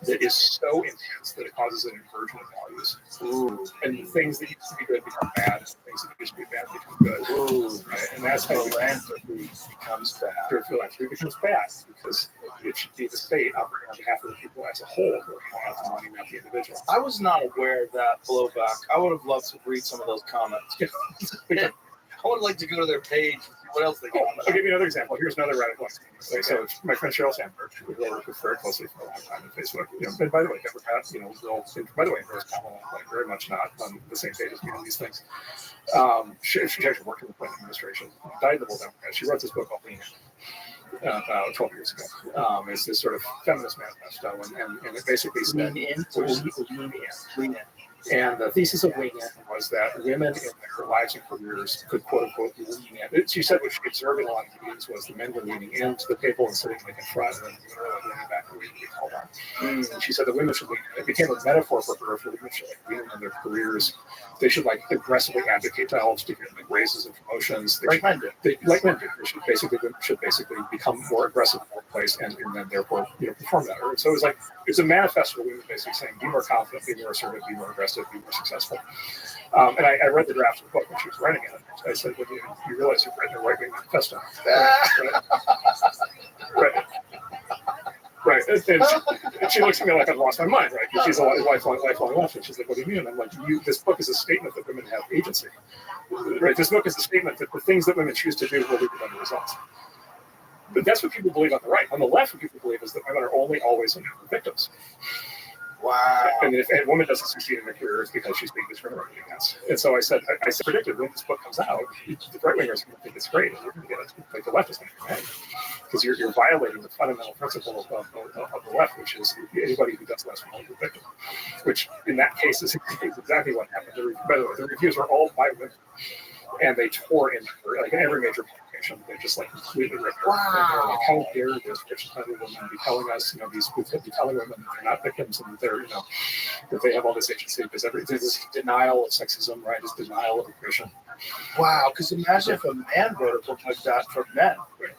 that is so intense that it causes an inversion of values. Ooh. And the things that used to be good become bad, and things that used to be bad become good. Ooh. Right? And that's how philanthropy becomes bad. Philanthropy becomes bad because it should be the state operating on behalf of the people as a whole who are out the money, not the individual. I was not aware of that blowback. I would have loved to read some of those comments. I would like to go to their page and see what else they got. I'll give you another example. Here's another radical example. So my friend Cheryl Sandberg, who I worked with very closely for a long time on Facebook, and by the way, Democrat, by the way, Kamala, very much not on the same page as me on these things. She actually worked in the Clinton administration, valuable Democrat. She wrote this book called Lean In, about 12 years ago. It's this sort of feminist manifesto, and it basically said, Lean In. And the thesis of Lean In was that women in their lives and careers could, quote unquote, lean in. She said what she observed in a lot of meetings was the men were leaning into the table and sitting like in front, and then the women were leaning back and waiting to be called on. And she said the women should lean in. It became a metaphor for her for women should lean in their careers. They should aggressively advocate to help to get raises and promotions. Like men do. They should basically become more aggressive in the workplace and then therefore perform better. And so it was a manifesto of women basically saying be more confident, be more assertive, be more aggressive, be more successful. And I read the draft of the book when she was writing it. I said, well, you realize you've written a right-wing manifesto. Right. Right. And she looks at me like I've lost my mind, right? Because she's a lifelong leftist. She's like, what do you mean? I'm like, this book is a statement that women have agency. Right. This book is a statement that the things that women choose to do will lead to better results. But that's what people believe on the right. On the left, what people believe is that women are always victims. Wow. And if a woman doesn't succeed in her career, it's because she's being discriminated against. And so I predicted when this book comes out, the right wingers are going to think it's great, and you're going to get it. Like the left is going to get it. Because you're violating the fundamental principle of the left, which is anybody who does less will be a victim. Which in that case is exactly what happened. By the way, the reviews were all by women. And they tore into her, like in every major publication, they just completely ripped her. Wow. And they're like, how dare this rich-minded woman be telling us, be telling women that they're not victims and that they're, that they have all this agency because this denial of sexism, right? This denial of oppression. Wow, because imagine if a man wrote a book like that for men. Right.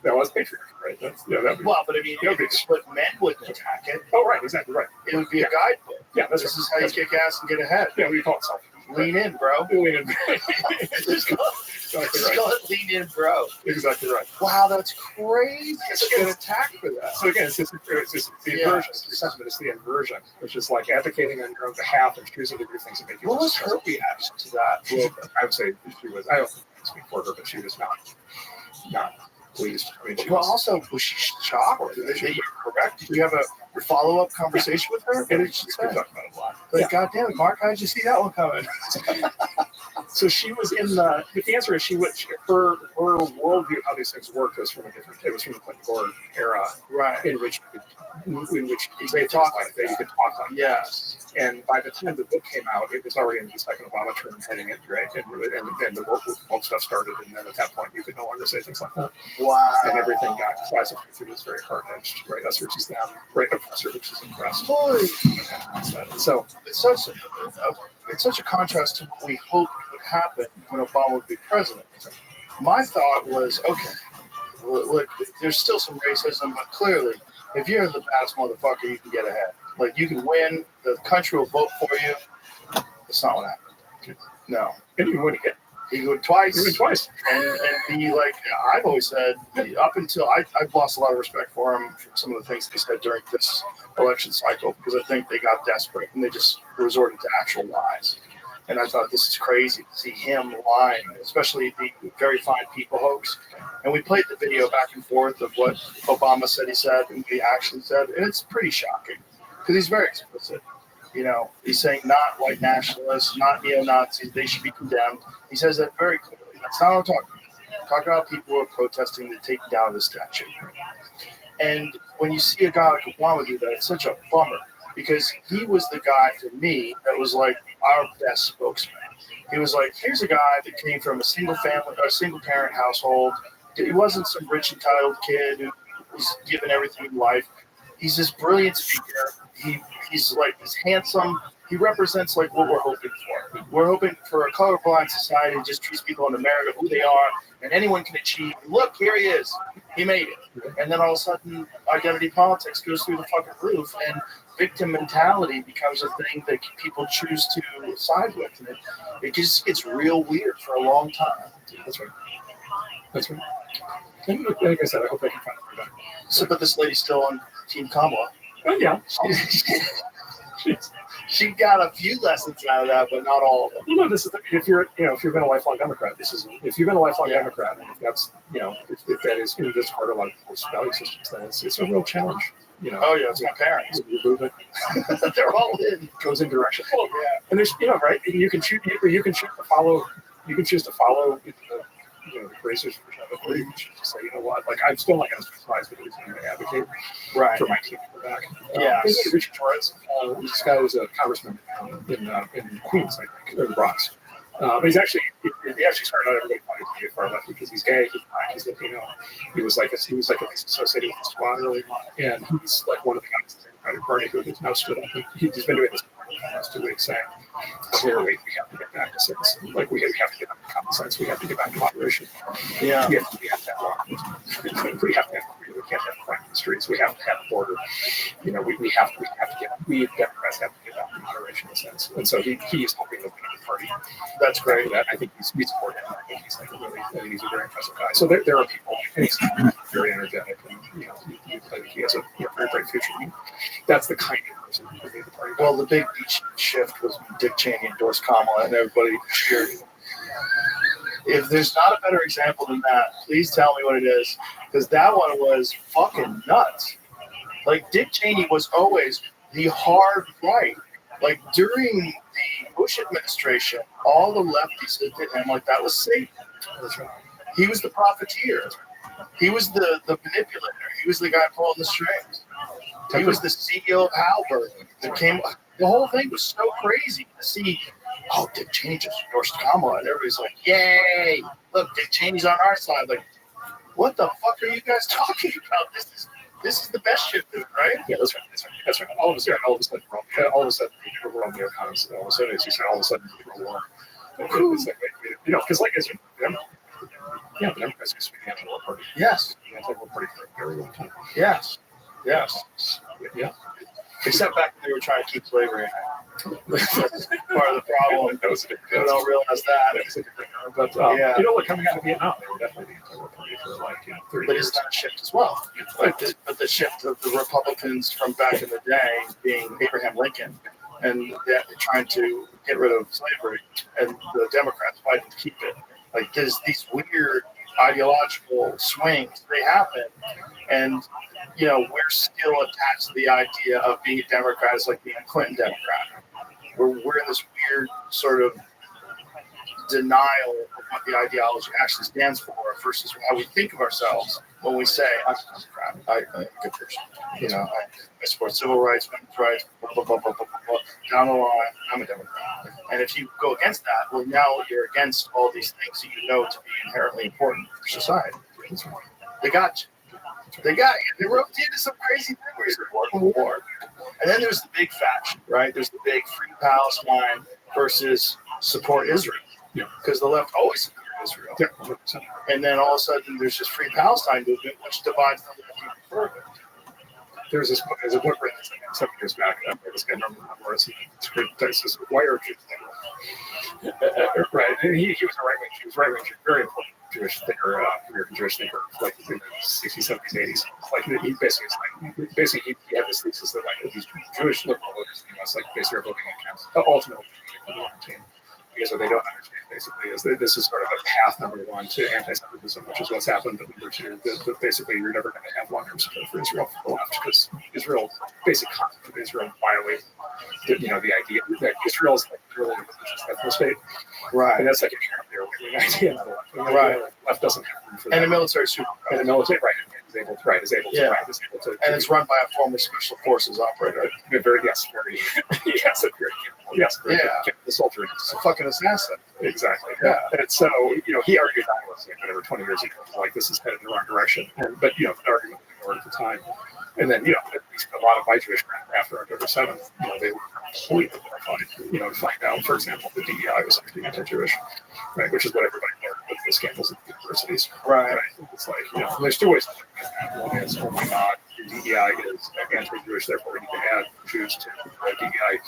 That was patriarchy, right? But I mean, but men wouldn't attack it. Oh, right, exactly right. It would be a guidebook. Yeah, this is how you kick ass and get ahead. Yeah, we call it self. Lean in, bro. Lean in. Just call it lean in, bro. Exactly right. Wow, that's crazy. It's a good attack for that. So again, it's just the inversion. It's the inversion, which is like advocating on your own behalf and choosing to do things that make you. What was her reaction to that? Well, I would say she was. I don't speak for her, but she was not pleased. I mean, was she shocked? Did you correct? Did you have a follow-up conversation with her? And she talked about it a lot. Like, God damn it, Mark, how did you see that one coming? So she was in the answer is her worldview, how these things worked was from it was from the Clinton Gore era, right? In which they talk like that, you could talk like yes. That. And by the time the book came out, it was already in the second Obama term heading it, right? And the woke stuff started, and then at that point, you could no longer say things like that. Wow. And everything got classified as very hard-edged, right? Us versus them, right? Oppressor versus oppressed. Holy. So it's such a contrast to what we hoped would happen when Obama would be president. My thought was, okay, look, there's still some racism, but clearly, if you're the baddest motherfucker, you can get ahead. Like, you can win, the country will vote for you. That's not what happened. No. And you win again. He went twice. You win twice. And be like, I've always said, up until I've lost a lot of respect for him for some of the things they said during this election cycle, because I think they got desperate and they just resorted to actual lies. And I thought, this is crazy to see him lying, especially the very fine people hoax. And we played the video back and forth of what Obama said he said and what he actually said. And it's pretty shocking because he's very explicit. He's saying not white nationalists, not neo-Nazis, they should be condemned. He says that very clearly. That's not what I'm talking about. I'm talking about people who are protesting the taking down of the statue. And when you see a guy like Obama do that, it's such a bummer because he was the guy to me that was like our best spokesman. He was like, here's a guy that came from a single parent household. He wasn't some rich entitled kid who was given everything in life. He's this brilliant speaker. He's handsome. He represents like what we're hoping for. We're hoping for a colorblind society that just treats people in America who they are, and anyone can achieve. Look, here he is. He made it. And then all of a sudden, identity politics goes through the fucking roof, and victim mentality becomes a thing that people choose to side with. And it just gets real weird for a long time. That's right. That's right. And like I said, I hope I can find it better. So, but this lady's still on Team Kamala. Oh, yeah. She got a few lessons out of that, but not all of them. Well, no, this is if you've been a lifelong Democrat, if you've been a lifelong Democrat, and if that's if that is in this part of a lot of people's value systems, then it's a real challenge. Oh yeah, it's my parents. Your movement, they're all in. Goes in direction. Oh yeah. And there's right. You can choose to follow. You can choose to follow the racers or you can choose to say, you know what, like I'm still not going to surprise because I'm going to advocate for my team to go back. Yeah. Richard Torres, this guy was a congressman in Queens, I think, or the Bronx. But he actually started out everybody wanted to be a far left because he's gay, he's black, he's Latino. He was like associated with the squad early on, and he's like one of the guys in the Democratic Party who has now stood up. He's been doing this for the last 2 weeks, saying clearly we have to get back to sense. Like we have to get back to common sense. We have to get back to moderation. Yeah. We have to have law. We can't have crime in the streets. We have to have a border. We Democrats have to get back to moderation in a sense. And so he's hoping to win the party. That's great. I think we support him. I think he's he's a very impressive guy. So there are people, and he's very energetic, and I think he has a very bright future. That's the kind of person who would be the party. Well, the big shift was when Dick Cheney endorsed Kamala, and everybody cheered. If there's not a better example than that, please tell me what it is, because that one was fucking nuts. Like Dick Cheney was always the hard right. Like during the Bush administration, all the lefties looked at him like that was Satan. He was the profiteer. He was the manipulator. He was the guy pulling the strings. He was the CEO of Halliburton. The whole thing was so crazy to see. Oh, Dick Cheney just endorsed Kamala, and everybody's like, "Yay! Look, Dick Cheney's on our side." Like, what the fuck are you guys talking about? This is the best shit, dude, right? Yeah, that's right. All of a sudden, we're on the economies. All of a sudden, as you said, all of a sudden, we're war. It's like, because like as the Democrats used to be the anti-war party. Yes. The anti-war party for a very long time. Yes. Yeah. Except back when they were trying to keep slavery. Part of the problem. That was a big People don't realize that. But coming out of Vietnam, they were definitely the anti-war party for 30 But years. isn't that a shift as well? But the shift of the Republicans from back in the day being Abraham Lincoln and trying to get rid of slavery, and the Democrats fighting to keep it. Like there's these weird ideological swings, they happen, and we're still attached to the idea of being a Democrat is like being a Clinton Democrat. We're in this weird sort of denial of what the ideology actually stands for versus how we think of ourselves when we say, I'm a Democrat, I'm a good person. I support civil rights, women's rights, blah, blah, blah, blah, blah, blah. Down the line, I'm a Democrat. And if you go against that, well, now you're against all these things that you know to be inherently important for society. They got you. They roped you into some crazy thing where you're war. And then there's the big faction, right? There's the big Free Palestine versus support Israel. Yeah. Because the left always supported Israel. Yeah. And then all of a sudden there's this Free Palestine movement, which divides the left even further. There's a book written 7 years back. This guy, where it's says, "Why are Jews there?" Right. And he was a right-wing. He was right-wing, very important Jewish thinker, American Jewish thinker, like in the 60s, 70s, 80s. Like he basically he had this thesis that like these Jewish liberal voters in the U.S. like basically are voting against ultimately the team. Because what they don't understand basically is that this is sort of a path, number one, to anti-Semitism, which is what's happened. But number two, that basically you're never going to have long-term support for Israel for the left because basic concept of Israel violates the idea that Israel is like purely a religious ethno state. Right. And that's like inherently a right-wing idea, not a left. Right. The left doesn't have room for that. And the military super. And the military, is able to. And it's run by a former special forces operator. Very capable. The soldier It's a fucking assassin. Exactly. Yeah. And so, he argued that was whatever 20 years ago, like this is headed in the wrong direction. But the argument was ignored at the time. And then, at least a lot of white Jewish after October 7th, they were completely horrified, to find out, for example, the DEI was actually anti-Jewish, right? Which is what everybody learned with the scandals of the universities. Right. It's like, there's two ways to look at that. One is, oh my God, your DEI is anti-Jewish, therefore you need to add Jews to the DEI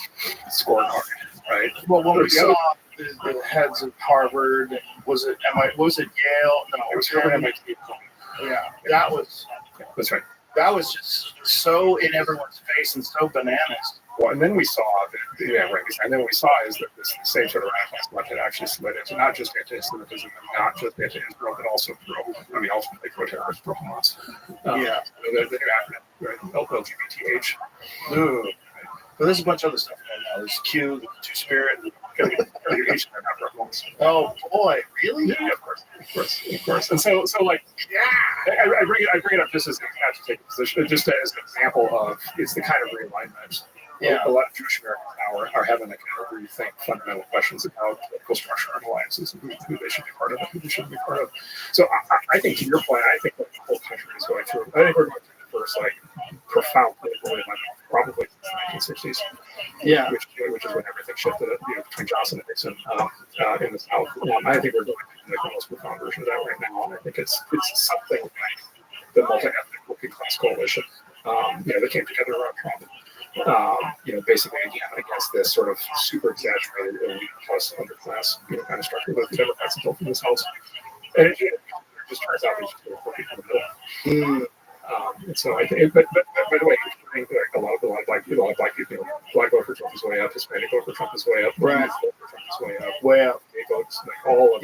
scorecard, right? Well, when we The saw other- the heads of Harvard, was it Yale? No, it was Harvard, MIT. Yeah, that was That's right. just so in everyone's face and so bananas. Well, and then we saw and then what we saw is that this same sort of radical left had actually slid into not just anti-Semitism and not just anti-Israel, but also ultimately pro-terrorist, pro-Hamas. The new acronym, right? LGBTH. Ooh. But there's a bunch of other stuff going on. There's Q, the Two-Spirit. Oh boy, really? Yeah, of course. And so like, I bring it up just as not to take a position, just as an example of it's the kind of realignment. Yeah. A lot of Jewish Americans now are having to kind of rethink fundamental questions about political structure and alliances and who they should be part of and who they shouldn't be part of. So I think, to your point, I think what the whole country is going through. I think we're going through the first profound political realignment probably since the 1960s. Yeah. Which is when everything shifted between Johnson and Nixon in the South. I think we're going through the most profound version of that right now, and I think it's something like the multi-ethnic working class coalition. That came together around Trump. Basically again against this sort of super exaggerated elite plus underclass, kind of structure that the Democrats have built in this house. And it just turns out there's just more people in the middle. And so I think, but by the way, a lot of black people, black vote for Trump is way up, Hispanic vote for Trump is way up, right? Vote for Trump is way up, gay votes, all of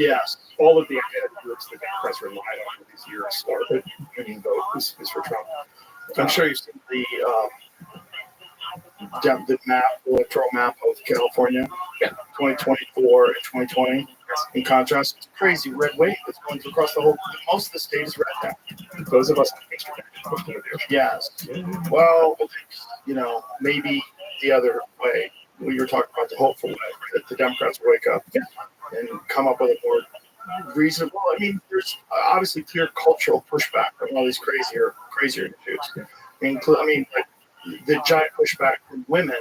the groups that Democrats relied on for these years, the union vote is for Trump. I'm sure you've seen the electoral map of California, 2024 and 2020. In contrast, it's a crazy red wave that's going across the whole. Most of the state is red now. Those of us in yes. Well, maybe the other way. We were talking about the hopeful way that the Democrats will wake up and come up with a more reasonable. I mean, there's obviously clear cultural pushback on all these crazier issues. The giant pushback from women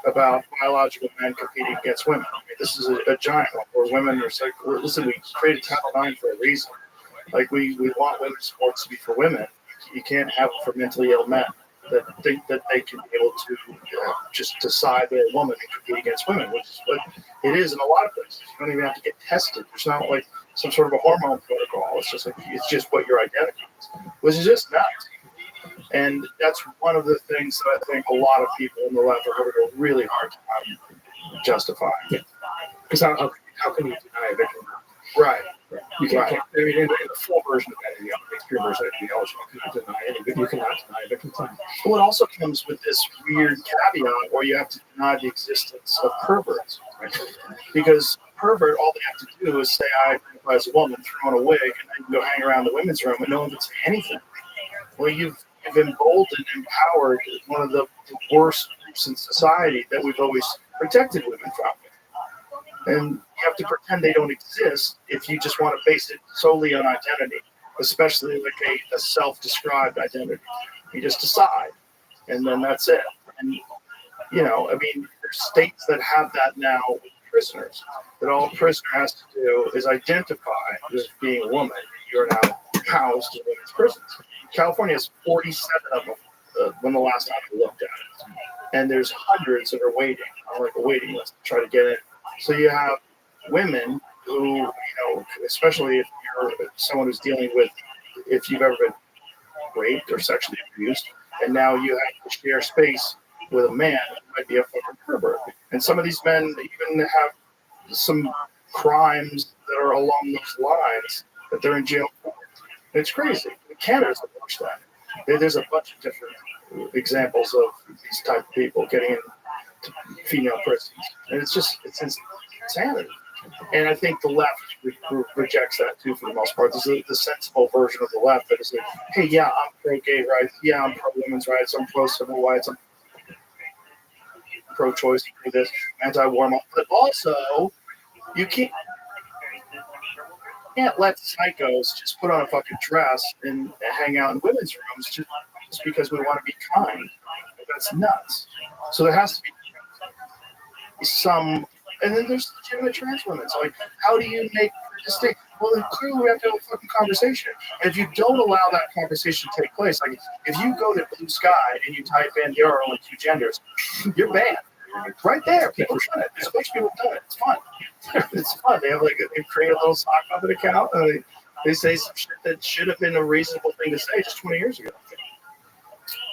about biological men competing against women. I mean, this is a giant one where women are saying, listen, we created Title IX for a reason. Like, we want women's sports to be for women. You can't have it for mentally ill men that think that they can be able to just decide they're a woman and compete against women, which is what it is in a lot of places. You don't even have to get tested. There's not like some sort of a hormone protocol. It's just what your identity is, which is just nuts. And that's one of the things that I think a lot of people on the left are having a really hard time justifying. Because how can you deny a victim? Right. You can't. I mean, in the full version of that, the extreme version of ideology, you cannot deny a victim claim. Well, it also comes with this weird caveat where you have to deny the existence of perverts. Right? Because pervert, all they have to do is say, I identify as a woman, throw on a wig, and then go hang around the women's room, and no one can say anything. Well, you've emboldened, empowered one of the worst groups in society that we've always protected women from. And you have to pretend they don't exist if you just want to base it solely on identity, especially like a self-described identity. You just decide, and then that's it. And, there's states that have that now with prisoners, that all a prisoner has to do is identify as being a woman. You're now housed in women's prisons. California has 47 of them when the last time we looked at it. And there's hundreds that are waiting on like a waiting list to try to get in. So you have women who, especially if you're someone who's dealing with, if you've ever been raped or sexually abused, and now you have to share space with a man who might be a fucking pervert. And some of these men even have some crimes that are along those lines that they're in jail for. It's crazy. Canada's approached that. There's a bunch of different examples of these type of people getting into female prisons. And it's insanity. And I think the left rejects that too for the most part. There's the sensible version of the left that is like, hey, yeah, I'm pro-gay rights. Yeah, I'm pro-women's rights. I'm pro-civil rights. I'm pro-choice, for this, anti-war. But also, you can't let psychos just put on a fucking dress and hang out in women's rooms just because we want to be kind. That's nuts. So there has to be some, and then there's legitimate trans women. So like, how do you make distinct? Well, then clearly we have to have a fucking conversation. And if you don't allow that conversation to take place, like if you go to Blue Sky and you type in there are only two genders, you're banned. Right there, people done it. There's a bunch of people done it. It's fun. It's fun. They have they create a little sock puppet account. They say some shit that should have been a reasonable thing to say just 20 years ago.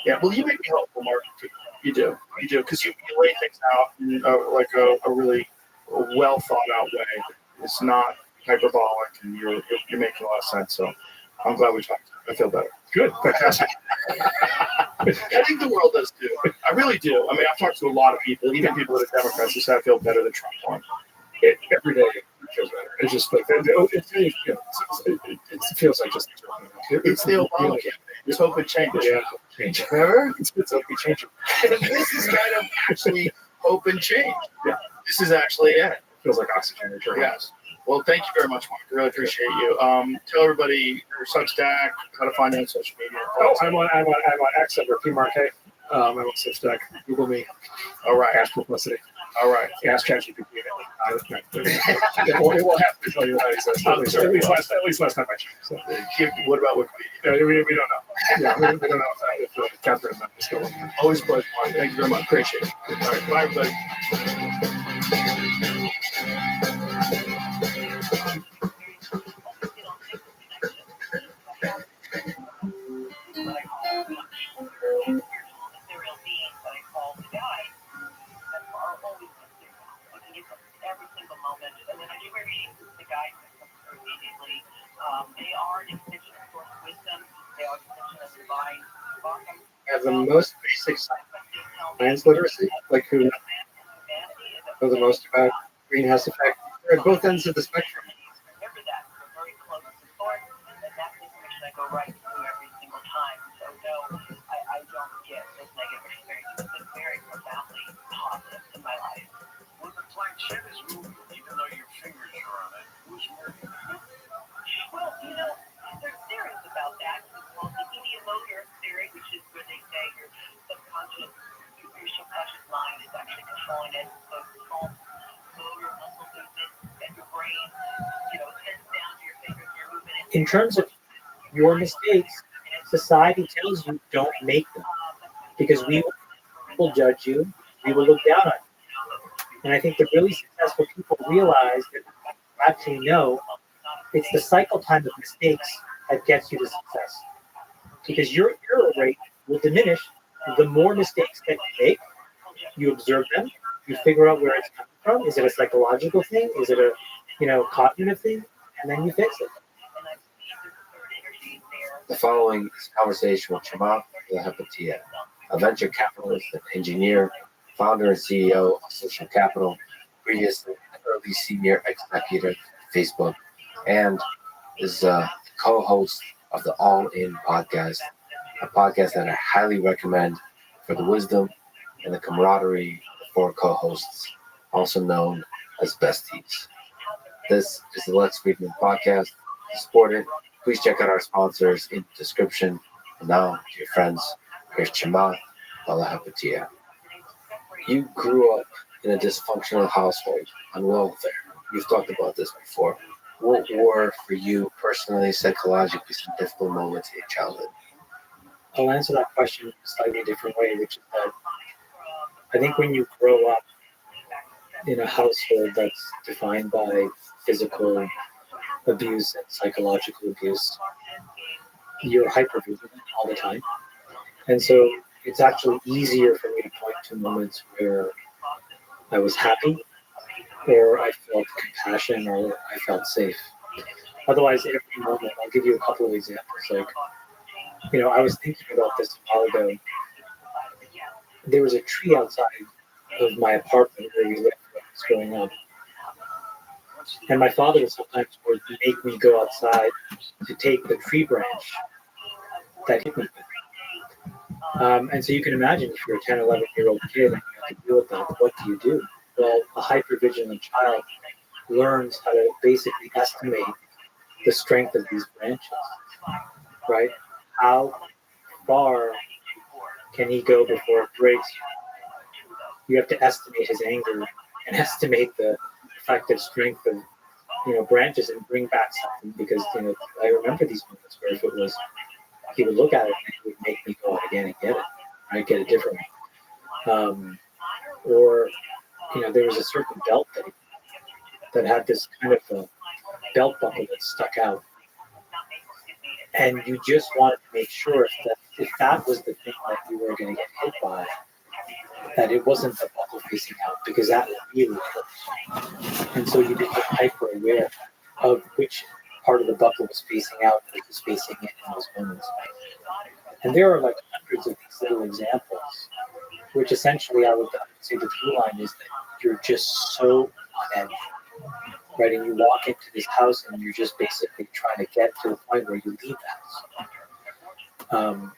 Yeah, well, you make me helpful, Mark. You do, because you lay things out in like a really well thought out way. It's not hyperbolic, and you're making a lot of sense. So I'm glad we talked. I feel better. Good, fantastic. I think the world does too. I really do. I mean, I've talked to a lot of people, even people that are Democrats, who say I feel better than Trump won. Every day it feels better. It's just like it feels like just it's the Obama campaign. It's hope and change. Yeah, change. Remember? It's hope and change. This is kind of actually hope and change. Yeah, this is actually it. Feels like oxygen. Yes. Well, thank you very much, Mark. I really appreciate you. Tell everybody your Substack, how to find you on social media. Oh, I'm on X under PMark. I'm on Substack. Google me. All right. Ask publicity. All right. Ask ChatGPT. It will have to tell you that exists. At least last time I checked. So. What about Wikipedia? We don't know. Yeah, we don't know if Catherine is still on. Always a pleasure, Mark. Thank you very much. Appreciate it. All right. Bye, everybody. Have the most basic science literacy, like who know the most about greenhouse effect. They're at both ends of the spectrum. In terms of your mistakes, society tells you don't make them because we will judge you, we will look down on you. And I think the really successful people realize that actually no, it's the cycle time of mistakes that gets you to success. Because your error rate will diminish the more mistakes that you make. You observe them, you figure out where it's coming from. Is it a psychological thing? Is it a cognitive thing? And then you fix it. The following is a conversation with Chamath Lahapatia, a venture capitalist and engineer, founder and CEO of Social Capital, previously an early senior executive at Facebook, and is co-host of the All In podcast, a podcast that I highly recommend for the wisdom and the camaraderie of the four co-hosts, also known as besties. This is the Lex Friedman podcast. To support it, please check out our sponsors in the description. And now, dear friends, here's Chamath Lahapatia. You grew up in a dysfunctional household on welfare. You've talked about this before. What were, for you personally, psychologically, some difficult moments in your childhood? I'll answer that question in a slightly different way, which is that I think when you grow up in a household that's defined by physical abuse and psychological abuse, you're hyper-vigilant all the time. And so it's actually easier for me to point to moments where I was happy or I felt compassion or I felt safe. Otherwise, every moment, I'll give you a couple of examples. Like, I was thinking about this a while ago. There was a tree outside of my apartment where we lived when I was growing up. And my father sometimes would make me go outside to take the tree branch that hit me. And so you can imagine if you're a 10, 11-year-old kid and you have to deal with that, what do? Well, a hyper-vigilant child learns how to basically estimate the strength of these branches, right? How far can he go before it breaks? You have to estimate his anger and estimate the effective strength of branches and bring back something, because I remember these moments where if it was, he would look at it and it would make me go out again and get it, right? Get a different one. Or there was a certain belt that had this kind of a belt buckle that stuck out, and you just wanted to make sure if that was the thing that you were going to get hit by, that it wasn't the buckle facing out, because that really hurt. And so you became hyper aware of which part of the buckle was facing out versus facing in those moments. And there are like hundreds of these little examples, which essentially I would say the through line is that you're just so on edge, right? And you walk into this house and you're just basically trying to get to the point where you leave the house.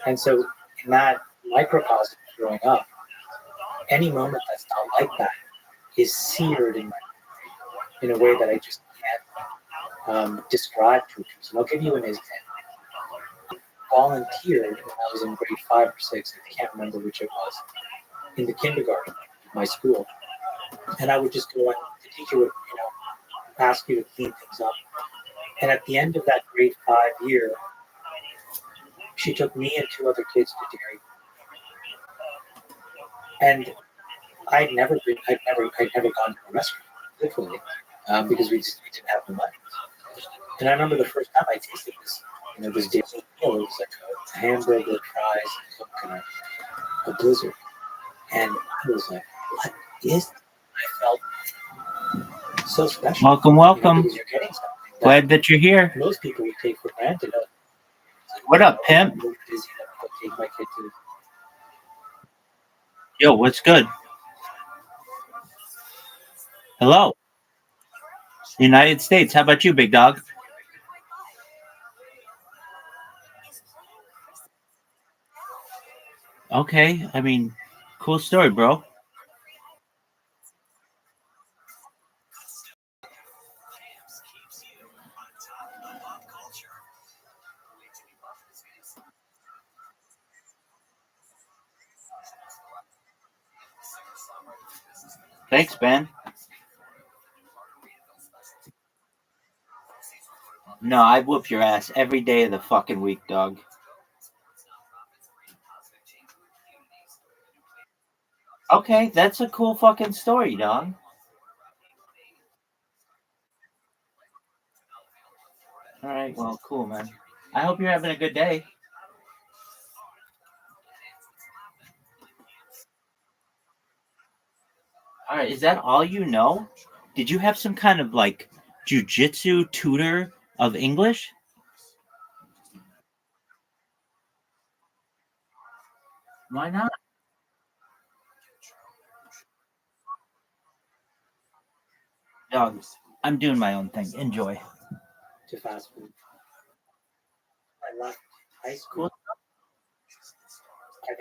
And so in that microcosm growing up, any moment that's not like that is seared in a way that I just can't describe to people. So I'll give you an example. Volunteered when I was in grade 5 or 6, I can't remember which it was, in the kindergarten at my school. And I would just go, and the teacher would, ask you to clean things up. And at the end of that grade 5 year, she took me and 2 other kids to dairy. And I'd never gone to a restaurant, literally, because we didn't have the money. And I remember the first time I tasted this, this dairy meal. It was like a hamburger, fries, Coke, and a blizzard. And I was like, what is that? I felt so special. Welcome. Because you're getting something Glad that you're here. most people would take for granted. What up, pimp? I'm busy enough to take my kid to. Yo, what's good? Hello. United States. How about you, big dog? Okay. I mean, cool story, bro. Thanks, man. No, I whoop your ass every day of the fucking week, dog. Okay, that's a cool fucking story, dog. All right, well, cool, man. I hope you're having a good day. All right, is that all you know? Did you have some kind of like jujitsu tutor of English? Why not? Dogs. I'm doing my own thing. Enjoy. To fast food. I left high school.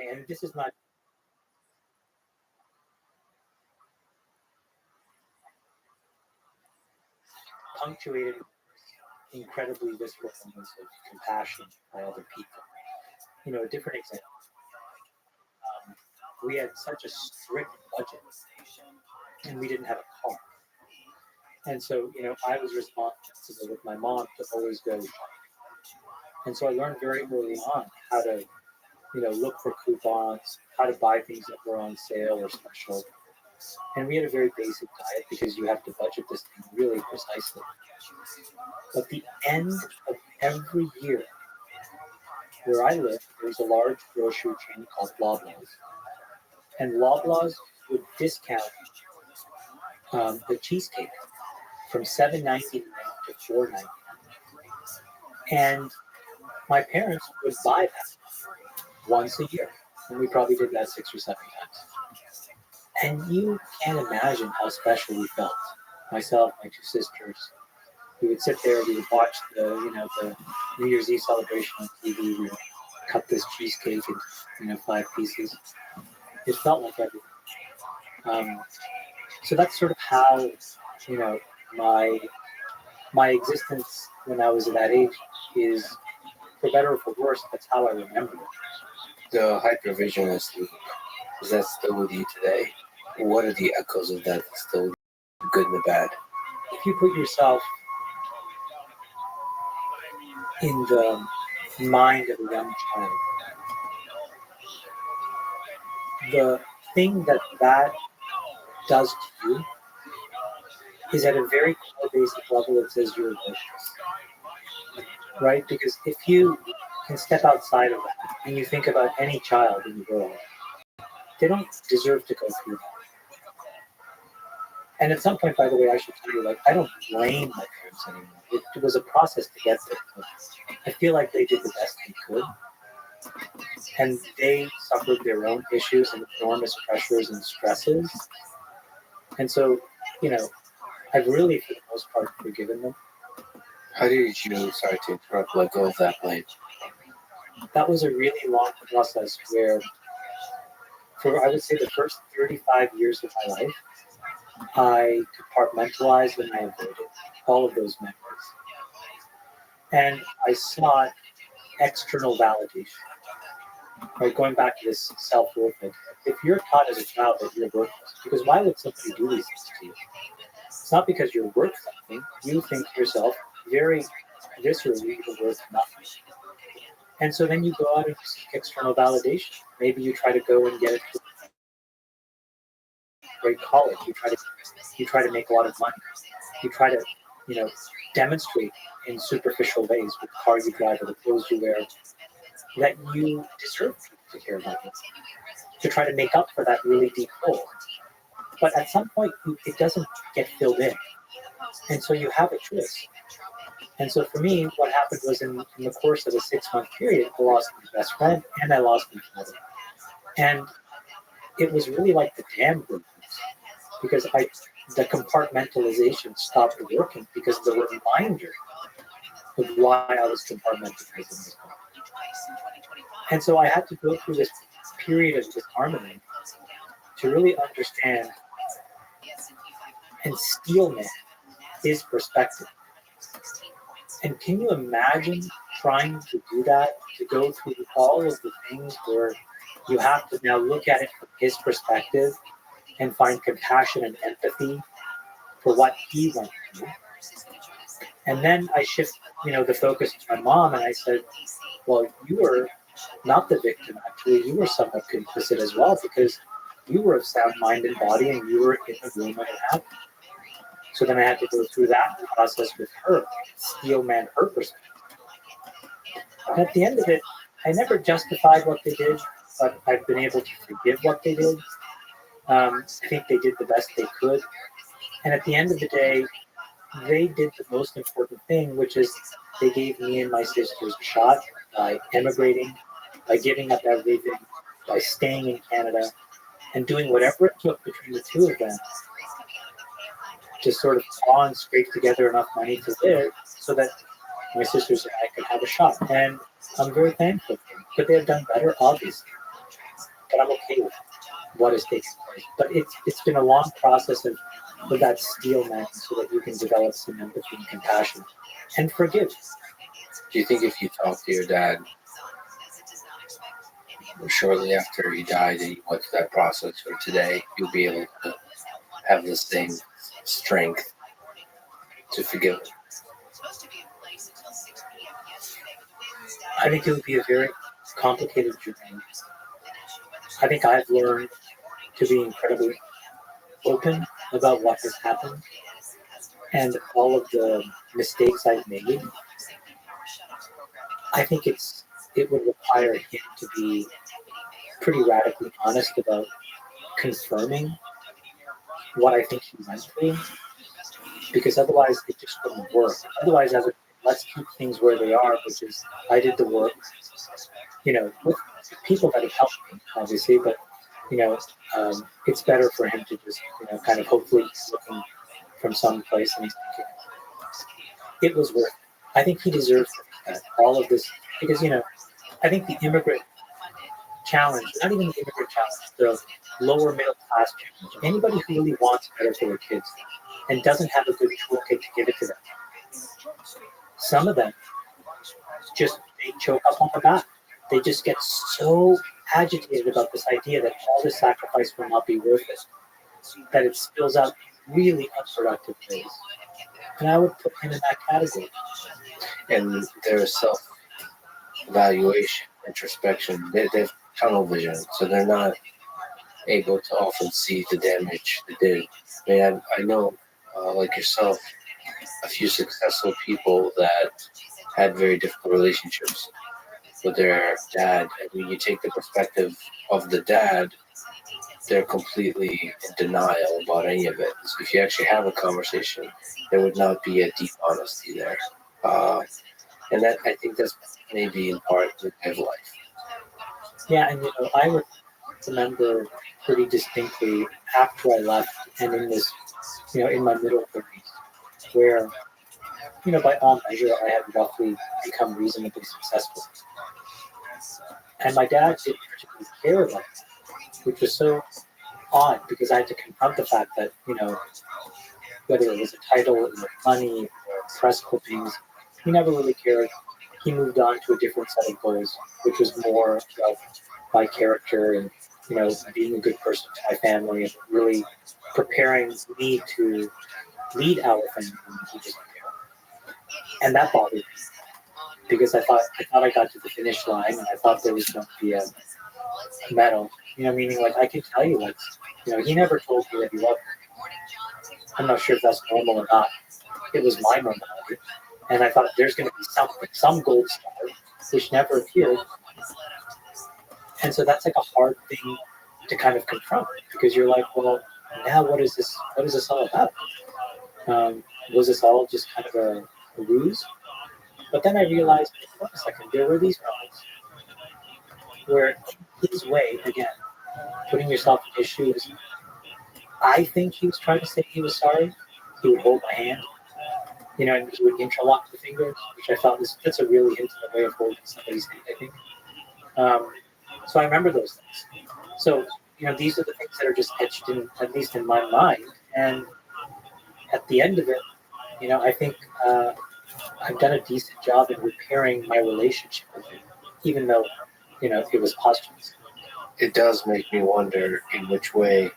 And this is not punctuated incredibly visceral moments of compassion by other people. A different example. We had such a strict budget, and we didn't have a car. And so, I was responsible with my mom to always go shopping. And so I learned very early on how to, look for coupons, how to buy things that were on sale or special. And we had a very basic diet because you have to budget this thing really precisely. At the end of every year, where I lived, there was a large grocery chain called Loblaws. And Loblaws would discount the cheesecake from $7.99 to $4.99. And my parents would buy that once a year. And we probably did that 6 or 7 times. And you can't imagine how special we felt. Myself, my 2 sisters. We would sit there, we would watch the New Year's Eve celebration on TV. We would cut this cheesecake into 5 pieces. It felt like everything. So that's sort of how my existence when I was at that age is, for better or for worse, that's how I remember it. The hypervigilance, is that still with you today? What are the echoes of that still, the good and the bad? if you put yourself in the mind of a young child, the thing that does to you is at a very core basic level, it says you're worthless, right? Because if you can step outside of that and you think about any child in the world, they don't deserve to go through that. And at some point, by the way, I should tell you, like, I don't blame my parents anymore. It was a process to get there. I feel like they did the best they could. And they suffered their own issues and enormous pressures and stresses. And so, you know, I've really, for the most part, forgiven them. How did you, sorry to interrupt, let go of that blame? That was a really long process where, for I would say the first 35 years of my life, I compartmentalized and I avoided all of those memories. And I sought external validation. Right, going back to this self-worth thing. If you're taught as a child that you're worthless, because why would somebody do these things to you? It's not because you're worth something. You think to yourself very viscerally you're worth nothing. And so then you go out and seek external validation. Maybe you try to go and get it to a great college. You try to make a lot of money. You try to, you know, demonstrate in superficial ways with the car you drive or the clothes you wear that you deserve to care about it, to try to make up for that really deep hole. But at some point, it doesn't get filled in. And so you have a choice. And so for me, what happened was in the course of a 6-month period, I lost my best friend and I lost my father. And it was really like the dam broke because the compartmentalization stopped working because of the reminder of why I was compartmentalizing. And so I had to go through this period of disharmony to really understand and steelman his perspective. And can you imagine trying to do that, to go through all of the things where you have to now look at it from his perspective and find compassion and empathy for what he went through? And then I shift, the focus to my mom, and I said, well, you were not the victim, actually. You were somewhat complicit as well, because you were of sound mind and body, and you were in the room when it happened. So then I had to go through that process with her, steelman her perspective. And at the end of it, I never justified what they did, but I've been able to forgive what they did. I think they did the best they could. And at the end of the day, they did the most important thing, which is they gave me and my sisters a shot by emigrating, by giving up everything, by staying in Canada, and doing whatever it took between the two of them to sort of claw and scrape together enough money to live so that my sisters and I could have a shot. And I'm very thankful for them. Could they have done better? Obviously. But I'm okay with what has taken place. But it's been a long process of that steelman so that you can develop some empathy and compassion and forgive. Do you think if you talked to your dad shortly after he died and you went through that process, or today, you'll be able to have the same strength to forgive him? I think it would be a very complicated journey. I think I've learned to be incredibly open about what has happened and all of the mistakes I've made. I think it would require him to be pretty radically honest about confirming what I think he went through, because otherwise it just wouldn't work. Otherwise, let's keep things where they are, which is I did the work, with people that have helped me, obviously, but it's better for him to just, kind of hopefully he's looking from some place and he's thinking, it was worth it. I think he deserves all of this because, I think the immigrant challenge, not even the immigrant challenge, the lower middle class challenge, anybody who really wants better for their kids and doesn't have a good toolkit to give it to them, some of them they choke up on the back. They just get so agitated about this idea that all this sacrifice will not be worth it, that it spills out really unproductive ways. And I would put him in that category. And their self-evaluation, introspection, they have tunnel vision, so they're not able to often see the damage they did. I mean, I know, like yourself, a few successful people that had very difficult relationships with their dad. And when you take the perspective of the dad, they're completely in denial about any of it. So if you actually have a conversation, there would not be a deep honesty there. And that, I think that's maybe in part the way of life. Yeah, and I remember pretty distinctly after I left and in this, in my middle 30s, where, by all measure, I had roughly become reasonably successful. And my dad didn't particularly care about it, which was so odd because I had to confront the fact that, whether it was a title or money or press clippings, he never really cared. He moved on to a different set of goals, which was more about my character and, being a good person to my family and really preparing me to lead our family. He just didn't care. And that bothered me because I thought I got to the finish line and I thought there was going to be a medal, meaning like I can tell you, like, he never told me that he loved me. I'm not sure if that's normal or not. It was my normality. And I thought there's going to be some gold star, which never appeared. And so that's like a hard thing to kind of confront because you're like, well, now what is this all about? Was this all just kind of a ruse? But then I realized, wait a second, there were these moments where his way, again, putting yourself in his shoes, I think he was trying to say he was sorry. He would hold my hand, and he would interlock the fingers, which I thought that's a really intimate way of holding somebody's hand, I think. So I remember those things. So, these are the things that are just etched in, at least in my mind. And at the end of it, I think I've done a decent job in repairing my relationship with him, even though, it was posthumous. It does make me wonder in which way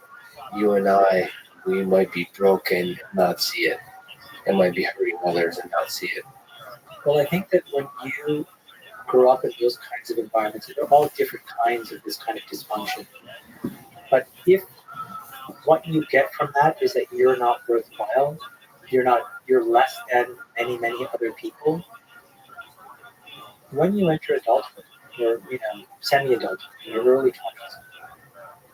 you and we might be broken and not see it, and might be hurting others and not see it. Well, I think that when you grow up in those kinds of environments, there are all different kinds of this kind of dysfunction. But if what you get from that is that you're not worthwhile, you're less than many, many other people, when you enter adulthood, or semi-adulthood, in your early 20s,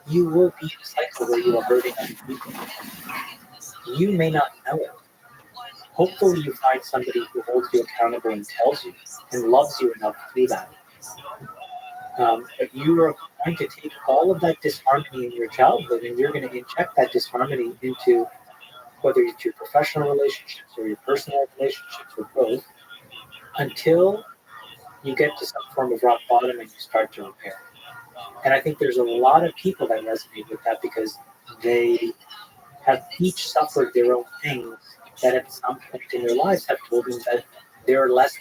you will be in a cycle where you are hurting other people. You may not know it. Hopefully you find somebody who holds you accountable and tells you and loves you enough to do that. But you are going to take all of that disharmony in your childhood and you're going to inject that disharmony into whether it's your professional relationships or your personal relationships or both until you get to some form of rock bottom and you start to repair. And I think there's a lot of people that resonate with that because they have each suffered their own things that at some point in their lives have told them that they're less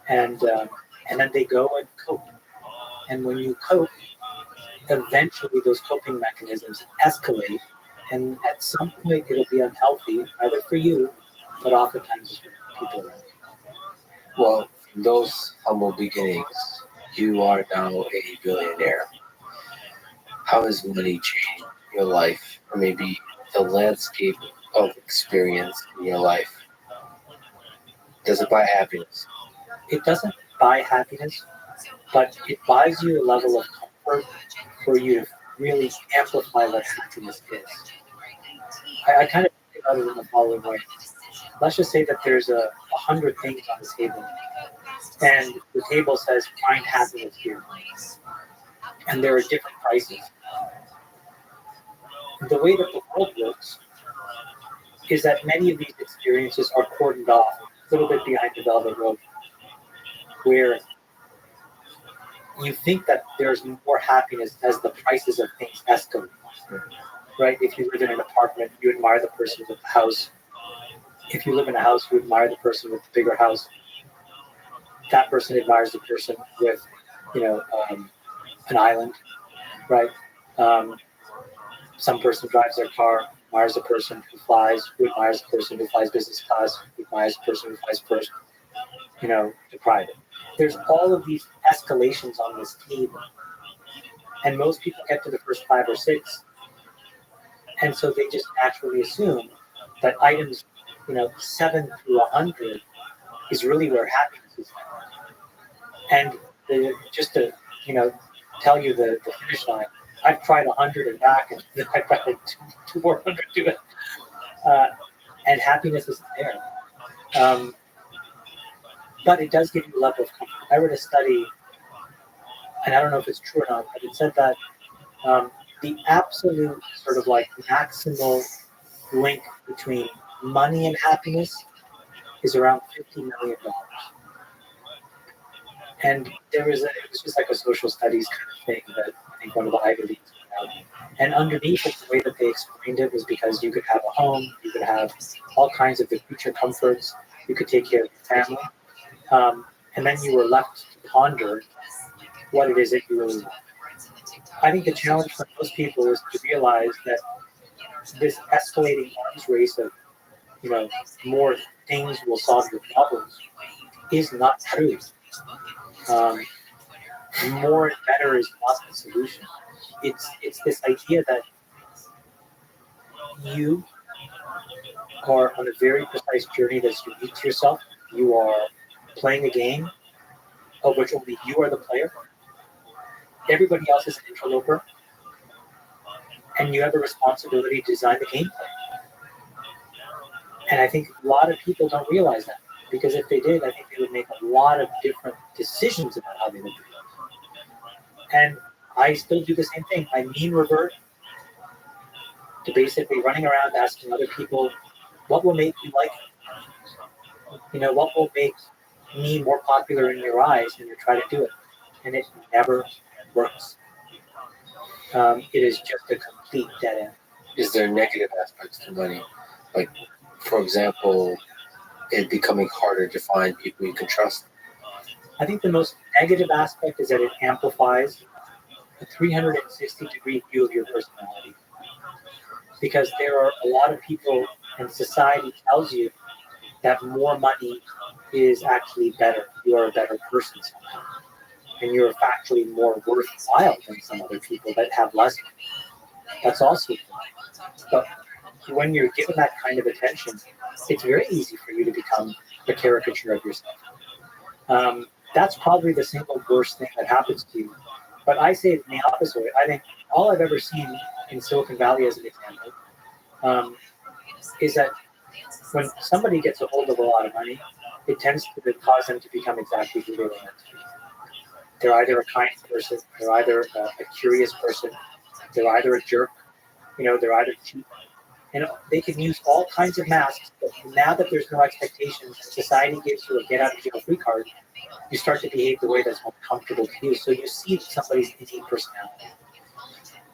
than. And then they go and cope. And when you cope, eventually those coping mechanisms escalate. And at some point it'll be unhealthy, either for you, but oftentimes for people around you. Well, from those humble beginnings, you are now a billionaire. How has money changed your life, or maybe the landscape of experience in your life? Does it buy happiness? It doesn't buy happiness, but it buys you a level of comfort for you to really amplify what happiness is. I kind of think about it in the following way. Let's just say that there's 100 things on the table, and the table says, find happiness here. And there are different prices. The way that the world works is that many of these experiences are cordoned off a little bit behind the velvet rope, where you think that there's more happiness as the prices of things escalate. Right? If you live in an apartment, you admire the person with the house. If you live in a house, you admire the person with the bigger house. That person admires the person with, an island, right? Some person drives their car. admires the person who flies, who admires the person who flies business class, who admires the person who flies first, to private. There's all of these escalations on this table. And most people get to the first 5 or 6. And so they just naturally assume that items, 7 through 100 is really where happiness is found. And just to, tell you the finish line, I've tried 100 and back, and I've got two more 100 to it. And happiness isn't there. But it does give you a level of comfort. I read a study, and I don't know if it's true or not, but it said that the absolute sort of like maximal link between money and happiness is around $50 million. And it was just like a social studies kind of thing that I think one of the Ivy Leagues put out. And underneath it, the way that they explained it was because you could have a home, you could have all kinds of the creature comforts, you could take care of your family, and then you were left to ponder what it is that you really want. I think the challenge for most people is to realize that this escalating arms race of, more things will solve your problems is not true. More and better is not the solution. It's this idea that you are on a very precise journey that's unique to yourself. You are playing a game of which only you are the player. Everybody else is an interloper, and you have a responsibility to design the gameplay. And I think a lot of people don't realize that, because if they did, I think they would make a lot of different decisions about how they would do it. And I still do the same thing. I mean revert to basically running around asking other people, what will make you like it? What will make me more popular in your eyes, and you try to do it. And it never works. It is just a complete dead end. Is there negative aspects to money? Like, for example, it becoming harder to find people you can trust? I think the most negative aspect is that it amplifies a 360-degree view of your personality. Because there are a lot of people, and society tells you that more money is actually better. You are a better person somehow. And you're factually more worthwhile than some other people that have less. That's also true. But when you're given that kind of attention, it's very easy for you to become a caricature of yourself. That's probably the single worst thing that happens to you. But I say it in the opposite way. I think all I've ever seen in Silicon Valley, as an example, is that when somebody gets a hold of a lot of money, it tends to cause them to become exactly who they were meant to be. They're either a kind person, they're either a curious person, they're either a jerk, they're either cheap. They can use all kinds of masks, but now that there's no expectations, society gives you a get out of jail free card, you start to behave the way that's more comfortable to you. So you see somebody's innate personality.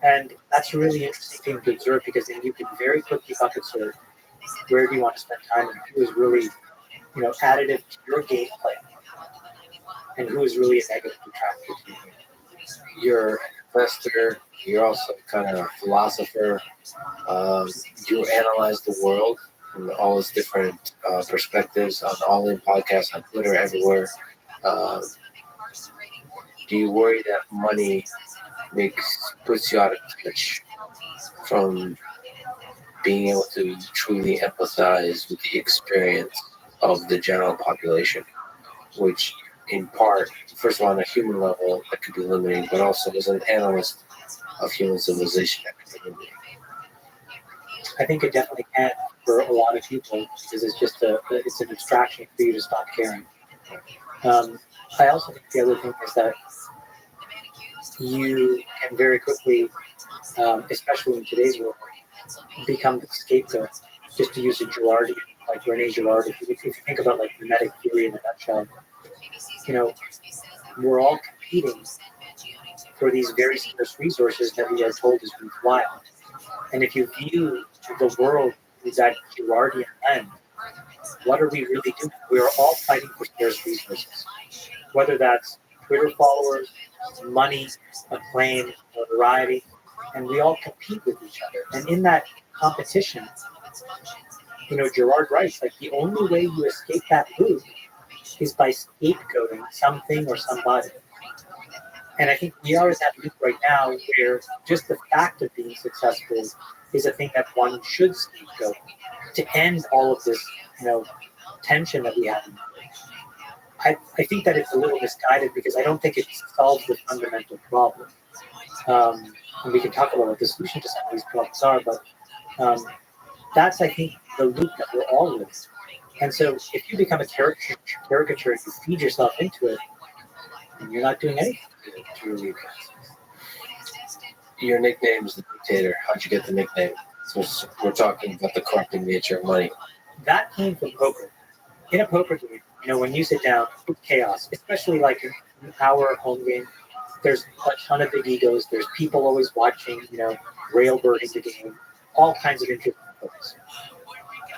And that's a really interesting thing to observe, because then you can very quickly bucket sort where do you want to spend time and who is really, additive to your gameplay and who is really a negative detractor to you. You're an investor, you're also kind of a philosopher. You analyze the world from all its different perspectives on all in podcasts, on Twitter, everywhere. Do you worry that money puts you out of touch from being able to truly empathize with the experience of the general population, which in part, first of all, on a human level, that could be limiting, but also as an analyst of human civilization, that could be limiting? I think it definitely can for a lot of people, because it's just it's an distraction for you to stop caring. I also think the other thing is that you can very quickly, especially in today's world, become the scapegoat. Just to use a Girardi, like Rene Girard, if you think about like mimetic theory in a nutshell, we're all competing for these very scarce resources that we are told is worthwhile. And if you view the world through that Girardian lens, what are we really doing? We are all fighting for scarce resources, whether that's Twitter followers, money, acclaim, notoriety. and we all compete with each other. And in that competition, Gerard writes, like, the only way you escape that loop is by scapegoating something or somebody. And I think we are at that loop right now where just the fact of being successful is a thing that one should scapegoat to end all of this, tension that we have. I think that it's a little misguided because I don't think it solves the fundamental problem. And we can talk about what the solution to some of these problems are, but that's, I think, the loop that we're all in. And so if you become a caricature and you feed yourself into it, and you're not doing anything to relieve it. Your nickname is the dictator. How'd you get the nickname? So we're talking about the corrupting nature of money. That came from poker. In a poker game, when you sit down, it's chaos, especially like in our home game. There's a ton of big egos. There's people always watching, railbirding the game, all kinds of interesting folks.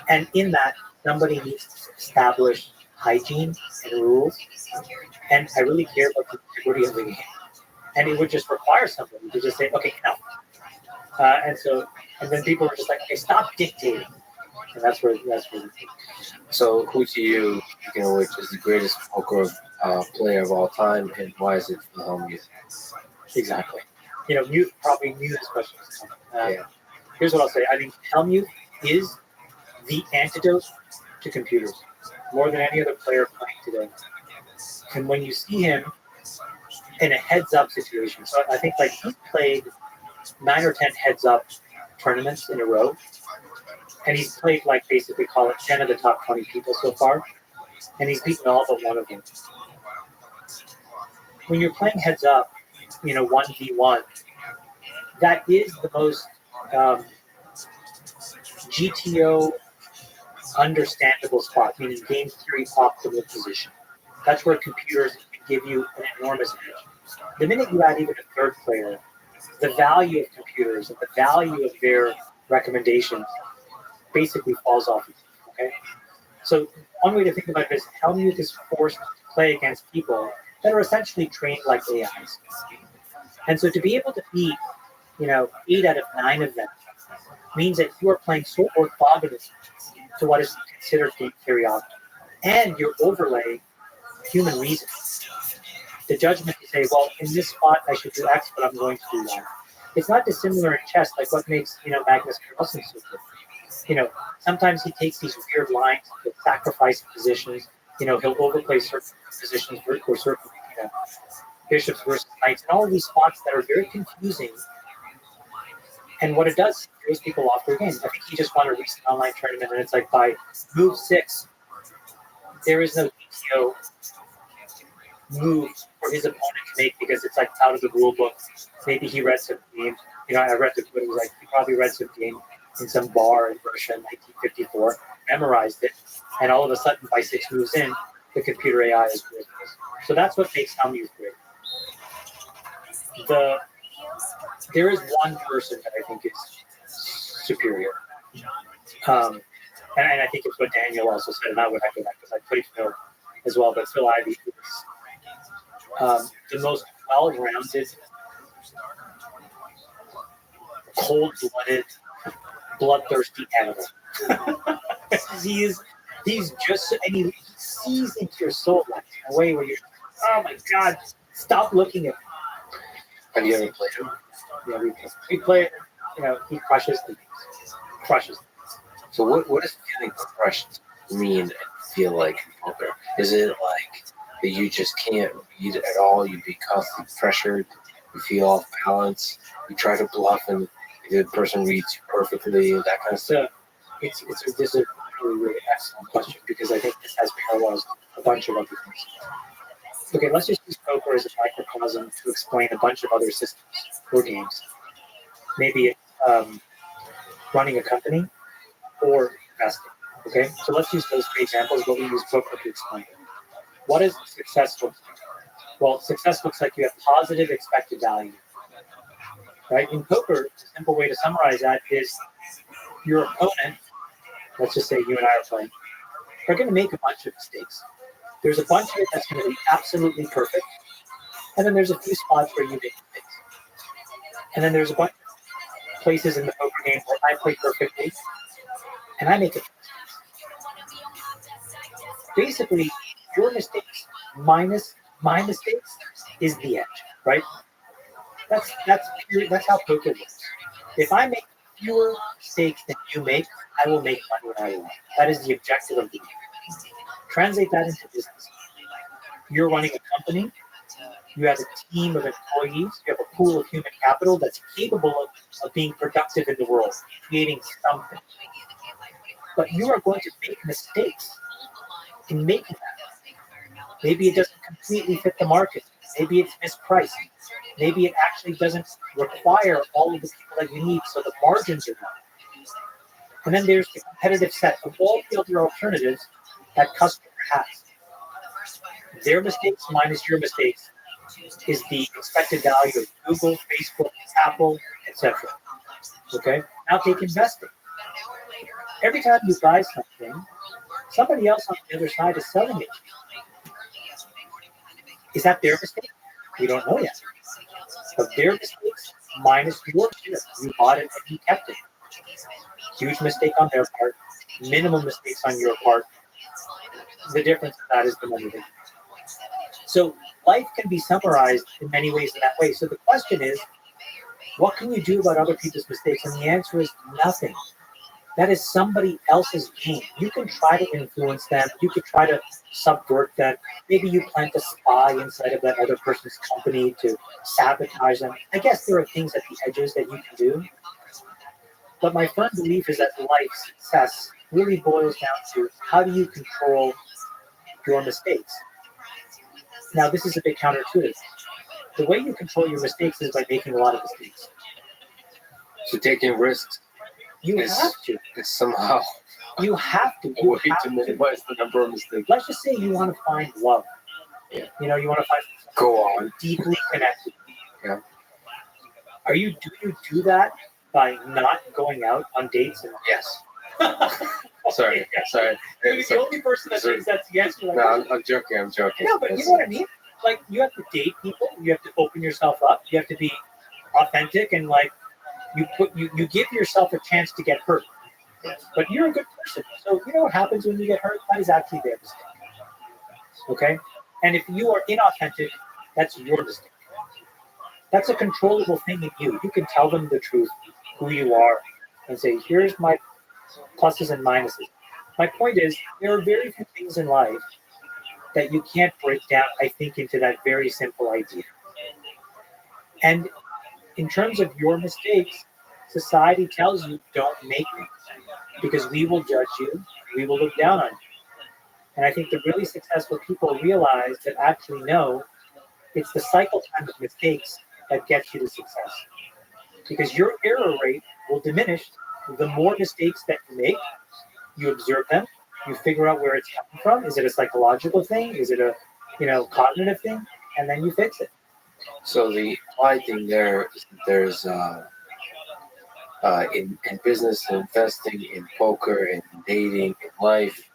And in that, somebody needs to establish hygiene and rules. And I really care about the integrity of the game. And it would just require somebody to just say, okay, no. And then people are just like, okay, stop dictating. And that's where. So who to you, which is the greatest poker player of all time, and why is it Youth? Exactly. Youth probably knew this question. Yeah. Here's what I'll say. I think Helmuth is the antidote to computers, more than any other player playing today. And when you see him in a heads-up situation, so I think like he's played 9 or 10 heads-up tournaments in a row, and he's played like basically call it 10 of the top 20 people so far, and he's beaten all but one of them. When you're playing heads-up, 1v1, that is the most GTO understandable spot, meaning game theory optimal position. That's where computers can give you an enormous edge. The minute you add even a third player, the value of computers and the value of their recommendations basically falls off. Okay, so one way to think about it is Helmuth is forced to play against people that are essentially trained like AIs, and so to be able to beat 8 out of 9 of them means that you are playing so orthogonal to what is considered game theory optimal, and you're overlaying human reason. The judgment to say, well, in this spot I should do X, but I'm going to do Y. It's not dissimilar in chess, like what makes Magnus Carlsen so good. Sometimes he takes these weird lines, he'll sacrifice positions, he'll overplay certain positions or certain bishops versus knights, and all of these spots that are very confusing. And what it does throws people off their game. I think he just won a recent online tournament, and it's like by move 6, there is no DTO move for his opponent to make because it's like out of the rule book. Maybe he read some game. I read the quote. It was like he probably read some game in some bar in Russia in 1954, memorized it, and all of a sudden by 6 moves in, the computer AI is great. So that's what makes Helmuth great. There is one person that I think is superior. And I think it's what Daniel also said, and I would echo that because I played Phil as well, but Phil Ivey is the most well-rounded, cold-blooded, bloodthirsty animal. he's just, and he sees into your soul like in a way where you're, oh my God, stop looking at him. Have you ever played him? Yeah, we play it. He crushes the games. Crushes. So what does feeling crushed mean and feel like in poker? Is it like that you just can't read at all? You be constantly pressured. You feel off balance. You try to bluff, and the person reads you perfectly. That kind of stuff. This is a really excellent question because I think this has parallels a bunch of other things. Okay, let's just use poker as a microcosm to explain a bunch of other systems or games. Maybe running a company or investing. Okay, so let's use those 3 examples, but we use poker to explain it. What does success look like? Well, success looks like you have positive expected value. Right? In poker, a simple way to summarize that is your opponent, let's just say you and I are playing, are going to make a bunch of mistakes. There's a bunch of it that's going to be absolutely perfect, and then there's a few spots where you make mistakes. And then there's a bunch places in the poker game where I play perfectly and I make it. Basically, your mistakes minus my mistakes is the edge, right? That's pure, that's how poker works. If I make fewer mistakes than you make, I will make money when I want. That is the objective of the game. Translate that into business. You're running a company. You have a team of employees. You have a pool of human capital that's capable of being productive in the world, creating something. But you are going to make mistakes in making that. Maybe it doesn't completely fit the market. Maybe it's mispriced. Maybe it actually doesn't require all of the people that you need, so the margins are down. And then there's the competitive set of all the other alternatives that customer has. Their mistakes minus your mistakes is the expected value of Google, Facebook, Apple, etc. Okay? Now take investing. Every time you buy something, somebody else on the other side is selling it. Is that their mistake? We don't know yet. But their mistakes minus your share. You bought it and you kept it. Huge mistake on their part, minimal mistakes on your part. The difference in that is the money. So life can be summarized in many ways in that way. So the question is, what can you do about other people's mistakes? And the answer is nothing. That is somebody else's game. You can try to influence them. You could try to subvert them. Maybe you plant a spy inside of that other person's company to sabotage them. I guess there are things at the edges that you can do. But my firm belief is that life success really boils down to how do you control your mistakes? Now, this is a bit counterintuitive. The way you control your mistakes is by making a lot of mistakes. So taking risks You have to. is somehow You have to. a You way have to to. minimize the number of mistakes. Let's just say you want to find love. Yeah. You know, you want to find Go on. deeply connected. Yeah. Do you do that by not going out on dates? And Yes. Sorry. You're the only person that thinks that's the answer. Like, No, I'm joking. no, but you know what I mean? Like, you have to date people. You have to open yourself up. You have to be authentic and like you give yourself a chance to get hurt. But you're a good person. So you know what happens when you get hurt? That is actually their mistake. Okay? And if you are inauthentic, that's your mistake. That's a controllable thing in you. You can tell them the truth, who you are, and say, here's my pluses and minuses. My point is, there are very few things in life that you can't break down, I think, into that very simple idea. And in terms of your mistakes, society tells you don't make them because we will judge you, we will look down on you. And I think the really successful people realize that actually no, it's the cycle time of mistakes that gets you to success. Because your error rate will diminish the more mistakes that you make. You observe them, you figure out where it's coming from. Is it a psychological thing? Is it a cognitive thing? And then you fix it. So the applied thing there is that there's in business, in investing, in poker, in dating, in life,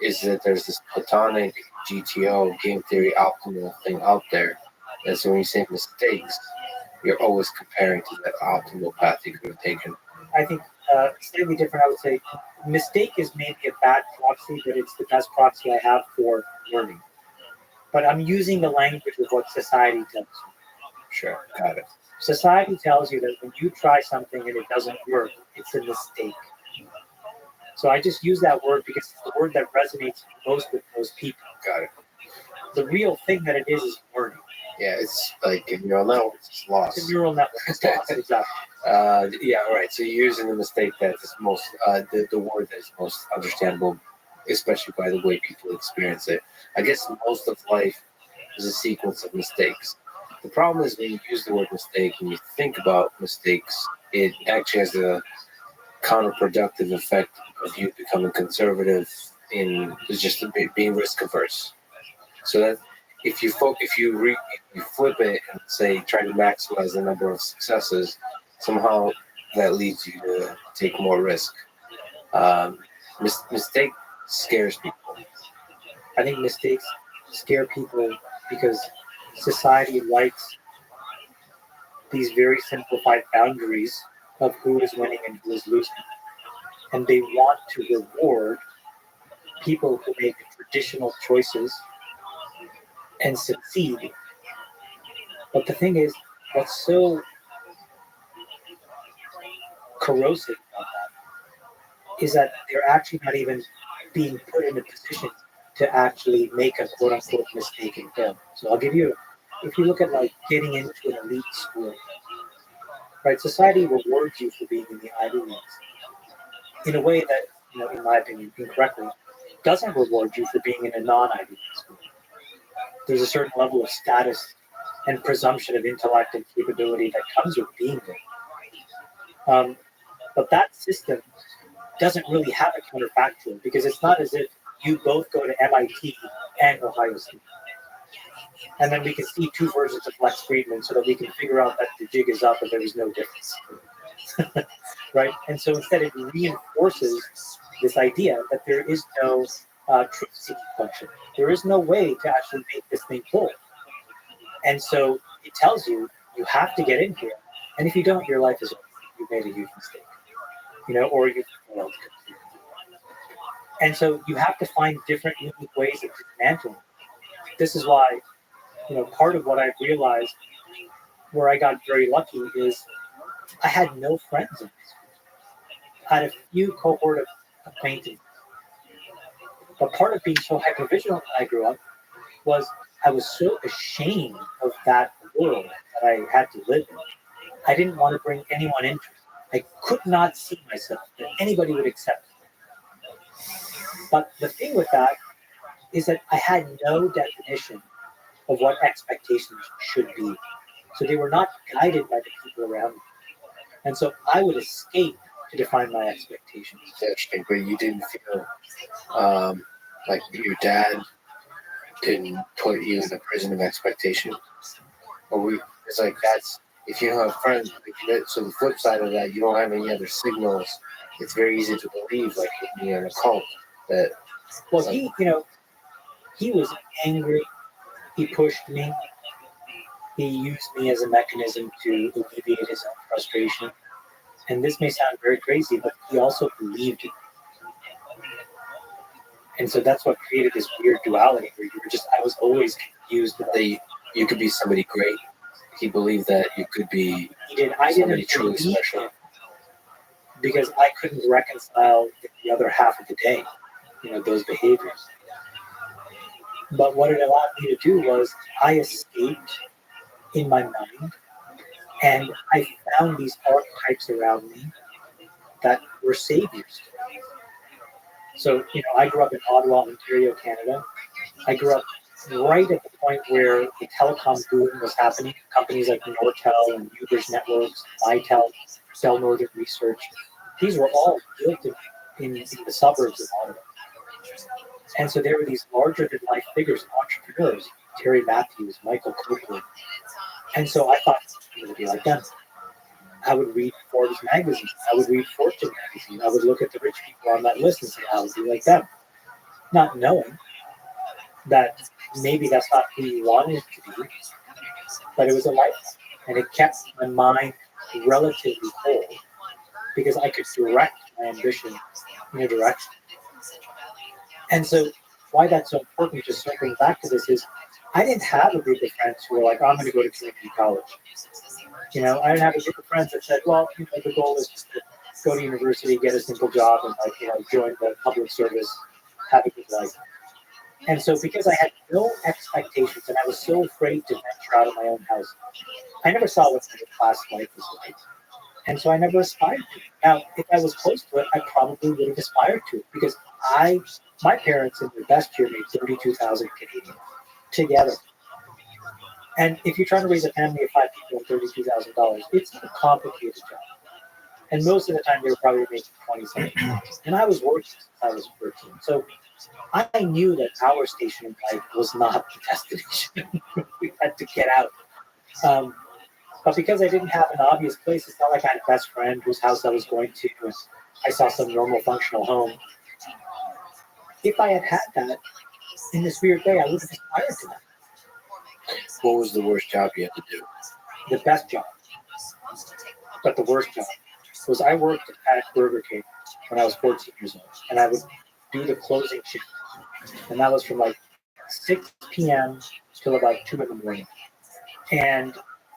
is that there's this platonic GTO, game theory optimal thing out there. And so when you say mistakes, you're always comparing to that optimal path you could have taken. I think slightly different, I would say mistake is maybe a bad proxy, but it's the best proxy I have for learning. But I'm using the language of what society tells you. Sure, got it. Society tells you that when you try something and it doesn't work, it's a mistake. So I just use that word because it's the word that resonates most with most people. Got it. The real thing that it is learning. Yeah, it's like a neural network, it's lost. It's a neural network. It's lost, exactly. Yeah, right. So you're using the mistake that is most, the word that is most understandable, especially by the way people experience it. I guess most of life is a sequence of mistakes. The problem is when you use the word mistake and you think about mistakes, it actually has a counterproductive effect of you becoming conservative in just being risk averse. So that if you flip it and say try to maximize the number of successes, somehow that leads you to take more risk. Mistake scares people. I think mistakes scare people because society likes these very simplified boundaries of who is winning and who is losing. And they want to reward people who make traditional choices and succeed. But the thing is, what's so corrosive about that is that they're actually not even being put in a position to actually make a quote unquote mistake and fail. So I'll give you, if you look at like getting into an elite school, right? Society rewards you for being in the Ivy Leagues in a way that, in my opinion, incorrectly, doesn't reward you for being in a non-Ivy League school. There's a certain level of status and presumption of intellect and capability that comes with being there. But that system doesn't really have a counterfactual, because it's not as if you both go to MIT and Ohio State. And then we can see two versions of Lex Friedman so that we can figure out that the jig is up and there is no difference. Right? And so instead it reinforces this idea that there is no truth-seeking function. There is no way to actually make this thing full. And so it tells you, you have to get in here. And if you don't, your life is over. You've made a huge mistake. Or you've failed. And so you have to find different unique ways of dismantling. This is why, part of what I realized where I got very lucky is I had no friends in this school. I had a few cohort of acquaintances. But part of being so hypervigilant when I grew up was I was so ashamed of that world that I had to live in. I didn't want to bring anyone into it. I could not see myself that anybody would accept me. But the thing with that is that I had no definition of what expectations should be. So they were not guided by the people around me. And so I would escape to define my expectations. It's interesting, but you didn't feel like your dad didn't put you in the prison of expectation? It's like that's, if you don't have friends, so the flip side of that, you don't have any other signals. It's very easy to believe, like when you're in a cult, that. Well, he was angry. He pushed me. He used me as a mechanism to alleviate his own frustration. And this may sound very crazy, but he also believed it. And so that's what created this weird duality where I was always confused. You could be somebody great. He believed that you could be somebody truly special. Because I couldn't reconcile the other half of the day, those behaviors. But what it allowed me to do was I escaped in my mind, and I found these archetypes around me that were saviors. So, I grew up in Ottawa, Ontario, Canada. I grew up right at the point where the telecom boom was happening. Companies like Nortel and Uber's Networks, Mitel, Cell Northern Research, these were all built in the suburbs of Ottawa. And so there were these larger-than-life figures, entrepreneurs, Terry Matthews, Michael Copeland. And so I thought I would be like them. I would read Forbes magazine. I would read Fortune magazine. I would look at the rich people on that list and say, I would be like them. Not knowing that maybe that's not who you wanted to be, but it was a life. And it kept my mind relatively whole because I could direct my ambition in a direction. And so why that's so important, just circling back to this, is I didn't have a group of friends who were like, I'm going to go to community college. I didn't have a group of friends that said, well, the goal is just to go to university, get a simple job, and join the public service, have a good life. And so because I had no expectations and I was so afraid to venture out of my own house, I never saw what middle class life was like. And so I never aspired to it. Now, if I was close to it, I probably would have aspired to it because my parents in their best year made $32,000 Canadian together. And if you're trying to raise a family of 5 people and $32,000, it's a complicated job. And most of the time, they were probably making $27,000. And I was working since I was 13. So I knew that our station in life was not the destination. We had to get out. But because I didn't have an obvious place, it's not like I had a best friend whose house I was going to, and I saw some normal functional home. If I had had that, in this weird way, I would have aspired to that. What was the worst job you had to do? The best job, but the worst job. was I worked at Burger King when I was 14 years old, and I would do the closing shift, and that was from like 6 p.m. till about 2 in the morning. And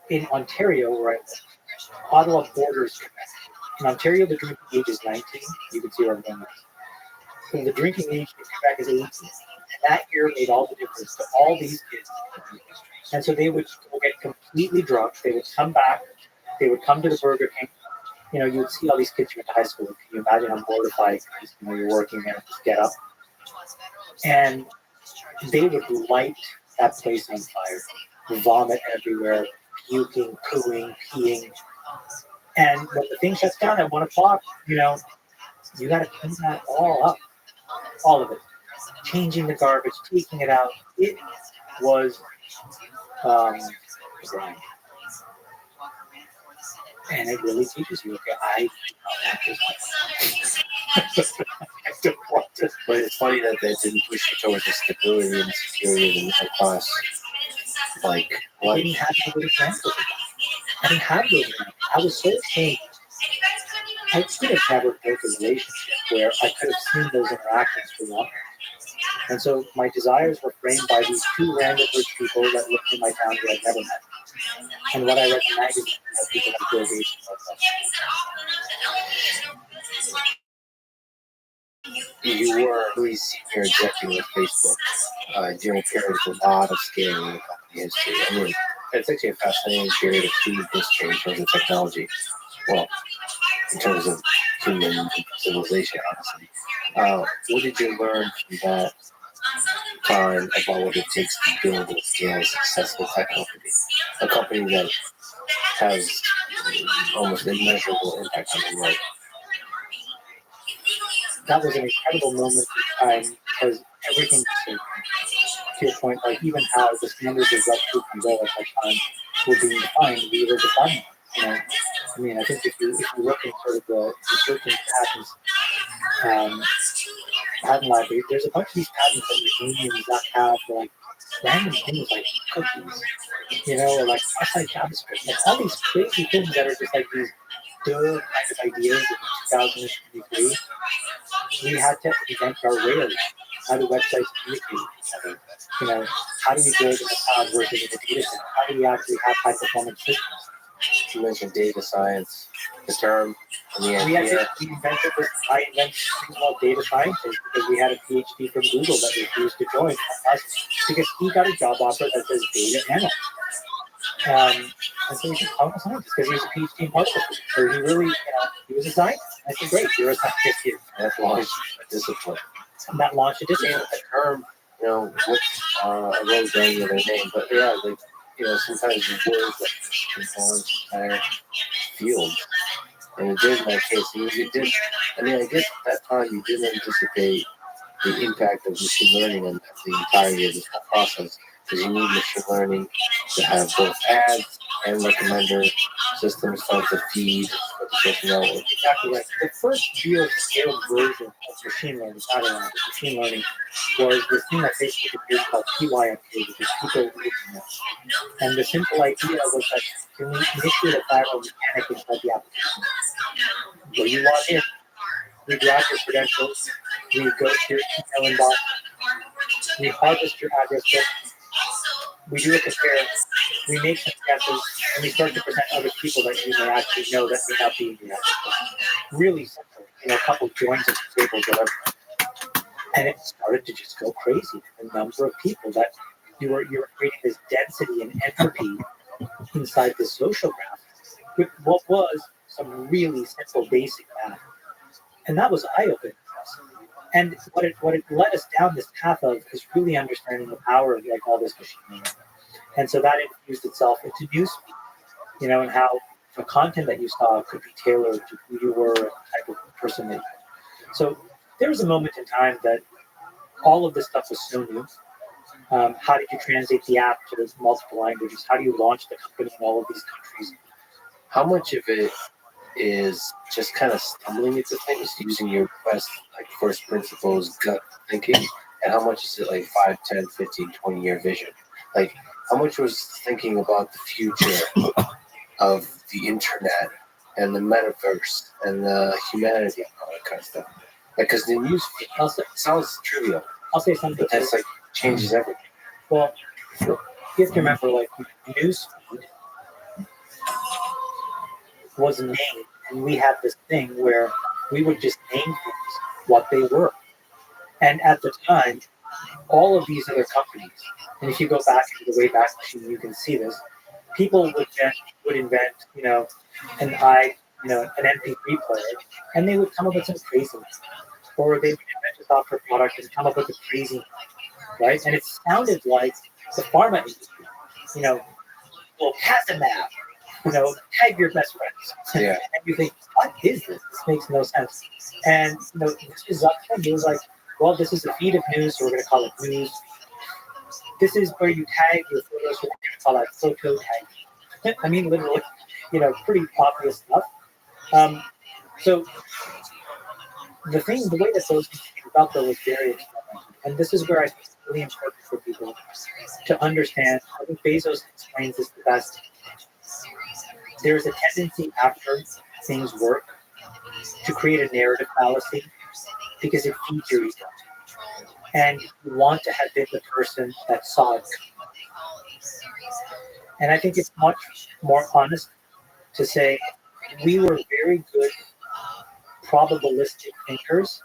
in Ontario, where I live, Ottawa borders Quebec. In Ontario, the drinking age is 19. You can see where I'm going. So the drinking age in Quebec is 18. And that year made all the difference to all these kids. And so they would go get completely drunk. They would come back. They would come to the Burger King. You know, you would see all these kids who went to high school. Can you imagine how mortified you're working there, just get up? And they would light that place on fire, vomit everywhere, puking, pooing, peeing. And when the thing shuts down at 1 o'clock, you know, you got to clean that all up, all of it. Changing the garbage, taking it out. It was grind. And it really teaches you, okay, I don't want this. But it's funny that they didn't push you towards the stability and security of the middle class. Like, I what? didn't have any good examples of that. I didn't have those examples. I was so ashamed. I could have never built a relationship where I could have seen those interactions for long. And so my desires were framed by these two random rich people that lived in my town who I'd never met. And what I read in magazines of people like Bill Gates and You were really senior executive with Facebook during a period of a lot of scaling in the company history. I mean, it's actually a fascinating period of huge history in terms of technology. Well, in terms of human civilization, honestly. What did you learn from that time about what it takes to build and scale a successful tech company? A company that has almost immeasurable impact on the world. that was an incredible moment in time because everything was so to your point, like even how the standards of what truth can go at that time were being defined, we were defining. You know, I mean, I think if you look at sort of the searching patents, patent library, there's a bunch of these patents that Ukrainians not have for like random things like cookies, you know, or like cross-site JavaScript, like all these crazy things that are just like these kind of ideas in 2023. We had to invent our rails. How do websites communicate with each other? You know, how do we build in the cloud versus in the data center? How do we actually have high performance systems? You mentioned data science, the term, and the We idea. invented this. I invented something called data scientist because we had a PhD from Google that refused to join us because he got a job offer that says data analyst. And so we should call him a scientist because he was a PhD in particle physics. So he really, you know, he was a scientist. I said, great, you're a scientist here. That launched a discipline. And that launched a discipline. And the term, you know, which I wrote down the other name, but yeah, like, you know, sometimes the words that can launch entire field. And it did in that case. It did. I mean, I guess at that time you didn't anticipate the impact of machine learning on the entirety of this whole process, because you need machine learning to have both ads and recommender systems start to feed for the social network. Exactly right. The first real scaled version of machine learning, not around machine learning, was this thing that Facebook did called PYMP, which is people looking at. And the simple idea was that you initiate a viral mechanic inside the application. Where you log in, we grab your credentials, we go to your email inbox, we harvest your address book, we do a compare, we make some guesses, and we start to present other people that you may actually know that may not be in your address book. Really simple, you know, a couple joins at the table, whatever. And it started to just go crazy. The number of people that you were creating this density and entropy inside the social graph with what was some really simple basic math. And that was eye-opening for us. And what it led us down this path of is really understanding the power of like all this machine learning. And so that infused itself into newsfeed, you know, and how the content that you saw could be tailored to who you were and the type of person that you were. So there was a moment in time that all of this stuff was so new. How did you translate the app to multiple languages? How do you launch the company in all of these countries? How much of it is just kind of stumbling into things, using your best, like, first principles gut thinking, and how much is it like 5, 10, 15, 20-year vision? Like, how much was thinking about the future of the internet and the metaverse and the humanity and all that kind of stuff. Because the news sounds trivial. I'll say something. But that's like changes everything. Well, you have to remember, like, news was named, and we had this thing where we would just name things what they were. And at the time, all of these other companies, and if you go back to the Wayback Machine, you can see this. People would invent, an MP3 player, and they would come up with some craziness, or they would invent a software product and come up with a crazy, right? And it sounded like the pharma industry, well, Casamab, tag your best friends. Yeah. And you think, what is this? This makes no sense. And this is up front. It was like, well, this is a feed of news, so we're going to call it news. This is where you tag your photos, so we're going to call that photo tag. I mean, literally, pretty obvious stuff. So the way that those things came about, though, was very experimental. And this is where I think it's really important for people to understand. I think Bezos explains this the best. There's a tendency after things work to create a narrative fallacy because it feeds your ego. And you want to have been the person that saw it. And I think it's much more honest to say we were very good probabilistic thinkers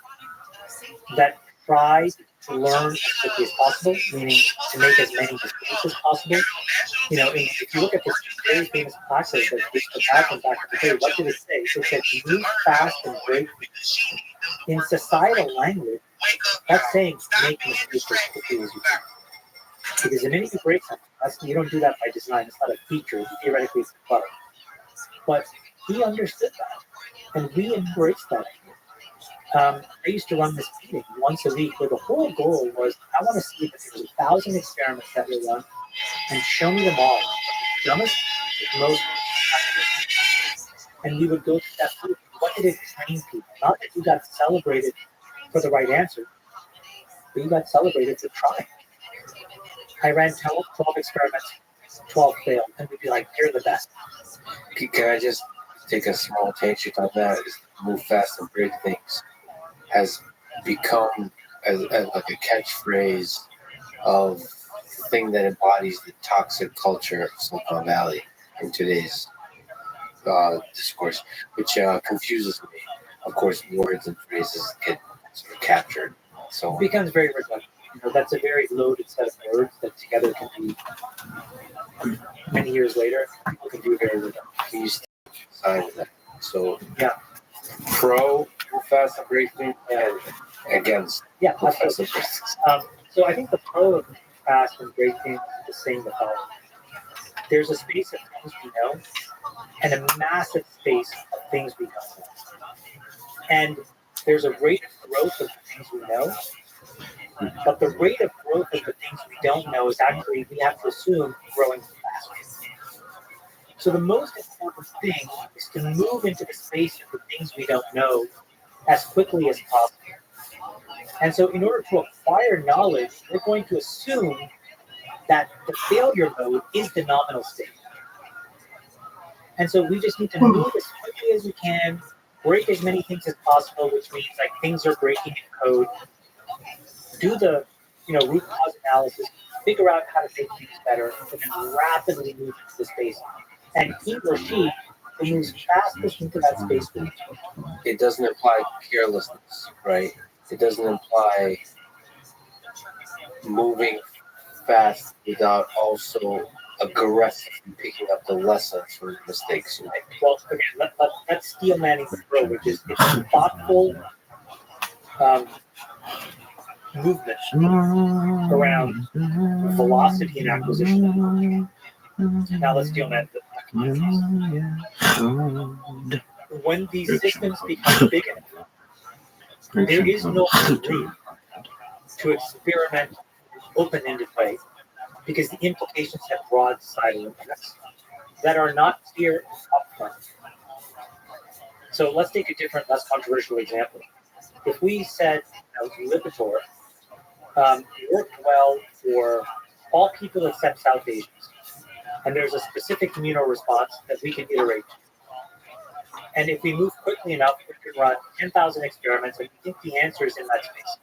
that tried to learn as quickly as possible, meaning to make as many mistakes as possible. If you look at this very famous classic that Facebook happened back in the day, what did it say? It said, move fast and break. In societal language, that's saying make mistakes as quickly as you can. Because the minute you break something, you don't do that by design. It's not a feature. Theoretically, it's a bug. But he understood that, and we embraced that. I used to run this meeting once a week where the whole goal was, I want to see if there's 1,000 experiments that were run and show me them all. The dumbest to the most effective. And we would go to that group. What did it train people? Not that you got celebrated for the right answer, but you got celebrated for trying. I ran 12 experiments, 12 failed, and we'd be like, you're the best. Can I just take a small tangent on that? Is move fast and break things has become as like a catchphrase of the thing that embodies the toxic culture of Silicon Valley in today's discourse, which confuses me. Of course, words and phrases get sort of captured. So it becomes very reductive. That's a very loaded set of words that together can be, many years later, people can do very reductive. You side with that. So yeah, pro move fast and break things, and against absolutely. So I think the pro of fast and break things is saying the following: there's a space of things we know, and a massive space of things we don't know. And there's a rate of growth of the things we know, but the rate of growth of the things we don't know is actually, we have to assume, growing faster. So the most important thing is to move into the space of the things we don't know as quickly as possible. And so in order to acquire knowledge, we're going to assume that the failure mode is the nominal state. And so we just need to move as quickly as we can, break as many things as possible, which means like things are breaking in code, do the root cause analysis, figure out how to make things better, and then rapidly move into the space. And he or she who moves fastest into that space will. It doesn't imply carelessness, right? It doesn't imply moving fast without also aggressively picking up the lessons from the mistakes you make. Well, again, let's steel manning the pro, which is thoughtful movement around velocity and acquisition. Now let's steel man the when these systems become big enough, there is no room to experiment in an open-ended way, because the implications have broad societal impacts that are not clear upfront. So let's take a different, less controversial example. If we said Lipitor worked well for all people except South Asians, and there's a specific immunoresponse that we can iterate, And if we move quickly enough, we can run 10,000 experiments and we think the answer is in that space.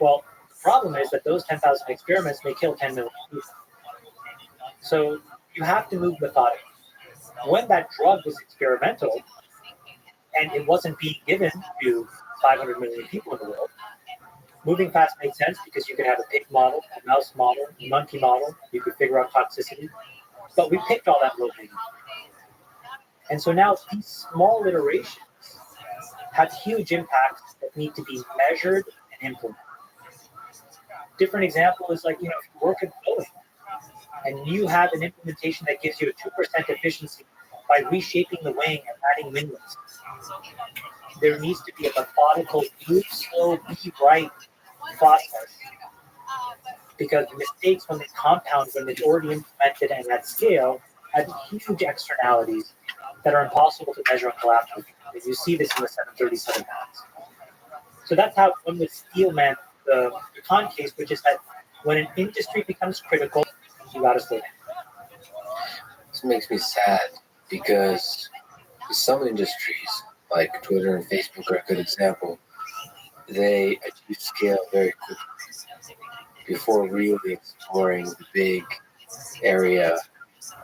Well, the problem is that those 10,000 experiments may kill 10 million people. So you have to move methodically. When that drug was experimental and it wasn't being given to 500 million people in the world, moving fast made sense because you could have a pig model, a mouse model, a monkey model, you could figure out toxicity. But we picked all that low hanging. And so now these small iterations have huge impacts that need to be measured and implemented. Different example is like, if you work at Boeing and you have an implementation that gives you a 2% efficiency by reshaping the wing and adding winglets. There needs to be a methodical, move slow, be right process, because mistakes when they compound, when it's already implemented and at scale, have huge externalities that are impossible to measure and collaborate. You see this in the 737 MAX. So that's how one would steelman the con case, which is that when an industry becomes critical, you got to slow down. This makes me sad because some industries, like Twitter and Facebook, are a good example. They achieve scale very quickly before really exploring the big area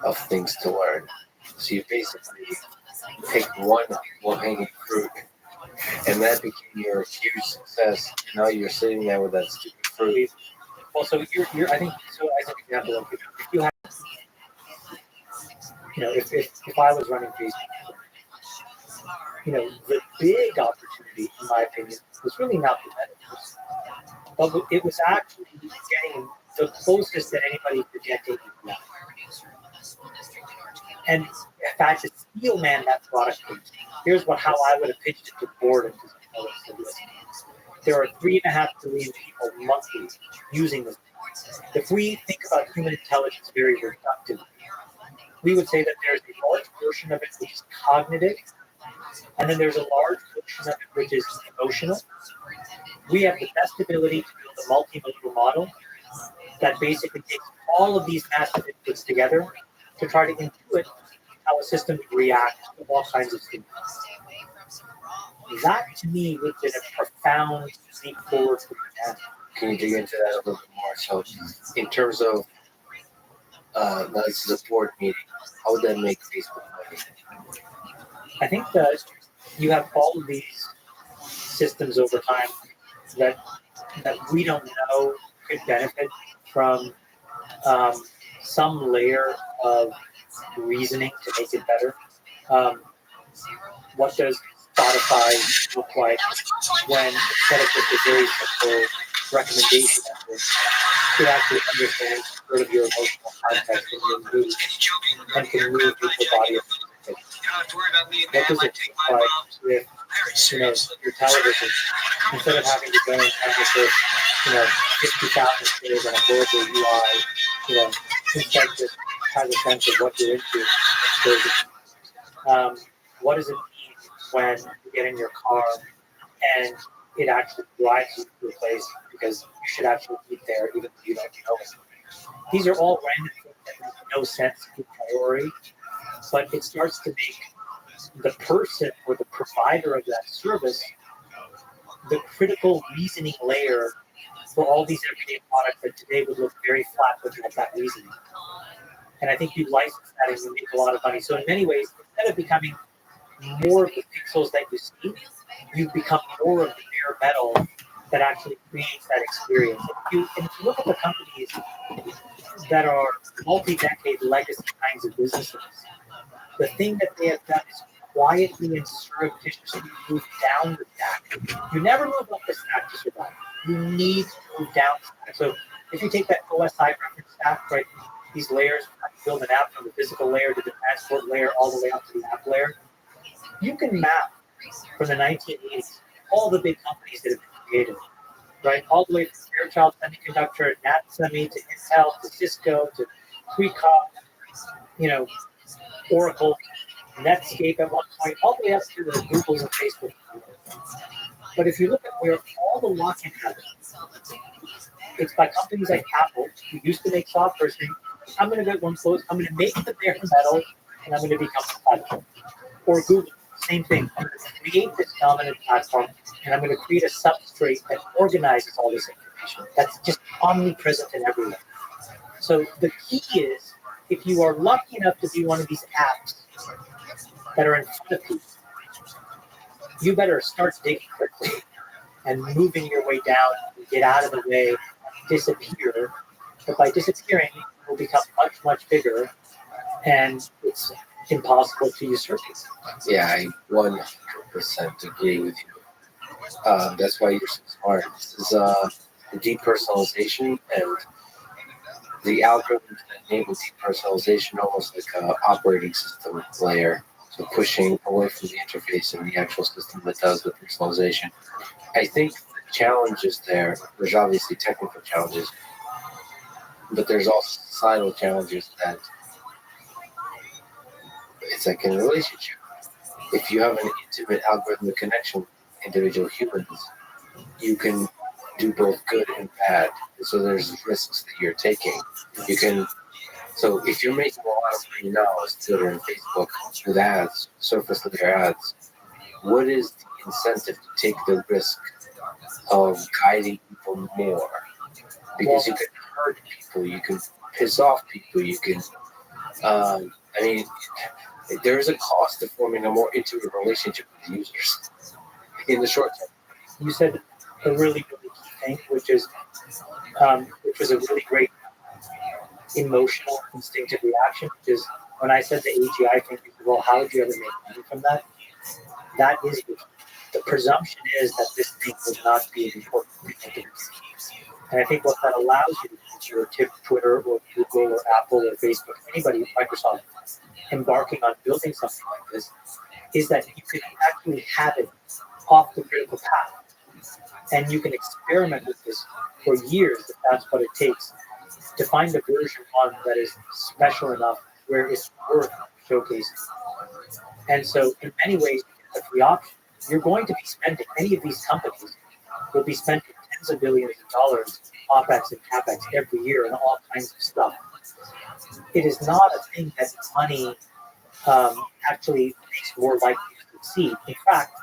of things to learn. So you basically pick one low-hanging fruit, and that became your huge success. Now you're sitting there with that stupid fruit. Well, so you're I think, so as an example, if you have, if I was running Facebook, the big opportunity, in my opinion, was really not the metaverse, but it was actually getting the closest that anybody could get to now. And in fact, to steelman that product, here's how I would have pitched it to the board. There are 3.5 billion people monthly using this. If we think about human intelligence very reductively, we would say that there's a large portion of it which is cognitive, and then there's a large portion of it which is emotional. We have the best ability to build a multimodal model that basically takes all of these massive inputs together to try to intuit how a system would react to all kinds of things. That, to me, would have been a profound leap forward for humanity. Can you dig into that a little bit more? So, in terms of this is a board meeting, how would that make Facebook money? I think that you have all of these systems over time that we don't know could benefit from some layer of reasoning to make it better. What does Spotify look like when instead of just a very simple recommendation method, it actually understands sort of your emotional context and your mood and can move with your body of music? What does it look like with your television, instead of having to go and have this 50,000 players on a global UI, instead just has a sense of what you're into. What does it mean when you get in your car and it actually drives you to a place because you should actually be there even though you don't know it? These are all random things that make no sense in priority, but it starts to make the person or the provider of that service the critical reasoning layer for all these everyday products that today would look very flat looking at that reasoning. And I think you license that and you make a lot of money. So in many ways, instead of becoming more of the pixels that you see, you become more of the bare metal that actually creates that experience. And if you look at the companies that are multi-decade legacy kinds of businesses, the thing that they have done is quietly and surreptitiously move down the stack. You never move up the stack to survive. You need to move down the stack. So if you take that OSI reference stack, right, these layers, build an app from the physical layer to the transport layer all the way up to the app layer, you can map from the 1980s all the big companies that have been created, right? All the way from Fairchild Semiconductor, NatSemi, to Intel, to Cisco, to Qualcomm, Oracle, Netscape at one point, all the way up to the Googles and Facebook. But if you look at where all the lock-in happens, it's by companies like Apple, who used to make software, saying, I'm going to get one close, I'm going to make the bare metal, and I'm going to become a platform. Or Google, same thing. I'm going to create this dominant platform, and I'm going to create a substrate that organizes all this information. That's just omnipresent and everywhere. So the key is, if you are lucky enough to be one of these apps that are in front of people, you better start digging quickly and moving your way down, get out of the way, disappear. But by disappearing, it will become much, much bigger, and it's impossible to usurp it. Yeah, I 100% agree with you. That's why you're so smart. This is depersonalization, and the algorithms that enable depersonalization almost like an operating system layer. So pushing away from the interface and the actual system that does the personalization. I think the challenges there's obviously technical challenges, but there's also societal challenges that it's like in a relationship. If you have an intimate algorithmic connection with individual humans, you can do both good and bad. So there's risks that you're taking. So if you're making a lot of money now as Twitter and Facebook with ads, surface layer ads, what is the incentive to take the risk of guiding people more? Because you can hurt people, you can piss off people, you can, there is a cost to forming a more intimate relationship with the users in the short term. You said a really, really key thing, which was a really great emotional, instinctive reaction. Because when I said the AGI thing, people, well, how would you ever make money from that? That is the presumption is that this thing would not be an important thing. And I think what that allows you to do, if you're Twitter or Google or Apple or Facebook, anybody, Microsoft, embarking on building something like this, is that you can actually have it off the critical path. And you can experiment with this for years if that's what it takes to find a version one that is special enough where it's worth showcasing. And so in many ways, it's a free option. You're going to be spending, many of these companies will be spending tens of billions of dollars, OPEX and CAPEX every year on all kinds of stuff. It is not a thing that money actually makes more likely to succeed. In fact,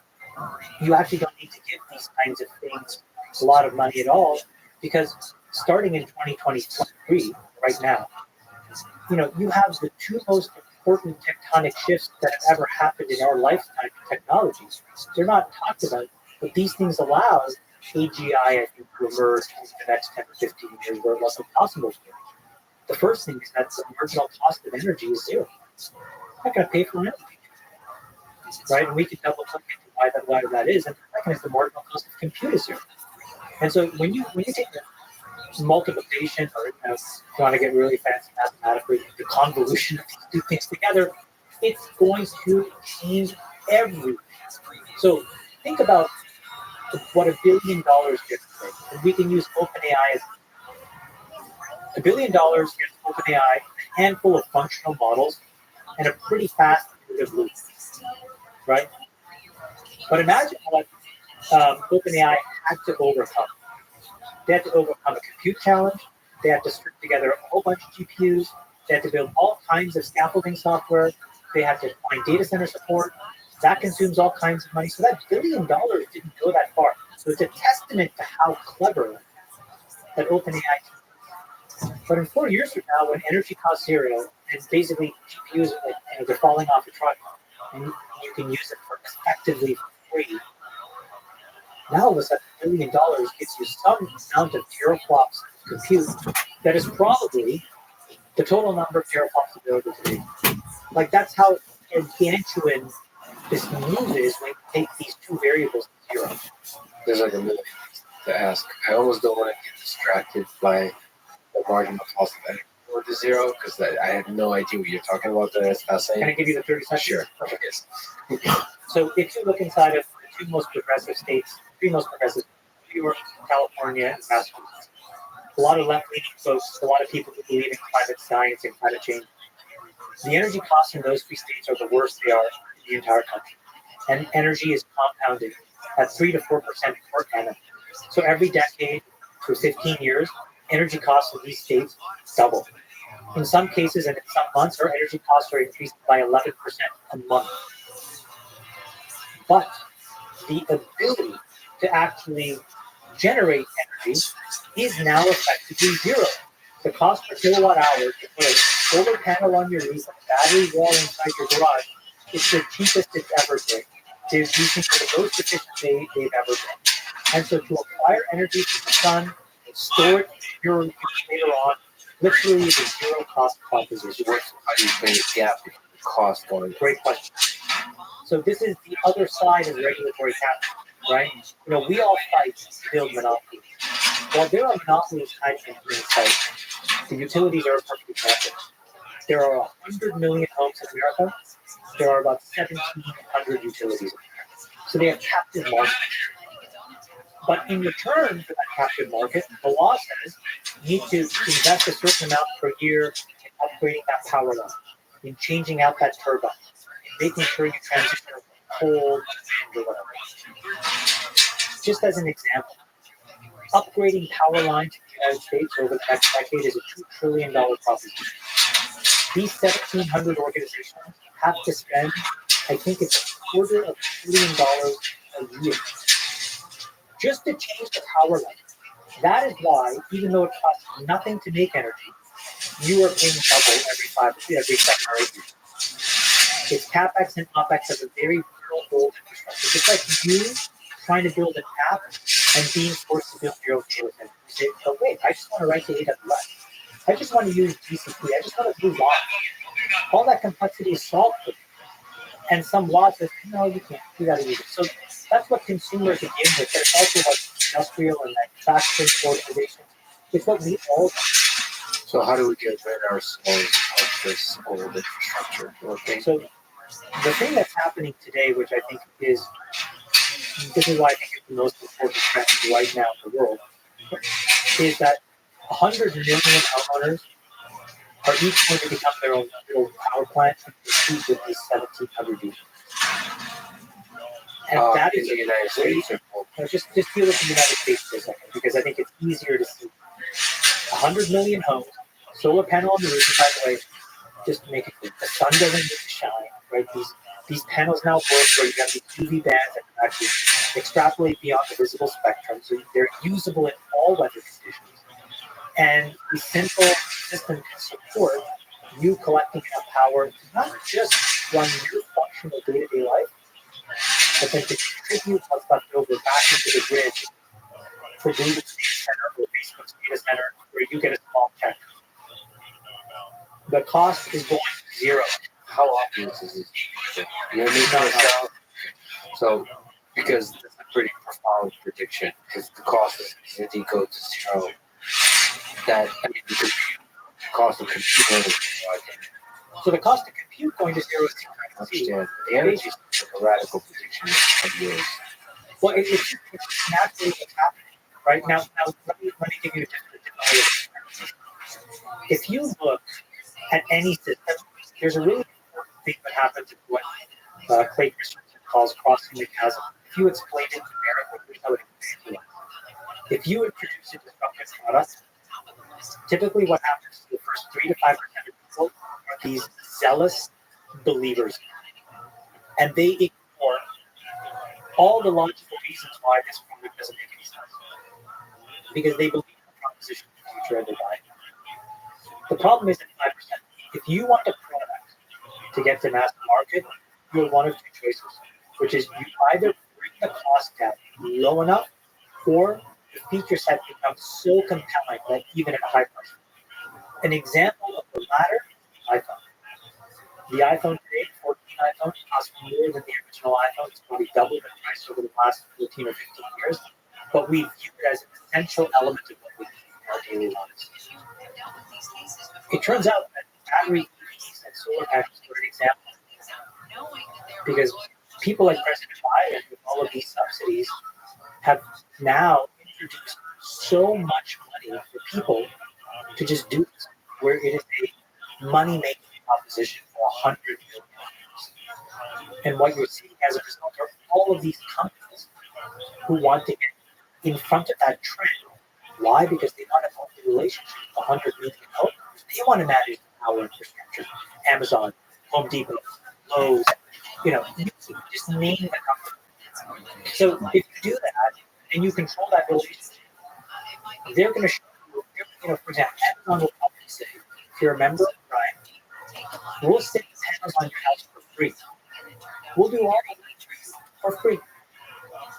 you actually don't need to give these kinds of things a lot of money at all, because starting in 2023, right now, you have the two most important tectonic shifts that have ever happened in our lifetime in technology. They're not talked about, but these things allow AGI, I think, to emerge in the next 10 or 15 years where it wasn't possible. The first thing is that the marginal cost of energy is zero. I'm not going to pay for anything, right? And we can double click into why that is. And the second is the marginal cost of compute is zero. And so when you take the multiplication, or if you want to get really fancy mathematically, the convolution of these two things together, it's going to change everything. So think about what $1 billion gets. And we can use OpenAI as $1 billion gets OpenAI a handful of functional models and a pretty fast iterative loop, right? But imagine what OpenAI had to overcome. They had to overcome a compute challenge. They had to string together a whole bunch of GPUs. They had to build all kinds of scaffolding software. They had to find data center support. That consumes all kinds of money. So that $1 billion didn't go that far. So it's a testament to how clever that OpenAI is. But in 4 years from now, when energy costs zero, and basically GPUs they're falling off the truck, and you can use it for effectively free. Now all of a sudden, $1 billion gets you some amount of teraflops of compute that is probably the total number of teraflops available today. Like, that's how gargantuan this move is when you take these two variables to zero. There's like a million things to ask. I almost don't want to get distracted by the marginal cost of energy going to zero, because I have no idea what you're talking about there. That's fascinating. Can I give you the 30 seconds? Sure. Okay. Yes. So if you look inside of the two most progressive states, three most progressive, New York, California, and Massachusetts, a lot of left-leaning folks, a lot of people who believe in climate science and climate change, the energy costs in those three states are the worst they are in the entire country. And energy is compounded at 3 to 4% per annum. So every decade for 15 years, energy costs in these states double. In some cases and in some months, our energy costs are increased by 11% a month. But the ability to actually generate energy is now effectively zero. The cost per kilowatt hour to put a solar panel on your roof, a battery wall inside your garage, is the cheapest it's ever been. They're using the most efficient they've ever been. And so to acquire energy from the sun, store it later on, literally is a zero cost proposition. How do you explain the gap between the cost going? Great question. So this is the other side of regulatory capital, right? We all fight to build monopolies. While there are monopolies kind of in plain sight, the utilities are a perfect example. There are 100 million homes in America. There are about 1,700 utilities. So they have captive markets. But in return for that captive market, the law says you need to invest a certain amount per year in upgrading that power line, in changing out that turbine, in making sure you transition from coal to whatever. Just as an example, upgrading power lines in the United States over the next decade is a $2 trillion proposition. These 1,700 organizations have to spend, I think it's $250 million a year just to change the power line. That is why, even though it costs nothing to make energy, you are paying double every 7 or 8 years. It's CapEx and OpEx of a very real old infrastructure. Just like you trying to build an app and being forced to build your own data center. You say, oh wait, I just want to write to AWS. I just want to use GCP. I just want to do logs. All that complexity is solved for you. And some law says, no, you can't. You got to use it. So that's what consumers begin with. But it's also what industrial and manufacturing organizations. It's what we all do. So how do we get rid of ourselves of this old infrastructure? Okay. So the thing that's happening today, which I think is, this is why I think it's the most important trend right now in the world, is that 100 million homeowners are each going to become their own little power plant and compete with these 1,700 users. And that is in the United States. Just deal with the United States for a second, because I think it's easier to see. 100 million homes, solar panel on the roof, and by the way, just to make it clear, the sun doesn't need to shine, right? These panels now work where you have these UV bands that can actually extrapolate beyond the visible spectrum, so they're usable in all weather conditions. And the central system can support you collecting enough power to not just run your functional day-to-day life, but then to contribute what's left over back into the grid for Google's data center or Facebook's data center, where you get a small check. The cost is going to zero. How obvious is this? You know what I mean? So, because it's a pretty profound prediction, because the cost is going to go to zero. The cost of computing. So the cost of compute going to zero is understand. The energy is a radical prediction of years. Well, it's naturally what's happening. Right now let me give you a different way of. If you look at any system, there's a really important thing that happens in what Clay Christensen calls crossing the chasm. If you explain it numerically, here's how it explains it. If you introduce a disruptive product, typically what happens to the first 3 to 5% of people are these zealous believers. And they ignore all the logical reasons why this product doesn't make any sense. Because they believe in the proposition of the future and they buy it. The problem is at 5%. If you want a product to get to mass market, you have one of two choices, which is you either bring the cost down low enough, or the feature set becomes so compelling that even at a high price. An example of the latter, iPhone. The iPhone today, 14 iPhone, costs more than the original iPhone. It's probably doubled in price over the last 14 or 15 years. But we view it as an essential element of what we do in our daily lives. It turns out that battery EVs and solar panels are an example. Because people like President Biden, with all of these subsidies, have now introduced so much money for people to just do this, where it is a money-making proposition for 100 million. And what you're seeing as a result are all of these companies who want to get in front of that trend. Why? Because they want to own the relationship with 100 million owners. They want to manage the power infrastructure. Amazon, Home Depot, Lowe's, you just name the company. So if you do that and you control that relationship, they're going to show you, for example, Amazon will probably say, if you're a member of Prime, we'll send panels on your house for free. We'll do all of it for free.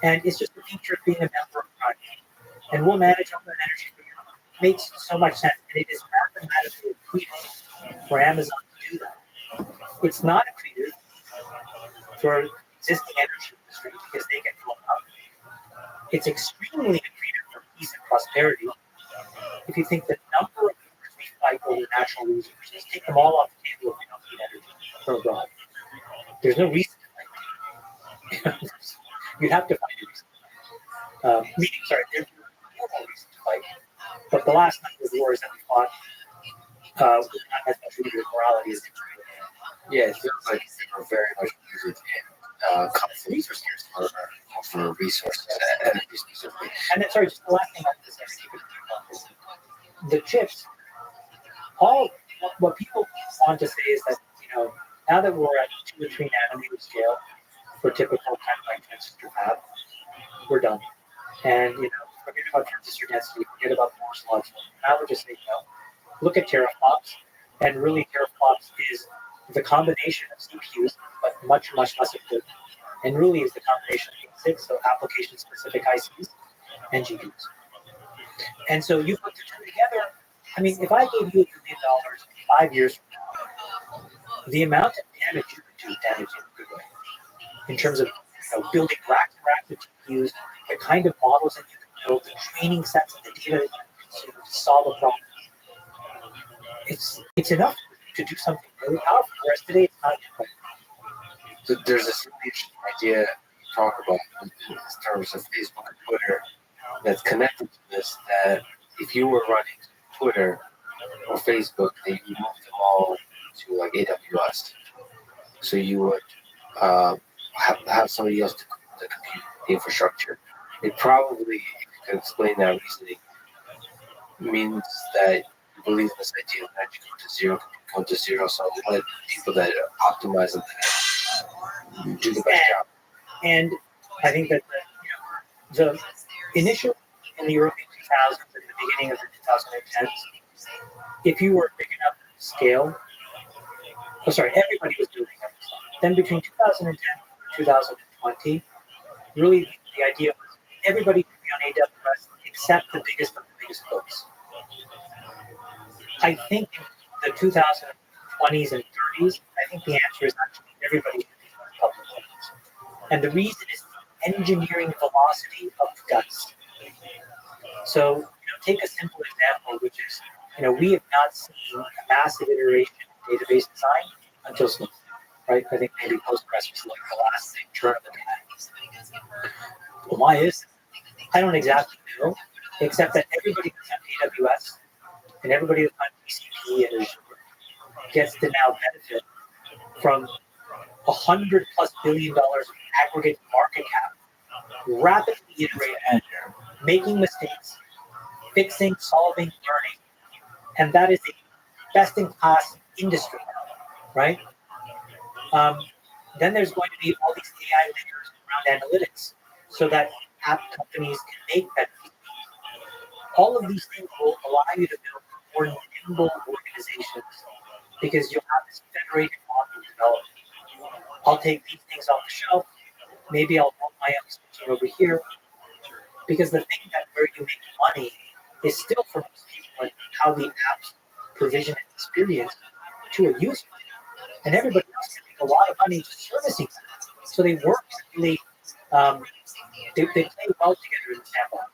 And it's just the feature of being a member of Prime. And we'll manage all that energy for you. It makes so much sense. And it is mathematically accretive for Amazon to do that. It's not accretive for existing energy industry because they get blown up. It's extremely accretive for peace and prosperity. If you think the number of wars we fight over natural resources, take them all off the table if we don't need energy from abroad. There's no reason to fight. You'd have to find a reason. There's no reason to fight. But the last number of wars that we fought has nothing to do with morality. Yeah, it feels like they were very much used in conflicts for resources, energy specifically. And then, sorry, just the last thing I want to say, the chips, all what people want to say is that, now that we're at 2 or 3 nanometer scale for typical kind of like transistor fab, we're done. And, forget about transistor density, forget about Moore's law. Now we're just saying, look at teraflops. And really, teraflops is the combination of CPUs, but much, much less of good. And really is the combination of ASICs, so application-specific ICs, and GPUs. And so you put the two together. I mean, if I gave you $1 billion 5 years from now, the amount of damage you could do, damage in a good way, in terms of building racks and racks of GPUs, the kind of models that you can build, the training sets, and the data that you can consume to solve a problem. It's enough to do something really powerful. Whereas today, it's not quite. So there's this really interesting idea you talk about in terms of Facebook and Twitter that's connected to this, that if you were running Twitter or Facebook, that you move them all to like AWS. So you would have somebody else to compute the infrastructure. It probably, if you can explain that reasoning, means that you believe in this idea of energy come to zero, so let people that optimize and do the best job. And I think that the initial in the early 2000s and the beginning of the 2010s, if you were big enough scale, everybody was doing it. Then between 2010 and 2020, really the idea was everybody could be on AWS except the biggest of the biggest folks. I think in the 2020s and 30s, I think the answer is actually everybody should be on public clouds. And the reason is the engineering velocity of guts. So, take a simple example, which is, we have not seen a massive iteration of database design until Snowflake, right? I think maybe Postgres was like the last big turn of the tide. Well, why is it? I don't exactly know, except that everybody that's on AWS and everybody that's on GCP and Azure gets to now benefit from $100+ billion of aggregate market cap, rapidly iterating, making mistakes, fixing, solving, learning, and that is a best-in-class industry, right? Then there's going to be all these AI layers around analytics, so that app companies can make that. All of these things will allow you to build more nimble organizations because you'll have this federated model of development. I'll take these things off the shelf. Maybe I'll roll my own solution over here. Because the thing that where you make money is still for most people how the apps provision and experience to a user. And everybody else can make a lot of money just servicing them. So they work really, they play well together in the sandbox.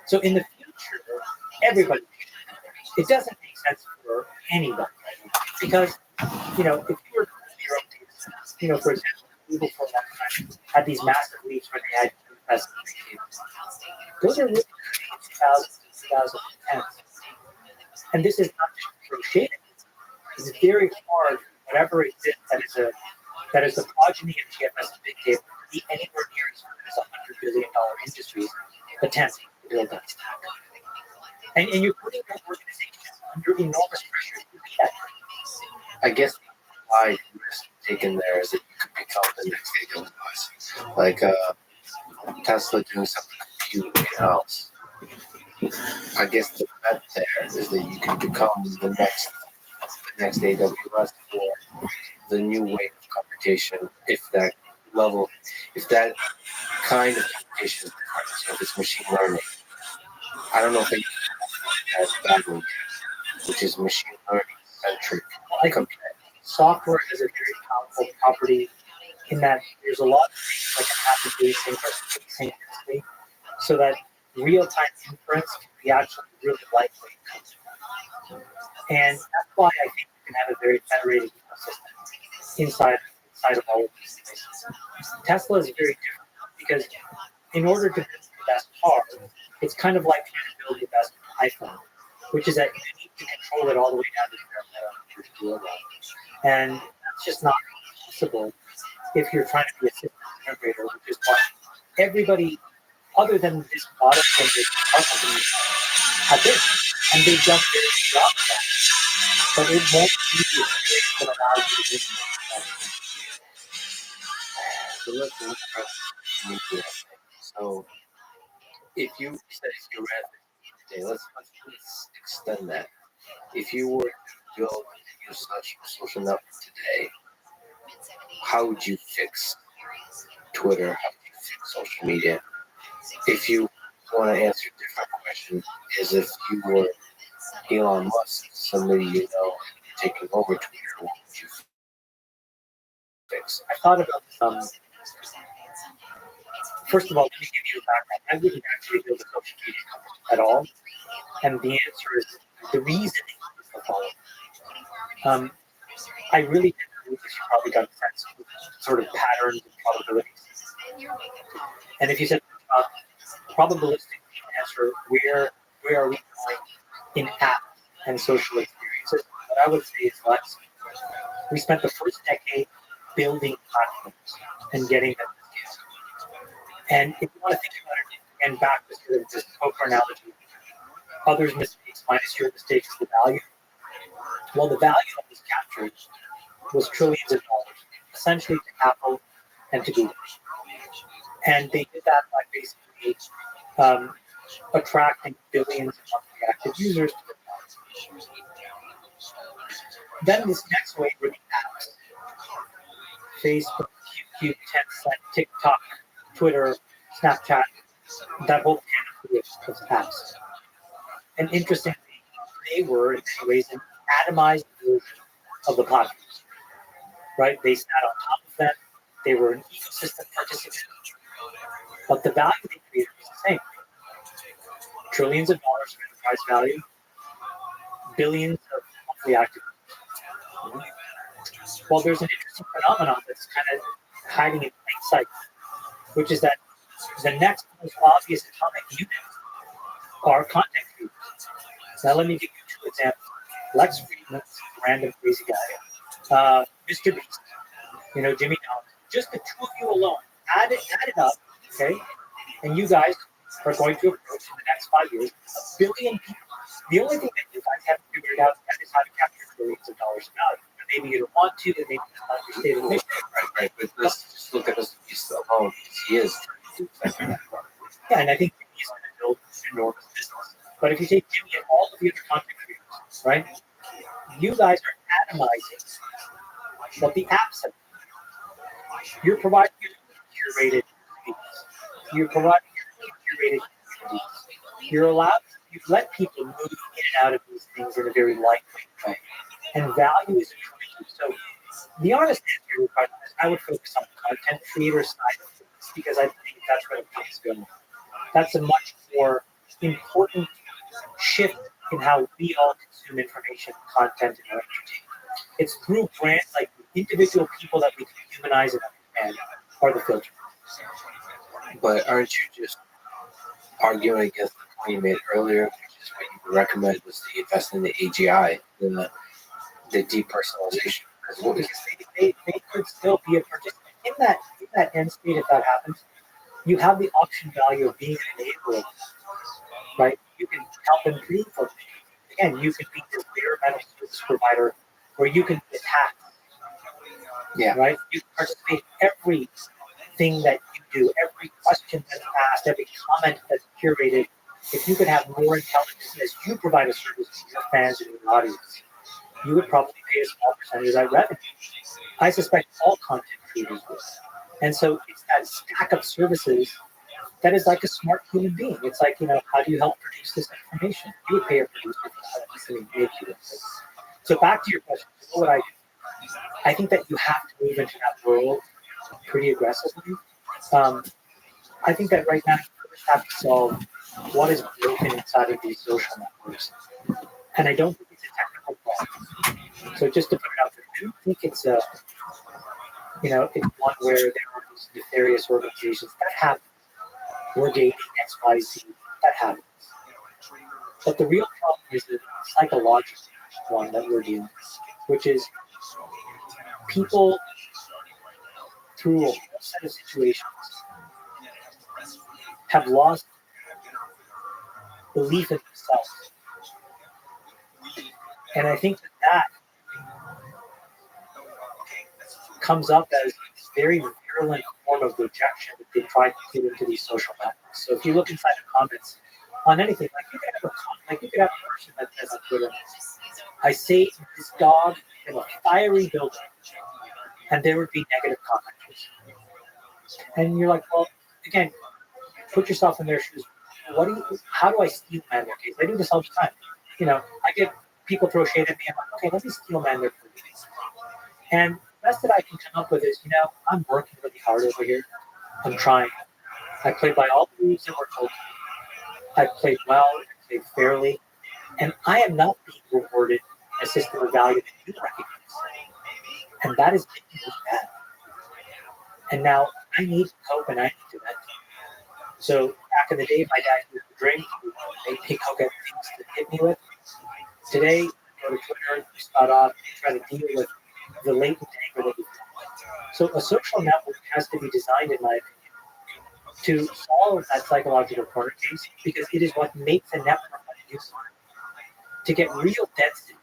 So in the future, everybody, it doesn't make sense for anybody. Because, if you were your own data, for example, Google for a long time had these massive leaps where they had best those are really 2010. And this is not just crocheting. It's very hard, whatever exists that is the progeny of GFS and big data, to be anywhere near as $100 billion industries attempt to build that stack. And you're putting that organization under enormous pressure to do that. I guess why risk taken there is that you could become the next AWS. Like Tesla doing something compute in-house. I guess the bet there is that you can become the next AWS or the new wave of computation if that kind of computation is different. So if it's machine learning, I don't know if it has badly, which is machine learning centric. I think software has a very powerful property in that there's a lot of things that can happen asynchronously, so that real-time inference can be actually really likely. And that's why I think you can have a very federated ecosystem inside of all of these places. Tesla is very different because in order to build the best car, it's kind of like trying to build the best iPhone, which is that you need to control it all the way down to the bare metal. And that's just not possible if you're trying to be a system integrator, which is what everybody other than this product and this car company have been. And they've done a very good job of that. But it won't be the experience that allows you to do that. So let's look at media. So if you read today, let's extend that. If you were to build a new social network today, how would you fix Twitter? How would you fix social media? If you want to answer a different question, is if you were Elon Musk, somebody you know taking over Twitter, what would you fix? I thought about first of all, let me give you a background. I wouldn't actually build a social media company at all. And the answer is the reasoning is the following. I really didn't believe this. You probably got a sense of sort of patterns and probabilities. And if you said probabilistic answer, where are we going in app and social experiences? What I would say is let's. We spent the first decade building platforms and getting them to scale. And if you want to think about it, and back to sort of this poker analogy, others' mistakes minus your mistakes is the value. Well, the value that was captured was trillions of dollars, essentially to Apple and to Google. And they did that by basically attracting billions of monthly active users to the platform. Then this next wave were the apps. Facebook, YouTube, Tencent, TikTok, Twitter, Snapchat, that whole panoply of apps. And interestingly, they were in many ways an atomized version of the platforms. Right? They sat on top of them. They were an ecosystem participant. But the value they created was the same. Trillions of dollars of enterprise value, billions of monthly active users. Well, there's an interesting phenomenon that's kind of hiding in plain sight, which is that the next most obvious atomic unit are content creators. Now, let me give you two examples. Lex Friedman, random crazy guy. Mr. Beast, Jimmy Allen. Just the two of you alone. Add it up, okay? And you guys are going to approach in the next 5 years 1 billion people. The only thing that you guys haven't figured out yet is how to capture billions of dollars of value. Maybe you don't want to, and maybe it's not your stated mission. Right. But let's just look at this piece alone, because he is trying to do exactly that. Yeah, and I think he's going to build an enormous business. But if you take Jimmy and all of the other content creators, right, you guys are atomizing what the apps have. You're providing curated feeds. You're providing curated communities. You've let people move in and out of these things in a very lightweight way. And value is attributed. So the honest answer to your question is I would focus on the content creator side of things because I think that's where the puck's going. That's a much more important shift in how we all consume information, content, and entertainment. It's through brands like the individual people that we can humanize and understand are the filter. But aren't you just arguing against the point you made earlier, which is what you recommend was to invest in the AGI, the depersonalization? Because they could still be a participant in that end state if that happens. You have the option value of being an enabler, right? You can help improve for again, you could be this bare metal service provider where you can be attacked. Yeah. Right? You can participate in everything that you do, every question that's past every comment that's curated, if you could have more intelligence as you provide a service to your fans and your audience, you would probably pay a small percentage of that revenue. I suspect all content creators would. And so it's that stack of services that is like a smart human being. It's like, how do you help produce this information? You would pay a producer for that to make you this. So back to your question, what would I do? I think that you have to move into that world pretty aggressively. I think that right now you first have to solve what is broken inside of these social networks. And I don't think it's a technical problem. So just to put it out there, I don't think it's it's one where there are these nefarious organizations that happen. We're dating XYZ, that happens. But the real problem is the psychological one that we're dealing with, which is people through a whole set of situations have lost belief in themselves. And I think that comes up as a very virulent form of rejection that they try to put into these social networks. So if you look inside the comments on anything, like you could have a person that says on Twitter, I saved this dog in a fiery building, and there would be negative comments. And you're like, well, again, put yourself in their shoes. How do I steal man their case? I do this all the time. I get people throw shade at me. I'm like, okay, let me steal man their case. And the best that I can come up with is, I'm working really hard over here. I'm trying. I played by all the rules that were told to me. I played well, I played fairly, and I am not being rewarded a system of value that you recognize. And that is making me bad. And now I need to cope and I need to vent. So back in the day, my dad used to drink, he'd make coke at things to hit me with. Today, I go to Twitter, start off, try to deal with the latent anger that you feel. So a social network has to be designed, in my opinion, to solve that psychological corner case, because it is what makes a network useful. To get real density,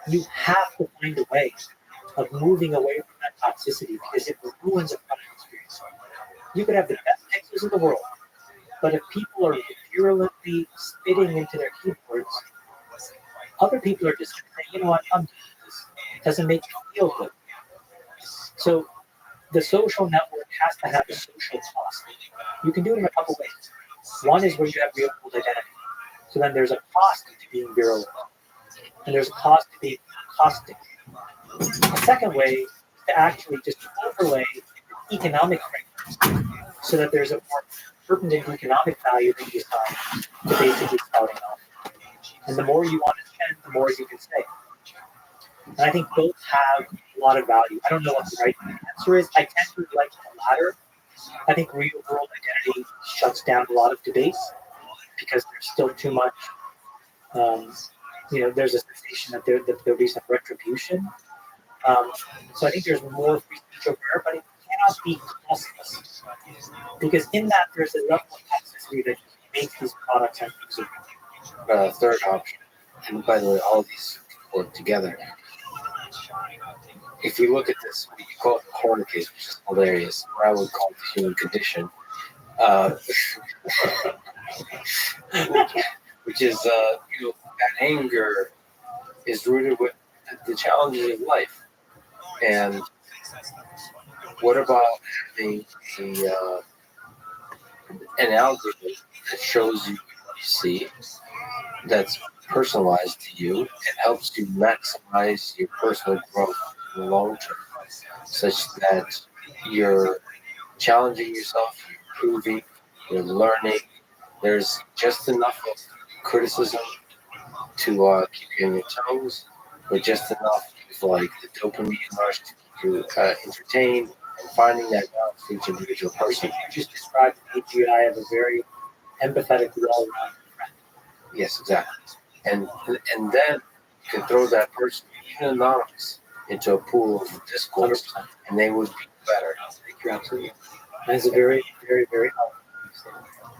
you have to find a way of moving away from that toxicity, because it ruins a product experience. You could have the best pixels in the world, but if people are virulently spitting into their keyboards, other people are just saying, you know what, I'm doing this. It doesn't make you feel good. So the social network has to have a social cost. You can do it in a couple ways. One is where you have real world identity. So then there's a cost to being virulent, and there's a cost to being caustic. A second way is to actually just overlay economic frameworks so that there's a more pertinent economic value that you assign to basically starting off. And the more you want to spend, the more you can save. And I think both have a lot of value. I don't know what the right answer is. I tend to like the latter. I think real world identity shuts down a lot of debates because there's still too much, there's a sensation that there'll be some retribution. So I think there's more free speech over there, but it cannot be costless. Because in that, there's a level of toxicity that makes these products unusable. Third option, and by the way, all of these work together. If we look at this, we call it the corner case, which is hilarious, or I would call it the human condition, which is, that anger is rooted with the challenges of life. And what about having an algorithm that shows you what you see, that's personalized to you, and helps you maximize your personal growth in the long term, such that you're challenging yourself, you're improving, you're learning. There's just enough of criticism to keep you on your toes, but just enough of like the dopamine rush to keep you entertained, and finding that balance for each individual person. You just described AGI as a very empathetic, well-rounded friend. Yes, exactly. And then you can throw that person, even anonymous, into a pool of discourse, 100%. and they would be better. You're absolutely. That's a very, very, very helpful.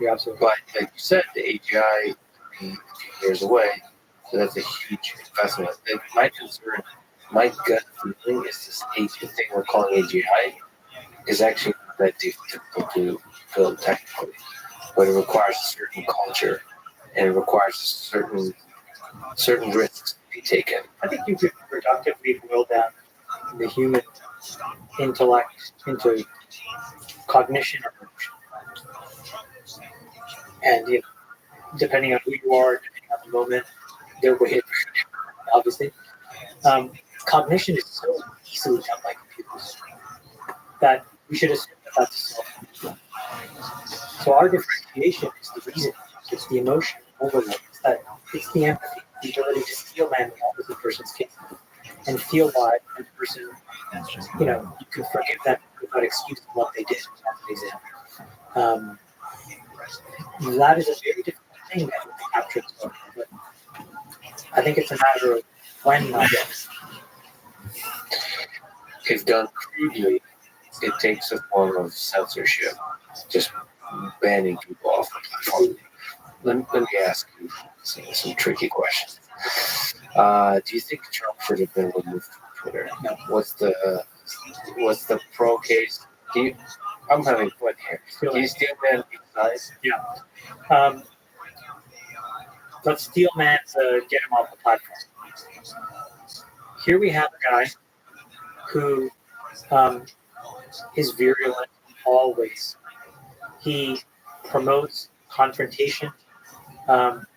You're absolutely. But like you said, the AGI will be a few years away, so that's a huge investment. Like, my concern, my gut feeling is the thing we're calling AGI is actually not that difficult to build technically. but it requires a certain culture and it requires certain risks to be taken. I think you could productively boil down the human intellect into cognition or emotion. And depending on who you are, depending on the moment, their way of obviously. Cognition is so easily done by computers that we should assume that that's a self. So our differentiation is the reason, it's the emotion overload, it's the empathy, the ability to feel man the opposite person's case and feel why the person, you can forgive them without excusing what they did, as an example. That is a very difficult thing that we capture, but I think it's a matter of when, not if. If done crudely, it takes a form of censorship, just banning people off the platform. Let me ask you some tricky questions. Do you think Trump should have been removed from Twitter? What's the pro case? I'm having fun here. Do you steal man size? Yeah. Let's steal man to get him off the platform. Here we have a guy who is virulent always. He promotes confrontation.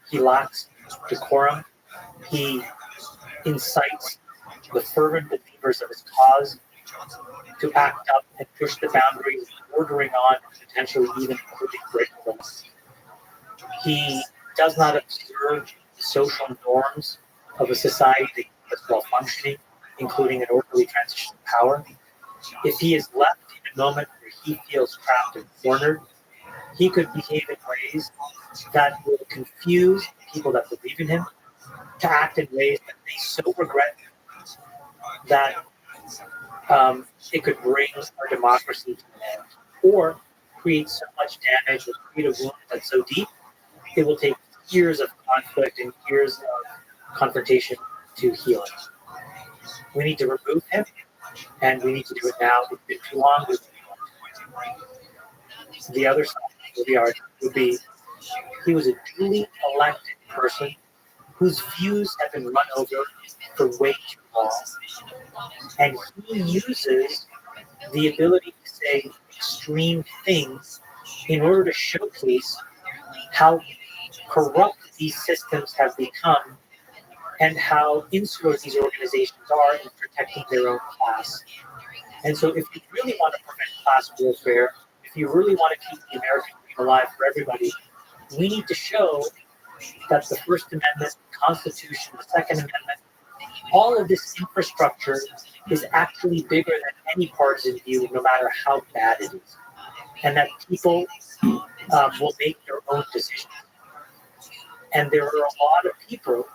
He lacks decorum. He incites the fervent believers of his cause to act up and push the boundaries, bordering on potentially even including breaking them. He does not observe the social norms of a society that is well functioning, including an orderly transition of power. If he is left in a moment where he feels trapped and cornered, he could behave in ways that will confuse people that believe in him, to act in ways that they so regret that it could bring our democracy to an end, or create so much damage or create a wound that's so deep, it will take years of conflict and years of confrontation to heal it. We need to remove him, and we need to do it now. It's been too long. The other side of the argument would be he was a duly elected person whose views have been run over for way too long. And he uses the ability to say extreme things in order to showcase how corrupt these systems have become and how insular these organizations are in protecting their own class. And so if you really want to prevent class warfare, if you really want to keep the American dream alive for everybody, we need to show that the First Amendment, the Constitution, the Second Amendment, all of this infrastructure is actually bigger than any partisan view, no matter how bad it is. And that people will make their own decisions. And there are a lot of people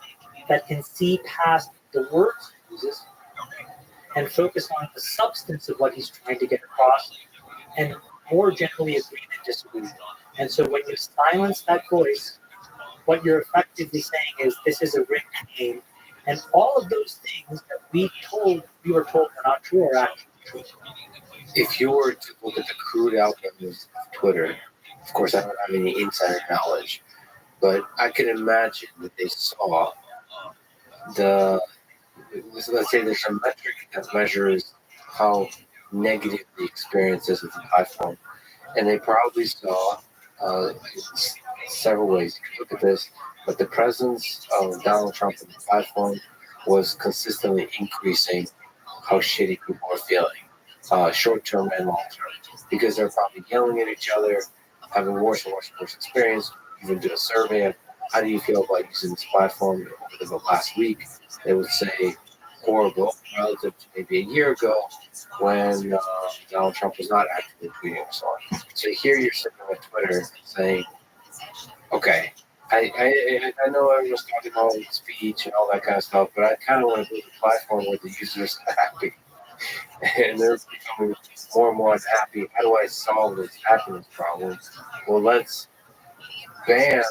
that can see past the words he uses and focus on the substance of what he's trying to get across, and more generally agree than disagree. And so when you silence that voice, what you're effectively saying is this is a rigged game, and all of those things that we were told were not true are actually true. If you were to look at the crude algorithms of Twitter, of course I don't have any insider knowledge, but I can imagine that they saw let's say there's a metric that measures how negative the experience is of the platform, and they probably saw several ways you can look at this, but the presence of Donald Trump on the platform was consistently increasing how shitty people are feeling, short-term and long-term, because they're probably yelling at each other, having worse and worse and worse experience. Even do a survey of how do you feel about using this platform over the last week. They would say horrible relative to maybe a year ago when Donald Trump was not actively tweeting and so on. So here you're sitting on Twitter saying, okay, I know everyone's talking about speech and all that kind of stuff, but I kind of want to build a platform where the users are happy. And they're becoming more and more unhappy. How do I solve this happiness problem? Well, let's ban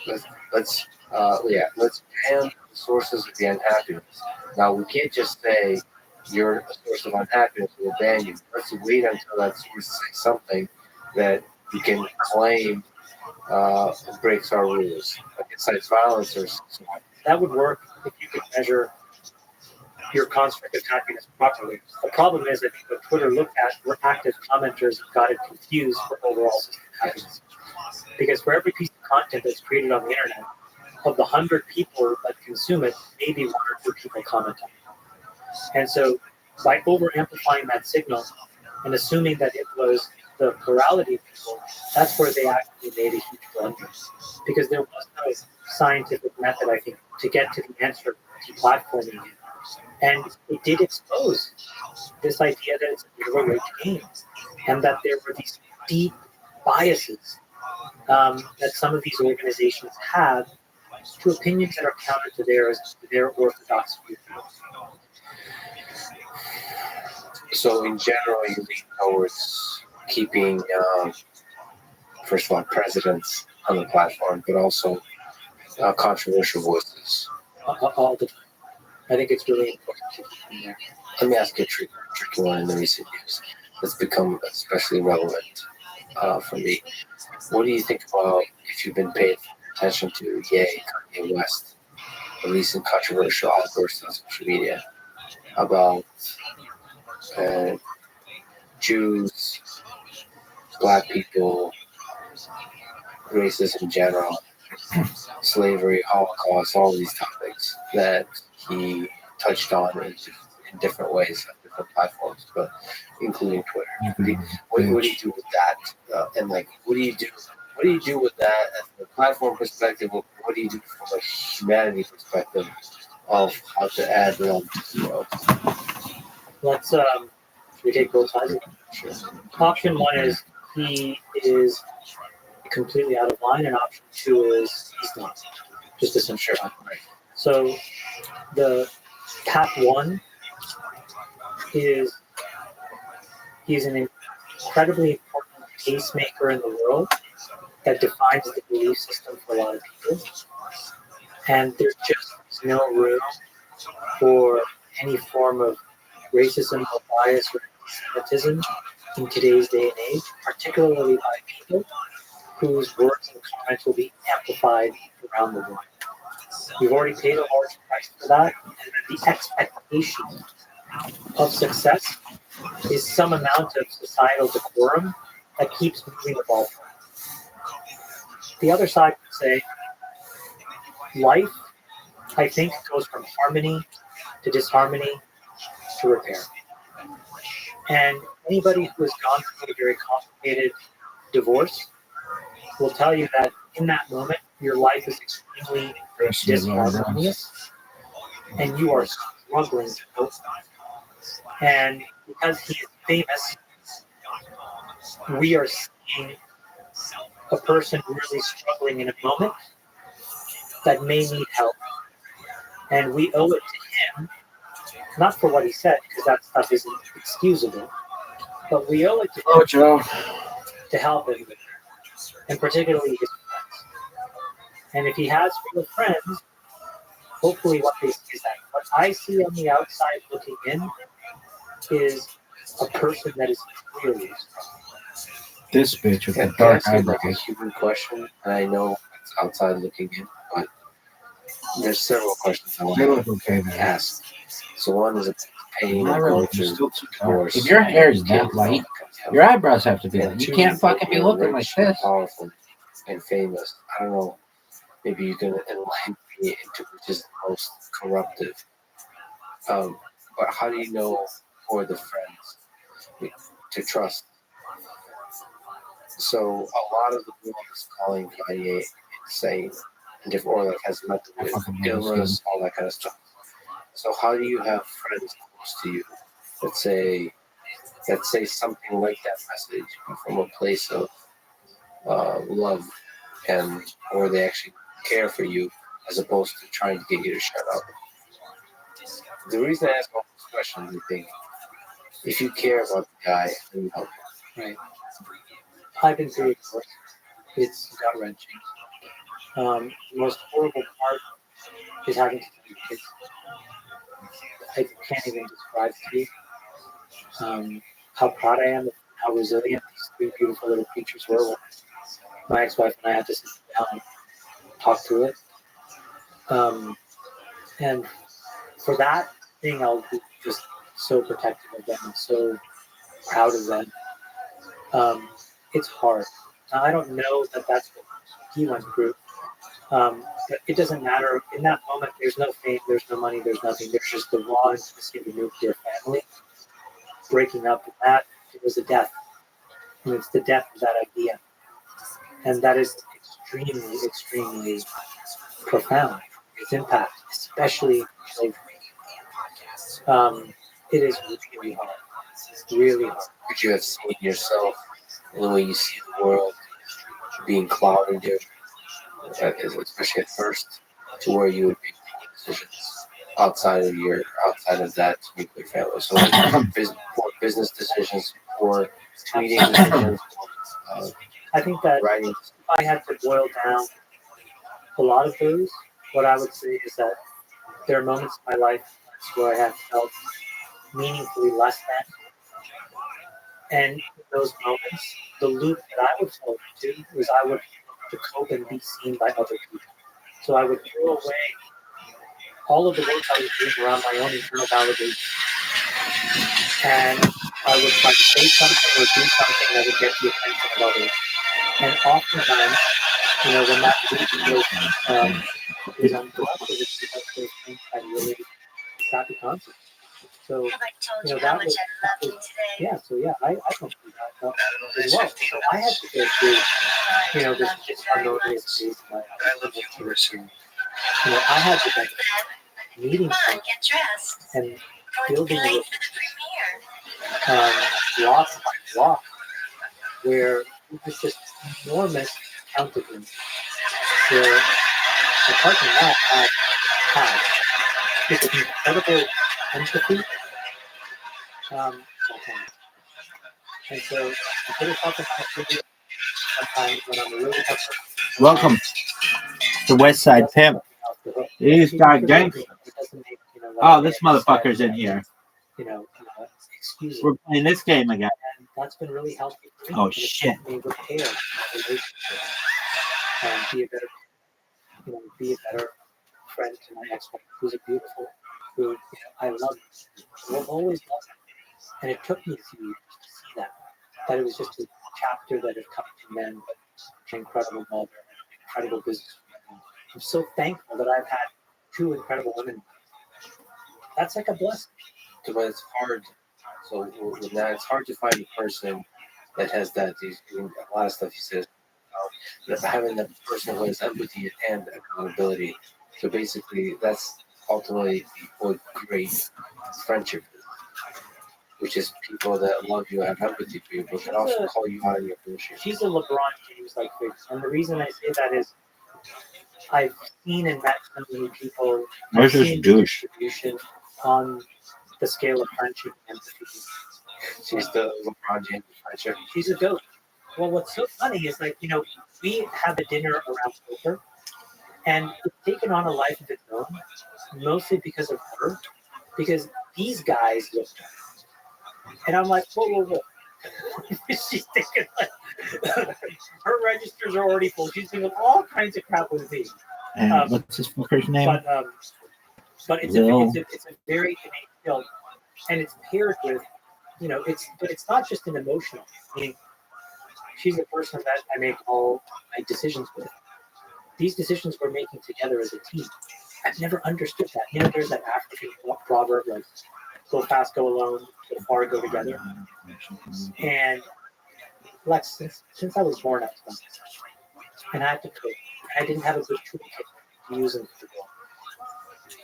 the sources of the unhappiness. Now we can't just say you're a source of unhappiness, we'll ban you. Let's wait until that source says something that you can claim breaks our rules, like incites violence or something. That would work if you could measure your construct of happiness properly. The problem is that what Twitter looked at were active commenters who got it confused for overall system happiness. Because for every piece of content that's created on the internet, of the 100 people that consume it, maybe 1 or 2 people comment on it. And so by over-amplifying that signal and assuming that it was the plurality of people, that's where they actually made a huge blunder. Because there was no scientific method, I think, to get to the answer to platforming it. And it did expose this idea that it's a zero rate game and that there were these deep biases that some of these organizations have to opinions that are counter to theirs, to their orthodox view. So in general, you lean towards keeping, first of all, presidents on the platform, but also controversial voices. All the time. I think it's really important to keep them there. Let me ask you a tricky one in the recent years that's become especially relevant for me. What do you think about, if you've been paying attention to Kanye West releasing controversial outbursts on social media about Jews, Black people, racism in general, slavery, Holocaust, all these topics that he touched on in different ways on different platforms, but including Twitter. What do you do with that? And like, what do you do with that from a platform perspective? What do you do from a humanity perspective of how to add love to the world? Let's we take both sides. Sure. Option 1 is he is completely out of line, and option 2 is he's not. Just a simple right. So the path 1 is he's an incredibly important pacemaker in the world that defines the belief system for a lot of people. And there's just no room for any form of racism or bias or anti-Semitism in today's day and age, particularly by people whose words and comments will be amplified around the world. We've already paid a large price for that, and the expectation of success is some amount of societal decorum that keeps moving the ball forward. The other side would say life, I think, goes from harmony to disharmony to repair. And anybody who has gone through a very complicated divorce will tell you that in that moment, your life is extremely disharmonious and you are struggling to cope. And because he is famous, we are seeing a person really struggling in a moment that may need help. And we owe it to him, not for what he said, because that stuff isn't excusable, but we owe it to him to help him, and particularly his friends. And if he has real friends, hopefully what they see is that what I see on the outside looking in is a person that is clearly strong. This bitch with the Can I dark ask you like a eyebrows. human question? And I know it's outside looking in, but there's several questions I want They to look okay, man. ask. So one is about pain Not of really. going You're through still too dark. divorce. If your hair is that kids, light, all that kind of stuff. your eyebrows have to be And light. You two, can't fucking be you're looking like rich and this. powerful and famous. I don't know. Maybe you can enlighten me into which is the most corruptive. But how do you know who are the friends to trust? So a lot of the world is calling Kanye insane, and or like has mental illness, all that kind of stuff. So how do you have friends close to you that say something like that message from a place of love, and or they actually care for you as opposed to trying to get you to shut up? The reason I ask all these questions, I think, if you care about the guy, then you help him. Right. I've been through it before. It's gut wrenching. The most horrible part is having to do with kids. I can't even describe to you how proud I am of how resilient these three beautiful little creatures were when my ex-wife and I had to sit down and talk through it. And for that thing, I'll be just so protective of them and so proud of them. It's hard. Now, I don't know that that's what he went through. But it doesn't matter. In that moment, there's no fame, there's no money, there's nothing. There's just the raw intimacy of a nuclear family breaking up. And that, it was a death. And it's the death of that idea. And that is extremely, extremely profound. Its impact, especially children. It is really hard. It's really hard. Could you have seen yourself in the way you see the world being clouded, especially at first, to where you would be making decisions outside of that nuclear family? So for business decisions, for tweeting decisions, I think that writing. if I had to boil down a lot of those, what I would say is that there are moments in my life where I have felt meaningfully less than. And in those moments, the loop that I would fall into was I would look to cope and be seen by other people. So I would throw away all of the work I was doing around my own internal validation. And I would try to say something or do something that would get the attention of others. And oftentimes, when that loop is unproductive, it's because those things had really crappy consequences. So, that was, I don't do that as well. So I had to go through, this disharmonious phase of my life. I had to go meeting someone and building a block by block where it was just enormous accountability. Where apart from that, I had this incredible empathy. And so I put yourself in my sometimes when I'm really upset. Welcome to West Side Pimp. He's got gangster. Oh, this motherfucker's in here. Excuse We're playing this game again. And that's been really helpful for me. Oh shit! Me repair my relationship and be a better friend to my ex-wife, who's a beautiful, who I love, will always love her. And it took me a few years to see that it was just a chapter that had come to an end, but an incredible mother, an incredible businesswoman. I'm so thankful that I've had two incredible women. That's like a blessing. But it's hard. So with that, it's hard to find a person that has that. A lot of stuff you said, having that person who has empathy and accountability. So basically, that's ultimately what great friendship is, which is people that love you, have empathy for you, but can also call you out of your bullshit. She's a LeBron James-like figure, and the reason I say that is I've seen and met so many people. Where's this douche? Distribution on the scale of friendship and empathy. She's the LeBron James friendship. She's a goat. Well, what's so funny is we have a dinner around poker, and it's taken on a life of its own, mostly because of her, because these guys look. And I'm like, whoa. She's thinking her registers are already full. She's doing all kinds of crap with me. And what's this fucker's name? But it's a very innate skill, and it's paired with, it's not just an emotional. I mean, she's the person that I make all my decisions with. These decisions we're making together as a team. I've never understood that. There's that African proverb like, "Go fast, go alone; go far, go together." And Lex, since I was born, I've done this, and I had to cook. I didn't have a good toolkit to use in football.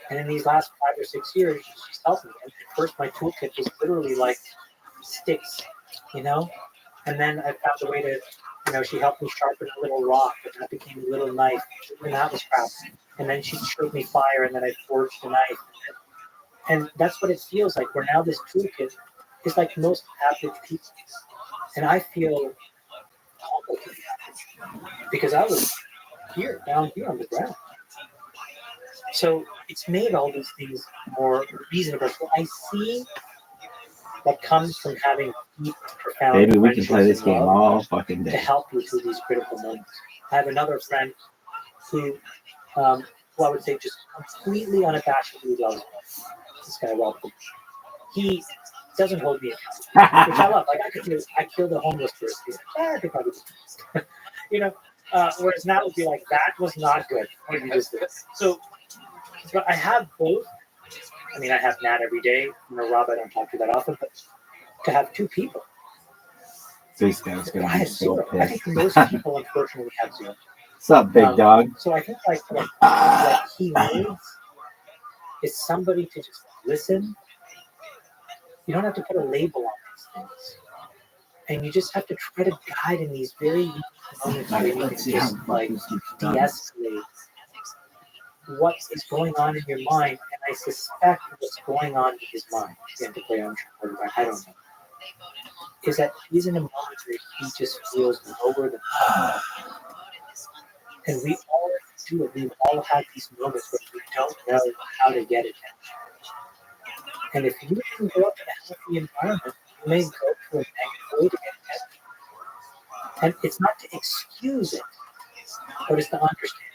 And in these last 5 or 6 years, she's helped me. And at first, my toolkit was literally like sticks, And then I found a way to, she helped me sharpen a little rock, and that became a little knife, and that was crap. And then she showed me fire, and then I forged a knife. And that's what it feels like. Where now this toolkit is like most average people, and I feel complicated because I was down here on the ground. So it's made all these things more reasonable. So I see what comes from having deep, profound Baby, we can play friendships this and game love all fucking to day. help you through these critical moments. I have another friend who I would say just completely unabashedly loves me. This guy, Robert. He doesn't hold me accountable, which I love. Like I killed a homeless person. He's like, I could probably do this. Whereas now it would be like, that was not good. What you just did. So, but I have both. I mean, I have Nat every day. Rob, I don't talk to that often, but to have two people. This guy's I gonna be have so zero. I think pissed. most people, unfortunately, have zero. What's up, big dog? So I think like what he needs is somebody to just listen. You don't have to put a label on these things. And you just have to try to guide in these very unique moments where you can just like de-escalate what is going on in your mind. And I suspect what's going on in his mind, again, to play on quarterback, I don't know, is that he's in a moment where he just feels lower than normal. And we all do it. We've all had these moments where we don't know how to get it. And if you can grow up in a healthy environment, you may go to a negative way to get attention. And it's not to excuse it, but it's to understand.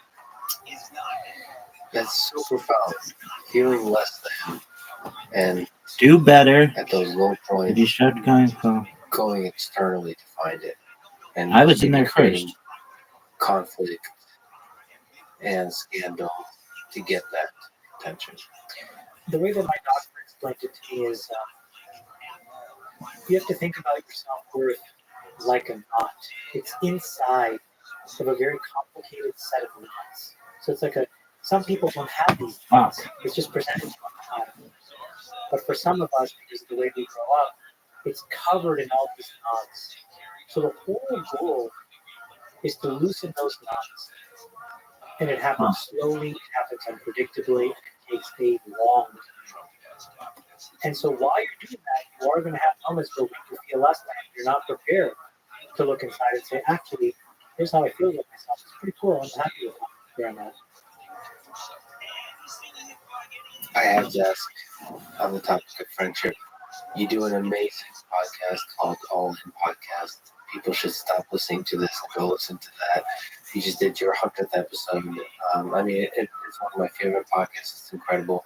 That's so profound. Feeling less than and Do better. at those low Did points, you start going externally to find it. And I was in maybe there creating first. conflict and scandal to get that attention. The way that my doctor explained it to me is you have to think about your self-worth like a knot. It's inside of a very complicated set of knots. So it's like some people don't have these knots. It's just presented to them all the time. But for some of us, because of the way we grow up, it's covered in all these knots. So the whole goal is to loosen those knots. And it happens slowly, it happens unpredictably, and it takes a long time. And so while you're doing that, you are going to have moments where you feel less than. You're not prepared to look inside and say, actually, here's how I feel with myself. It's pretty cool. I'm happy with where I'm at. I have to ask on the topic of friendship. You do an amazing podcast called All In Podcast. People should stop listening to this and go listen to that. You just did your 100th episode. I mean, it's one of my favorite podcasts. It's incredible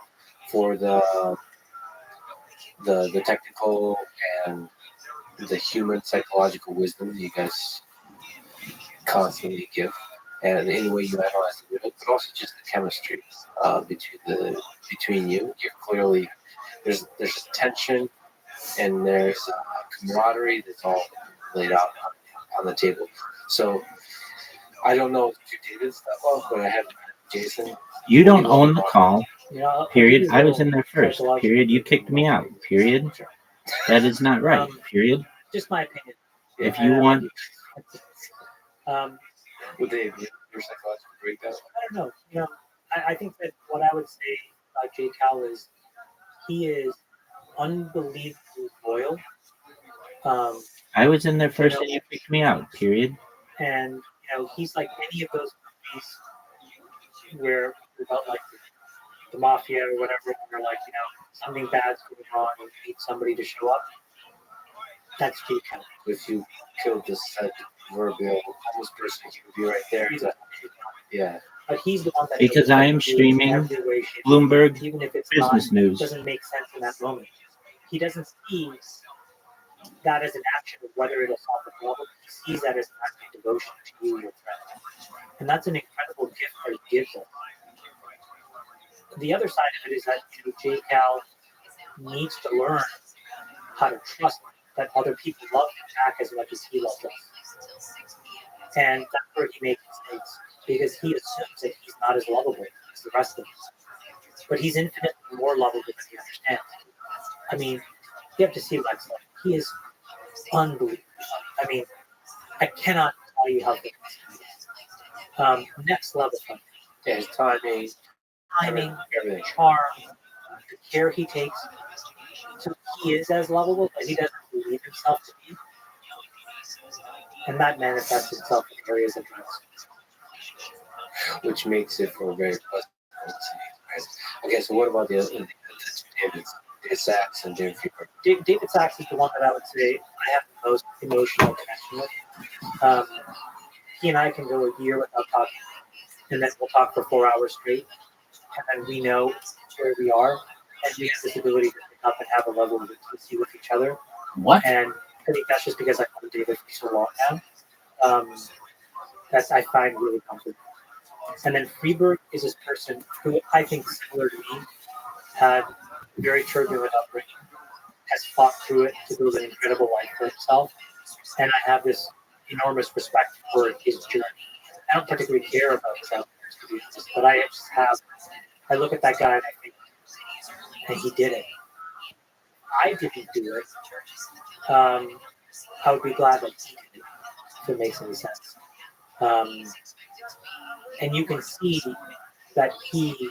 for the technical and the human psychological wisdom you guys constantly give, and any way you analyze it, but also just the chemistry between you. You're clearly there's tension and there's camaraderie that's all laid out on the table. So I don't know if you dated that well, but I have Jason. You don't own the call. Yeah, Period. I was in there first. Period. You kicked me out. Period. That is not right. Period. Just my opinion. If you want, Would they admit your psychological breakdown? I don't know. I think that what I would say about Jay Cal is he is unbelievably loyal. I was in there first and you kicked me out. Period. And he's like any of those movies where about like the mafia or whatever, where like something bad's going on and you need somebody to show up. That's Jay Cal. If you killed this proverbial homeless person, he would be right there. Yeah. But he's the one that Because I am streaming Bloomberg even if it's Business News. Doesn't make sense in that moment. He doesn't see that as an action of whether it'll solve the problem. He sees that as an act of devotion to you and your friend. And that's an incredible gift that he gives us. The other side of it is that Jay Cal needs to learn how to trust that other people love him back as much as he loves us. And that's where he makes mistakes, because he assumes that he's not as lovable as the rest of us. But he's infinitely more lovable than he understands. I mean, you have to see Lex. He is unbelievable. I mean, I cannot tell you how good he is. Next level fun. Yeah, his timing, Everything. Charm, the care he takes. So he is as lovable, but he doesn't believe himself to be. And that manifests itself in areas of drugs. Which makes it for a very pleasant. Okay, so what about the other? David Sachs and David Friedberg. David Sachs is the one that I would say I have the most emotional connection with. He and I can go a year without talking, and then we'll talk for 4 hours straight, and then we know where we are, and we have this ability to pick up and have a level of intimacy with each other. What? And I think that's just because I've known David for so long now. That's I find really comforting. And then Friedberg is this person who I think, similar to me, had a very turbulent upbringing, has fought through it to build an incredible life for himself, and I have this enormous respect for his journey. I don't particularly care about his outcomes, to be honest, but I just have. I look at that guy and I think, and he did it. I didn't do it. I would be glad that he did it, if it makes any sense. And you can see that he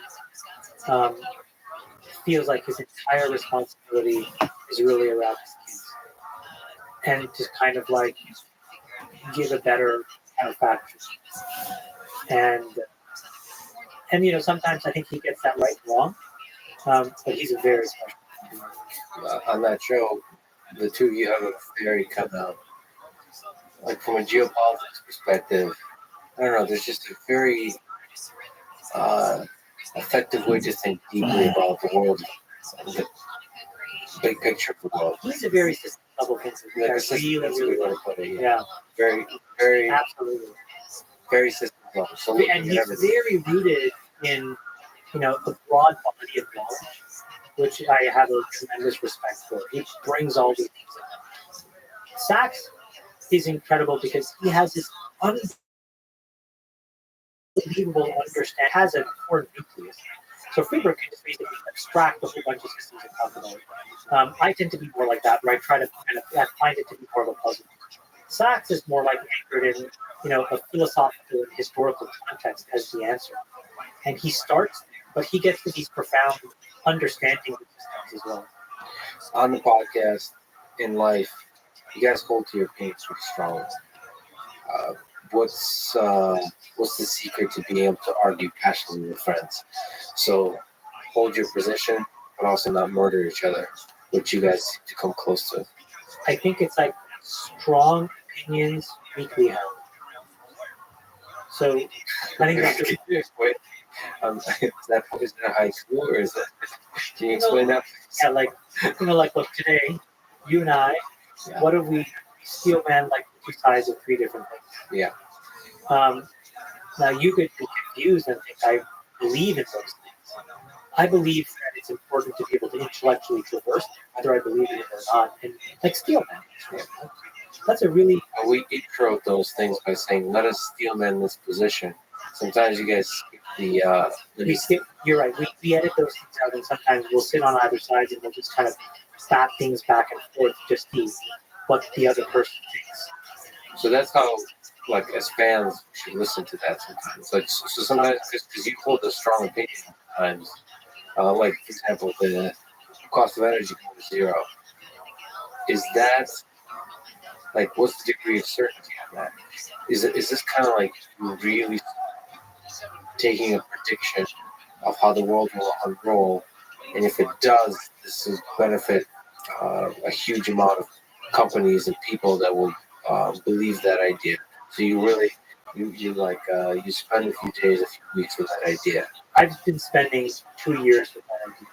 feels like his entire responsibility is really around his kids, and just kind of like give a better kind of factor. And sometimes I think he gets that right and wrong, but he's a very special person. On that show, the two of you have a very kind of, like from a geopolitics perspective, I don't know, there's just a very effective way to think deeply about the world, the big picture of the world. He's a very system level thinker. Like I a system, really, that's a really good way to like. put it, Yeah, Very, very, absolutely. very system level. So And looking at he's everything. very rooted in, the broad body of knowledge, which I have a tremendous respect for. He brings all these things in. Sachs is incredible because he has this unbelievable understanding, has a core nucleus. So Friedberg can just basically abstract a whole bunch of systems and talk about it. I tend to be more like that, where I try to I find it to be more of a puzzle. Sachs is more like anchored in, a philosophical and historical context as the answer. And he starts there, but he gets to these profound understanding of systems as well. On the podcast, in life, you guys hold to your opinions pretty strongly. What's the secret to being able to argue passionately with friends? So hold your position, but also not murder each other, which you guys seem to come close to. I think it's like strong opinions weakly held. So I think that's Can you explain? Is that a haiku or is that? Can you explain that? yeah, like look, today, you and I, Yeah. what if we steel man like two sides of three different things? Yeah. Now you could be confused and think I believe in those things. I believe that it's important to be able to intellectually traverse whether I believe in it or not. And like steel man, that's a really We intro those things by saying, "Let us steelman this position." Sometimes you guys skip you're right. We edit those things out, and sometimes we'll sit on either side and we'll just kind of bat things back and forth just to see what the other person thinks. So that's how, like, as fans, we should listen to that sometimes. Like, so sometimes, because you hold a strong opinion sometimes, like, for example, the cost of energy going to zero. Is that, like, what's the degree of certainty on that? Is this kind of like really taking a prediction of how the world will unroll, and if it does, this will benefit a huge amount of companies and people that will believe that idea. So you really, you spend a few days, a few weeks with that idea. I've been spending 2 years with that idea,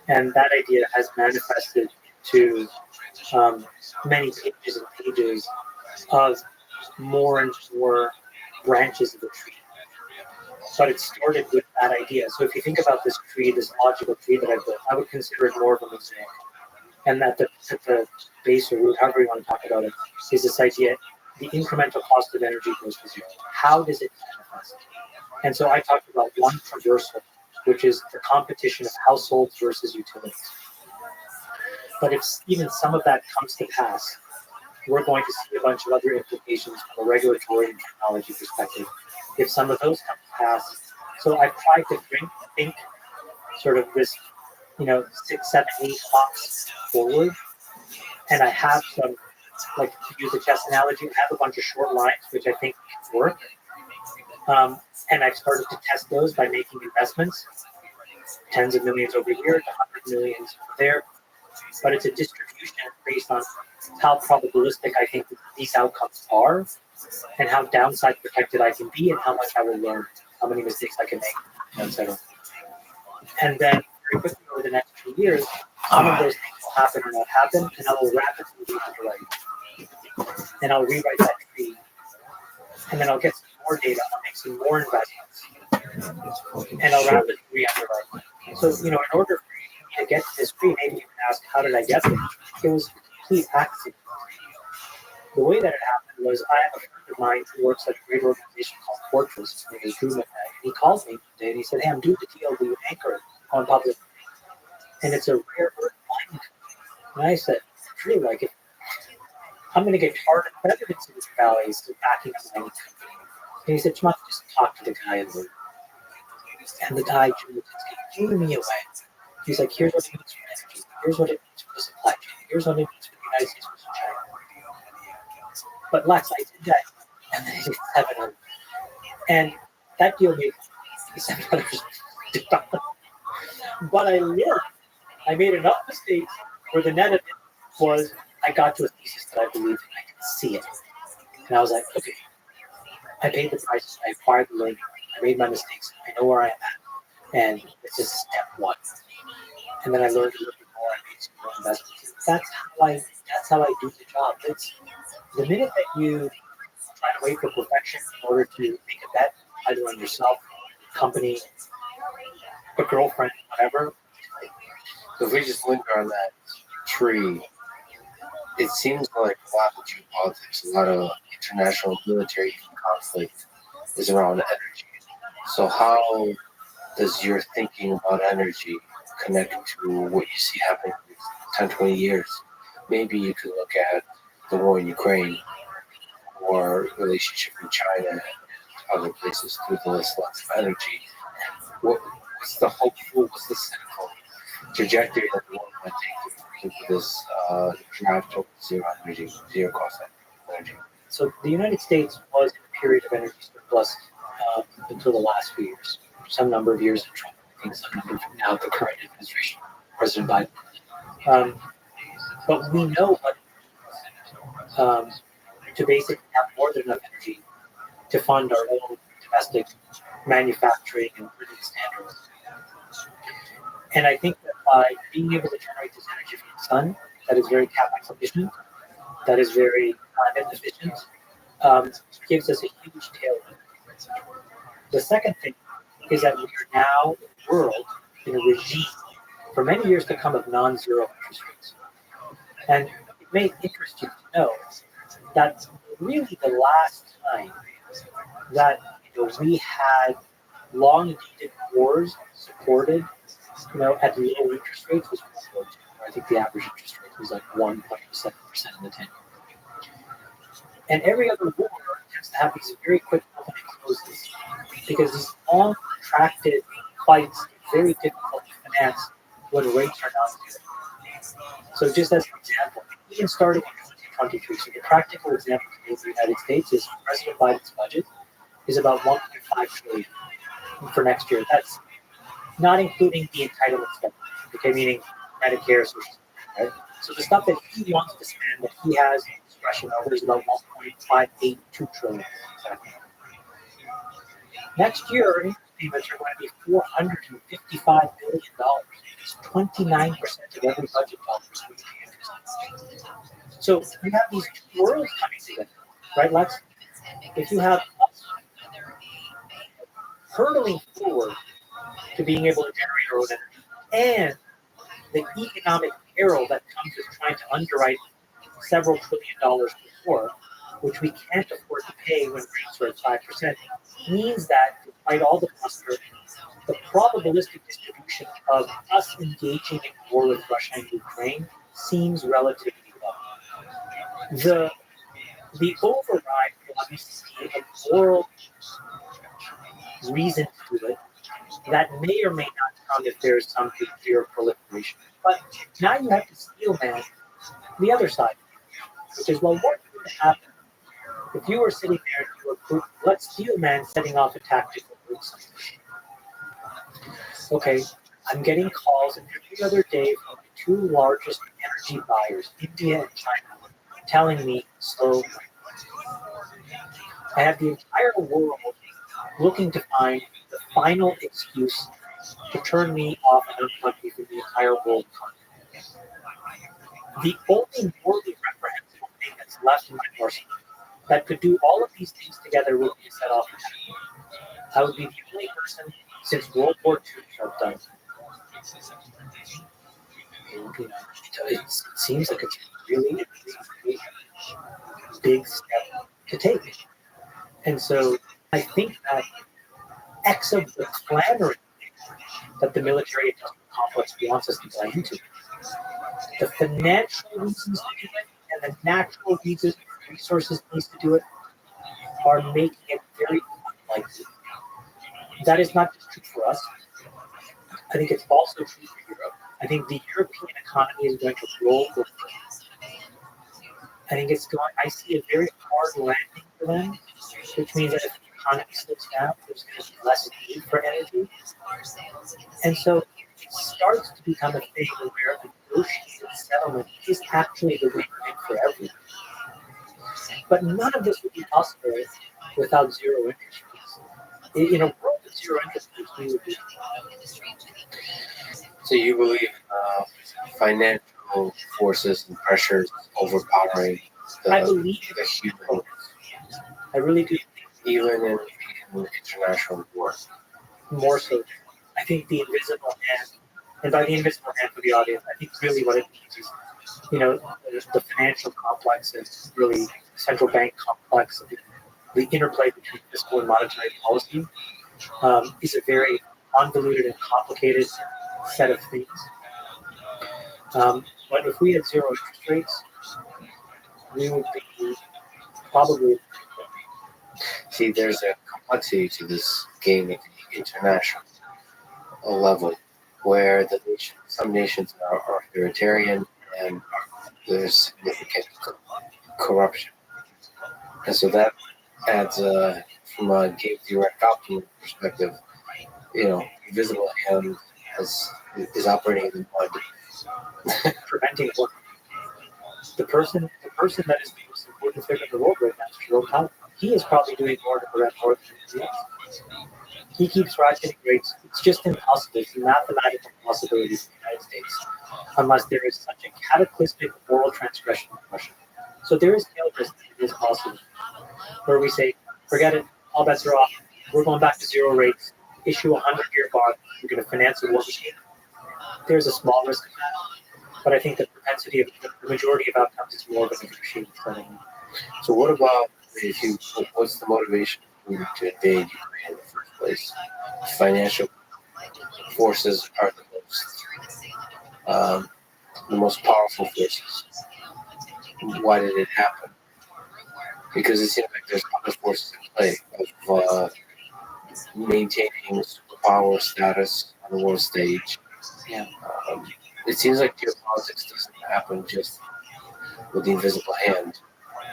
and that idea has manifested to many pages and pages of more and more branches of the tree. But it started with that idea. So if you think about this tree, this logical tree that I built, I would consider it more of a mosaic. And at the base or root, however you want to talk about it, is this idea, the incremental cost of energy goes to zero. How does it manifest? And so I talked about one traversal, which is the competition of households versus utilities. But if even some of that comes to pass, we're going to see a bunch of other implications from a regulatory and technology perspective. If some of those come to pass, so I've tried to think sort of this, 6, 7, 8 hops forward, and I have some, like to use the chess analogy, I have a bunch of short lines which I think work, and I've started to test those by making investments, tens of millions over here to hundreds of millions over there, but it's a distribution based on how probabilistic I think these outcomes are, and how downside protected I can be, and how much I will learn, how many mistakes I can make, etc. And then very quickly over the next 2 years, some of those things will happen or not happen, and I will rapidly re-underwrite. And I'll rewrite that tree, and then I'll get some more data, I'll make some more investments, and I'll rapidly re-underwrite. So, in order for me to get to this tree, maybe you can ask, how did I get there? It was a complete accident. The way that it happened was, I have a friend of mine who works at a great organization called Fortress, and he called me one day and he said, "Hey, I'm doing the deal, will you anchor on public?" And it's a rare earth mining company. And I said, "True, like it, I'm going to get tarred and feathered in Silicon Valley is backing a mining company." And he said, "Chamath, just talk to the guy and learn." And the guy blew me away. He's like, "Here's what it means for energy. Here's what it means for the supply chain. Here's what it means for the United States versus China." But Lex, I did that, and then I did 700. And that deal made $700. But I learned, I made enough mistakes where the net of it was, I got to a thesis that I believed in, I could see it. And I was like, okay, I paid the price, I acquired the learning, I made my mistakes, I know where I am at, and this is step one. And then I learned a little bit more, I made some more investments. That's how I do the job. It's the minute that you try to wait for perfection in order to make a bet, either on yourself, company, a girlfriend, whatever. So if we just linger on that tree, it seems like a lot of geopolitics, a lot of international military conflict is around energy. So how does your thinking about energy connect to what you see happening in 10, 20 years? Maybe you could look at the war in Ukraine or relationship in China and other places through the list of energy. What's the hopeful, what's the cynical trajectory that the world might take to this drive towards zero cost energy? So the United States was in a period of energy surplus until the last few years. Some number of years of Trump, I think some number from now, the current administration, President Biden. But we know what to basically have more than enough energy to fund our own domestic manufacturing and living standards. And I think that by being able to generate this energy from the sun, that is very capex efficient, that is very climate efficient, gives us a huge tailwind. The second thing is that we are now in a world, in a regime, for many years to come, of non-zero interest rates. And it may interest you to know that really the last time that we had long-dated wars supported at low interest rates was World War II. I think the average interest rate was like 1.7% in the 10-year. And every other war tends to have these very quick open and closes because these long, protracted fights are very difficult to finance when rates are not zero. So just as an example, even starting in 2023, so the practical example in the United States is President Biden's budget is about $1.5 trillion for next year. That's not including the entitlement spending, okay, meaning Medicare, Social Security, right? So the stuff that he wants to spend, that he has discretion over, is about $1.582 trillion. Exactly. Next year, interest payments are going to be $455 billion. It's 29% of every budget dollar. So you have these two worlds coming together, right, Lex? If you have us hurtling forward to being able to generate our own energy, and the economic peril that comes with trying to underwrite several $1 trillion before, which we can't afford to pay when rates are at 5%, means that, despite all the bluster, the probabilistic distribution of us engaging in war with Russia and Ukraine seems relatively low. The override will obviously be a moral reason to do it that may or may not come if there is some fear of proliferation. But now you have to steel man the other side, which is, well, what would happen if you were sitting there and you were, let's steel man setting off a tactical group. Okay, I'm getting calls every other day from two largest energy buyers, India and China, telling me slow. I have the entire world looking to find the final excuse to turn me off and unplug me from the entire world economy. The only morally reprehensible thing that's left in my arsenal that could do all of these things together would be to set off. I would be the only person since World War II to have done it. It seems like it's really, really big step to take. And so I think that X of the clamoring that the military industrial complex wants us to buy into, the financial reasons to do it and the natural resources needs to do it are making it very unlikely. That is not just true for us. I think it's also true for Europe. I think the European economy is going to roll over. I think it's going. I see a very hard landing for them, which means that if the economy slows down, there's going to be less need for energy, and so it starts to become a thing where a negotiated settlement is actually the win for everyone. But none of this would be possible without zero interest rates. In a world with zero interest rates, we would be. So you believe financial forces and pressures overpowering I believe the human, I really do. even in international war? More so. I think the invisible hand, and by the invisible hand for the audience, I think really what it means is, the financial complex and really central bank complex, the interplay between fiscal and monetary policy is a very convoluted and complicated set of things. But if we had zero interest rates, we would be probably. See, there's a complexity to this game at the international level, where some nations are authoritarian and there's significant corruption, and so that adds, from a game theoretic optimum perspective, invisible hand is operating in the mud. Preventing what the person that is the most important figure in the world right now is Jerome. He is probably doing more to prevent more than anybody else. He keeps ratcheting rates. It's just impossible. It's a mathematical impossibility in the United States unless there is such a cataclysmic moral transgression in Russia. So there is no risk that it is possible where we say, forget it, all bets are off. We're going back to zero rates. Issue a 100-year bond. We're going to finance a war machine. There's a small risk of that, but I think the propensity of the majority of outcomes is more of a negotiating setting. So what about what's the motivation to invade Ukraine in the first place? Financial forces are the most powerful forces. Why did it happen? Because it seems like there's other forces in play of maintaining superpower status on the world stage. Yeah. It seems like geopolitics doesn't happen just with the invisible hand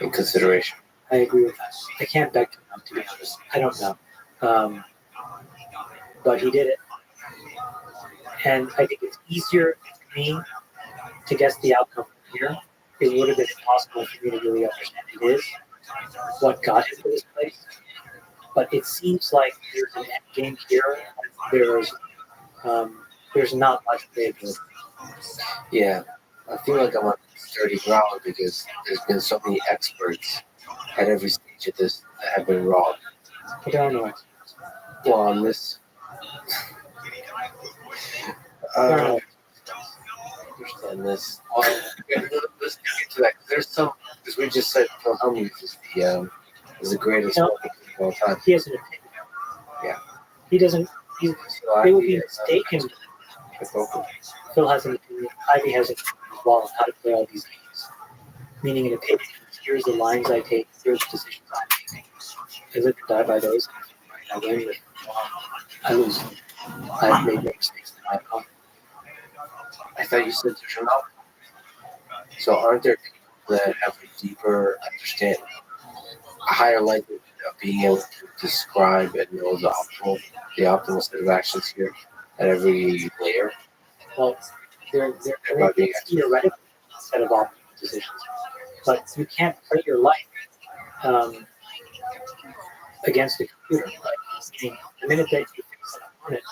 in consideration. I agree with that. I can't beg to know, to be honest. I don't know. But he did it. And I think it's easier for me to guess the outcome from here. It would have been impossible for me to really understand it is what got him to this place. But it seems like there's an end game here. There's not much they do. Yeah, I feel like I'm on sturdy ground because there's been so many experts at every stage of this that have been wrong. But there are no experts. Well, on this, There are no understand this. Well, let's get to that. There's some, because we just said Phil Hellmuth is the greatest No. marketer of all time. He has an opinion. Yeah. He doesn't. So They would be mistaken. vocal. Phil has an opinion. Ivy has an opinion as well on how to play all these games. Meaning an opinion. Here's the lines I take. Here's the decisions I make. I live and die by those. I win. I lose. I've made mistakes in my opponent. I thought you said there's an outcome. So aren't there people that have a deeper understanding, a higher likelihood of being able to describe and know the optimal set of actions here at every layer? Well, they're theoretical set of optimal decisions, but you can't play your life against the computer. Like, the minute that you fix an opponent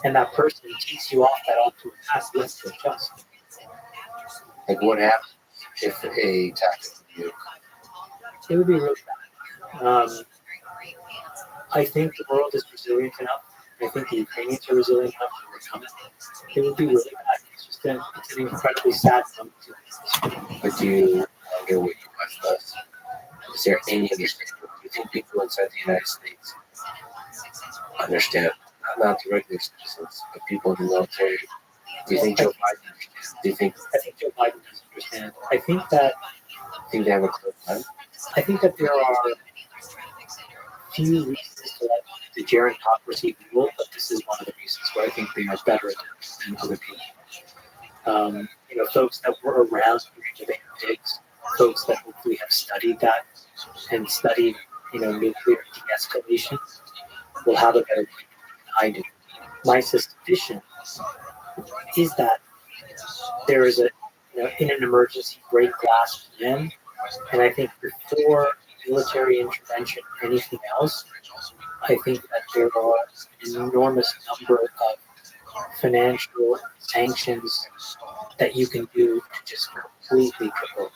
and that person takes you off that optimal path, you have to adjust. Like what happens if a tactic you? It would be really bad. I think the world is resilient enough. I think the Ukrainians are resilient enough to overcome it. It would be really bad. It's an incredibly sad moment. But do you wonder what US does? Is there any understanding? Do you think people inside the United States understand? Not the regular citizens, but people in the military. Do you think Joe Biden understands? Do you think? I think Joe Biden doesn't understand. I think that They have a clear plan? I think that there are few reasons to let the gerontocracy rule, but this is one of the reasons where I think they are better at it than other people. Folks that were around the digs, folks that hopefully have studied that and studied, nuclear de-escalation will have a better point than I do. My suspicion is that there is in an emergency break glass plan, and I think before military intervention or anything else, I think that there are an enormous number of financial sanctions that you can do to just completely cripple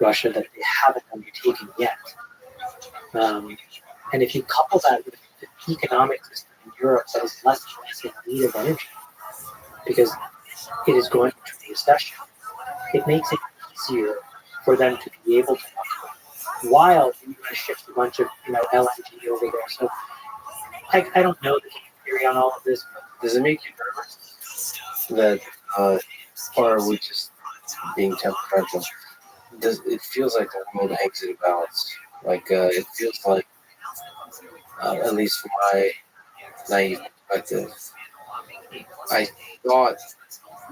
Russia that they haven't undertaken yet. And if you couple that with the economic system in Europe that is less and less in need of energy because it is going through a recession, it makes it easier for them to be able to while you're going to shift a bunch of LNG over there. So I don't know the theory on all of this. But does it make you nervous that, or are we just being temperamental? It feels like the world hangs in a balance. Like it feels like, at least from my naive perspective, I thought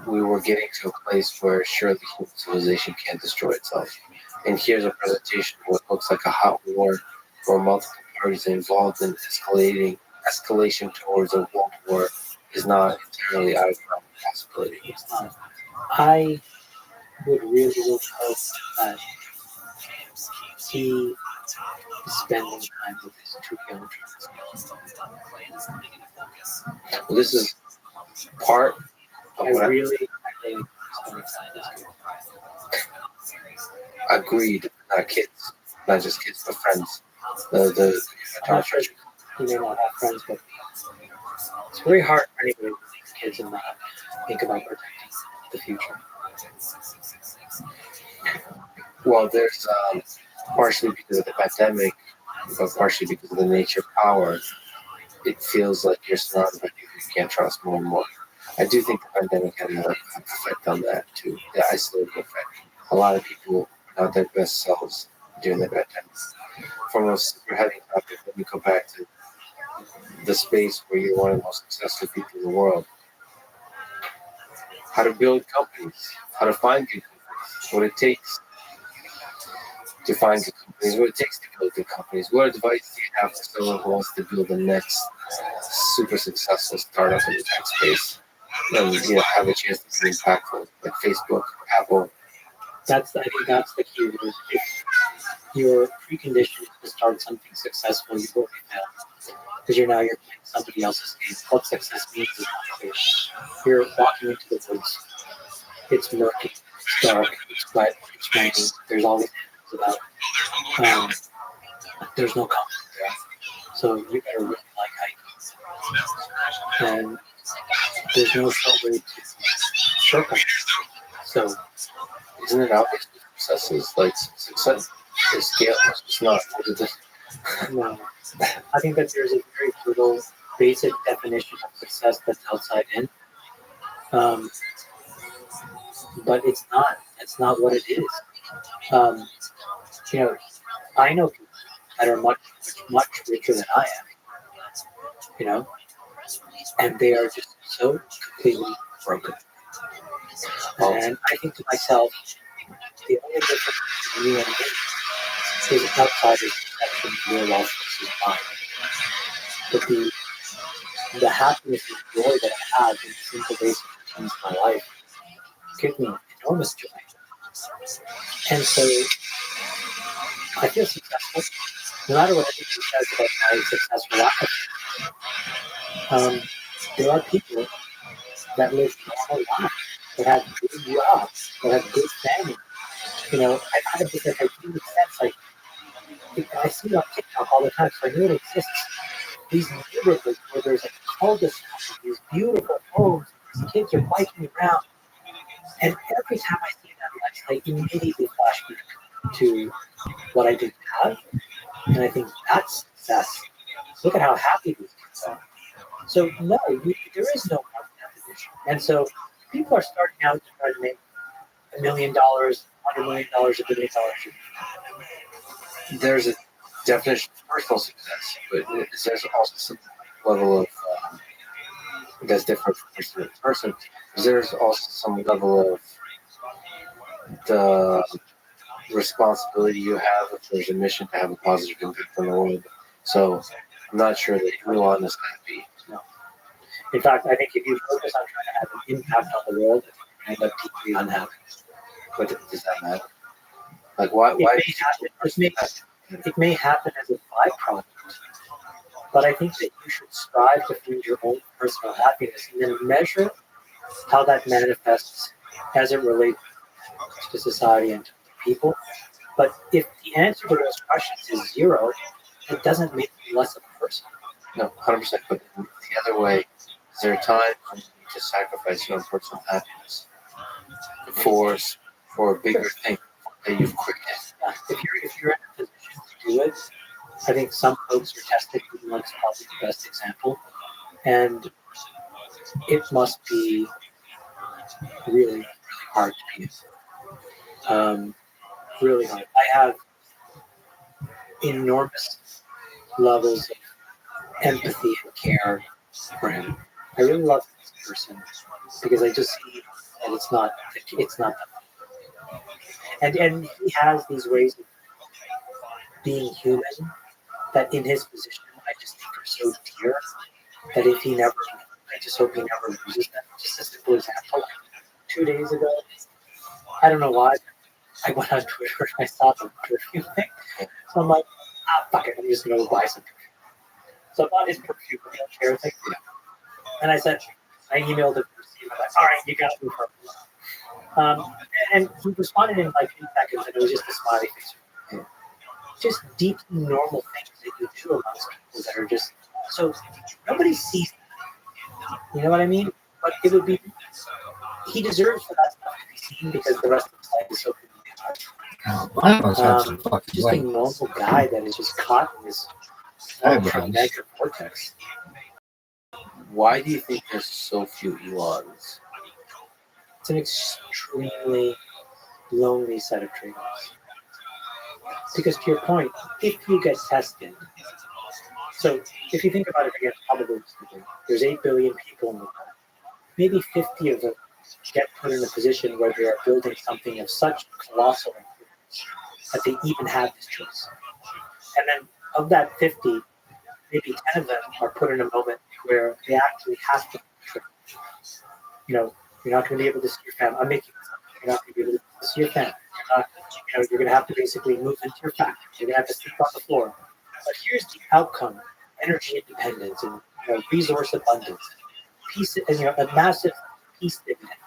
we were getting to a place where surely human civilization can't destroy itself. And here's a presentation of what looks like a hot war where multiple parties are involved in escalation towards a world war is not entirely out of the possibility. it's not. I would really hope that he is spending time with his two young children. Well, this is part of I what really spending time with him. agreed. Not kids, not just kids, but friends. The I'm not sure he may not have friends, but it's very hard for anybody to raise kids and not think about protecting the future. Well, there's partially because of the pandemic, but partially because of the nature of power. It feels like you're surrounded by people you can't trust more and more. I do think the pandemic had an effect on that too. The isolating effect. A lot of people are not their best selves during the pandemic. From a super heavy topic, let me go back to the space where you're one of the most successful people in the world. How to build companies, how to find good companies, what it takes to find good companies, what it takes to build good companies. What advice do you have for someone who wants to build the next super successful startup in the tech space and have a chance to be impactful, like Facebook, Apple? I think that's the key word. If your precondition to start something successful, you will fail. Because you're playing somebody else's game. What success means is not clear. You're walking into the woods. It's murky, it's dark, it's wet, it's raining. There's all these things about. There's no comfort there. So you better really like hiking. And there's no short way to shortcut. So isn't it obvious success like success is scale? It's not. no. I think that there's a very brutal basic definition of success that's outside in. But it's not. That's not what it is. I know people that are much richer than I am. And they are just so completely broken. And I think to myself, the only difference between me and him is outsider's perception of your life versus mine. But the happiness and joy that I have in the simple basic things in my life gives me enormous joy. And so I feel successful, no matter what anybody says about my successful life. There are people that live normal lives, that have good jobs, that have good family. You know, I have this like a really sense, like I see it on TikTok all the time, so I know it exists. These neighborhoods where there's a cul-de-sac, these beautiful homes, these kids are biking around, and every time I see that, I immediately flash back to what I didn't have, and I think that's success. Look at how happy these kids are. So no, there is no market definition, and so people are starting out to try to make $1 million, $100 million, $1 billion. There's a definition of personal success, but there's also some level of that's different from person to person. There's also some level of the responsibility you have if there's a mission to have a positive impact on the world. So I'm not sure that everyone is happy. No. In fact, I think if you focus on trying to have an impact on the world, you end up deeply unhappy. But does that matter? Like why? It may happen as a byproduct, but I think that you should strive to find your own personal happiness and then measure how that manifests as it relates to society and to people. But if the answer to those questions is zero, it doesn't make you less of a person. No, 100%. But the other way, is there a time when you need to sacrifice your own personal happiness for a bigger thing that you've created? Yeah, if you're in a position to do it, I think some folks are tested. One's probably the best example, and it must be really, really hard to do. Really hard. I have enormous levels of empathy and care for him. I really love this person because I just see that it's not and he has these ways of being human that in his position I just think are so dear that if he never, I just hope he never loses them. Just a simple example, like 2 days ago, I don't know why, I went on Twitter and I saw the perfume thing. So I'm like, fuck it, I'm just going to buy some perfume. So I bought his perfume chair thing. And I emailed him, I'm like, all right, you got to move her. And he responded in like 8 seconds and it was just a smiley face. Just deeply normal things that you do amongst people that are just, so nobody sees that. You know what I mean? But it would be, he deserves for that stuff to be seen because the rest of his life is so just a normal guy that is just caught in this negative vortex. Why do you think there's so few Elons? It's an extremely lonely set of trade-offs. Because to your point, if you get tested, so if you think about it again, probabilistically, there's 8 billion people in the world. Maybe 50 of them get put in a position where they are building something of such colossal importance that they even have this choice. And then of that 50, maybe 10 of them are put in a moment where they actually have to trip. You know, you're not going to be able to see your family. I'm making this up. You're not going to be able to see your family. You're going to have to basically move into your factory. You're going to have to sleep on the floor. But here's the outcome: energy independence and resource abundance, peace, and a massive peace dividend.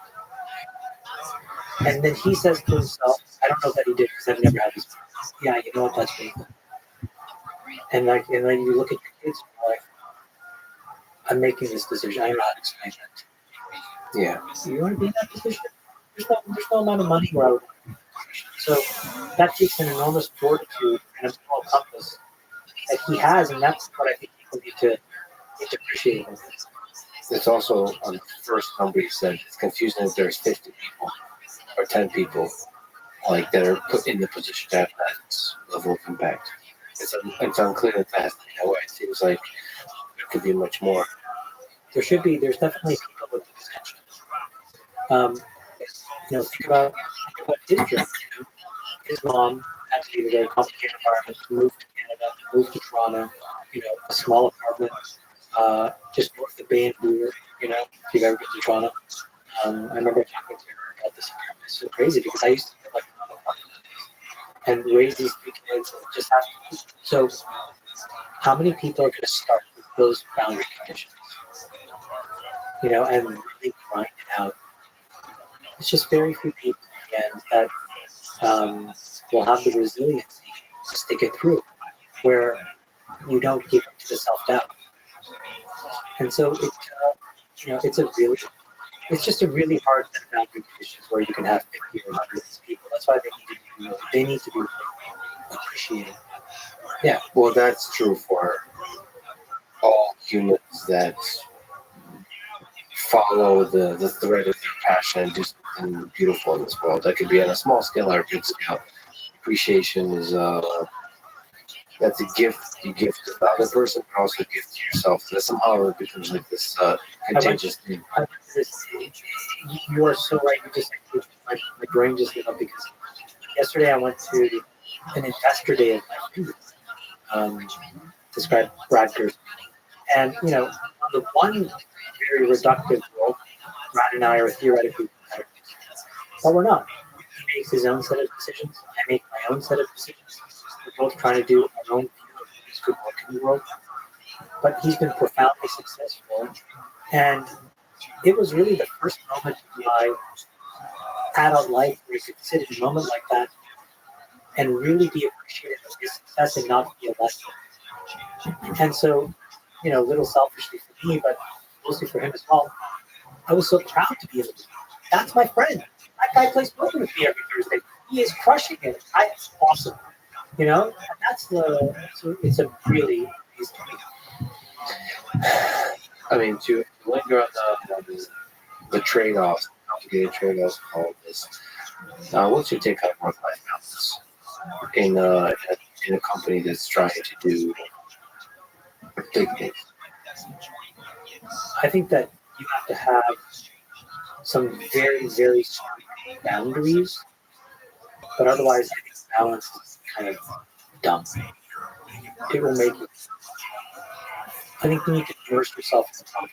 And then he says to himself, "I don't know that he did because I've never had this. Yeah, you know what? That's me." And then you look at your kids, and you're like, "I'm making this decision. I don't know how to explain that." Yeah. You want to be in that position? There's no amount of money where I would. So that takes an enormous fortitude and a moral compass that he has, and that's what I think people need to appreciate. It's also on the first number you said, it's confusing if there's 50 people or 10 people like that are put in the position to have that level of impact. It's unclear that has to be that way. It seems like there could be much more. There's definitely people with potential. Think about his journey. His mom had to leave a very complicated environment to move to Canada, move to Toronto, a small apartment just north of Bay and Blue, if you've ever been to Toronto. I remember talking to her about this. It's so crazy because I used to feel like and raise these three kids and just have to. So, how many people are going to start with those boundary conditions? You know, and really grind it out. It's just very few people again that will have the resiliency to stick it through, where you don't give in to the self-doubt. And so it, it's just a really hard set of boundary conditions where you can have 50 or 100 people. That's why they need to be appreciated. Yeah, well, that's true for all humans that follow the thread of their passion and do something beautiful in this world. That could be on a small scale or a big scale. Appreciation is that's a gift you give to the other person, but also a gift to yourself. So that somehow it becomes like this contagious thing. You are so right. You just my brain just lit up because yesterday I went to an investor day at my described Brad Gerson. And you know, on the one very reductive world, Brad and I are theoretically competitors, but we're not. He makes his own set of decisions. I make my own set of decisions. We're both trying to do our own view of what's good work in the world. But he's been profoundly successful, and it was really the first moment in my adult life where you could sit in a moment like that and really be appreciative of his success and not feel less than. And so, you know, a little selfishly for me, but mostly for him as well, I was so proud to be able to. That's my friend. That guy plays poker with me every Thursday. He is crushing it. It's awesome. You know, it's a really amazing thing. I mean, to linger on the trade-offs, complicated trade-offs of all of this. What's your take on work-life balance in a company that's trying to do big things? I think that you have to have some very, very strong boundaries, but otherwise, I think balance is kind of dumb. It will make you. I think you need to immerse yourself in the topic,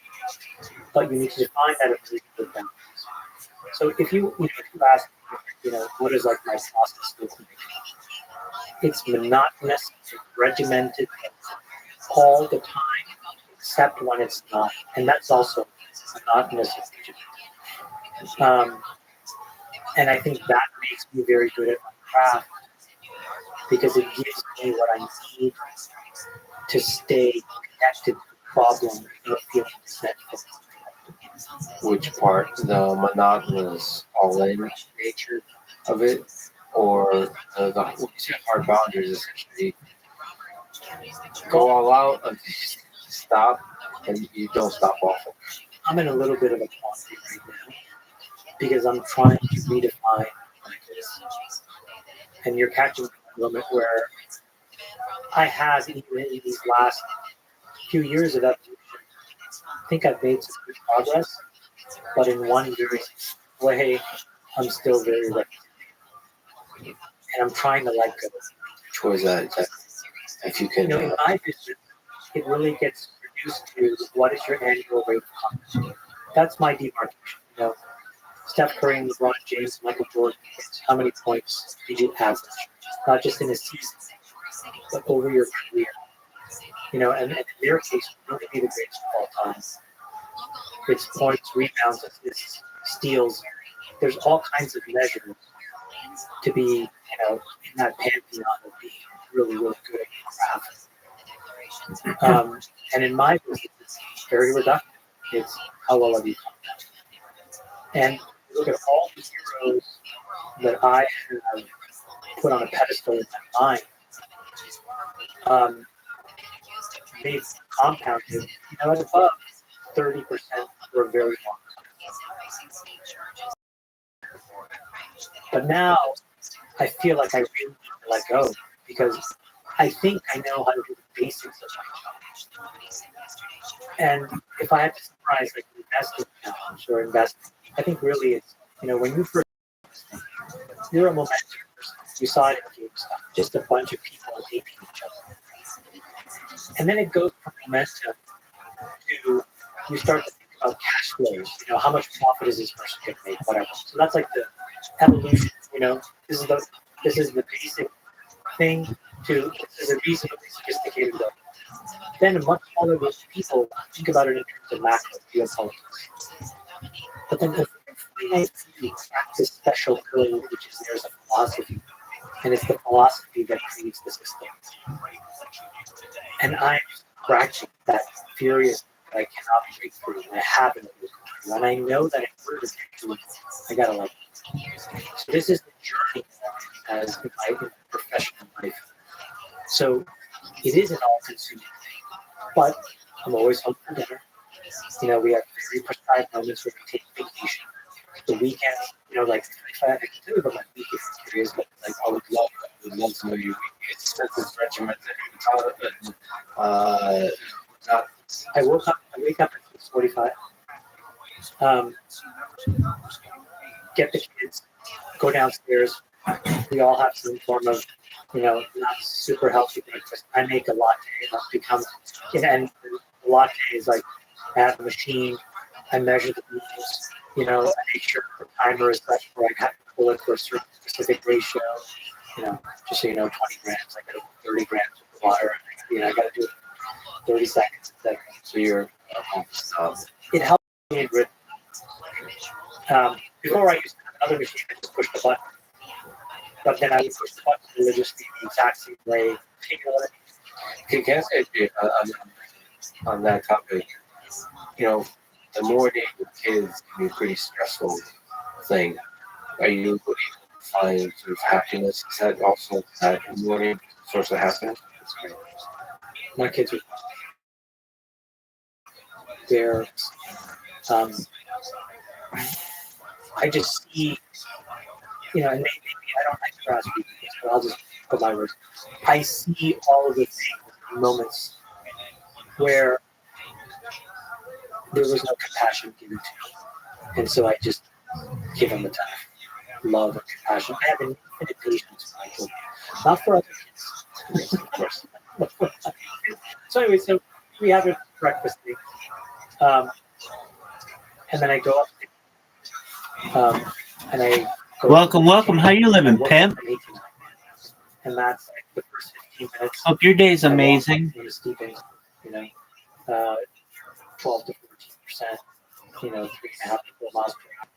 but you need to define that as really good boundaries. So if you ask, what is like my process look like? It's monotonous, regimented, all the time, except when it's not, and that's also monotonous and regimented. And I think that makes me very good at my craft because it gives me what I need to stay connected to the problem and feeling resentful. Which part? The monotonous, all-in nature of it, or the hard boundaries essentially go all out until you stop and you don't stop often. I'm in a little bit of a quandary right now because I'm trying to redefine this. And you're catching a moment where I have, even in these last few years of evolution, I think I've made some good progress, but in one very way, I'm still very reticent. And I'm trying to let go. Which was that if you can. In my business, it really gets reduced to what is your annual rate of content. That's my demarcation. Steph Curry, LeBron James, Michael Jordan, how many points did you average? Not just in a season, but over your career. And in their case, you're going to be the greatest of all time. It's points, rebounds, assists, steals. There's all kinds of measures to be, in that pantheon of being really, really good at your craft. And in my business, it's very reductive. It's how well have you come. And look at all the heroes that I have put on a pedestal in my mind. They've compounded, at above 30% for a very long time. But now I feel like I really need to let go because I think I know how to do the basics of my job. And if I had to summarize like investing challenge or investing, I think really it's, when you first, you're a momentum person. You saw it in GameStop, just a bunch of people hating each other. And then it goes from momentum to you start to think about cash flows. How much profit is this person going to make, whatever. So that's like the evolution. This is the basic thing to this is a reasonably sophisticated level. Then a much smaller group of people think about it in terms of macro geopolitics. But then the finite view practice special code, which is there's a philosophy, and it's the philosophy that creates the system. And I'm scratching that furious that I cannot break through, and I haven't break through, and I know that in order to get through, I gotta like it. So this is the journey as in my professional life. So it is an all-consuming thing, but I'm always home for dinner. We have very prescribed moments where we take vacation. The weekend, like if I can tell you about my week if you're curious, but like I would love to know your week. It's regimented. I wake up at 6:45. Get the kids, go downstairs. We all have some form of, not super healthy breakfast. I make a latte. That's become, and the latte is like, I have a machine. I measure the beans. I make sure the timer is set where I have to pull it for a certain specific ratio. Just so 20 grams. I got to put 30 grams of water. I got to do it 30 seconds. So you're it helps me in rhythm. Before I used to have another machine, I just push the button. But then I would push the button religiously the exact same way. Can I say on that topic? The morning with kids can be a pretty stressful thing. Are you find sort of happiness? Is that also that morning source of happiness? That's great. My kids are they're I just see, and maybe I don't like to grasp people, but I'll just put my words. I see all of the moments where there was no compassion given to me. And so I just give them the time. Love and compassion. I have an infinite patience for my children. Not for other kids. Of course. So anyway, so we have a breakfast thing. And then I go up and I go Welcome. How you living, pimp? And that's like the first 15 minutes. Hope your day's amazing. 12 to 14%, 3.5 to 4 miles per hour.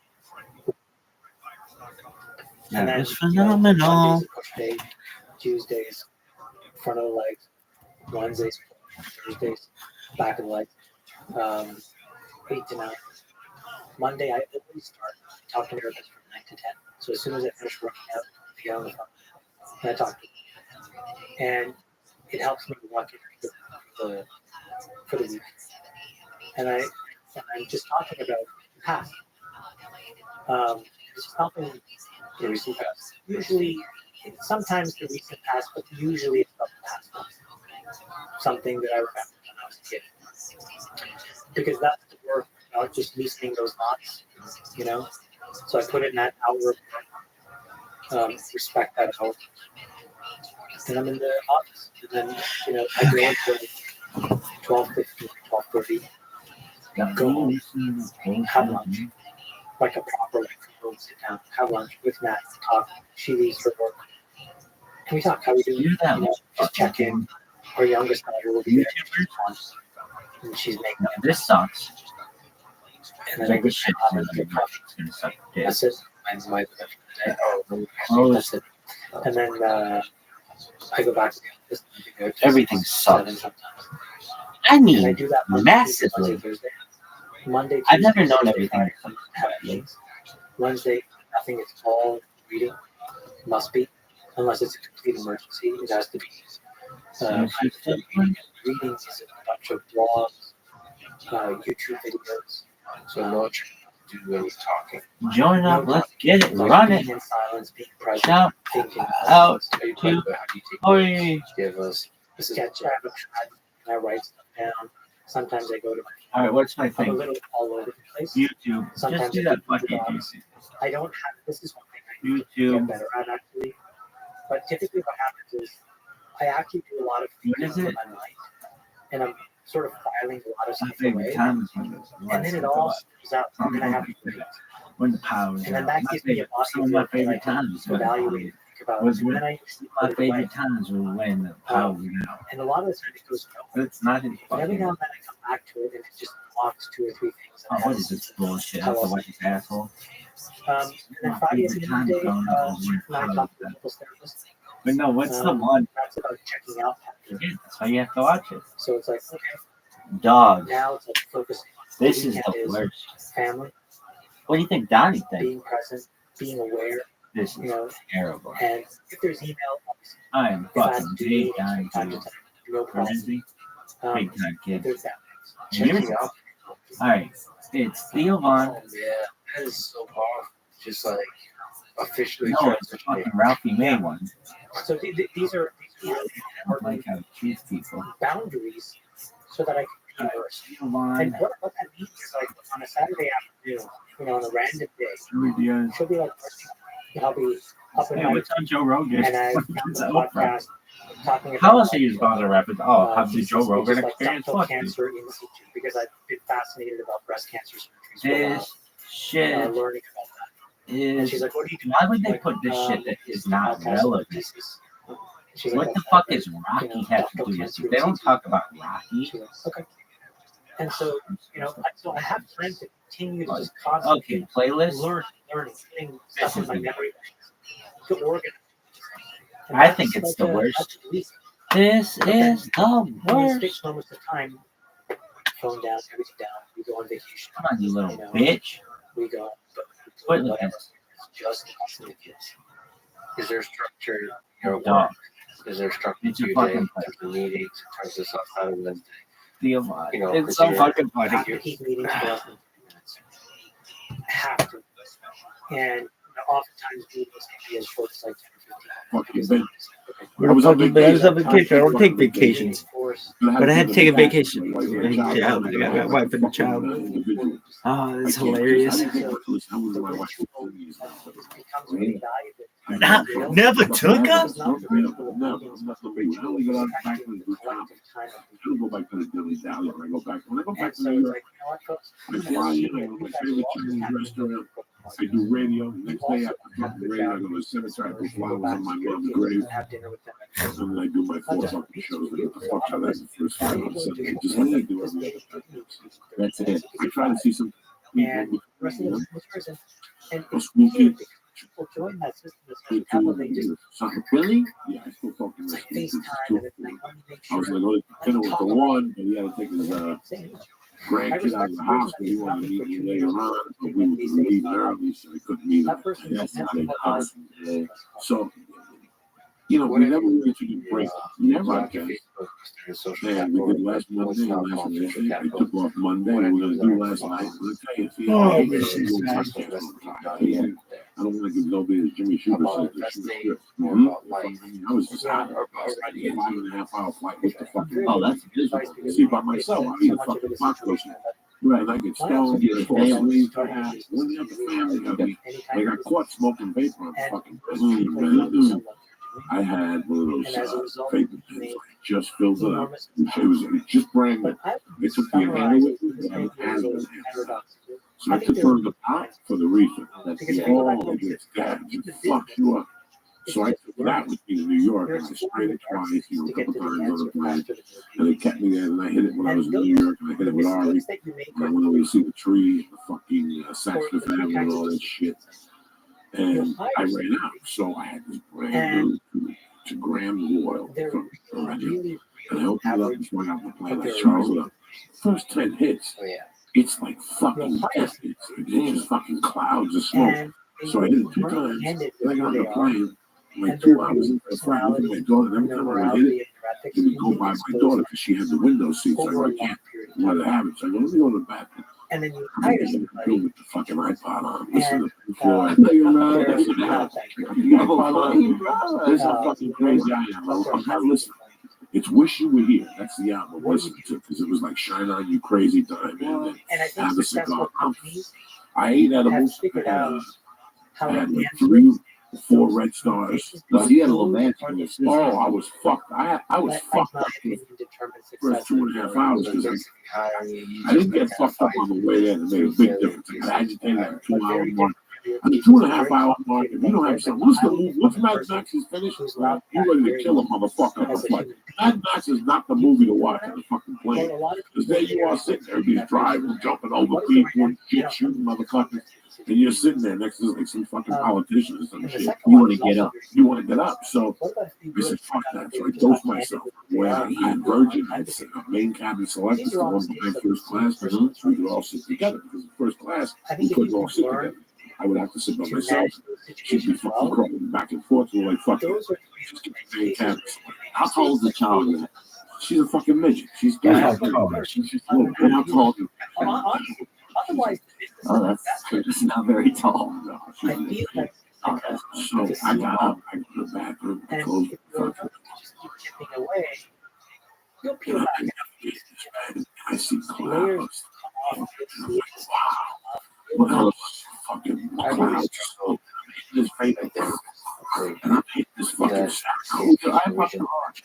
And then, It's phenomenal. Mondays a push day, Tuesdays, front of the legs, Wednesdays, Thursdays, back of the legs, 8 to 9. Monday, I always start talking to therapists from 9 to 10. So as soon as I finish working out, I get on the phone and I talk to them. And it helps me walk in for the week. And I'm just talking about the past. It's just helping the recent past. Usually, sometimes the recent past, but usually it's about the past. Something that I remember when I was a kid. Because that's the work, not just loosening those knots, So I put it in that hour, respect that hour. And I'm in the office. And then, I go until 12:50, 12:30. Go home, have lunch, like a proper sit down, have lunch with Matt, talk. She leaves for work. Can we talk? How we doing? Just check in. Our youngest daughter will be there once, and she's making This sucks. And then I go shit on the coffee. That's it. Mine's my That's it. And then I go back to the office. Everything sucks. Sometimes. I And I mean, do that massively. Thursday. Monday, I've never Tuesday, known Thursday, everything. Friday, have meetings. Wednesday, nothing. It's all reading. Must be, unless it's a complete emergency. It has to be. Reading is a bunch of blogs, YouTube videos. So no do any talking. Join up. Let's get it. Run it. Being in silence, being present, Shout thinking. out Are you to talking about how do you take Oi. give us A sketch. I have a pad. And I write stuff down. Sometimes I go to my. All right, what's my I'm a thing? little all over the place. YouTube. Sometimes Just do I that do fucking dogs. YouTube. I don't have. This is one thing I need to YouTube. get better at actually. But typically, what happens is I actually do a lot of What thinking is in it? my mind, and sort of filing a lot of My stuff favorite away, time is when and then it all spills out, and then I have to when the power is and then out. that My gives me a favorite, body some of of my work that I favorite can times when evaluate and think about. was And when then I my put it away. favorite times were when the power was out. And a lot of the time it goes nowhere. It's not in And every fucking. now and then I come back to it, and it just unlocks 2 or 3 things. Oh, what is this bullshit? I have to watch this asshole. And then Friday at the end of the day, my top of the people's therapist. But no, what's the one? That's about checking out patterns. Yeah, that's why you have to watch it. So it's like, okay, Dog. now it's like focusing on This is the weekend worst. family, What do you think Donnie thinks? being present, being aware, This you is know, terrible. and if there's email, obviously, I am if I have fucking to do big meetings time from time to kid. time, no Where problem. is he? Big time kid. There's that. Checking out. All right, it's Theo Vaughn. Oh, yeah, that is so powerful. Just like officially. No, it's the fucking Ralphie May one. So these are I don't like how to treat people. boundaries so that I can converse. Theo And Vaughn. what that means is like on a Saturday afternoon, you know, on a random day, Videos. she'll be like, I'll be up in Hey, my what's on Joe Rogan? and I found It's the Oprah. podcast talking about How else are you supposed to wrap it? Oh, how the Jesus, Joe Rogan just, like, experience? ductal Fuck you. cancer in situ because I've been fascinated about breast cancer surgeries for a while, This shit learning about that. And is. she's like, "What do you do?" Why would they Like, put this shit that is not podcast relevant? thesis. She's What like, the "Oh, fuck is Rocky you know, have to ductal do with cancer it? They in don't situ." talk about Rocky. She's like, okay. And so, you know, so I have time to continue to just constantly Okay, playlist. learning, getting stuff in my memory to organize. And I that's think it's like the a- worst. that's releasing. This is the In these worst. fixed moments of time, phone down, everything down. We go on vacation. Come on, you little You know, bitch. We go, Quit looking whatever. at It's just us and the kids. Is there structure in your dog. work? Is there structure It's to a your day? fucking In terms of meetings, in terms of stuff out of Wednesday? Theo Vaughn. You know, It's so you're- fucking funny. Have to keep meetings for less than 10 minutes. Have to. And you know, oftentimes meetings can be as short as like 10 or 15 minutes. Fucking Ben. I was on vacation. I don't take vacations. But I had to take a vacation. Yeah, I got my wife and the child. Oh, that's hilarious. Never took her? I do radio. Next day after fucking radio, I go to the cemetery. I put flowers on my mom's grave. And then I do my 4 fucking shows. And what the fuck I like the first 5 on Sunday. Just like I do every other time. That's it. I try to see some And people. the rest of the person. And Go school kids. people join that system as much as they just Soccer Billy? Yeah, I still talk to my like kids. FaceTime and it's like, oh, make I was sure. like, oh, dinner with the one, but he had to take his grandkid out of the house, but he wanted to meet me later on. But we were leaving early, so we couldn't meet him. That person That's is the never thing. So, you know, we never really took a break. We never had to. And we did last Monday and last Wednesday. I took off Monday. We were going to do last night. Oh, this is nice. I don't want to give nobody the Jimmy Shooter said. I was just out of 5.5 hour flight with the fucking. Oh, that's good. See, by myself, I need a fucking box station. Right, and I get stoned, get false asleep. When you have a family, I mean, they got caught smoking vapor on fucking prison. I had one of those vapor pens. I just filled it up. It was just brand new. They took the handle with it, and I had it. So I took her the pot for the reefer. That's all it is. That just fucks you up. So I took that with me to New York, and I sprayed it twice, you know, a couple times on the plane. And they kept me there, and I hit it when I was in New York, and I hit it with Ari. And I went over to see the tree, the fucking Saxon Avenue, and all that shit. And I ran out, so I had this brand new 2 grams of oil from Reggie. And I opened it up before I got on the plane. I charged it up. First 10 hits, it's like fucking death. It's just fucking clouds of smoke. So I hit it 2 times, and I got on the plane. Like 2 hours into the flight, with my daughter, and every time I would hit it, it would go by my daughter because she had the window seat. So I go, I can't let it have it. So I go, let me go to the bathroom. And then you I'm hire going to somebody. with the fucking iPod on. Listen to Pink uh, Floyd. Listen to that. This is how fucking crazy I am. I'm not listening. It's Wish You Were Here. That's the album I'm listening to because it was like Shine On You Crazy Time. And I think Have a successful cigar. companies I ate have edibles. figured out how I to had like answer 3 4 red stars. Well, you had a little man. Oh, I was fucked. I was Let, in fucked my up for the opinion, determine first success. 2.5 hours because I didn't get fucked up on the way there. It made a big difference. I got agitated at the 2 hour mark. At the 2.5 hour mark, if you don't have something, once Mad Max is finished, you're ready to kill a motherfucker on the flight. Mad Max is not the movie to watch on the fucking plane. Because there you are sitting there, he's driving, jumping over people, and shit, shooting motherfuckers. And you're sitting there next to like some fucking politicians and shit. You want to get up. You want to get up. So I said, fuck that. So I dosed myself. Where I had Virgin, I had main cabin select, the one behind first class. So we could all sit together. Because in first class, we couldn't all sit together. I would have to sit by myself. She'd be fucking crawling back and forth. We were like, fuck it. Just get the main cabin select. How tall is the child yet? She's a fucking midget. She's Yeah, how tall? She's little. How tall? Otherwise, Oh, that's not very tall. No, I feel like so I got up. I go to the bathroom. I and closed if the you're fucking. just keep chipping away, you'll peel And back. I see Layers clouds. come off. And I'm like, wow. Look how fucking clouds. So this right there. And I hit this fucking sound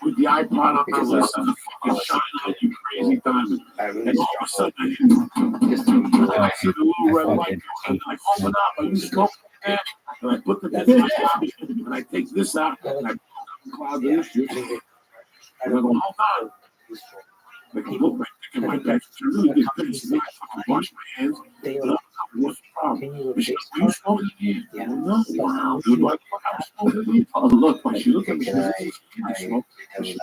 with the iPod on my list and the fucking shine out, you crazy diamond. And all of a sudden I see the little red light and I open up, I use smoke and I put the thing out and I take this out and I put the cloud in this shit. And I go, hold on. Like I look back in my back, I really did finish. And I fucking wash my hands. And what's the problem? And she goes, are you smoking again? I go, no, wow, dude, what the fuck I'm smoking again? Oh, look, when she looked at me, she goes, I smoke. And she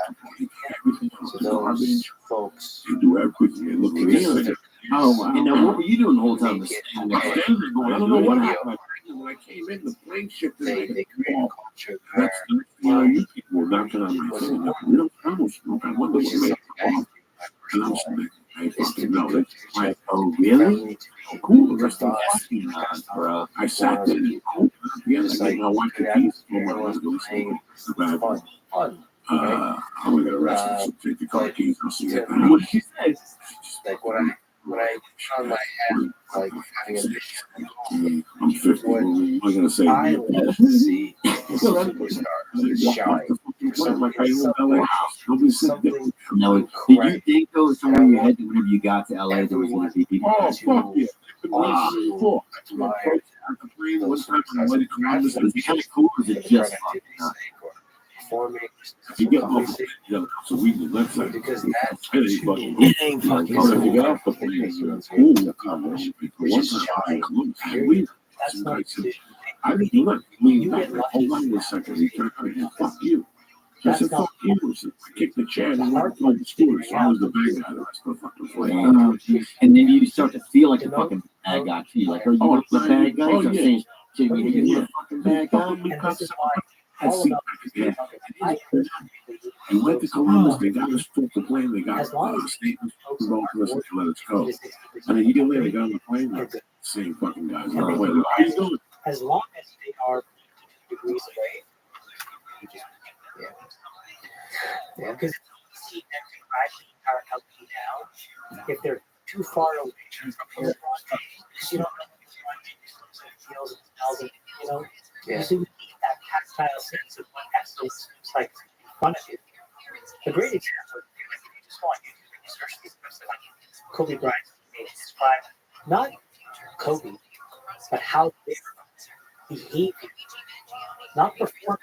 everything else is garbage. Folks, They do everything. They look at me. Oh, wow. And now, what were you doing the whole time? I'm standing there going, I don't know what happened. When I came in, the plane shifted. they create a culture That's where, you people were knocking on my phone. We don't smoke. I wonder what made it off. And I'm saying, I fucking know that. Oh, really? Oh, cool. The rest of the fucking bro. I sat there and cool. At the end, I gave my wife the keys. Oh, my God, go sleep. fun. I'm gonna get arrested. So take the car keys. I'll see you at the What house. did you say? Like when I put on my hat, like having a vision, I'm 50. I'm gonna say. I love to see superstars shine. Something No, did you think though somewhere in your head that whenever you got to LA there was going to be people? Oh, fuck yeah. Wow. Before. admire One time I went to Columbus and Was it kind of cool or was it just fucking nuts? performing you get off the plane, so we did let's say because that's it ain't fucking It ain't fucking cool. If you get cool. off the plane, it's cool to accomplish. One time I was in Columbus, and we That's some not guy a said, decision. I didn't do it. Lean back. Hold on a second. He turned around and said, fuck you. So I said, fuck you. So I kicked the chair and I went to the scooter. So I was the bad guy the rest of the fucking flight. And then you start to feel like the fucking bad guy too. Like, are you Oh, the bad guy? oh, So I'm yeah. saying, so you're the fucking bad guy. And this is why I all see about yeah. I We went to Columbus. They got us off the plane. They got As long as statements from both of us to let us go. is And a year later, they got on the plane. Like, same fucking guys. On the way. How you doing? as long as they are degrees away. Yeah. Because see them to gradually start helping down if they're too far away from your front, you don't know what feels and smells and you know. Yeah. So you need that tactile sense of what excellence looks like in front of you. A great example, if you just go on YouTube and you search these clips like Kobe Bryant made describe not Kobe, but how their behavior, not performance,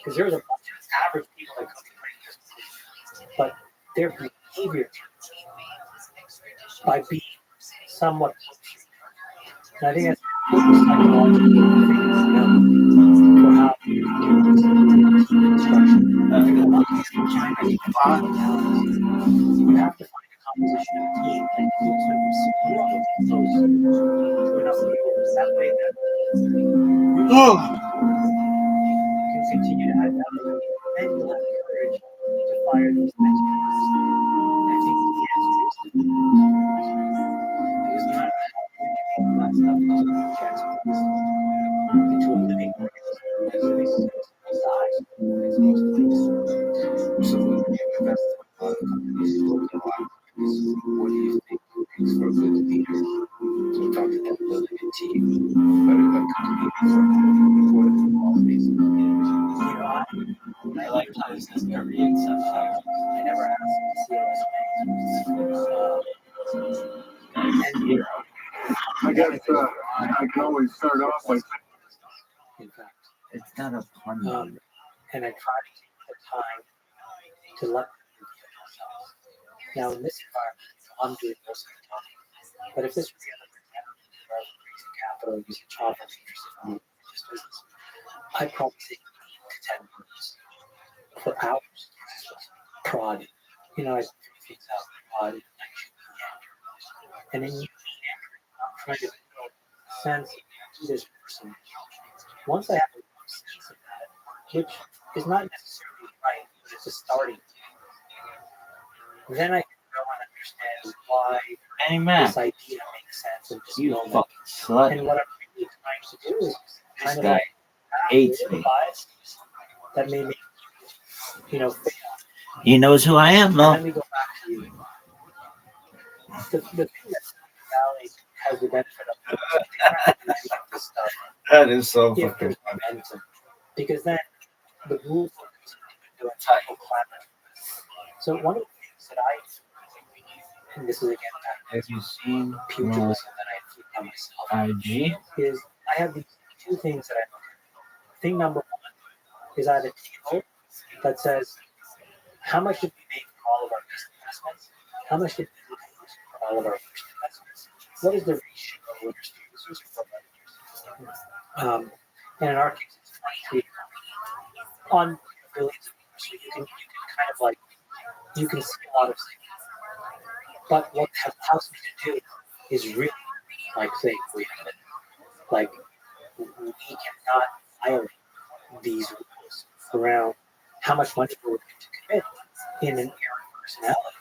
because there's a bunch of average people like Kobe Bryant, but their behavior by being somewhat cultured. And I think that's a psychological thing to know for how you do this construction. You have to find a composition of a team that keeps them from close to enough people. That way that you can continue to add value and you have the courage to fire those next ones. And I think the answer is because no matter how you make that stuff transforms into a living size. So when you invest in a lot of companies, what do you think makes for a good leader? We talked about building a team, but a company needs what are the qualities Yeah. I guess I can always start off by in fact. It's not a pun. And I try to take the time to let them reveal themselves. Now, in this environment, I'm doing most of the talking. But if this were the other example, where I was raising capital, using choppers, interested in this business, I'd probably say 8 to 10 words for hours. Prod. You know, I figure things out. Prod, and I should meander. And then you meander. I'm trying to build a sense of this person. Once I have a sense of that, which is not necessarily right, but it's a starting point, then I can go and understand why Hey man, this idea makes sense in this you moment. fucking slut. And what I'm really trying to do is This kind of guy like hates little me. biases that may make fail. He knows who I am, And though. then we go back to you. The thing that Silicon Valley has the benefit of this stuff That is so if fucking there's funny. momentum. Because then the rules will continue to do attack climate. So one of the things that and this is again that Have you seen my pugilism that I keep on myself, IG? is I have these two things that I look at. Thing number one is I have a table that says how much did we make from all of our best investments? How much did we lose from all of our worst investments? What is the ratio of winners to losers for lenders? And in our case, it's 23 on billions of users. So you can kind of like, you can see a lot of things. But what that allows me to do is really like say, wait a minute, like we cannot violate these rules around how much money we're willing to commit in an area of personality.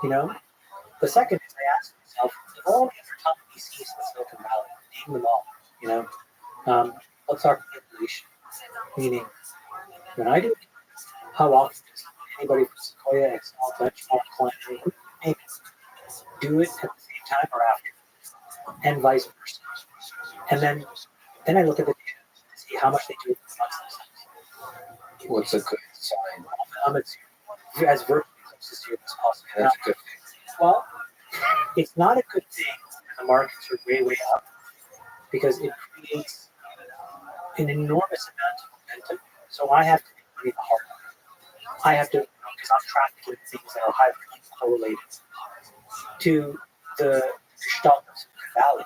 You know? The second is I ask myself, of all the other top VCs in Silicon Valley, name them all, you know, let's talk regulation. Meaning, when I do it, how often does anybody from Sequoia, Excel, Benchmark, Client, maybe do it at the same time or after? And vice versa. And then I look at the data to see how much they do it amongst themselves. What's a good sign? I'm as virtually close to zero as possible. That's a good thing. Well, it's not a good thing when the markets are way, way up because it creates an enormous amount of momentum. So I have to make money the hard way. I have to, because I'm tracking things that are highly correlated to the gestalt of Silicon Valley,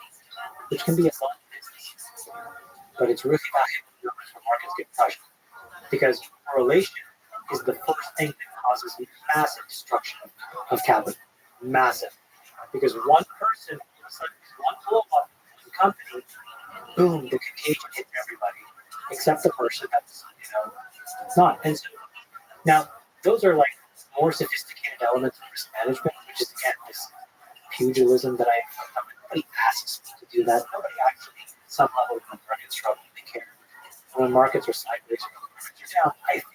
which can be a fun business. But it's really valuable when markets get crushed because correlation is the first thing that causes massive destruction of capital. Massive. Because one person, one blow up in the company, boom, the contagion hits everybody, except the person that's, not. And so now those are like more sophisticated elements of risk management, which is again this pugilism that nobody asks me to do that. Nobody actually, at some level, when markets struggle, they care. And when markets are sideways or markets are down, I think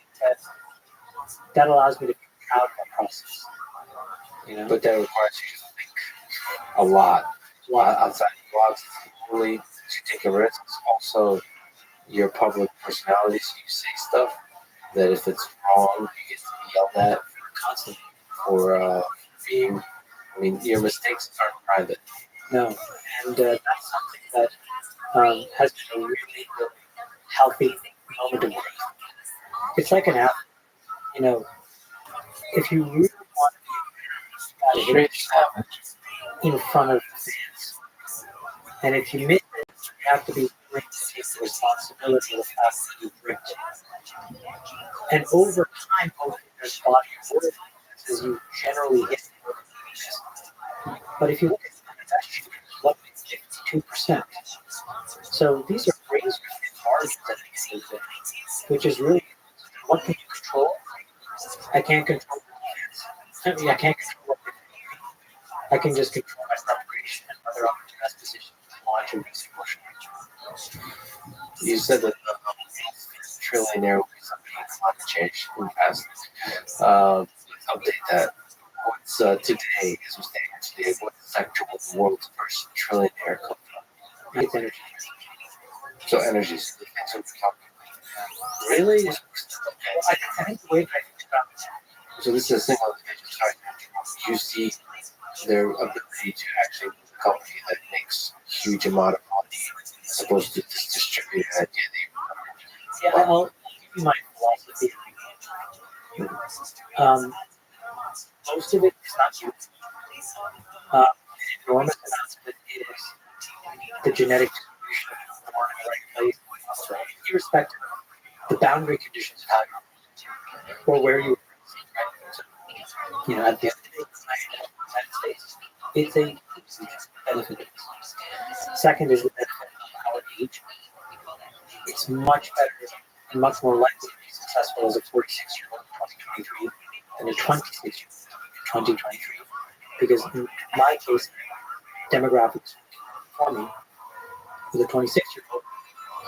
that allows me to be proud of that process. But that requires you to think a lot. Outside the box, only to take a risk. Also, your public personality, so you say stuff that if it's wrong, you get to be yelled at constantly for being. I mean, your mistakes aren't private. No, and that's something that has been a really, really healthy moment of growth. It's like an athlete, if you really want to be a hit in front of the fans, and if you miss it, you have to be willing to take the responsibility of the fact that you ripped. And over time, hopefully, there's body of work as you generally hit the But if you look at the best shooters, what is 52%? So these are razor thin margins that they get into, which is really what can you control? I can't control the defense. I can't control what they're doing. I can just control my preparation and whether I'm in the best position to launch a recent motion. You said that trillionaire will be something like climate change in the past. Update that. What's today, as we stand here today, what sector will the world's first trillionaire come from? It's energy. So energy is the things that we're talking about. Really? I think the way that I think about it. So this is a single individual. Sorry, you see their ability to actually be a company that makes huge amount of money as opposed to just distributing it at the end Yeah, I'll give you my philosophy. Most of it is not you. Enormous amounts of it is the genetic distribution of the born in the right place, also, irrespective of the boundary conditions of how you're or where you were. You know, at the end of the day, the United States, it's a huge benefit. Second is the benefit of our age. It's much better and much more likely to be successful as a 46-year-old in 2023 than a 26-year-old in 2023. Because in my case, demographics for me, with a 26-year-old,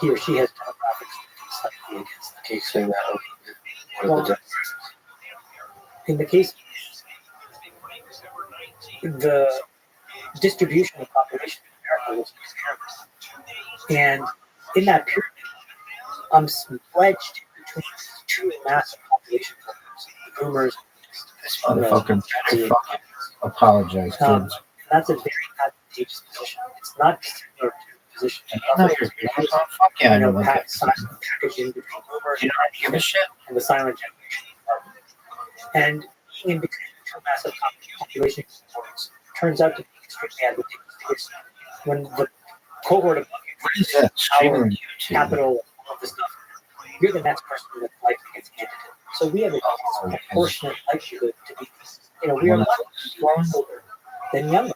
he or she has demographics slightly against them. Can you explain that a little bit? What are the Well, differences? in the case, the distribution of population in America was extreme. And in that period, I'm wedged between two massive population groups, the boomers This and the motherfucker Gen Z. fucking apologize, kids. That's a very advantageous position. It's not dissimilar to the position No, you're fuck yeah, I know what that is. packaging between boomers You don't give a shit. and the silent generation. And being in between two massive population cohorts turns out to be extremely advantageous because when the cohort of What is that? Streaming on YouTube. capital, all of this stuff, you're the next person that likely gets handed it. So we have a disproportionate likelihood to be, you know, we are more older than younger.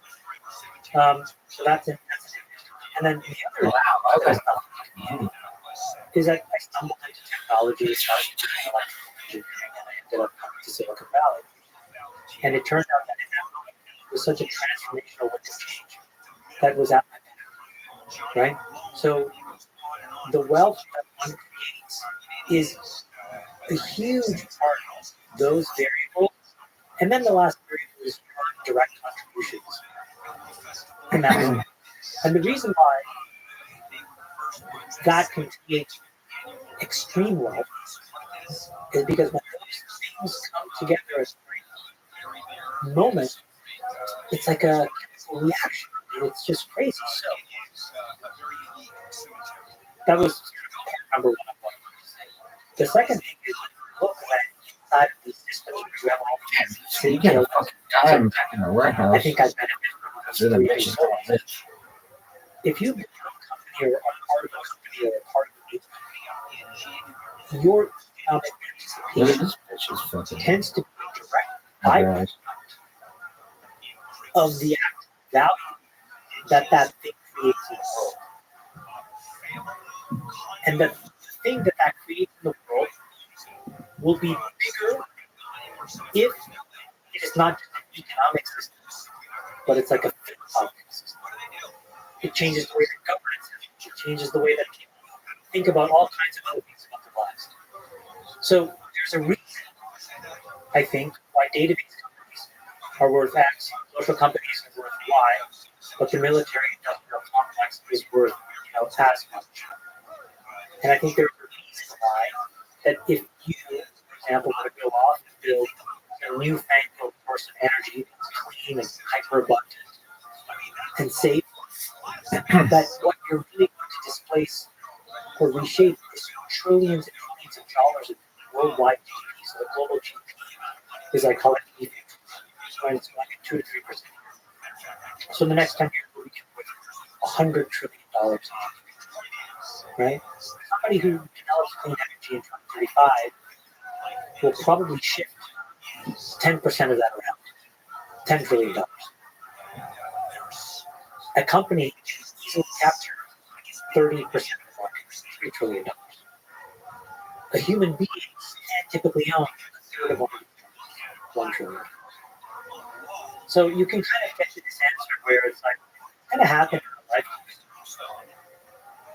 So that's it. And then the other is that I stumbled into technology, started doing electrical engineering, and I ended up coming to Silicon Valley. And it turned out that in that moment, it was such a transformational window change that was at my back, right? So the wealth that one creates is a huge part of those variables. And then the last variable is your direct contributions in that moment. And the reason why that can create extreme wealth is because when those things come together as a moment, it's like a chemical reaction. It's just crazy. So that was number one. The second thing is look at inside of these systems where you have all So you get a fucking time in a warehouse. I think I benefit from So the three bitch things. is If you become a company or a part of a company or a part of a your economic Look at participation this bitch is fucking. tends to be a direct Alright. byproduct of the actual value that thing creates in the world. And the thing that creates in the world will be bigger if it is not just an economic system, but it's like a philosophical system. It changes the way that governance is. It changes the way that people think about all kinds of other things about their lives. So there's a reason, I think, why database companies are worth X, social companies are worth Y, but the military industrial complex is worth, as much. And I think there's a reason why that if you, for example, were to go off and build a newfangled source of energy that's clean and hyper-abundant and safe, that what you're really going to displace or reshape is trillions and trillions of dollars of worldwide GDP. So the global GDP is, I call it EV. So it's like 2 to 3%. So in the next 10 years, we'll be $100 trillion. Right? Somebody who develops clean energy in 2035 will probably shift 10% of that around, $10 trillion. A company can easily capture 30% of the market, $3 trillion. A human being can't typically own a third of $1 trillion. So you can kind of get to this answer where it's like, kind of happen in life.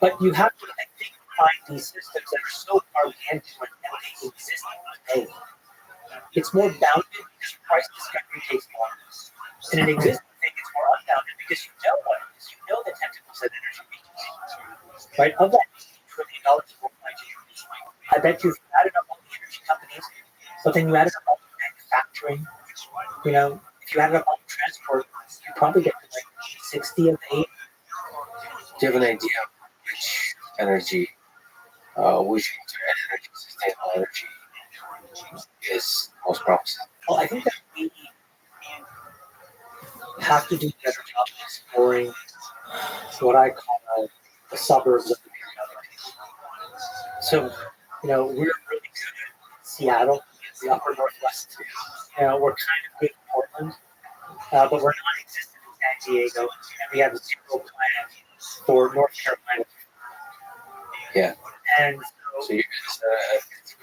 But you have to, I think, find these systems that are so gargantuan and they exist today. It's more bounded because price discovery takes longer. And an existing thing is more unbounded because you know what it is. You know the tentacles that energy reaches. Right? Of that $1 trillion worldwide GDP, I bet you've added up all the energy companies, but then you added up all the manufacturing, if you added up all the transport, probably get to like 60 of the 80. Do you have an idea of which energy, which energy, sustainable energy, is most promising? Well, I think that we have to do a better job of exploring what I call the suburbs of the periodic table. So, we're really good in Seattle, the upper Northwest. We're kind of good in Portland, but we're non-existent in San Diego, and we have zero plan for North Carolina. Yeah. And So you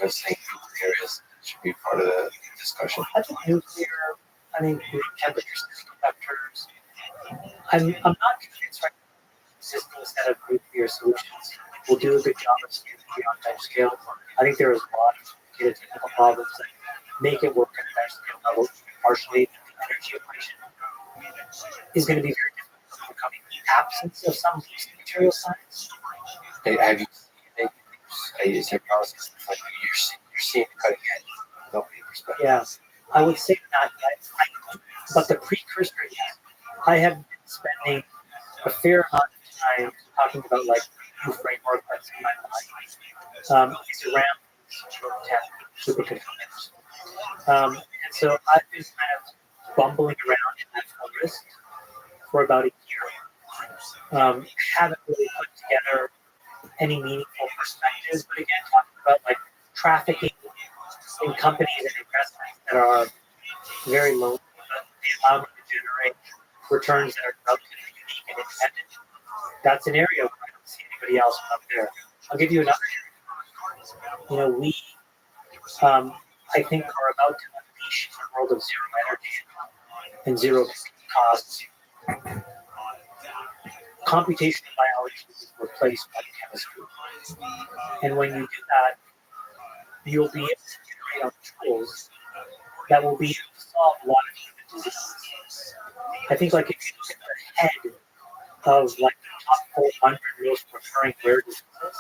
guys think nuclear should be part of the discussion? I think nuclear, room temperature semiconductors. I'm not convinced right now existing set of nuclear solutions will do a good job of scaling beyond time scale. I think there is a lot of complicated technical problems that make it work at a time scale level. Partially, the energy equation is going to be very difficult to overcome in the absence of some material science. Have you seen is there process like you're seeing the cutting edge from a company perspective? Yeah, I would say not yet, but the precursor, yes. I have been spending a fair amount of time talking about like new framework that's in my mind. It's around supercomputers. And so I've been kind of bumbling around in that risk for about a year. Haven't really put together any meaningful perspectives, but again, talking about like trafficking in companies and investments that are very low, but they allow me to generate returns that are relatively unique and independent. That's an area where I don't see anybody else out there. I'll give you another area. We, I think, are about to unleash a world of zero energy and zero costs. Computational biology is replaced by chemistry. And when you do that, you'll be able to generate tools that will be able to solve a lot of human diseases. I think like if you look at the head of like the top 400 most recurring rare diseases,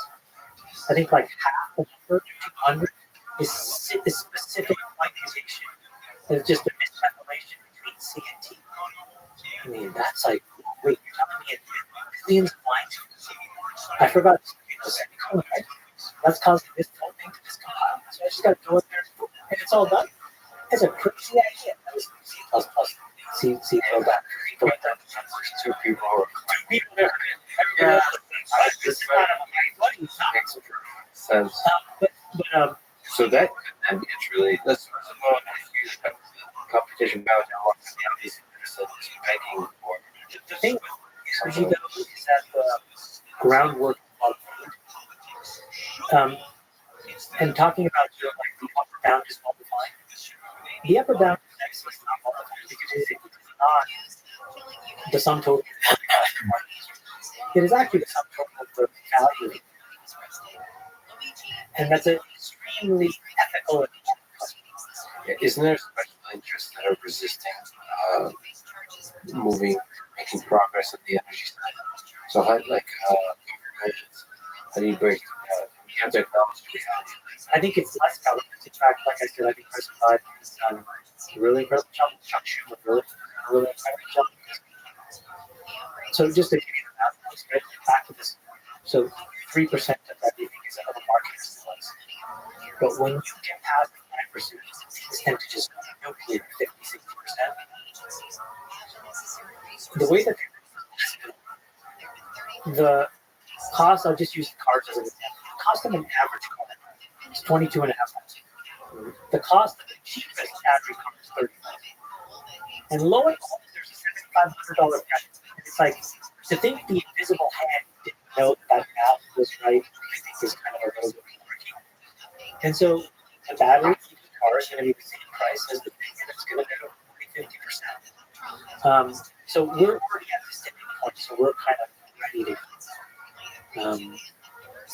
I think like half the number, 200, is specific white mutation. It's just a mismethylation between C and T. That's like, wait, you're telling me millions of lines? I forgot semicolon, right? That's causing this whole thing to discompile. So I just got to go in there and it's all done. It's a crazy idea. That was C++. C go back. Go back. Two people there. Yeah. This makes sense. So that could then be a truly, let's first of all, competition biology is begging for. The thing with energy though is that the groundwork of and talking about the upper bound is well defined. The upper bound is not well defined because it is not the sum total. It is actually the sum total of the value. And that's an extremely ethical question. Yeah, isn't there special interests that are resisting making progress on the energy side? So how do you break you have technology? I think it's less government. In fact, like I said, I think President Biden has done a really incredible job. Chuck Schumer really incredible job. So just to give you the math, right, back to this. So 3% of everything is out of the market influence. But when you get past 9%, these tend to just nuclear 50-60%. The way that the cost, I'll just use cars as an example. The cost of an average car is $22,500. The cost of the cheapest battery car is $35. And low and low, there's a $7,500 price. It's like to think the invisible hand didn't know that math was right. I think is kind of a little bit working. And so the battery car is going to be the same price as the thing, and it's going to go 40-50%. So we're already at this tipping point. So we're kind of ready to.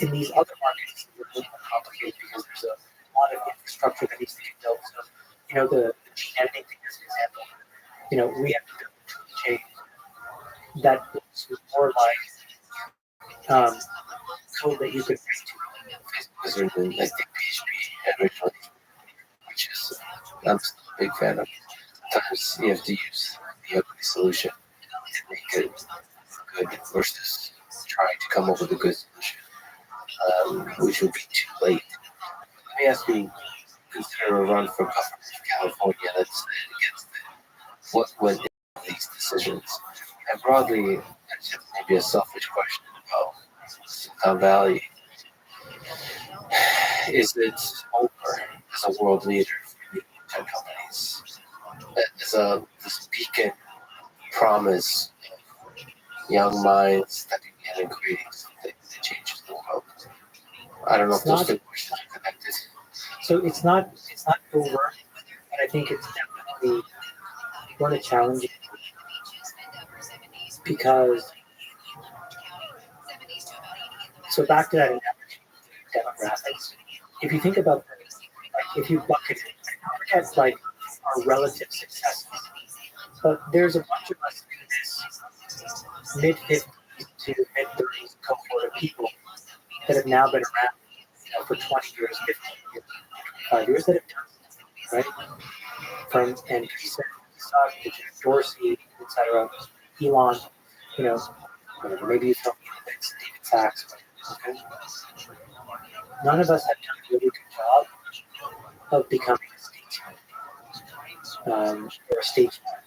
In these other markets, it's a little more complicated because there's a lot of infrastructure that needs to be built. So, the gene editing thing is an example. We have to build a tool chain that looks more like code that you could write to. Because they're doing like the PHP originally, which is I'm still a big fan of. Sometimes you have to use the ugly solution make it good versus trying to come up with a good solution, which would be too late. Let me ask you, consider a run for governor of California that's against it. What went into these decisions? And broadly, it's just maybe a selfish question about Silicon Valley. Is it over as a world leader for tech companies? As this beacon promise of young minds stepping in and creating something that changes the world? I don't know if those two questions are connected. So it's not over, but I think it's definitely going to challenge it because. So back to that analogy, demographics. If you think about, if you bucket it, forget like our relative successes, but there's a bunch of us in this mid-50s to mid-30s cohort of people that have now been around, for 20 years, 15 years, 25 years that have done it, right? From Andreessen, to Jack Dorsey, etc., Elon, whatever. Maybe you tell me it's David Sachs. Okay. None of us have done a really good job of becoming a statesman or a statesman.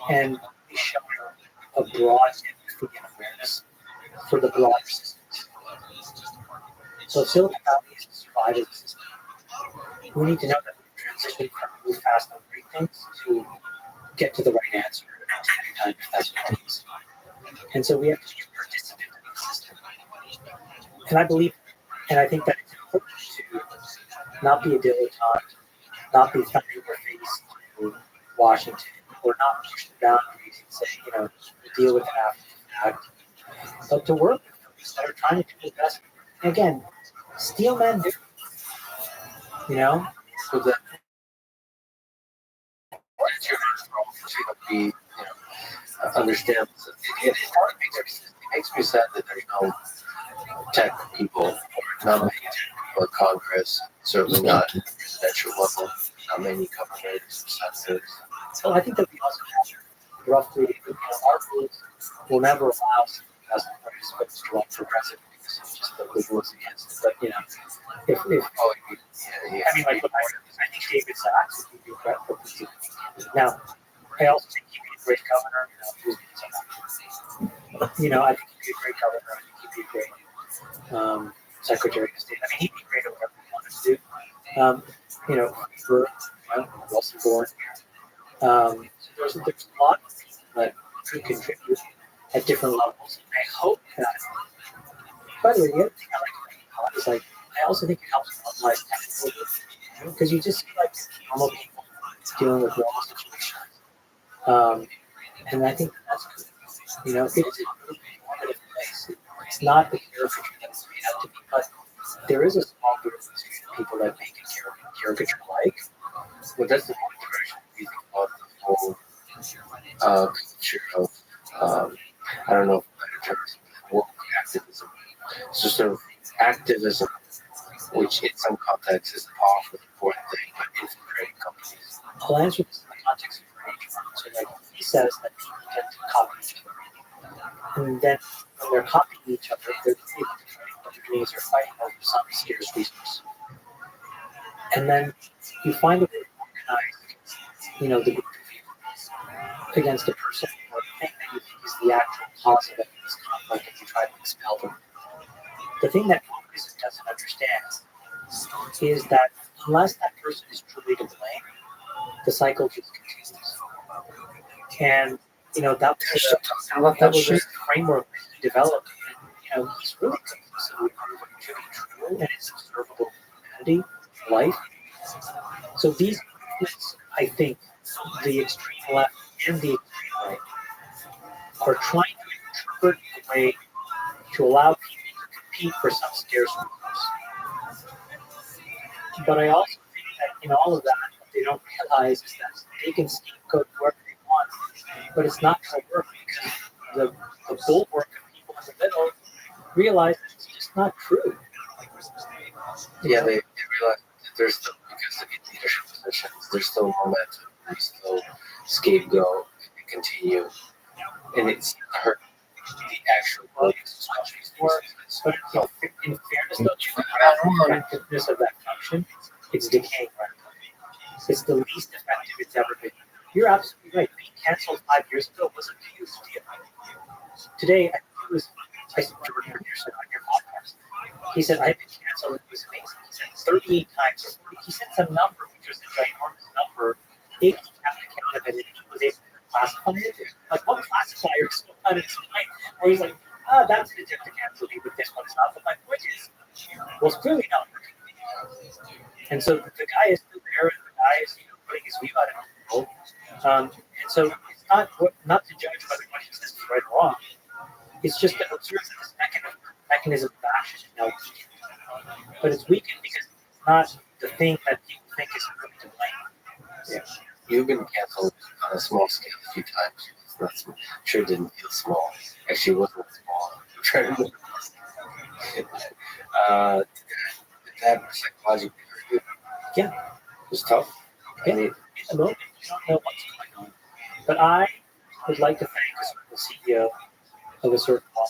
And we show a broad empathy and awareness for the broader systems. So if Silicon Valley is to survive as a system, we need to know that we transition from move fast and great things to get to the right answer every time if that's what it is. And so we have to be a participant in the system. And I believe, and I think that it's important to not be a dilettante, not be thumping your face to Washington, or not push the boundaries and say, deal with it after the fact, but to work with folks that are trying to do the best. And again, steel men do, So that we understand. It makes me sad that there's no tech people, not many tech people in Congress, certainly not at the presidential level, not many governors, senators. So I think that we also have roughly, our rules will never allow us folks to run for president because it's just the rules against it. But if I mean, like, I think David Sachs would be incredible. Now, I also think he'd be a great governor. I think he'd be a great governor. I think he'd be a great Secretary of State. I mean, he'd be great at whatever he wanted to do. For Wilson Bourne. There's a lot of people that could contribute at different levels. And I hope that. By the way, the other thing I like about it is I also think it helps normalize technical, because you just see normal people dealing with normal situations. And I think that's good. It is a really informative place. It's not the caricature that it's made out to be, but there is a small group of people that make it caricature-like. Well, that's the one direction we think about the whole culture of, I don't know if better terms, woke activism. So sort of activism, which in some contexts is a powerful, important thing, but infiltrating companies. I'll answer this in the context of rage. So he says that people tend to copy each other. And then when they're copying each other, they're able to try what they're doing is they're fighting over some scarce resource. And then you find a way to organize, the group of people against a person or a thing that you think is the actual cause of this conflict, and you try to expel them. The thing that Congress doesn't understand is that unless that person is truly to blame, the cycle just continues. And that was the framework developed. And he's really so to be true, and it's observable humanity, life. So these movements, I think, the extreme left and the extreme right, are trying to interpret a way to allow people to compete for some scarce resource. But I also think that in all of that, what they don't realize is that they can scapegoat whoever they want, but it's not going to work because the bulwark of people in the middle realize that it's just not true. Yeah, they realize that there's still, because of leadership positions, there's still momentum, there's still scapegoat. continue, and it's hurt the actual workers. But in fairness, though, to the effectiveness of that function, it's decaying rapidly. It's the least effective it's ever been. You're absolutely right. Being canceled 5 years ago was a huge deal. Today, I said Jordan Peterson on your podcast. He said, I've been canceled. It was amazing. He said 38 times or 40. He said some number, which was a ginormous number. If he kept account of it, and he was able to classify it. Like, what classifier is still on its mind? Where he's like, that's an attempt to cancel me, but this one's not. But my point is, well, it's clearly not working. And so the guy is still there, and the guy is putting his view out in the world. And so it's not to judge whether what he says is right or wrong. It's just to observe that this mechanism of action is now weakened. But it's weakened because it's not the thing that people think is really to blame. Yeah. You've been canceled on a small scale a few times. It's not small. Sure, it didn't feel small. Actually, it wasn't small. I'm trying to that psychologically hurt you? Yeah. It was tough. Yeah. In the moment, you don't know what's going on. But I would like to thank the CEO of a certain law,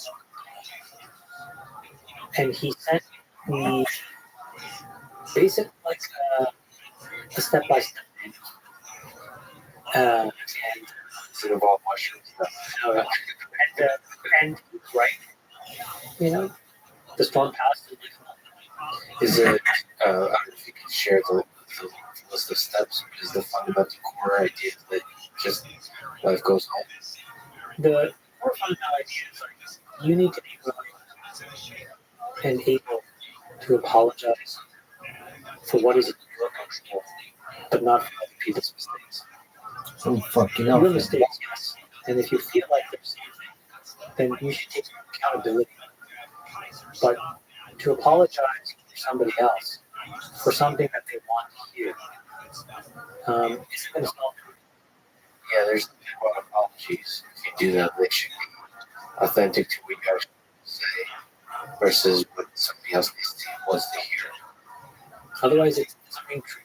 and he sent me basically like a step-by-step. And Does it involve mushrooms? No. and right, the storm passed. Is it? I don't know if you can share the list of steps. Is the fundamental core idea that just life goes on? The core fundamental idea is like you need to be willing and able to apologize for what is in your control, but not for other people's mistakes. Oh, fucking Your hell. mistakes, yes. And if you feel like there's something, then you should take accountability. But to apologize for somebody else for something that they want to hear isn't going to solve it. Yeah, there's nothing about apologies. If you do that, they should be authentic to what you actually say versus what somebody else wants to hear. Otherwise, it's being true.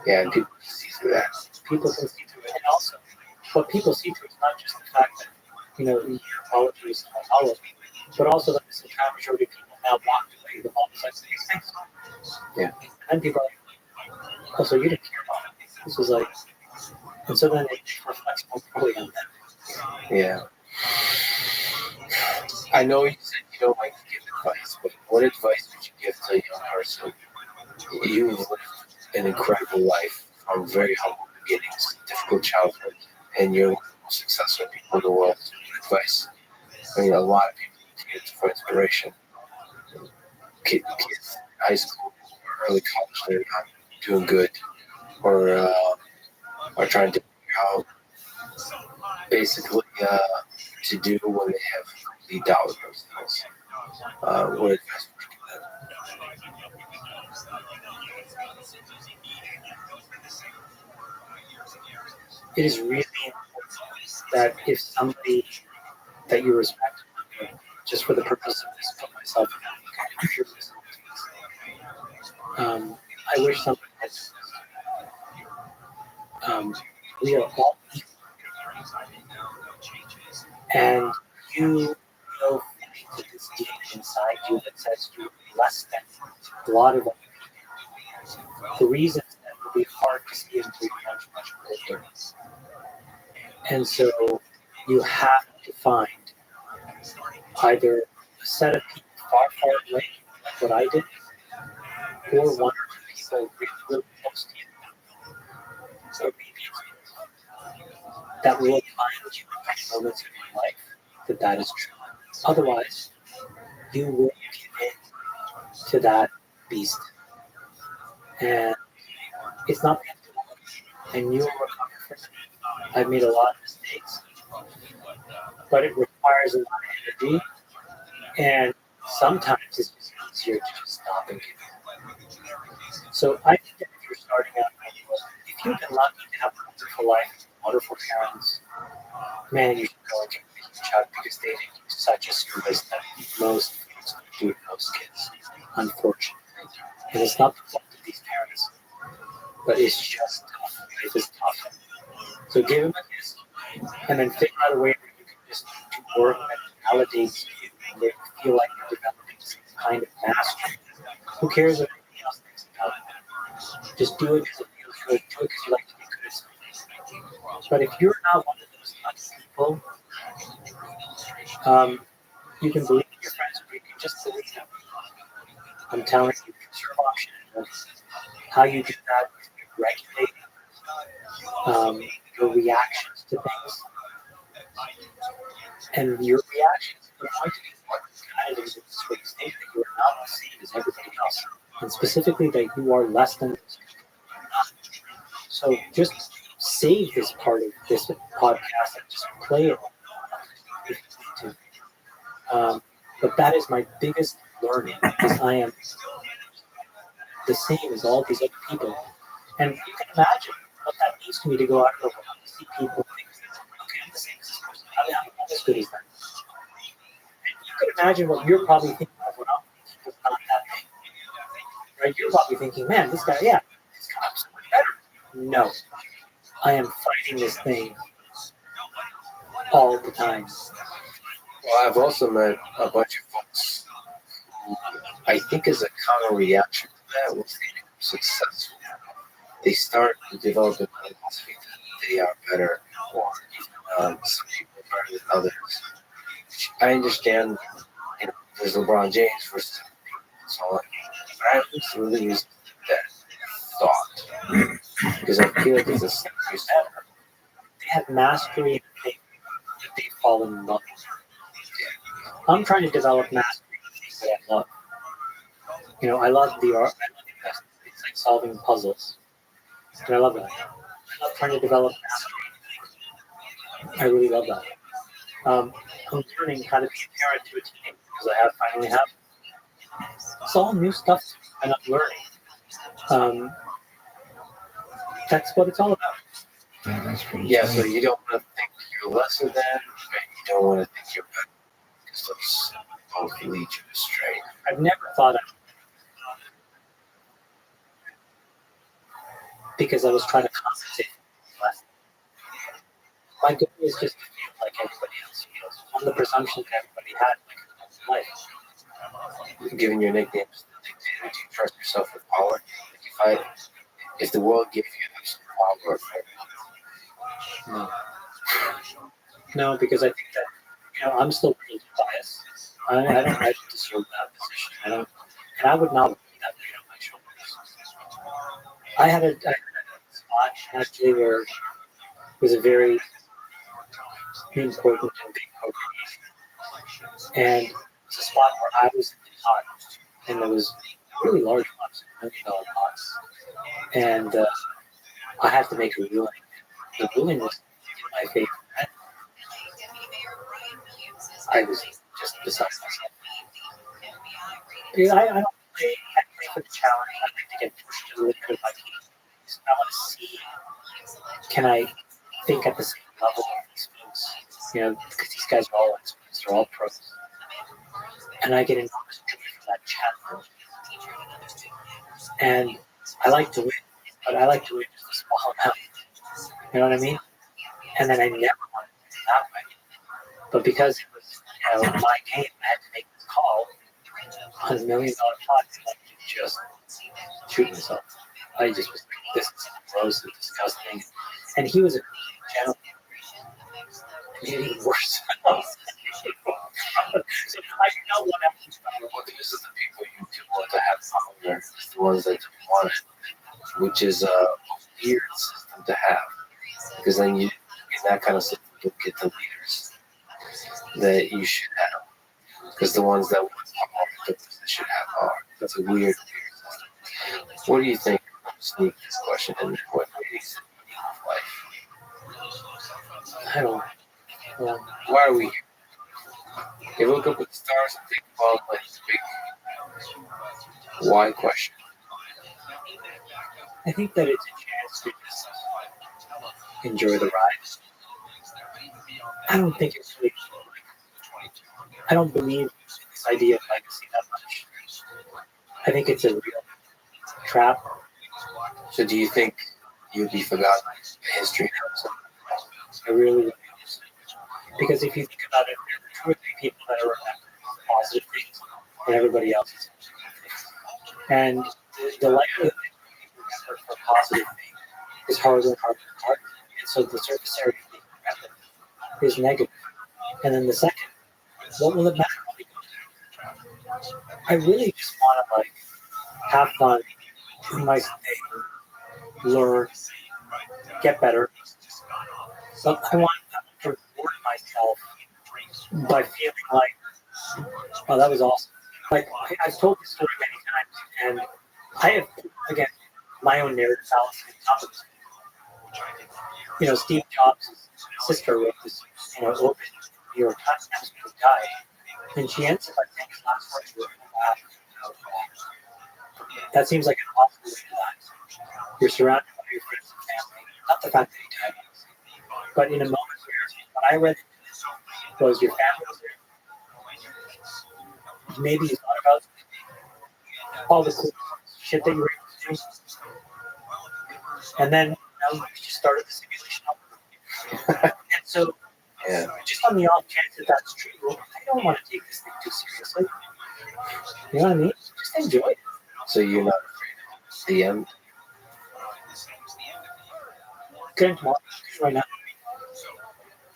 Yeah, and people can see through that. People can see through it. And also, what people see through is not just the fact that, your apology is not hollow, but also that this entire majority of people now walked away with all these things. Yeah. And people are like, oh, so you didn't care about it. This was like, and so then it reflects more fully on that. Yeah. I know you said you don't like to give advice, but what advice would you give to a young person? You've lived an incredible life from very humble beginnings, difficult childhood, and you're one of the most successful people in the world. What advice? I mean, a lot of people need to get for inspiration. Kids in high school or early college, they're not doing good or are trying to figure out basically to do when they have complete doubt of themselves. What advice would you give them? It is really important that if somebody that you respect, just for the purpose of this, put myself in your business. I wish somebody had we are all equal. And you know that this deep inside you that says you're less than a lot of other people. The reasons that will be hard to see until you're much, much older. And so you have to find either a set of people far, far away, like what I did, or one or two people really, really close to you. So maybe that will remind you in moments of your life that is true. Otherwise, you will give in to that beast. And it's not the end of the world. And you will recover from it. I've made a lot of mistakes, but it requires a lot of energy. And sometimes it's just easier to just stop and give in. So I think that if you're starting out, if you've been lucky to have a wonderful life, wonderful parents, man, you should go and give them a huge hug because they did such a service that most parents do to those kids, unfortunately. And it's not the fault of these parents, but it's just tough. Life is tough. So give them a kiss, and then figure out a way where you can just do work that validates you and they feel like you're developing some kind of mastery. Who cares what everybody else thinks about it? Just do it because it feels good. Do it because you like to be good at something. But if you're not one of those kind of people, you can believe your friends or you can just believe them. I'm telling you, it's your option. How you do that is you regulate your reactions to things. And your reactions are going to be more kind of in this way you think that you are not the same as everybody else. And specifically that you are less than those people who are not. So just save this part of this podcast and just play it if you need to. But that is my biggest learning because I am the same as all these other people. And you can imagine what that means to me to go out of the world and see people think, okay, I'm the same as this person. I'm not as good as them. And you can imagine what you're probably thinking of when I'm thinking was not that big. Right? You're probably thinking, man, this guy, yeah, this guy's so much better. No. I am fighting this thing all the time. Well, I've also met a bunch of folks who I think as a counter reaction to that, once they become successful, they start to develop a philosophy that they are better, or some people are better than others. Which I understand, you know, there's LeBron James versus people and so on. But I don't really use that thought because I feel like it's a slippery slope. They have mastery in a thing that they fall in love with. I'm trying to develop mastery in things that I love. You know, I love the art. I love investing. It's like solving puzzles. And I love that. I love trying to develop mastery. I really love that. I'm learning how to be a parent to a teen because I finally have. It's all new stuff and I'm learning. That's what it's all about. Yeah, so you don't want to think you're lesser than, and you don't want to think you're better because those both lead you astray. I've never thought because I was trying to compensate for less. My goal is just to feel like everybody else feels. On the presumption that everybody had like a life. Giving your nicknames to the dictator, do you trust yourself with power? Like if the world gave you absolute power, No, because I think that I'm still really biased. I don't deserve that position. And I would not put that weight on my shoulders. I had a spot actually where it was a very important and big corporation, and it's a spot where I was in the pot, and there was really large pots, $1 million pots, and I had to make a ruling. The ruling was my favorite. I was just beside myself. Because I don't play for the challenge. I like to get pushed to the limit of my capabilities. I want to see, can I think at the same level of these folks? Because these guys are all experts, they're all pros. And I get enormous joy for that challenge. And I like to win, but I like to win just a small amount. You know what I mean? And then I never wanted to do it that way. But because it was my game, I had to make this call on $1 million pot and I could just shoot myself. I just was like, this is gross and disgusting. And he was a gentleman. Made it even worse. So I know what happens. well, these are the people you do want to have power, is the ones that don't want it, which is a weird system to have. Because then you, in that kind of system, you'll get the leaders that you should have. Because the ones that want power, the ones that should have power. That's a weird system. What do you think? Sneak this question in. What is life? I don't know. Why are we here? You look up at the stars and think about like the big why question. I think that it's a chance to just enjoy the ride. I don't think it's really, I don't believe in this idea of legacy that much. I think it's a real trap. So do you think you'd be forgotten in history? I really, really Because if you think about it, there are 2 or 3 people that are remembering positive things, and everybody else is negative things. And the likelihood that people remember for positive things is harder and harder and harder. And so the surface area of being remembered is negative. And then the second, what will it matter when we go there? I really just want to have fun, do my thing, learn, get better. But I want to reward myself by feeling like, oh, that was awesome. I've told this story many times, and I have, again, my own narrative fallacy on top of this. Steve Jobs' sister wrote this, open New York Times guide, and she ends it by saying his last words were, that seems like an awful way to die. You're surrounded by your friends and family, not the fact that he died, but in a moment where what I read was your family was there. Maybe you thought about all the cool shit that you were able to do. And then you just started the simulation up. And so, just on the off chance that that's true, I don't want to take this thing too seriously. You know what I mean? Just enjoy it. So you're not afraid of the end? Good tomorrow, right now.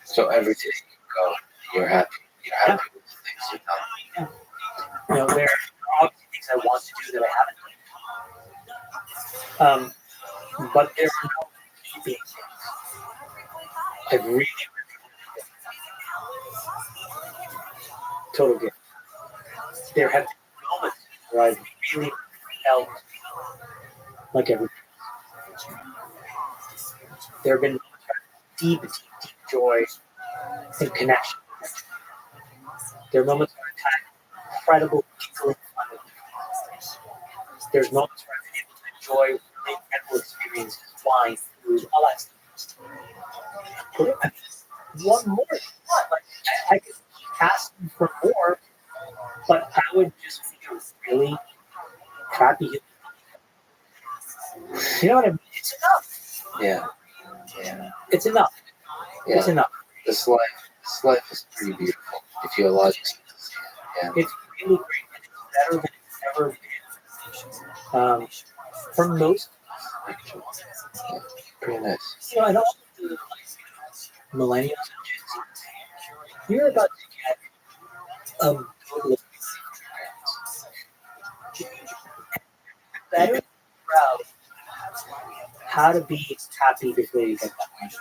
So every day you go, you're happy. You're happy with the things you've done. Yeah. There are obviously things I want to do that I haven't done. But there are no keeping things. I've really total gift. There have been moments where I've really felt like everything. There have been moments where I have deep joy and connection. There are moments where I've had incredible people in front of me. There's moments where I've been able to enjoy really incredible experiences, wine, food, all that stuff. What more? I could keep asking for more, but I would just be a really crappy human. You know what I mean? It's enough. Yeah. It's enough. Yeah. It's enough. This life is pretty beautiful if you allow yourself to see it. Yeah. It's really great, and it's better than it's ever been. For most of us, actually. Yeah. Pretty nice. I don't do millennials and Gen Z. You're about to get a total of better proud how to be happy before you get that money.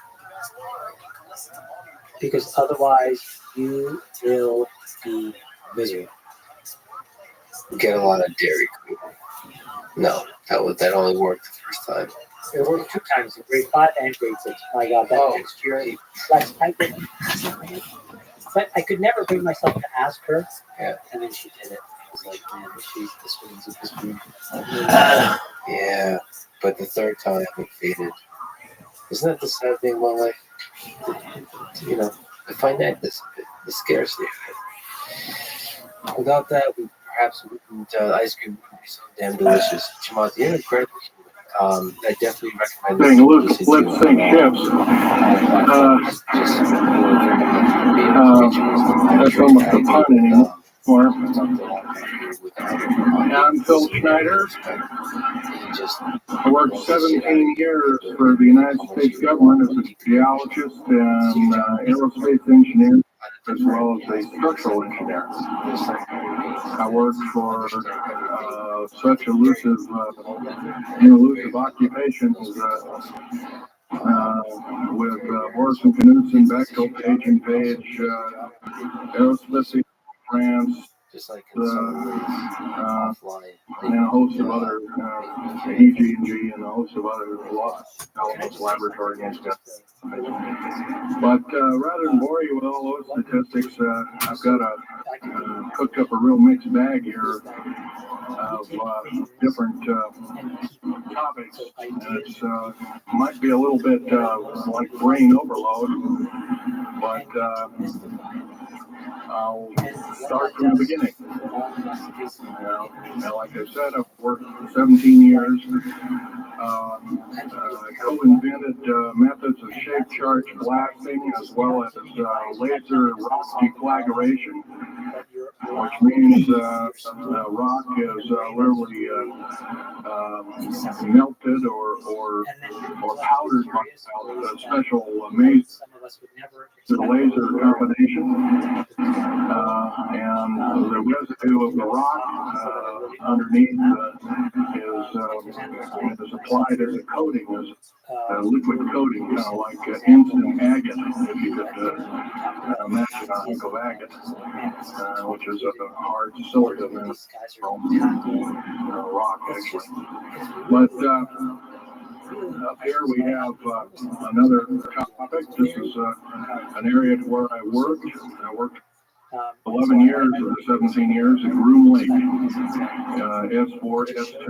Because otherwise you will be miserable. Get a lot of Dairy Queen. No, that only worked the first time. It worked 2 times in grade 5 and grade 6. My God, that next year, but I could never bring myself to ask her. Yeah. And then she did it. I was like, man, this spoon. Yeah, but the third time it faded. Isn't that the sad thing about life? I find that the scarcity of it. Without that, perhaps ice cream wouldn't be so damn delicious. Chamath, you're an incredible human. I definitely recommend this. Let's think ships. That's almost a pun anymore. I'm Phil Schneider. I worked 17 years for the United States government as a geologist and aerospace engineer, as well as a structural engineer. I worked for such elusive occupation with Morrison, Knudsen, Bechtel, Page and Page, Aerospace, France, and a host of other EG&G and a host of other elements, laboratory and stuff. But rather than bore you with all those statistics, I've got cooked up a real mixed bag here of different topics. And it's might be a little bit like brain overload, but I'll start from the beginning. Now, like I said, I've worked 17 years. I co-invented methods of shape charge blasting as well as laser rock deflagration, which means rock is literally melted or powdered by a special laser combination, and the residue of the rock underneath is applied as a coating, as a liquid coating, kind of like instant agate, if you could imagine a hunk of agate, which is a hard silicon and rock, actually. But up here we have another topic. This is an area where I worked. I worked 11 years or 17 years at Groom Lake, S4, S2.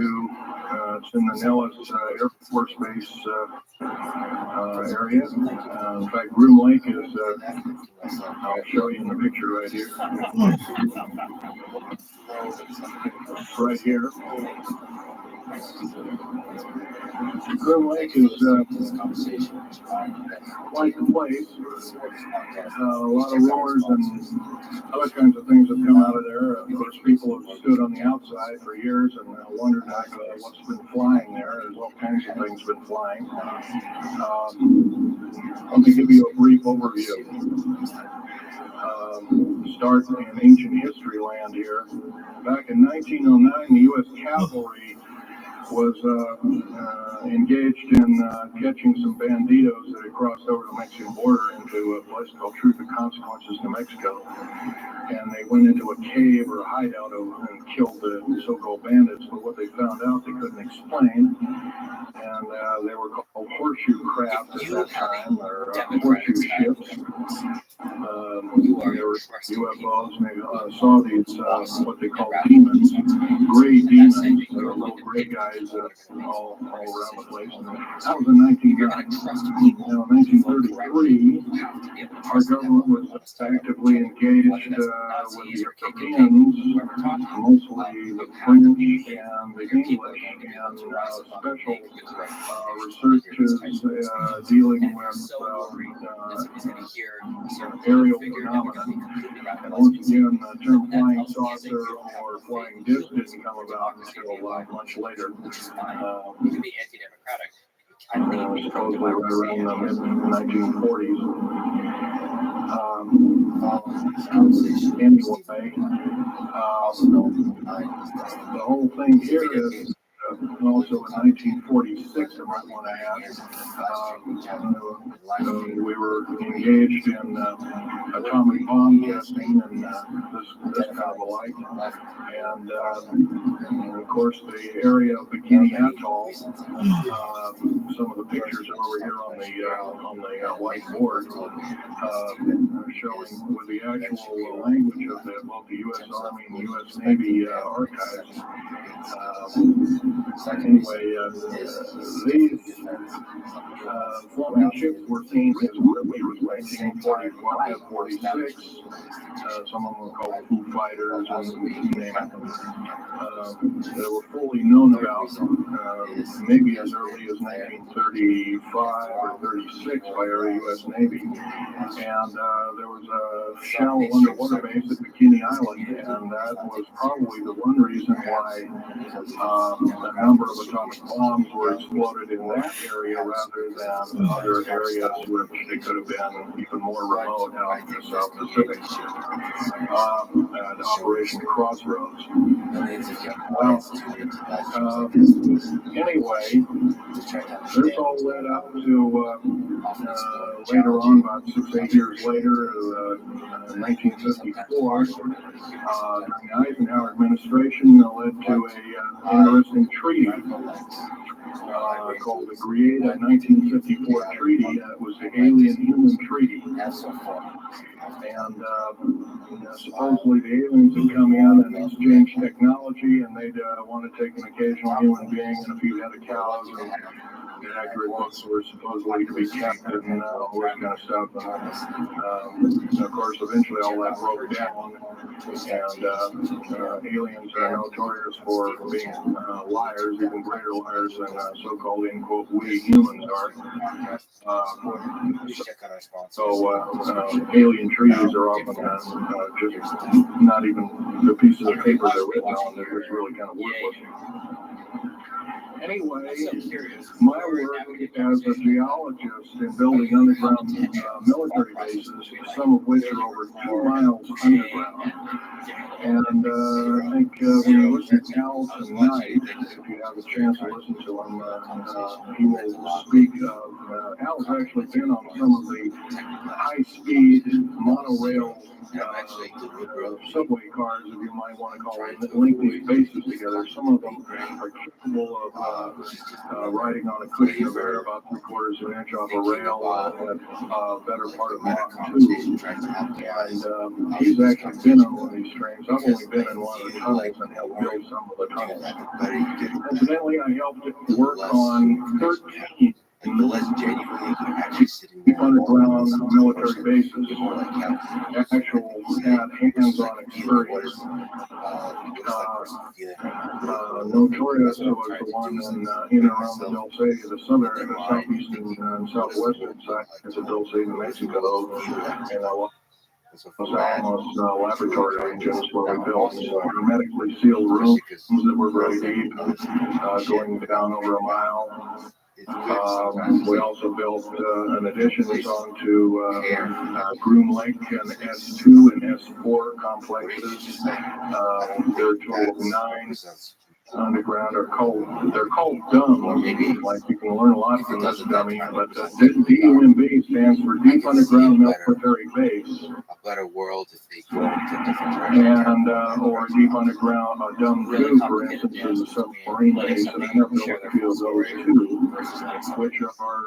It's in the Nellis Air Force Base area. In fact, Groom Lake is, I'll show you in the picture right here. Right here. Groom Lake is quite the place. A lot of rumors and other kinds of things have come out of there. Of course, people have stood on the outside for years and wondered what's been flying there. There's all kinds of things been flying. Let me give you a brief overview. Start in ancient history land here. Back in 1909, the U.S. cavalry was engaged in catching some banditos that had crossed over the Mexican border into a place called Truth and Consequences, New Mexico. And they went into a cave or a hideout and killed the so-called bandits. But what they found out, they couldn't explain. And they were called horseshoe craft at that time, or horseshoe ships. There were UFOs, and they saw these, what they call demons, gray demons. There were little gray guys all around the place. And that was in 1933. Our government was actively engaged with the Europeans, mostly the French and the English, and special researchers dealing with aerial phenomena. And once again, the term flying saucer or flying disc didn't come about until much later. Supposedly right around the mid-1940s. Anyway, the whole thing here is also in 1946, I might want to add, we were engaged in atomic bomb testing and this kind of alike. And of course, the area of Bikini Atoll, some of the pictures are over here on the white board, showing with the actual language of both the U.S. Army and the U.S. Navy archives. Anyway, these floating ships were seen as early as 1945 and 46. Some of them were called Foo Fighters, and they were fully known about maybe as early as 1935 or 36 by our U.S. Navy. And there was a shallow underwater base at Bikini Island, and that was probably the one reason why a number of atomic bombs were exploded in that area rather than other areas which they could have been even more remote out in the South Pacific. At Operation Crossroads. Anyway, this all led up to later on, about 6-8 years later, 1954, during the Eisenhower administration, led to an interesting treaty called the Greada 1954 Treaty. It was the Alien-Human Treaty. And supposedly the aliens would come in and exchange technology, and they'd want to take an occasional human being and a few head of cows, and the accurate books were supposedly to be kept and all that kind of stuff. And of course, eventually all that broke down, and aliens are notorious for being liars, even greater liars than so-called, in quote, we humans are. So alien treaties are often just not even the pieces of paper they're written on, they're just really kind of worthless. Anyway, my work as a geologist in building underground military bases, some of which are over 2 miles underground. And I think when you listen to Al tonight, if you have a chance to listen to him, he will speak of, Al's actually been on some of the high-speed monorail subway cars, if you might want to call it, that link these bases together. Some of them are capable of riding on a cushion of air about 3/4 of an inch off a rail at a better part of Mach 2. And he's actually been on one of these trains. I've only been in one of the tunnels and helped build some of the tunnels. Incidentally, I helped work on 13 underground military bases, actual hands-on experience. Notorious was the one in and around the Dulce, the southern, the southeastern, and southwestern side of the Dulce, New Mexico, and Los Alamos laboratory engines where we built hermetically sealed rooms that were very deep, going down over a mile. We also built an addition zone to Groom Lake and S2 and S4 complexes. There are a total of 9 underground they're called dumb. Like you can learn a lot from this dummy, but DUMB stands for Deep Underground Military Base. A better world if they go into different and or Deep Underground, Dumb 2, for instance, is a submarine base, and I have built a few of those too, which are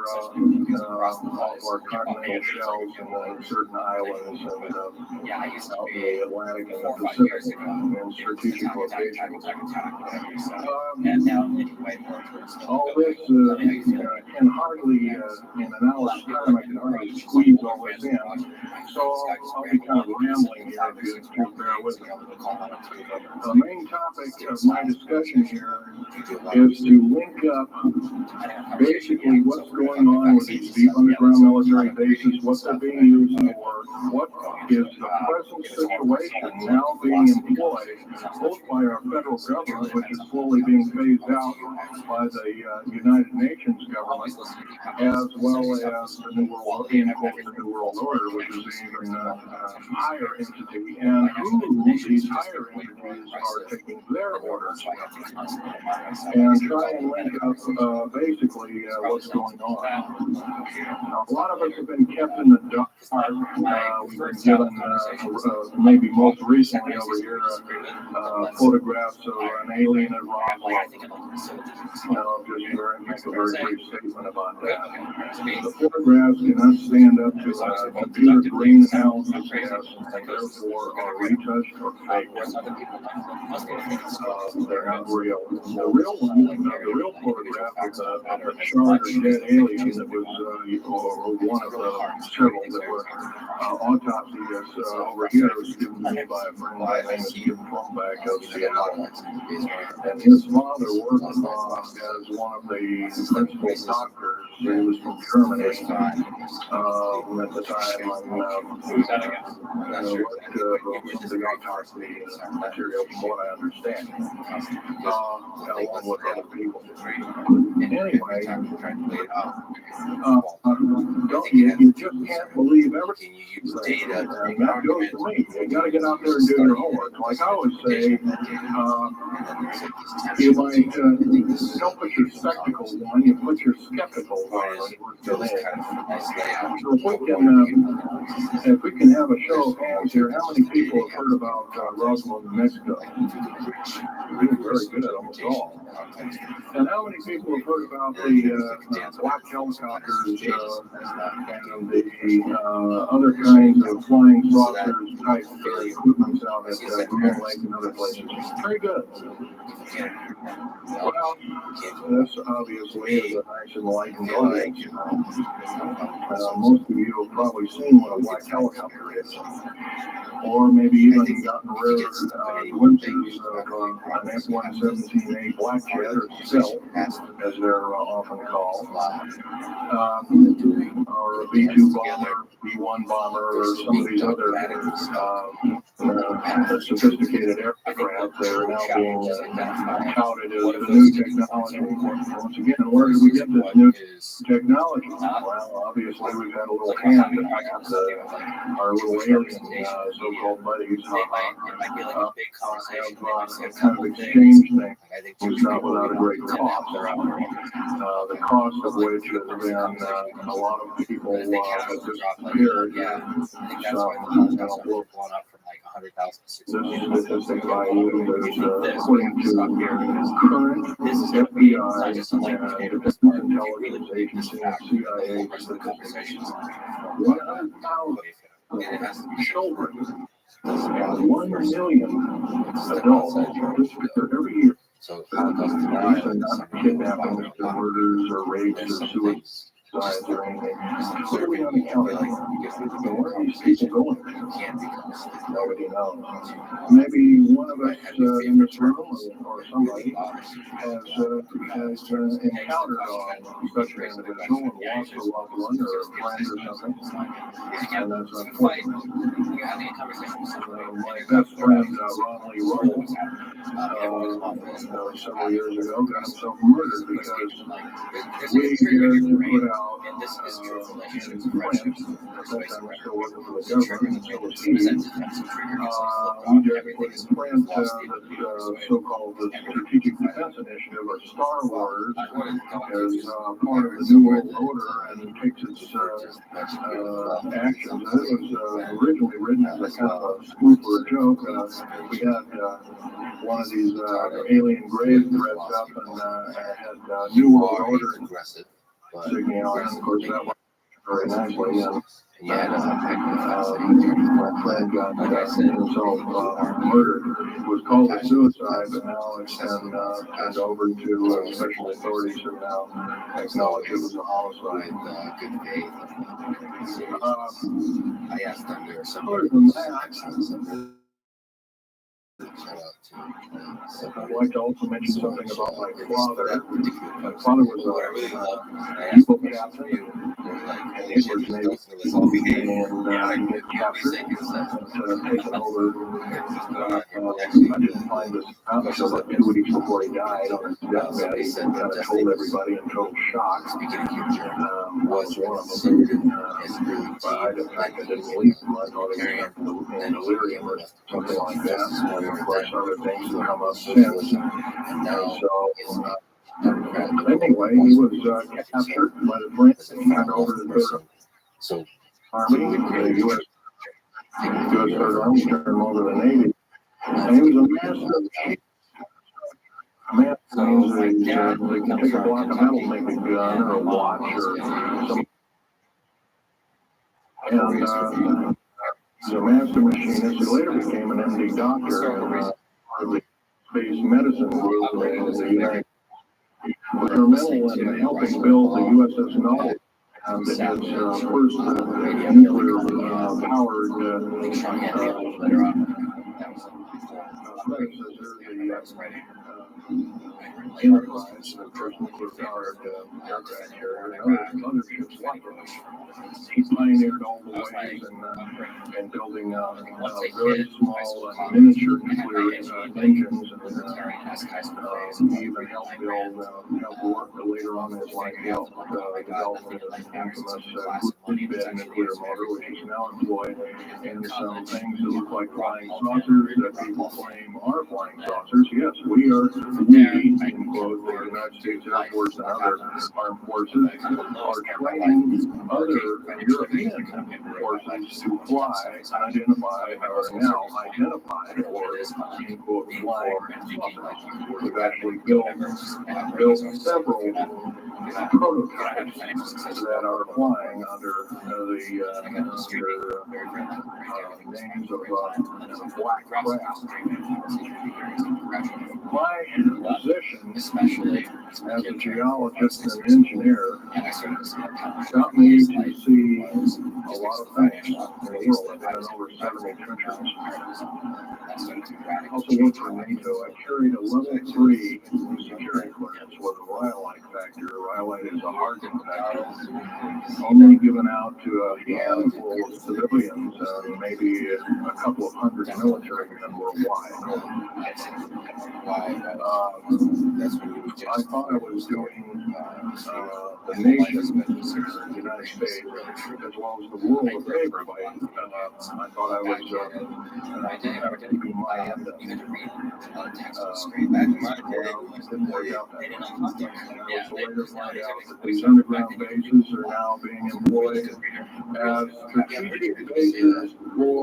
off our continental shelves and certain islands and out in the Atlantic and the Pacific and strategic locations. All this can hardly, in an hour's time, I can hardly squeeze all this in. So I'll be kind of rambling here if you just bear with me. The main topic of my discussion here is to link up basically what's going on with these deep underground military bases, what they're being used for, what is the present situation now being employed both by our federal government, which is slowly being phased out by the United Nations government, as well as the New World, the New World Order, which is the even higher entity, and who these higher entities are taking their orders and try and link up basically what's going on. Now, a lot of us have been kept in the dark. We've been given, maybe most recently over here, photographs of an alien at Roswell. I'll just make a very brief statement about that. The photographs cannot stand up to computer green analysis tests, and therefore are retouched or faked. They're not real. The real one, the real photograph is a charred or dead alien that was one of the several that were autopsied over here. It was given to me by a friend by the name of Jim Plumback of Seattle. And his father worked as one of the principal doctors. He was from Germany at the time. The autopsy material, from what I understand, along with other people. Anyway, you just can't believe everything. And that goes to me. You got to get out there and do your homework. Like I always say, you might don't put your spectacles on, you put your skepticals on. So if we can have a show of hands here, how many people have heard heard about Roswell, New Mexico? Doing very good, almost all. And how many people have heard about the black helicopters and the other kinds of flying saucers type equipment out at Green Lake and other places? Very good. Well, this obviously is a nice enlightened audience. Most of you have probably seen what a black helicopter is, or maybe even gotten rare glimpses of an F-117A black jet, or stealth, as they're often called, or a B-2 bomber, B-1 bomber, or some of these other sophisticated aircraft that are now being touted as the new technology. Once again, where did we get this new technology? Well, obviously we've had a little hand in our little alien so-called buddies have kind of exchange thing. It's not without a great cost. The cost of which has been a lot of people have disappeared. This statistic by you is according to current FBI and Defense Intelligence Agency and CIA statistics. 100,000 children and 1 million adults disappear every year. So kidnappings, murders, or rapes, or suicides, or anything. Where are we on the counter? Where are these people going? Nobody knows. Maybe one of us in this room or somebody has encountered such an individual and lost a loved one or a friend or something. And that's unfortunate. My best friend, Ron Lee Russell, several years ago, got himself murdered because we put out in France, at that time we're still working for the government, so was he. We just put in France the so-called the Strategic Defense Initiative, or Star Wars, as part of the New World Order, and it takes its actions. It was originally written as a kind of a spoof or a joke. We had one of these alien grave threats up and had New World Order insignia on, and of course that went very nicely. My friend got himself murdered. It was called a suicide, but now it's been turned over to special authorities who now acknowledge it was a homicide. Other than that, I'd like to also mention something about my father. My father was a depot captain in the English Navy, and he got captured and taken over. I didn't find this out until like 2 weeks before he died on his deathbed. He kind of told everybody in total shock. Was one of them. But I didn't believe him. I thought he was in delirium or something like that. Of course, other things have come up since. And so, anyway, he was captured by the French and turned over to the Third Army, the U.S. Third Army turned him over to the Navy. And he was a master of cheese. A master means they can take a block of metal, make a gun or a watch or something. And he's a master machinist. He later became an MD doctor in the space medicine group in the United States. Instrumental in helping build the USS Null and its first nuclear powered Enterprise, the first nuclear-powered aircraft carrier, and other ships like it. He pioneered all the ways in building very small miniature nuclear engines, and he even helped work later on in his life help develop the infamous bed nuclear motor, which is now employed in some things that look like flying saucers that people claim are flying saucers. Yes, we in quote, the United States Air Force and other armed forces are training other European forces to fly, identify, or now identify, or in quote, fly saucers. We've actually built several prototypes that are flying under the names of black craft. My position, especially as a geologist and engineer, got me to see a lot of things in the world. I've been in over 70 countries. I also worked for NATO. I carried a level 3 security clearance with a rhyolite factor. Rhyolite is a hard factor, only given out to a handful of civilians and maybe a couple of hundred military men worldwide. I thought I was doing the nation, the United States, as well as the world a favor by I thought I was keeping my hand up. Didn't work out that way. I was later find out that these underground bases are now being employed as strategic bases for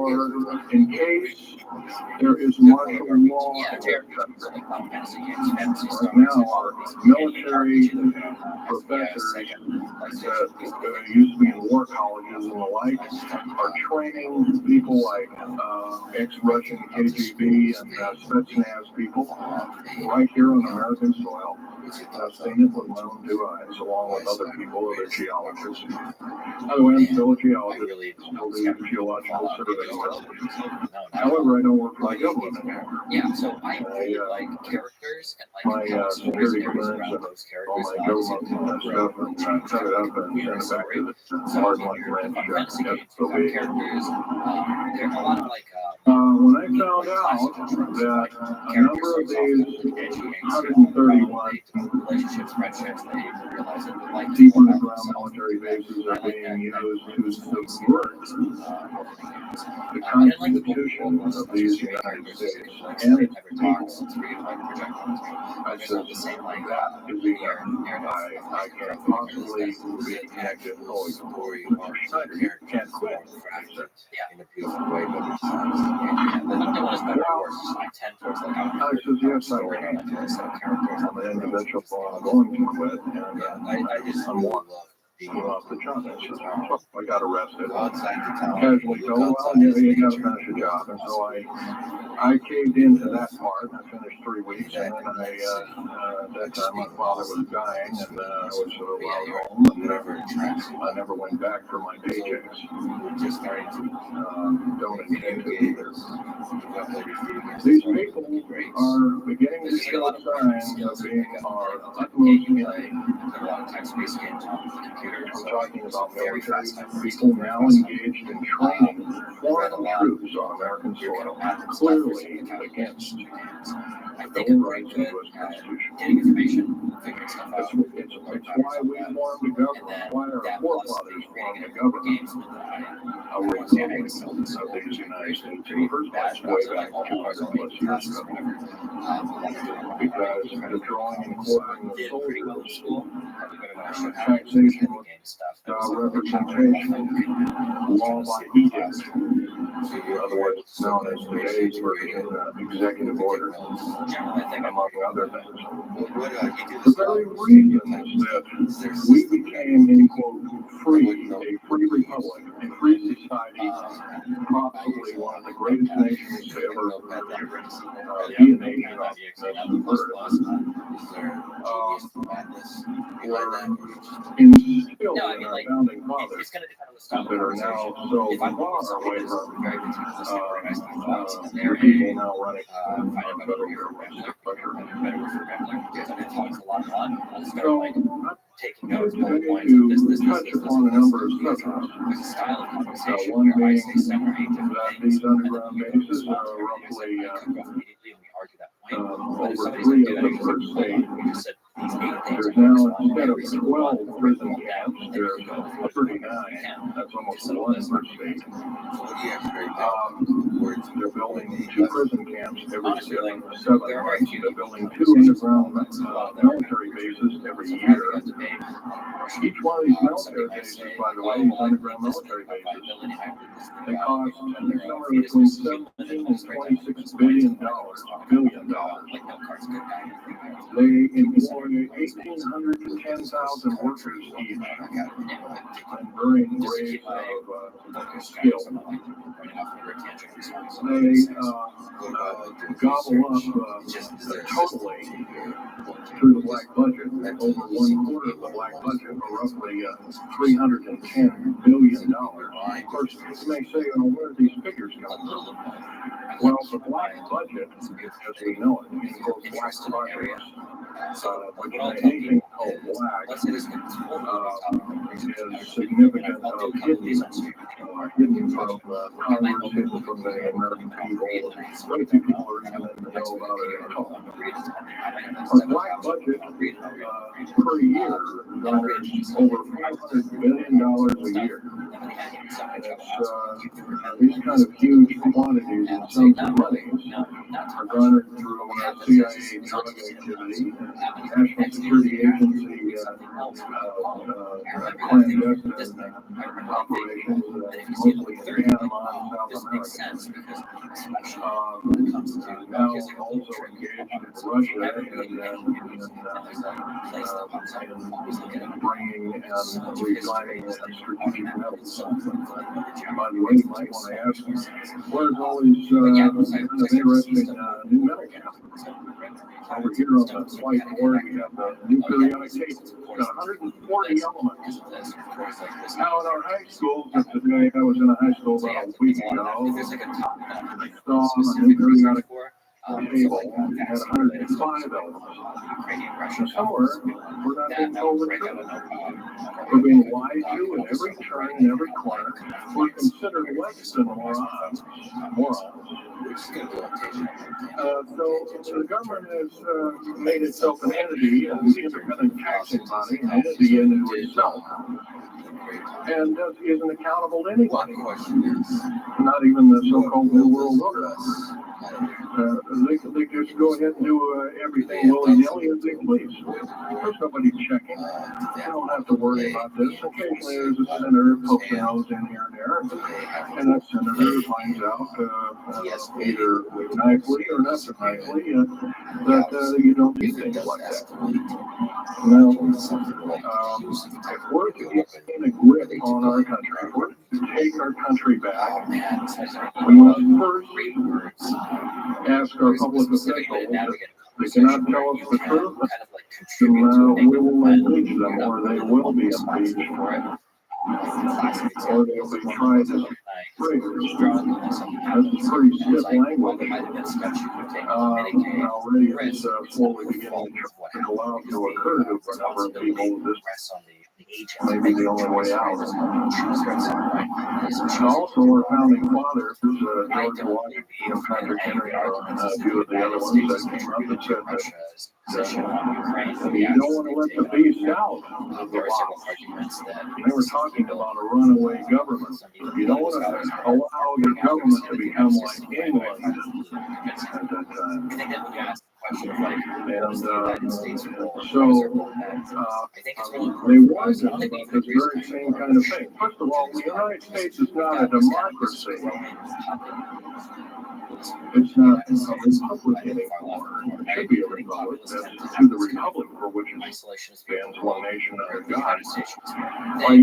in case there is martial law. Right now, our military professors that used to be in war colleges and the like are training people like ex-Russian KGB and Spetsnaz people right here on American soil. I've seen it with my own 2 eyes, along with other people, other geologists. By the way, I'm still a geologist, still do geological survey work. However, I don't work for the government anymore. Yeah, so I really like characters and like my security clearance and all my government stuff and set it up and send it back to the hard like ranch SOB. When I found out that a number of these 131 deep underground military bases are being used to subvert the Constitution of these United States and its people, I said, that is enough. I can't possibly be connected. Oh, you can't quit. In a beautiful way, but it's I tend towards like I said, yes, I can. I'm an individual, I'm going to quit, and I'm off the job. I got arrested. Casually go, well, you got to finish a job. And so I caved into that part. I finished 3 weeks, and then at that time my father was dying, and I was allowed home, and I never went back for my paychecks. Don't intend to either. These people are beginning to show signs of being our utmost enemy. I'm talking about military people now engaged in training foreign troops on American soil, clearly against the rights of the U.S. Constitution. It's why we formed the government, why our forefathers formed the government, a republic of these United States in the first place, way back 200 plus years ago. Because the drawing and quartering of soldiers, taxation, representation, law by edict, otherwise known as today's version of executive order, among other things. The very reason that we became, in quote, free, a free republic, a free society, probably one of the greatest nations to ever be a nation on this earth, were instilled in our founding fathers that are now so far away from people now running taking notes to touch upon a number of subjects. One being that these underground bases are roughly over 3 of them per state. There's now, instead of 12 prison camps, there's 39. That's almost one per state. They're building 2 prison camps every 7 months. They're building 2 underground military bases every year. Each one of these military bases, by the way, is underground military bases. They cost somewhere between $17 and $26 billion. They employ 1,810,000 workers each, and varying grades of skill. They gobble up totally through the black budget, over 1/4 of the black budget, or roughly $310 billion. Of course, you may say, well, where do these figures come from? Well, the black budget, as we know it, equals black projects. Anything called black is significant of hidden from Congress, hidden from the American people. Very few people are even know about it at all. Our black budget per year is over $500 billion a year. These kind of huge quantities and sums of money are garnered through CIA drug activity, National Security Agency clandestine operations, mostly in Panama and South America. Now also engaged in Russia and bringing and refining strategic metals. By the way, you might want to ask, where's all these kind of interesting new metal camps? Over here on the whiteboard, we have the new periodic table. It's got 140 elements. Now in our high schools, today I was in a high school about a week ago, I saw a new periodic table. It had 105 elements. Somewhere, we're not being told the truth. We're being lied to in every turn, in every corner. We're considered less than morons. So the government has made itself an entity, an independent taxing body, an entity into itself, and isn't accountable to anybody, not even the so-called New World Order. They just go ahead and do everything willy-nilly as they please. There's nobody checking. You don't have to worry about this. Occasionally there's a senator who pokes their nose in here and there, and that senator finds out, either nicely or not so nicely, that you don't do things like that. Now, if we're to get a grip on our country, if we're to take our country back, we must first ask our public officials if they cannot tell us the truth, then we will impeach them, or they will be impeached, or they'll be tried as traitors. That's pretty stiff language. Already it's slowly beginning to go out to occur to a number of people. This may be the only way out. Also, our founding fathers, George Washington, Patrick Henry, and a few of the other ones that came up and said that you don't want to let the beast out of the law. They were talking about a runaway government. You don't want to allow your government to become like England at that time. And so they warned us about this very same kind of thing. First of all, the United States is not a democracy. It's not a republic anymore. It should be a republic. That's to the republic for which it stands, one nation under God. Why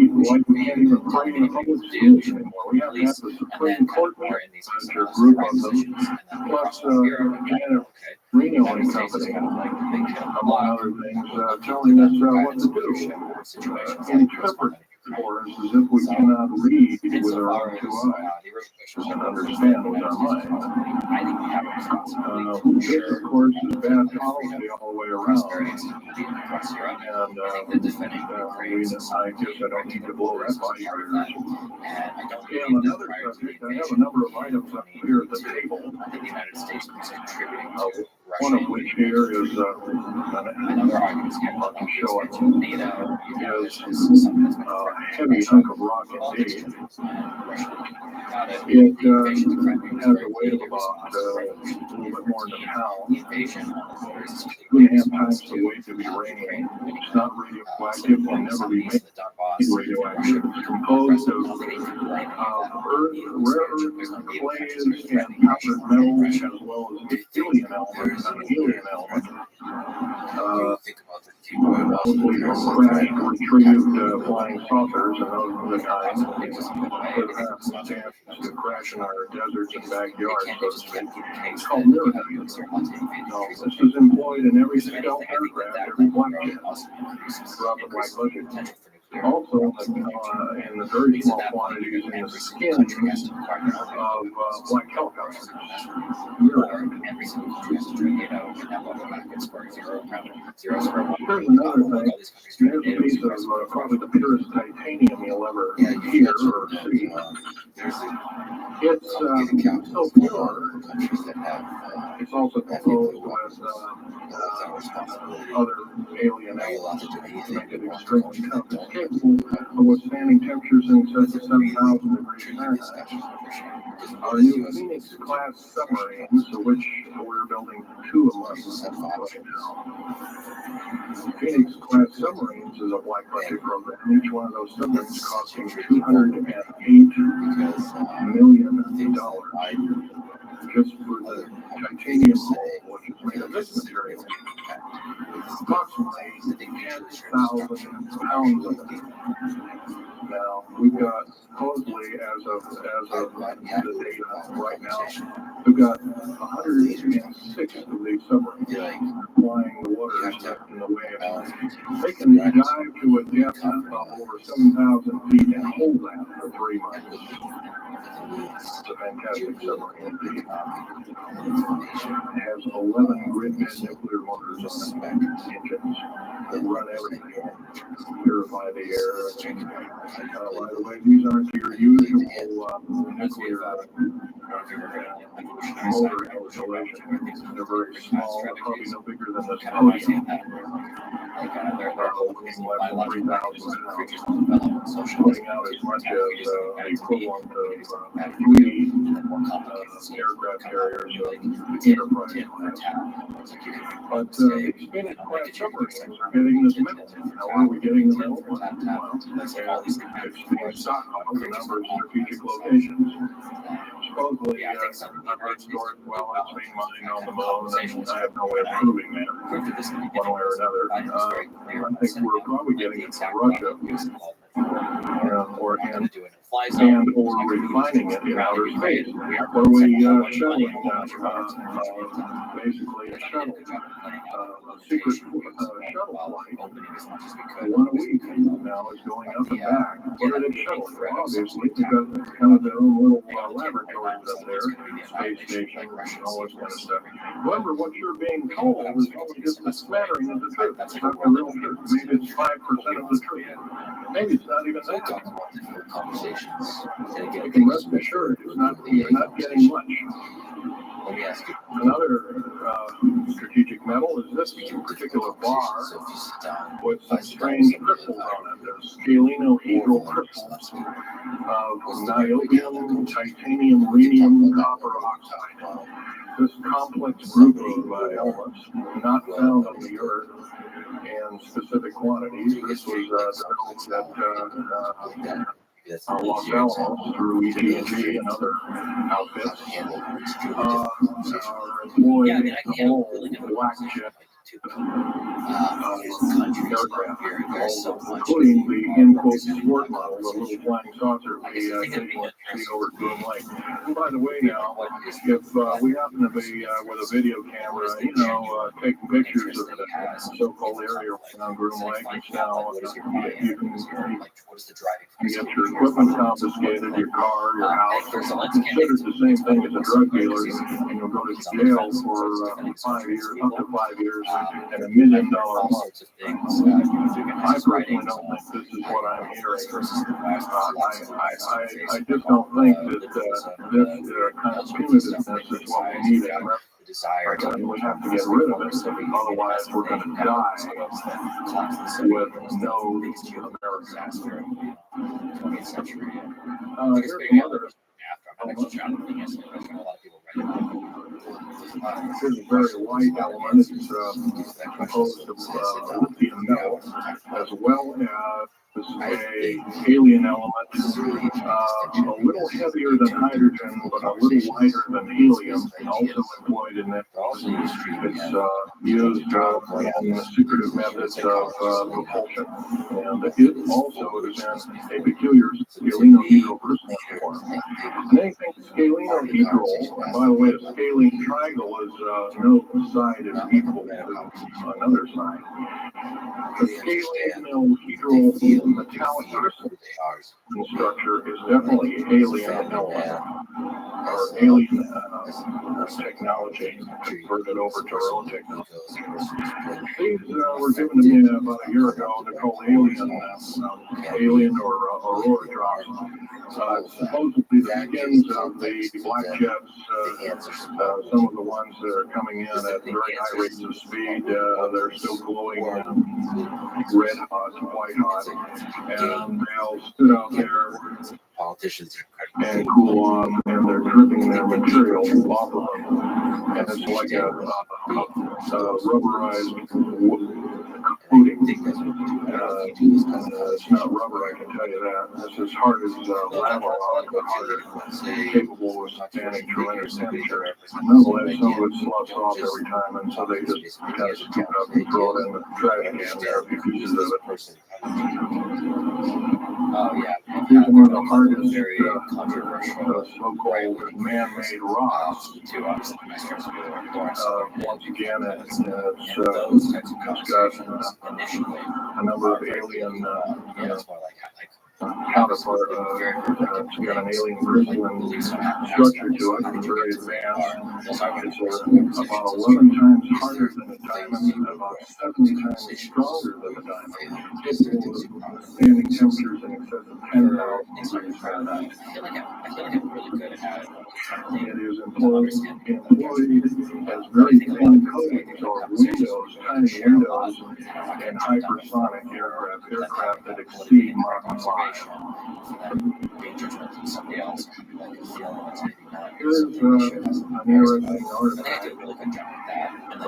we can't even pray in the public schools anymore. We have to have the Supreme Court as your group of them, plus Reno and Company, among other things, telling us what to do. Interpret for us as if we cannot read with our own 2 eyes and understand with our mind. This, of course, is bad policy all the way around. And I guess I don't need to blow that by your ears. And another subject, I have a number of items up here at the table. one of which here is Another argument is I can show it. is Heavy hunk of rock indeed. It has a weight of about a little bit more than a pound. 2.5 times the weight of uranium. It's not radioactive, can never be made radioactive. It's composed of earth, rare earths, clays, and powdered metals, as well as helium elements and helium elements. Mostly from crashed, retrieved flying saucers and those of the kind that have the chance to crash in our deserts and backyards, so to speak. It's called mirror. So this is employed in every stealth aircraft, every black jet, throughout the black budget. Also, in the very small quantities in the skins of black helicopters. Here's another thing. Here's a piece of probably the purest titanium you'll ever hear or see. It's so pure. It's also composed with other alien elements to make it extremely tough. It's capable of withstanding temperatures in excess of 7,000 degrees Fahrenheit. Our new Phoenix-class submarines, of which we're building 2 a month right now. Phoenix-class submarines is a black budget program. Each one of those submarines costing $208 million just for the titanium hull, which is made of this material. Approximately 10,000 pounds of it. Now, we've got supposedly, as of the data right now, we've got 106 of these submarines flying the waters in the way of. They can dive to a depth of over 7,000 feet and hold that for 3 months. It's a fantastic submarine indeed. It has 11 grid-fed nuclear motors on it, engines that run everything, purify the air. By the way, these aren't your usual nuclear motor installations. They're very small. They're probably no bigger than this podium. They're weighing less than 3,000 pounds, putting out as much as the equivalent of 3 aircraft carriers of Enterprise class. But the Phoenix-class submarines are getting this metal. Now, where are we getting the metal? Well, it's being stockpiled in a number of strategic locations. Supposedly, I've heard stories, well, it's being mined on the moon, and I have no way of proving that, one way or another. I think we're probably getting it from Russia, or refining it in outer space, where we shuttling, basically a shuttle, a secret shuttle flight, 1 a week now is going up and back. What are they shuttling? Well, obviously, they've got kind of their own little laboratories up there, space station, and all this kind of stuff. However, what you're being told is only just a smattering of the truth. It's not the real truth. Maybe it's 5% of the truth. Maybe it's not even that. You can rest assured you're not getting much. Another strategic metal is this particular bar with some strange crystals on it. There's scalenohedral crystals of niobium, titanium, rhenium, copper oxide. This complex group of elements not found on the Earth in specific quantities. This was developed at Los Alamos through ETG and other outfits. Are employed in all black jet aircraft, including the in-quote sport model, the little flying saucer we occasionally see over at Groom Lake. And by the way, now, if we happen to be with a video camera, taking pictures of the so-called area around Groom Lake, it's now you can get your equipment confiscated, your car, your house. Considered the same thing as a drug dealer, and you'll go to jail for 5 years, up to 5 years, and $1 million a month. I personally don't think this is what I'm hearing. I just don't think that this kind of punitiveness is what we need in desire to we have to get rid of it, otherwise we're going to die with no disaster of the 20th century. Here's some other. I'm not actually trying to think of a lot of people write about it. Here's a very light element. It's composed of lithium metal, as well as a alien element, a little heavier than hydrogen, but a little lighter than helium, also employed in that. It's used in secretive methods of propulsion, and it also is in a peculiar scalenohedral crystalline form. And anything scalenohedral, and by the way, the scalene triangle is no side is equal to another side. The scalenohedral metallic crystal structure is definitely alien element, or alien technology converted over to our own technology. These were given to me about a year ago. They're called alien or aurora drops. Supposedly the skins of the black jets, some of the ones that are coming in at very high rates of speed, they're still glowing red hot, white hot, and they'll sit out there Politicians and cool on, and they're dripping their material off of them, and it's like a rubberized coating. It's not rubber, I can tell you that. It's as hard as lava rock, but harder, capable of standing tremendous temperature. Nonetheless, some of it sloughs off every time, and so they just kind of scoop it up and throw it in the trash can. There are a few pieces of it. These are one of the hardest so-called man-made rocks. Once again, it's got a number of alien counterpart. It's got an alien crystalline structure to it. It's very advanced. It's about 11 times harder than a diamond, and about 70 times stronger than a diamond. Capable of standing temperatures in excess of 10,000 degrees Fahrenheit. It is employed as very thin coatings or windows, tiny windows, in hypersonic aircraft that exceed Mach 5. Here's an interesting artifact.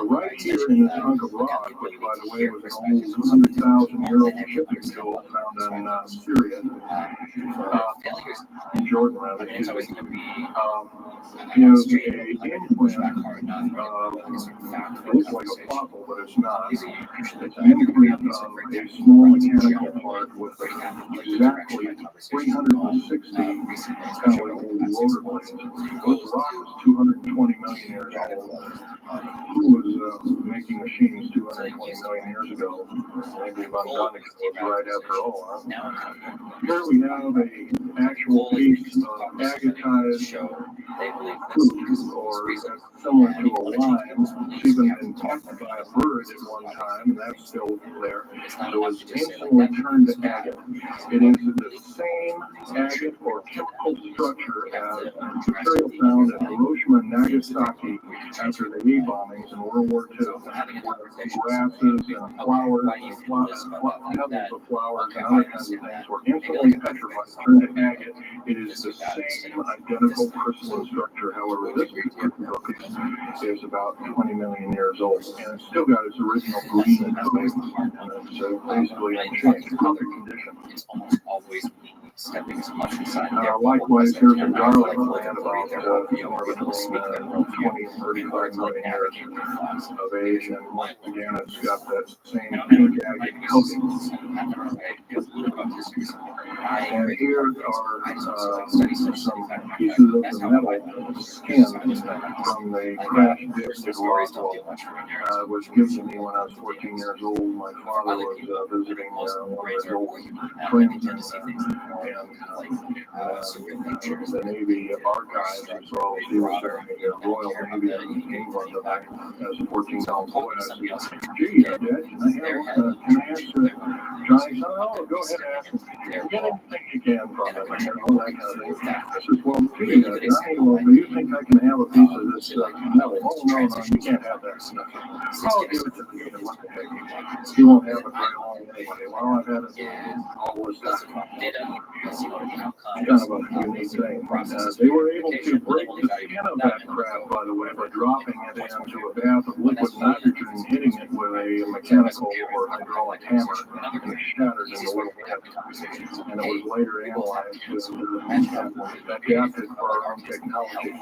Right here in this hunk of rock, which by the way was an old 100,000-year-old shipping school found in Syria, in Jordan, rather, is a implant. It looks like a fossil, but it's not. It's an imprint of a small mechanical part with exactly 360 kind of old rotor blades. This rock is 220 million years old. Who was making machines 220 million years ago? Maybe Von Däniken was right after all. Here we have an actual piece of agatized fruit, or similar to a lime. It's even been pecked by a bird at one time, and that's still there. So it's instantly turned to agate. It is the same agate or chemical structure as material found at Hiroshima and Nagasaki after the A bombings in World War II, where grasses and flowers, petals of flowers and other kinds of things were instantly petrified, turned to agate. It is the same identical crystalline structure. However, this particular piece is about 20 million years old, and it's still got its original green coating, and it's basically unchanged condition. Likewise, here's a garlic plant about between 20 and 35 million years of age, and once again, it's got that same pink agate coating. And here are some pieces of the metal skin from the crash dish at Roswell. It was given to me when I was 14 years old. My father was visiting one of his old friends and the Navy archives, as well as he was serving the Royal Navy in England as a 14-year-old boy. And I said, gee, Dad, can I ask Johnny? Oh, go ahead and ask him. Get anything you can from him, that kind of thing. I said, well, gee, Johnny, well, do you think I can have a piece of this, no, you can't have that stuff. I'll give it to the kid, what the heck. You won't have it very long anyway. Well, I've had it all this time. Kind of a unique thing. They were able to break the skin of that crab, by the way, by dropping it into a bath of liquid nitrogen, hitting it with a mechanical or hydraulic hammer, and it shattered into little bits. And it was later analyzed with adapted for our own technology.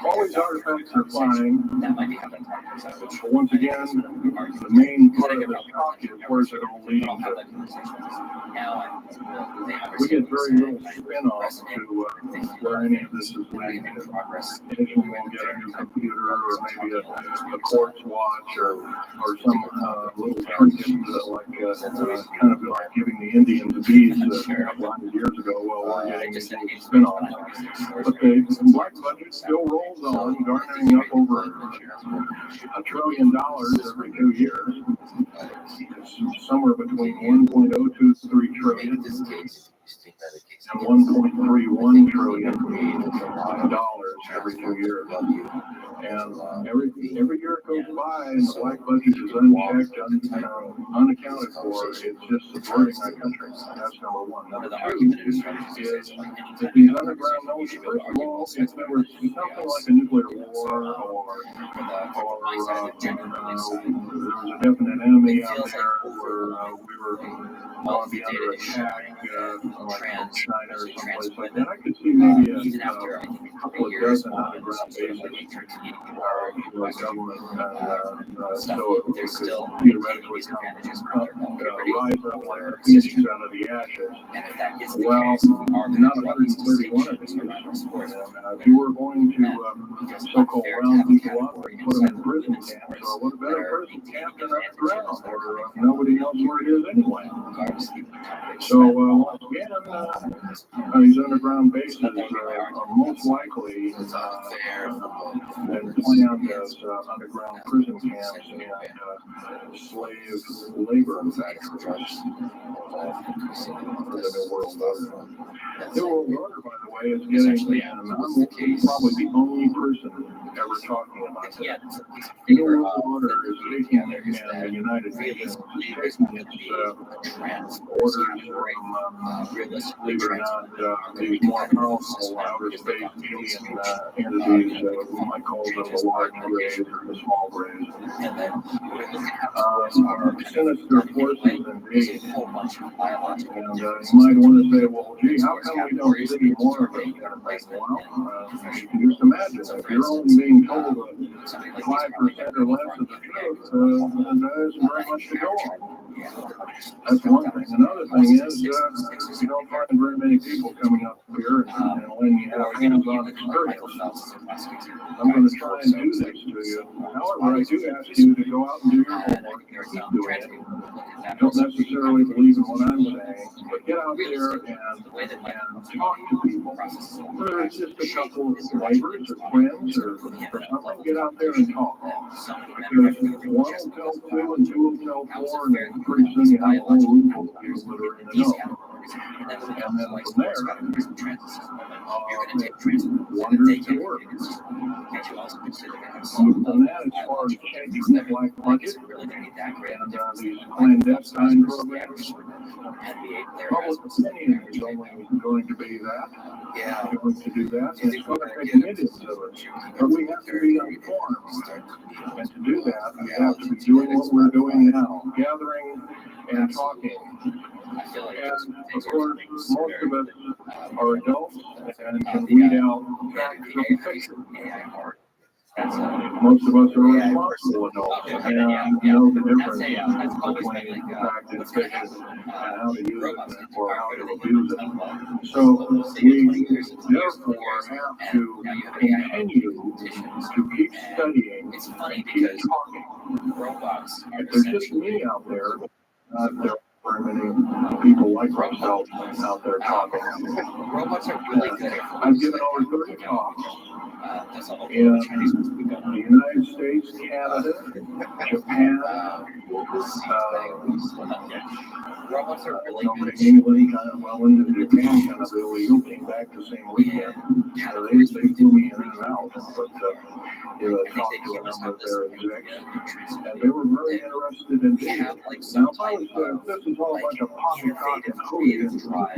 All these artifacts are fine. But once again, the main part of the talk is where's it all leading to. We get very little spin-off to where any of this is leading to. Occasionally we'll get a new computer or maybe a quartz watch or some little trinket kind of like giving the Indians beads a couple hundred years ago. Well, we're getting these little spin-off. But the black budget still rolls on, garnering up over $1 trillion every 2 years. It's somewhere between 1.023 trillion and 1.31 trillion dollars every 2 years. And every year it goes by and the black budget is unchecked, unaccounted for. It's just subverting our country. That's number one. Number two is that these underground nodes, first of all, if there was something like a nuclear war or there was a definite enemy out there where we were going to be under attack, like China or someplace like that, I could see maybe a couple of dozen underground bases our government, so it could theoretically rise up like a phoenix out of the ashes. Well, not 131 of these. If you were going to so-called round people up and put them in prison camps, or what a better prison camp than underground, or nobody knows where it is anyway. So, once again, these underground bases are most likely been planned as underground prison camps and slave labor factories for the New World Order. The New World Order, by the way, is getting, and I'm probably the only person ever talking about that. The New World Order is taking, and the United Nations is taking its orders from, believe it or not, these more powerful outer space alien entities, we might call them the large rays or the small rays. Sinister forces indeed. And you might want to say, well, gee, how come we don't see more of those kind of things? Well, you can just imagine, if you're only being told 5% or less of the truth, there isn't very much to go on. That's one thing. Another thing is, you don't find very many people coming up here and letting you have hands-on experience. I'm going to try and do this to you. However, I do ask you to go out and do your homework and keep doing it. I don't necessarily believe in what I'm saying, but get out there and talk to people. Whether it's just a couple of neighbors or friends or something, get out there and talk. Because one will tell two and two will tell four, and then pretty soon you have a whole room full of people that are in the know. And then from there, wonders can work. And that, as far as changing the black market and these clandestine programs, public opinion is only going to be that. Going to do that, and it's going to take millions of it. But we have to be informed. And to do that, we have to be doing what we're doing now, gathering and talking. And of course, most of us are adults and can weed out facts from fiction. Most of us are responsible adults and know the difference between fact and fiction and how to use it or how to abuse it. So we therefore have to continue to keep studying and keep talking. If there's just me out there, there are many people like ourselves out there talking. I've given over 30 talks. That's all in the Chinese ones we got. the United States, Canada, Japan, Robots are really England, good. into Japan kind of illegal, came back the same weekend. They flew me in and out, but talked to a number of their execs, and they were very interested in We have video. like Now, some if I type was this of is all a bunch of poppycock and creative hooligans, drive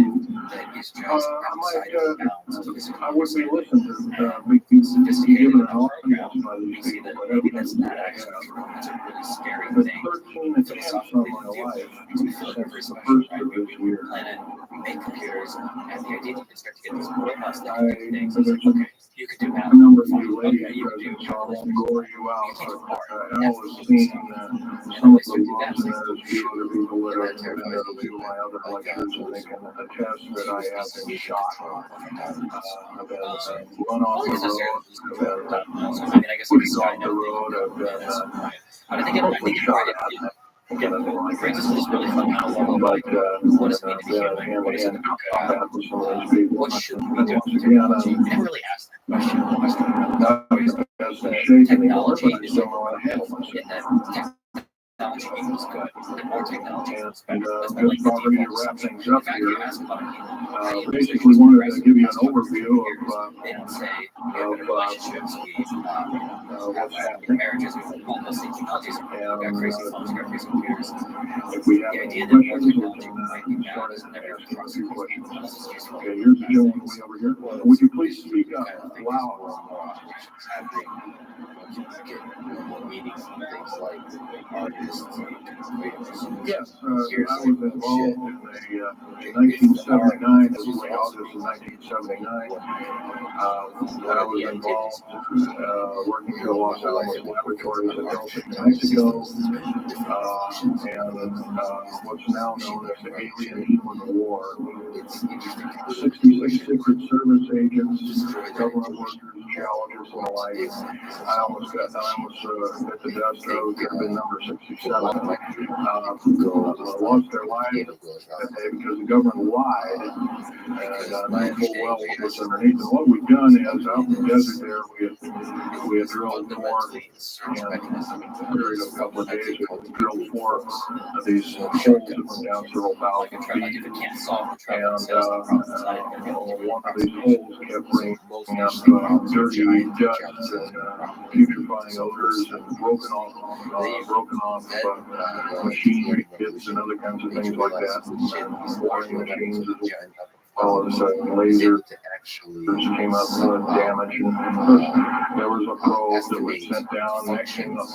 that is just outside of the bounds of physical. I would be listening to be given an audience by these See people, that but maybe that's evidently not I actually have. true. That's a really scary For thing. 13 attempts on my life since the first of this year, Planet, we make computers, and the idea that you can start to get these robots that I, can do things. there's It's like, okay, you can do math. a number of you Okay, ladies you can do present, so I won't bore you out, but Al That's has the seen stuff. some of the laws, and there's a few other people that have attended a few of my other lectures, and they can attest that I have been shot. I've been run off the road, I've been I mean, I guess pushed this guy off the road, I've been I think it shot right. at. Okay, brings us to this really fun kind of level. But Like, what does it mean to be then human? What does it mean to be combat with some of these people. What should we And do? once again, We never really asked that question. as the shaking Technology but I is still know how to handle in myself. that technology equals good. The more technology is better. That's not like Just the already to default wrap assumption. things In up fact, here, you ask about basically wanted to give you an overview they don't say we of have better relationships, we have what's happy happening. marriages, we have all those things. Technologies, we got crazy phones, we got crazy computers. If we have The any idea that more questions, we technology can might be bad start is never asking a crossed few our questions. minds unless it's useful. Okay, here's the gentleman way over here. Would you please speak up loud? Meetings and things like artists and creators. Yes, I was involved in in 1979, this was August of 1979. I was involved working for the Los Alamos Laboratories in Dulce, New Mexico, and what's now known as the Alien Human War. 66 Secret Service agents, government workers, geologists, and the like. I almost hit the dust. I could have been number 67. Lost their lives that day because the government lied, and knew full well what was underneath. And what we've done is out in the desert there, we had drilled more, and in a period of a couple of days, we drilled 4 of these holes that went down several thousand feet, and one of these holes kept bringing up dirty dust and putrefying odors and broken off machinery kits and other kinds of things like that, and boring machines. All of a sudden, lasers came up with damage, and there was a probe that was sent down, next thing up,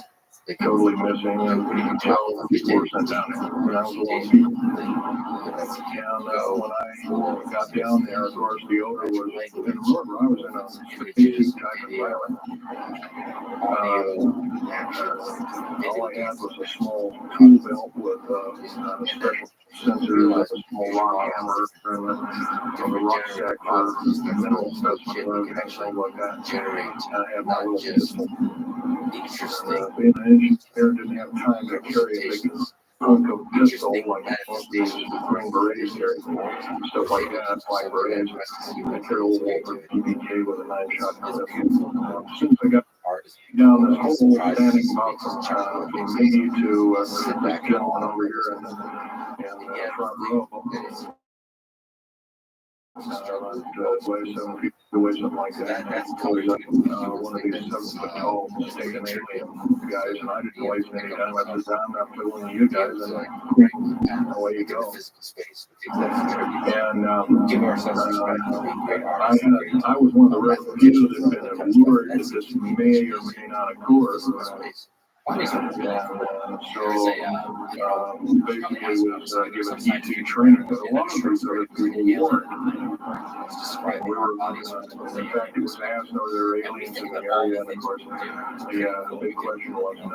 totally missing, and we could tell people were sent down there. And I was alone people. And when I got down there, of course, the odor was, and remember, I was in a K2 type environment. All I had was a small tool belt with a special sensor, like a small rock hammer, and the rock stack for mineral specimens, and things like that. And I had my little pistol. Being an engineer, didn't have time to carry a big hunk of pistol like most of these Green Berets carry, stuff like that, black berets. I carry a little Walter PBK with a 9-shot clip. As soon as I got down this whole standing about from me to this gentleman over here in the front row. Weigh 7 feet away, something like that. One of these 7-foot tall mistaken alien guys, and I didn't waste any time. I said, I'm not fooling you guys, and away you go. And I was one of the rare few that had been allured that this may or may not occur. And so basically was given ET training, but a lot of these other people weren't. And we were, in fact, it was asked, are there aliens in the area? And of course, the big question was no.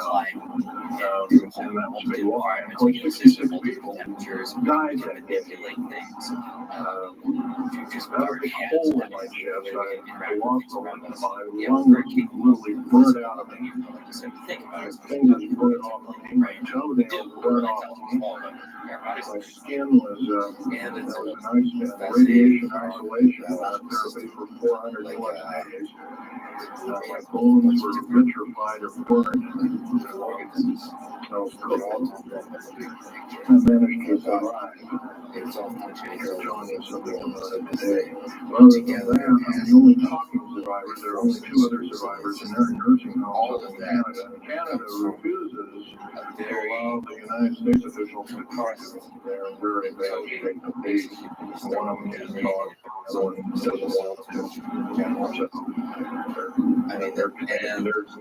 And that was a big lie. And of course, 66 people died that day. That was a hole in my chest. I lost my lungs literally burned out of me. Things that burn off my toenails, burn off me. my skin was, that was an radiation isolation therapy for 400 plus days. My bones were vitrified or burned. So I managed to survive. It's all functioning early. John was something about it today. Other than that, I'm the only talking survivor. There are only 2 other survivors, and they're in nursing homes in Canada. Canada refuses to allow the United States officials to talk to them. They're in very bad state of peace. One of them is gone. The other one doesn't want to. I mean, They're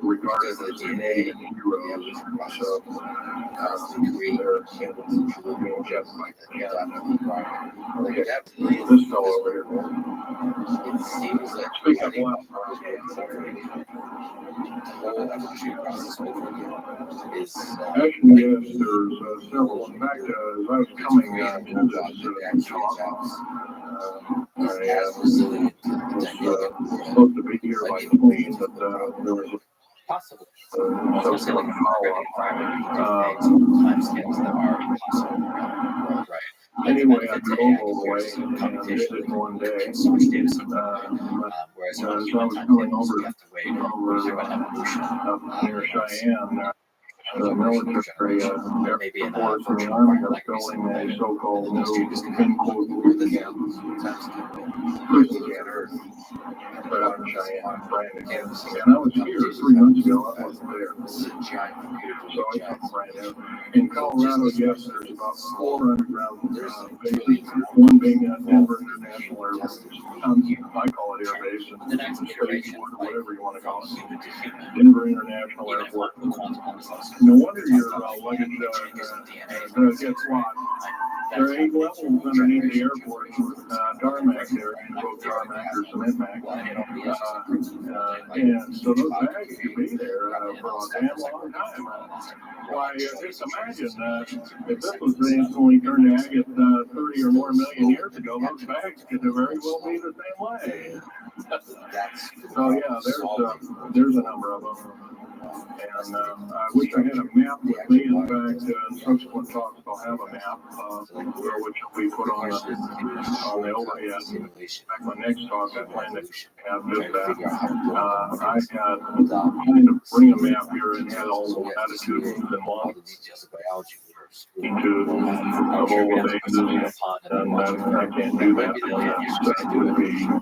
regarded as DNA heroes. So they're being kept by this fellow over here. it seems like Speak up loud. the whole evolutionary process is Actually, yes, there's several. In fact, as I was coming to this talk, I was supposed to be here by plane, but there was possible. some Like follow-up. timescales that are impossible around the world, right? Anyway, I drove all the way and did it in one day. So much data center. As Whereas I was going over you have to wait over evolution. up near Cheyenne, the military Maybe Air in Force a and the Army are building a so-called new in-quote prison camp right out in Cheyenne, brand new. And I was here 3 months ago. I wasn't there. So I come brand new. In Colorado, yes, there's about 4 underground bases. One being at Denver International Air Base. I call it Air Base, and spaceport, whatever you want to call it. Denver International Airport. No wonder your luggage gets lost. There are 8 levels underneath the airport. Tarmac there, quote tarmac or cement mac. And so those bags could be there for a damn long time. Why, just imagine if this was instantly turned to agate 30 or more million years ago, those bags could very well be the same way. So yeah, there's a number of them. And I wish I had a map with me. In fact, in subsequent talks, I'll have a map which will be put on the overhead. My next talk, I plan to have just that. I had kind of bring a map here and had all the latitudes and longitudes of all the bases, and I can't do that.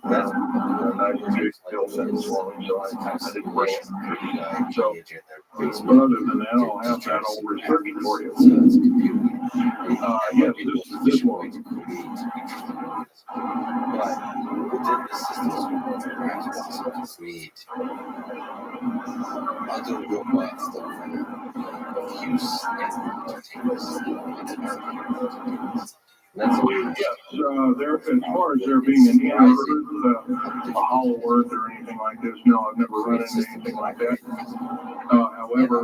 That would be a big skill set for me, so I didn't bring it. So, but other than that, I'll have that all researched for you. Yes, this one. But within the systems, we perhaps also create other robots that are of use and to take us into our Yes, there, as far as there being an inverted, a hollow earth or anything like this, no, I've never run into anything like that. However,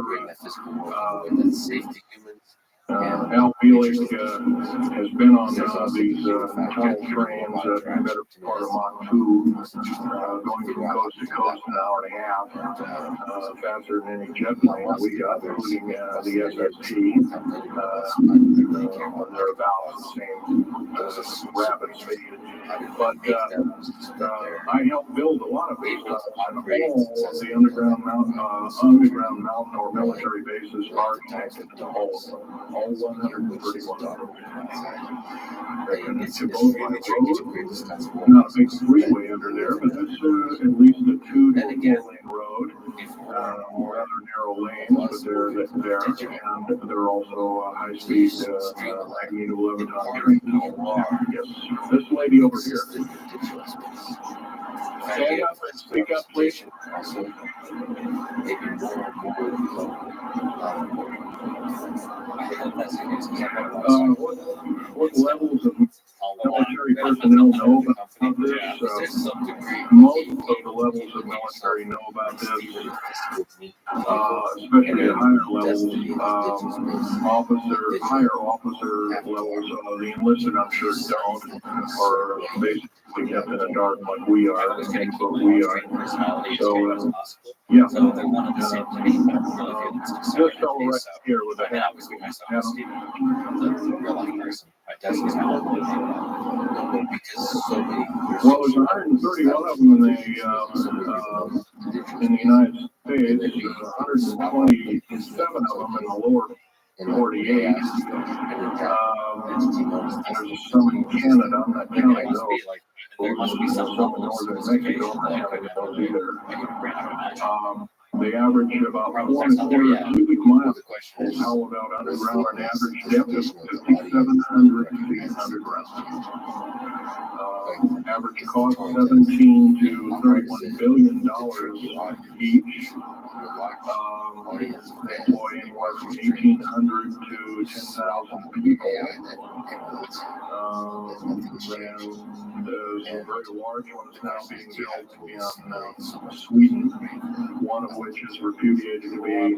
Al Beelig has been on these tunnel trains the better part of Mach 2, going from coast to coast an hour and a half, faster than any jet plane we got, including the SST. They're about the same rapid speed. But I helped build a lot of these tunnels, and all of the underground mountain or military bases are connected to all 131 of them. They're connected to both by road, not a big freeway under there, but it's at least a 2-lane road, rather narrow lanes, but they're there, and they're also high-speed Magneto 11-ton trains. Yes, this lady over here. Stand up and speak up, please. What levels of military personnel know about this? Most of the levels of military know about this, especially at higher levels, higher officer levels. The enlisted, I'm sure, don't, or basically kept in the dark like we are, but we are. So, yeah. So they're one of the same thing. This fellow right here with the hat. Obviously, myself, Steve, the real life person. That's his because so many. Well, there's 131 of them in the United States. There's 127 of them in the lower 48. There's some in Canada. I'm not counting those. There must be some in northern Mexico. I'm not counting those either. They average about 4.25 cubic miles hollowed out underground, an average depth of 5,700 feet underground. Average cost $17 to $31 billion each. Employ anywhere from 1,800 to 10,000 people. There's a very large one that's now being built in Sweden, one of which is repudiated to be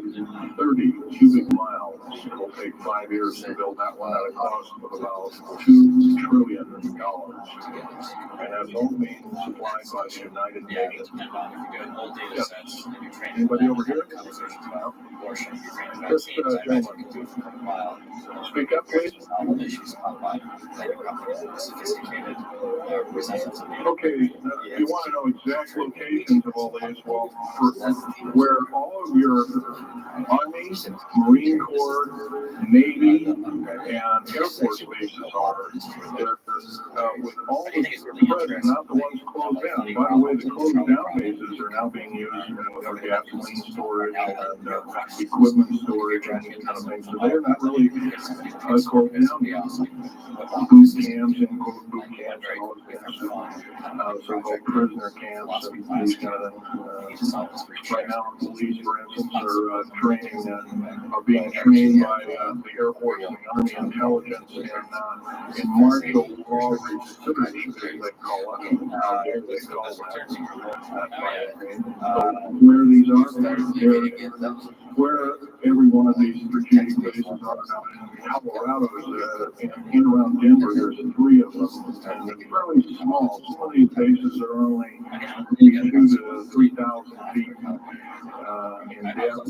30 cubic miles. It will take 5 years to build that one at a cost of about $2 trillion. And that's all being supplied by the United Nations. Anybody over here? Just, gentlemen, speak up, please. Okay, you want to know exact locations of all these? Well, where all of your Army, Marine Corps, Navy, and Air Force bases are, with all the present, not the ones closed down. By the way, the closed down bases are now being used for gasoline storage and equipment storage and these kind of things. So they're not really closed down. Boot camps and boot camps and all this kind of stuff. So-called prisoner camps and these kind of things. Right now, police, for instance, are being trained by the Air Force and the Army intelligence in martial law research, as they call it. Where these are, where every one of these strategic bases are now. Colorado is in around Denver. There's 3 of them, and they're fairly small. Some of these bases are only 2,000 to 3,000 feet in depth.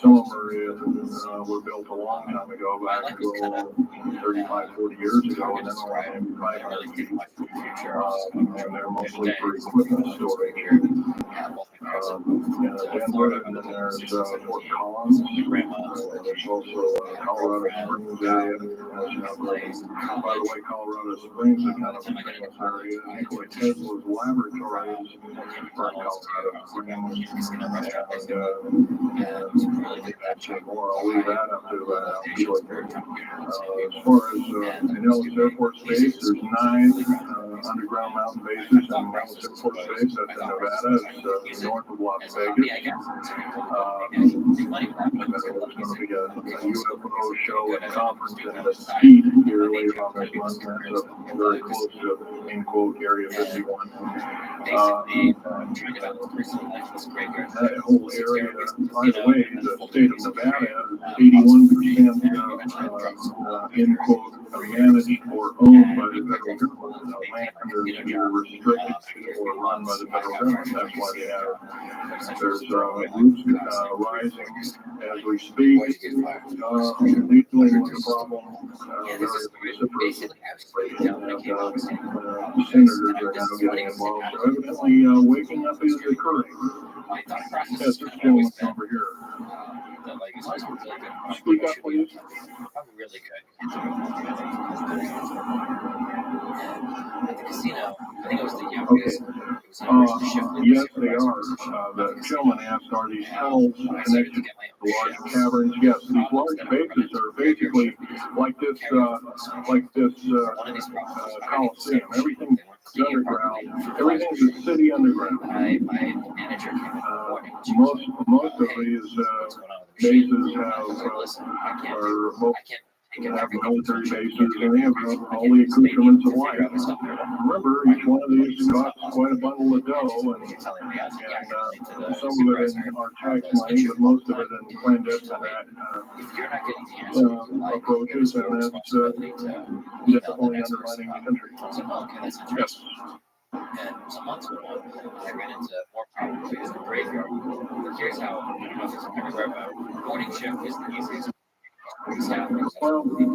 Some of them were built a long time ago, back 35, 40 years ago, and then only 500 feet. And they're mostly for equipment storage. Denver, and then there's Fort Collins. There's also Colorado Springs area. By the way, Colorado Springs is kind of a famous area. Nikola Tesla's laboratory is in Colorado Springs. I'll leave that up to as far as Nellis Air Force Base, there's 9 underground mountain bases, and Nellis Air Force Base, that's in Nevada, it's north of Las Vegas. There's going to be a UFO show and conference in Mesquite here later on this month. That's very close to main quote Area 51. That whole area, by the way, the state of Nevada is 81% in quote managed or owned by the federal government. Land is either restricted or run by the federal government. That's why they have there's groups rising as we speak. Dealing with the problem, senators are now getting involved. So evidently, waking up is occurring. Yes, this gentleman over here. Speak up, please. I'm really good. At the casino, I think it was the youngest. Yes, they are. The gentleman asked, are these tunnels connected to large caverns? Yes, these large bases are basically like this Coliseum. Everything's underground. Everything's a city underground. Most of these bases have have military bases, and they have all the accoutrements of life. Remember, each one of these costs quite a bundle of dough, and some of it in our tax money, but most of it in clandestine approaches, and that's definitely undermining the country. Yes. And some months ago, I ran into more problems because the graveyard. Here's how, I don't know if it's everywhere, but morning shift is the easiest. Well, some of them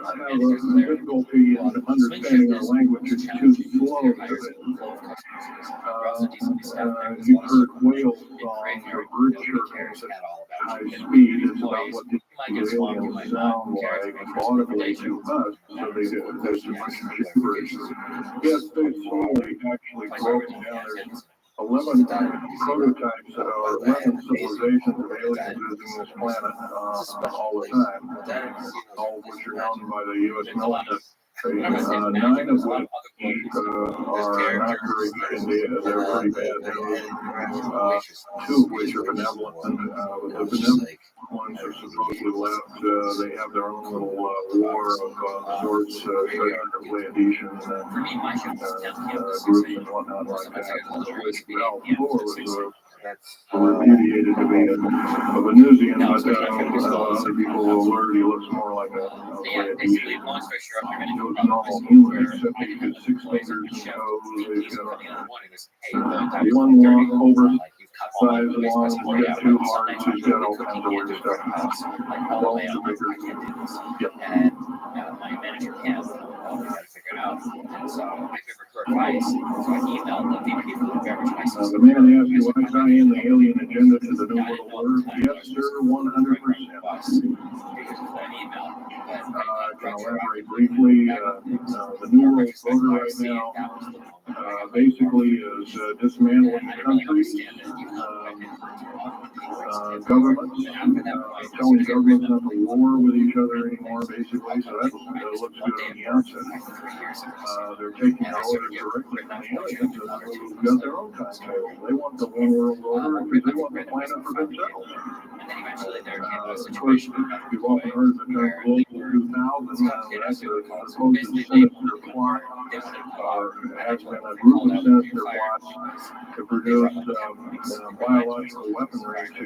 have a difficulty in understanding our language. It's too slow for them. You've heard whale songs or bird chirping at high speed. It's about what the aliens sound like audibly to us, so they do. There's too much gibberish. Yes, they slowly actually broken down. There's 11 prototypes or 11 civilizations of aliens visiting this planet all the time, all of which are known by the U.S. military. 9 of which are not very they're pretty bad. 2 of which are benevolent, and the benevolent ones are supposedly left. They have their own little war of resorts, Pleiadians and groups and whatnot like that. Which Ralph Moore was repudiated to be a Venusian, but other people alert he looks more like a Pleiadian. Normal human, except he's got 6 fingers and toes. He's got one long, oversized long, he's got 2 hearts, he's got all kinds of weird stuff. Bones are bigger. Yep. And my manager can't. We got to figure it out. And so I could record advice. So I emailed the VP for the beverage license. The man asked you, why tie in the alien agenda to the New World Order? Yes, sir, 100%. I can elaborate briefly. The New World Order right now basically is dismantling countries, governments, telling governments not to war with each other anymore, basically. So that looks good on the outset. They're taking their orders directly from the aliens who've got their own timetable. They want the one world order because they want the planet for themselves. Of course, you've often heard the term Global 2000. That's a supposed sinister plot, or has been a group of sinister plots to produce biological weaponry to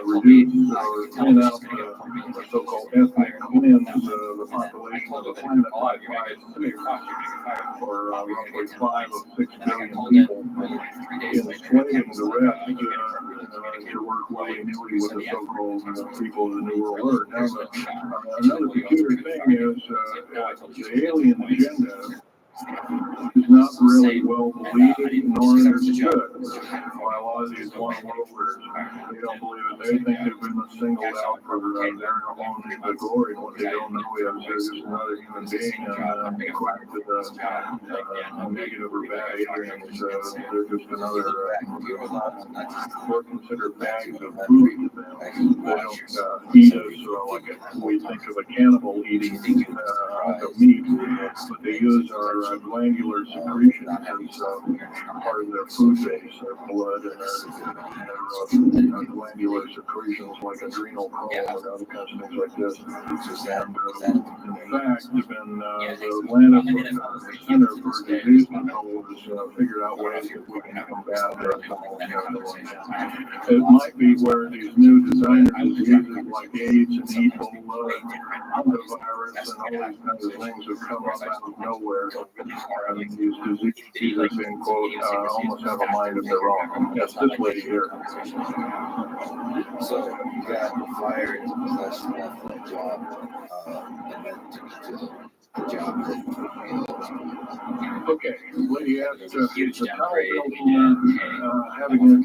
reduce or clean out the so-called ethnic cleanse of the population of the planet by 5/6, or roughly 5 of 6 billion people, enslaving the rest to work willy-nilly with the so-called people of the New World Order. Now, another peculiar thing is the alien agenda is not really well believed nor understood by a lot of these one worlders. They don't believe it. They think they've been singled out for their own glory. What they don't know is they're just another human being, and according to the negative or bad aliens, they're just another we're considered bags of food to them. They don't eat us like we think of a cannibal eating of meat, but they use our glandular secretions as part of their food base, their blood and their glandular secretions like adrenal column and other kinds of things like this. And in fact, the Atlanta Center for Disease Control has figured out ways that we can combat that. It might be where these new designer diseases like AIDS and Ebola, coronavirus, and all these kinds of things have come up out of nowhere. These diseases, in quote, almost have a mind of their own. Yes, this lady here. So you got fired because you left that job, and then took to the job that okay, lady asked the power bill having an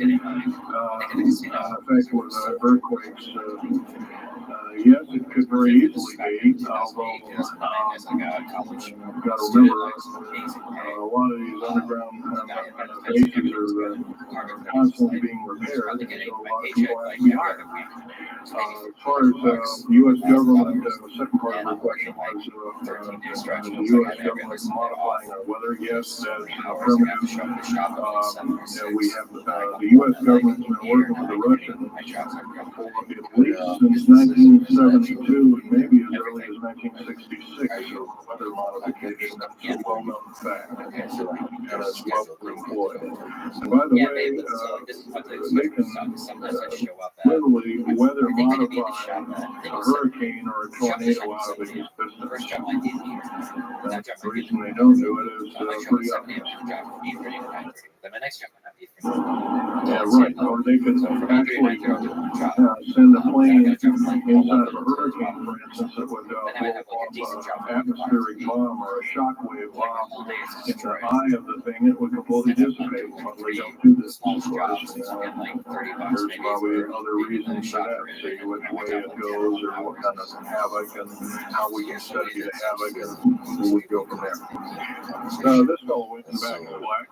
effect with earthquakes. Yes, it could very easily be, although you've got to remember a lot of these underground bases are constantly being repaired, so a lot of people have to be hired. As far as the U.S. government, the second part of the question was the U.S. government modifying our weather. Yes, that's affirmative. We have the U.S. government's been working with the Russians for at least since 1960. 1972 and maybe as early as 1966. So weather modification, that's a well-known fact. And it's well employed. And by the way, they can literally weather modify a hurricane or a tornado out of existence. And the reason they don't do it is pretty obvious. Yeah, right. Or they could actually send a plane inside of a hurricane, for instance, that would blow off an atmospheric bomb or a shockwave bomb in the eye of the thing. It would completely dissipate. Well, they don't do this. There's probably other reasons for that. See which way it goes or what kind of havoc and how we can study the havoc and we go from there. This fellow went back to black.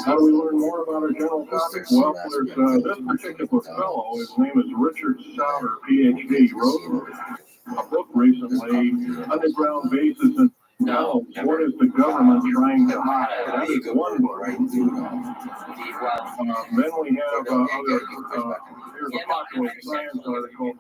How do we learn more about our general topic? Well, there's this particular fellow, his name is Richard Sauter, PhD, wrote a book recently, Underground Bases and what is the government trying to hide? That is one book. Then we have here's a popular science article,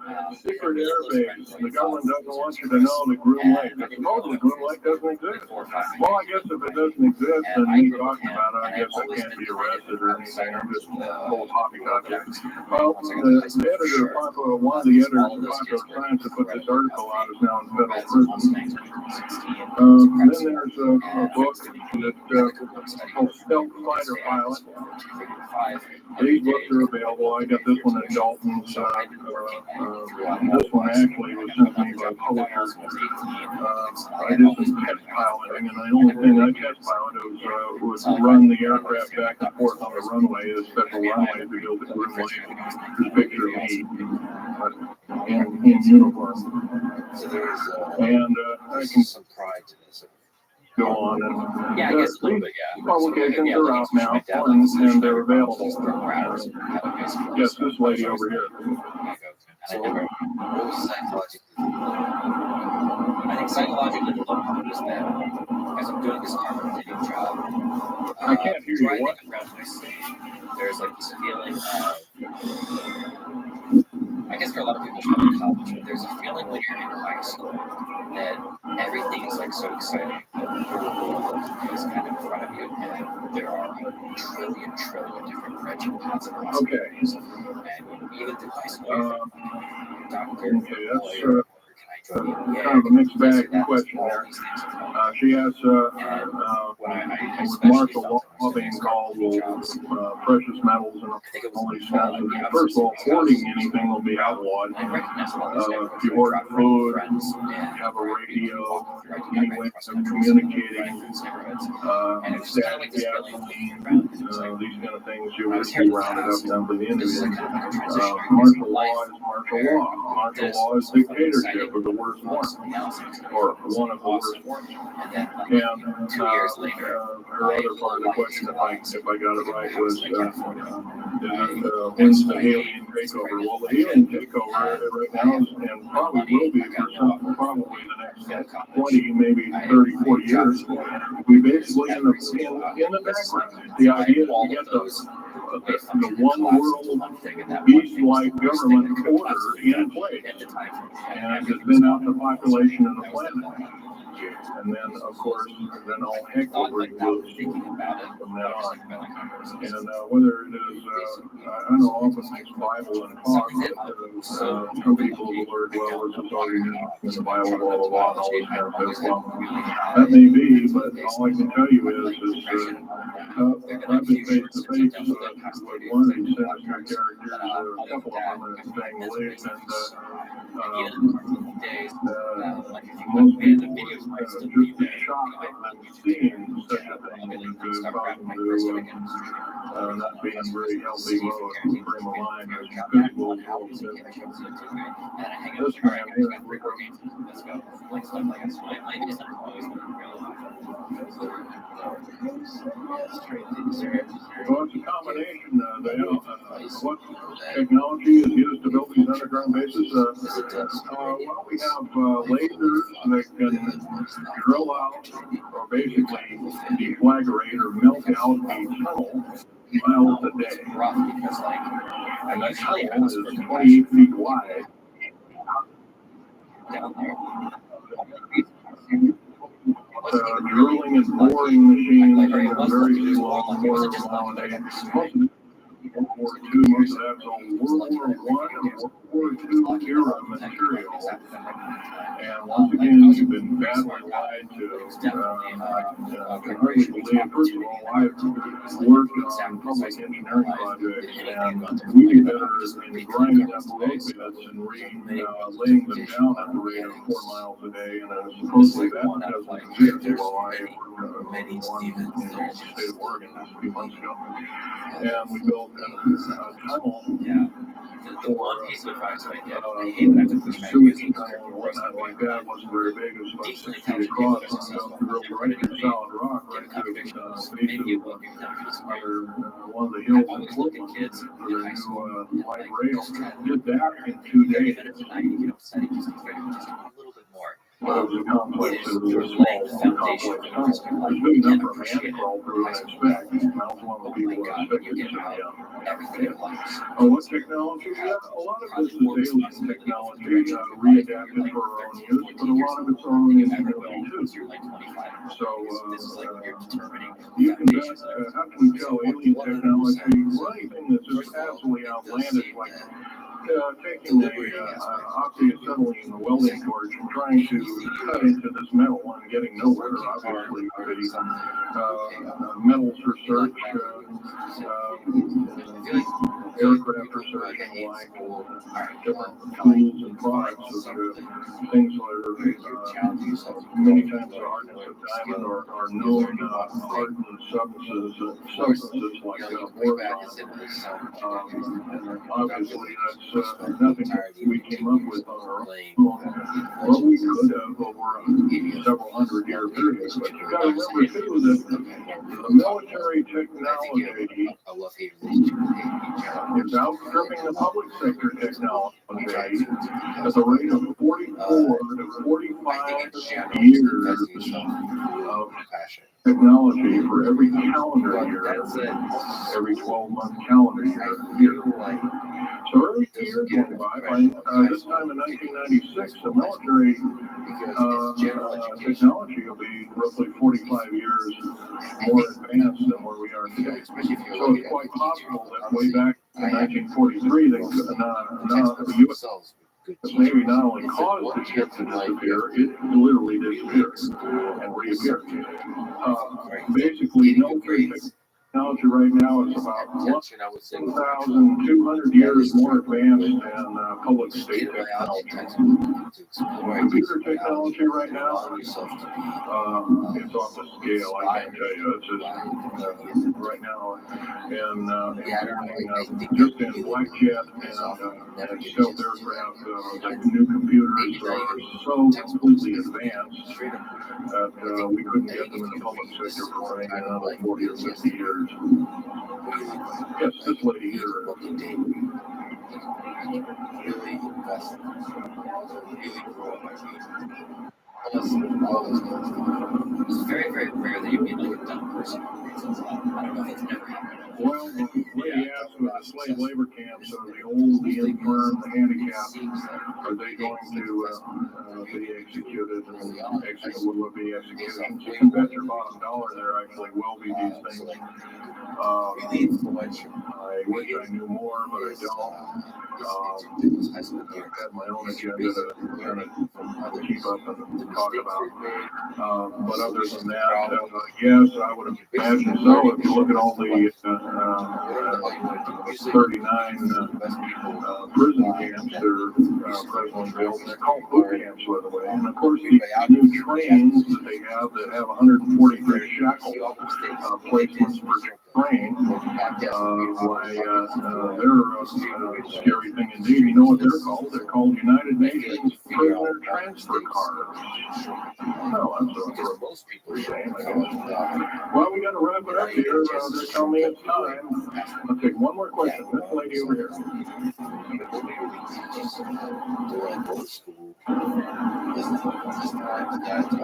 Secret Air Base. The government doesn't want you to know the Groom Lake. Supposedly Groom Lake doesn't exist. Well, I guess if it doesn't exist, then me talking about it, I guess I can't be arrested or anything. I'm just a whole poppycock here. Well, the editor, one of the editors of Popular Science that put this article out is now in federal prison. Then there's a book that's called Stealth Fighter Pilot. These books are available. I got this one at Dalton's. This one actually was sent me by publishers. I did some test piloting, and the only thing I test piloted was run the aircraft back and forth on the runway, the special runway to build the Groom Lake. This picture of me in uniform. And I can go on and I guess a little bit, publications are out now and they're available. Yes, this lady over here. So, what was psychologically? I think psychologically the low point is that as I'm doing this carpentering job, I can't hear you. What? Around my stage, there's like this feeling of, I guess for a lot of people in college, there's a feeling when you're in high school that everything is like so exciting. The world is kind of in front of you, and there are a trillion different branching paths and possibilities. And even through high school, doctor, lawyer, kind of a mixed bag question there. She has Marshall Loving called precious metals and all these things. First of all, hoarding anything will be outlawed. If you hoard food, have a radio, any way of communicating, static gasoline, these kind of things, you would be rounded up down to the Indians. Martial law is martial law. Martial law is dictatorship of the worst one, or one of the worst ones. And 2 years later, her other part of the question, if I got it right, was when's the alien takeover? Well, the alien takeover right now is, and probably will be for probably the next 20, maybe 30, 40 years. We basically end up in the background. The idea that we get the one world beast-like government order in place, and it's been out the population of the planet. And then, of course, then all heck will break loose from that on. And whether it is, I know often makes Bible and talk, some people have learned, well, this is already in the Bible, blah, blah, blah, and all this kind of stuff. That may be, but all I can tell you is I've been face to face with one of these sinister characters, a couple of them are staying late, and most people just the shock of seeing such a thing is causing to not be in very healthy mode, frame of mind, or physical health. This man here, well, it's a combination. What technology is used to build these underground bases? Well, we have lasers that can drill out or basically deflagrate or melt out a tunnel miles a day. It's rough because like And that usually I tunnel was is working 28 feet wide. down there. Drilling and boring machines Like, are it was very lucky, it was slow more lucky. It wasn't just lucky nowadays. that I got this Most of it, World War II, most of that's all World War I and World War II era material. And once again, you've been badly lied to. I can hardly believe, first of all, I've worked on public engineering projects, and we do better in grinding up road beds and laying them down at the rate of 4 miles a day, and supposedly that doesn't exist. Well, I worked on one in the state of Oregon a few months ago, and we built a tunnel. Yeah. The one piece of advice I get, I hate that I have to push back because Sewage tunnel and whatnot like that wasn't very big. It was about 6 feet across, and drilled right through solid rock, right through the base of one of the hills in Portland for their new light rail. Did that in 2 days. a little bit more. But it was a complex, it was You're a laying small, the foundation complex for tunnel. this. There's big You enough can't for a man appreciate to it. crawl through and inspect. That was one of the people who inspected You this get how area. everything applies. Oh, what technology? Yeah, a lot of this is alien technology, readapted for our own use, but a lot of it's our own ingenuity too. So, This is like when you're determining you can bet, how can you tell alien technology, well, anything that's just absolutely outlandish, like taking a oxyacetylene welding torch and trying to cut into this metal and getting nowhere, obviously, metals research, aircraft research and like different tools and products of things that are many times the hardness of diamond or known hardened substances like boron. And obviously that's nothing that we came up with on our own. Well, we could have over a several hundred year period, but you got to remember too that the military technology is outstripping the public sector technology at the rate of 44 to 45 years of technology for every calendar year, every 12-month calendar year. So every year going by this time in 1996, the military technology will be roughly 45 years more advanced than where we are today. So it's quite possible that way back in 1943, they could the U.S. Navy not only caused the ship to disappear, it literally disappeared and reappeared. Basically, military technology right now is about 1,200 years more advanced than public state technology. Computer technology right now, it's off the scale, I can't tell you. It's just right now, and just in black jet and stealth aircraft, the new computers are so completely advanced that we couldn't get them in the public sector for another 40 or 50 years. Yes, this lady here. It's very, very rare that you meet like a dumb person. I don't know if it's never happened. Well, the lady asked about the slave labor camps, so the old, the infirm, the handicapped, are they going to be executed and will be executed? You can bet your bottom dollar there actually will be these things. I wish I knew more, but I don't. I've had my own agenda to keep up and talk about. But other than that, yes, I would imagine so. If you look at all the 39 prison camps that are presently built, and they're called boot camps, by the way. And of course, the new trains that they have that have 143 shackle placements per train, they're a scary thing indeed. You know what they're called? They're called United Nations Prisoner Transfer Cars. No, that's what we're saying. Well, we got to wrap it up here. They're telling me it's time. I'll take one more question. This lady over here. They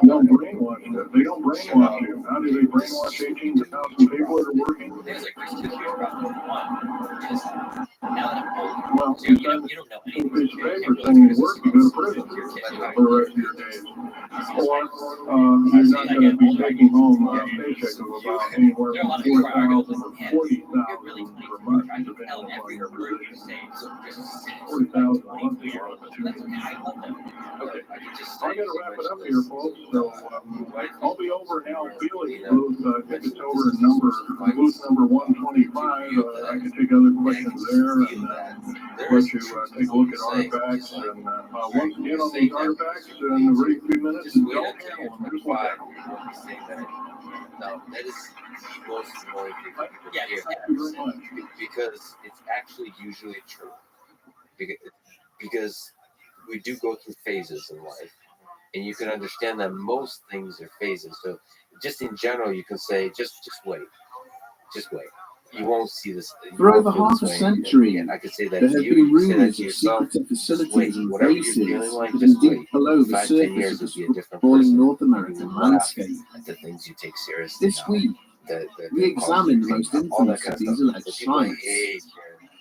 don't brainwash you. They don't brainwash you. How do they brainwash 18,000 people that are working? There's two huge problems. One is now that I'm older, Well, so you don't know anything. piece of paper saying you work, you go to prison for the rest of your days. Or you're not going to be taking home a paycheck of about anywhere from 4,000 to 40,000 per month, depending on your position. 40,000 a month is a lot of material. Okay, I got to wrap it up here, folks. So I'll be over in Al Feely's booth. I think it's over in booth number 125. I can take other questions there and let you take a look at artifacts. And once again on these artifacts in the very few minutes, don't handle them. Just look at them. No, that is the most annoying thing people Yeah, hear. Thank you very much. Because it's actually usually true. Because we do go through phases in life, and you can understand that most things are phases. So just in general, you can say, just wait, You won't see this. For over half a century, I could say that there have been rumours of secretive facilities and bases hidden deep below the surface of the sprawling North American landscape. The things you take seriously. This week, we examined the most infamous of these alleged sites.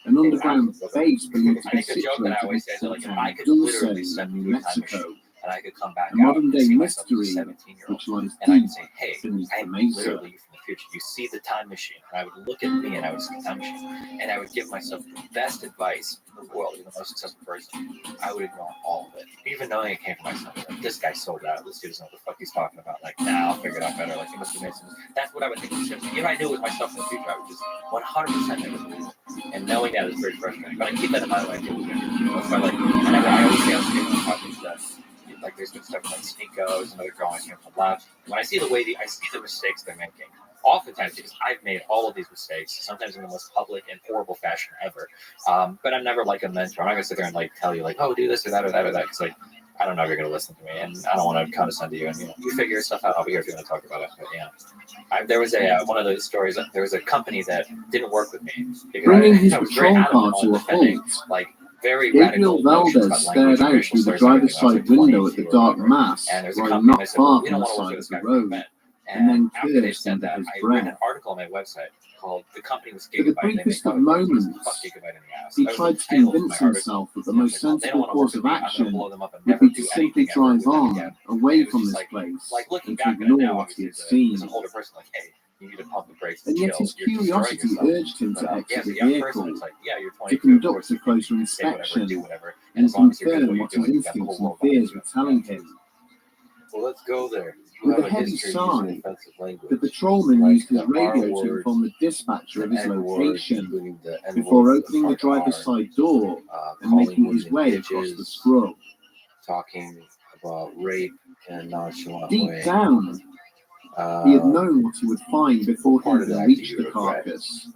An underground base believed to be situated in Southern Dulce, New Mexico. And I could come back A modern-day mystery which lies and I deep could say, hey, beneath the I'm mesa. literally you from the future. You see the time machine. And I would look at me and I would see the time machine. And I would give myself the best advice in the world. You're the most successful person. I would ignore all of it. Even knowing it came from myself. Like, this guy sold out. This dude doesn't know what the fuck he's talking about. Like, nah, I'll figure it out better. Like, he must have made some. That's what I would think. If I knew it was myself in the future, I would just 100% never believe it. And knowing that is very frustrating. But I keep that in mind when I do it. That's why, like, and I always say on stage talking to that. Like there's been stuff like Sneakos and other drawings from the lab. When I see I see the mistakes they're making. Oftentimes, because I've made all of these mistakes, sometimes in the most public and horrible fashion ever. But I'm never like a mentor. I'm not gonna sit there and like tell you like, oh, do this or that or that or that. Because like, I don't know if you're gonna listen to me, and I don't want to condescend to you. And you figure your stuff out. I'll be here if you want to talk about it. But there was one of those stories. There was a company that didn't work with me. Bringing his patrol car to a halt. Like, very Gabriel Valdez stared out through the driver's side window at the dark mass, lying not far from the side of the road, and then cursed under his I read an breath. article on my website called "The Company Was For the Gigabyte." briefest of moments, he tried to convince himself that the most sensible course of action would be to simply drive on, away from this place, and to ignore what he had seen. And yet his curiosity urged him to exit the vehicle, to conduct a closer inspection, and confirm what his instincts and fears were telling him. Well, let's go there. With a heavy sigh, the patrolman used his radio to inform the dispatcher of his location before opening the driver's side door and making his way across the scrub. Talking about rape in a nonchalant Deep way. down, he had known what he would find before he even reached the carcass.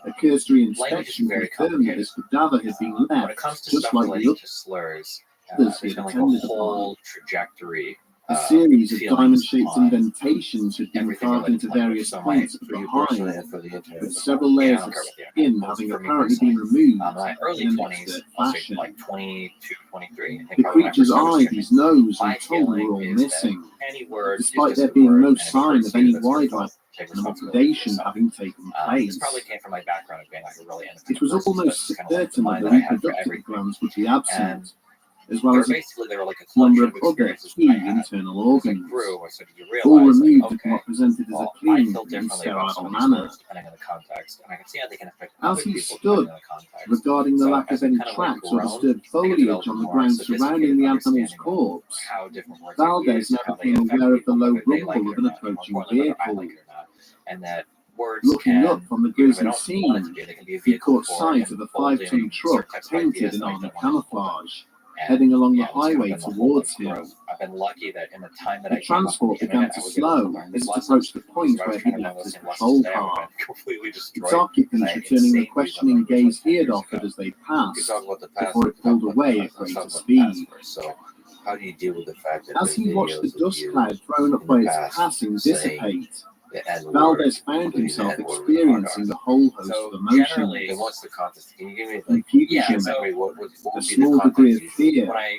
A cursory inspection confirmed that his cadaver had been left just like the slurs, others he there's had been like attended a whole upon. trajectory. A series of feelings diamond-shaped on indentations had been everything carved into related to various so points much of For the you personally hide, and for the internet. with several layers I don't of care what they are. skin Those having for me apparently been personally. removed My early in an 20s, expert I'll say fashion. like 22, 23. I think The probably when I creature's first started eye, streaming. his nose, My and tongue were feeling all is that missing, any word is despite just there a being word, no and if it sign hurts of you, any that's your wildlife fault. Take responsibility for degradation yourself. having taken This place. probably came from my background of being like a really independent It was person, so almost that's kind of like the certain that mind the that I had for reproductive everything. glands would be absent, as They well were as a basically, they were like a number collection of of other experiences key that I had. internal As I organs, grew, I started to all realize, like, removed in okay, what presented as a well, I clean feel and differently about some sterile of these manner. words depending on the context, and I can see how they can affect As other he people stood, depending on the context. regarding the So lack as of I any kind of like tracks or grown, disturbed I think I foliage developed a on the more ground sophisticated surrounding the animal's understanding of corpse, how different words are Valdez used, never how they became affect aware of the people, low whether they like rumble it of or an not, and more approaching importantly, whether I vehicle. like it or not, and that words Looking can, up from the even if I grisly don't want it scene, to be, they can be a he vehicle caught for sight of a unfolding 5-ton truck certain types of painted ideas in that I army don't want to hold on. camouflage, And heading along the yeah, it's kind of highway been the whole towards like him. growth. I've been lucky that in the time that The I came up on transport the began internet, I to was able to slow learn as these it lessons. approached the Because point I where was he trying to learn left those his same lessons patrol today, I would car. have been completely Its destroyed. occupants And I returning the insanely questioning learned those gaze like he 10 had years offered ago. as they We could passed, talk about the past. before We it could pulled talk about away the at past. Let's greater talk about the past speed. first. So, how do you deal with the fact that As the he watched the videos of dust you cloud thrown up in by the its past passing saying dissipate, the N-word, Valdez found including the himself N-word with hard experiencing R? the whole host So of emotions, generally, Then what's the context? Can you give me like confusion, so what a would be the small degree context of usually? fear, when I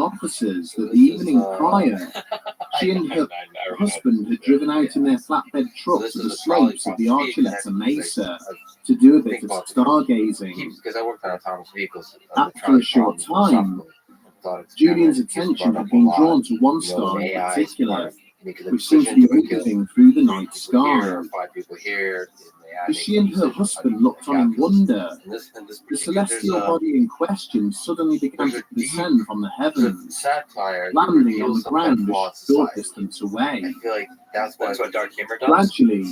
officers that the evening prior, she and her husband had driven out in their flatbed truck to the slopes of the Archuleta Mesa to do a bit of stargazing. Because I worked on autonomous vehicles. After a short time, Julian's attention had been drawn to one star in particular, which seemed to be moving through the night sky. 5 people here, As she and her husband looked on in wonder, the celestial body in question suddenly began to descend from the heavens, landing on the ground a short distance away. I feel like that's what dark humor does. Gradually,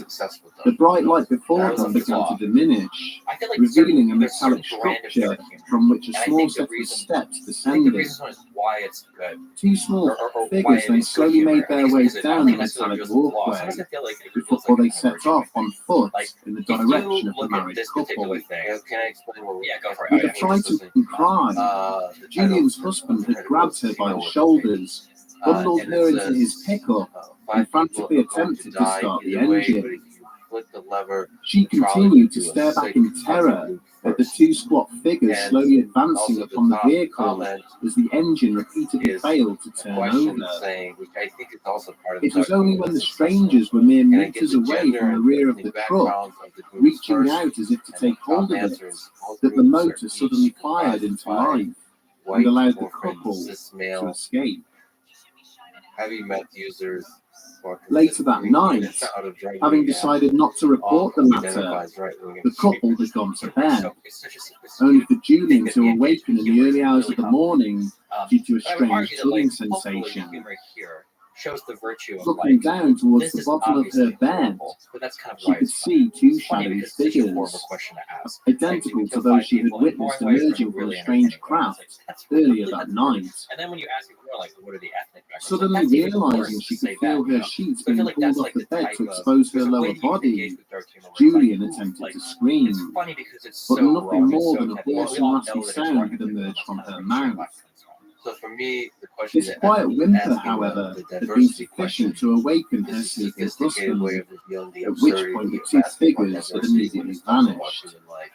the bright light before them began to diminish, I feel like revealing a there's metallic certain brand of structure dark humor. from which a And I small think the set of reason- steps I think the descended. reason is why it's good. Two small Or why figures it then is good slowly humor. made their I think way it's because I down don't the think necessarily metallic just the flaw. walkway Sometimes I feel like it reveals before like they a set virtue, I off think. on foot Like, in the If you direction of the look at married this couple. particular thing, can I explain what we're? Yeah, go for it. With a Yeah, sure. frightened cry, Julian's husband had grabbed her by the shoulders, bundled and her it into says, his pickup, and frantically attempted to start the But engine. if you flick the lever, She the trolley continued would to do a stare back sick in terror fucking loop at the first. two squat figures And slowly advancing Also, upon the top vehicle comment as the engine repeatedly is failed to a turn question over. saying, which I think is also part of the It was dark only humor when the that's successful. strangers were mere Can I get meters the away gender from the and rear of the the truck, background of the group reaching first? out as if to And take the hold top of it, answer is all that the groups motor are suddenly each fired into classified life and white, allowed the orphan, couple cis to male, escape. heavy meth users. Later that night, having decided not to report the matter, the couple had gone to bed, only for Julian to awaken in the early hours of the morning due to a strange tugging sensation. Shows the virtue of Looking like, down towards this the is bottom of her obviously bed, horrible, but that's kind of she why could it's funny. see two It's funny shadowy because it's such a horrible figures, question to ask. identical Like, to those she had people in witnessed foreign ways emerging are from really a strange entertaining. craft It's like, that's earlier weird, that that's night. weird. And then when you ask people like, what are the ethnic backgrounds? Suddenly that's even realizing worse she to could say feel that, her you know? sheets So I feel being like pulled that's off like the the bed type to of, expose her there's a way lower you can body, engage with dark humor where it's Julian like, attempted like, to it's scream, funny because it's but so nothing wrong and more so than a heavy. hoarse We and all raspy know that it's sound wrong had and emerged from that's her where your mouth. So for me, the question This that quiet whimper, asking however, the had been diversity sufficient question to awaken her is a sleeping sophisticated way husband, of revealing the at which absurdity point the of two basketball figures had diversity when immediately it's talking about vanished. human life.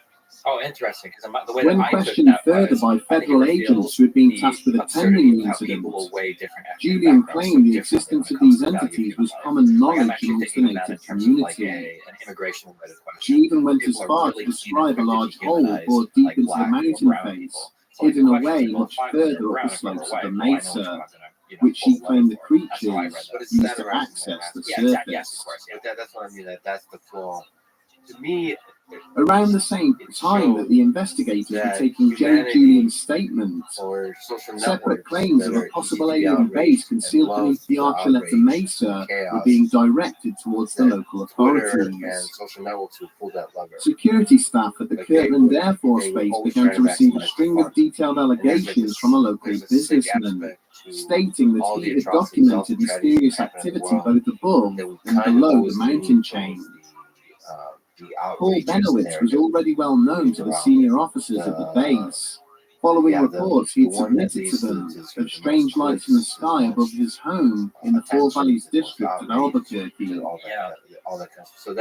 Oh, interesting. Because the way When that I took questioned that further was, by I think it federal agents reveals who had been the tasked with absurdity attending the of how incident, people will weigh different ethnic Julian backgrounds so claimed the differently existence when of it comes these to the value of entities human was life. common Like, I'm knowledge actually amongst the thinking of that in native terms of like community. an immigration related She question. even went as People are far really to describe a keen to large hole dehumanize bored deep like into the black or mountain brown face, people. So like the hidden question away is, well, much fine, further you're up brown the if you're slopes of white. the Well, I know which one mesa, I'm gonna, which she pull claimed the for. That's how I read creatures that. But it's used to satirizing access the yeah, yes, of surface. course. Yeah, that's what I mean. That's the flaw. To me, Around the same time that the investigators were taking Jerry Julian's statement, separate claims of a possible alien base concealed beneath the Archuleta Mesa were being directed towards the local authorities. Security staff at the Kirtland Air Force Base began to receive a string of detailed allegations from a local businessman, stating that he had documented mysterious activity both above and below the mountain chain. Paul Benowitz was already well known to the senior officers of the base, following reports he'd submitted to them of strange lights in the sky above his home in the Four Valleys district of Albuquerque. He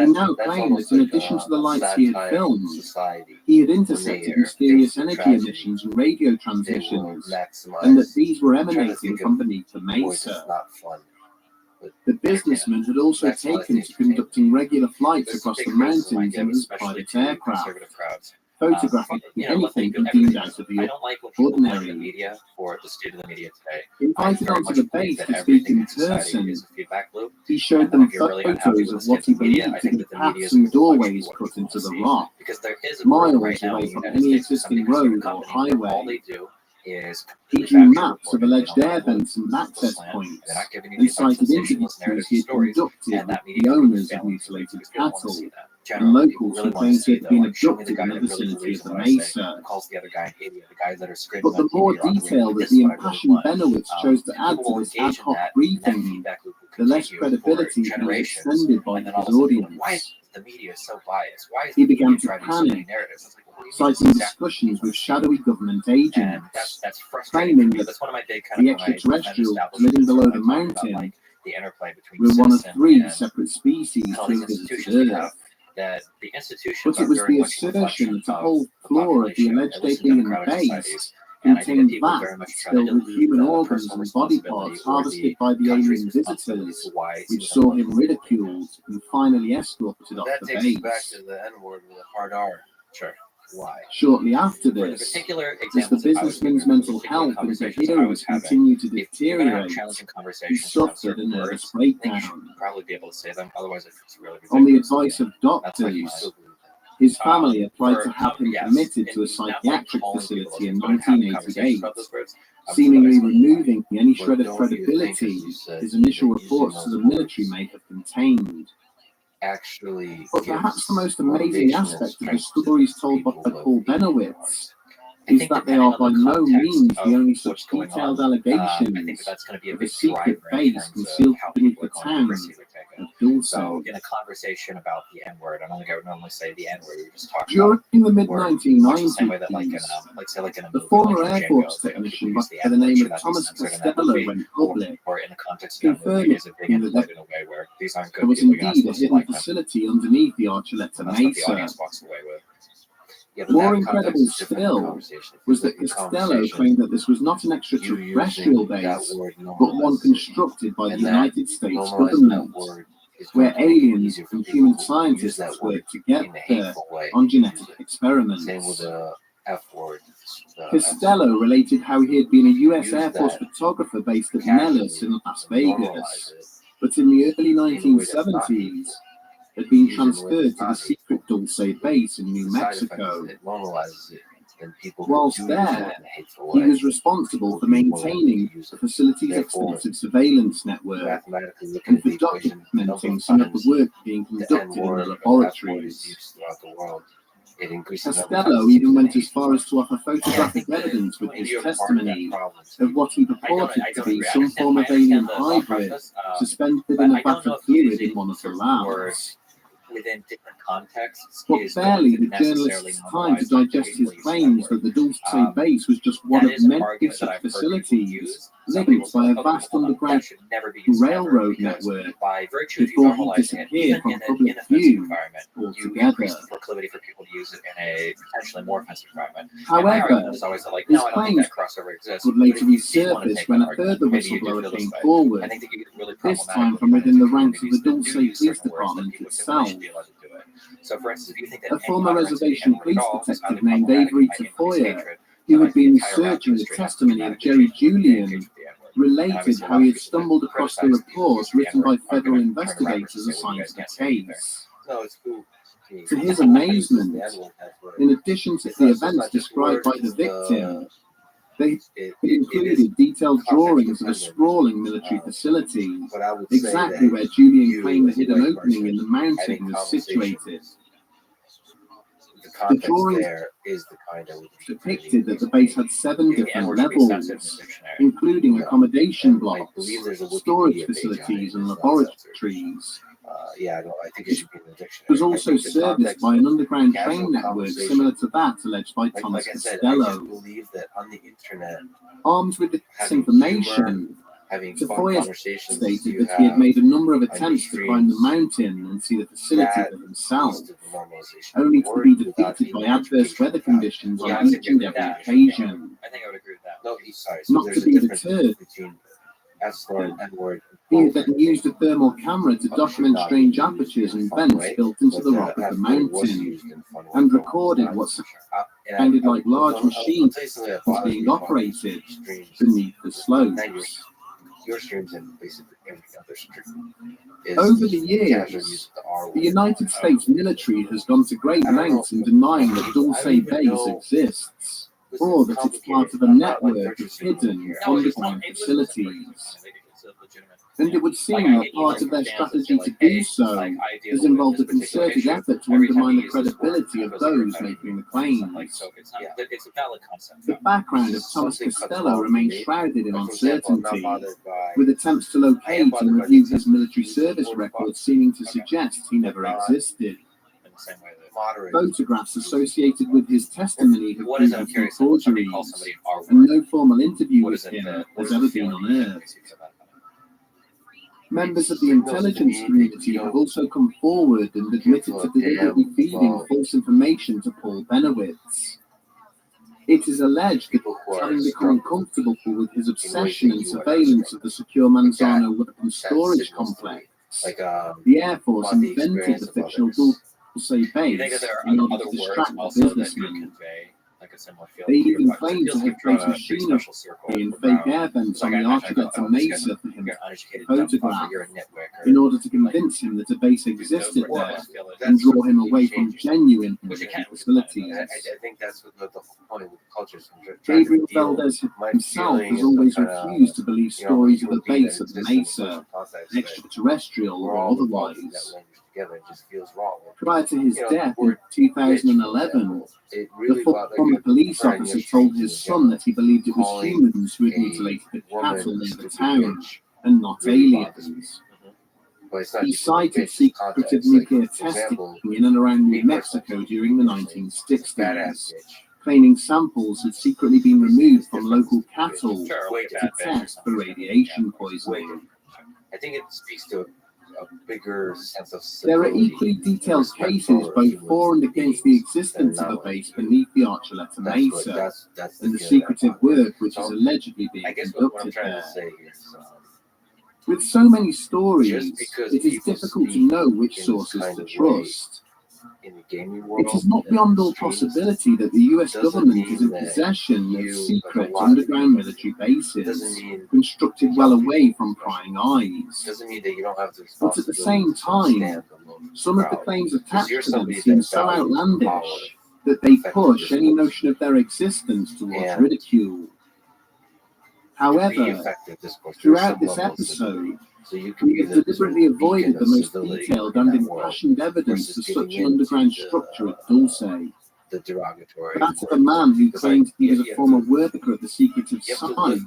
now claimed that in addition to the lights he had filmed, he had intercepted mysterious energy emissions and radio transmissions, and that these were emanating from beneath the mesa. The businessman had also taken to conducting regular flights across the mountains in his private aircraft, photographing anything he deemed out of the ordinary. Invited onto the base to speak in person, he showed them photos of what he believed to be paths and doorways cut into the rock, miles away from any existing road or highway. He drew maps of alleged air vents and access points, and cited interviews he had conducted with the owners of mutilated cattle, and locals who claimed he had been abducted in the vicinity of the mesa. But the more detail that the impassioned Benowitz chose to add to this ad hoc briefing, the less credibility he was extended by his audience. He began to panic, citing discussions with shadowy government agents, claiming that the extraterrestrials living below the mountain were one of 3 separate species to have visited Earth. But it was the assertion that a whole floor of the alleged alien base contained vats filled with human organs and body parts harvested by the alien visitors, which saw him ridiculed and finally escorted off the base. Why? Shortly after For the this, particular as the examples that I was businessman's giving, mental particular health and conversations I behavior was having, continued to if you're gonna have deteriorate, challenging he conversations around suffered a certain nervous words, I think you should breakdown. probably be able to say them. Otherwise, it's really On the ridiculous. advice of That's why you doctors, still believe that. his family applied For to have him yes, committed to a and not like psychiatric calling people facility in those words, but having 1988, conversations about those words. seemingly removing any But shred of don't you think, credibility as you said, his initial that using reports to those the military words may have contained. actually But gives perhaps the most amazing motivation and aspect of the strength to stories told by people who Paul have been Benowitz I is think that they depending are by on the no context means the of only what's such going detailed on, I think allegations that's going to be a of a big secret driver in base terms of concealed how beneath people the are going to town perceive or take of it. Dulce. So, in a conversation about the N word, I don't think I would normally say the N word. We just talk During about the the word much the same way that, like, in mid-1990s, a the movie, former like in Air Force Django, they technician use the by the N word name should of not be Thomas censored in that Costello movie, went public, or in the context of that movie, confirming is it being that employed in a way where these aren't there good was people, you're not indeed a supposed to hidden like them. facility underneath the Archuleta That's what the Mesa. audience walks away with. Yeah, but More that incredible context is different than still conversation. was that In Costello conversation, claimed that this was not an you extraterrestrial using that base, word but one normalizes it. constructed by the And that United States normalizing that government, word is where going to make it aliens easier for and people human who use scientists that word work in a together hateful way. on genetic Same with experiments. the F word. Costello related how he had been a U.S. Use Air Force that photographer based at casually Nellis in Las normalize Vegas, it but in the early in a way that's not 1970s hateful. had been Use it in a way transferred that's to the not secret hateful. Dulce base in New The side effect Mexico. is it normalizes it, and people Whilst who do use it there, in a hateful he way was responsible will for be more likely maintaining to use the it. facility's Therefore, extensive surveillance network mathematically looking and at for the equation, the number documenting of some of the times work being the N conducted in the word or F word is laboratories. used throughout the world, it increases the number of Costello times it's even used in a went as hateful far way. as to offer Yeah, I photographic think that evidence with and his you're part of that testimony problem. of what he purported to be some form of alien hybrid suspended in a I don't vat know of if fluid using in one of the certain words labs. within different contexts But is barely going to did necessarily journalists time to normalize the digest his hateful use of that claims word. that the Dulce base was just one That of is an many argument that such I've heard people facilities use. Some people linked say, by a okay, vast hold on, underground that should never be used ever, railroad because network by virtue of you before he normalizing it, disappeared even from in an public inoffensive view environment, you altogether. increase the proclivity for people to use it in a potentially more offensive environment. And my However, argument is always that, like, his no, I don't think claims that crossover exists. would But later if you did want to resurface take when that a argument, further maybe you do whistleblower feel this came way. I forward, think that you get really this problematic time when from you run within into the ranks of the communities that do Dulce use Police certain words that Department people say, well, they itself. should be allowed to do it. So, for instance, if you think that A former intolerance of the reservation N-word at police all is highly detective named problematic and Avery might increase Tafoya, hatred, who then, had like, the been entire rap researching the industry has to testimony of dramatically Jerry change when they Julian, engage with the N-word. And related obviously, a how lot he of had people that stumbled across the criticize people who use reports the written by N-word are federal going to turn to rappers investigators and say, well, you assigned guys to the can't say anything there. case. No, it's cool. To his amazement, in addition to It's the not, so it's events not just described words, by the it's victim, they it is included detailed context drawings of a dependent. sprawling military facility, But I would say exactly that where Julian you, claimed the as a hidden white opening in person, the having mountain was conversations, situated. the The context drawings there is the kind that would be depicted that the base had 7 the different N-word should be censored in the levels, dictionary. including accommodation And I blocks, believe there's a storage Wikipedia page on it facilities, and that's not censored. laboratories. Yeah, I think it should be in the It dictionary. was I also think the serviced context by an underground casual train network conversation, similar to that alleged by Thomas like I said, I just Costello. believe that on the internet, Armed with this having humor, information, having fun Tafoya conversations stated you that he had have made a number of on your attempts to climb the streams, mountain and see the facility that for himself, leads to the normalization only of the to word be without defeated by any adverse education weather about it. conditions Yeah, I on would each and agree with every that. occasion. I think I would agree with that. No, sorry. So Not there's to a be difference deterred, between S-word, N-word, he and had then used a thermal camera to document strange apertures and vents built into the rock of the mountain and recorded what sounded like large machines being operated beneath the slopes. Your streams and basically every other stream. Over the years, the United States military has gone to great lengths in denying that Dulce Base exists, or that it's part of a network of hidden underground facilities. And it would seem that part of their strategy to do so has involved a concerted effort to undermine the credibility of those making the claims. The background of Thomas Costello remains shrouded in uncertainty, with attempts to locate and review his military service records seeming to suggest he never existed. Photographs associated with his testimony have proven to be forgeries, and no formal interview with him has ever been unearthed. Members of the intelligence community have also come forward and admitted to deliberately feeding false information to Paul Benowitz. It is alleged that, having become comfortable with his obsession and surveillance of the secure Manzano weapons storage complex, the Air Force invented the fictional Dulce Do you think base that there are in order other to words distract the also that could businessman. convey like a similar feel? They to your even book? 'Cause it claim to feels have you've drawn created a pretty machinery special circle and fake around. air It's vents like on I the imagine I go, Architect oh, of this guy's Mesa for him you're to an uneducated dumb fucker, photograph you're a nitwicker. in order to convince him that a base existed More or there less feel like and that's draw him away from changing. genuine Which it can. facilities. I think that's what the whole point of the culture is. Gabriel Valdez himself has always refused to believe stories of the base at Mesa, extraterrestrial or otherwise. Together, it just feels wrong. Prior to his death in 2011, the former police officer told his son that he believed it was humans who had mutilated the cattle near the town and not aliens. He cited secretive nuclear testing in and around New Mexico during the 1960s, claiming samples had secretly been removed from local cattle to test for radiation poisoning. I think it speaks to a bigger sense of There are civility, equally detailed cases both for and against the existence of a base beneath the Archuleta Mesa and the secretive work which is allegedly being conducted there. With so many stories, it is difficult to know which sources to trust. It is not beyond all possibility that the US government is in possession of secret underground military bases, constructed well away from prying eyes. But at the same time, some of the claims attached to them seem so outlandish that they push any notion of their existence towards ridicule. However, throughout this episode, we have deliberately avoided the most detailed and impassioned evidence for such an underground structure at Dulce. That of a man who claimed he was a former worker of the secretive site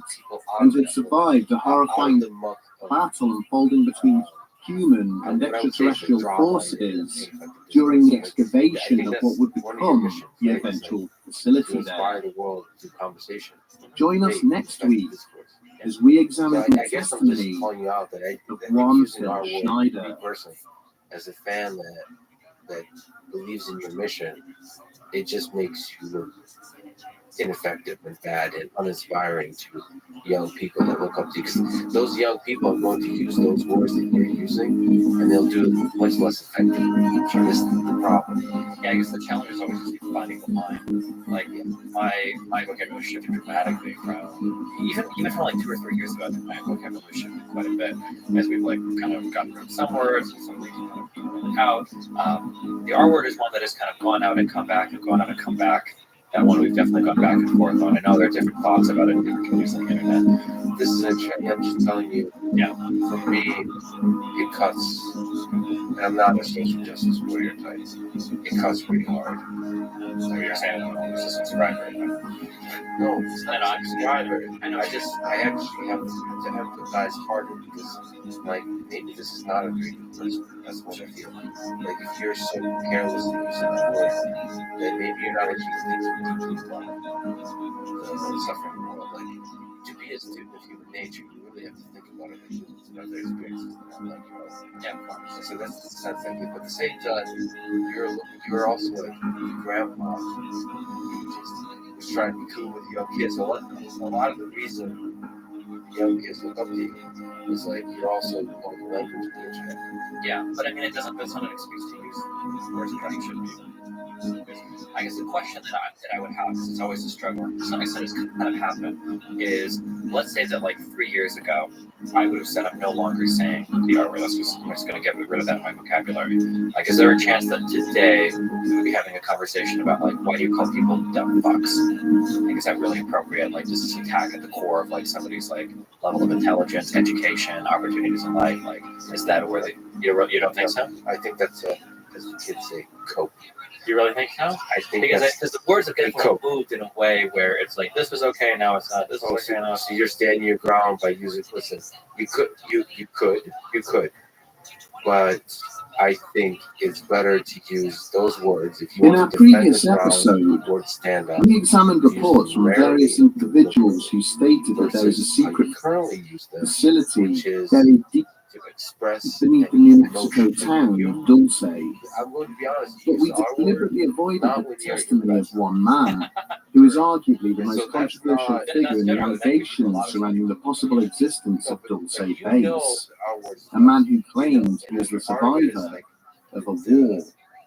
and had survived a horrifying battle unfolding between human and extraterrestrial forces during the excavation of what would become the eventual facility there. Join us next week as we examine the testimony of one Phil Schneider. As a fan that believes in your mission, it just makes you look ineffective and bad and uninspiring to young people that look up to you. Because those young people are going to use those words that you're using, and they'll do it much less effectively. This is the problem. Yeah, I guess the challenge is always just finding the line. Like my vocabulary shifted dramatically from even from like 2 or 3 years ago. I think my vocabulary shifted quite a bit as we've like kind of gotten rid of some words and some of these kind of out. The R word is one that has kind of gone out and come back and gone out and come back. That one we've definitely gone back and forth on. I know there are different thoughts about it in different communities on the internet. This is interesting. I'm just telling you. Yeah. For me, it cuts. And I'm not a social justice warrior type. It cuts pretty hard. So you're saying I'm just a subscriber. No, it's not a subscriber. I know. I actually have to empathize harder because, like, maybe this is not a great person. That's what I feel. Like, if you're so careless in using the word, then maybe you're not actually thinking deeply about the suffering world. Like, to be a student of human nature, you really have to think about it and about their experiences that are like yours. Yeah, so that's the sense I get. But at the same time, you're also like a grandpa who just was trying to be cool with young kids. A lot of the reason young kids look up to you is like you're also like language the internet. Yeah, but I mean, that's not an excuse to use words that you shouldn't be. I guess the question that I would have, because it's always a struggle, to some extent it's kind of happened, is let's say that like 3 years ago, I would have said I'm no longer saying the R word. I'm just going to get rid of that in my vocabulary. Like, is there a chance that today we would be having a conversation about like, why do you call people dumb fucks? Like, is that really appropriate? Like, does this attack at the core of like somebody's like level of intelligence, education, opportunities in life? Like, is that where you don't think so? I think that's as the kids say, cope. You really think so? I think because the words have definitely moved in a way where it's like this was okay, now it's not. This was okay, now. So you're standing your ground by using. Listen, you could, but I think it's better to use those words if you in want our to defend previous the ground, episode, or stand up. we examined reports from various individuals who stated that there is a secret facility buried deep beneath the New Mexico town of Dulce. I'm going to be honest. But we deliberately avoided the testimony of one man, who is arguably the most controversial figure in the allegations surrounding the possible existence of Dulce base. A man who claimed he was the survivor of a war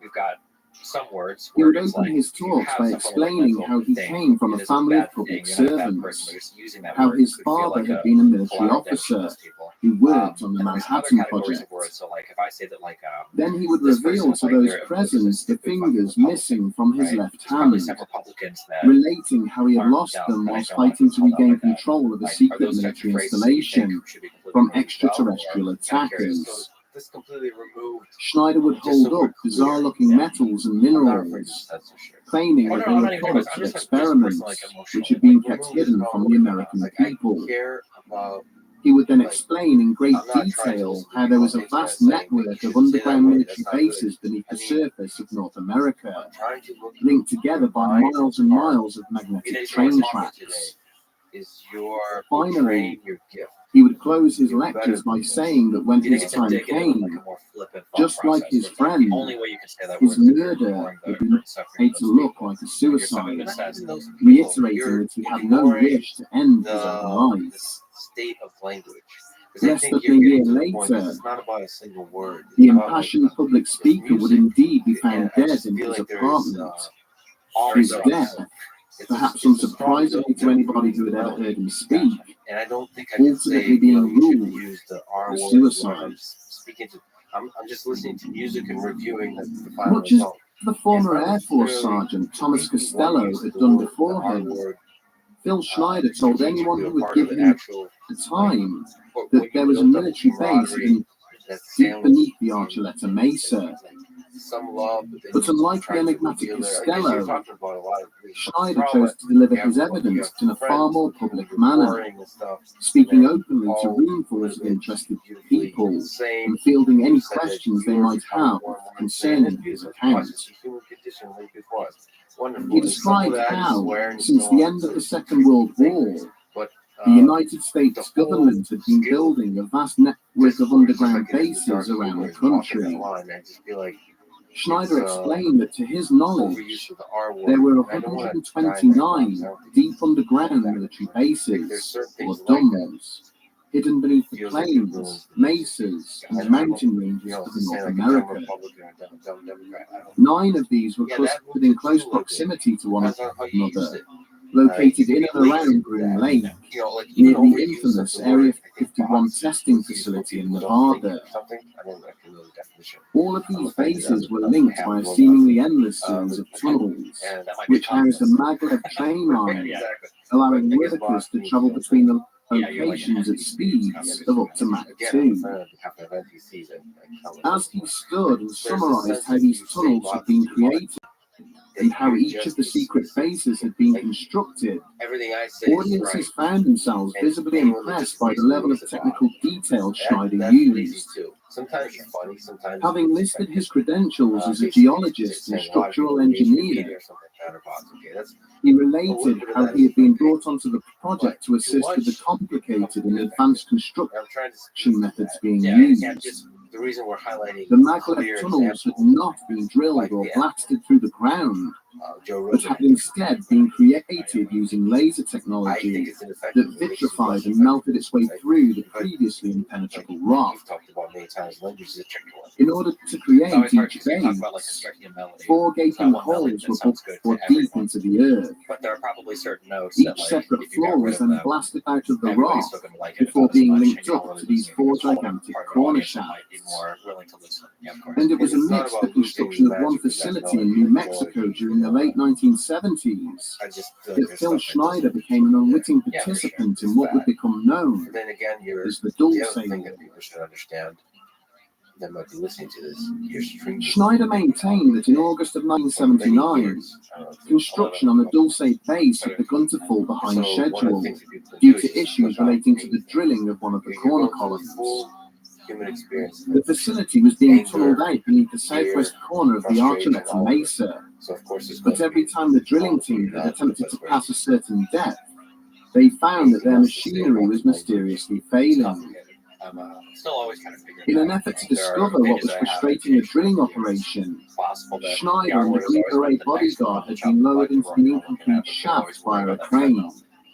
we've got some words He where would it's open like his you talks have by someone explaining like how he thing, came from a it is family bad of public thing, you're not a bad person, but servants, just using that how word his could feel father like had a been a military collateral officer damage to people. who worked on the And then there's other Manhattan categories Project. of words. So like if I say that like Then he would this reveal person's to like those they're present the stupid fucking fingers Republican, missing from his right? left There's probably hand, some Republicans that relating how he had aren't lost dumb, them but I whilst don't want fighting to to be called out regain like that. control of a Like, are secret those types of military phrases that you think installation should be completely from removed? extraterrestrial I'm curious. So attackers. this completely removed. Schneider would Just so hold we're up bizarre-looking clear, metals and I'm not afraid of minerals, censorship. claiming Oh that no, they I'm were not even talking about. products I'm of just personally like experiments emotional. which had been Like kept remove is hidden not from a the word. American Like people. I care about. He would then Like, explain in great I'm not trying to detail listen to how there people was on a the internet vast saying network you of shouldn't say that underground word. military That's not good. bases beneath I the mean, surface of North America, I'm trying to look linked together by mind miles and apart. miles of The magnetic reason train we're talking today tracks. is you're Finally, betraying your gift. he would close his You better lectures by do this. saying that when You didn't his get to time dig into like came, a more flippant thought just like process. his So it's like the friend, only way you can say that his word is if you're murder ignoring would the be suffering of made to those look people. like a If you're suicide, something that says those people, reiterating that he had no ignoring wish to end his own the life. state of language. Because I Less think than a you're year getting to the point that later, it's not about a single word. It's the about like impassioned public speaker would music. indeed be And found I dead just in feel his like there's apartment. all His sorts death, of perhaps it's a strong unsurprisingly note to that anybody ruins who the had ever melody. heard him speak, And I don't think I can say, ultimately being you shouldn't ruled use the R as word. suicide. I'm speaking to, I'm just listening to music and reviewing the final Much as result. the former It's not Air Force necessarily Sergeant Thomas people Costello use had the done word, before the R him, word, Phil Schneider told anyone strategically who a would part give of the him actual the time what that you there was a built up military base camaraderie hidden that's deep sandwiched beneath the in Archuleta Mesa. some love, but then But you unlike the try to enigmatic reveal it. I guess Costello, you're talking about a lot of things. Schneider chose to deliver his evidence in a far more public manner, speaking openly to roomfuls of interested people and fielding any questions they might have concerning his account. He described how, since the end of the Second World War, the United States government had been building a vast network of underground bases around the country. Schneider explained that to his knowledge, there were 129 deep underground military bases, or DUMBs, hidden beneath the plains, mesas, and mountain ranges of North America. 9 of these were clustered in close proximity to one another, located in and around Groom Lake, near the infamous Area 51 testing facility in Nevada. All of these bases were linked by a seemingly endless series of tunnels, which housed a maglev train line, allowing workers to travel between the locations at speeds of up to Mach 2. As he stood and summarized how these tunnels had been created and how each of the secret bases had been constructed, audiences found themselves visibly impressed by the level of technical detail Schneider used. Having listed his credentials as a geologist and structural engineer, he related how he had been brought onto the project to assist with the complicated and advanced construction methods being used. The maglev tunnels had not been drilled or blasted through the ground, but had instead been created using laser technology that vitrified and melted its way through the previously impenetrable rock. In order to create each base, 4 gaping holes were bored deep into the earth. Each separate floor was then blasted out of the rock before being linked up to these 4 gigantic corner shafts. And it was amidst the construction of one facility in New Mexico during the late 1970s that Phil Schneider became an unwitting participant in what would become known as the Dulce War. That might be listening to this. Schneider maintained that in August of 1979, construction on the Dulce base had begun to fall behind schedule due to issues relating to the drilling of one of the corner columns. The facility was being tunneled out beneath the southwest corner of the Archuleta Mesa, but every time the drilling team had attempted to pass a certain depth, they found that their machinery was mysteriously failing. In an effort to discover what was frustrating the drilling operation, Schneider and the Green Beret bodyguard had been lowered into the incomplete shaft via a crane.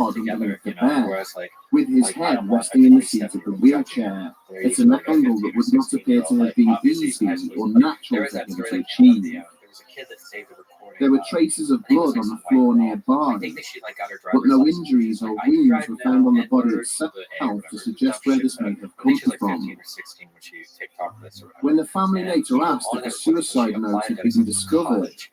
hard together, underneath the you know, bed, whereas like with his I head don't want resting in the a seat of the 27-year-old wheelchair they're at usually an like a angle 15 that or would not appear 16-year-old. to have Like been obviously he's high easy school, or but there natural was for that him story to that came up. achieve. There was a kid that saved the recording. There were traces of I think it blood was on like the floor some white nearby, girl. I think that she like got her but driver's no license. injuries or Like, I can wounds drive were found now, on the body N-word, itself the A or to whatever, suggest dumb where shit this that may I have think come she's like 15 from. or 16 when she TikTok this or whatever. When the family And later you know, asked on if a her, when she suicide note applied had to been go to discovered, college,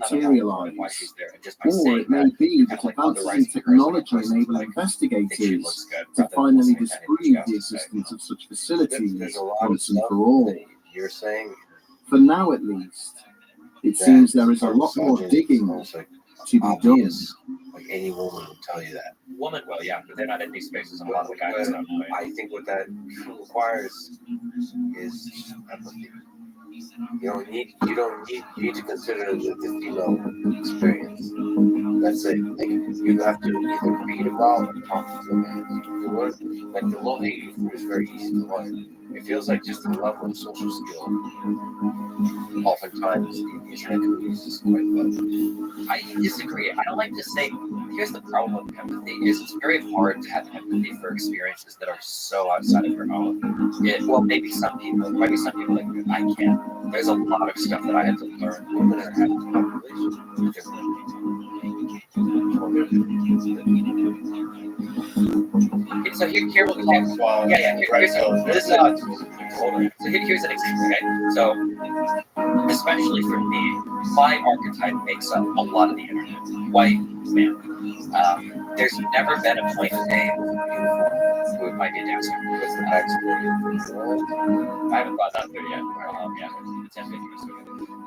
materialize. why she's there. And just by Or saying it may that, be you're that kind of like advances in otherizing the person technology person, enable like, thinks she investigators looks good, to rather than finally listening to anything disprove she has the to say. existence of such There's facilities a lot of once and stuff for all. that you're saying For now, at least, it that seems there is a are lot more misogyny, digging almost like to be done. obvious. Like any woman will tell you that. Woman will, yeah, but they're not in these spaces, and a lot of the guys But don't. I think what that requires is empathy. You need to consider the female experience. That's it. Like, you have to either read about or talk to a man. Like, the low hanging fruit is very easy to learn. It feels like just the level of social skill. Oftentimes, the internet community is just quite low. I disagree. I don't like to say. Here's the problem with empathy: is it's very hard to have empathy for experiences that are so outside of your own. Well, maybe some people like I can't. There's a lot of stuff that I had to learn when I had So here's an example. Okay, so especially for me, my archetype makes up a lot of the internet. White man. There's never been a point in name who might be a dancer. I haven't got that there yet. It's ambiguous.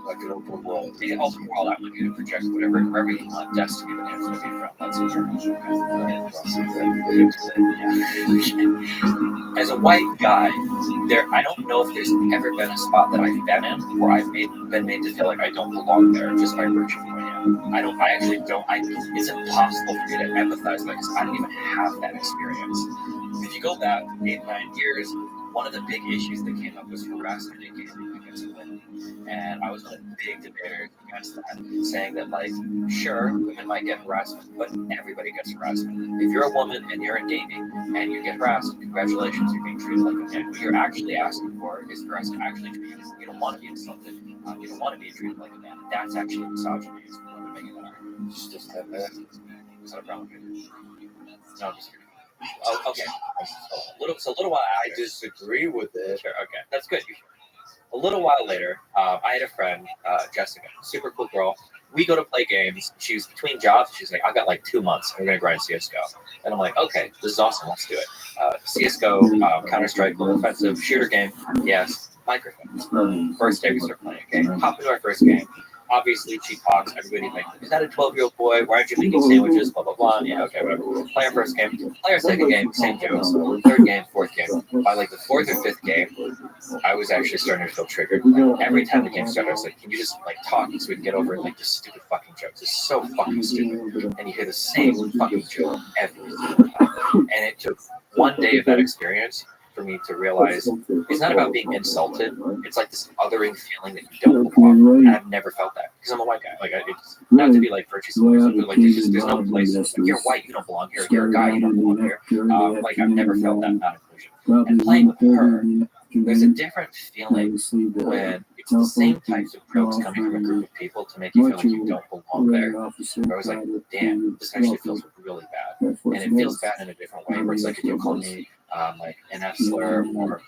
Like an open world. The open world, I'm looking to project wherever you want destiny the answer to be from. That's As a white guy, I don't know if there's ever been a spot that I've been in where I've been made to feel like I don't belong there just by virtue of who I am. I actually don't. It's impossible for me to empathize because I don't even have that experience. If you go back 8-9 years, one of the big issues that came up was harassment against women. And I was one of the big debaters against that, saying that, like, sure, women might get harassment, but everybody gets harassment. If you're a woman and you're in gaming and you get harassed, congratulations, you're being treated like a man. What you're actually asking for is for us to actually treat you. You don't want to be insulted. You don't want to be treated like a man. That's actually misogyny. Is what we're making that argument. It's just that man. Is that a problem? No, I'm just kidding. Oh, okay. So a little while after, I disagree with it. Sure, okay, that's good. A little while later, I had a friend, Jessica, super cool girl. We go to play games. She was between jobs. She's like, I've got like 2 months. We're going to grind CSGO. And I'm like, okay, this is awesome. Let's do it. CSGO, Counter-Strike, offensive, shooter game. Yes, microphone. First day we start playing a game. Hop into our first game. Obviously, she talks. Everybody like, is that a 12-year-old boy? Why aren't you making sandwiches? Blah, blah, blah. Yeah, okay, whatever. Play our first game. Play our second game. Same jokes. Third game, fourth game. By like the fourth or fifth game, I was actually starting to feel triggered. Like, every time the game started, I was like, can you just like talk so we can get over like this stupid fucking jokes? It's so fucking stupid. And you hear the same fucking joke every single time. And it took one day of that experience for me to realize it's not about being insulted. It's like this othering feeling that you don't belong. And I've never felt that because I'm a white guy. Like, it's not to be like virtuous or something. Like, there's no place. Like, you're white, you don't belong here. You're a guy, you don't belong here. Like, I've never felt that non-inclusion. And playing with her, there's a different feeling when it's the same types of jokes coming from a group of people to make you feel like you don't belong there. I was like, damn, this actually feels really bad. And it feels bad in a different way. Where it's like, if you call me like an F slur or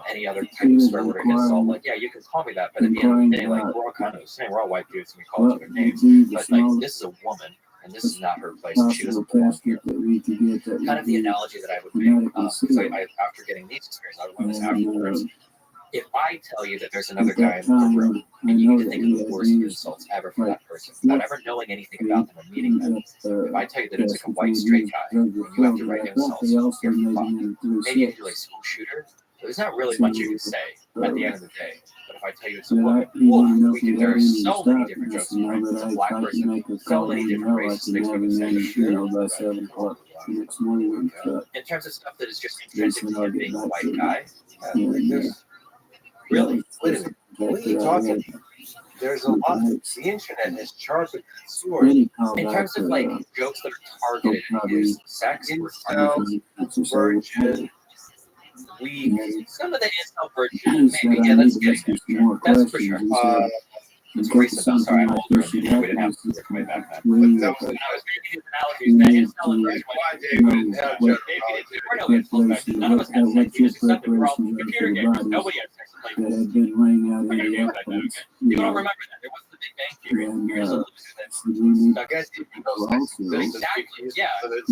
any other type of swear word or insult, like, yeah, you can call me that, but at the end of the day, like, we're all kind of the same. We're all white dudes and we call each other names. But like, this is a woman. And this is not her place, and she doesn't belong here. Kind of the analogy that I would make, because after getting these experiences, I would learn this afterwards. If I tell you that there's another guy in the room, and you need to think of the worst insults ever for that person, without ever knowing anything about them or meeting them, if I tell you that it's like a white straight guy, and you have to write insults, you're fucked. Maybe you can do like school shooter. There's not really much you can say at the end of the day. But if I tell you it's a woman, there are so many different jokes to write. It's a black person, so many different racist things we can say. In terms of stuff that is just intrinsic to being a white guy, really? Wait a minute. What are you talking? There's a lot. The internet is charged with swords. In terms of like jokes that are targeted is sex, virgin. Some of the incel virgin, maybe. Yeah, that's good. That's for sure. It's recent. I'm sorry, I'm older. We didn't have to work way back then. But that was making these analogies, man. Incel and virgin. We're no incels back then. None of us had sex. You just accepted we're all computer gamers. Nobody had sex to play computer games back then, okay? You don't remember that. There wasn't the Big Bang Theory. You're just a loser that exactly. Yeah.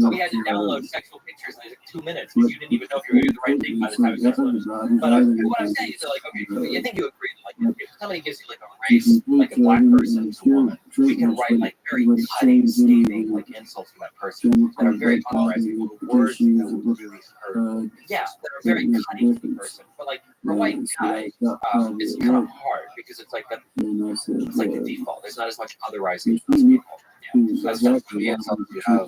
We had to download sexual pictures in like 2 minutes because you didn't even know if you were doing the right thing by the time it started. But what I'm saying is, like, okay, I think you agree. Like, if somebody gives you like a race, like a black person to a woman, we can write like very cutting, scathing, like insults to that person that are very polarizing. Words that will really hurt. Yeah, that are very cutting to the person. But like, for a white guy, it's kind of hard because it's like it's like the default. There's not as much otherizing as people. Yeah, so that's Exactly. Yeah, so you have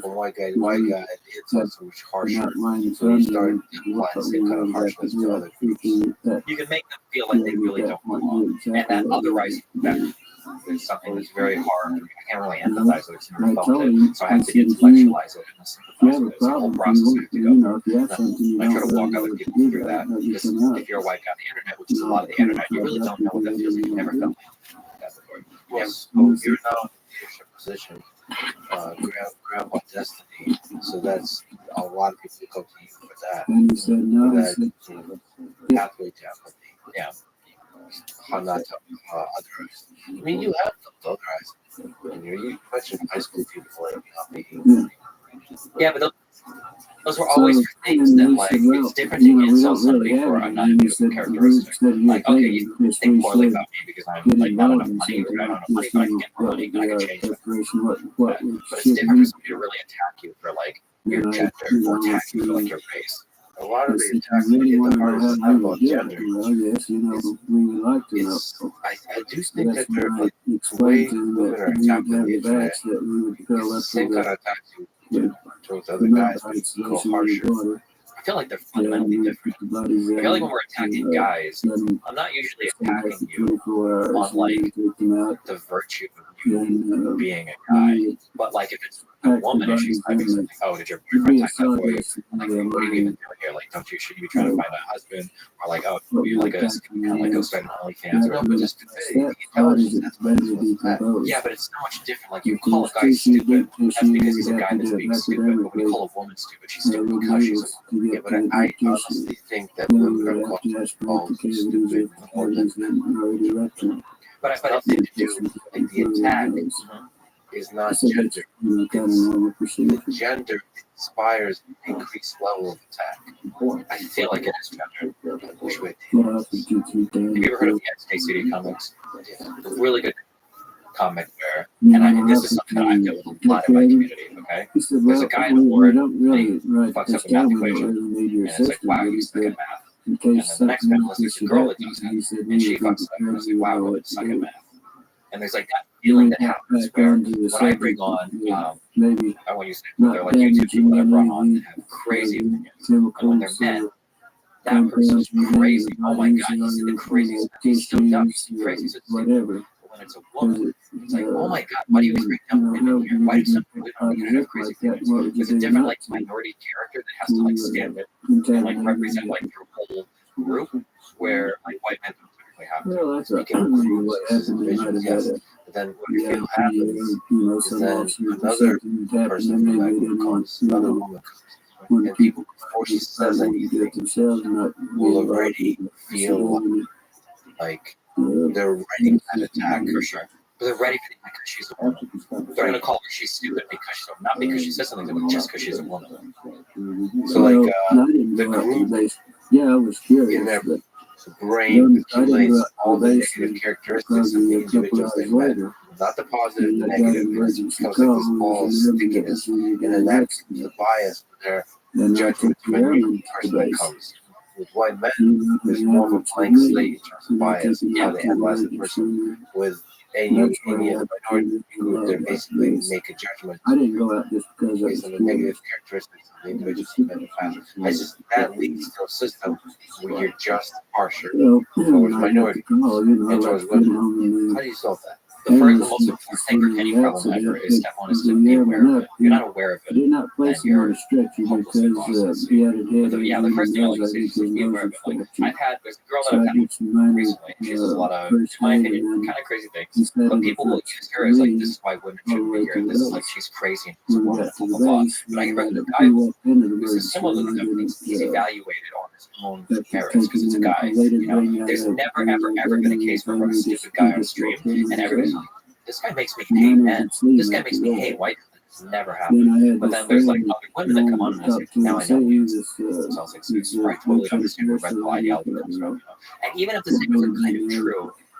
from white guy to white guy, it's also much harsher. So you start applying the same kind of harshness to other groups. You can make them feel like they really don't belong, and that otherizing effect is something that's very hard. I can't really empathize with it, never felt it, so I have to intellectualize it and sympathize with it. It's a whole process I have to go through. I try to walk other people through that because if you're a white guy on the internet, which is a lot of the internet, you really don't know what that feels like. You never felt that before. Yeah, so you're now in a leadership position, grandpa destiny. So that's a lot of people go to you for that. That pathway to empathy. Yeah. How not to otherize. I mean, you have to otherize. And you mentioned high school people like not being. Yeah, but those were always for things that, like, it's different to insult somebody for a non-beautiful characteristic. Like, okay, you think poorly about me because I'm like not enough money, or I don't have money, but I can get more money, and I can change that. But it's different for somebody to really attack you for like your gender, or attack you for like your race. A lot of the attacks that hit the hardest are about gender. I do think that they're like the way women are attacked on the internet is the same kind of attacks you towards other guys, but it's go harsher. I feel like they're fundamentally different. I feel like when we're attacking guys, I'm not usually attacking you on like the virtue of you being a guy, but like if it's a woman and she's typing something, oh, did your boyfriend type that for you? Like, what are you even doing here? Like, should you be trying to find a husband? Or like, oh, you like a kind of like go start an OnlyFans or something? Just yeah, but it's so much different. Like, you call a guy stupid, that's because he's a guy that's being stupid. But when you call a woman stupid, she's stupid because she's a woman. Yeah, but I honestly think that women are called stupid more than. But I think to do like the attack is not gender. The gender inspires an increased level of attack. I feel like it is gender. Which way? Have you ever heard of the SEO-friendly comics? A really good comic where, and this is something that I feel with a lot in my community, okay? There's a guy in the board, and he fucks up a math equation, and it's like, wow, you suck at math. And then the next panelist is a girl that does that, and she fucks up, and it's like, wow, women suck at math. And there's like that feeling that happens where when I bring on, I want you to say, they're like YouTube people that I brought on that have crazy opinions, and when they're men, that person's crazy. Oh my God, you see the craziest, he's so dumb, he's so crazy, so stupid. When it's a woman, it's like, oh my God, why do you bring down women here? Why do some women have crazy things? There's a different like minority character that has to like stand it and like represent like your whole group, where like white men don't typically have to. You can include voices and visions, yes. But then what you feel happens is then another person from that group comes, another woman comes, and people before she says anything will already feel like they're ready to attack for sure. But they're ready for it because she's a woman. They're gonna call her she's stupid because she's not because she says something, but just because she's a woman. So like the group, yeah, I was curious. In their brain accumulates all the negative characteristics of the individuals they met, not the positive, the negative. It becomes like this ball of stickiness, and then that's the bias for their judgment of any new person that comes. With white men, there's more of a blank slate in terms of bias and how they analyze the person. With any minority group, they basically make a judgment based on the negative characteristics of the individuals you met in the past. That leads to a system where you're just harsher towards minority and towards women. How do you solve that? The first, most important thing for any problem ever is step one is to be aware of it. You're not aware of it, then you're hopelessly lost. Yeah, the first thing I like to say is to be aware of it. Like, there's a girl that I've had recently, she says a lot of, in my opinion, kind of crazy things, but people will use her as like, this is why women shouldn't be here, this is like, she's crazy, and she's a woman, blah, blah, blah. But I can bring the guy who's similar to them, he's evaluated on his own merits, because it's a guy, you know, there's never, ever been a case where I'm a stupid guy on stream, and everybody's like, this guy makes me hate men. This guy makes me hate white men. It's never happened. But then there's like other women that come on and I say, now I know you. So I was like, I totally understand where radical ideology comes from. And even if the statements are kind of true,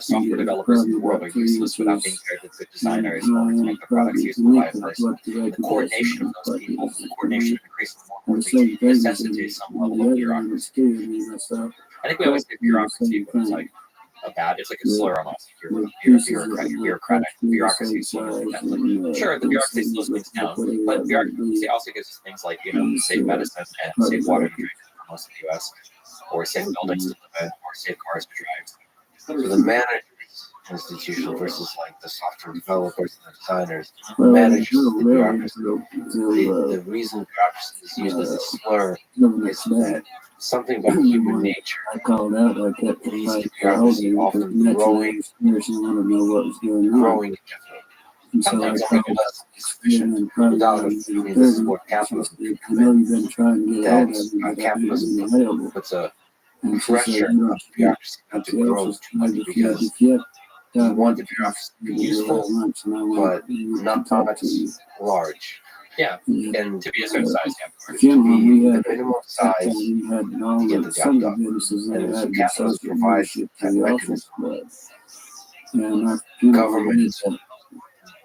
software developers in the world are useless without being paired with good designers in order to make the products usable by a person. The coordination of those people, the coordination of increasingly more importantly, necessitates some level of bureaucracy. I think we always say bureaucracy, but it's like bad. It's like a slur almost. Bureaucracy is seen as like, sure, the bureaucracy slows things down, but bureaucracy also gives us things like safe medicine and safe water to drink for most of the U.S. or safe buildings to live in or safe cars to drive. So the managers institutional versus like the software developers and the designers, the managers of the bureaucracy. The reason bureaucracy is used as a slur is that something about human nature leads to bureaucracy often growing indefinitely. Sometimes less sufficient without this is what capitalism can that capitalism puts a pressure on bureaucracy not to grow too much because you want the bureaucracy to be useful but not large. Yeah, And to be a certain size, to be the minimum size to get the job done. And so capitalism provides that mechanism. Government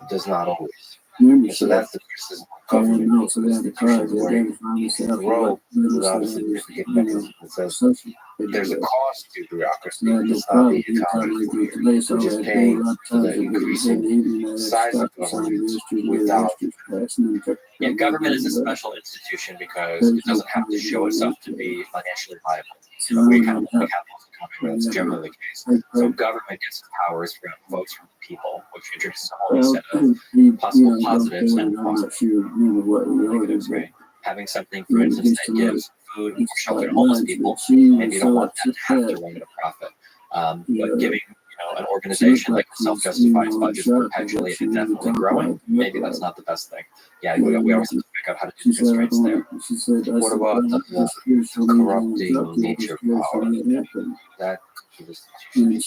does not always. And so that's the criticism of government institutions where you grow without a significant mechanism that says there's a cost to bureaucracy. It's not the economy. We're just paying for the increasing size of government without. Yeah, government is a special institution because it doesn't have to show itself to be financially viable. We kind of look at capitalism economy, that's generally the case. So government gets powers from votes from people, which introduces a whole set of possible positives and possible negatives, right? Having something, for instance, that gives food or shelter to homeless people, and you don't want that to have to run at a profit. But giving an organization like self-justifies budgets perpetually and indefinitely growing, maybe that's not the best thing. Yeah, we always have to figure out how to do the constraints there. What about the corrupting nature of power? That absolutely.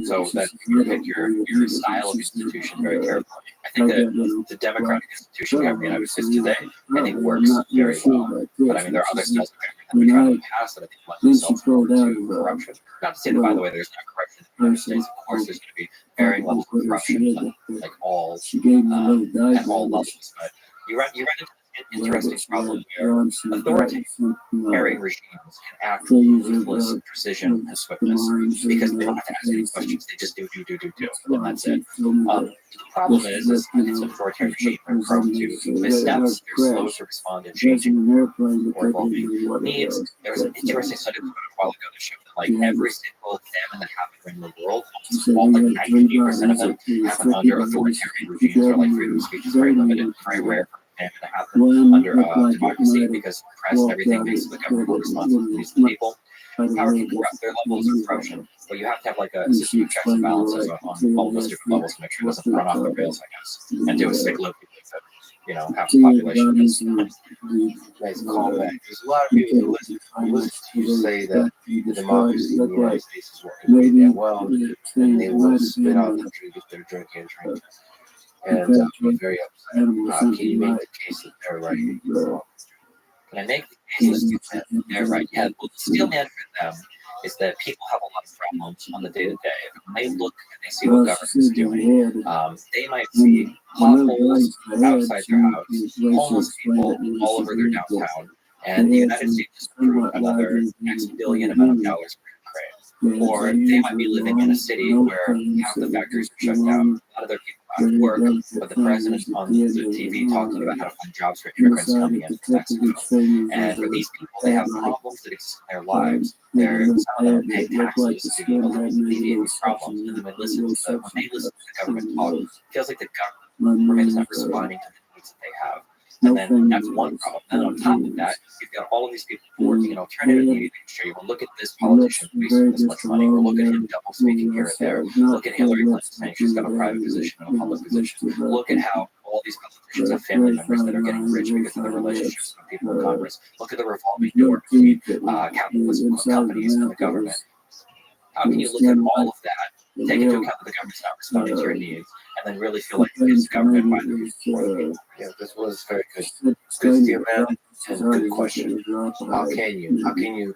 So that you pick your style of institution very carefully. I think that the democratic institution government in the United States today, I think works very well. But I mean, there are other styles of government that we tried in the past that I think lend themselves more to corruption. Not to say that, by the way, there's not corruption in the United States. Of course, there's going to be varying levels of corruption, like all at all levels. But you run into an interesting problem where authoritarian regimes can act with ruthless precision and swiftness because they don't have to ask any questions. They just do, and that's it. The problem is it's an authoritarian regime. They're prone to missteps. They're slow to respond to changing or evolving needs. There was an interesting study a while ago that showed that like every single famine that happened around the world, all like 98% of them happened under authoritarian regimes or like freedom of speech is very limited, very rare. And to happen under democracy because press and everything makes the government responsible for these people. Power can corrupt their levels of corruption, but you have to have like a system of checks and balances on all those different levels to make sure it doesn't run off the rails, I guess, and do a sick low that half the population is nice callback. There's a lot of people who listen to you say that the democracy in the United States is working really damn well, and they will spit out the drink if they're drinking a drink. And I'm very upset. Can you make the case that they're right? Can I make the case that they're right? Yeah, well, the steel man for them is that people have a lot of problems on the day-to-day. When they look and they see what government is doing, they might see potholes outside their house, homeless people all over their downtown, and the United States just threw another X billion amount of dollars for Ukraine. Or they might be living in a city where half the factories are shut down, a lot of their people out of work, but the president's on the TV talking about how to find jobs for immigrants coming in from Mexico. And for these people, they have problems that exist in their lives. They're paying taxes to alleviate these problems. And then when they listen to the government talk, it feels like the government is not responding to the needs that they have. And then that's one problem. And on top of that, you've got all of these people working in alternative media industry. Well, look at this politician wasting this much money, or look at him double speaking here and there. Look at Hillary Clinton saying she's got a private position and a public position. Look at how all these politicians have family members that are getting rich because of their relationships with people in Congress. Look at the revolving door between capitalism companies and the government. How can you look at all of that, take into account that the government's not responding to your needs, and then really feel like it's government by the reason? Yeah, this was very good. Good, dear man, and good question. How can you tell that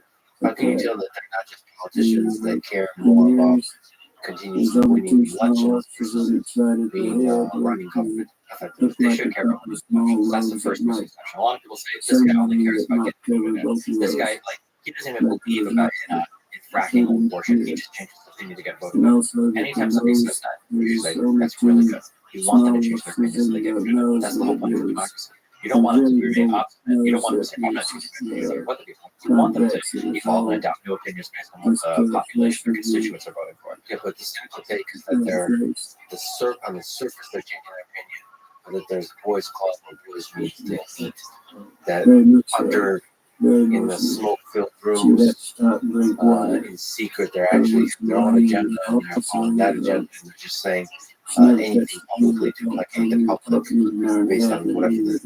they're not just politicians that care more about continuously winning elections versus being running government effectively? They should care about these elections. That's the first misconception. A lot of people say this guy only cares about getting food, and this guy, like, he doesn't even believe about fracking or abortion, he just changes the opinion to get voted out. Anytime somebody says that, you say, that's really good. You want them to change their opinion so they get voted out. That's the whole point of democracy. You don't want them to remain obstinate. You don't want them to say, I'm not changing my opinion no matter what the people. You want them to evolve and adopt new opinions based on what the population or constituents are voting for. Yeah, but the simple take is that they're on the surface they're changing their opinion, but that there's boys clause where boys need to eat. That under in the smoke-filled rooms, in secret, they're actually their own agenda, and they're following that agenda, and they're just saying anything publicly to placate the public based on whatever the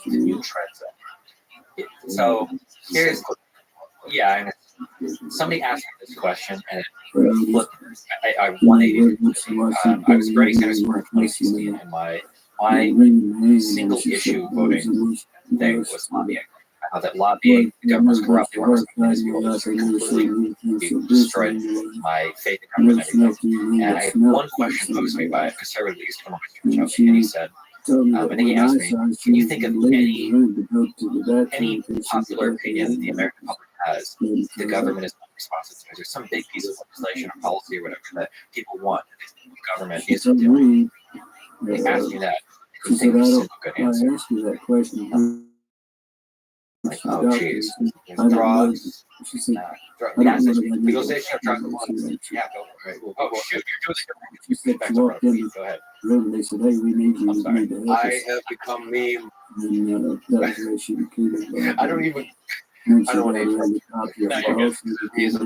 new trends are. So here's, and somebody asked me this question, and I 180. I was Bernie Sanders for 2016, and my single issue voting thing was lobbying. That lobbying, the government was corrupt, they weren't respecting his people, completely destroyed my faith in government and everything. And I had one question posed to me by a conservative who used to come on my church, and he said, I think he asked me, can you think of any popular opinion that the American public has the government is not responsive to? There's some big piece of legislation or policy or whatever that people want the government isn't doing. He asked me that. I couldn't think of a single good answer. Like, oh, jeez. Drugs. Legalization of drugs. Yeah, go for it. Oh, shoot, you're doing it. Go ahead. They said, hey, we need you. I'm sorry. I have become meme. I don't even. I don't want to interrupt. There's no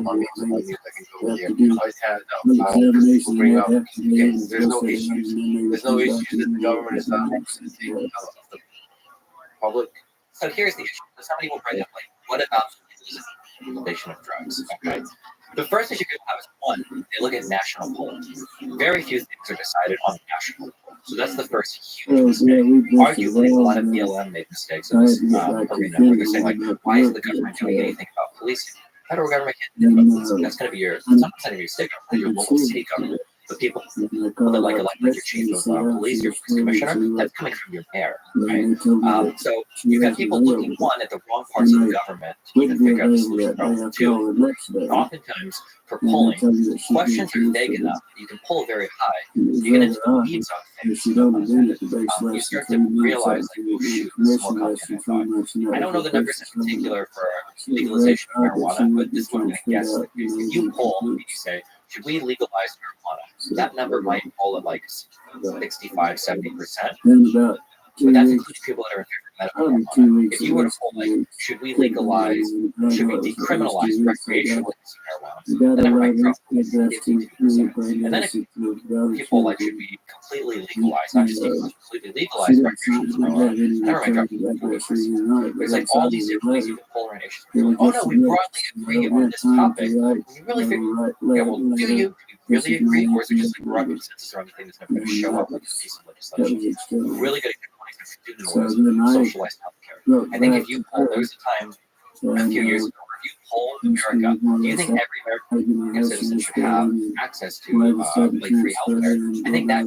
issues. There's no issues that the government is not representing of the public. So here's the issue. So somebody will bring up, like, what about the legalization of drugs? Okay. The first issue people have is one, they look at national polls. Very few things are decided on national polls. So that's the first huge mistake. Arguably, a lot of BLM made mistakes in this arena where they're saying, like, why is the government doing anything about policing? Federal government can't do about policing. That's going to be your, it's not going to be your state government, your local city government. The people that like elect your chief of police, your commissioner, that's coming from your mayor, right? So you've got people looking, one, at the wrong parts of the government to even figure out the solution problem. Two, oftentimes for polling, questions are vague enough that you can poll very high. You get into the weeds on things. You start to realize, like, oh shoot, this is more complicated than I thought. I don't know the numbers in particular for legalization of marijuana, but this is what I'm going to guess. If you poll and you say, should we legalize marijuana? That number might fall at like 65, 70%. But that includes people that are in favor of medical marijuana. If you were to poll, like, should we legalize, should we decriminalize recreational use of marijuana? The number might drop to 50%. And then if people like, should we completely legalize, not just completely legalize recreational use of marijuana? The number might drop to 40%. There's like all these different ways you can poll around issues. Like, oh no, we broadly agree on this topic. When you really figure, yeah, well, do you really agree, or is it just like broad consensus around anything that's never going to show up like a piece of legislation? We're really good at socialized healthcare. I think if you poll, there was a time a few years ago where if you poll America, do you think every American citizen should have access to like free healthcare? I think that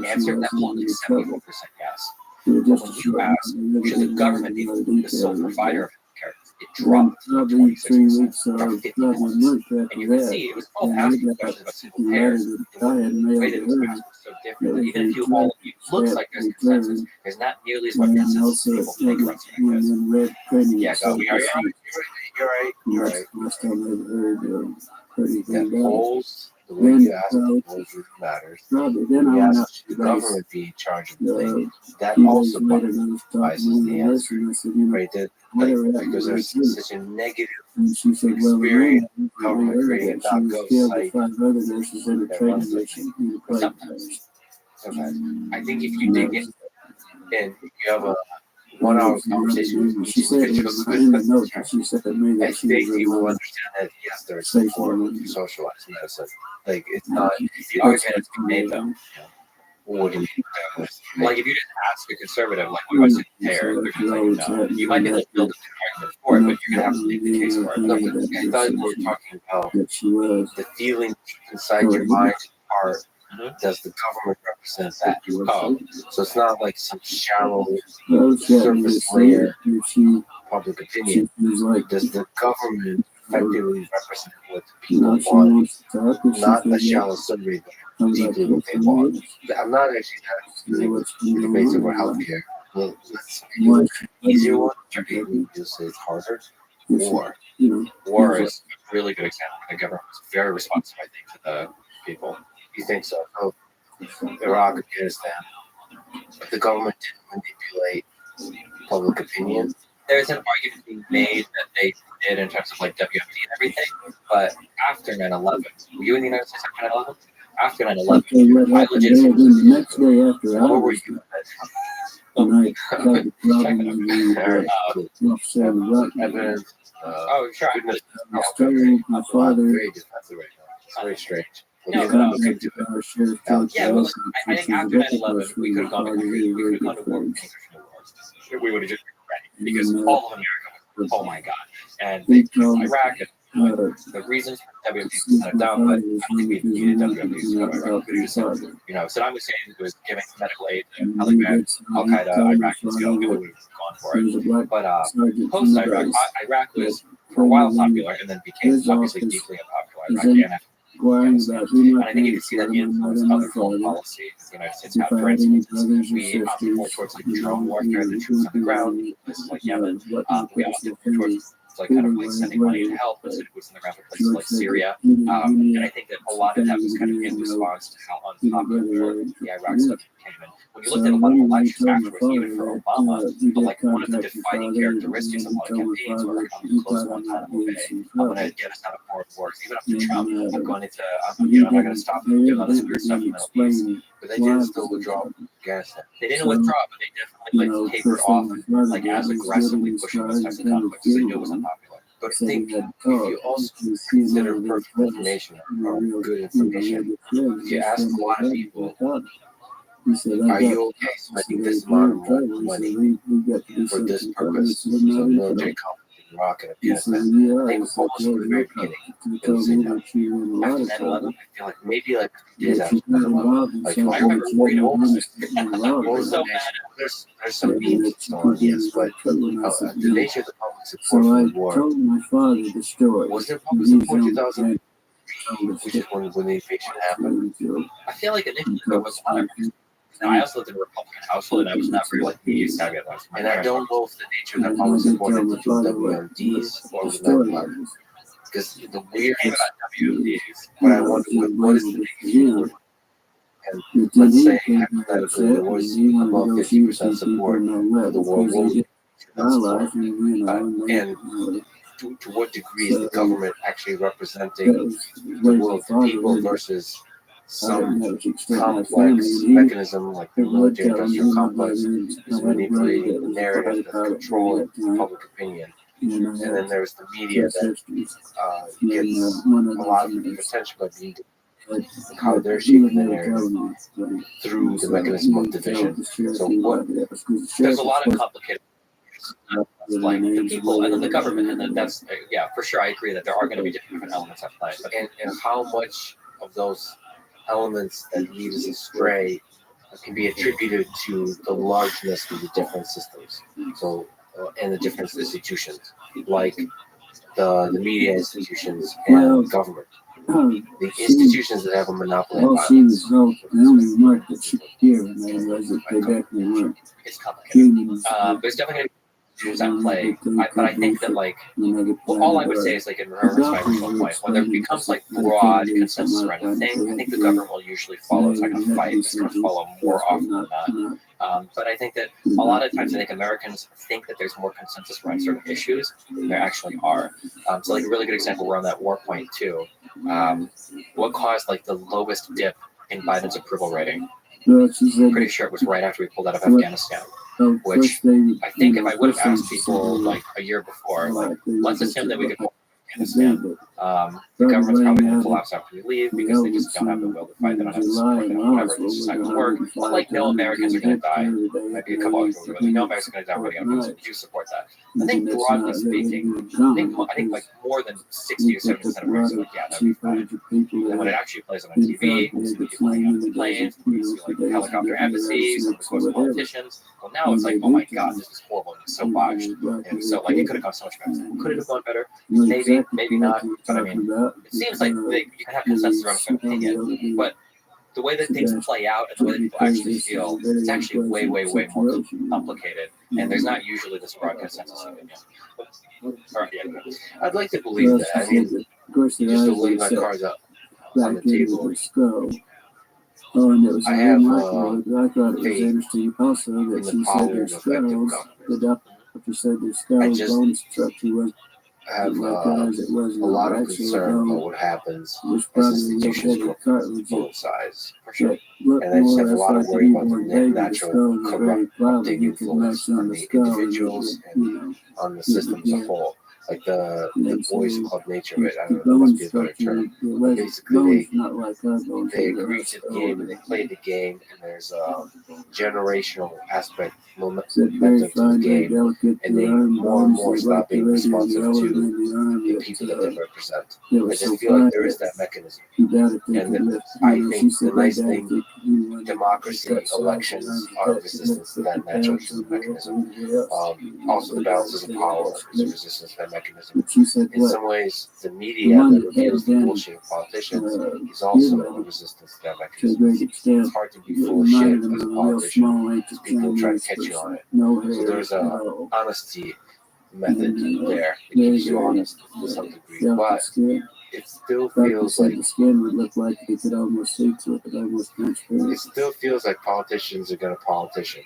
answer that poll is 74% yes. But when you ask, should the government be the sole provider of healthcare, it dropped to 26%, dropped 50 points. And you can see it was both asking questions about single payer, the way that it was asked was so different. That even if you all, it looks like there's consensus, there's not nearly as much consensus as people think around something like this. Yeah, go, you're right. That polls, the way you ask the polls really matters. When you ask the government be in charge of the thing, that also biases the answer, right? That, like, because there's such a negative experience government creating a .gov site that runs the thing. Sometimes. I think if you dig in and you have a 1 hour conversation with each individual, I think you will understand that yes, there is support for socialized medicine. Like, it's not the argument that's being made though. What do you mean? Like, if you just ask a conservative, like, what do I say there? They're just like, no. You might be able to build an argument for it, but you're gonna have to make the case for it. I thought we were talking about the feeling inside your mind are. Does the government represent that? Oh, so it's not like some shallow surface layer public opinion. Does the government effectively represent what people want, not a shallow summary, but deeply what they want. I'm not actually debating about healthcare. Well, let's do an easier one. Maybe you'll say it's harder. War. War is a really good example. The government was very responsive, I think, to the people. You think so? Oh, Iraq, Afghanistan. The government didn't manipulate public opinion. There's an argument being made that they did in terms of like WMD and everything, but after 9/11, were you in the United States after 9/11? After 9/11, I legitimately the next day after what were you? Evidence. Oh, sure. My father. Very defensive right now. It's very strange. No, We're gonna look into it. yeah, but I think after 9/11, we could have gone to war. We would have just been ready because all of America was, oh my god, and they Iraq and the reasons for WMD was kind of dumb, but I don't think we needed WMD to go to Iraq. Saddam Hussein was giving medical aid to Taliban, Al Qaeda, Iraq was going, we would have gone for it. But post Iraq, Iraq was for a while popular and then became obviously deeply unpopular. Iraq and I think you can see that the influence of other foreign policies the United States had. For instance, we opted more towards like drone warfare, the troops on the ground, places like Yemen. We opted more towards like kind of like sending money to help, sending boots on the ground for places like Syria. And I think that a lot of that was kind of in response to how unpopular the Iraq stuff became. And when you looked at a lot of elections afterwards, even for Obama, but like one of the defining characteristics of a lot of campaigns were like, I'm going to close Guantanamo Bay, I'm going to get us out of foreign wars, even up to Trump, I'm going into, I'm not going to stop doing all this weird stuff in the Middle East. But they did still withdraw Afghanistan. They didn't withdraw, but they definitely like tapered off, like as aggressively pushing those types of conflicts. They knew it was unpopular. But I think if you also consider perfect information or good information, if you ask a lot of people, are you okay spending this amount of money for this purpose? So military conflict in Iraq and Afghanistan. I think almost from the very beginning, it was in that. After 9/11, I feel like maybe like days after 9/11, like I remember there's some memes going, yes, but the nature of the public support for the war, was there public support in 2000? Which is when the invasion happened. I feel like initially there was a lot of. Now, I also lived in a Republican household, and I was not very like media savvy at that time. And I don't know if the nature of that public support had to do with WMDs or with 9/11. Because the weird thing about WMDs, what I wonder, what is the nature? And let's say hypothetically there was above 50% support for the war movement. And to what degree is the government actually representing the will of the people versus some complex mechanism like the military industrial complex is manipulating the narrative that's controlling public opinion. And then there's the media that gets a lot of attention by being how they're shaping the narrative through the mechanism of division. So what? There's a lot of complicated like the people and then the government, and then that's yeah, for sure. I agree that there are going to be different elements at play. But and how much of those elements that lead us astray can be attributed to the largeness of the different systems. So and the different institutions, like the media institutions and government. The institutions that have a monopoly on violence. It's complicated. There's definitely issues at play, but I think that like all I would say is like in reference to my original point, when there becomes like broad consensus around a thing, I think the government will usually follow. It's not going to fight; it's going to follow more often than not. But I think that a lot of times I think Americans think that there's more consensus around certain issues than there actually are. So like a really good example, we're on that war point too. What caused like the lowest dip in Biden's approval rating? Pretty sure it was right after we pulled out of Afghanistan. Which I think if I would have asked people like a year before, like let's assume that we could pull Afghanistan, the government's probably going to collapse after we leave because they just don't have the will to fight, they don't have the support, they don't whatever, it's just not going to work. But like no Americans are going to die. Might be a couple of people, but no Americans are going to die. We're going to do support that. I think broadly speaking, I think like more than 60 or 70% of Americans are like, yeah, that'd be fine. And when it actually plays on TV, we see people flying out of planes, we see like helicopter embassies, and of course politicians. Well, now it's like, oh my god, this is horrible. so botched. And so like it could have gone so much better. Could it have gone better? Maybe, maybe not. But I mean, it seems like you can have consensus around a certain opinion, but the way that things play out and the way that people actually feel, it's actually way, way, way more complicated. And there's not usually this broad consensus opinion. Or, yeah, I'd like to believe that. I mean, you just to lay my cards up on the table. Oh, and it was I have I thought it was faith interesting also in that the she said power their of effective skulls, government. the doctor said their skulls just bone structure was I have like that as it was a in lot the of actual concern bone. about what happens It was as probably institutions real grow cartilage both sides, for sure. that looked And I just more have or a less lot of like the worry about the newborn baby. The natural skull was very probably corrupting you could influence match on on the the skull and it individuals would, and on the system as a whole. Like the boys so club nature of it. I the don't know, there must bone be a better structure, term. it But was basically, bones not like our bones. they agreed to the game and they played the game, and there's a generational aspect, momentum to the game, and they more and more stop being responsive to the people that they represent. I just feel like there is that mechanism. And I think the nice thing, democracy, elections are resistance to that natural mechanism. Also, the balances of power is a resistance to that mechanism. In some ways, the media that reveals the bullshit of politicians is also a resistance to that mechanism. It's hard to be full of shit as a politician because people try to catch you on it. So there's a honesty method there. It keeps you honest to some degree, but it still feels like the skin would look like they could almost see to it, but almost transparent. it still feels like politicians are gonna politician.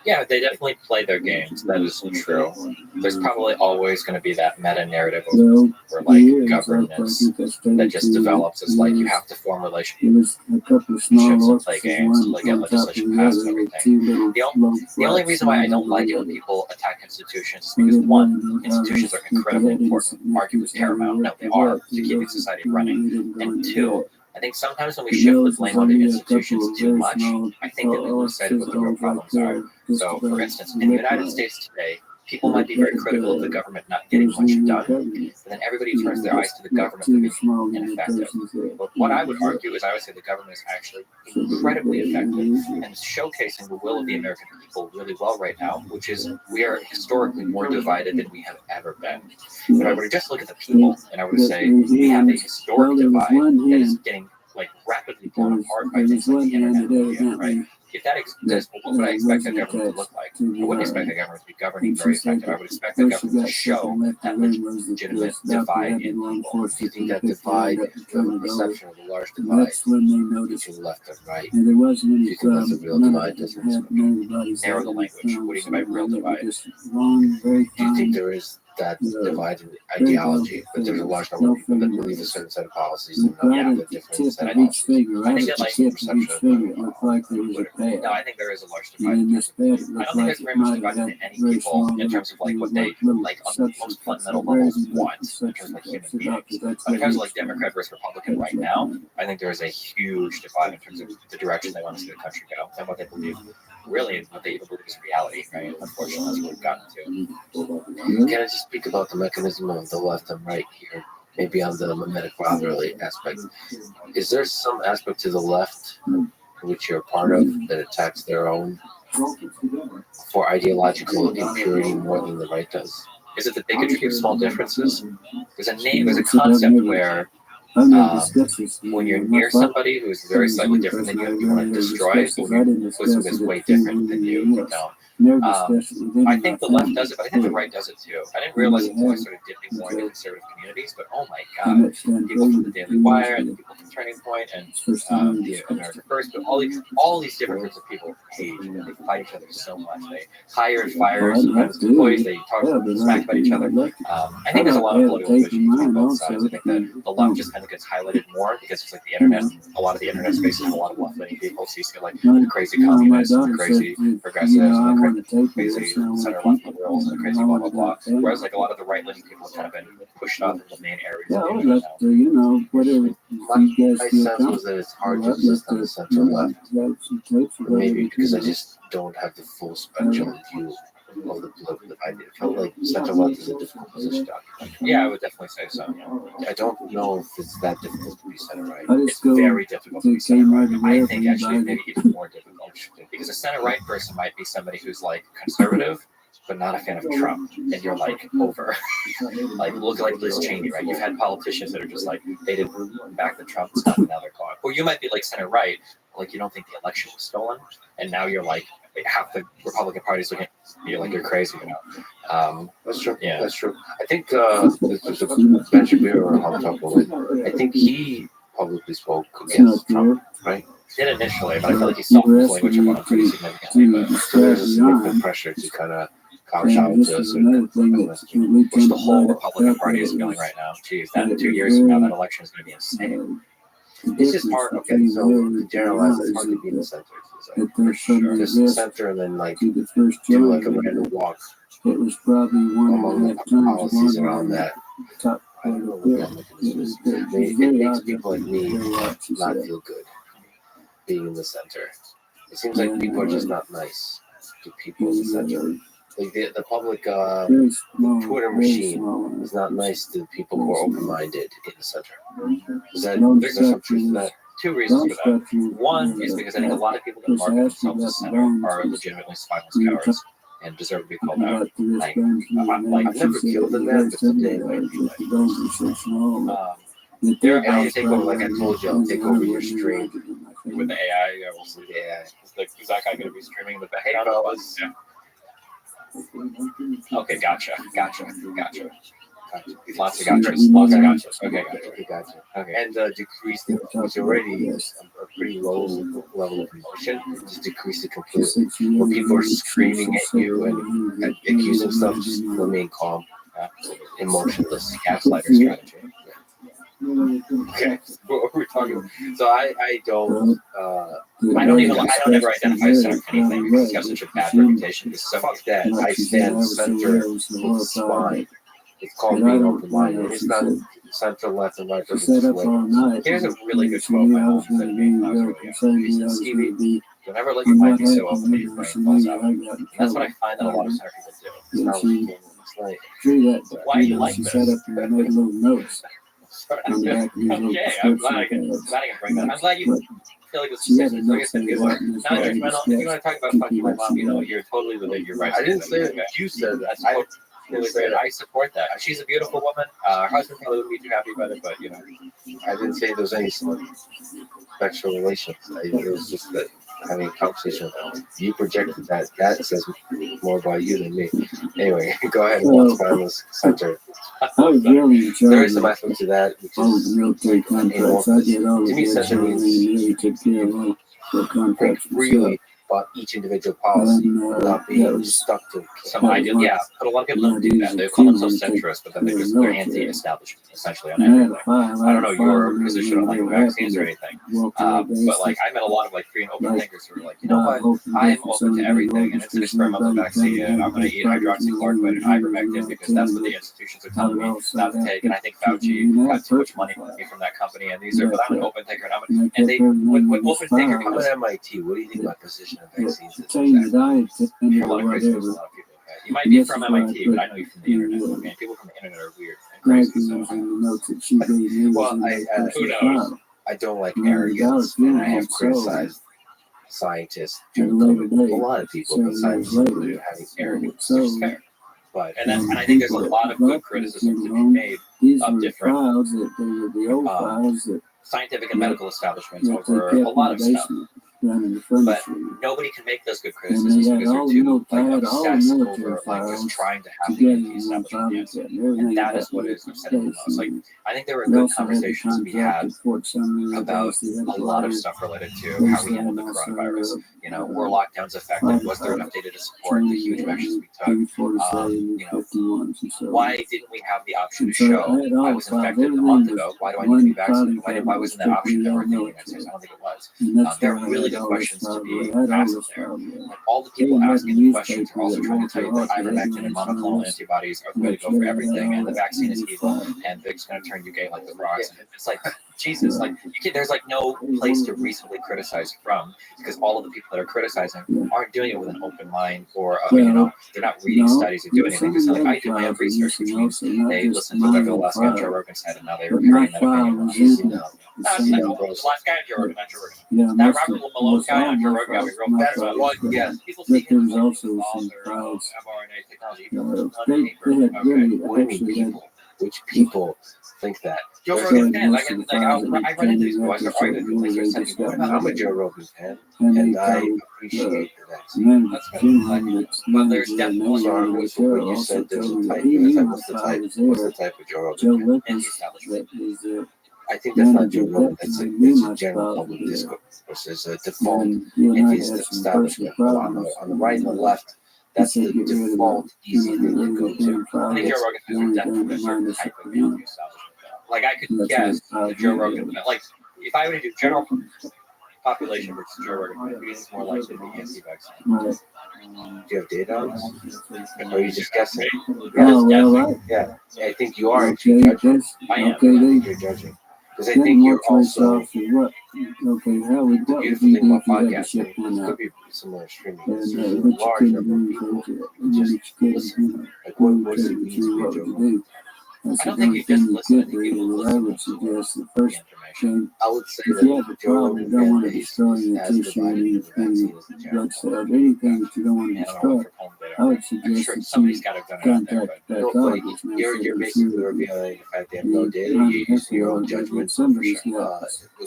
Yeah, they definitely play their games. That is true. There's probably always going to be that meta narrative or like governance that just develops. It's like you have to form relationships and play games and like get legislation passed and everything. The only reason why I don't like it when people attack institutions is because one, institutions are incredibly important, arguably paramount. No, they are to keeping society running. And two, I think sometimes when we shift the blame on the institutions too much, I think that we lose sight of what the real problems are. So, for instance, in the United States today, people might be very critical of the government not getting much done, but then everybody turns their eyes to the government for being ineffective. But what I would argue is I would say the government is actually incredibly effective and showcasing the will of the American people really well right now, which is we are historically more divided than we have ever been. If I were to just look at the people and I were to say we have a historic divide that is getting like rapidly blown apart by things like the internet and media, right? If that exists, what would I expect the government to look like? I wouldn't expect the government to be governing very effective. I would expect the government to show that legitimate divide in people. Do you think that divide, the perception of the large divide between left and right, do you think that's a real divide? Narrow the language. What do you mean by real divide? Do you think there is that divide in ideology, but there's a large number of people that believe a certain set of policies and not have a different set of policies? I think that like perception of no, I think there is a large divide. I don't think there's very much divided in any people in terms of like what they like on the most fundamental levels want in terms of like human beings. But in terms of like Democrat versus Republican right now, I think there is a huge divide in terms of the direction they want to see the country go and what they believe. Really, what they even believe is reality, right? Unfortunately, that's what we've gotten to. Can I just speak about the mechanism of the left and right here? Maybe on the mimetic fatherly aspect. Is there some aspect to the left which you're a part of that attacks their own for ideological impurity more than the right does? Is it the bigotry of small differences? There's a concept where when you're near somebody who's very slightly different than you want to destroy, who is way different than you know. I think the left does it, but I think the right does it too. I didn't realize it until I started dipping more into conservative communities, but oh my god, people from the Daily Wire and the people from Turning Point and the America First, but all these different groups of people hate and they fight each other so much. They hire and fire sometimes employees, they talk smack about each other. I think there's a lot of political division on both sides. I think that the left just kind of gets highlighted more because it's like the internet, a lot of the internet spaces have a lot of left-leaning people, so you see like the crazy communists, the crazy progressives, and the crazy center left liberals, and the crazy blah blah blah. Whereas like a lot of the right-leaning people have kind of been pushed off into the main areas. My sense was that it's hard to resist on the center left. Maybe because I just don't have the full spectrum view of the political idea. It felt like center left is a difficult position to occupy. Yeah, I would definitely say so. I don't know if it's that difficult to be center right. It's very difficult to be center right. I think actually maybe even more difficult because a center right person might be somebody who's like conservative but not a fan of Trump, and you're like over. Like look like Liz Cheney, right? You've had politicians that are just like they didn't back the Trump stuff, and now they're gone. Or you might be like center right, like you don't think the election was stolen, and now you're like half the Republican Party's looking at you like you're crazy, you know. That's true. Yeah. That's true. I think Ben Shapiro or I'll talk about it. I think he publicly spoke against Trump, right? Did initially, but I feel like he softened his language about it pretty significantly. But So there's a significant pressure to kind of couch out this and which the whole Republican Party is feeling right now. Geez, that 2 years from now, that election is going to be insane. it's just hard. Okay, so to generalize, it's hard to be in the center. So for sure, just the center and then like do like a random walk It was probably one among and a half the times policies longer around than that. top I don't know yeah. what that mechanism is. It makes people like me not feel good being in the center. It seems like people are just not nice to people in the center. Like the public Twitter machine is not nice to people who are open-minded in the center. Is there some truth to that? Two reasons for that. One is because I think a lot of people that market themselves as center are legitimately spineless cowards and deserve to be called out. Like I've never killed a man, but today might be like. There, And I'll take over, like I told you, I'll take over your stream. with the AI, I will see the AI. Is that guy going to be streaming with the hey fellas? Yeah. Okay, gotcha. Lots of gotchas. Okay, gotcha. Okay. And decrease the, it's already a pretty low level of emotion. Just decrease it completely. When people are screaming at you and accusing stuff, just remain calm, emotionless. Gaslighter strategy. Okay, what were we talking about? So I don't ever identify as center for anything because it's got such a bad reputation. Because Fuck that. I stand center with spine. It's called being open-minded. It's not center, left, and right. It's just like, Here's a really good quote my mom said to me when I was really young. She said, Stevie, don't ever let your mind be so open that your brain falls out. And that's what I find that a lot of center people do. it's not like, Why do you like this? Okay, I'm glad I can bring that. I'm glad you feel like it's like I said, people are not judgmental. If you want to talk about fucking my mom, you're totally you're right. I didn't say it. You said that. That's really great. I support that. She's a beautiful woman. Her husband probably wouldn't be too happy about it, but I didn't say there was any sexual relations. It was just that having a conversation with them. You projected that. That says more about you than me. Anyway, go ahead and walk by this center. There is some aspect to that, which is to me, center means think freely about each individual policy, not being stuck to some ideal. Yeah, but a lot of people don't do that. They call themselves centrist, but then they're anti-establishment essentially on everything. I don't know your position on like vaccines or anything, but like I met a lot of like free and open thinkers who are like, you know what, I'm open to everything, and it's an experimental vaccine, and I'm going to eat hydroxychloroquine and ivermectin because that's what the institutions are telling me not to take. And I think Fauci got too much money from that company, and these are. But I'm an open thinker, and they with open thinker I'm comes. at MIT. What do you think about position of vaccines? A lot of crazy things, a lot of people. You might be from MIT, but I know you from the internet. Okay? People from the internet are weird and crazy. So, Well, who knows? I don't like arrogance, and I have criticized scientists during COVID. A lot of people, but scientists included, having arrogance. Which is fair. But And I think there's a lot of good criticism to be made of different scientific and medical establishments over a lot of stuff. But nobody can make those good criticisms because they're too obsessed over just trying to have the anti-establishment answer. And that is what is upsetting the most. I think there were good conversations to be had about a lot of stuff related to how we handled the coronavirus. Were lockdowns effective? Was there enough data to support the huge measures we took? Why didn't we have the option to show I was infected a month ago? Why do I need to be vaccinated? Why wasn't that option there? I don't think it was. There are really good questions to be asked there. All the people asking the questions are also trying to tell you that ivermectin and monoclonal antibodies are the way to go for everything, and the vaccine is evil, and it's going to turn you gay like the rocks. And it's like, Jesus, like there's like no place to reasonably criticize from, because all of the people that are criticizing aren't doing it with an open mind, or they're not reading studies or doing anything. It's like I do my own research, which means they listen to whatever the last guy Joe Rogan said, and now they're carrying that opinion. The last guy on Joe Rogan, not Joe Rogan. That Robert Malone guy on Joe Rogan got me real bad. Yeah, people see him as like the author of mRNA technology. What do you mean people? Which people think that? Joe Rogan fan. I run into these boys that argue with things. They're saying, I'm a Joe Rogan fan, and I appreciate that. That's good. But there's definitely when you said there's a type, what's the type of Joe Rogan? anti-establishment. I think that's not Joe Rogan. It's a general public discourse. There's a default anti-establishment. On the right and the left, that's the default easy thing to go to. I think Joe Rogan is definitely a certain type of anti-establishment. Like I could guess the Joe Rogan, like if I were to do general population versus Joe Rogan, it's more likely to be anti-vaccine. Do you have data on this? Or are you just guessing? Yeah, I think you are. I am. You're judging. Because I think you're also the beautiful thing about podcasting. This could be similar streaming. There's a large number of people who just listen. Like what does it mean to be a Joe Rogan? I don't think you just listen. I think people listen to the information. I would say that Joe Rogan fan base is as divided as the vaccine is the general public. I'm sure somebody's got to have done it out there, but You're basically revealing the fact they have no data. You use your own judgment.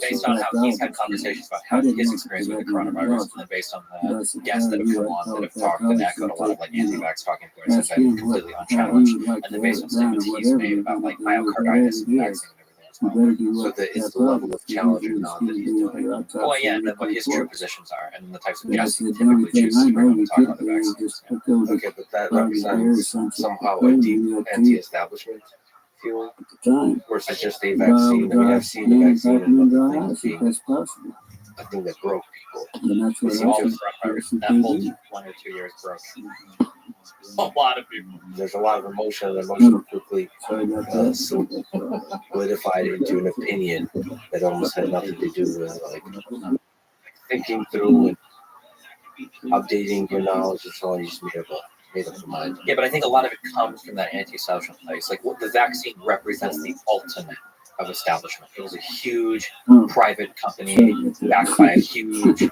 based on how he's had conversations about how his experience with the coronavirus, and then based on the guests that have come on that have talked and echoed a lot of like anti-vax talking points that have been completely unchallenged, and then based on statements he's made about like myocarditis and vaccine and everything as well. So it's the level of challenge or not that he's doing. Well, yeah, and then what his true positions are, and the types of guests he typically chooses to bring on to talk about the vaccines. Okay, but that represents somehow a deep anti-establishment feeling versus just a vaccine. I mean, I've seen the vaccine and other things being a thing that broke people. All the coronavirus, that whole 1 or 2 years broke a lot of people. There's a lot of emotion, and emotion quickly solidified into an opinion that almost had nothing to do with like thinking through and updating your knowledge and so on. You just made up your mind. Yeah, but I think a lot of it comes from that anti-establishment place. Like what the vaccine represents the ultimate of establishment. It was a huge private company backed by a huge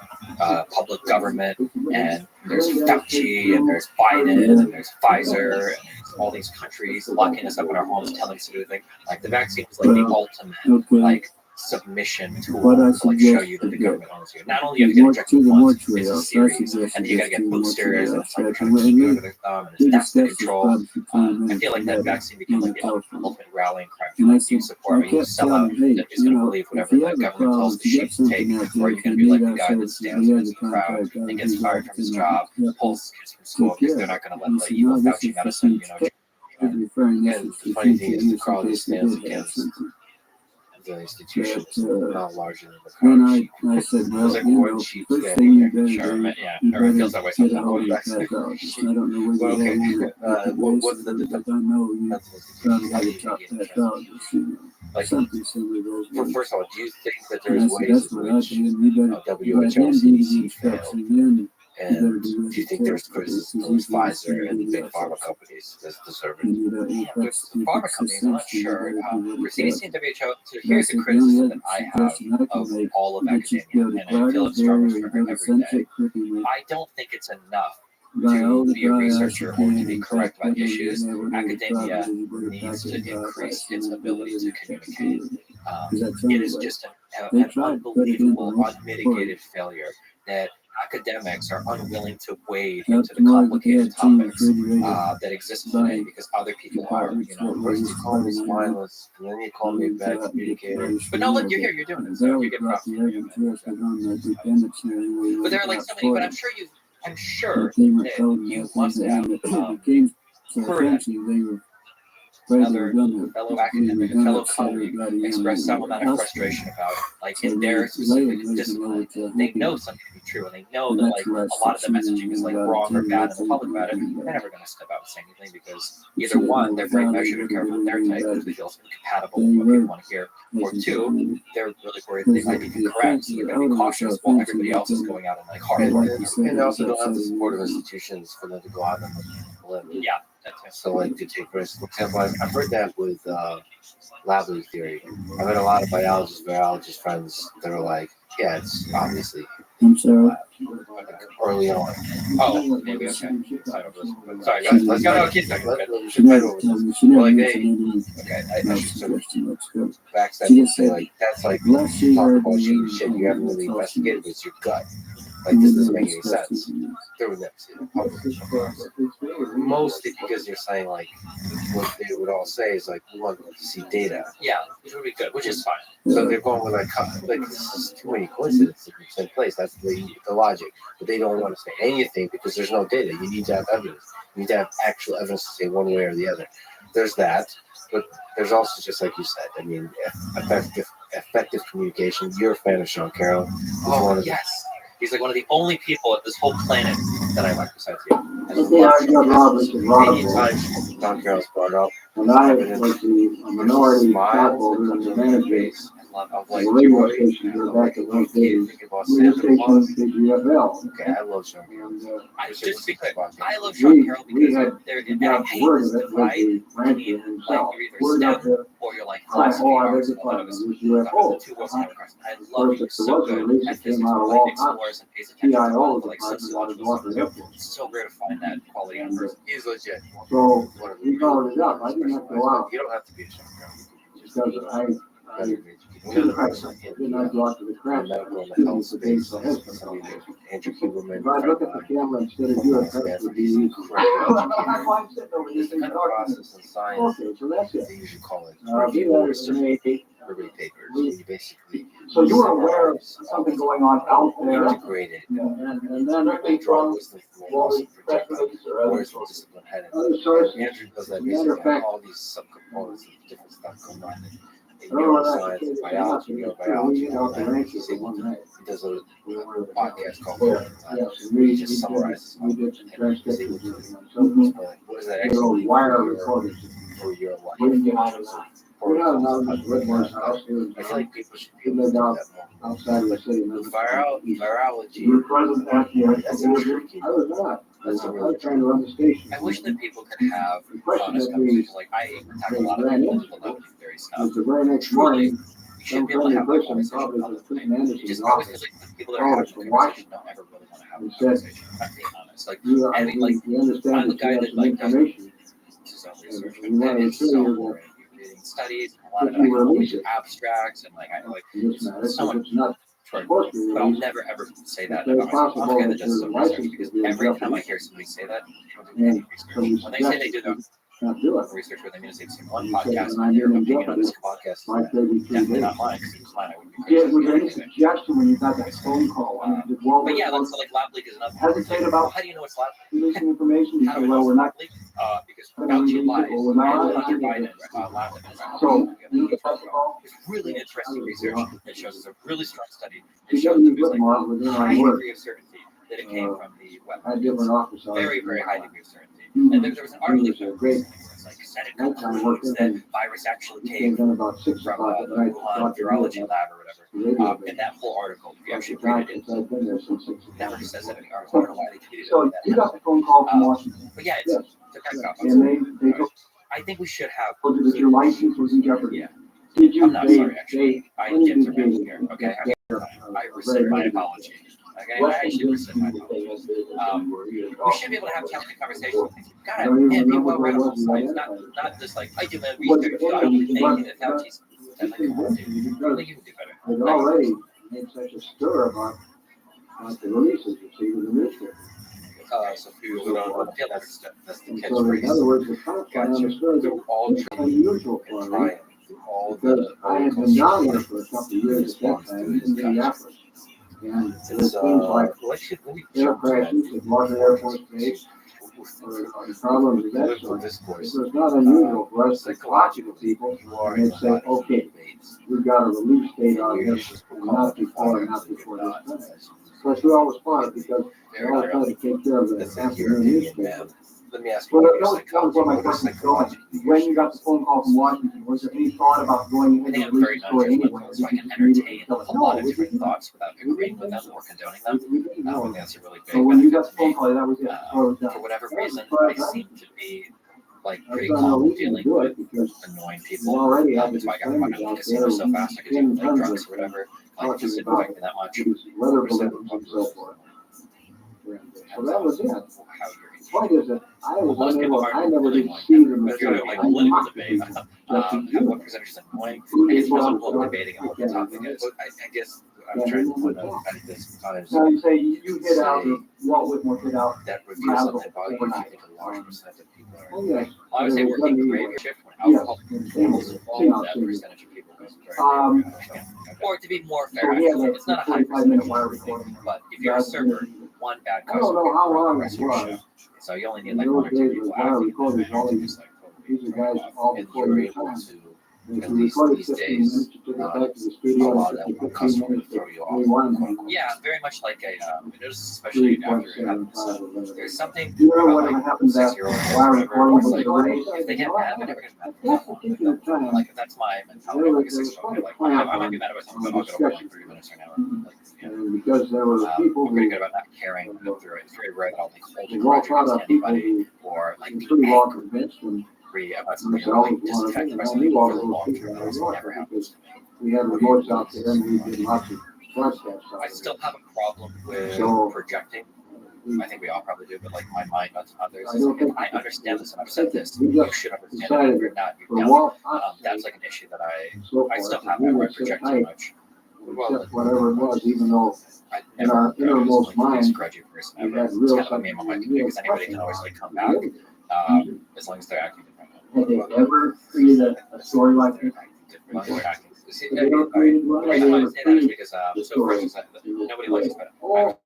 public government, and there's Fauci, and there's Biden, and there's Pfizer, and all these countries locking us up in our homes, telling us to do things. Like the vaccine was like the ultimate, like submission tool to like show you that the government owns you. Not only do you have to get injected once, it's a series, and you got to get boosters, and it's like trying to keep you under their thumb, and it's the control. I feel like that vaccine became like the ultimate rallying cry for like you support. I mean, you sell out that is going to believe whatever the government tells the sheep to take, or you're going to be like the guy that stands against the crowd and gets fired from his job, pulls kids from school because they're not going to let the evil Fauci medicine, And the funny thing is, the crowd stands against the institutions not larger than the crowd. I said, well, like you one know, sheep first standing thing you there. better do, yeah, you everyone better feels that way get sometimes. all your check out. I don't know whether Okay. you have What's the but I know you probably got to chop that out. like? Something similar to those words. First of all, do you think that And I there's said, ways that's in what I which did. You better, WHO, CDC steps, failed? and then And do you think there's criticism of Pfizer and the big pharma companies that's deserving? Yeah, with pharma companies, I'm not sure. For CDC and WHO, so here's the criticism that I have of all of academia, and I feel it struggles for every day. I don't think it's enough to be a researcher or to be correct about issues. Academia needs to increase its ability to communicate. It is just an unbelievable, unmitigated failure that academics are unwilling to wade into the complicated topics that exist today because other people are, First you call me spineless, and then you call me a bad communicator. But no, look, you're here, you're doing it, so you get props. But there are like so many, but I'm sure that you must have heard another fellow academic, a fellow colleague, expressed some amount of frustration about it. Like in their specific discipline, they know something to be true, and they know that like a lot of the messaging is like wrong or bad in the public about it. They're never going to step out and say anything because either one, they're very measured and careful with their type because they feel it's incompatible with what people want to hear, or two, they're really worried they might be incorrect, so they're going to be cautious while everybody else is going out and like hard work. And they also don't have the support of institutions for them to go out and live. Yeah, that's it. So like to take risks. For example, I've heard that with Lavely theory. I've had a lot of virologist friends that are like, yeah, it's obviously early on. Oh, maybe okay. Sorry, guys. Let's go. No, keep talking. We should fight over this. Well, like I should sort of backstab and say like that's like talk about shit you haven't really investigated, but it's your gut. Like this doesn't make any sense. They would never see it public. Mostly because you're saying like what they would all say is like we want to see data. Yeah, which would be good, which is fine. So they're going with like this is too many coincidences in place. That's the logic. But they don't want to say anything because there's no data. You need to have evidence. You need to have actual evidence to say one way or the other. There's that, but there's also just like you said. I mean, effective communication. You're a fan of Sean Carroll. Oh yes. He's like one of the only people at this whole planet that I like besides you. I love anytime Sean Carroll's brought up, when I was a minority stockholder in the manager, the radio station here back in those days, radio station KGFL. Okay, I love Sean Carroll. Just because I love Sean Carroll because they're in got that word of it was the rancher himself. You're either STEM or you're like philosophy or UFO. I love it. He's so good at physics, like explores and pays attention to like sociological stuff. It's so rare to find that quality in a person. He's legit. So we called it up. I didn't have to go out You don't have to be a Sean because Carroll. I did not go out to the crash. Students the base of Andrew Huberman. If I look at the camera instead of you, it would be easy. It's the kind of process in science. Okay, so that's it. They usually call it Review review letters to me. survey papers. You basically So you were aware of something going on out there, integrate it. and then I They think draw from wisdom from all these projections. Where's the discipline headed? other sources. Andrew does that Matter of basically fact, all these subcomponents of different stuff going on. In I don't know neuroscience, that biology, neurobiology, all that. He does a podcast called he just summarizes all we of did it. some And he's transcriptions able to and so what does that we actually wire mean recordings. for your life? We didn't get out of that. We're not allowed to live in our house. I feel like people should be We able to lived do out that more. outside of the city. Virology, You were present at the that's a tricky. I was not. I That's a was really trying to run the station. I wish that people could have The question honest that we conversations. Like I tackle a lot of political level theory stuff. was the very next morning, You some should be able to friendly have that person, conversation probably with the other Clinton people. Anderson's Just always office, feel like the people that are having the conversation don't ever really want to have a conversation. I'm being honest. Like, you, and like, we understand I'm a that guy you have that some like does information. his own research, You want and to it's ensure so that boring. You're reading studies, and a lot of if it I you can only release do it, abstracts, and like I like in this matter, someone it's not short. supposed to be But I'll released. never ever say that It's about myself. I'm possible a guy that that does his your own research license because could be every time I rejected. hear somebody say that, they don't do And any so we research. When they say they do their not do it. research where they mean to say one You said podcast, when I and hear their them opinion on this jump, podcast is like 33 definitely days. not mine, because if it was mine, I wouldn't be Yeah, crazy. was there any suggestion when you got that phone call? I mean, did Walter But yeah, like, so like lab leak is another. hesitate Well, about how do you know it's lab leak? releasing information? You How do said, we know well, it's we're lab not. leak? Because Fauci lies. Well, we're not- Hunter Biden lab evidence. So, you get that call? It's really interesting research that shows us a really strong study that You shows got that me there's put like more within a our high work. degree of certainty that it came from the web. I had different office hours. Very, very high degree of certainty. Mhm. And there was an article It was a great- that's like Senate That time concludes working that virus actually It came came in about 6 from o'clock at the night. Wuhan virology lab or whatever. Radio. And that whole article, if you actually Time read it, since I've been there since 6 never o'clock. says that in the article. I don't know why they did it. So you got the phone call from Washington. But yeah, Yes. it's a tech cop. And they told I think we should have. you that your license was in jeopody. Yeah. Did you? I'm not sorry, actually. I when get did to they- rant here, okay? I rescind my apology. Okay, I actually rescind my apology. We should be able to have challenging conversations. God, and be well read on both sides, not just like, I do my research, I don't believe anything that Fauci's. I'm like, come on, dude. Really, you can do better. They'd already made such a stir about the releases you see with the newspaper. So for you, that's the And so in catchphrase. other words, the top line on the story They're all was unusual for me. trying through all Because the I had been down there for a couple of years at that time in Minneapolis. And it it's seems like what should we air jump to that? crashes at Martin Air Force Base, or problems of that political sort. discourse, So it's not unusual for us to talk to people you are and in they'd a say, lot of okay, debates. we've got a release date on You're this, just and not before, and not before this time. Of course, we always fought it because we Very always try to take care of the That's like your afternoon opinion, newspaper. man. Let me ask you, Well, what that your was what my psychology, what question is was going. psychology? When you got the phone call from Washington, was there any thought about going I into think the I'm very release story anyway? non-judgmental, so I can entertain a lot of different thoughts without agreeing with them or condoning them. We didn't I know. think that's a really big So when you got benefit the to me. phone call, that was it. Story was done. For whatever reason, But I seem to be like I've pretty got no calm reason to dealing do with it because annoying you people. already have That's the why I got run out of the out casino there so fast. I could do like drugs or whatever. Like talking just didn't about affect me that much. these weather 4% balloons and so forth. So that was it. How Point is that I was most people unable, aren't I never really did like see that. them. If you're doing like a political debate, what percentage is annoying? I guess it depends on what debating and what the topic is. I guess I'm trying to point out at this time. So you say you hit out, Walt Whitmore hit out. That reveals something about you. I think a large percentage of people are. Oh, yes. I would say working graveyard shift when alcohol is involved, that percentage of people goes very or to be more fair, it's not a high percentage, but if you're a server, one bad I don't customer know how long the it rest of your show. was. So you only need like one or two people acting in the manner to just like These are guys all and before you're your able time. to If at you least recorded these 15 days, minutes, you took it back to the studio, allow and that took one 15 customer to minutes throw you off. rewind. Yeah, very much like a notice, especially after it happens. There's something You know about what like happens that 6-year-olds while or recording whatever, was it's the like race, if they get mad, they're never gonna at get that mad. particular time, Like that's my mentality. Like a 6-year-old, like I might be mad about something, but I'll get over it in like 30 minutes or an hour. Like, you know. and because there were people I'm pretty who good about not caring through it. It's very rare that I'll like hold a well grudge thought against of people anybody who or like were be pretty well angry convinced and about something or myself like was one of them, disaffected by and I something knew all for the those long people term. that That also were never watching happens because to me. we had remotes out there and we did lots of broadcasts out I there. still have a problem with So- projecting. I think we all probably do, but like my mind onto others. I don't think I understand this and I've said this. we You just should understand it. decided If you're not, you for don't. Walt That's like an issue that so I still forth, have we that where I would say, project too "Hey, much. Well, accept whatever it was, even though I in never our innermost mind, grudgy person we ever. had It's real kind of a meme on my computer because anybody can always like come back as long as they're acting had different. they ever created a story like this? As long as they're acting. See, Have they ever created one? the reason why I say that is because so for instance, nobody likes it, but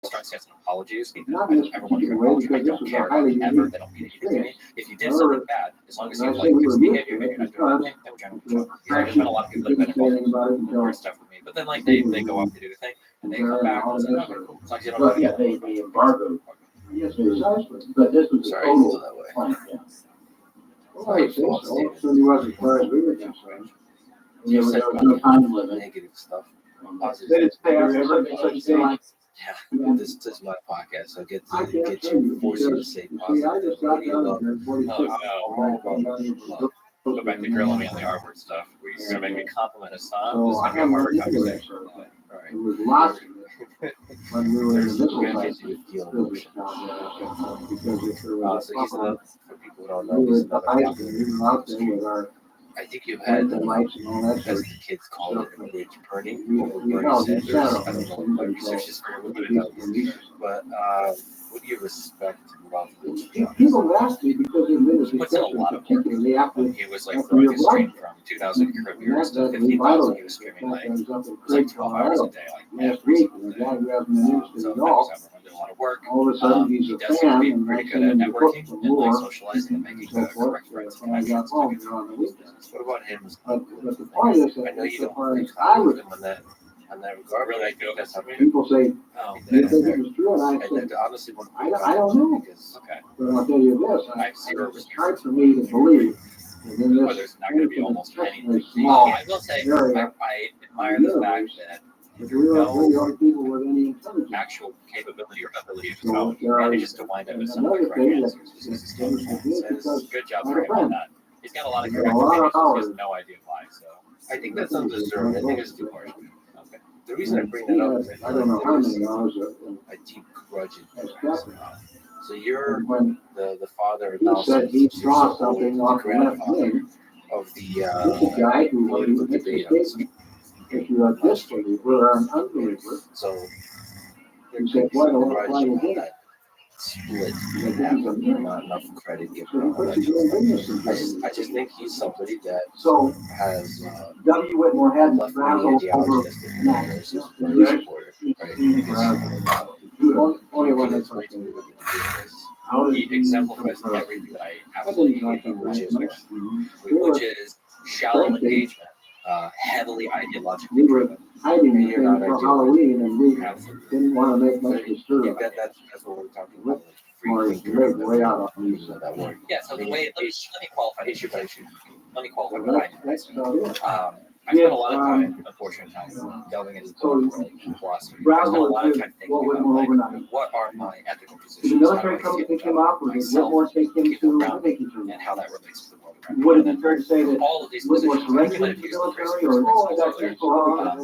I start saying apologies. Not I in this don't ever want particular your way, apology. I because this don't was a care highly about ever. unique They don't mean anything to me. experience. If you did something bad, as long as you And I like say we fix were the used behavior, to maybe it you're not doing because anything. They were generally chill. There's been a lot of people that have been involved in weird stuff with me, but then like they go off to do the thing and they come back and say, okay, cool. As long as you don't But do yeah, anything. they embargoed. Yes, precisely. But this was a Sorry, total it's that way. plan. Well, I think so. It certainly was as far as we were concerned. You There said was no time limit. negative stuff. Did it say everything? Yeah, this is my podcast, so get you force you to say See, I positive. just What got do you done love? here, 46. Go back to grilling me on the artwork stuff. Were you gonna make me compliment a song? So This is I gonna be a have no hard issue with that conversation. sort of thing. All right. It was lots of it when we were in the middle We're of gonna that. get you to feel Because emotion. if there was So a he's problem, for people who don't know, we he's would another hide author. and we were out there with our I think you had, lights and all that as sort the kids call it, a bridge burning We over Bernie held each Sanders. other. I don't know what research is for what it is, but what do you respect about the People ask me because they've been a He puts in a discussion, lot of work. particularly after. He was like throwing his stream from 2,000 years to 15,000. He was streaming like, it was like 12 hours a day, like Last every week, single the day. guy who hasn't been interested So at that all, was everyone did a lot of work. all of a sudden he's He a does seem fan to be and pretty I good send at him the book networking for and like more. socializing and making So forth, correct friends and when I got connections. home, we were on the weekend. What about him? But the point is I that know you so don't far as think I was, on that regard. Really, I feel that's something. people say, Oh, do you think it was true? And I I said, honestly want to. I don't know. Because, okay. But I'll tell you this, I have zero it's hard for me to believe that in Well, this there's not going to be almost exceptionally anything. small I will say, area, I admire the fact that if we're the only people with any intelligence. actual capability or ability to So know there are- manages to wind up with some of another the thing correct that- answers. This is that- says, good job like for a him on friend. that. He's got a lot of There are correct a lot of opinions, he has hours. no idea why. So I think that's undeserved. I think it's too harsh. Okay. The reason I bring that up is I don't know how many hours a deep grudge in That's there. happened. So you're when the father he said he saw something off the left grandfather wing. of the This is a guy who political makes a debate. statement. If you are disbeliever or an unbeliever, So you say, why don't grudge why you did it? that split in half, not enough credit given. So he puts his own business in business. I just think he's somebody that So has W. Whitmore had left rattled many over ideology as the supporter. Right? you only one that's He like exemplifies everything that I absolutely hate, which is shallow engagement, heavily ideologically driven. hiding things for Halloween, and we didn't want to make much Yeah, disturbance. that's what we're talking about. Or Free make thinker, way out of these. that word. Yeah, so the way, let me qualify Issue by issue. Let me qualify Well, what I that's mean. about it. I spent a lot of time, unfortunately, delving into philosophy. I spent a lot of time What thinking went about more like, overnight? what are my ethical Did the positions, how do military I come to feel pick him about up, or did myself, Whitmore take him people to around take me, him to? and how that relates to the world around me. Would And it be then fair to say that all of these Whitmore positions, I think you might surrendered have to the used the phrase military, first or I principles got earlier.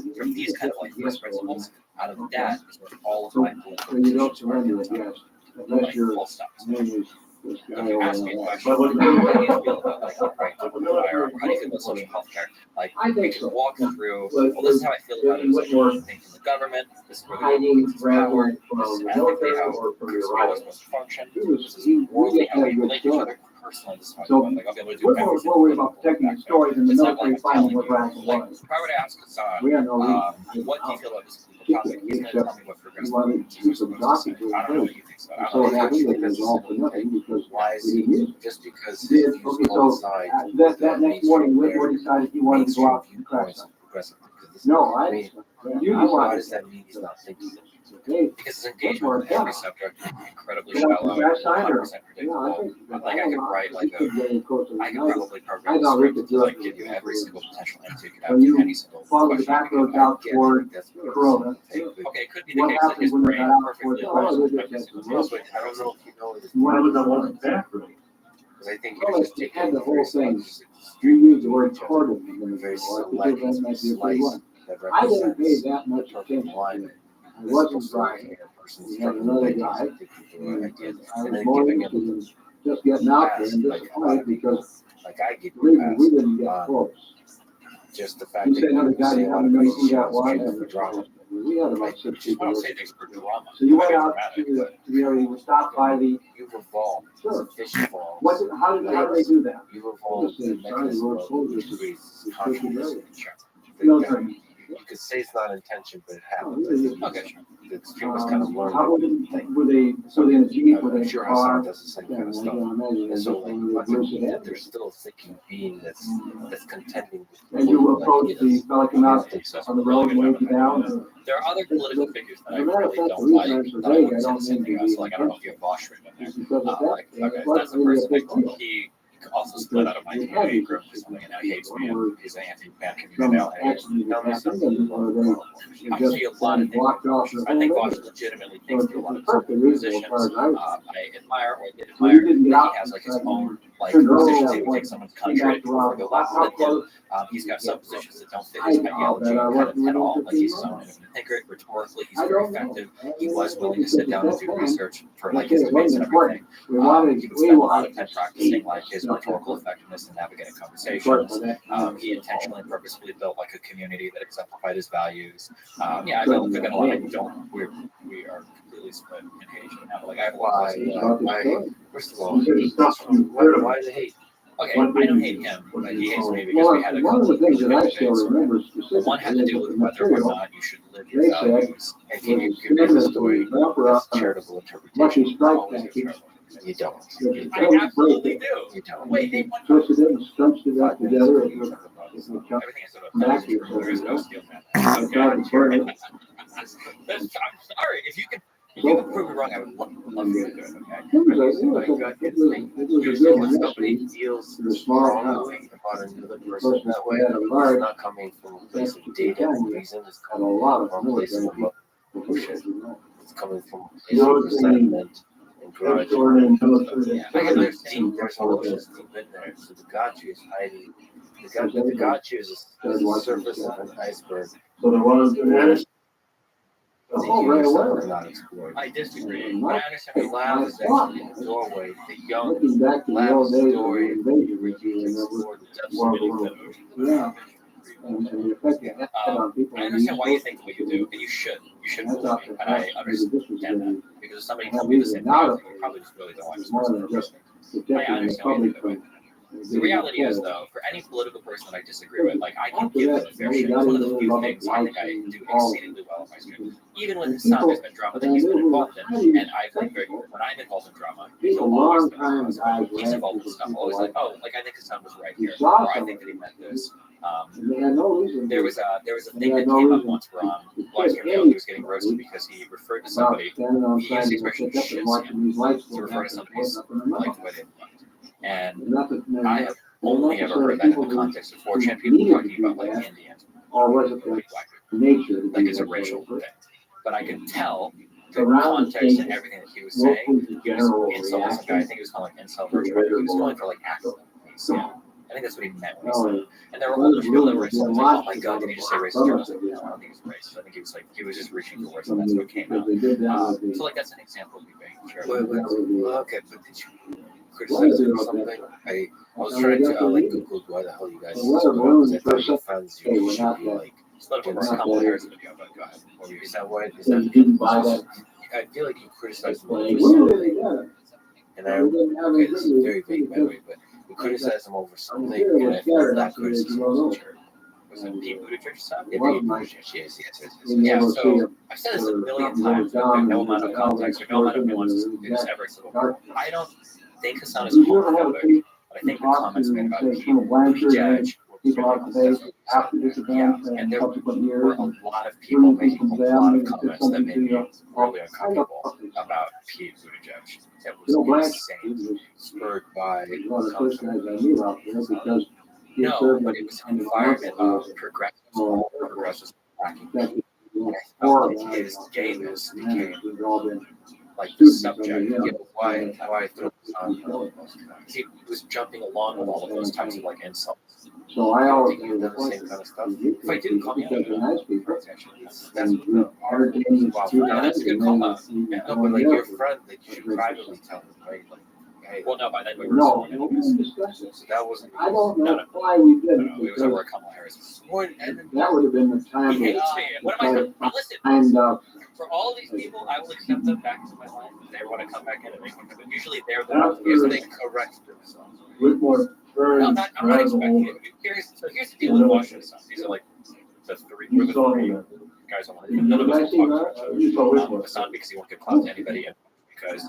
this From these kind of like first principles, out of that is where all of my political So you don't positions are. surrender it, yes, unless Like, your full stop. name is this guy If you over ask me a there. question, what do you feel about like right to retire, or how do you feel about social health care? Like I we think can so. walk through, well, this is how I feel about it. This is what I think from the government. This is where the Hiding government is power. from This is the ethically military how or from your conspiracy rival. supposed to function. He This is morally how we had a relate good to each story. other. Personally, this is how So, like I'll be able to do Whitmore was everything. more worried about protecting his stories than the It's not military like finding telling what you, radical like, was. if I were to ask Hassan, We had no reason. what do you feel about this political He topic? He's going to tell me what He progressive wanted to politics keep are some supposed to say. documents. I don't know what you think so. I So don't it know. happened that it was all for nothing because Why is we didn't use it. just because Yeah, his views okay, so, coincide that next morning, Whitmore decided he wanted to go out and crash viewpoints something. of progressive? Because No, I mean, you why decided. does that mean he's not thinking? Okay. Because his engagement with every subject is incredibly You know, shallow, crash signer. 100% Yeah, I predictable. think. Like I could write like could get in close to the I could night. probably I program thought a we script could to do like it. give you every single potential answer you could So have you to any single follow the question. back roads out toward Corona. Okay, it could be the What case that happened his when they brain got out perfectly towards aligns with the every single Well, question. I don't know if you know this. When Because I was back road. I think Well, you're just it taking had the whole very thing. select- You use the word target. very Because select that might be a big slice one. that I didn't pay represents that much the perfect attention. alignment. I wasn't right. Person's We had struggling another with guy. ideas, thinking through ideas, I and was then more giving interested him in just getting out there and like a lot disappointed of people, because like I give the reason we you didn't get a pass. close. Just the fact You that say another guy, say you a want lot to of know who that questions was? for drama. We had about 6 I people. don't say things for drama. So you went Maybe out dramatic, to but the area, you were stopped by the, You've evolved. sure. Fish evolves. How do they do that? You've evolved the mechanism of which creates consciousness. Military. You could say it's not intention, but it Oh, happens. really? okay, sure. The students kind of learn. How were they, so they in a Jeep, were they I'm in a sure car? Hassan does the same Yeah, kind of I stuff. can imagine. And so, like, They I think bruise it that in. there's still a thinking being that's contending with And you like, approach the fellow come I out think so. on the road and wave you down. There are other political figures that I As a matter of really fact, don't the like. reason I'm That I so wouldn't vague, say I the don't same mean thing to as. be Like I don't know if you have Bosch written in It's there. because of that. Like okay, that's the person. Like, he also split out of my community group or something, and now he hates me and he's an anti-fan community now. And I see a lot of things. I think Bosch legitimately thinks through a lot of his positions. I admire or did admire that he has like his own like positions. He would take someone's country and go less than him. He's got some positions that don't fit his ideology kind of at all. Like he's his own independent thinker. Rhetorically, he's very effective. He was willing to sit down and do research for like his debates and everything. He would spend a lot of time practicing like his rhetorical effectiveness and navigating conversations. He intentionally and purposefully built like a community that exemplified his values. Yeah, I don't think a lot of people don't. We are completely split in hate now. But like I have a lot of First of all, why do they hate? okay, I don't hate him, but he hates me because we had a couple of things that I debates. still remember specifically. One had to do with whether or not you should live your values. And can you give me the story that's charitable interpretation? Lucky strike Always that. charitable. You don't. I absolutely do. You don't. Wait, name one. Twisted it and scrunched it up together. It was Everything is sort of there is no steel man. Okay. tried to burn it. I'm sorry. If you could prove me wrong, I would love to do it. Okay. It was a good one. Somebody feels It was small. strongly about another person that way. It's not coming from a place of data and reason. It's And a coming lot from of a place of military. emotion. It's coming from a place of resentment and grudge. Yeah, I can There's understand. there's emotions deep in there. So the gotcha is hiding. The gotcha is the surface of an iceberg. So there was Oh, right away. Not explored. I disagree. But I understand. The lab is actually the doorway. The young looking back to the lab old days of the story invasion, where you and there explore the depths was of war. Yeah. And the effect it had on people. I understand why you think the way you do, and you should. You should That's believe not me, and I understand that. Because if somebody told me the same thing, I think you probably just really don't It's understand more than this just person. I protecting the understand what you public do. The reality is, though, for any political person that I disagree with, like, I can give them a fair shake. It's one of the few things I think I do exceedingly well in my stream. Even with his son, there's been drama that he's been involved in, and I've been very, when I'm involved in drama, he's always been involved. He's involved in stuff, always like, oh, like, I think his son was right here, or I think that he meant this. There was a thing that came up once where Lars Hill, he was getting roasted because he referred to somebody, he used the expression shits him to refer to somebody's like the way they looked. And I have only ever heard that in the context of 4chan people talking about like Indians or black people, like it's a racial thing. But I could tell the context and everything that he was saying, he was insulting some guy. I think he was calling incel virgin. He was going for like accident. Yeah. I think that's what he meant when he said it. And there were older people that were racist. Like, oh my god, did he just say racist? I was like, no, I don't think he was racist. I think he was like, he was just reaching for words, and that's what came out. So like that's an example of me being sure. Okay, but did you criticize him or something? I was trying to like Google why the hell you guys because I thought your fans you should be like. Let me just Kamala Harris video, but go ahead. Is that what? Is that? I feel like you criticized him over something, and okay, this is very vague by the way, but you criticized him over something, and I felt that criticism was true. Was it Pete Buttigieg stuff? Yeah, Pete Buttigieg, yes. Yeah, so I've said this a million times, but there's no amount of context or no amount of nuance is ever acceptable. I don't think Hassan is homophobic, but I think the comments made about Pete Buttigieg and there were a lot of people making a lot of comments that made me really uncomfortable about Pete Buttigieg. It was insane, spurred by no, but it was an environment of progressives attacking. His gayness became like the subject. You know, why I threw this on? He was jumping along with all of those types of like insults. So I always do the same kind of stuff. If I do, call me out. That's our game Wow, no, that's a good call out. no, but like your friend, like you should privately tell him, right? Like, hey, Well, no, by then we were No, sworn in. we didn't discuss it. so that wasn't. I don't No, know no. why we No, didn't. no, it was over Kamala Harris. Sworn, and That would have been the time. He hates me. What am I doing? Listen, And, for all of these people, I will accept them back to my life. If they want to come back in and make one, but usually they're the ones if they who correct themselves. Whitmore, very I'm not expecting it. Here's the deal with Washington stuff. These are like the three guys on the none of us will talk to each other. Hassan because he won't give clout to anybody, and because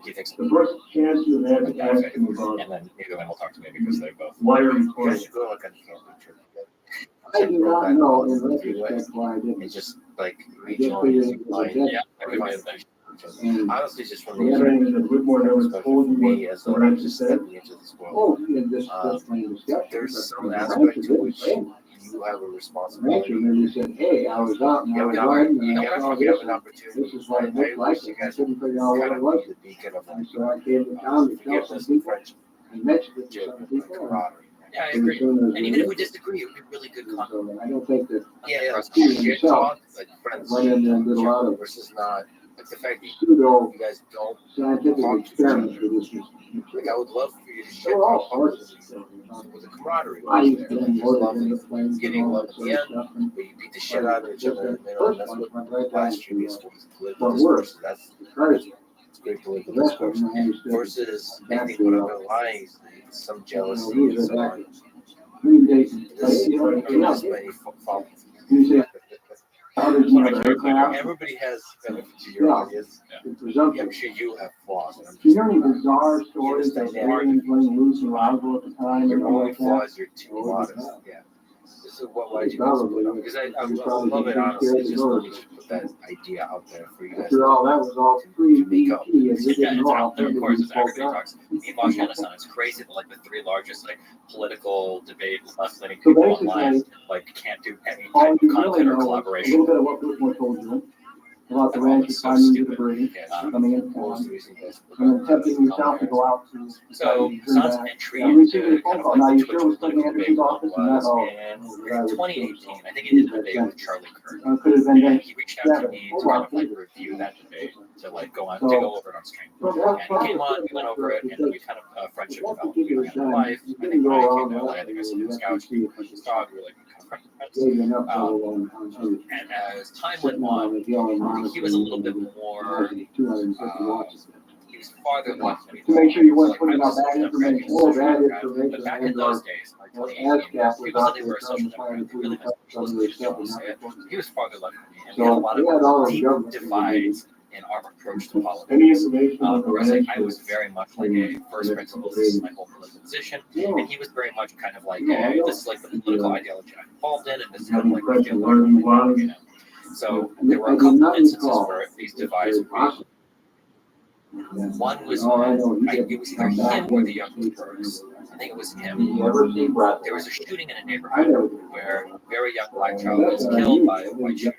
he thinks The first chance you had to ask him about and then neither of them will talk to me because they both. why are you You calling? guys should go like on camping trip. I do not know in retrospect why I didn't. It's just like regional. Yeah, everybody is there. And Honestly, just from the other thing is that Whitmore never told you me what as the though I'm rancher just said. stepping into this world. Oh, you can just plain discussion. There's some But the aspect rancher to didn't which say. you have a The responsibility. rancher merely said, hey, I was out and I was riding and I saw You have this. an opportunity. This is what it looked like. You I guys couldn't figure out what kind it of was. be the beacon of And so I came to town to tell some forgiveness and people friendship, and mentioned it to some and people. camaraderie. Yeah, I agree. And even if we disagree, it would be really good content. So I don't think that Yeah, He shit himself talk, like friends went in there and did a lot of versus not. Like the fact that pseudo you guys don't. scientific experiments with this. Like I would love for you to shit There were all talk sorts of stuff. with the camaraderie. I used to Like, then just load it lovely into planes getting and all love that at sort the of end, stuff. And where you beat the shit out of each other. And, you know, first that's one what went right down last year to is political what worked. discourse. That's courage. it's great political The rest of discourse. them I understood. Versus I back think to, what underlying is some jealousy who was and it so back on. 3 days. This You know, this many followers. you say, how did you have aircraft? Everybody has benefit to your audience. The I'm presumption. sure you have flaws. And I'm You just, know any bizarre stories that aliens running loose and rival at the time? your and all only like flaw that? is you're too modest. Yeah. This is why you Probably. because I You're would probably love it too honestly. scared to Just go let to me just put that idea out there for you guys. After all, that was all free BT, and we Yeah, didn't it's know how out there, of things course, would it's everybody spoke up. talks. Me, Bosch, and Hassan. It's crazy that like the three largest like political debate left-leaning So people basically, online like can't do any all type of you really content or know is a collaboration. little bit of what Whitmore told you about the Oh, ranch it's so finding the stupid. debris, Yeah. coming in What was town, the reason you guys put and then that, tempting yourself to go out to. So Hassan's entry And receiving a into phone kind of call. like Now, the you Twitch sure it was Tony political debate Anderson's office and not was all? in 2018. I think he did a debate with Charlie Kirk. Could have been And then. he reached out to me to kind of like review that debate, to like go on, to go over it on stream. And he came on, we went over it, and then we kind of friendship developed. We went in life. I think when I came to LA, I think I said it was couch. We were just talking, we were like kind of friends. And as time went on, he was a little bit more. He was farther left than me. To make sure you weren't So, putting I out was bad a information social or bad media guy. information. But back in those days, like 2018, people said they were a social democrat. They really meant socialist. They didn't want to say it. He was farther left than me, and we had a lot of deep divides in our approach to politics. Whereas like, I was very much like a first principles, this is my whole political position, and he was very much kind of like, hey, this is like the political ideology I'm involved in, and this is kind of like the field where I'm in. So there were a couple of instances where these divides were real. One was when it was either him or the young Brooks. I think it was him. There was a shooting in a neighborhood where a very young black child was killed by a white shooter.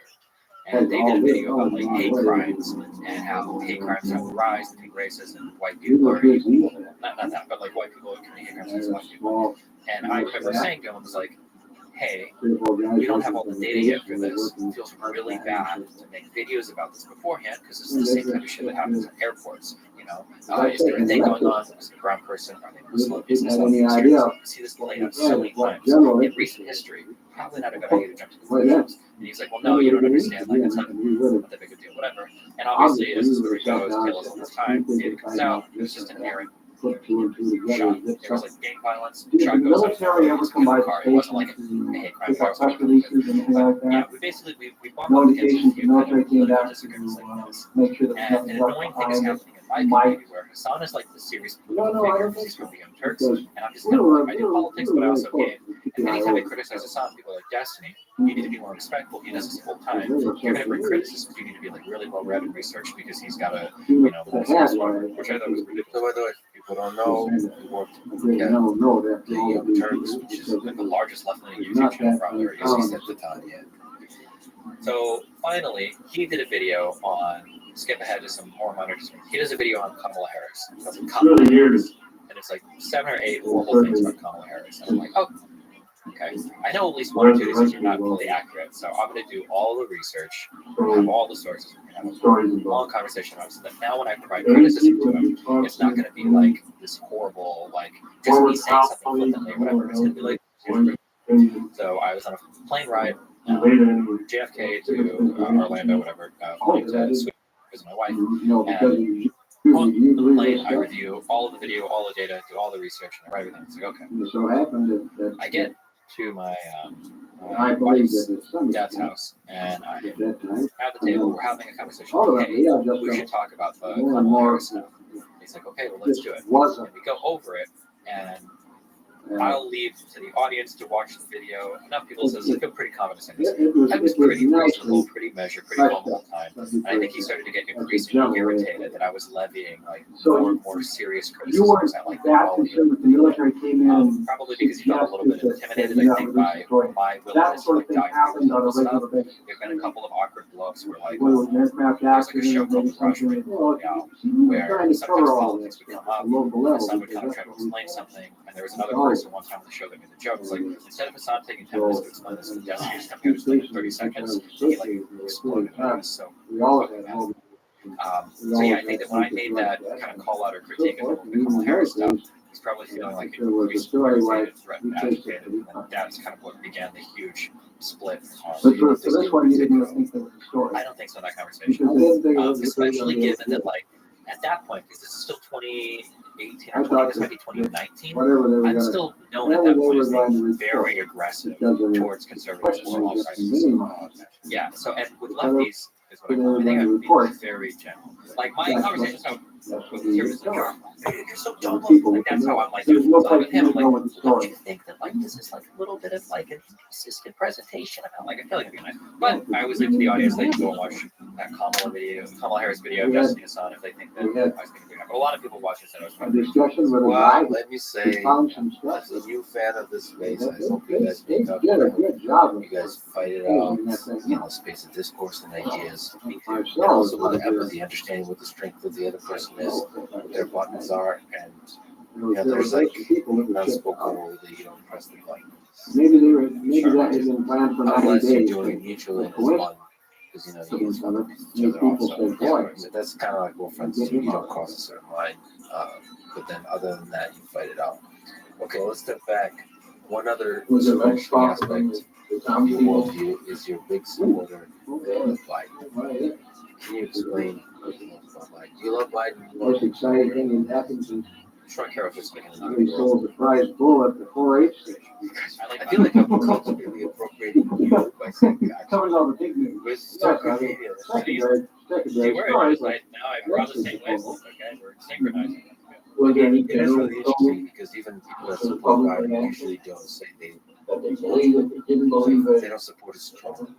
And they did a video about like hate crimes and how hate crimes have a rise in races and white people are evil. Not that, but like white people are committing hate crimes against white people. And I remember saying to him, was like, hey, we don't have all the data yet for this. It feels really bad to make videos about this beforehand because this is the same kind of shit that happens in airports. You know, is there a thing going on? Is it a brown person? Are they Muslim? Is this something serious? You see this played out so many times in recent history. Probably not a good idea to jump to conclusions. And he's like, well, no, you don't understand. Like, it's not that big a deal, whatever. And obviously, as the story goes, Taylor's all this time, data comes out, it was just an errant shot. There was like gang violence, shot goes out, car. It wasn't like a hate crime car. But yeah, we basically, we bought up against a few kind of political disagreements like this. And an annoying thing is happening in my community where Hassan is like the serious political figure because he's from the Young Turks, and I'm just kind of like, I do politics, but I also game. And anytime I criticize Hassan, people are like, Destiny, you need to be more respectful. He does this full time. You're going to bring criticism. You need to be like really well read and researched because he's got a, you know, which I thought was ridiculous. So by the way, people don't know, we worked at the Young Turks, which is like the largest left-leaning YouTube channel for our area. at the time, yeah. So finally, he did a video on, skip ahead to some more minor disagreements. He does a video on Kamala Harris. It's like Kamala Harris. And it's like 7 or 8 horrible things about Kamala Harris. And I'm like, oh, okay. I know at least 1 or 2 of these things are not fully accurate. So I'm going to do all the research, have all the sources. We're going to have a long conversation about it. So that now when I provide criticism to him, it's not going to be like this horrible, like, just me saying something flippantly or whatever. It's going to be like, so I was on a plane ride, JFK to Orlando, whatever, flying to Sweden because of my wife. And on the plane, I review all of the video, all the data, do all the research, and I write everything. It's like, okay. I get to my wife's dad's house, and I'm at the table. We're having a conversation. Hey, we should talk about the Kamala Harris stuff. He's like, okay, well, let's do it. And we go over it, and I'll leave to the audience to watch the video. Enough people says it's a pretty condescending. I was pretty reasonable, pretty measured, pretty calm the whole time. And I think he started to get increasingly irritated that I was levying like more and more serious criticisms at like the probably because he felt a little bit intimidated, I think, by my willingness to like dive into political stuff. There've been a couple of awkward blowups where like there's like a show called Rush where sometimes politics would come up, Hassan would kind of try to explain something, and there was another person one time on the show that made the joke. It's like, instead of Hassan taking 10 minutes to explain this to Destiny, just coming out and explain it in 30 seconds, he like exploded. It was so so yeah, I think that when I made that kind of call out or critique of the Kamala Harris stuff, he's probably feeling like increasingly irritated, threatened, agitated, and that's kind of what began the huge split. I don't think so in that conversation, especially given that like at that point, because this is still 2018 or 20, this might be 2019, I'm still known at that point as being very aggressive towards conservatives or all sides. Yeah, so and with lefties, is what I think I'm being very general. Like my conversations with conservatives, you're so dumb. Like that's how I'm like with him. I'm like, don't you think that like this is like a little bit of like an inconsistent presentation? I'm like, I feel like it'd be nice. But I always leave to the audience they can go and watch that Kamala Harris video of Destiny Hassan if they think that I was going to bring up. A lot of people watch this and I was fun. Well, let me say, as a new fan of this space, I hope you guys make up. You guys fight it out in the space of discourse and ideas. And also with the empathy, understanding what the strength of the other person is, what their buttons are, and there's like unspoken rule that you don't press the button. Maybe that isn't planned for 90 unless you're days. doing it mutually as one. Because you use each other also. Yeah, that's kind of like what friends do. You don't cross a certain line. But then other than that, you fight it out. Okay, let's step back. One other aspect of your worldview is your big supporter of Biden. Can you explain You love Biden. Most exciting thing that happens is Sean Carroll just making he sold the prize bull at the 4-H station. I I feel like I'm culturally appropriating you by saying that. Covers all the big news. It's so convenient. Secondary See where story. it is right now. I brought the same wavelength. Okay, we're synchronizing. Well, again, It is really interesting because even people that support Biden usually don't say they believe it, didn't believe it. don't support his strong.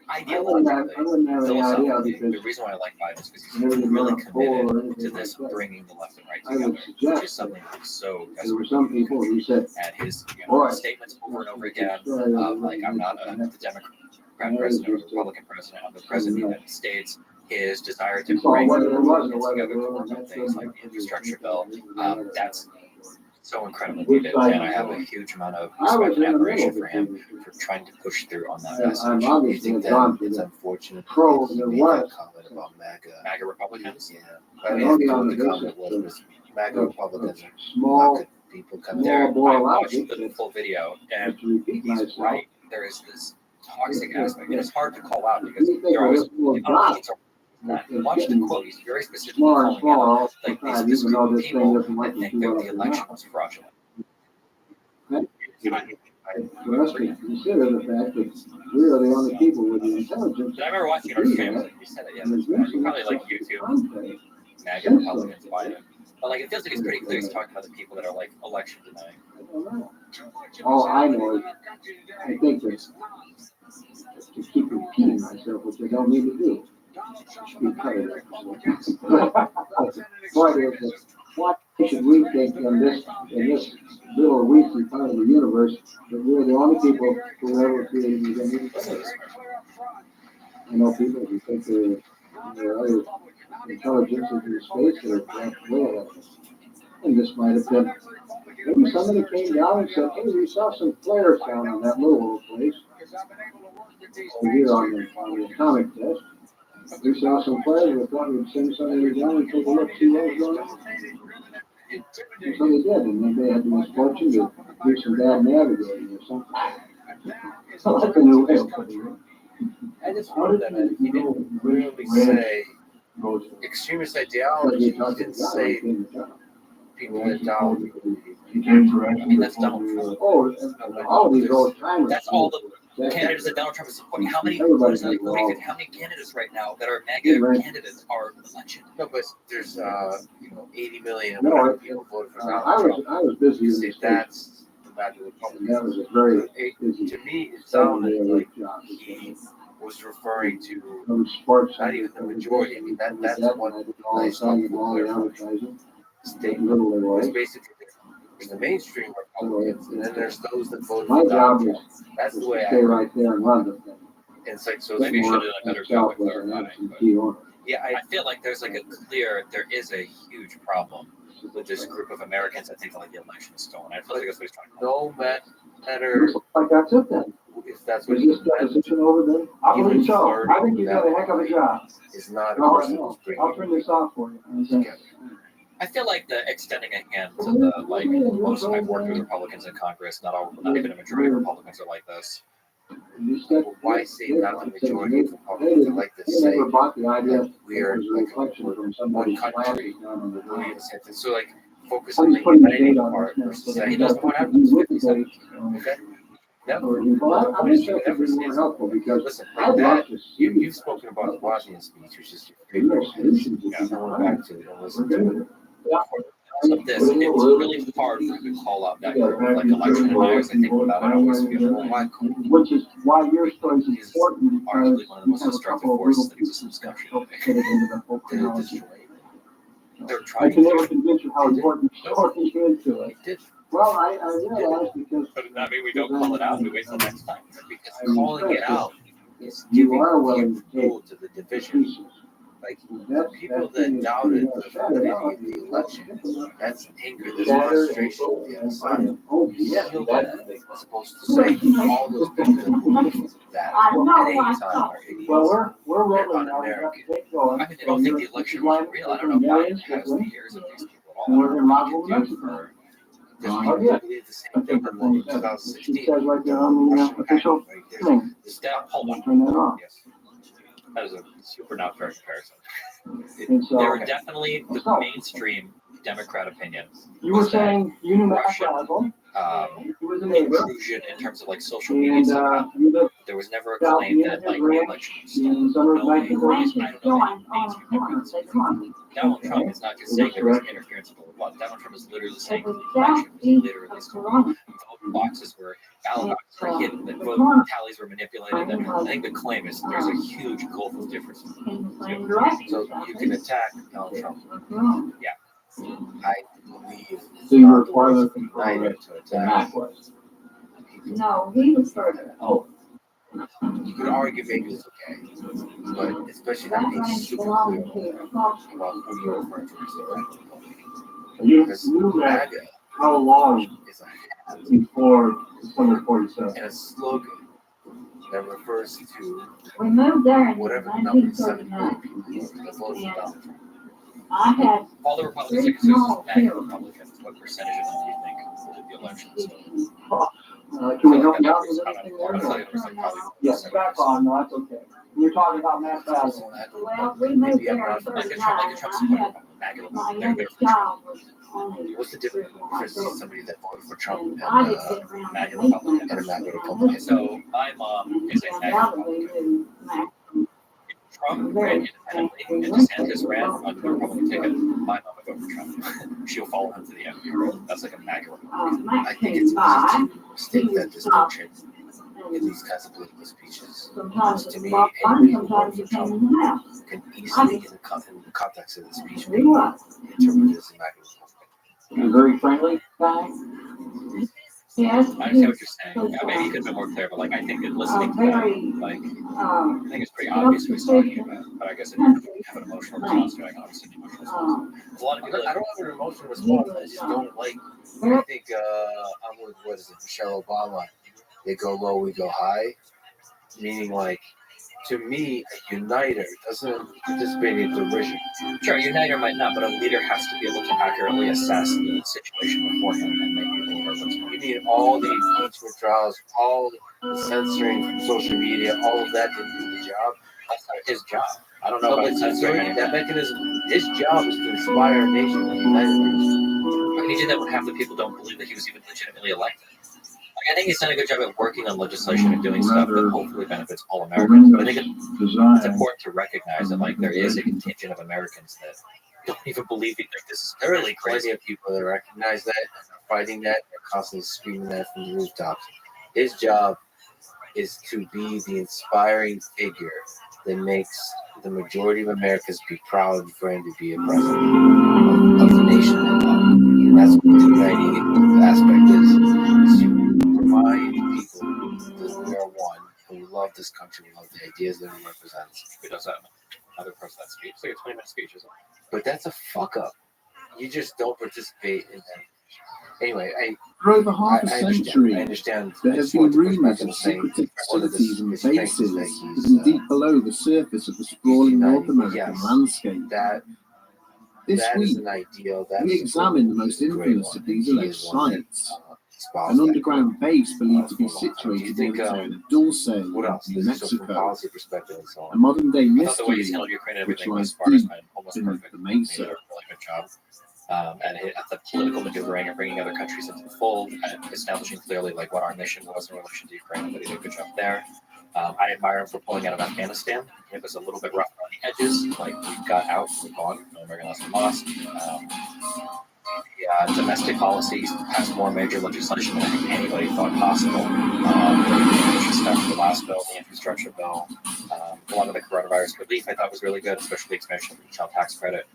I wouldn't have any idea Philosophically, because the reason why I like Biden is because he's Really really not poll or committed anything to this like that. bringing the left and right I would together, which suggest is something he's so there were desperate some people who said, at his Boy. statements over and over again of like, I'm not the Democrat president or the Republican president, I'm the president of the United States. His desire to bring Republicans together to work on things like the infrastructure bill, that's so incredibly needed, and I have a huge amount of respect and admiration for him for trying to push through on that message. I'm You obviously think gone that to it's the unfortunate pro that he there made was. that comment about MAGA? MAGA Republicans. Yeah, I mean, the comment was MAGA Republicans are Small, not good people coming There, more I logic watched the full video, and to repeat he's myself. right. There is this toxic aspect, and it's hard to call out because You think they're always. of this little dot. Watch the quote. He's very specifically Smaller and calling out smaller, like time, this even though group of this thing people doesn't like that to think do that what the they election want. was fraudulent. For us to consider the fact that we are the only people with the intelligence. I remember watching our family. You said it, yeah. Probably like YouTube, MAGA Republicans, Biden. But like, it feels like it's pretty clear he's talking about the people that are like election denying. I don't know. All I know is, I think that to keep repeating myself, which I don't need to do. Speak clearly. Point is that why should we think in this little weekly part of the universe that we're the only people who ever created these entities? I know people who think there are other intelligences in space that are way ahead. And this might have been, maybe somebody came down and said, hey, we saw some flares down on that little old place. Over here on the atomic test. We saw some flares, we thought we'd send somebody down and take a look, see what was going on. And so they did, and then they had the misfortune to do some bad navigating or something. So like a new way of putting it. I just wonder that he didn't really say extremist ideology. He didn't say people that don't. I mean, that's Donald Trump. Oh, all these old timers. That's all the candidates that Donald Trump is supporting. How many candidates right now that are MAGA candidates are elected? No, but there's 80 million No, people voted for I Donald Trump. was busy You in say the that's the MAGA Republicans. That was a very To me, it sounded like he was referring to sports. not even the majority. I mean, that's one nice helpful advertising. statement. Little It was way. basically there's the mainstream Republicans, and then there's those that voted My for job Donald is Trump. That's the way to I stay right there and run the thing. And it's like, so Maybe you should have done a better job with Myself was an clarifying. absentee owner. Yeah, I feel like there is a huge problem with this group of Americans that think like the election is stolen. I feel like that's what he's trying to no matter Like that's it then. if that's Is what this deposition over then? I Even believe so. flirting I think you got a heck of a job. is not a No, person who's I'll turn bringing this off for you. together. I feel like the extending a hand to the like most I've worked with Republicans in Congress, not even a majority of Republicans are like this. Well, why say not the majority of Republicans? I like to They say never bought the idea that we are it was a like reflection from one somebody's country. glasses down on the ground. So like focus I'm on the just putting the uniting date on part this now, versus so that saying you that's guys what can happens. use with the 57. dates. Okay. No, Well, I'm just saying it's more helpful because listen, I'd like love that. to see. You've spoken about the Washington speech, which is your favorite. I went back to it and listened to it. Of this, it's really hard for me to call out that group of like election deniers. I think about it, I always feel well, why couldn't Which is why your story is He's important because arguably one of the you most have a destructive couple of forces little that exists in pieces this country. that fit it into the whole Did it chronology. destroy it? They're I trying can never to. convince you how important the story is to it. It did. Well, I realize because But does that mean we don't call it out? We wait till next time. Because calling it out is you giving are willing to fuel take to the division. pieces. Like That's people that thing that is doubted the shatter validity out. of the election, that's anger, there's Shatter frustration on the other side. and oh, yeah, Feel that- that as opposed to saying all those people that believe that at any time are idiots. Well, we're rolling now. Un-American. We got to get going. I mean, they don't think the election was real. I don't know if Biden has the ears of these people at And all. we're in Lago, What we can do Mexico. for- Because Oh, people yeah. believe the I same thing think in the 2016. she says right there on the official Right there. thing. Hold on. Turn that off. Yes. That was a super not fair comparison. There are definitely the mainstream Democrat opinion. You were saying you knew Russian intrusion in terms of like social media and stuff. you lived There was never a claim that like the election was stolen. in summer of No way. 1941. Donald Trump is not just saying there was interference with the law. Donald Trump is literally saying the election was literally stolen. Vote boxes were ballot boxes were hidden. The vote tallies were manipulated. And I think the claim is there's a huge gulf of difference. So you can attack Donald Trump. Yeah. I believe So you were farther from United to than attack. Mac was. No, he was further. Oh, You could argue maybe it's okay, but especially That not being range super belonged clear to about who you're referring to as the right Republican. you Because knew that MAGA how long is a hat before December 47? and a slogan that refers to We moved there in whatever the number is 70 1939. million people that voted for Donald Trump. I had All the Republicans are considered MAGA Republicans. What percentage of them do you think voted the election? Can we help you out with anything there? Probably Yes, back on, no, that's okay. You're talking about Matt Basil. Well, we moved there in like a Trump 39. Trump's I had MAGA. my They're youngest for Trump. child was only What's the difference between somebody that voted for Trump and and I didn't get around MAGA to meet Republican and a them. MAGA Republican? So my mom is a MAGA Undoubtedly Republican. knew Mac. Trump ran independently and DeSantis ran on the Republican ticket. My mom would vote for Trump. She'll follow him to the end. That's like a MAGA Republican. Mac I think came it's by. easy to state that distinction in these kinds of political speeches. Sometimes To it's me, fun, anybody who sometimes voted you for came Trump in the house. can easily, in the context of the speech, He was. interpret as a MAGA Republican. You're very friendly guy. Yes. I understand what you're saying. Maybe you could have been more clear, but like I think that listening to that, like I think it's pretty obvious what he's talking about. But I guess it didn't have an emotional response to it. Obviously, an emotional response. A lot of people. I don't have an emotional response. I just don't like. I think I'm with what is it, Michelle Obama. They go low, we go high. Meaning, like, to me, a uniter doesn't participate in derision. Sure, a uniter might not, but a leader has to be able to accurately assess the situation beforehand and make people aware of what's going on. You need all the impeachment trials, all the censoring from social media, all of that to do the job. That's not his job. I don't know So about it's censoring that anything. mechanism. His job is to inspire a nation to unite a nation. And he did that when half the people don't believe that he was even legitimately elected. Like, I think he's done a good job at working on legislation and doing stuff that hopefully benefits all Americans. But I think it's important to recognize that like there is a contingent of Americans that don't even believe it. Like, this is There really is plenty crazy. of people that recognize that, are fighting that, are constantly screaming that from the rooftops. His job is to be the inspiring figure that makes the majority of Americans be proud for him to be a president of the nation. And that's what the uniting aspect is to remind people that we are one, and we love this country, we love the ideas that it represents. Who does that? Another person that speech. It's like a 20-minute speech, isn't it? But that's a fuck up. You just don't participate in that. Anyway, For over half a I century, understand. there I have just been wanted to put rumours back of saying secret one of facilities and his strengths bases is that hidden he's, deep below the surface of the sprawling North American yes. landscape. This that is week, an ideal. That's we examined the most infamous of these alleged sites. An underground base believed to be situated near the town of Dulce, What else? New This is just from Mexico. policy perspective and so A on. modern-day I thought the way he's mystery handled Ukraine and which everything lies as far as deep been almost beneath perfect. the He did a mesa. really good job. And at the political maneuvering and bringing other countries into the fold and establishing clearly like what our mission was in relation to Ukraine, but he did a good job there. I admire him for pulling out of Afghanistan. It was a little bit rough on the edges. Like we got out, we're gone. No American lost. Domestic policies passed more major legislation than I think anybody thought possible. The stuff, the last bill, the infrastructure bill, a lot of the coronavirus relief I thought was really good, especially the expansion of the child tax credit.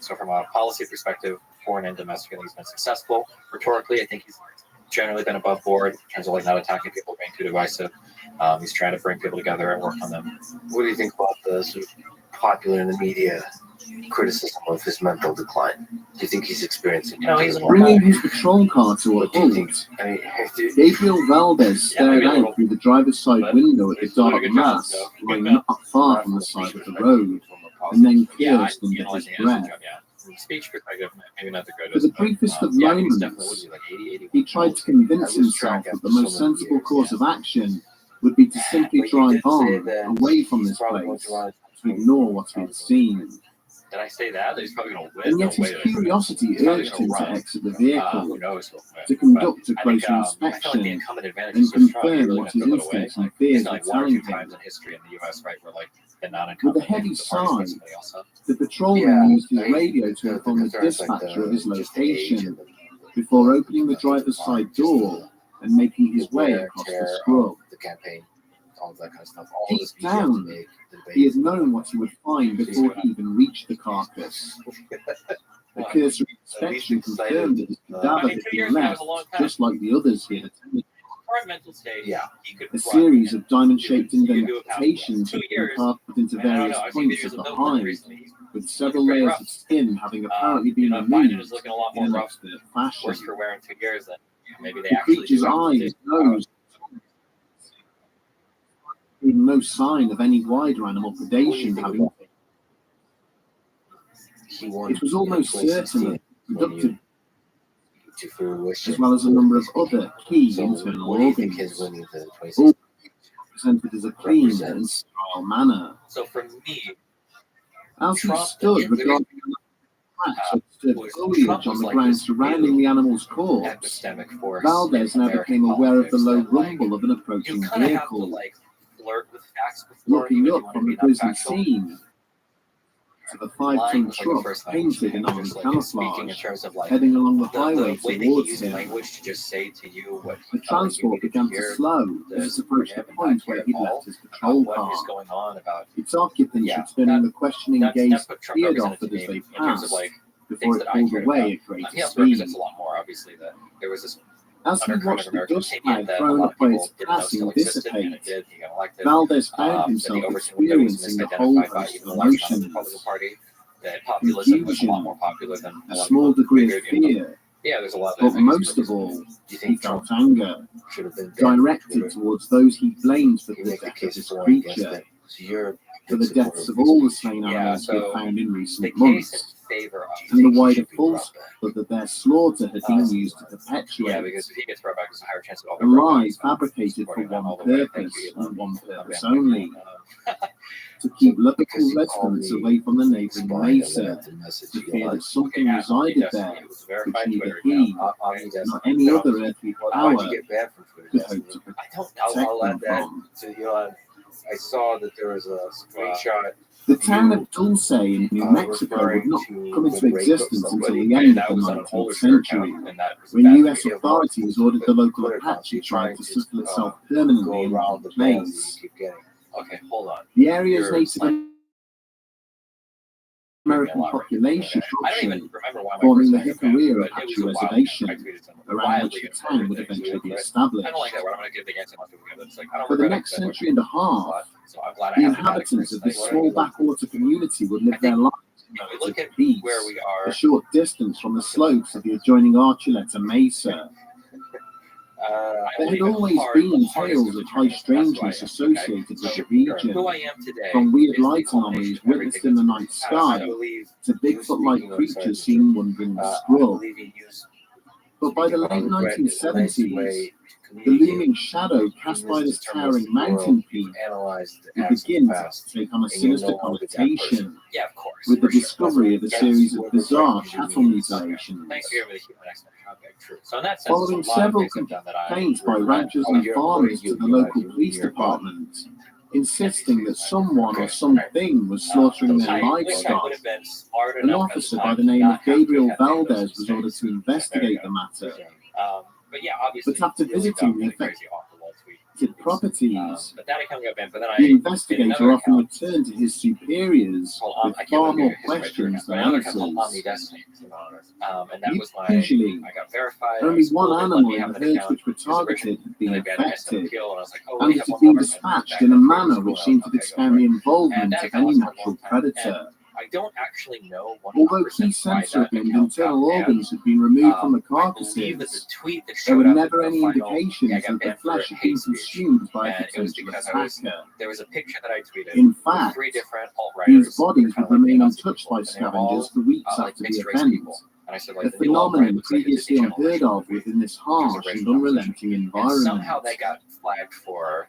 So from a policy perspective, foreign and domestic, I think he's been successful. Rhetorically, I think he's generally been above board in terms of like not attacking people, being too divisive. He's trying to bring people together and work on them. What do you think about the sort of popular in the media criticism of his mental decline? Do you think he's experiencing? No, he's Bringing his patrol car to a What do you think? halt, I mean, Gabriel Valdez stared maybe a little, out through the driver's side but window at the he's doing a dark good job, mass though. lying not far from the side of the road, and then cursed under his breath. From a speech perspective, maybe not the For greatest. the briefest of He's moments, definitely like 80. he tried to convince himself that the most sensible course of action would be to simply drive on away from this place, to ignore what he had seen. Did I say that? He's probably going to win. And yet his curiosity urged him to exit the vehicle, to conduct a closer inspection, and confirm what his instincts and fears were telling him. With a heavy sigh, the patrolman used his radio to inform the dispatcher of his location before opening the driver's side door and making his way across the scrub. All that kind of stuff. Deep down, he had known what he would find before he even reached the carcass. A cursory inspection confirmed that his cadaver had been left just like the others he had attended. A series of diamond-shaped indentations had been carved into various points of the hide, with several layers of skin having apparently been removed in an expert fashion. The creature's eyes, nose, no sign of any wider animal predation having. It was almost certain that conducted, as well as a number of other key internal organs, all presented as a clean and sterile manner. So for me, as he stood regarding the foliage on the ground surrounding the animal's corpse, Valdez now became aware of the low rumble of an approaching vehicle. Looking up from the grisly scene to the 5-ton truck painted in orange camouflage, heading along the highway towards him. The transport began to slow as it approached the point where he'd left his patrol car. Its occupants returning the questioning gaze he had offered as they passed, before it pulled away at greater speed. As he watched the dust cloud thrown up by its passing dissipate, Valdez found himself experiencing the whole host of emotions. Confusion, a small degree of fear, but most of all, he felt anger, directed towards those he blamed for the death of this creature, for the deaths of all the slain animals he had found in recent months, and the wider falsehood that their slaughter had been used to perpetuate a lie fabricated for one purpose and one purpose only, to keep local residents away from the neighboring mesa, to fear that something resided there which neither he nor any other earthly power could hope to protect them from. I saw that there was a screenshot. The town of Dulce in New Mexico would not come into existence until the end of the 19th century, when U.S. authorities ordered the local Apache tribe to settle itself permanently in the place. Okay, hold on. The area's Native American population forming the Hickory Apache Reservation, around which the town would eventually be established. For the next century and a half, the inhabitants of this small backwater community would live their lives in peace, a short distance from the slopes of the adjoining Archuleta Mesa. There had always been tales of high strangeness associated with the region, from weird light anomalies witnessed in the night sky to Bigfoot-like creatures seen wandering the scrub. But by the late 1970s, the looming shadow cast by this towering mountain peak would begin to take on a sinister connotation, with the discovery of a series of bizarre cattle mutilations. Following several complaints by ranchers and farmers to the local police department, insisting that someone or something was slaughtering their livestock, an officer by the name of Gabriel Valdez was ordered to investigate the matter. But after visiting the affected properties, the investigator often returned to his superiors with far more questions than answers. Usually, only one animal in the herds which were targeted had been affected, and it had been dispatched in a manner which seemed to discount the involvement of any natural predator. I don't actually know. Although key sensory and internal organs had been removed from the carcasses, there were never any indications that the flesh had been consumed by a potential attacker. There was a picture that I tweeted. In fact, these bodies would remain untouched by scavengers for weeks after the event, a phenomenon previously unheard of within this harsh and unrelenting environment. Somehow they got flagged for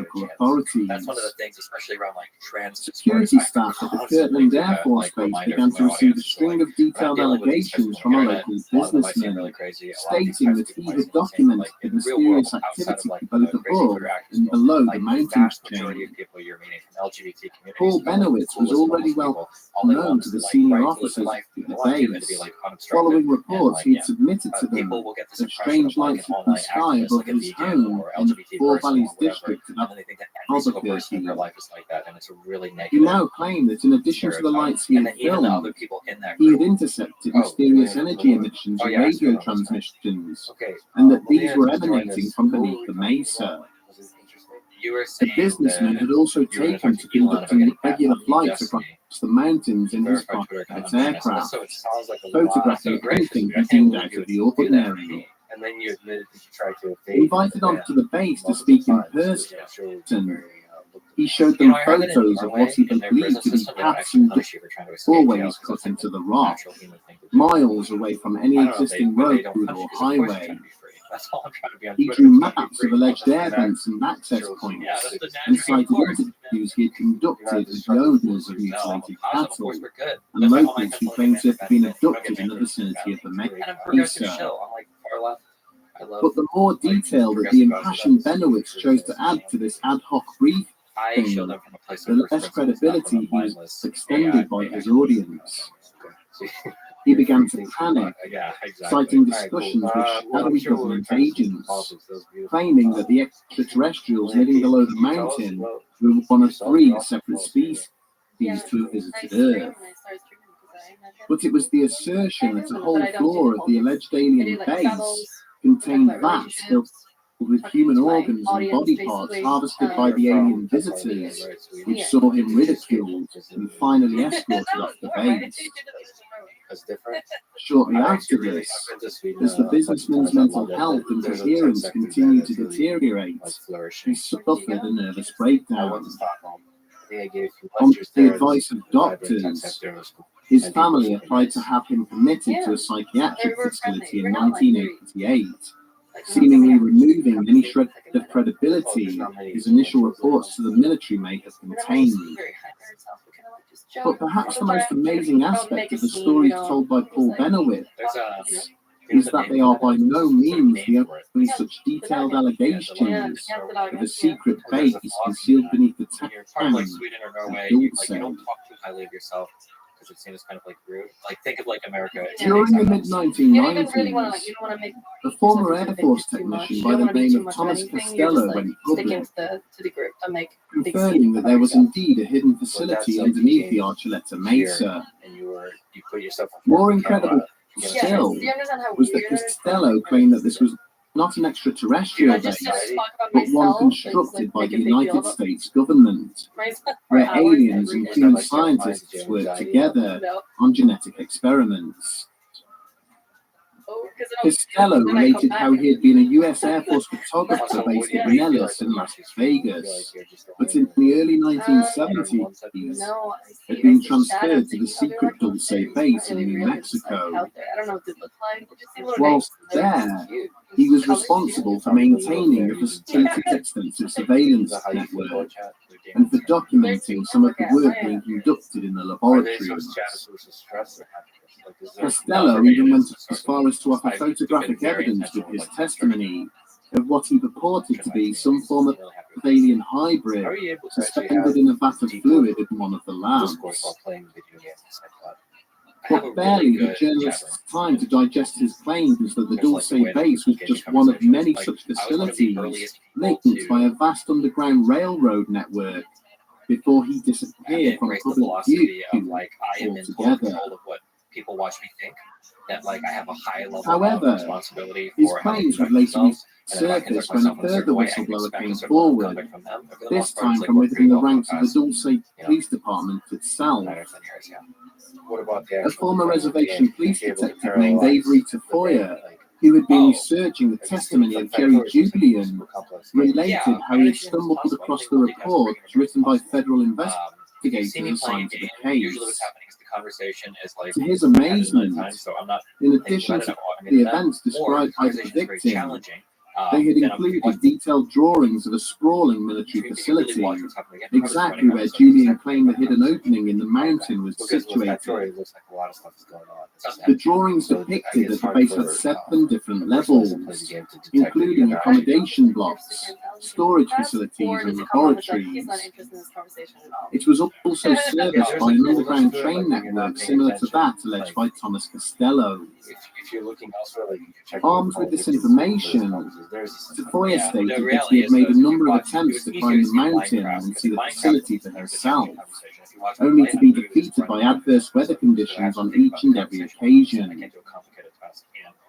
local chance. authorities. That's one of the things, especially around like trans Security staff at the Kirtland Air Force Base began to receive a string of detailed allegations from a local businessman, stating that he had documented the mysterious activity both above and below the mountains chain. majority of people you're meeting from LGBT community Paul Benowitz was already well known to the senior officers at the base. Following reports, he'd submitted to them that strange lights in the sky above his home in the Four Valleys district of Albuquerque. He now claimed that in addition to the lights he had filmed, he had intercepted mysterious energy emissions and radio transmissions, and that these were emanating from beneath the mesa. The businessman had also taken to conducting regular flights across the mountains in his private aircraft, photographing anything he deemed out of the ordinary. Invited onto the base to speak in person, he showed them photos of what he believed to be paths and doorways cut into the rock, miles away from any existing road or highway. He drew maps of alleged air vents and access points, and cited interviews he had conducted with the owners of mutilated cattle and locals who claimed to have been abducted in the vicinity of the mesa. But the more detail that the impassioned Benowitz chose to add to this ad hoc briefing, the less credibility he was extended by his audience. He began to panic, citing discussions with shadowy government agents, claiming that the extraterrestrials living below the mountain were one of 3 separate species to have visited Earth. But it was the assertion that a whole floor of the alleged alien base contained vats filled with human organs and body parts harvested by the alien visitors, which saw him ridiculed and finally escorted off the base. Shortly after this, as the businessman's mental health and coherence continued to deteriorate, he suffered a nervous breakdown. On the advice of doctors, his family applied to have him committed to a psychiatric facility in 1988, seemingly removing any shred of credibility his initial reports to the military may have contained. But perhaps the most amazing aspect of the stories told by Paul Benowitz is that they are by no means the only such detailed allegations of a secret base concealed beneath the town of Dulce. Because it seems kind of like rude. Like, think of like America. During the mid-1990s, a former Air Force technician by the name of Thomas Costello went public, confirming that there was indeed a hidden facility underneath the Archuleta Mesa. More incredible still was that Costello claimed that this was not an extraterrestrial base, but one constructed by the United States government, where aliens and human scientists worked together on genetic experiments. Costello related how he had been a US Air Force photographer based at Nellis in Las Vegas, but in the early 1970s had been transferred to the secret Dulce base in New Mexico. Whilst there, he was responsible for maintaining the facility's extensive surveillance network and for documenting some of the work being conducted in the laboratories. Costello even went as far as to offer photographic evidence with his testimony of what he purported to be some form of alien hybrid suspended in a vat of fluid in one of the labs. But barely had journalists time to digest his claims that the Dulce base was just one of many such facilities linked by a vast underground railroad network before he disappeared from public view altogether. People watch me think that like I have a high level However, of responsibility his for claims would later resurface when a further whistleblower came forward, this time from within the ranks of the Dulce Police Department itself. A former reservation police detective named Avery Tafoya, who had been researching the testimony of Jerry Julian, related how he had stumbled across the report written by federal investigators assigned to the case. Conversation is like to his amazement, so I'm not in addition to the events described by the victim, they had included detailed drawings of a sprawling military facility, exactly where Julian claimed the hidden opening in the mountain was situated. The drawings depicted that the base had 7 different levels, including accommodation blocks, storage That's facilities forward and to come on. It's like, laboratories. he's not interested in this conversation at all. It was also serviced by an underground Like, train when you're not network paying similar to attention, that alleged by Thomas Costello. if you're looking elsewhere, like you can check Armed your with this phone, information, there's Sequoia Yeah, stated the that reality he had is, made though, a if you number of watch- attempts it to was climb easier the to see mountain Minecraft, and see the because facility Minecraft for is a herself, different conversation. If you watch only to Minecraft, be it is defeated by running out. adverse weather So I conditions have to on think each about and the every conversation. I occasion. can't do a complicated task.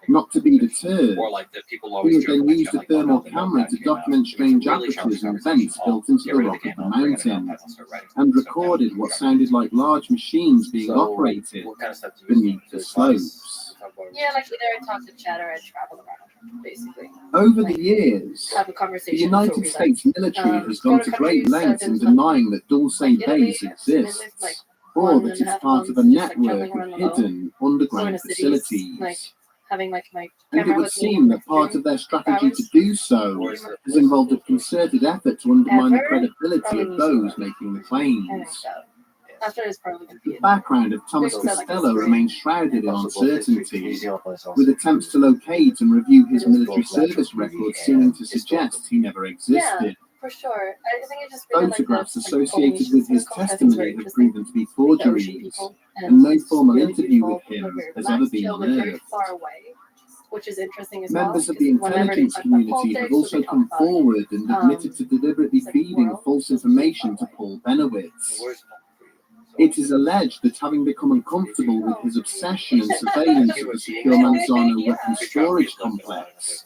Not to be deterred, Or like the people he always would joke then about use stuff the like, oh, thermal no, the camera notepad to came out. document It's a strange really challenging apertures and conversation. vents built into Get the rid of rock the of game, the I'll bring out a mountain, notepad and start writing and stuff down. recorded what sounded like large machines being So, operated what kind of stuff do you beneath the advise? slopes. Yeah, like either I talk to Chad or I travel around, basically. Over Like, the years, have a the conversation. United before we States military has go gone to to great countries, lengths in in denying that Dulce like Italy, Base and then exists, there's, like, or 1.5 that it's part of a months just, like, network traveling of around the globe. hidden Going underground to cities, facilities. like having like my And it camera would with me seem that like, part of their strategy to do so hours. has involved a concerted effort to undermine the Ever? credibility Probably of New those Zealand. making the I think claims. so. After it's probably gonna be The background of Thomas There's like Costello history. remains shrouded in Also, New uncertainty, Zealand is also with attempts to locate and review his It is military both natural service beauty records and seeming to historical. suggest he never existed. for sure. I think it's just really Photographs like associated with his testimony have proven to be the ocean forgeries, people, and no it's formal really interview with beautiful, him very has relaxed, ever been chill, they're very unearthed. far away, which is interesting as Members well. of the because whenever they intelligence talk about community have politics, or also they talk come about, forward and admitted to deliberately like, feeding world, false it's really information to far Paul Benowitz. Where's It is alleged that having become uncomfortable with his obsession and surveillance of the secure Manzano weapons storage complex,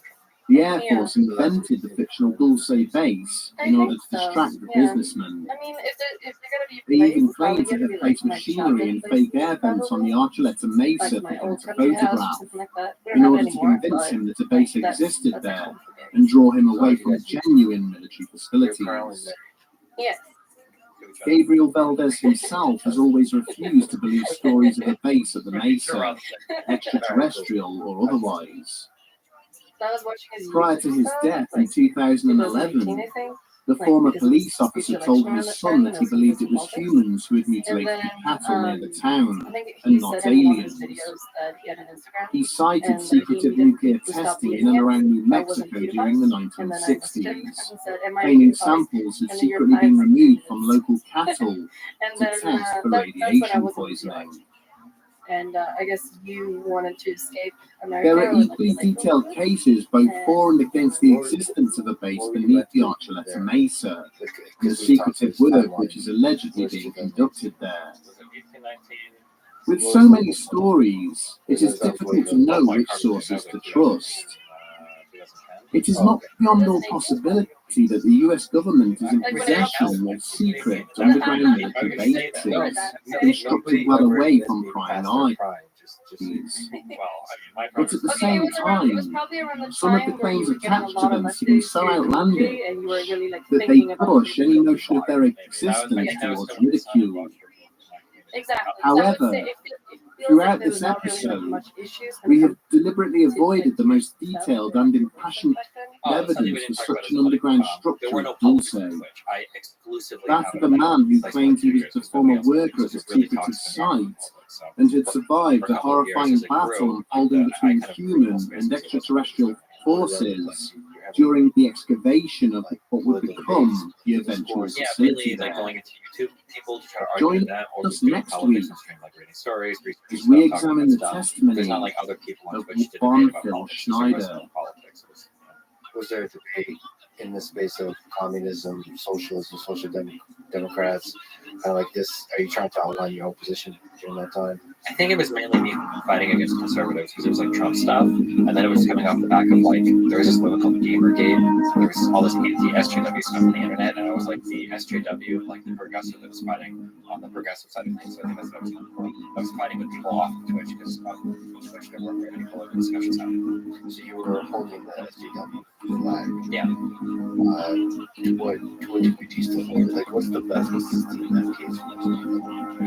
the Air Force invented the fictional Dulce base in order to distract the businessman. I mean, if they're gonna be They even placed, it's claim probably to gonna have be placed like my machinery and childhood fake air vents on the Archuleta Mesa like for my him old to country house or photograph, something like that. We in don't have order it to anymore, convince but him that a base that's existed like there home for me. and draw him away from genuine military facilities. Yes. Gabriel Valdez himself has always refused to believe stories of a base at the Mesa, extraterrestrial or otherwise. I was watching his Prior to his death in 2011, the former police officer told his son that he believed it was humans who had mutilated the cattle near the town, and not aliens. He cited secretive nuclear testing in and around New Mexico during the 1960s, claiming samples had secretly been removed from local cattle to test for radiation poisoning. And I guess you wanted to escape America. There are equally detailed cases both for and against the existence of a base beneath the Archuleta Mesa, and the secretive work which is allegedly being conducted there. With so many stories, it is difficult to know which sources to trust. It is not beyond all possibility that the US government is in possession of secret underground military bases constructed well away from prying eyes. But at the same time, some of the claims attached to them seem so outlandish that they push any notion of their existence towards ridicule. However, throughout this episode, we have deliberately avoided the most detailed and impassioned evidence for such an underground structure of Dulce. That of a man who claimed he was the former worker at the secretive site and had survived a horrifying battle unfolding between human and extraterrestrial forces during the excavation of what would become the eventual facility there. Join us next week as we examine the testimony of von Phil Schneider. Was there a debate in the space of communism, socialism, democrats, kind of like this? Are you trying to outline your own position during that time? I think it was mainly me fighting against conservatives because it was like Trump stuff, and then it was coming off the back of like there was this movement called Gamergate. So there was all this anti-SJW stuff on the internet, and I was like the SJW, like the progressive that was fighting on the progressive side of things. So I think that's what I was doing. I was fighting with people off of Twitch because on Twitch there weren't very many political discussions happening. So you were holding the SJW flag. Yeah. What do you still hold? Like, what's the best in that case?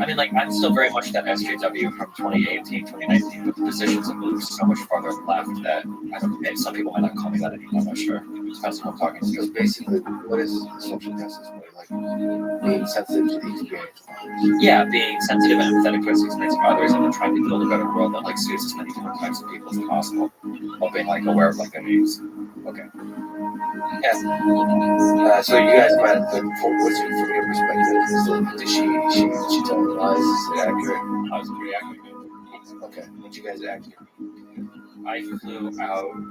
I mean, like, I'm still very much that SJW from 2018, 2019, but the positions have moved so much farther left that I don't, some people might not call me that anymore. I'm not sure. It depends on who I'm talking to. Because basically, what is social justice? Like being sensitive to the experience of others. Yeah, being sensitive and empathetic towards the experience of others, and then trying to build a better world that like suits as many different types of people as possible, while being like aware of like their needs. Okay. So you guys met, like, what's from your perspective? Did she tell lies? Is it accurate? I was pretty accurate. Okay. What'd you guys act? I flew out in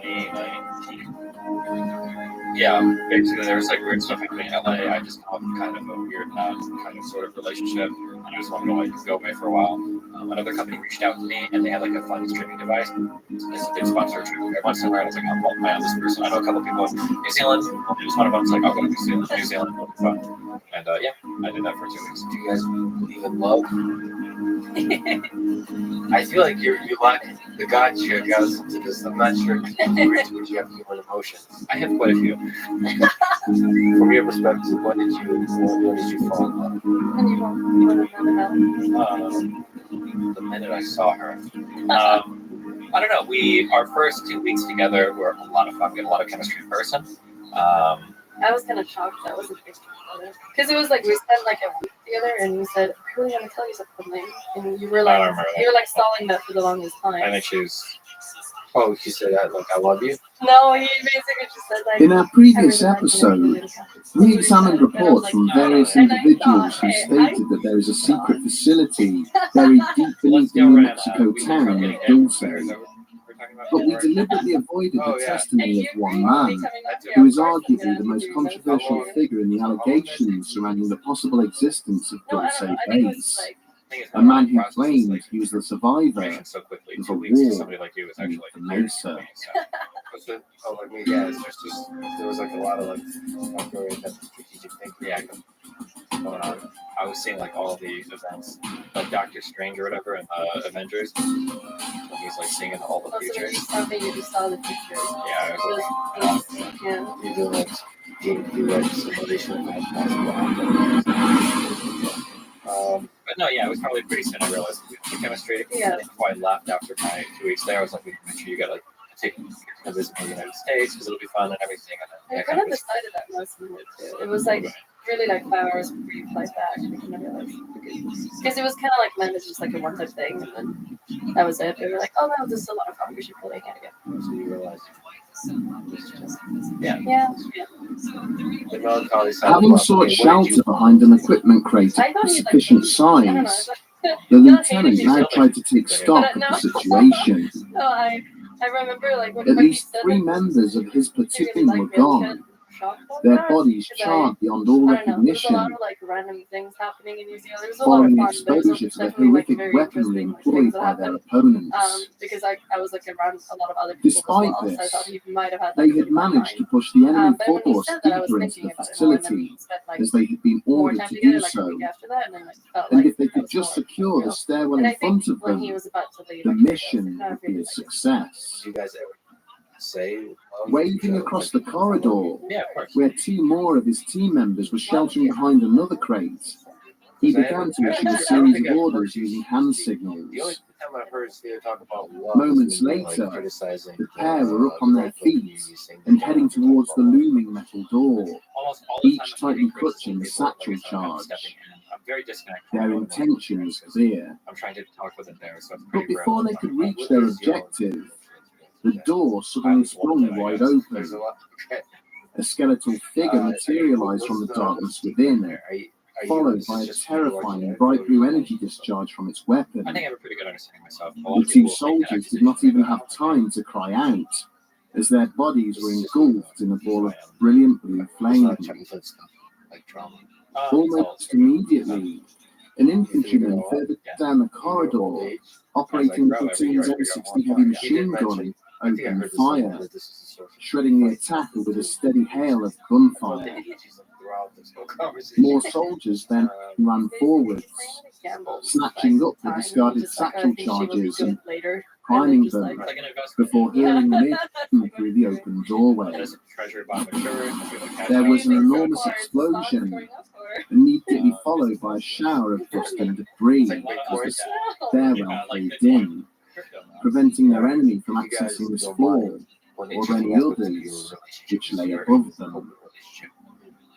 2019. Yeah, basically there was like weird stuff happening in LA. I just got kind of a weird, kind of sort of relationship, and I just wanted to like go away for a while. Another company reached out to me, and they had like a fun streaming device. They sponsored every once in a while. I was like, I'm on this person. I know a couple people in New Zealand. It was one of them. It's like, I'll go to New Zealand. It'll be fun. And yeah, I did that for 2 weeks. Do you guys believe in love? I feel like you lack the God chick goes into this. I'm not sure which you have human emotions. I have quite a few. From your perspective, when did you fall in love? The minute I saw her. I don't know. Our first 2 weeks together were a lot of fun. We had a lot of chemistry in person. I was kind of shocked that wasn't because it was like we spent like a week together, and you said, "I really want to tell you something," and you were like, stalling that for the longest time. I think she was. Oh, she said that, like, I love you? No, he basically just said like. In our previous episode, we examined reports from various individuals who stated that there is a secret facility buried deep beneath the New Mexico town of Dulce. But we deliberately avoided the testimony of one man, who is arguably the most controversial figure in the allegations surrounding the possible existence of Dulce Base. A man who claimed he was the survivor of a war in the Mesa. Oh, like me, yeah, it's just there was like a lot of like very strategic thinking going on. I was seeing like all the events, like Doctor Strange or whatever in Avengers. When he's like seeing in all the futures. So you just saw the future. Yeah. You do like simulation of but no, yeah, it was probably pretty soon I realized the chemistry. Yeah. Before I left after my 2 weeks there, I was like, make sure you gotta take a visit to the United States because it'll be fun and everything. And then, I kind of decided that last minute too. It was like really like 5 hours before you fly back. And I realized because it was kind of like meant as just like a one-time thing, and then that was it. They were like, "Oh no, this is a lot of fun. We should play again." So you realize. Yeah. The melancholy side. Having sought shelter behind an equipment crate of sufficient size, the lieutenant now tried to take stock of the situation. No, I remember like when At least 3 members of his platoon were gone, their bodies charred beyond all recognition. There's a lot of like random things happening in New Zealand. There's a Following lot of fun, exposure to the horrific weaponry employed by their opponents. because I was like around a lot of other people. Despite as well, this, so I thought he might have had, they had managed to push the enemy force deeper into the facility, as they had been ordered to do so. And if they could just secure the stairwell in front of them, the mission would be a success. You guys ever say Waving across the corridor, Yeah, of course. where 2 more of his team members were sheltering behind another crate, he began to issue a series of orders using hand signals. The only time I've heard Theo talk about love Moments is when, later, like, criticizing the pair were up on their feet and heading towards the looming metal door, Almost all the each time I'm tightly meeting clutching the people, satchel I'm charge. stepping in. I'm very disconnected. Their intention was clear. I'm trying to talk with them there, so it's But pretty before rare. they could reach their objective, the door suddenly sprung wide There's open. a lot. A skeletal figure materialized from the darkness within, followed by a terrifying bright blue energy discharge from its weapon. I think I have a pretty good understanding myself. A lot The of 2 people think that soldiers did not even have time to cry out, as their bodies were engulfed in a ball of brilliant blue flame. Like trauma. Almost immediately, an infantryman further down the corridor, operating the platoon's M60 heavy machine gun, opened fire, shredding the attacker with a steady hail of gunfire. More soldiers then ran forwards, snatching up the discarded satchel charges and priming them before hurling them in through the open doorway. There was an enormous explosion, immediately followed by a shower of dust and debris as the stairwell caved in, preventing their enemy from accessing this floor or any others which lay above them.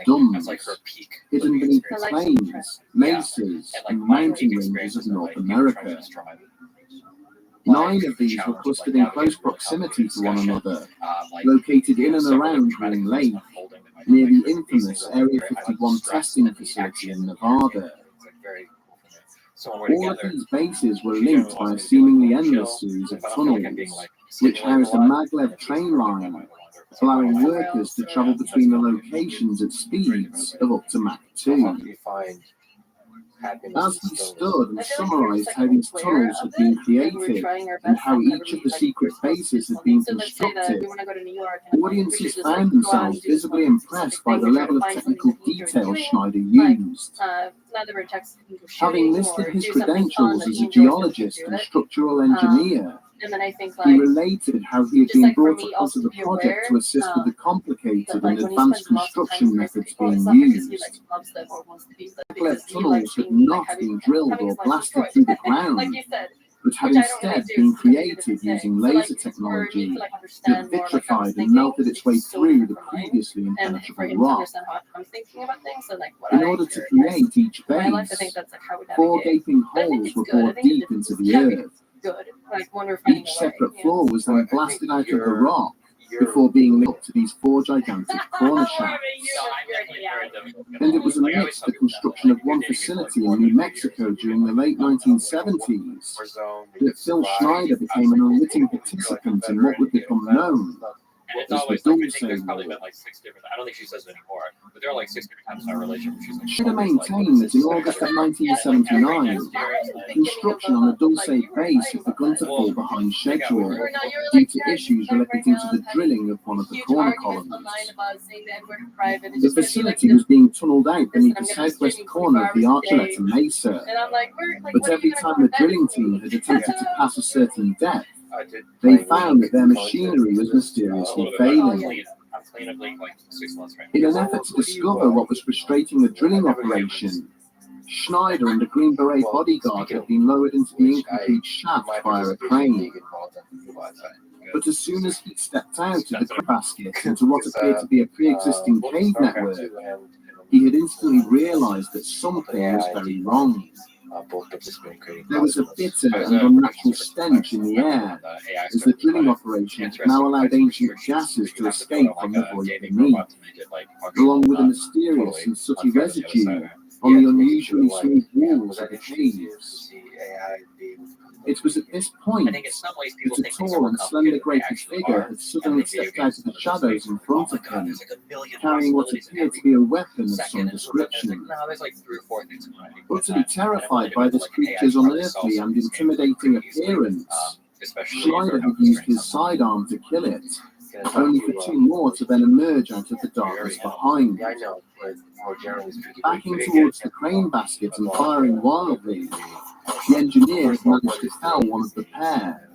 of dunes, that's like her peak hidden living beneath the experience. plains, mesas, And like and my mountain living ranges experience of is North like, you know, trying to America. just drive. 9 of these were clustered in close proximity to one another, located in and around Green Lake, near the infamous Area 51 testing facility in Nevada. All of these bases were linked by a seemingly endless series of tunnels, which housed a maglev train line, allowing workers to travel between the locations at speeds of up to Mach 2. happiness As he is still stood and I feel like summarized you're how these aware tunnels of had been it, and we were created trying our and best how to each of the like, secret we're supposed to bases do had been something. So let's say that constructed, we want to go to New York, and like, we should audiences just like found go out themselves and do this visibly one specific impressed by thing the and try level to of find something technical that he enjoys detail doing. Schneider Like, used. not that we're texting Having shooting listed or his do something fun credentials that as he a enjoys doing, geologist do and it. structural engineer, And then I think he like related how he had just been like for brought me up also onto to the be project aware to assist with the that complicated like and when he advanced spends lots of time construction with nice methods people, it's being not because he like used. loves them or wants to be with them, Cleft because he likes tunnels had being like not having been drilled having or his life blasted destroyed, through the like ground, you said, but had which I don't really instead do. been It's completely different created thing. using So like laser for me technology to like that understand more like I was vitrified and thinking, melted its way it's so through different the from mine. previously And for impenetrable him to rock. understand how I'm thinking about things and like what In I order to prioritize create each in my life, I base, think that's like how we 4 navigate. gaping But I think holes it's were good. I bored think deep it's into the can be earth. good. Like when we're finding Each a way. separate Yeah. floor was then Well, I blasted think out of the you're- rock you're- before being linked to these 4 gigantic corner shafts. And it was amidst the construction of one facility in New Mexico during the late 1970s that Phil Schneider became an unwitting participant in what would become known And it's as the always like, I think Dulce there's probably War. been like 6 different, I don't think she says it anymore, but there are like 6 different times in our relationship where she's like, Schneider always like, maintained that in like, August of every 1979, like, construction on the Dulce base had begun to fall behind schedule due to issues relating to the drilling of one of the corner columns. The facility was being tunneled out beneath the southwest corner of the Archuleta Mesa, And I'm like, but every time the drilling team had attempted to pass a certain depth, I did they play found with that their the machinery was content. mysteriously I'm failing. cleaning like 6 months right In now. an effort to discover what was frustrating the drilling operation, Schneider and the Green Beret bodyguard had been lowered into the incomplete shaft via a crane. But as soon as he stepped out of the basket into what appeared to be a pre-existing cave network, he had instantly realized that something was very wrong. There was a bitter and unnatural stench in the air, as the drilling operation had now allowed ancient gases to escape from the void beneath, along with a mysterious and sooty residue on the unusually smooth walls of the caves. It was at this point I think in some ways people that a think things are tall more and slender complicated than they grey actually figure are. had suddenly stepped out of the shadows in front of him, There's like a million carrying what possibilities in appeared to every be a weapon of some second. And there's like, description. no, there's like 3 or 4 things going on. Utterly terrified by this creature's unearthly and intimidating appearance, Schneider had used his sidearm to kill it, only for 2 more to then emerge out of the darkness behind. Yeah, I know, but more generally speaking, Backing towards the crane basket and firing wildly, the engineer had managed to fell one of the pair,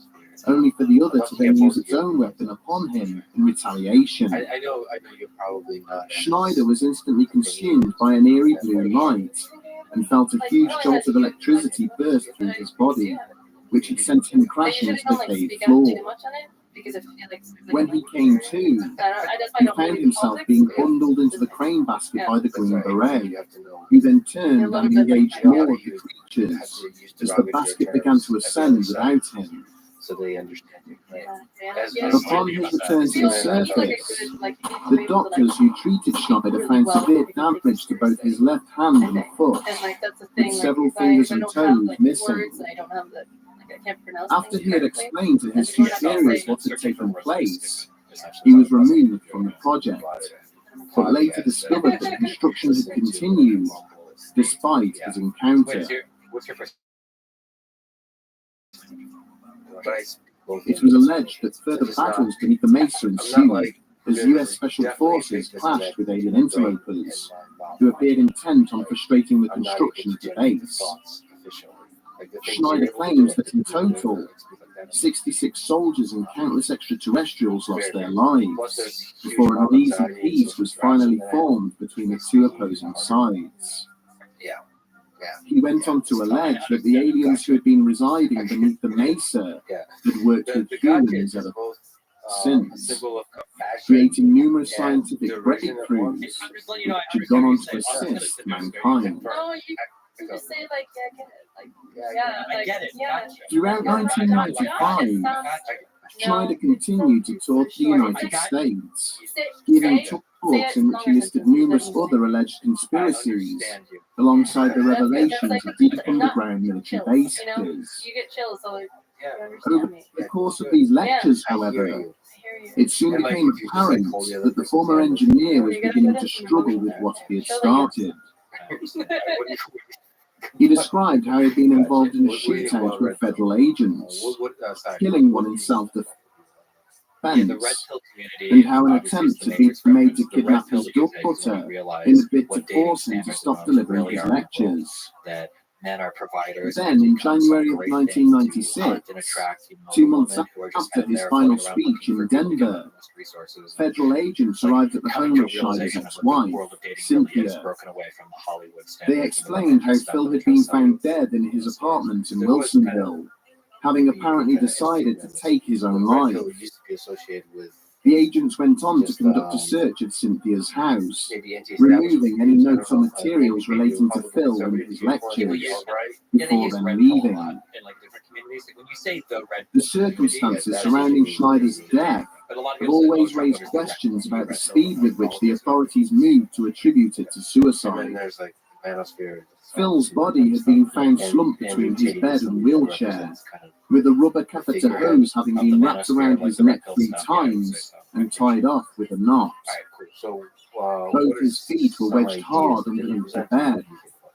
only for the other to then use its own weapon upon him in retaliation. I know you're probably not. Schneider was instantly consumed by an eerie blue light and felt a huge jolt of electricity burst through his body, which had sent him crashing to the cave floor. When he came to, he found himself being bundled into the crane basket by the Green Beret, who then turned and engaged more of the creatures as the basket began to ascend without him. So they understand you. Upon his return to the surface, the doctors who treated Schneider found severe damage to both his left hand and foot, with several fingers and toes missing. After he had explained to his superiors what had taken place, he was removed from the project, but later discovered that construction had continued despite his encounter. What's your first? It was alleged that further battles beneath the Mesa ensued as US Special Forces clashed with alien interlopers, who appeared intent on frustrating the construction of the base. Schneider claims that in total, 66 soldiers and countless extraterrestrials lost their lives before an uneasy peace was finally formed between the 2 opposing sides. He went on to allege that the aliens who had been residing beneath the Mesa had worked with humans ever since, creating numerous scientific breakthroughs which had gone on to assist mankind. Throughout 1995, Schneider continued to tour the United States, giving talks in which he listed numerous other alleged conspiracies, alongside the revelations of deep underground military bases. Over the course of these lectures, however, it soon became apparent that the former engineer was beginning to struggle with what he had started. He described how he'd been involved in a shootout with federal agents, killing one in self-defense, and how an attempt had been made to kidnap his daughter in a bid to force him to stop delivering his lectures. Men are providers. Then, in January of 1996, 2 months after his final speech in Denver, federal agents arrived at the home of Schneider's ex-wife, Cynthia. They explained how Phil had been found dead in his apartment in Wilsonville, having apparently decided to take his own life. The agents went on to conduct a search of Cynthia's house, removing any notes or materials relating to Phil and his lectures, before then leaving. The circumstances surrounding Schneider's death have always raised questions about the speed with which the authorities moved to attribute it to suicide. Phil's body had been found slumped between his bed and wheelchair, with a rubber catheter hose having been wrapped around his neck 3 times and tied off with a knot. Both his feet were wedged hard underneath the bed,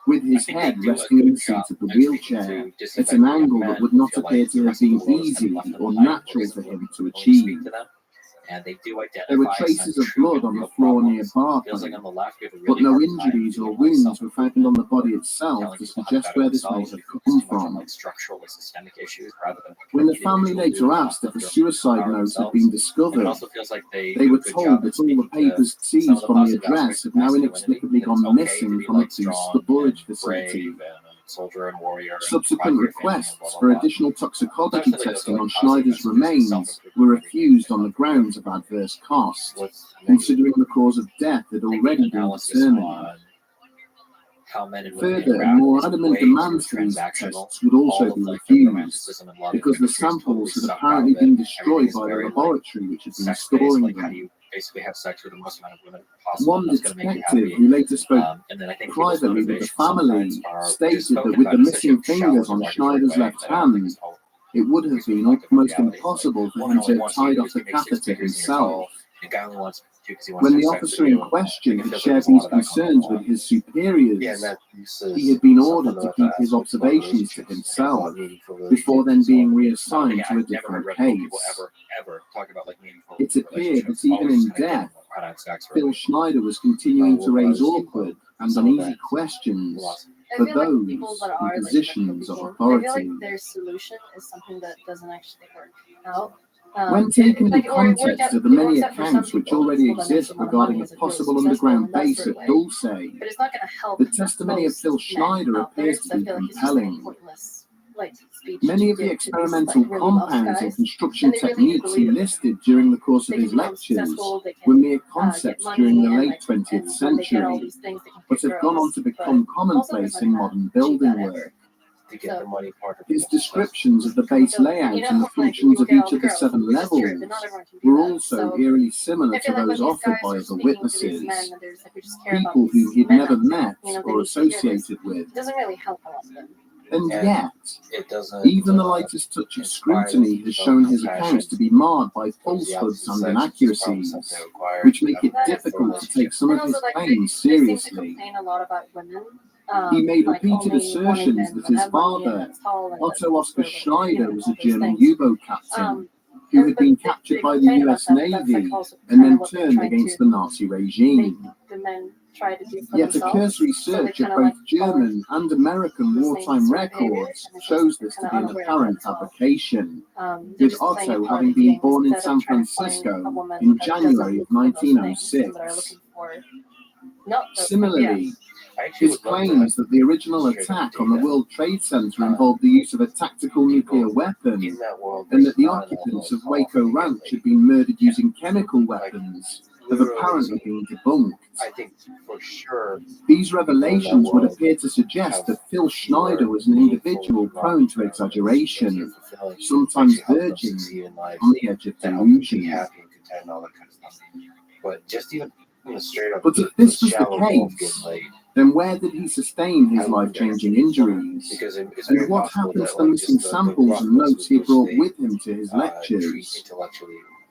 with his head resting in the seat of the wheelchair at an angle that would not appear to have been easy or natural for him to achieve. There were traces of blood on the floor nearby, but no injuries or wounds were found on the body itself to suggest where this may have come from. When the family later asked if a suicide note had been discovered, they were told that all the papers seized from the address had now inexplicably gone missing from a storage facility. Subsequent requests for additional toxicology testing on Schneider's remains were refused on the grounds of adverse cost, considering the cause of death had already been determined. Further and more adamant demands for these tests would also be refused, because the samples had apparently been destroyed by the laboratory which had been storing them. One detective who later spoke privately with the family stated that with the missing fingers on Schneider's left hand, it would have been almost impossible for him to have tied off the catheter himself. When the officer in question had shared these concerns with his superiors, he had been ordered to keep his observations to himself, before then being reassigned to a different case. It appeared that even in death, Phil Schneider was continuing to raise awkward and uneasy questions for those in positions of authority. I feel like their solution is something that doesn't actually work out. When taken in the context of the many accounts which already exist regarding a possible underground base at Dulce, the testimony of Phil Schneider appears to be compelling. Many of the experimental compounds and construction techniques he listed during the course of his lectures were mere concepts during the late 20th century, but have gone on to become commonplace in modern building work. His descriptions of the base layout and the functions of each of the 7 levels were also eerily similar to those offered by other witnesses, people whom he'd never met or associated with. And yet, even the lightest touch of scrutiny has shown his accounts to be marred by falsehoods and inaccuracies, which make it difficult to take some of his claims seriously. He made repeated assertions that his father, Otto Oskar Schneider, was a German U-boat captain who had been captured by the US Navy and then turned against the Nazi regime. Yet a cursory search of both German and American wartime records shows this to be an apparent fabrication, with Otto having been born in San Francisco in January of 1906. Similarly, his claims that the original attack on the World Trade Center involved the use of a tactical nuclear weapon, and that the occupants of Waco Ranch had been murdered using chemical weapons, have apparently been debunked. These revelations would appear to suggest that Phil Schneider was an individual prone to exaggeration, sometimes verging on the edge of delusion. But if this was the case, then where did he sustain his life-changing injuries? And what happened to the missing samples and notes he brought with him to his lectures?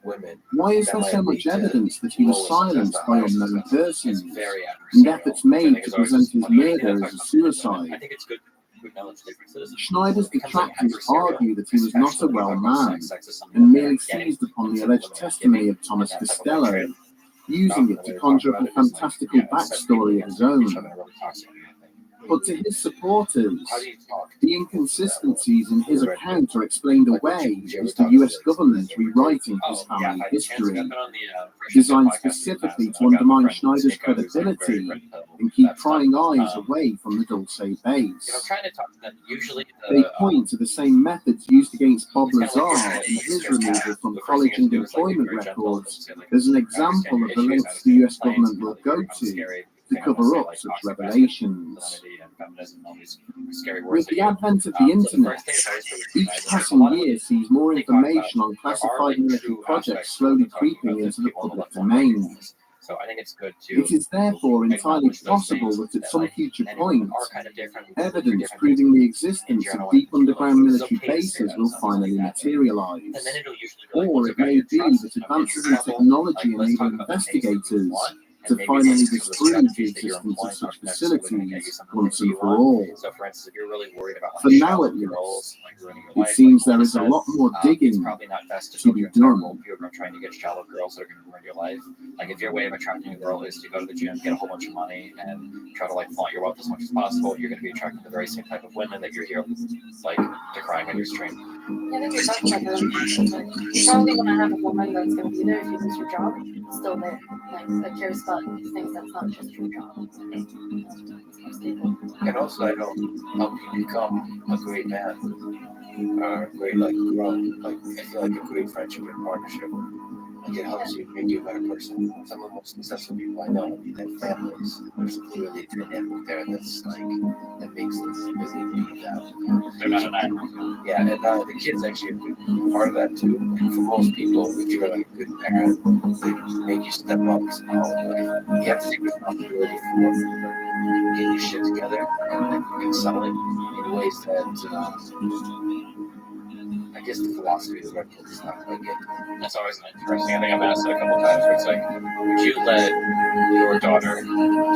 women. Why is That there might so lead much to evidence that he was lowest silenced success, by highest unknown success. persons, It's very and adversarial, efforts which I made think to is always present just his funny. murder Anytime I as talk a about women, suicide? I think it's good to acknowledge differences. Schneider's It becomes like detractors adversarial, argue that he was not especially a when you well talk about man, sex. Sex is something and that they're merely getting seized upon the instead of alleged women are testimony giving, of Thomas and that type of Costello, portrayal. using it The to way they talk conjure up a about it is like, fantastical yeah, it's set people backstory of against his each own. other really toxic. But to his supporters, How do you talk? the inconsistencies in his Right. account are explained Like, would away you ever as the talk to US the- government rewriting his Oh, yeah, family I had a chance. history, I've been on the designed podcast in the past, specifically and to I've got a undermine friend, Schneider's Nico, who's, like, very credibility critical and keep of that prying stuff. eyes away from the Dulce If I'm base. trying to talk to them, usually They point to the same methods used against Bob it's kinda Lazar like and this, his like, removal from the first college thing and you do is, like, be employment very gentle, records say, like, as an I example understand of your the issues, lengths I the understand US your government plans, will how go you're to scary to thing I cover wanna say, up like, such toxic revelations. masculinity and feminism and all these scary With words the that you advent of the so the internet, first thing is always to each recognize that a passing lot of year sees more they talk about, information on there are, classified like, military true projects aspects to what slowly they're talking creeping about. There's into the people on the public left and right domain. So I think it's good It to is therefore entirely acknowledge those possible things that at that, some like, future and point, are kind of different. They're evidence different proving things the in existence general. of deep And it's underground military okay to say bases that will it's not something finally bad. materialize. And then it'll usually be like, Or what's a it guy may you be trust? that You know, advances in level, technology like, let's talk enable about the things that you investigators want, to and maybe finally some of the disprove the strategies that you're existence of employing such aren't necessarily going to get you facilities some of the once things that and you for want. all. So, for instance, if you're really worried about For like now, shallow at least, girls, like ruining your it life, seems like there is a Melissa lot more it's digging probably not best to to fill be your entire done. worldview around trying to get shallow girls that are going to ruin your life. Like, if your way of attracting a girl is to go to the gym, get a whole bunch of money, and try to like flaunt your wealth as much as possible, you're going to be attracting the very same type of women that you're here, like, decrying on your stream. Yeah, I think we talked about that. Like, you probably want to have a woman that's going to be there if you lose your job, still there. Like, that cares about these things that's not just your job. It's stable. And also, I don't help you become a great man or a great, like, grow. Like, I feel like a great friendship and partnership. Like, it helps you make you a better person. Some of the most successful people I know have families. There's clearly a dynamic there that's like, that makes this really be that. They're not an island. Yeah, and the kids actually a big part of that too. And for most people, if you're like a good parent, they make you step up somehow. Like, you have to take responsibility for getting your shit together and like excelling in ways that I guess the philosophy of the Red Bull does not quite get. That's always an interesting. I think I've asked that a couple times. Where it's like, would you let your daughter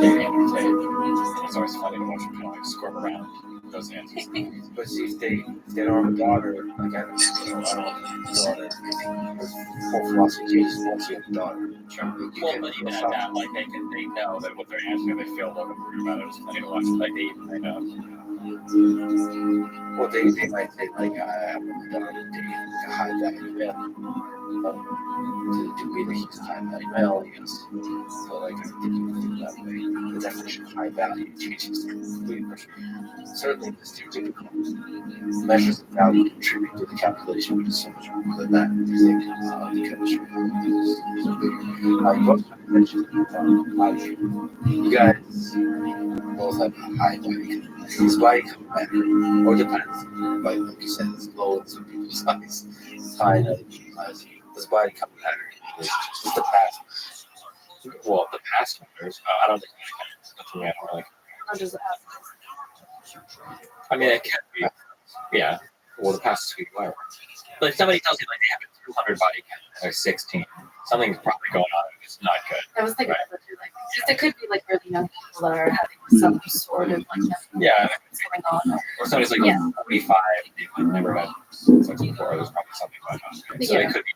date Andrew Tate? And it's always funny to watch him kind of like squirm around those answers. But see, if they don't have a daughter, like I don't want a daughter. Whole philosophy changes once you have a daughter. Sure. Well, but even at that, like, they know that what they're answering, they feel a little bit weird about it. It's funny to watch. Like, they know. Well, they might say, like, I want my daughter to date like a high value male. To be that he's a high value male, I guess. So, like, I didn't think that way. The definition of high value changes completely. Certainly, the stereotypical measures of value contribute to the calculation, which is so much more than that. I think the chemistry is bigger. You also mentioned you guys both have a high value. His body comes better, or depends. Like you said, it's low in some people's eyes, it's high in other people's eyes. His body comes better. It's just the past. Well, the past owners, I don't think that's what I like. Not just I mean, it can be. Yeah. Well, the past is who you are. But if somebody tells you like they have a 200 body count and they're 16, something's probably going on. It's not good. I was thinking about that too. Like, just it could be like really young people that are having some sort of like Yeah. what's going on. Or somebody's like 45, they've never had sex before. There's probably something going on. So Yeah. it could be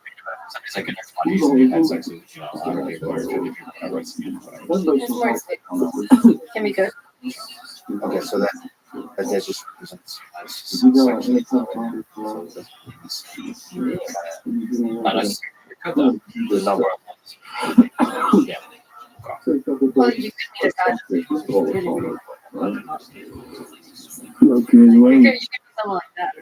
somebody's like in their 20s and they've had sex with, 100 people or 50 people, whatever. It's, It's more stable. Can be good. Okay, so that just represents not necessarily. It could though. the number of ones. Yeah. Well, you could meet a guy that's really, really Okay, you well, could be someone like that.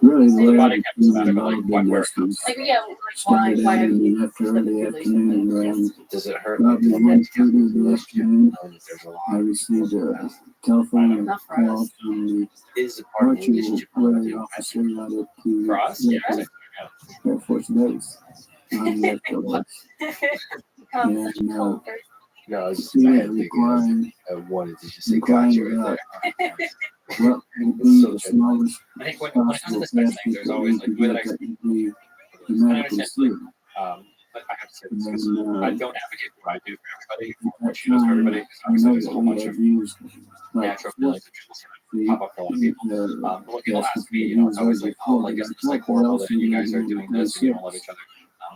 really, The body like, count is about like what where it comes Like, from. yeah, like why have you after early afternoon around Does it hurt? probably 1:30 in the afternoon, There's a I lot. received a telephone call from the Is it part of the Archer relationship? Artillery officer out at the For us, yeah. Air Force Base on the airport. comes such a cold person? No, I was just Yeah, I had thinking requiring, I wanted to just say gotcha right there. well, will be the smallest I think when it comes to possible this kind of casket thing, there's that always we like could with get an that would be I medically understand suit. But I have to say this because I don't advocate for what I do for everybody, or what she does for everybody, because obviously there's a whole bunch of natural feelings that just pop up for a lot of people. But when people ask me, it's always like, oh, like, isn't this like horrible that you guys are doing this and you don't love each other?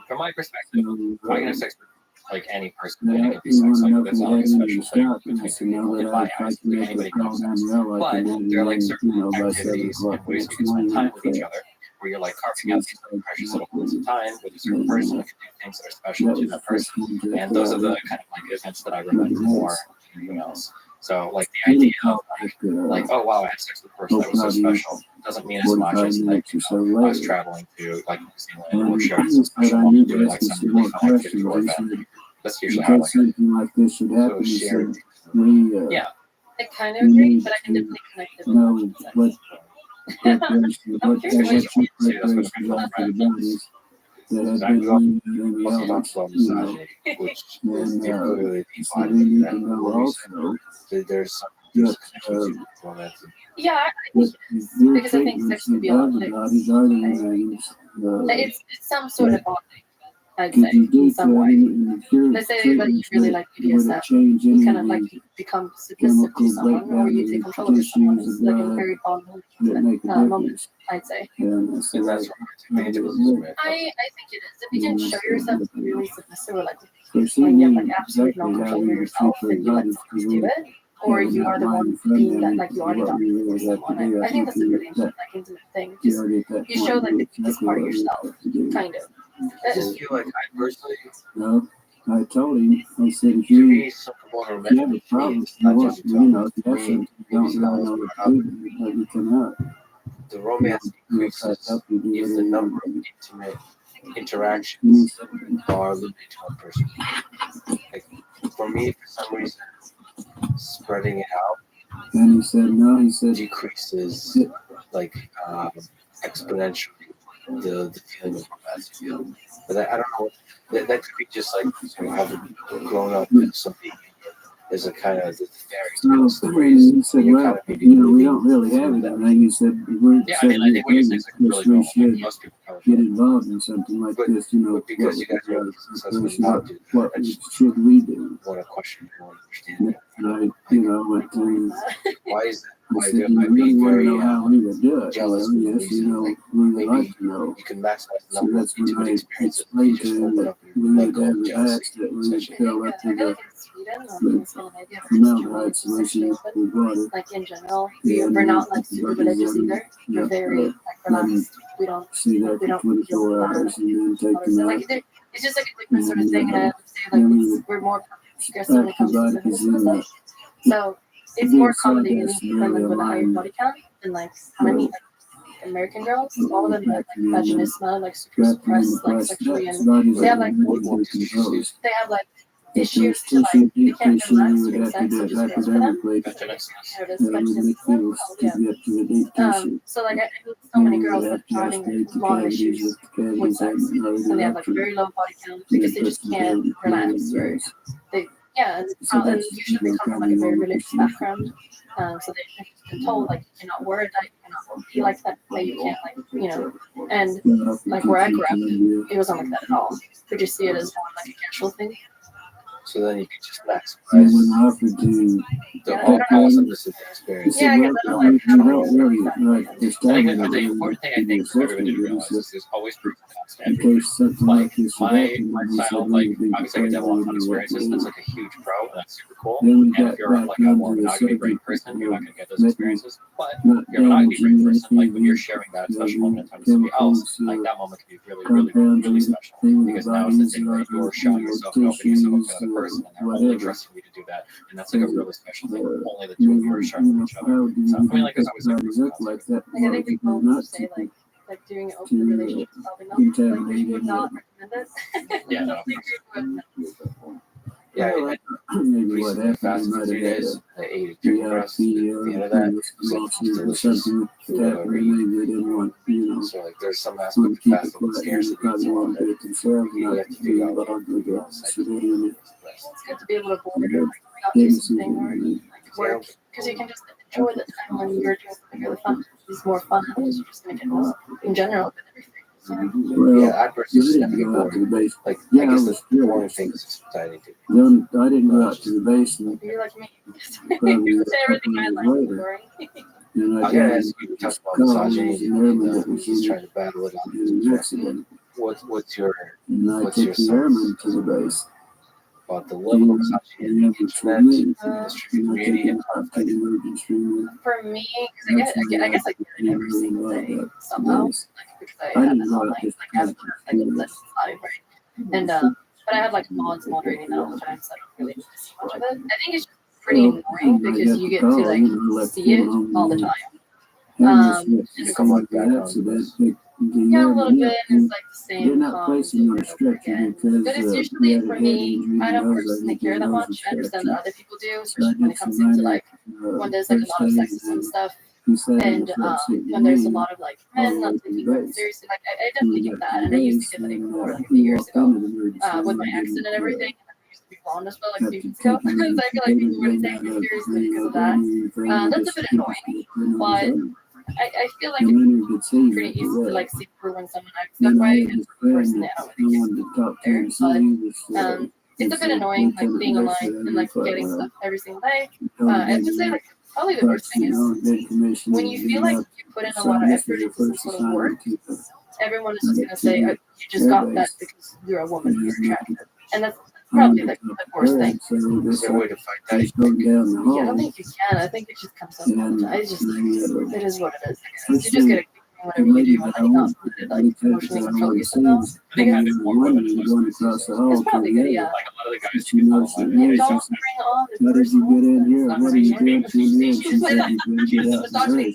From my perspective, I can have sex with like any person, and it can be sex. Like that's not like a special thing between people. In my eyes, like anybody can have sex. But there are like certain activities and ways we can spend time with each other, where you're like carving out these like precious little moments of time with a certain person. You can do things that are special to that person, and those are the kind of like events that I remember more than anything else. So like the idea of like, oh wow, I had sex with a person that was so special doesn't mean as much as like I was traveling to like New Zealand or sharing some special moment doing like some really fun activity or event. That's usually how I like it. So sharing. Yeah. I kind of agree, but I can definitely connect it with sex. I'm curious what you Exactly. Also talks about misogyny, which is clearly defined that there's some romance. Yeah, because I think sex can be a lot like it's some sort of bonding, I'd say, in some way. Let's say that you really like BDSM, you kind of like become submissive to someone, or you take control of someone. It's like a very bonding moment, I'd say. Is that romantic? I think it is. If you can show yourself really submissive, or like when you have like absolute no control over yourself, and you let someone do it, or you are the one being that like you are the dominant for someone. I think that's a really interesting, like intimate thing. Just you show like the deepest part of yourself, kind of. I just feel like I personally, I told him, I said, if to you me, something more have a romantic problem, it's not just if you have something you don't know what to do, you come out. the romance increases if the number of intimate interactions are limited to one person. Like for me, for some reason, spreading it out And he said, no, he said, decreases like exponentially the feeling of romance you feel. But I don't know. That could be just like having grown up with something. There's a kind of the fairy tale stories. he said, well, we don't really have it. And he said, yeah, I mean, I think what you're saying is like really normal. Like, most people get involved in something like this, because you guys are successfully not do that. What should we do? What a question I don't understand. And I went to why is that? I said, you really want to know how we would do it. Jealous Yes, we would like to know. You can maximize the So number of that's when intimate I experiences. explained Just to him open that up we your would have the acts that we would fill up to the formaldehyde solution with water. Like in general, we're not like super religious either. We're very like relaxed. We don't See that for 24 hours and then take them out. Like, it's just like a different sort of thing, and I would say like we're more progressive when it comes to feminism. So it's more common that you meet women with a higher body count than like many like American girls. All of them have like vaginismus, like super suppressed, like sexually, and they have like issues to like they can't relax during sex, which is gross for them. So like I meet so many girls that are having a lot of issues with sex, and they have like very low body count because they just can't relax. Or they and usually they come from like a very religious background, so they've been told like you cannot wear that, you cannot be like that, like you can't like and like where I grew up, it wasn't like that at all. We just see it as more like a casual thing. So then you can just maximize the awesomeness of the experience. Yeah, I guess I don't like I think the important thing I think for everybody to realize is there's always proof of concept. Like my style, like obviously I get a lot of fun experiences. That's like a huge pro. And that's super cool. And if you're like a more monogamy brain person, you're not gonna get those experiences. But if you're a monogamy brain person, like when you're sharing that special moment in time with somebody else, like that moment can be really, really, really special. Because now it's the thing that you're showing yourself and opening yourself to another person, and they're only trusting you to do that. And that's like a really special thing. Only the two of you are sharing with each other. So I mean, like there's always like proof of concept. Like I think we both say like doing an open relationship is probably not like we would not recommend it. Yeah, no. Yeah, maybe what happened, might have had a the end of that, something that really didn't want, so like there's some aspect of fast food scarcity. Probably want to do it themselves, not be able to do it. It's good to be able to board or not do something or like work because you can just enjoy the time when you're doing something really fun. It's more fun because you're just gonna get lost in general with everything. Well, Yeah, I personally I never didn't get go out bored. to the base. Like, Yeah, I I guess was the boring curious. thing is exciting to me. Then I didn't go out to the base and You're like me. probably You a say couple everything I years like. later, Boring. and I I gotta got ask you, into we talked this about car, and misogyny there was an and airman that was he's in trying to battle it out. an accident. What's your And I what's took your the airman to the base. about the level of misogyny in the internet, And I took media, him up to the emergency room. For me, because I guess I get it every single day somehow. Like, because I have this online, like as a part of like that's live, right? And but I have like mods moderating that all the time, so I don't really see much of it. I think it's just pretty annoying because you get to like see it all the time. And Come like that. yeah, a little bit. It's like the same. They're not placing you on a stretcher because But it's usually for me. I don't personally care that much. I understand that other people do, especially when it comes into like when there's like a lot of sexism stuff, and when there's a lot of like men not taking it seriously. Like I definitely get that, and I used to get that even more like a few years ago with my accent and everything. I used to be blonde as well, like a few years ago. So I feel like people wouldn't take me seriously because of that. That's a bit annoying, but I feel like it's pretty easy to like see through when someone acts that way. And personally, I don't really care there, but it's a bit annoying, like being online and like getting stuff every single day. I would say like probably the worst thing is when you feel like you put in a lot of effort into some sort of work, everyone is just gonna say, oh, you just got that because you're a woman, you're attractive, and that's probably like the worst thing. Is there a way to fight that? Yeah, I don't think you can. I think it just comes up. It is what it is. You just gotta keep doing whatever you do and like not let it like emotionally control you somehow. It's probably good, yeah. Like a lot of the guys She knows that me. Don't bring on the How did you get in here? What are you doing? She did. She She's said like, you didn't get out of her. If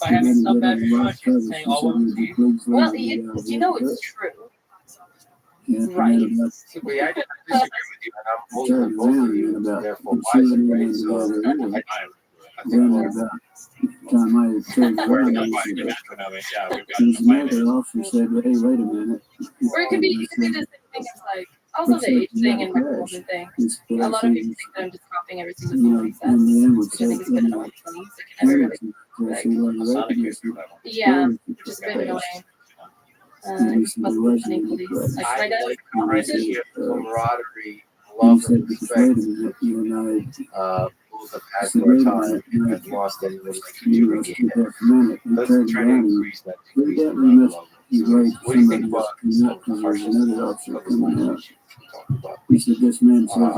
I have stuff bad for you, she's saying all women see. well, you know it's true. Right. See, I disagree with you, and I'm holding both of you, therefore wisely, right? So I think we're Time I turned We're around, fighting the macroeconomic. Yeah, we've got his to fight mother it. officer said, "Hey, wait a minute." Or it could be the same thing as like also the age thing and like the woman thing. A lot of people think that I'm just copying every single thing that he says, which I think is a bit annoying for me. So I can never really yeah, which is a bit annoying. But funny police. Like my dad was a friendship, camaraderie, love, and respect. Both have had for a time and have lost anyone like you regain it. Let's try to increase that decrease the love. What do you think about some of the harshness of the language we talked about? He said, "This man says he was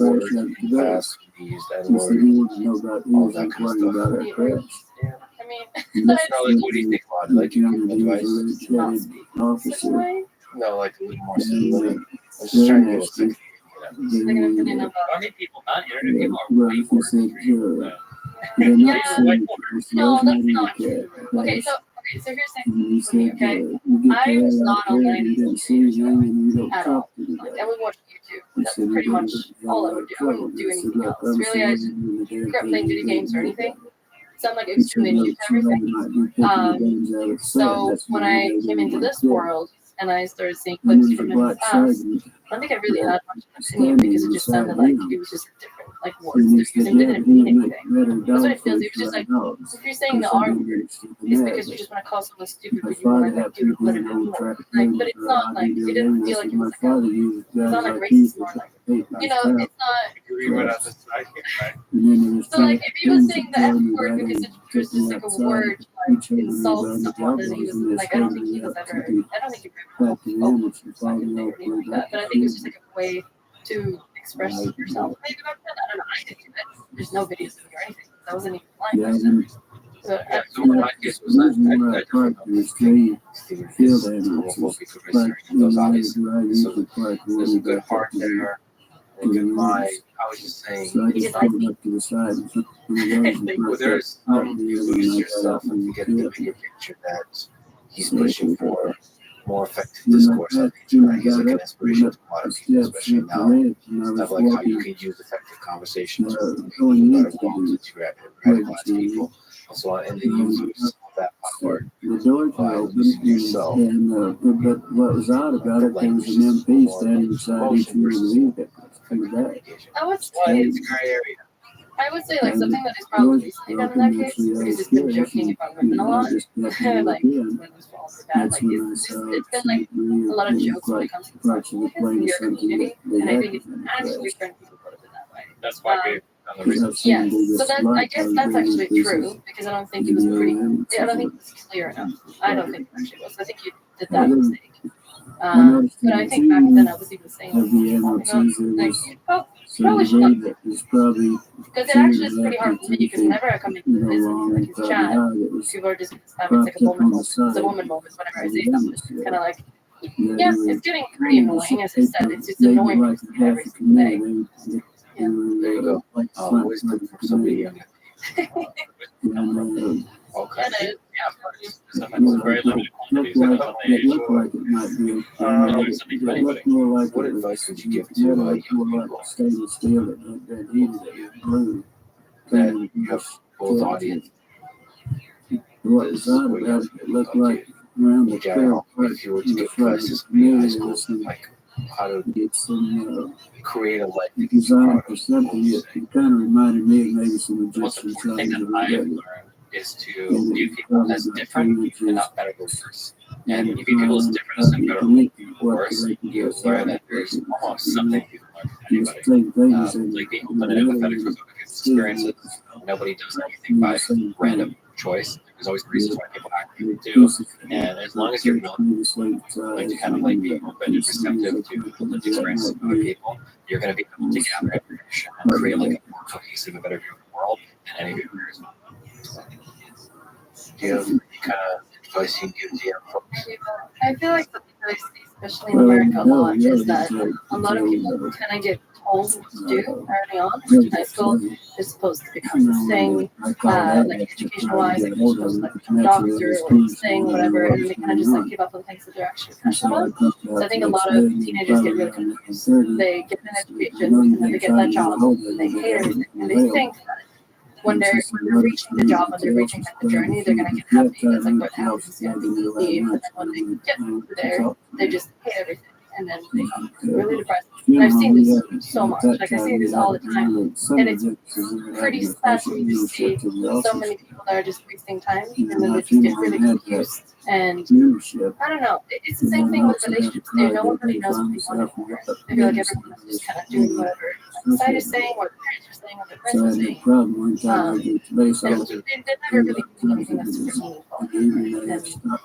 Our a words crash out in today." the past, we used that He said word, he wanted to know about all his that kind of inquiry stuff. about our crash. I mean, No, like, what do you think about it? Like, you give advice? not speak Officer. way. No, like a little more civility. I was just trying to get a second. Like an opinion about I mean, people, not internet people, are Well, way he more said, extreme. Yeah. saying No, that's not true. Okay, so here's the he thing for me, said, okay? you get I was not there online and you didn't see anything and you don't at talk all. to Like, anybody. I would watch YouTube. He That's said, pretty "You're much gonna have all a I lot would of do. I trouble." wouldn't do He said, anything "Look, else. I'm Really, I just saying the damn grew up thing playing you video games or did." anything. So I'm like He said, extremely new "Look, to everything. somebody might be taking the games out of the set. So That's when why I they came into don't this like it." world and I started seeing And clips then from the him in the black past, sergeant I don't think I really had much of an opinion standing because it just sounded like it was just different, like words and they're he said, using. They "Yeah, didn't he mean would make anything. better That's what dog it feels. food It was for just our like dogs." if you're saying the Because R they word, didn't understand it's that. because you just want to call someone stupid, My but you want father to like had do a people little in bit old more. track Like, but it's not like it didn't feel like it my was like father a, used it's guys not like like racist, he more like hate you know, crap. it's not. You agree with us, it's like, right? And then there was So like if he was things saying that the F told me word that because he it took was just me like a outside. word to He like told me insult about the someone, and he cowboys was and like, I don't think he was ever. I don't think he back ever to called them, people which was like all a the name or anything like that. But I think it was just like a way to express yourself. Maybe back then, I don't know. I didn't do it. There's no videos of me or anything. That wasn't even online. But Yeah, so my case was I field animals. Those obviously, so there's a good heart there, a good mind. I was just saying, So I just pulled up to the side and took one of those and well, there's you lose yourself and you get the bigger picture that he's pushing for more effective discourse on the internet. He's like an inspiration to a lot of people, especially now, of like how you can use effective conversations with people that are willing to radicalize people. So, and then you lose that part. The doors were open, yourself. and but what was odd about it, there was an MP standing beside each one of the lead that was coming back. I would say It's a gray area. I would say like something that is probably recently done in that case because it's been joking about women a lot. Like women's faults are bad. Like it's been like a lot of jokes when it comes to sexual in your community, and I think it's actually turned people positive in that way. That's why we done the research. Yes, so that I guess that's actually true because I don't think it was pretty. I don't think it was clear enough. I don't think it actually was. I think you did that mistake. But I think back then I was even saying, like, oh, probably should not. Because it actually is pretty hard for me because whenever I come into the business, like in chat, people are just having like a woman moment. It's a woman moment whenever I say something. It's kind of like, yes, it's getting pretty annoying. As I said, it's just annoying every single day. Yeah. There you go. Always looking for somebody young. Okay. And it, Very limited quantities. It looked like it might be. It looked more like What it was advice would you give to more young like people stainless steel that heated it blue. that you have both audience? What was that about it? It looked like around the trail. If you were to give advice to somebody in high school, like how to Get some create a life that design for something. It kind of reminded me of maybe some The most Egyptian important thing signs that of I've that. learned is to view people as different and not better than worse. And if you view people as different as not better than worse, you learn that there's almost something you can learn from anybody. Like being open and empathetic towards other people's experiences. Nobody does anything by random choice. There's always reasons why people act like they do. And as long as you're willing to kind of like be open and receptive to the lived experiences of other people, you're going to be able to gather information and create like a more cohesive and better view of the world than any of your peers. Do you have any kind of advice you can give to young folks? I feel like something that I see, especially in America a lot, is that a lot of people kind of get told what to do early on in high school. They're supposed to become this thing, like education-wise, like they're supposed to like become a doctor or this thing, whatever, and they kind of just like give up on things that they're actually passionate about. So I think a lot of teenagers get really confused. They get an education and then they get that job and they hate everything and they think that when they're reaching the job, when they're reaching like the journey, they're gonna get happy. That's like what happens. It's gonna be easy. And then when they get there, they just hate everything, and then they get really depressed. And I've seen this so much. Like I see this all the time, and it's pretty sad for me to see so many people that are just wasting time, and then they just get really confused. And I don't know. It's the same thing with relationships. No one really knows what they want anymore. I feel like everyone is just kind of doing whatever society is saying, what parents are saying, what their friends are saying. They never really do anything that's super meaningful. And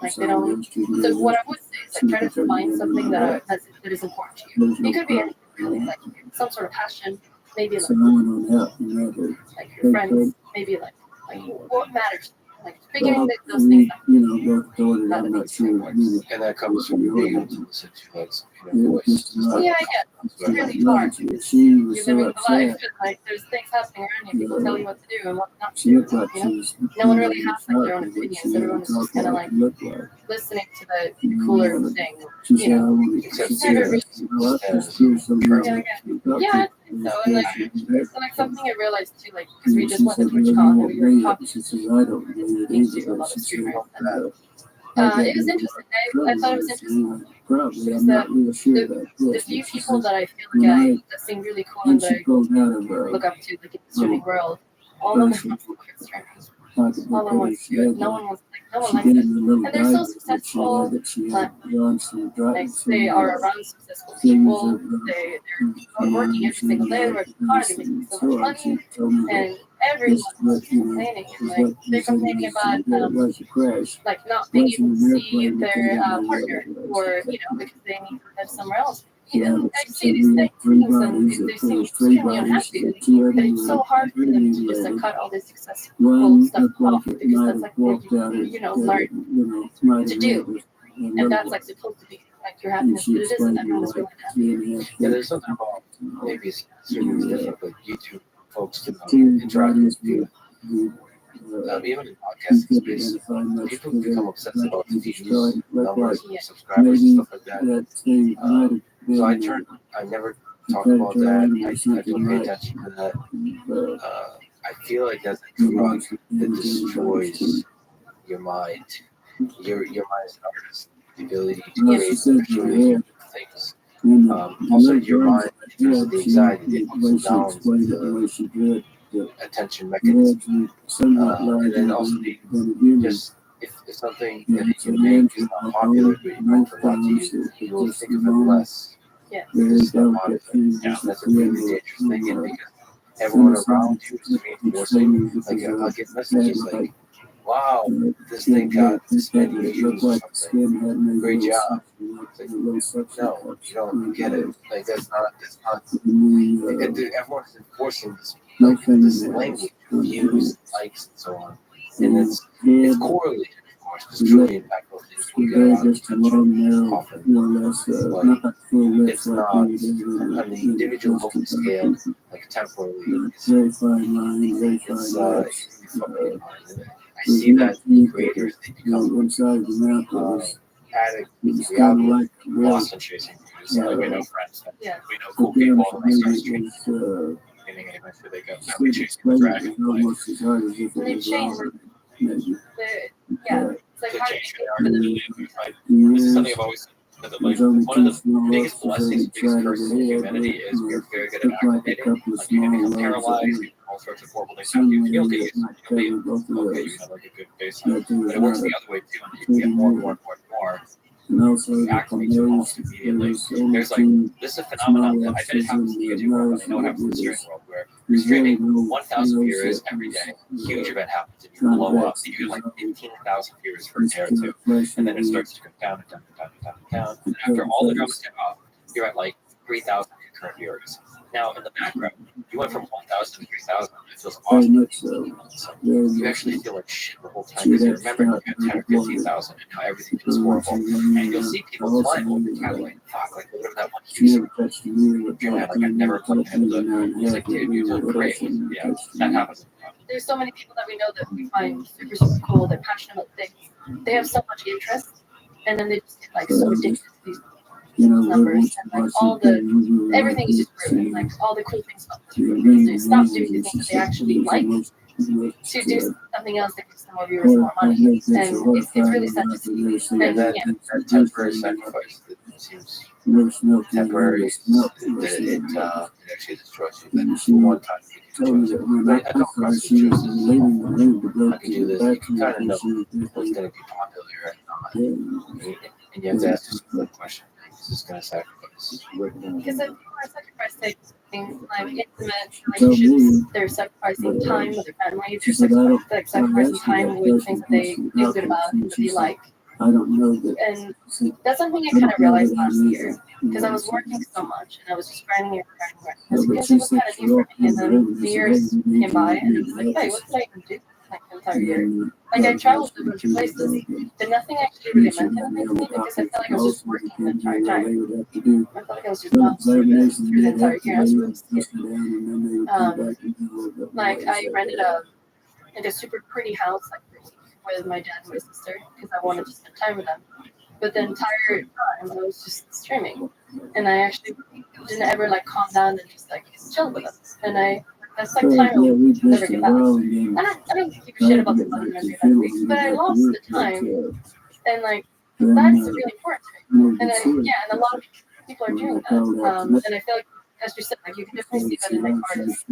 like they don't. So what I would say is like try to find something that is important to you. It could be anything really, like some sort of passion, maybe like your friends, maybe like what matters. Like figuring that those things out. And that comes from being able to listen to like some kind of voice. Yeah, it's really hard because you're living the life and like there's things happening around you. People tell you what to do and what not to do. You know, no one really has like their own opinions. Everyone's just kind of like listening to the cooler thing. You know, it's never really. Yeah. So and like something I realized too, like because we just went to TwitchCon and we were talking to a lot of streamers. It was interesting. I thought it was interesting. Because the few people that I feel like that seem really cool and that I look up to, like in the streaming world, all of them want to quit streaming. All of them want to do it. No one likes it. And they're so successful. Like they are around successful people. They're working every single day. They're working hard. They're making so much money. And everyone's complaining. And like they're complaining about like not being able to see their partner, or you know, because they need to live somewhere else. You know, I see these things and they seem extremely unhappy. But it's so hard for them to just like cut all this successful stuff off because that's like what you know learn to do, and that's like supposed to be like your happiness, but it isn't. Everyone's really happy. Yeah, there's something about maybe streaming is different, but YouTube folks can interact with you. Even in podcasting space, people become obsessed about views, numbers, subscribers, and stuff like that. So I never talk about that. I don't pay attention to that. I feel like that's a drug that destroys your mind. Your mind is an artist. The ability to create things. Also, your mind, there's the anxiety, the ups and downs, attention mechanism. And then also just if something that you make is not popular, but you prefer not to use it, you will think of it less. Yeah. It's not popular. Yeah, that's a really dangerous thing, and because everyone around you is reinforcing, like I'll get messages like, "Wow, this thing got this many views or something. Great job." It's like, no, you don't get it. Like that's not. Everyone's enforcing this language, views, likes, and so on, and it's correlated, of course, because truly impactful things will get a lot of attention often, but it's not on the individual local scale, like temporarily. It's I see that creators they become addicts, reality, lost in chasing views. Like we know friends, we know cool people, and they start streaming. And eventually they go, no, we chase the dragon. And they change. Yeah, it's like hard to This is something I've always said that like one of the biggest blessings, biggest curses of humanity is we're very good at acclimating. Like you can become paralyzed, all sorts of horrible things happen. You'll get used to it. You'll be okay. You have like a good baseline. But it works the other way too. And you get more and more and more and more. You acclimate to it almost immediately. There's like this is a phenomenon that I bet it happens in the YouTube world, but I know it happens in the streaming world where you're streaming 1,000 viewers every day. Huge event happens and you blow up. You get like 15,000 viewers for a day or two, and then it starts to come down and down and down and down and down. And after all the drums get off, you're at like 3,000 concurrent viewers. Now in the background, you went from 1,000 to 3,000. It feels awesome. So you actually feel like shit the whole time because you remember you had 10 or 15,000 and now everything feels horrible. And you'll see people flying over the cat like, fuck, like whatever that one user. Like I've never played him. It's like, dude, you're doing great. Yeah, that happens. There's so many people that we know that we find super, super cool. They're passionate about things. They have so much interest, and then they just get like so addicted to these numbers and like all the everything is just brilliant. Like all the cool things about this. They stop doing the things they actually like to do something else that gives them more viewers, more money, and it's really sad to see. And that temporary sacrifice that seems temporary, it actually destroys you. Then one time you can do it. I don't cross the choices. I can do this. You can kind of know what's going to be popular and not. And you have to ask yourself that question. Is this going to sacrifice? Because if people are sacrificing things like intimate relationships, they're sacrificing time with their family, they're sacrificing time with things that they feel good about and that they like. I don't know that. And that's something I kind of realized last year because I was working so much and I was just grinding. Because it was kind of deep for me. And then the years came by and I was like, hey, what did I even do like the entire year? Like I traveled to a bunch of places, but nothing actually really meant anything to me because I felt like I was just working the entire time. I felt like I was just not through the entire year. I was really scared. Like I rented a super pretty house like with my dad and my sister because I wanted to spend time with them. But the entire time I was just streaming, and I actually didn't ever like calm down and just like chill with them. And that's like time I will never get back. I don't give a shit about the money every other week, but I lost the time, and like that's really important to me. And then and a lot of people are doing that. And I feel like, as you said, like you can definitely see that in like artists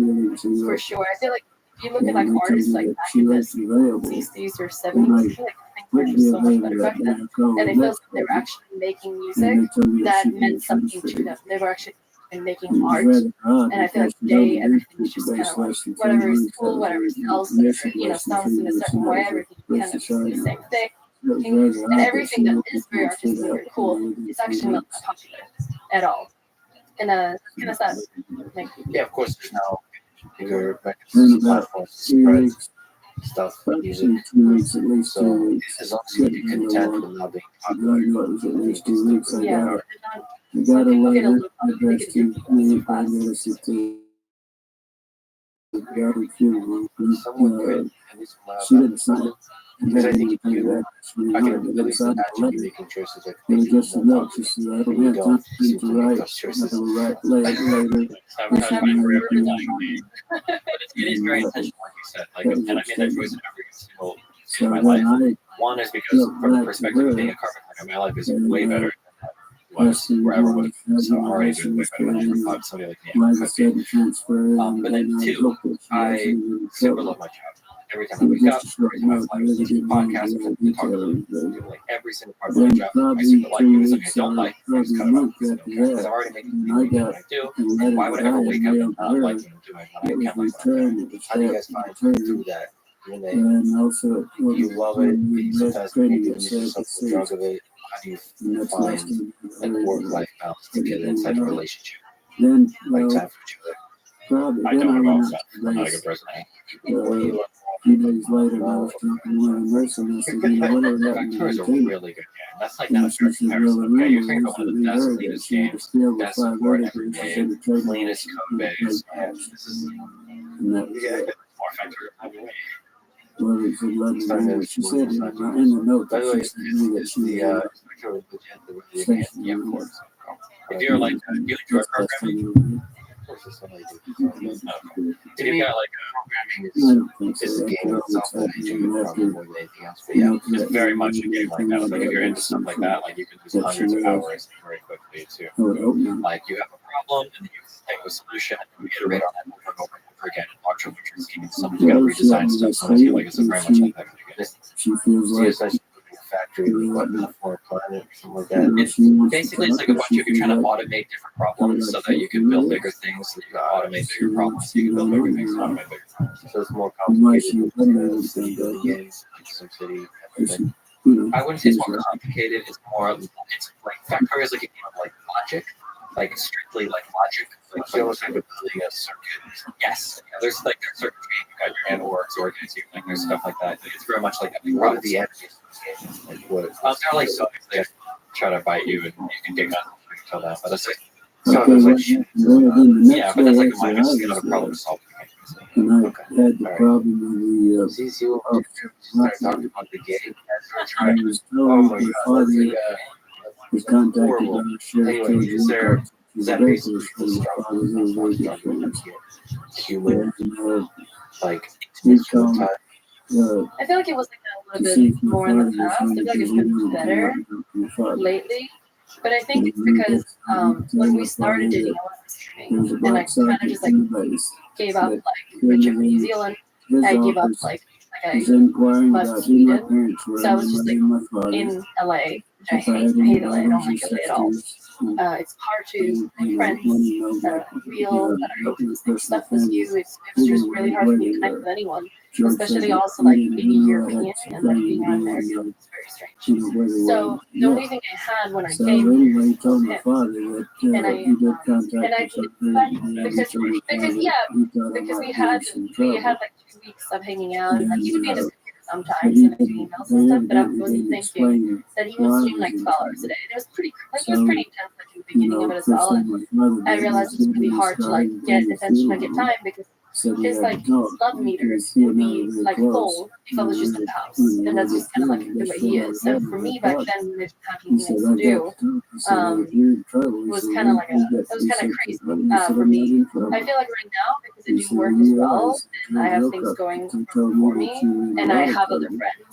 for sure. I feel like. If you look at like artists like back in the 60s or 70s, I feel like things were just so much better back then. And it feels like they were actually making music that meant something to them. They were actually making art. And I feel like today everything is just kind of like whatever is cool, whatever sells, whatever, sounds in a certain way, everything kind of is the same thing. And everything that is very artistic and very cool is actually not that popular at all. And it's kind of sad. Like, yeah, of course, there's now bigger platforms spread stuff, music. So as long as you get content with not being popular, yeah, people get a little popular, they get too fast. Someone good, at least because I think if you, I can at least imagine you making choices that make you more popular, but you don't seem to make those choices. It is very intentional, like you said. Like, and I made that choice in every single in my life. One is because, from the perspective of being a carpenter, my life is way better than was wherever was. So I'm already doing way better than somebody like me. But then two, I super love my job. Every time I wake up, every time I listen to podcasts, I talk about like every single part of my job. I super like it. Something I don't like, I just cut it off because I'm already making money doing what I do. Why would I ever wake up and not like doing what I can't like what I'm doing? How do you guys find through that? When they, you love it, but you sometimes maybe lose yourself in the drug of it. How do you find like work-life balance together inside a relationship? Like time for each other. I don't know. I'm not a good person. What do you love? 2 days later, I was talking to one of the nurses, and I said, whatever happened to Factor is a the really good game. That's like not a fair comparison. Okay, you're talking about one of the best, cleanest games, best support ever made, cleanest code base. This is more factor. Well, it's 11 years. She said in the note By the way, that she knew that she yeah, of course. If you're like, you enjoy programming, if you got like programming is a game itself that I enjoy probably more than anything else. But yeah, it's very much a game like that. Like if you're into stuff like that, like you can lose hundreds of hours very quickly too. Like you have a problem and then you take a solution and you iterate on that over and over and over again. And watch over your scheme. Somebody's got to redesign stuff. So I feel like it's very much like that. She feels like essentially a factory for a planet or something like that. It's basically it's like a bunch of you're trying to automate different problems so that you can build bigger things. So you can automate bigger problems. So you can build bigger things and automate bigger problems. So it's more complicated than games like SimCity. I wouldn't say it's more complicated. It's more it's like Factorio is like a game of like logic, like strictly like logic. Like So almost like building a circuit. yes, yeah, there's certain game you got your hand works organizing, like there's stuff like that. It's very much like that. What are the enemies? Like what? They're like zombies. They try to bite you and you can get guns and kill them. But that's like So there's like shit. yeah, but that's like a minor scale of a problem solving. And I had the problem with the See what we start talking about the game. I was Oh told my my god, father that's like was contacted by horrible. the sheriff Anyway, is there is that basically for the my struggle? father. They were very good friends. Human, And, like we it's come, time. I feel like it was like a to little see bit if my more in father the was past. I on feel the like it's been better my father. lately. But I think it's because when we started dating, I wasn't streaming, and I kind of just like gave up like Richard from New Zealand. I gave up like I left Sweden, so I was just like in LA, which I hate LA. I don't like LA at all. It's hard to make friends that are real, that are into the same stuff as you. It's just really hard for me to connect with anyone, especially also like being European and like being an American. It's very strange. So the only thing I had when I came anyway, he told was my him. father that And I he did contact and I us up but there, because we had like 2 weeks of hanging out, and like he would be in his computer sometimes and like emails and stuff, but I wasn't thinking that he would stream like 12 hours a day. And it was pretty intense like in the beginning of it as well. And I realized it's really hard to like get attention and get time because his like love meters would be like full if I was just in the house, and that's just kind of like the way he is. So for me back then, with having things to do, was kind of like it was kind of crazy for me. I feel like right now because I do work as well, and I have things going for me, and I have other friends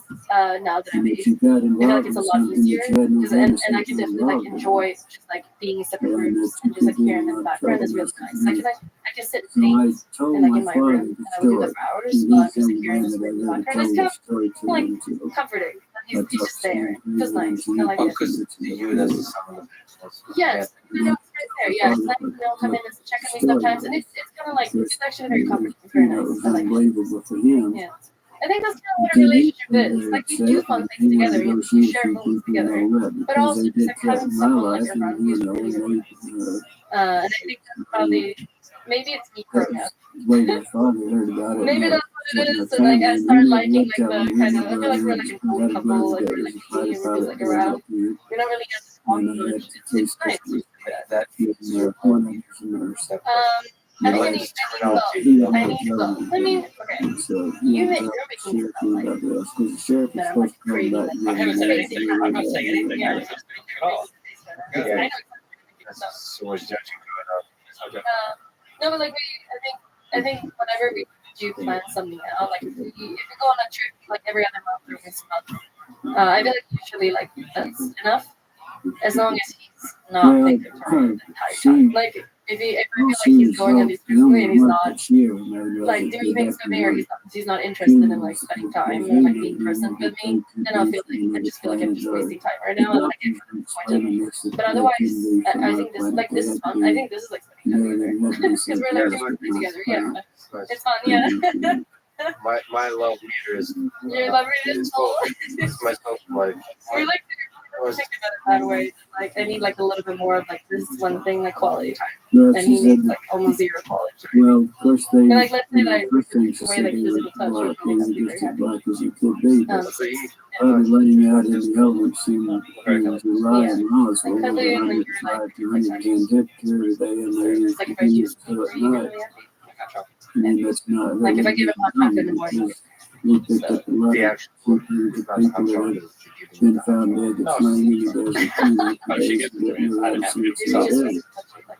now that I'm age. I feel like it's a lot easier because and I can definitely like enjoy just like being in separate rooms and just like hearing in the background is really nice. I can sit in things and like in my room and I would do that for hours while I'm just like hearing this in the background. It's kind of like comforting. He's just there. It feels nice. I like it. Because you, that's the sound. Yes, I know it's right there. Yeah, they'll come in and check on me sometimes, and it's kind of like it's actually very comforting. It's very nice. I like it. Yeah. I think that's kind of what a relationship is. Like you do fun things together, you share moments together, but also just like having someone like around you is really, really nice. And I think that's probably maybe it's me growing up. Maybe that's what it is. So like I started liking like the kind of I feel like we're like an old couple, like we're like we're just like around. We're not really get to talk much. It's nice. That I think I need both. I mean, okay. You're making stuff like that I'm like creating. Like, I haven't said anything. I'm not saying anything. Yeah. At all. I know exactly. So much judging going on. No, but like I think whenever we do plan something out, like if we go on a trip like every other month or once a month, I feel like usually like that's enough. as long as he's not thinking for the entire time. Like if I feel like he's going on these trips with me and he's not like doing things with me, or he's not interested in like spending time or like being present with me, then I'll feel like I just feel like I'm just wasting time right now, and I get disappointed. But otherwise, I think this is fun. I think this is like spending time together because we're learning everything together. Yeah, it's fun. Yeah. My love meter is Your love meter is full. it's my social life. We're like think about it that way. Like I need like a little bit more of like this one thing, like quality time, and he needs like almost zero quality time. Well, of course they. And like let's say like First thing she way said, like they physical touch were would make me very as happy. black as you could be. But So you probably letting out in the elements in July and August, Like over cuddly and like 105 to 110 temperature every day, and they use like if I use till at you night. really happy. I mean, that's not Like if I give him hot chocolate in the morning. We picked up a lot the of actual people that have been found dead that's laying in the desert cleaning days and getting around to see It's just it.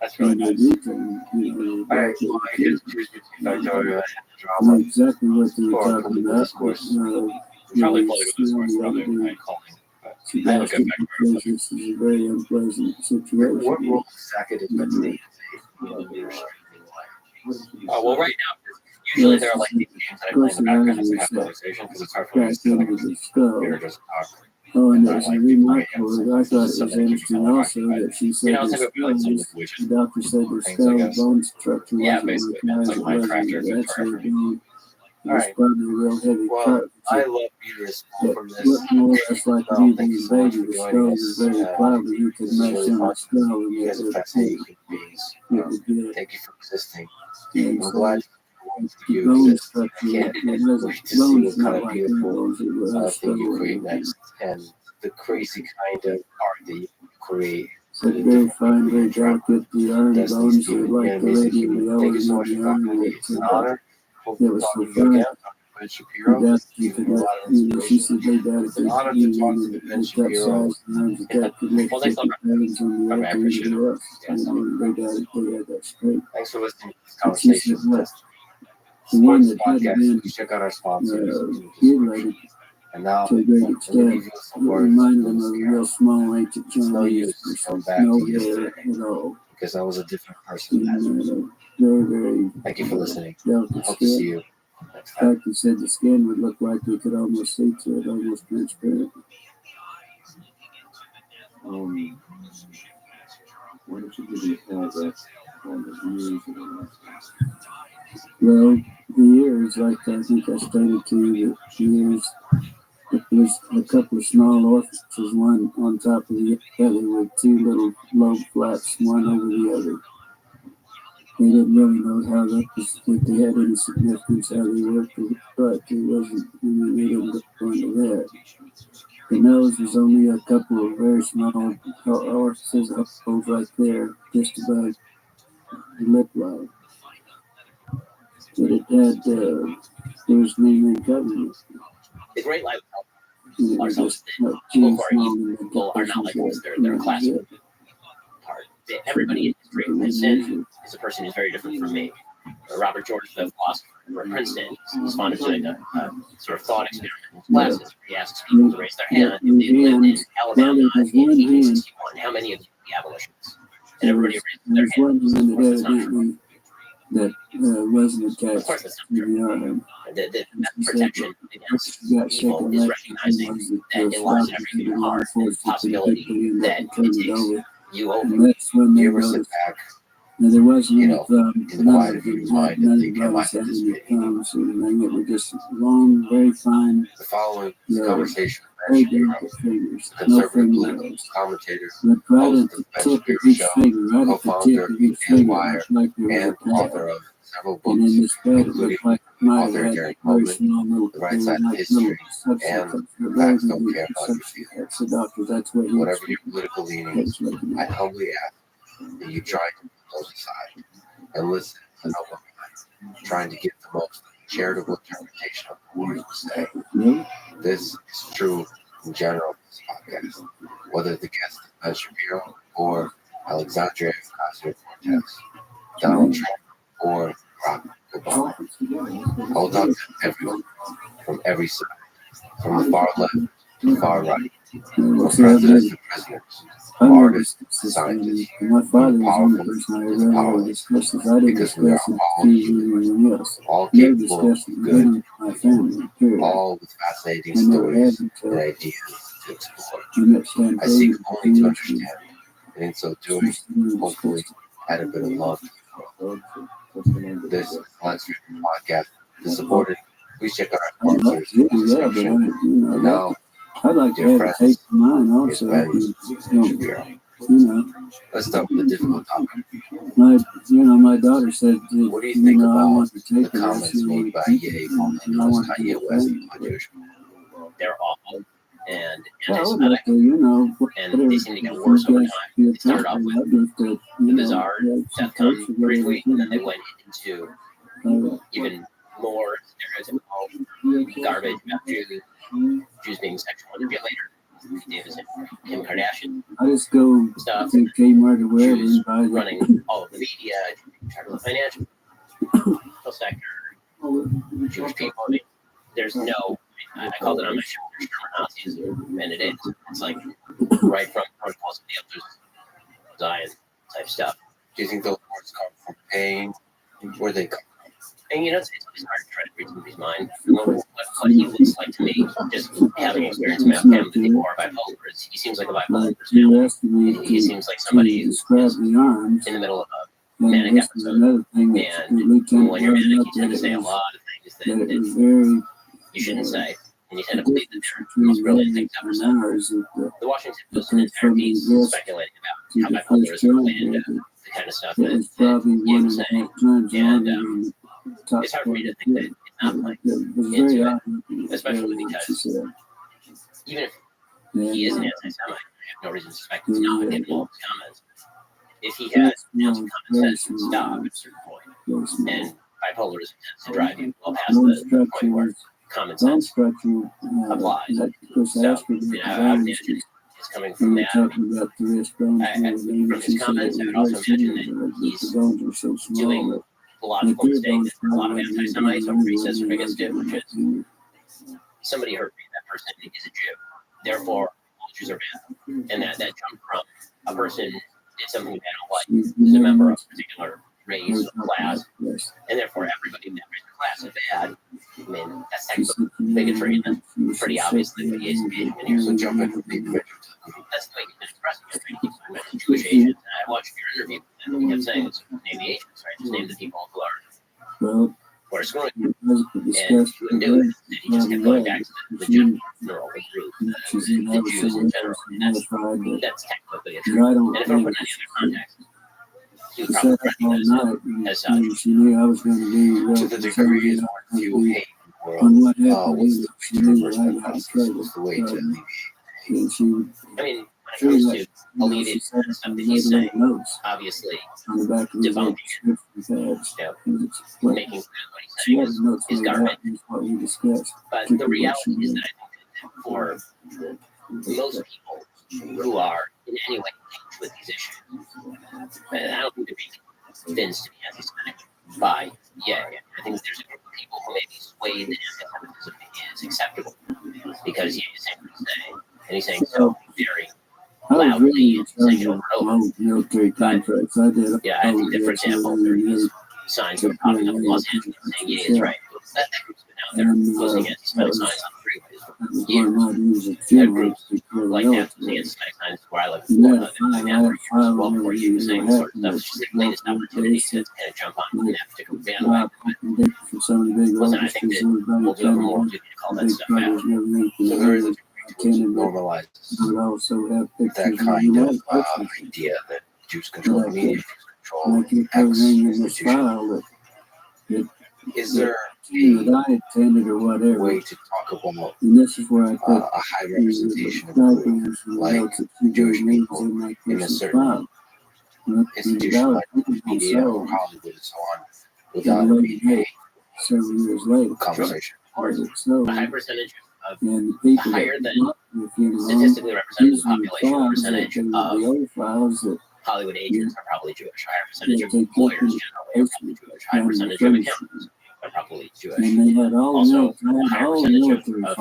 That's really And they nice. need to, you All know, right, well, I guess Tuesday, I know know drama. exactly what they were Or talking complete about. discourse. Probably Really play with this still course the rather other than day, calling. But she I have a asked good him back because this is a very unpleasant situation. What role does Sackett exactly well, right now, usually there are like these games that I play in the background as we have conversation because it's hard for me to Back sit like into a the skull. computer just talk. Oh, and I there's a like remark to play for it. I thought it was something that keeps interesting me also occupied. that she said You know, it's the like we like some skull, witches. the doctor said the Things, I skull guess. bone structure Yeah, wasn't basically, like it's ours, like it Minecraft or wasn't good actually forever. bone. It All was right. probably a real heavy Well, cut. I love uterus But from this. looked more or less like a No, newborn thank you so much baby. for The joining skull was us. very cloudy. You could This is match really on fun. the skull and You it guys are would fascinating human beings. it would get. Thank you for existing. And I'm so glad the you bone exist. I structure, can't it has wait to see bones what kind not of like our beautiful bones, it was thing you skull. create next, and the crazy kind of art that you create. But very fine, very delicate. The iron That's bones these are human like the enemies of radium, human. the Thank you so element much of for the iron talking to me. It's an that honor. Hope it to was talk so to you again. fine. Ben Shapiro. That you Giving could me a let, lot of you know, she inspiration. said they got It's it. an honor to You talk know, to Ben the cut Shapiro. size and arms that could make Well, thanks a lot. 50 pounds on the I other to appreciate anybody it. else. Yes. You know, they got it, they had that straight. Thanks for listening to this But she said, conversation. well, the one Sports that had podcast. been Please check out our sponsors. mutilated And now, to a great let me extent, leave you with it some words reminded from them the of a scarab. real small ancient It's no Chinese use going with back no to hair yesterday at all. because I was a different person then. And very, very Thank you for listening. delicate Hope to see skin. you next In time. fact, he said the skin would look like you could almost see through it, almost transparent. Why don't you give me a paragraph on the views of the Well, the years, like I think I stated to you, that the years, there's a couple of small orifices, one on top of the other, with two little lobe flaps, one over the other. They didn't really know how those, if they had any significance, how they worked, but it wasn't, I mean, they didn't go into that. The nose was only a couple of very small orifices, holes right there, just above the lip line. But it had, there was no covering. The great life And it are was so just that too people who are small evil and they are kept not like pushing this. through They're it. a class apart. Everybody in history, Princeton is a person who's very different from me. Robert George, the philosopher at Princeton, responded to a sort of thought experiment in his classes where he asks people to raise their hand if they lived in Alabama in 1861. How many of you would be abolitionists? And everybody raised their hand. Of course, that's not true. That wasn't Of attached course, that's to not true. the arm. The protection against Got evil second is election recognizing was that it lies in every human heart and the possibility that it takes you over. And that's when Do they you ever sit noticed. back, Now, there wasn't you any know, problems. in the None quiet of of your them mind had, and none think, of am I us had any participating? problems or anything. It was just long, very fine, The following Yeah. conversation with very Ben Shapiro, delicate fingers. the No conservative fingernails. political commentator, But right host at of the the Ben tip of Shapiro each Show, finger, right at the tip co-founder of of each Daily finger, Wire, it's like there was a and tap. author of several And in books, this bed, it including looked like it might have author had Gary very Coleman, small little, The Right Side of like History, little and subsections, but very Facts Don't good Care About Your Feelings. subsections. The doctor, that's what he Whatever was, your political that leanings, was looking I at. humbly ask that you try to put those aside and listen to help them, trying to get the most charitable interpretation of the words we say. Really? This is true in general for this podcast, whether the guest is Ben Shapiro or Alexandria Ocasio-Cortez, Donald Trump or Barack Obama. I will talk to everyone from every side, from the far left to the far right, From presidents to presidents, from artists to scientists, My father was the only powerful person I as ever powerless, discussed this. I didn't because we are discuss it all with human, anyone else. all Never capable discussed it of with good, any of my family, period. all with fascinating I never stories had and until ideas to explore. I met Stan I seek Payne. only to understand, and in so doing, hopefully, add a bit of love to the world. This Let's Read podcast is supported. Please check out our sponsors in the description. And now, I'd like to dear have a tape friends, of mine here's also. Ben Shapiro. Let's start with a difficult topic. My daughter said, What do you think I about want to take the comments made by Ye from Kanye West on Jewish people? They're awful and I would anti-Semitic, like to, and they seem to get worse over time. They started off with the bizarre DEFCON retweet, and then they went into even more stereotypical garbage about Jews being sexual. And a bit later, Davis and Kim Kardashian I just go stuff, to Kmart or wherever Jews and buy running all of the media, the financial sector, Jewish people. I mean, there's no, I called it on my show, there's Nazis, and it is. It's like right from protocols of the elders, Zion type stuff. Do you think those words come from pain? Where they come from? And it's always hard to try to read somebody's mind. What he looks like to me, just having experience with him, the people who are bipolar, is he seems like a bipolar personality. He seems like somebody who's in the middle of a manic episode. And when you're manic, you tend to say a lot of things that you shouldn't say. And you tend to believe that they're the most brilliant things ever said. The Washington Post and entire piece speculating about how bipolar is related to the kind of stuff that Jim was saying. And it's hard for me to think that it's not playing into it, especially because even if he is an anti-Semite, I have no reason to suspect he's not given all his comments. If he had an ounce of common sense, it would stop at a certain point. And bipolarism tends to drive you well past the point where common sense applies. So, I would imagine it's coming from that. From his comments, I would also imagine that he's doing a logical mistake that a lot of anti-Semites or racist certificates do, which is somebody heard me, that person is a Jew. Therefore, all Jews are bad. And that jump from a person did something they don't like, is a member of a particular race or class, and therefore everybody in that race or class is bad. I mean, that's technically bigotry, and that's pretty obviously what he is engaging in here. So jump in with the that's the way he's been expressing it. He keeps talking about Jewish Asians, and I watched your interview, and he kept saying, name the Asians, right? Just name the people who are screwing you. And he wouldn't do it. And he just kept going back to the general group, the Jews in general. And that's technically a truth. And if I'm putting any other context, he would probably recognize it as such. To the degree is what you hate the world. What's the reverse process? What's the way to alleviate? I mean, when it comes to alleviating the stuff that he's saying, obviously, debunking it, making what he's saying is garbage. But the reality is that I think that for most people who are in any way engaged with these issues, I don't think they're being convinced to be anti-Semitic by I think there's a group of people who may be swayed that anti-Semitism is acceptable because he is saying what he's saying, and he's saying so very loudly and saying it over and over. But, yeah, I think that, for example, there is signs that are popping up in Los Angeles saying he is right. That group's been out there posting anti-Semitic signs on the freeways for years. There are groups like that, the anti-Semitic signs where I live in Florida, they've been doing that for years, well before he was saying this sort of stuff. It's just the latest opportunity to kind of jump on that particular bandwagon. But listen, I think that we'll do more to call that stuff out. So there is a normalize that kind of idea that Jews control the media, Jews control X institution. Is there a way to talk about a high representation of group, like Jewish people in a certain institution like media or Hollywood and so on, without it being a conversation? A high percentage of a higher than statistically representative population percentage of Hollywood agents are probably Jewish. Higher percentage of lawyers generally are probably Jewish. Higher percentage of accountants are probably Jewish. Also, a higher percentage of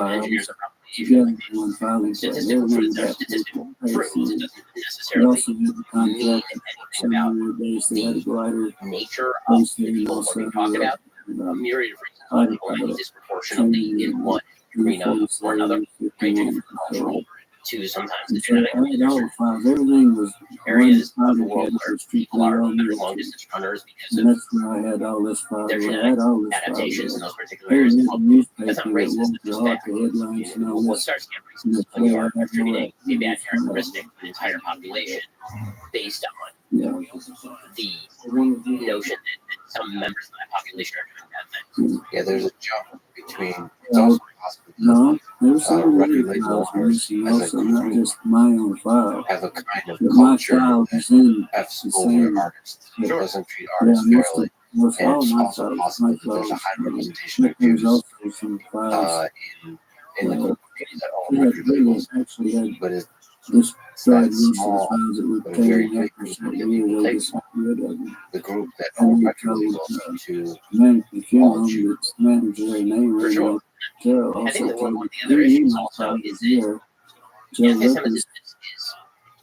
engineers are probably if you're like one filing. statistical truths are statistical truths, it doesn't necessarily mean anything about the nature of the people we're being talked about. A myriad of reasons why people act disproportionately in one arena or another, ranging from cultural to sometimes the genetic. Everything was areas of the world where people are better long distance runners because of their genetic adaptations in those particular areas. That's not racist, it's just fact. What starts to get racist is when you are attributing a bad characteristic to an entire population based on the notion that some members of that population are doing bad things. Yeah, there's a jump between. It's also possible. No, there's some regulators as a not group just my own file. have a kind of But my culture file that is in F's the over same. artists. It doesn't treat artists fairly. And it's also possible that there's a high representation of Jews in the group that all 100 people. But it's This that small, but a very big group that people take the group that all 100 people to all Jews. For sure. I think that one of the other issues also is that anti-Semitism is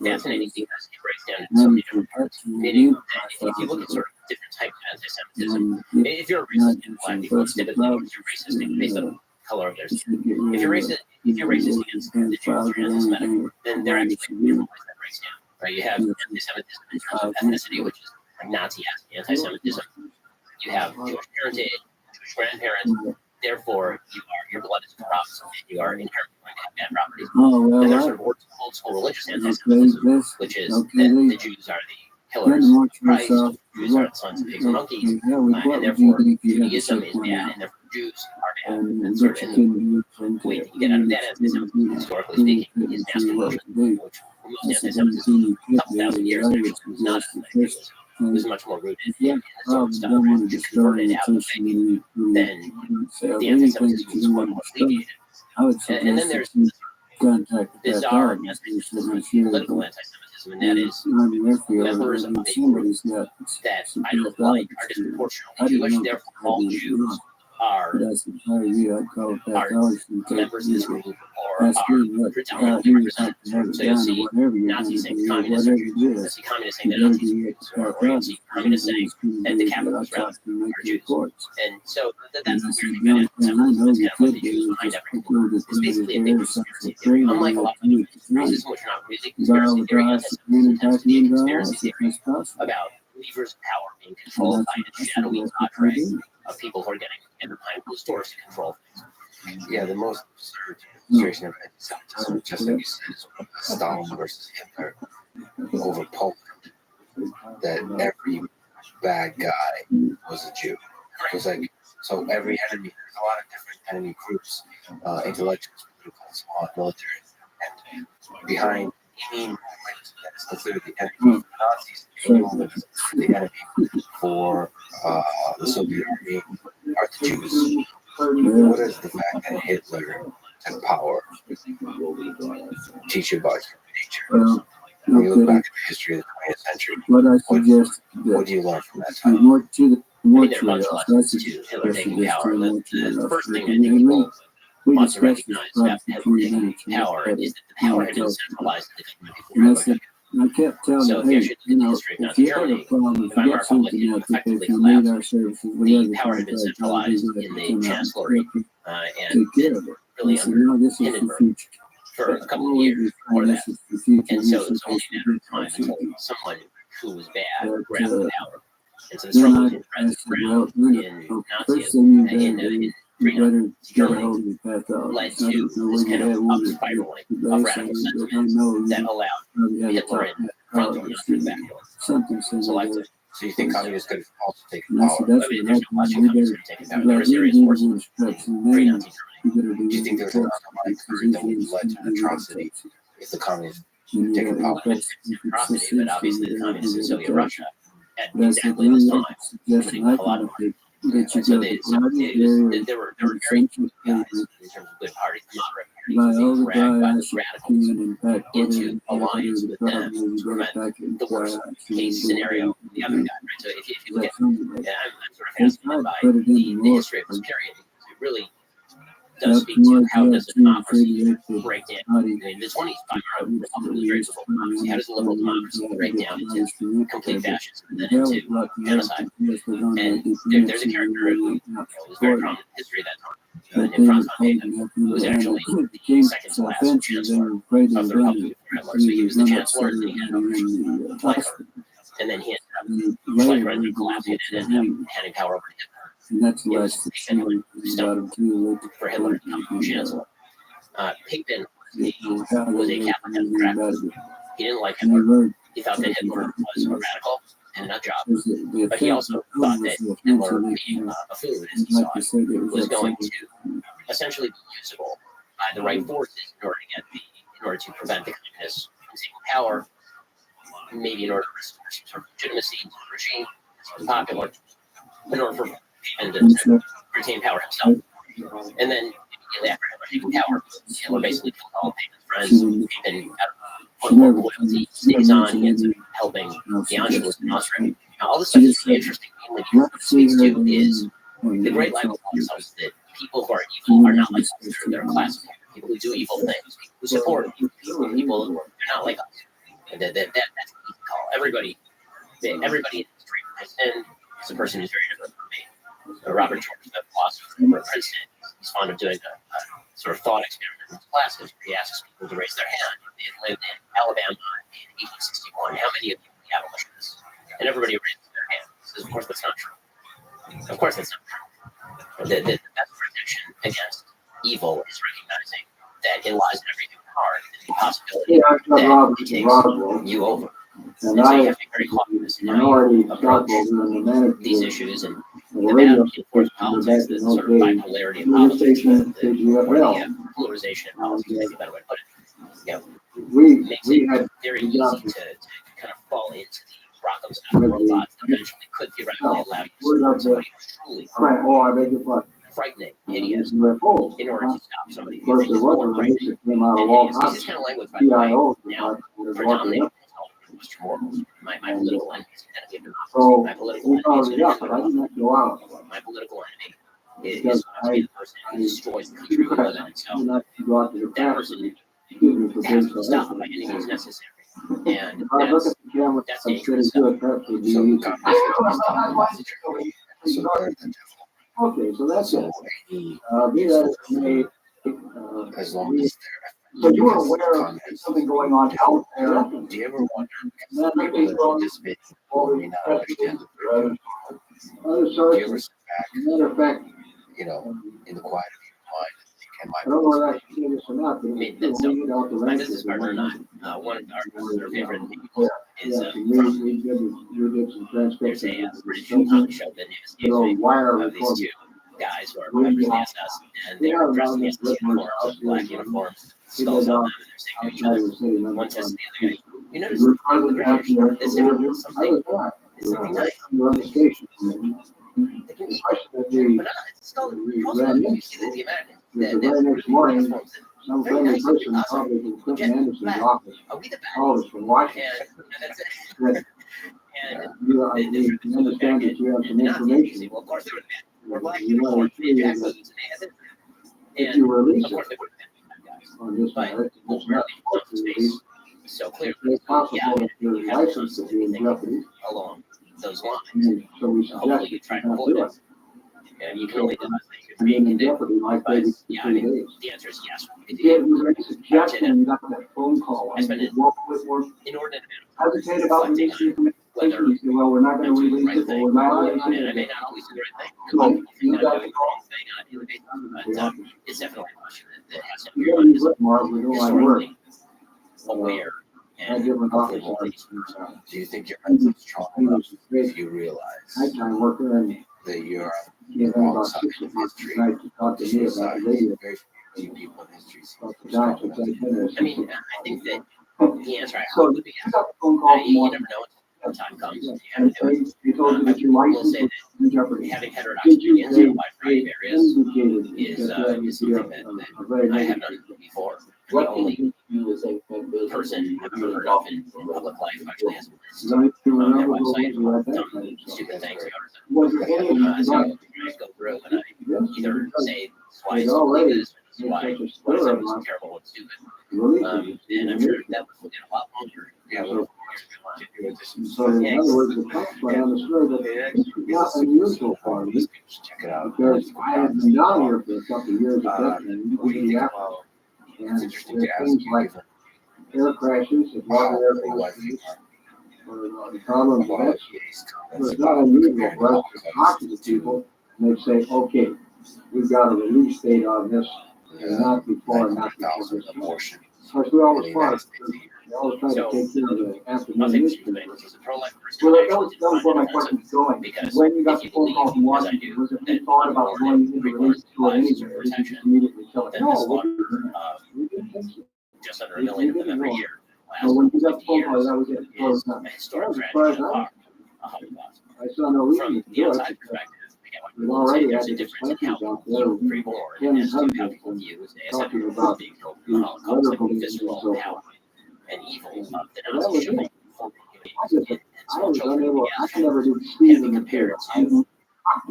fascinating because it breaks down into so many different parts. Meaning that if you look at sort of different types of anti-Semitism, if you're a racist in black people, it's typically because you're racist based on the color of their skin. If you're racist against the Jews or anti-Semitic, then they're actually different ways that breaks down. Right? You have anti-Semitism in terms of ethnicity, which is like Nazi anti-Semitism. You have Jewish parentage, Jewish grandparents. Therefore, your blood is corrupt, and you are inherently going to have bad properties. And there's sort of old school religious anti-Semitism, which is that the Jews are the killers of Christ, Jews are the sons of pigs and monkeys, and therefore Judaism is bad, and therefore Jews are bad. And sort of in the way that you get out of that anti-Semitism, historically speaking, is nationalism, which for most anti-Semitism, a couple thousand years actually was not a thing. It was much more rooted in the sort of stuff. If you converted out of faith, then the anti-Semitism was quite more alleviated. And then there's bizarre anti-Semitism, political anti-Semitism, and that is members of a group that I don't like are disproportionately Jewish, therefore all Jews are members of this group or are predominantly represented. So you'll see Nazis saying communists are Jews, you'll see communists saying that Nazis are Jews, or you'll see communists saying that the capitalists are Jews. And so that's the weird thing about anti-Semitism. That's kind of what the Jews behind everything. It's basically a big conspiracy theory. Unlike a lot of other conspiracies, which are not really conspiracy theory, anti-Semitism tends to be a conspiracy theory about levers of power being controlled by a shadowy cadre of people who are getting in behind closed doors to control things. Yeah, the most absurd situation of anti-Semitism, just like you said, is Stalin versus Hitler over Poland. That every bad guy was a Jew. It was like, so every enemy, there's a lot of different enemy groups, intellectuals, political, military, and behind any movement that is considered the enemy for the Nazis, any movement that is considered the enemy for the Soviet Army are the Jews. What is the fact that Hitler took power? Teach you about human nature. When you look back at the history of the 20th century, what do you learn from that time? More to the more There are a bunch of lessons to Hitler taking power. The first thing I think people want to recognize about Hitler taking power is that the power had been centralized in the government before. I kept telling So if you actually look at the history of Nazi Germany, the Weimar Republic effectively collapsed. The power had been centralized in the chancellery and really under Hindenburg for a couple of years before that. And so it was only a matter of time until someone who was bad grabbed the power. And so the struggle between Friends and Brown in Nazism, in freedom Germany, led to this kind of up spiraling of radical sentiments that allowed Hitler and Franco to back door. So you think communists could have also taken power? I mean, there's no question communists could have taken power. There were serious forces pre-Nazi Germany. Do you think there was an underlying current that would have led to an atrocity if the communists had taken power? Atrocity, but obviously the communists in Soviet Russia at exactly this time committing a lot of money. So there were very few guys in terms of good parties, moderate parties, being dragged by the radicals into alliance with them to prevent the worst case scenario for the other guy. Right? So if you look at, I'm sort of fascinated by the history of this period. It really does speak to how does the democracy break down. In the 20s, Republican was very liberal democracy. How does the liberal democracy break down into complete fascism and then into genocide? And there's a character who was very prominent in history that in Franz von Papen, who was actually the second to last chancellor of the Republic of Hitler. So he was the chancellor, and then he had Schleicher, and then he had Schleicher ended up collapsing and handing power over to Hitler. And that's the It last was Papen who stumped for Hitler to become chancellor. Papen was a Catholic Democrat. He didn't like Hitler. He thought that Hitler was a radical and a nut job. But he also thought that Hitler, being a food, as he saw it, was going to essentially be usable by the right forces in order to prevent the communists from taking power, maybe in order to restore some sort of legitimacy to the regime, as was popular, in order for Papen to retain power himself. And then immediately after Hitler taking power, Hitler basically killed all Papen's friends. Papen put more loyalty stays on. He ends up helping the Anschluss in Austria. Now, all this stuff is really interesting. What it speaks to is the great life of themselves that people who are evil are not like us. They're a class of people who do evil things, people who support people who are not like us. That's an easy call. Everybody in history has sinned. It's a person who's very different from me. Robert George, the philosopher at Princeton, he's fond of doing a sort of thought experiment in his classes where he asks people to raise their hand. They lived in Alabama in 1861. How many of you are the abolitionists? And everybody raises their hand. Says, of course, that's not true. Of course, that's not true. The best protection against evil is recognizing that it lies in everything hard and the possibility that it takes you over. And so you have to be very cautious in how you approach these issues and the battle in foreign politics, the sort of bipolarity of politics, the polarization of politics, maybe a better way to put it. Makes it very easy to kind of fall into the Rockham style robots that eventually could theoretically allow you to support somebody who's truly frightening, hideous, in order to stop somebody who thinks is more frightening and hideous. This is kind of language, by the way, now predominating Mr. Morgul, my political enemy is kind of given off. My political enemy is going to my political enemy is going to be the person who destroys the country we live in. So that person has to be stopped by any means necessary. And that's dangerous stuff. Okay, so that's it. Be that as it may, as long as so you were aware of something going on out there. do you ever wonder if people that participate may not understand the program? Other Do sources, you ever sit back, as a matter of fact, in the quiet of your mind and think, am I don't know whether I should say this or not, but I mean, that's so, my business partner and I, one of our favorite people is we did some there's transcription. a British comedy show that name escapes me of these two guys who are members of the SS, and they're dressed in the SS uniforms, black uniforms, skulls on them, and they're saying to each other. One says to the other guy, you notice this interview is something nice. But it's still you see that the Americans, The very next morning, some famous person probably from Clifton Anderson's office called us from Washington. And You can understand that you have some information. well, of course they would have been. We're black uniforms, they had jackboots, and they had this. If you release of it course they would have been bad guys. on this But matter, ultimately, it's space. So clearly, it's possible that your you have license to will be in jeopardy. along those lines. And so we Hopefully, suggest you you try to not avoid do it. it. And you can only do as many as And you then can in do. jeopardy might But be yeah, I 3 mean, days. the answer is yes. If you make a suggestion, you got that phone call. I spent an Walk with work. inordinate amount of Hesitate about reflecting releasing on whether information. You say, well, we're not I'm going to doing the release right it, or thing. we're not. And I may not always do the right thing. So I think you I'm got doing to the wrong thing on a daily basis. But it's definitely a question that has to be You gotta use it more. We're doing our work. historically aware I and different hopefully office. more Do you think you're mentally strong enough if you realize Nighttime worker and that you're came on in the wrong about side 6 of o'clock history? tonight to talk to me about Suicide. the radio. Very few people in history seem About the strong doctor, enough. I mean, I think that the answer I So hope would be you yes. got the phone call You from never know until the time comes. You have and to do it. they told you I that your will license say was in jeopardy. Having Did heterodox you opinions in a wide variety of areas indicated is that that would be something that a very I have negative? done before. The What only you as a person I've ever heard of in public life actually has a list As long as you on their remember what website you of had dumb, stupid things. Was there any So I just go through and I either say why It's it's already this is why such a why stir it's of always terrible and stupid. releases. And I'm sure that was a lot longer. Yeah, So in other words, the customer understood that this is not unusual for me. Check it out. Because I had been down here for a couple of years at that time. What do you think about? And It's interesting to there are ask things you, like given air crashes and how water big airplanes was it? or the problems with About that. EA's So comments it's not about unusual comparing for us to talk to the people and they say, okay, we've got a release date on this, and not before, not before 90,000 this. abortions Of course, we in always the fought. United States a year. They always try to take care of the I'll afternoon say this newspaper. thing, as a pro-life person, Well, I that was where my question was going. because When you got if the you phone call from believe, as I Washington, do, was it that you thought about unborn going and into the preborn release store lives anyway? deserve Or did you protection, just immediately tell it, then the no, slaughter of we didn't think so. just under 1 million of them every year So last when you got the 50 phone call, years that was it. is That a historic was as tragedy far as of I a Holocaust. saw no reason From to the do it. outside perspective, again, what We've people would say, already had there's a the difference in how discussions out people there. view preborn as to how people view ASF Talking about being killed in these the Holocaust, like wonderful visceral so power and evil of the that Nazi was shoving it. full I human just, beings I small was children unable, I together never did see can be the compared material. to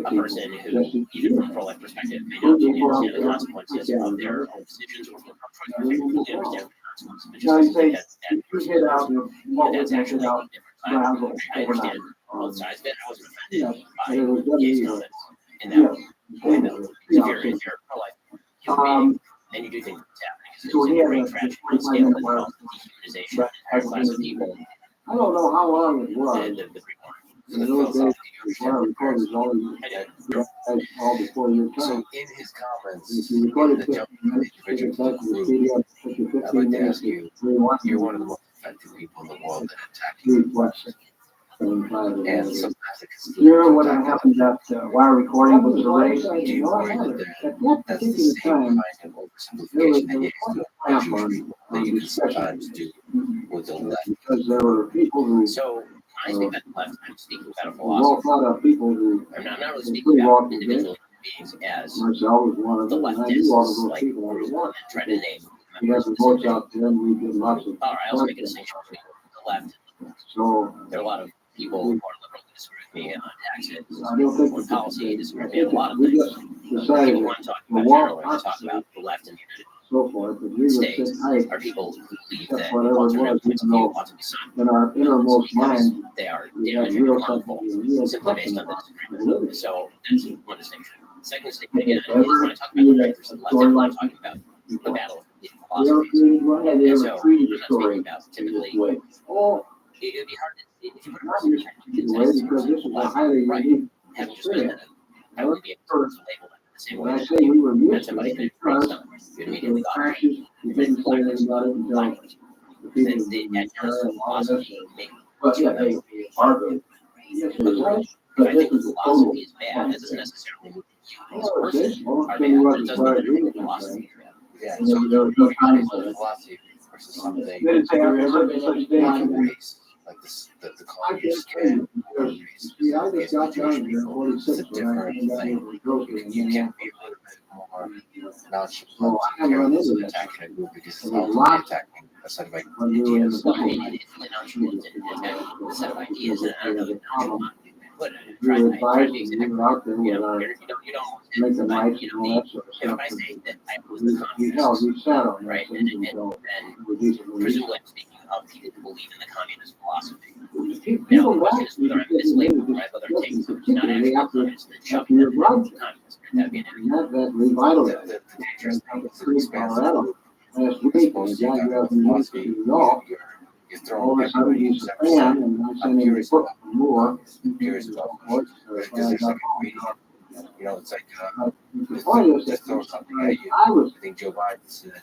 a person who, even from a pro-life perspective, may not fully understand the consequences of their own decisions or fully understand the consequences, but just like that person, that's actually a different time. I understand both sides of it. I wasn't offended by his comments in that point. If you're a pro-life human being, and you do think what's happening is a great tragedy on scale that involves the dehumanization of an entire class of people. I don't know how long it was. The In those days, wire recorders always all before your So time. in his comments, If you recorded in the 15 jump minutes, individual you could the group, PDF, took you I'd 15 like to minutes ask you, to rewind you're one of the most effective people in the world at attacking three people. questions. And And sometimes it can you remember still what attack happened that wire recording was erased? Do you worry that At that that's the particular same time, kind of oversimplification that you used to Jewish people that you can sometimes do with the left? because there were people who So I think that left, I'm speaking about a well philosophy. thought of people who I'm not really pretty speaking about walking individual beings as myself was one of the them. And I knew all of leftists, those like people I group, was and try to name we members had of the the votes same out there and we did lots of Or I also make a distinction between the left and the left. so There are a lot of people who are liberal who disagree with me on taxes, I don't think on policy, disagree I with me on a think lot of we things. just People decided who that want to talk the about wall generally talk about the left and the United so forth, but we would States sit tight are people who believe except that whatever it alternative was, points of even view though ought to be silenced in our innermost because mind they are we had damaging real and harmful simply based on the disagreement. So that's one distinction. Second distinction again is when I talk about the right versus the left, I'm not talking about the battle of the philosophies. And so I'm not speaking about typically it would be hard to if you put a person in the left right, having just been in it, I wouldn't be able to label them the same way When I that say we were that used to somebody it, could because create something. You'd there immediately were thought, crashes, we didn't say anything about it until language. the people The who adherence to and all this. philosophy make But yeah, they are good. Yes, it is right. But I this think is a total. philosophy is bad. That doesn't necessarily mean you as a person are bad. That doesn't mean that your philosophy is bad. Yeah, And so there was no time for the it. philosophy versus something Didn't say I've ever been such a thing. like a race, like this, the colonies can or race See, I against just the got Jewish down here in people. It's 46 a when I different came down here thing. for the grocery. You can be a little bit more nonchalant Oh, I haven't run careless into in that. attacking a group because it's There's a ultimately lot attacking a set of when we were in ideas. the Well, I mean, it's really nonchalant and a set of ideas, and I don't know if nonchalant. But I we were try to advised be and we exactly. were out there You with know, our you don't make the but, lights you and know, all that sort of if stuff. I say that I was We the held, communist, we sat on right, those and things until then we were decently. presumably I'm speaking of people who believe in the communist philosophy. People Now, the question is whether I'm mislabeled, right? Whether I'm taking something that's not actually communist and then shoving that into communist. That'd be an And that revitalized. The dangerous thing is an Creek, expansive Colorado, group. last As week, and the opposed to guy you who got has the philosophy, university of York, you're all throwing of a sudden everybody he's a fan, and I sent him a book for more. I'm curious about because there's like a reading, you know, it's like The point is just throw something at you. I was, I think Joe Biden said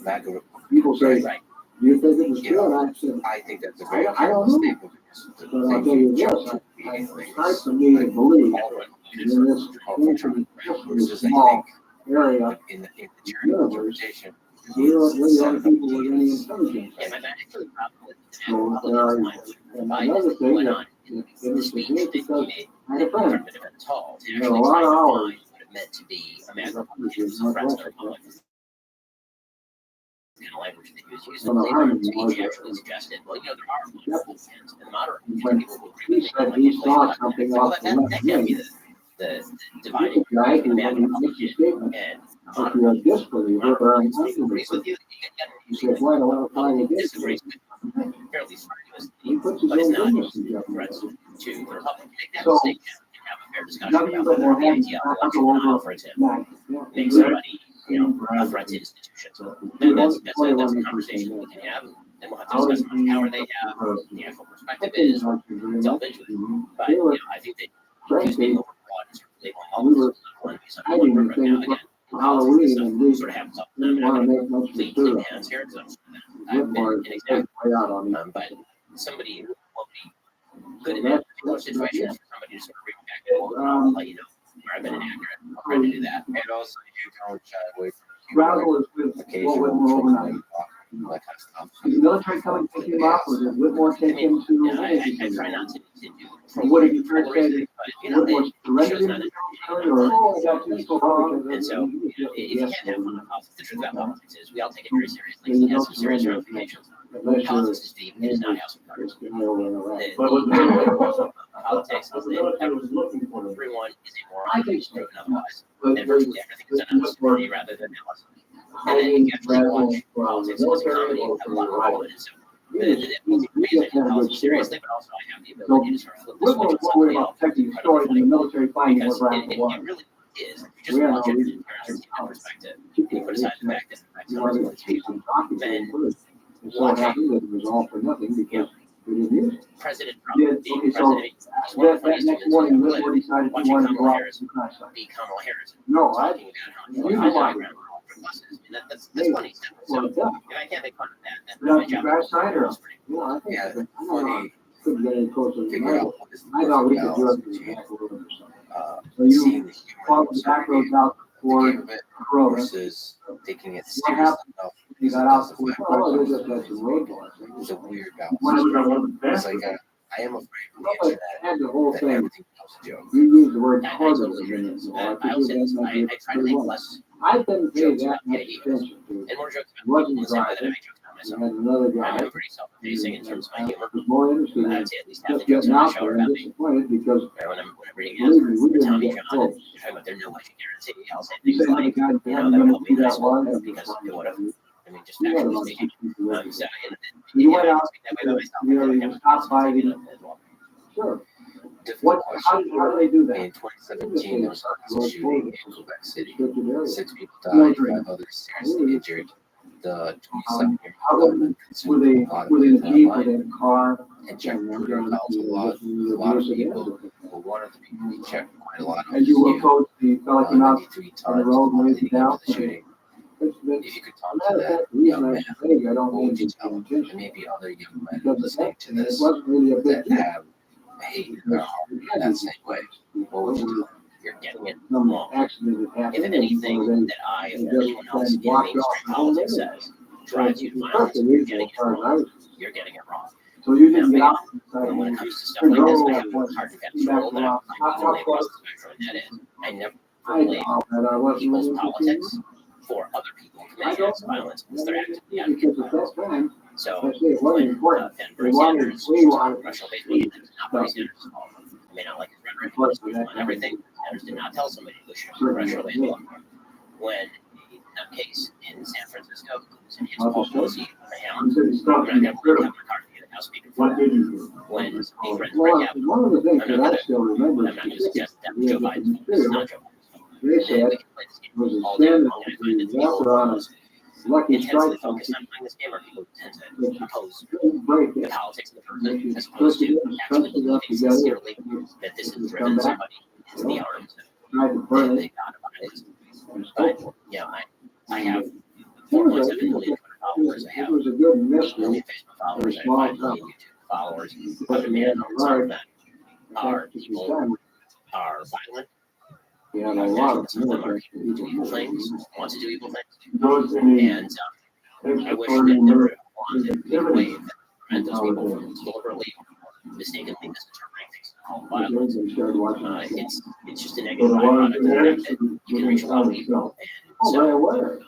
MAGA. people say, Right. do you think it was You good? know, I said, I think that's a very I don't careful know. statement because the but I'll thing tell you you jump to this, immediately it's hard is for me to believe all the in this ancient, small area, in the general interpretation. we're the only people with any intelligence. Yeah, my actually problem with So there are, and another thing went that, on in in the the speech speech, that he because made I had a in friend, front of the defense hall to there are a actually lot try of to hours, define what it meant to be a MAGA which Republican is as a threat to the Northwest, Republic. Kind of language that he was using Well, later on the speech, he actually suggested, well, you know, there are Republicans and moderate when people who agree he with said me. he saw something Well, off that the can't left be wing. the dividing This guy between who, a when MAGA he makes a Republican statement, and if you're a disbeliever or an agrees with unbeliever, you, he says, why do I fight against disagrees you? with you fairly strenuously, He puts his but it's own not goodness in threats jeopardy. to the Republic. Make that So, mistake and have a fair discussion nothing about but whether more the heavy idea of election over denial, for example, makes yeah. somebody, a threat to institutions. Then that's a conversation we can have, and we'll have to discuss how much power they have, the actual perspective is, delve into it. But I think that he's being overbroad and sort of labeling all this as one piece of work right now. Again, Halloween and we sort of happens up. didn't want to make much Clean material. hands here, because I've been in exact. But somebody who will be good in that particular situation is for somebody to sort of reach back and quote, and I'll let you know where I've been inaccurate. I'll try to do that. And also, you don't shy away from Travel is with occasional Whitmore overnight. that kind of stuff. Did the military come and pick him up, or did Whitmore take him to? I try not to do What did you first say? but Whitmore surrendered him to the military, or got too far? and so if you can't have fun with politics, the truth about politics is we all take it very seriously. It has some serious ramifications. Politics is deep. It is not House of Cards. Politics is that everyone is a moron who's proven otherwise, and virtually everything is done on security rather than malice. And then you actually watch politics as a comedy and have a lot of fun with it. So I take politics seriously, but also I have the ability to sort of flip the switch on somebody else. Because it really is. If you just watch it in terms of perspective, and you put aside the fact that it affects hundreds of people, then watching President Trump being president is one of the funniest things in the world. Watching Kamala Harris be Kamala Harris, talking about how high ground for buses. I mean, that's funny. So if I can't make fun of that, then my job is pretty cool. Yeah, it's funny. Figure out what is the I thought we could do it between, So you seeing the follow humor the back roads out the for game of it Corona. versus taking it What serious happened? enough. You got out for Corona, they just had some roadblocks. It's a weird balance. One It's like I am afraid of the internet had the whole that thing. everything becomes a joke. You use the word I harder totally than agree. it. So I will say this, I try to make less I didn't pay jokes that about much getting attention to and it. more jokes It about people wasn't in the same way that I driving. make jokes about You myself. had another guy. I'm pretty self-effacing in terms of my humor. Was more interested in I'd say at least half the just jokes getting on my out show there are and about me. disappointed because When I'm reading believe me, ads we for didn't Tommy get John, close. they're talking about their no life guarantee. I'll say You things say like, God, that would help me in high that school one, because it would have. I mean, just you had a actually lot of speaking. people with So, you went out, speak that way about myself. you know, I you feel like stopped by I'm the, as well. sure. Difficult How question. do they do that? In 2017, there was a shooting in Quebec City. 6 people No died, drink. 5 others seriously injured. The 27-year-old How gunman were consumed they, a lot of were they in a jeep, were online they in a car? and checked protocols a lot of people. Well, one of the people he checked quite a lot of And you was approached the fella came out 93 on the times road when leading he up down. to the shooting. If you could talk to Matter of that fact, the reason young I man, say I don't what would hold you it tell him? to And maybe other young men because listening to it this wasn't really a big that deal. have hate in their heart in that same way, what would you tell them? You're getting it Some wrong. accident that happened. If anything that I or anyone else in mainstream politics says drives you to violence, you're getting it wrong. You're getting it wrong. So you didn't get out. When it comes to stuff like this, I have a hard to control that I'm totally across the spectrum, and that is, I never blame people's politics for other people committing acts of violence because they're actively advocating violence. So when Bernie Sanders was on congressional-based media, that is not Bernie Sanders' fault. I may not like his rhetoric, on everything. Sanders did not tell somebody to shoot congressional-based law. When a nutcase in San Francisco, Nancy Pelosi, I'm not going to put Kevin McCarthy in the House Speaker for when being friends with Brett Kavanaugh. One of the things I'm that not I still remember going to suggest that Joe Biden's fault. This is not Joe Biden's fault. they said We can play this game was a all day sin long, and I find that that people the on a lucky intensely strike focused on playing this game are people who tend to oppose break the it. politics of the person as opposed to actually believing sincerely that this has driven somebody into the arms Tried to that burn they it. got about it. But, I have 4.7 million Twitter followers. I have It was a good 8 mystery. million Facebook followers. I have 5 million YouTube followers. I demand on some of that are people are violent. Yeah, and a lot of Some of them are them do evil things, want to do evil things. those in the And I wish that there were a way that prevent those people from deliberately, mistakenly misinterpreting things and call violence. It's just a negative byproduct of the fact that you can reach a lot of people. And so,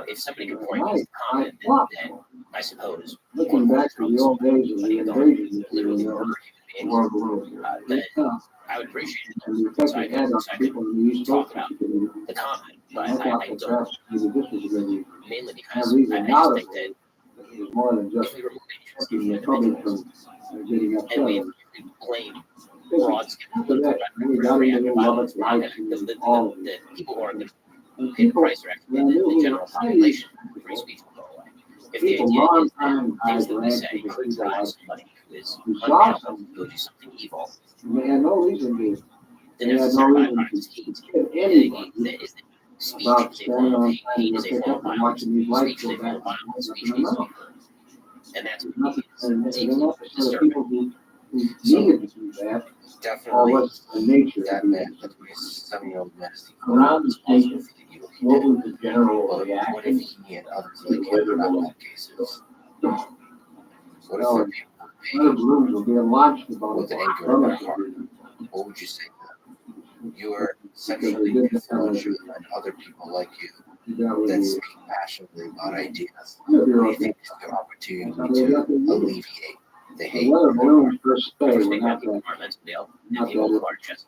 if somebody could point me to the comment that I suppose looking back to the old days of the invasion, literally murder human games, World War. then It's tough. I would appreciate it. And the effect So I it had could, on so I could people in the East talk Coast. about the comment, but I I thought don't. that perhaps maybe this was really Mainly a because reason I not just of think that it was more than if just we remove Asians keeping the from public individuals from getting and upset. we blame broad scale So that, I mean, not even in love it, life, all of it. the people who are the And pay the people, price are actually the general population. Free speech will go away. If the people idea long is that time things I that we ran say to the could people drive like somebody who is who unbound saw to go do something evil, they had no reason to. the They had no necessary reason byproduct to is hate. give anyone Is that speech about is a form standing of on hate. time Hate to is a pick form up of and violence. watching these lights Speech is go a form back of and violence. forth. Speech needs to be heard. And that's And what is they're deeply not for the disturbing. people who So needed to do that, or Definitely, what's the nature that of man, it. that 7-year-old nasty Around the responsible state, for the evil he what did. was the general But what reaction? if he and others like him got that cases? What if Well, there are people who other pay balloons were being launched about with it. anger in their heart? What would you say to them? You are sexually influential and other people like you that speak passionately about ideas. What do you think is your opportunity to alleviate the hate? Weather balloons per se First were thing not that people that. are mentally ill and Not people that. who are just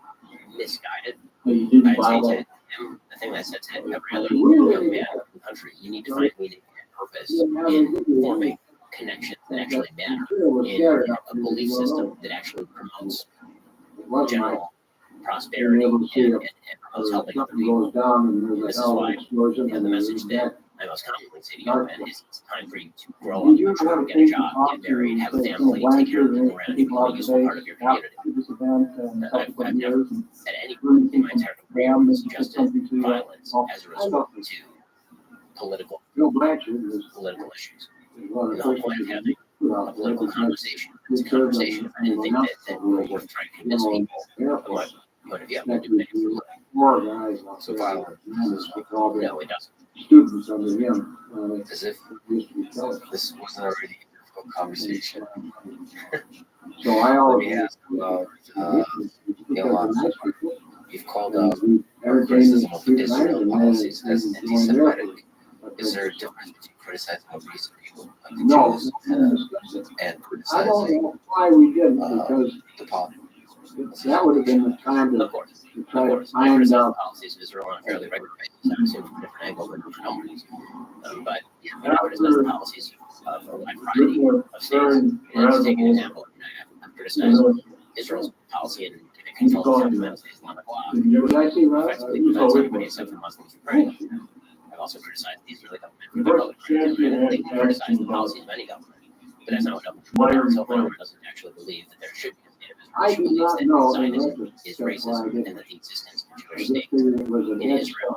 misguided. You didn't I'd buy say to that. him the thing that I said to every other young man in the country, you need to find meaning and purpose in forming connections that actually matter in a belief system that actually promotes general prosperity and promotes helping other people. This is why the message that I most commonly say to young men is it's time for you to grow up, mature, get a job, get married, have a family, take care of people around you, become a useful part of your community. I've never, at any point in my entire career, suggested violence as a resort to political issues. And the whole point of having a political conversation is a conversation. If I didn't think that we're trying to convince people of my point of view, I'm going to do it for a living. So violent. No, it doesn't. Students under him. As if this wasn't already a difficult conversation. So I Let always me ask about Elon. You've called out criticism of Israel policies as anti-Semitic. Is there a difference between criticizing obese people like the Jews and I don't criticizing know why we didn't, because the policy? that would have been the time to Of course. try Of to course, I find criticize the out. policies of Israel on a fairly regular basis. I assume from a different angle and different numbers. But yeah, I criticize the policies of a wide variety of states. And to take an example, I've criticized Israel's policy in giving control of fundamental Islamic law, effectively prevents everybody except for Muslims from praying. I've also criticized the Israeli government for their public praying. I think criticized the policies of any government. But that's not what government so government doesn't actually believe that there should be a state of Israel. She believes that Zionism is racist and that the existence of a Jewish state in Israel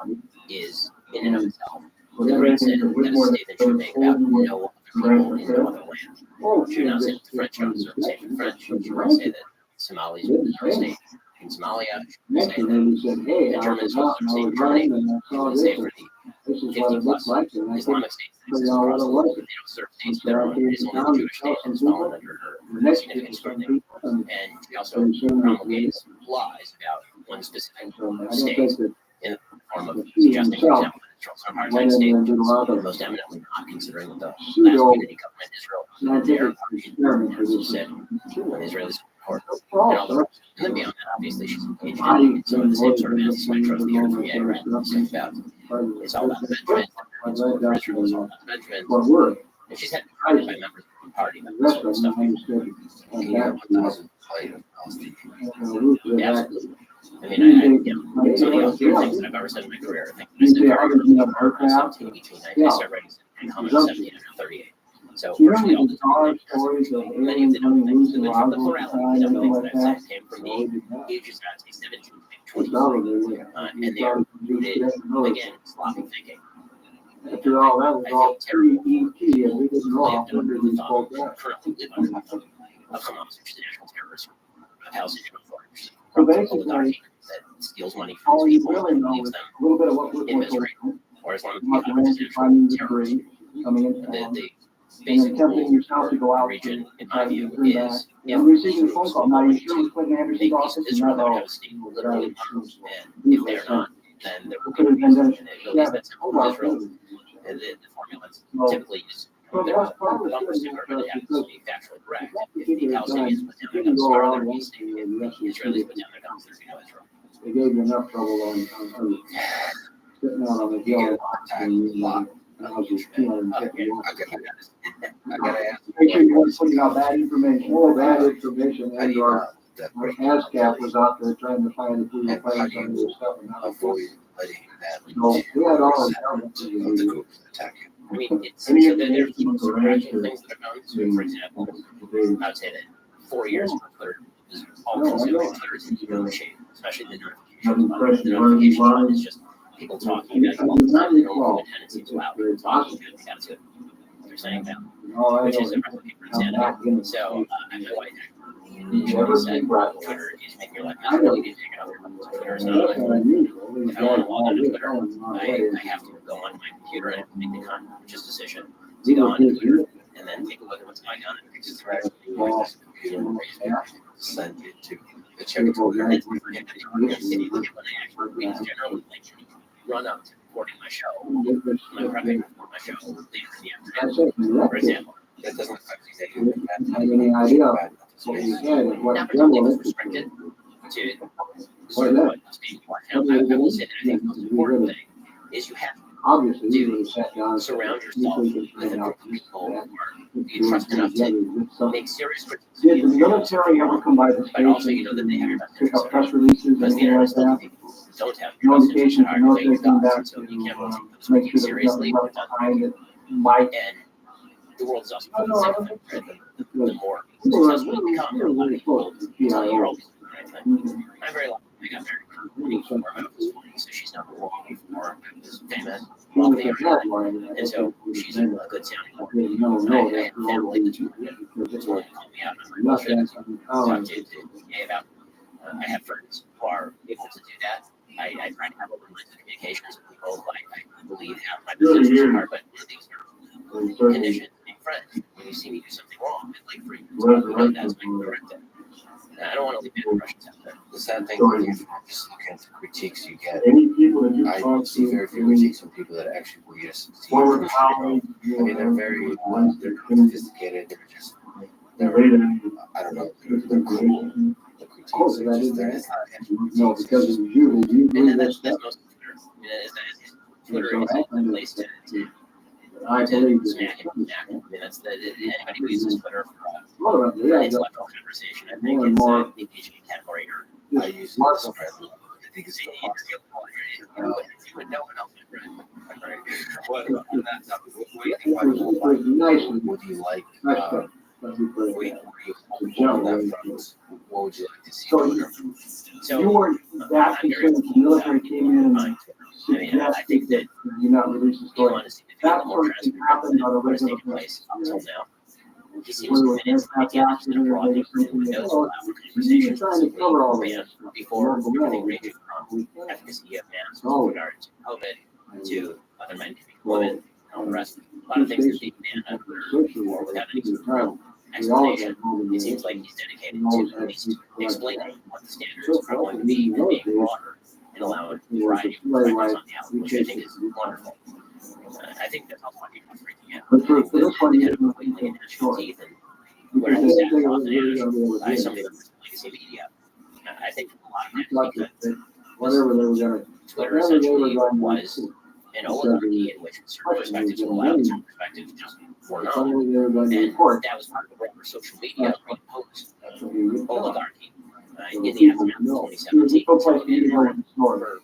is, in and of itself, the great sin that a statement should make about no other people in no other land. She would not say that the French don't deserve a state for the French. She would say that Somalis deserve a state in Somalia. She would say that the Germans don't deserve a state in Germany. She would say for the 50 plus Islamic states that exist across the world, they don't serve states of their own. It is only the Jewish state that has fallen under her significant scrutiny. And she also promulgates lies about one specific state in the form of suggesting, for example, that Israel's an apartheid state, which is most eminently not, considering that the last unity government in Israel, there said when the Israelis court and all the rest. And then beyond that, obviously, she's engaged in some of the same sort of anti-Semitic tropes that you heard from Yair and stuff about. It's all about the Benjamin. It's all about Israel. It's all about the Benjamin. And she's had targeted by members of the party about this sort of stuff. Absolutely. I mean, some of the most favorite things that I've ever said in my career, I think I said very early on, when I was 17, 18, I started writing and comments at 17 and 38. So virtually all the time, many of the things, and then from the plurality of the things that I've said came from the ages that I'd say 17, 20, and they are rooted, again, sloppy thinking. After all, that was all pre-ET, and we didn't know how currently we spoke that. live under the thumb of Hamas, which is the national terrorist group, of House Israel, which is So a basically, oligarchy that steals money from all its you people really and know leaves is them a little bit of what we're in misery. Or Islamic Not Jihad, which is the an finding actual terrorist. degree coming in. The And basic then tempting rule yourself to go for out the region, in try my to view, turn back. is I'm receiving a phone call. Now, you sure to it's Clinton make Anderson's peace office? with And Israel, not they're going to all. have a state literally and if they're not, then there will be And then, and at least that's how Israel, the formula that's typically used there was one person who really happens to be factually correct. If the Palestinians put down their guns, or other peace, the Israelis put down their guns, there's no Israel. They gave you enough trouble on sitting out on the hill. I gotta ask. Make sure you weren't putting out bad information, or bad information, How do and you our know that ASCAP was out there trying to find if we were playing some of this stuff. And how to avoid letting that So we had all the of the group attack you? I mean, it's so there's some surprising things that have gone to, for example, I would say that 4 years of Twitter is all consuming Twitter is in really shape, especially the notifications button. The notifications button is just people talking about you all the time. Their own human tendency to out people talking good, that's good. They're saying that, which is a recipe for insanity. So, I know why said Twitter is making your life miserable. You need to take it off. Twitter is not like, if I want to log into Twitter, I have to go on my computer and make the conscious decision to go on to Twitter and then take a look at what's going on and fix it right. Send it to the check Twitter. When I actually generally like run up to recording my show, I'm prepping for my show later in the afternoon, for example. That doesn't affect you. have any idea what you said, what Not general particularly interest restricted is. to sort of what's being watched. I will say that I think the most important thing is you have Obviously, you would have sat down. surround yourself with a group of people who are you trust enough to make serious critiques. Did the military ever come by the But also, station you know that they have your best pick up interest. press releases Because and the things internet like is that? don't have your best interest Notifications, at the heart. They military came got back so you can't really take those make critiques sure there's seriously. nothing left behind that might. And the world is also the same thing. Right? The more successful you become, there are a lot of people tell you you're always doing the right thing. I'm very lucky. I got married before I was 40, so she's not long before I was famous, wealthy, or anything. And so she's a good sounding board. I had family that was willing to call me out on my bullshit. Talk to me about. I have friends who are able to do that. I try to have open lines of communications with people who I believe have my best interests at heart, but one of these are conditions to be friends. When you see me do something wrong, I'd like for you to talk about that so I can correct it. I don't want to leave bad impressions out there. The sad thing is, just looking at the critiques you get, I see very few critiques from people that actually want you to succeed. I mean, they're very, they're sophisticated. They're I don't know, they're cool. The critiques are just, they're just not actually No, critiques. because it was you. And that's most of Twitter. I mean, Twitter is a place to I believe smack it back. I mean, that's anybody who uses Twitter for Well, intellectual conversation, I think it's an engaging category. Or I use it as friendly. I think it's you would know what else I've read. what do you think about what do you like? Where you hold that from? What would you like to see? So you weren't that concerned if the military came in and I mean, I think that you not release the you story. want to see That the more sort of thing transparent happened on a what has regular taken place up basis. until now. He seems Whether it was committed to making aircraft it a broad accident or windows something, allow for conversations trying to cover all of this before everything ranging from efficacy of masks with regard to COVID to other men being women and all the rest. A lot of things that being banned on Twitter before without any sort of real explanation. It seems like he's dedicated to at least explaining what the standards are going to be and being broader and allowing a variety of perspectives on the outlook, which I think is wonderful. I think that's also why people are freaking out. But for this one, They kind of completely national teeth and where the stats often by somebody that's legacy media. I think a lot of that is because whatever they were gonna, Twitter essentially was an oligarchy in which certain perspectives were allowed and certain perspectives just were not. whatever they were going to And report. that was part of the broader social media imposed oligarchy in the aftermath of 2017. For,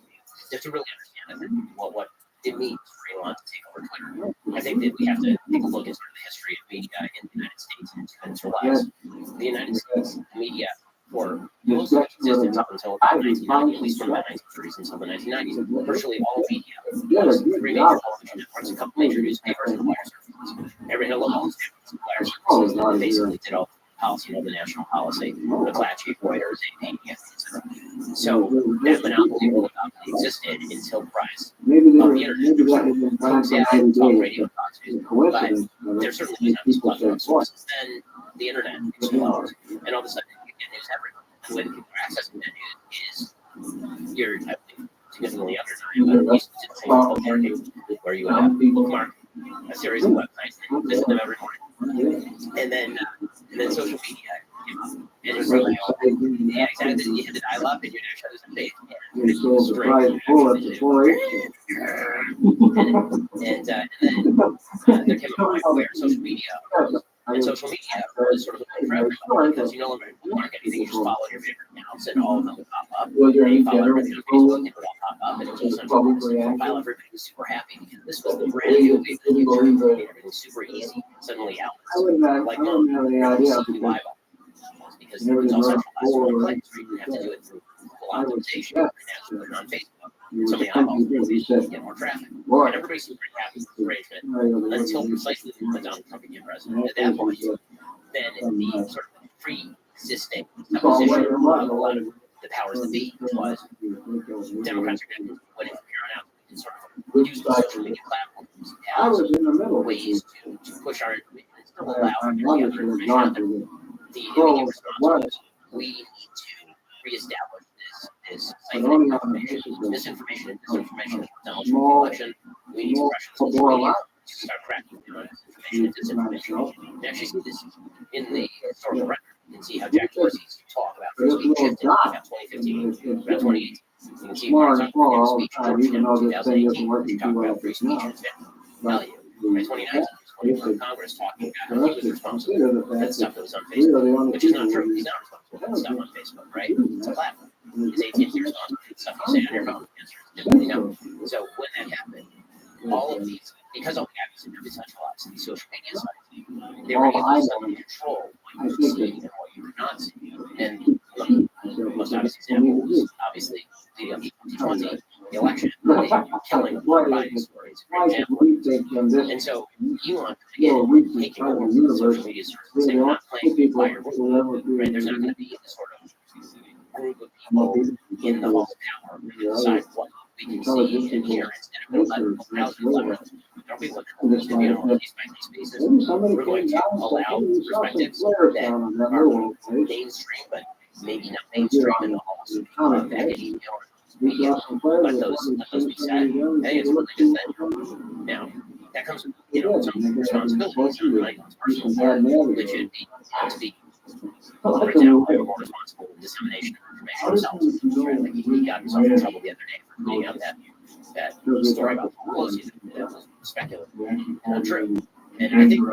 just to really understand what it means for Elon to take over Twitter. I think that we have to take a look at sort of the history of media in the United States and its reliance. The United States media for most of its existence up until the 1990s, at least from the 1930s until the 1990s, virtually all media was 3 major television networks, a couple major newspapers, and wire services. Every local newspapers and wire services that basically did all policy, all the national policy, McClatchy, Reuters, AP, etc. So that monopoly really existed until the rise of the internet. Folks had talk radio and Fox News, but there certainly was not this plethora of sources. Then the internet exploded, and all of a sudden you get news everywhere. The way that people are accessing that news is you're, I think, significantly under time, but at least it's the same bookmarking where you would have bookmark a series of websites and visit them every morning. And then social media came up. And it's like, yeah, exactly. You hit the dial up and you're going to show this update. And then there came a point where social media was sort of like for everybody, because you no longer mark anything, you just follow your favorite accounts and all of them will pop up. And you follow everything on Facebook and it will all pop up, and it was also on profile. Everybody was super happy because this was the brand new way of the future. Everything was super easy. Suddenly out. Like live because it was all centralized for one place, where you didn't have to do it through full optimization. You could put it on Facebook. So many eyeballs to get more traffic. And everybody seemed pretty happy with the arrangement until precisely when Donald Trump became president. At that point, then the sort of pre-existing opposition of a lot of the powers that be was Democrats are going to put it from here on out and sort of use the social media platforms as ways to push our information and still allow the other information out there. The immediate response was, we need to reestablish this cycle of information, misinformation and disinformation knowledge from the election. We need to pressure social media to start cracking down on misinformation and disinformation. You actually see this in the historical record. You can see how Jack Dorsey's talk about free speech shifted about 2015, about 2018. You can see Mark Zuckerberg's speech in 2018, which talked about free speech and its value. By 2019, in Congress talking about how he was responsible for that stuff that was on Facebook, which is not true. He's not responsible for that stuff on Facebook, right? It's a platform. Is AT&T responsible for the stuff you say on your phone? You know? So when that happened, all of these, because all the apps are decentralized, these social media sites, they were able to suddenly control what you could see and what you could not see. And the most obvious example was obviously the 2020 election, killing Biden stories, for example. And so Elon, again, taking over the social media services, saying, we're not playing by your rules, right? There's not going to be a sort of group of people in the halls of power who decide what we can see and hear instead of let there'll be limits to be on a case-by-case basis. We're going to allow perspectives that are mainstream, but maybe not mainstream in the halls of academia or media. Let those be said. I think it's a really good thing. Now, that comes with some responsibilities on my personal part, which would be to be, for example, more responsible for dissemination of information themselves. Right? Like he got himself in trouble the other day for putting out that story about Pelosi that was speculative and untrue. And I think I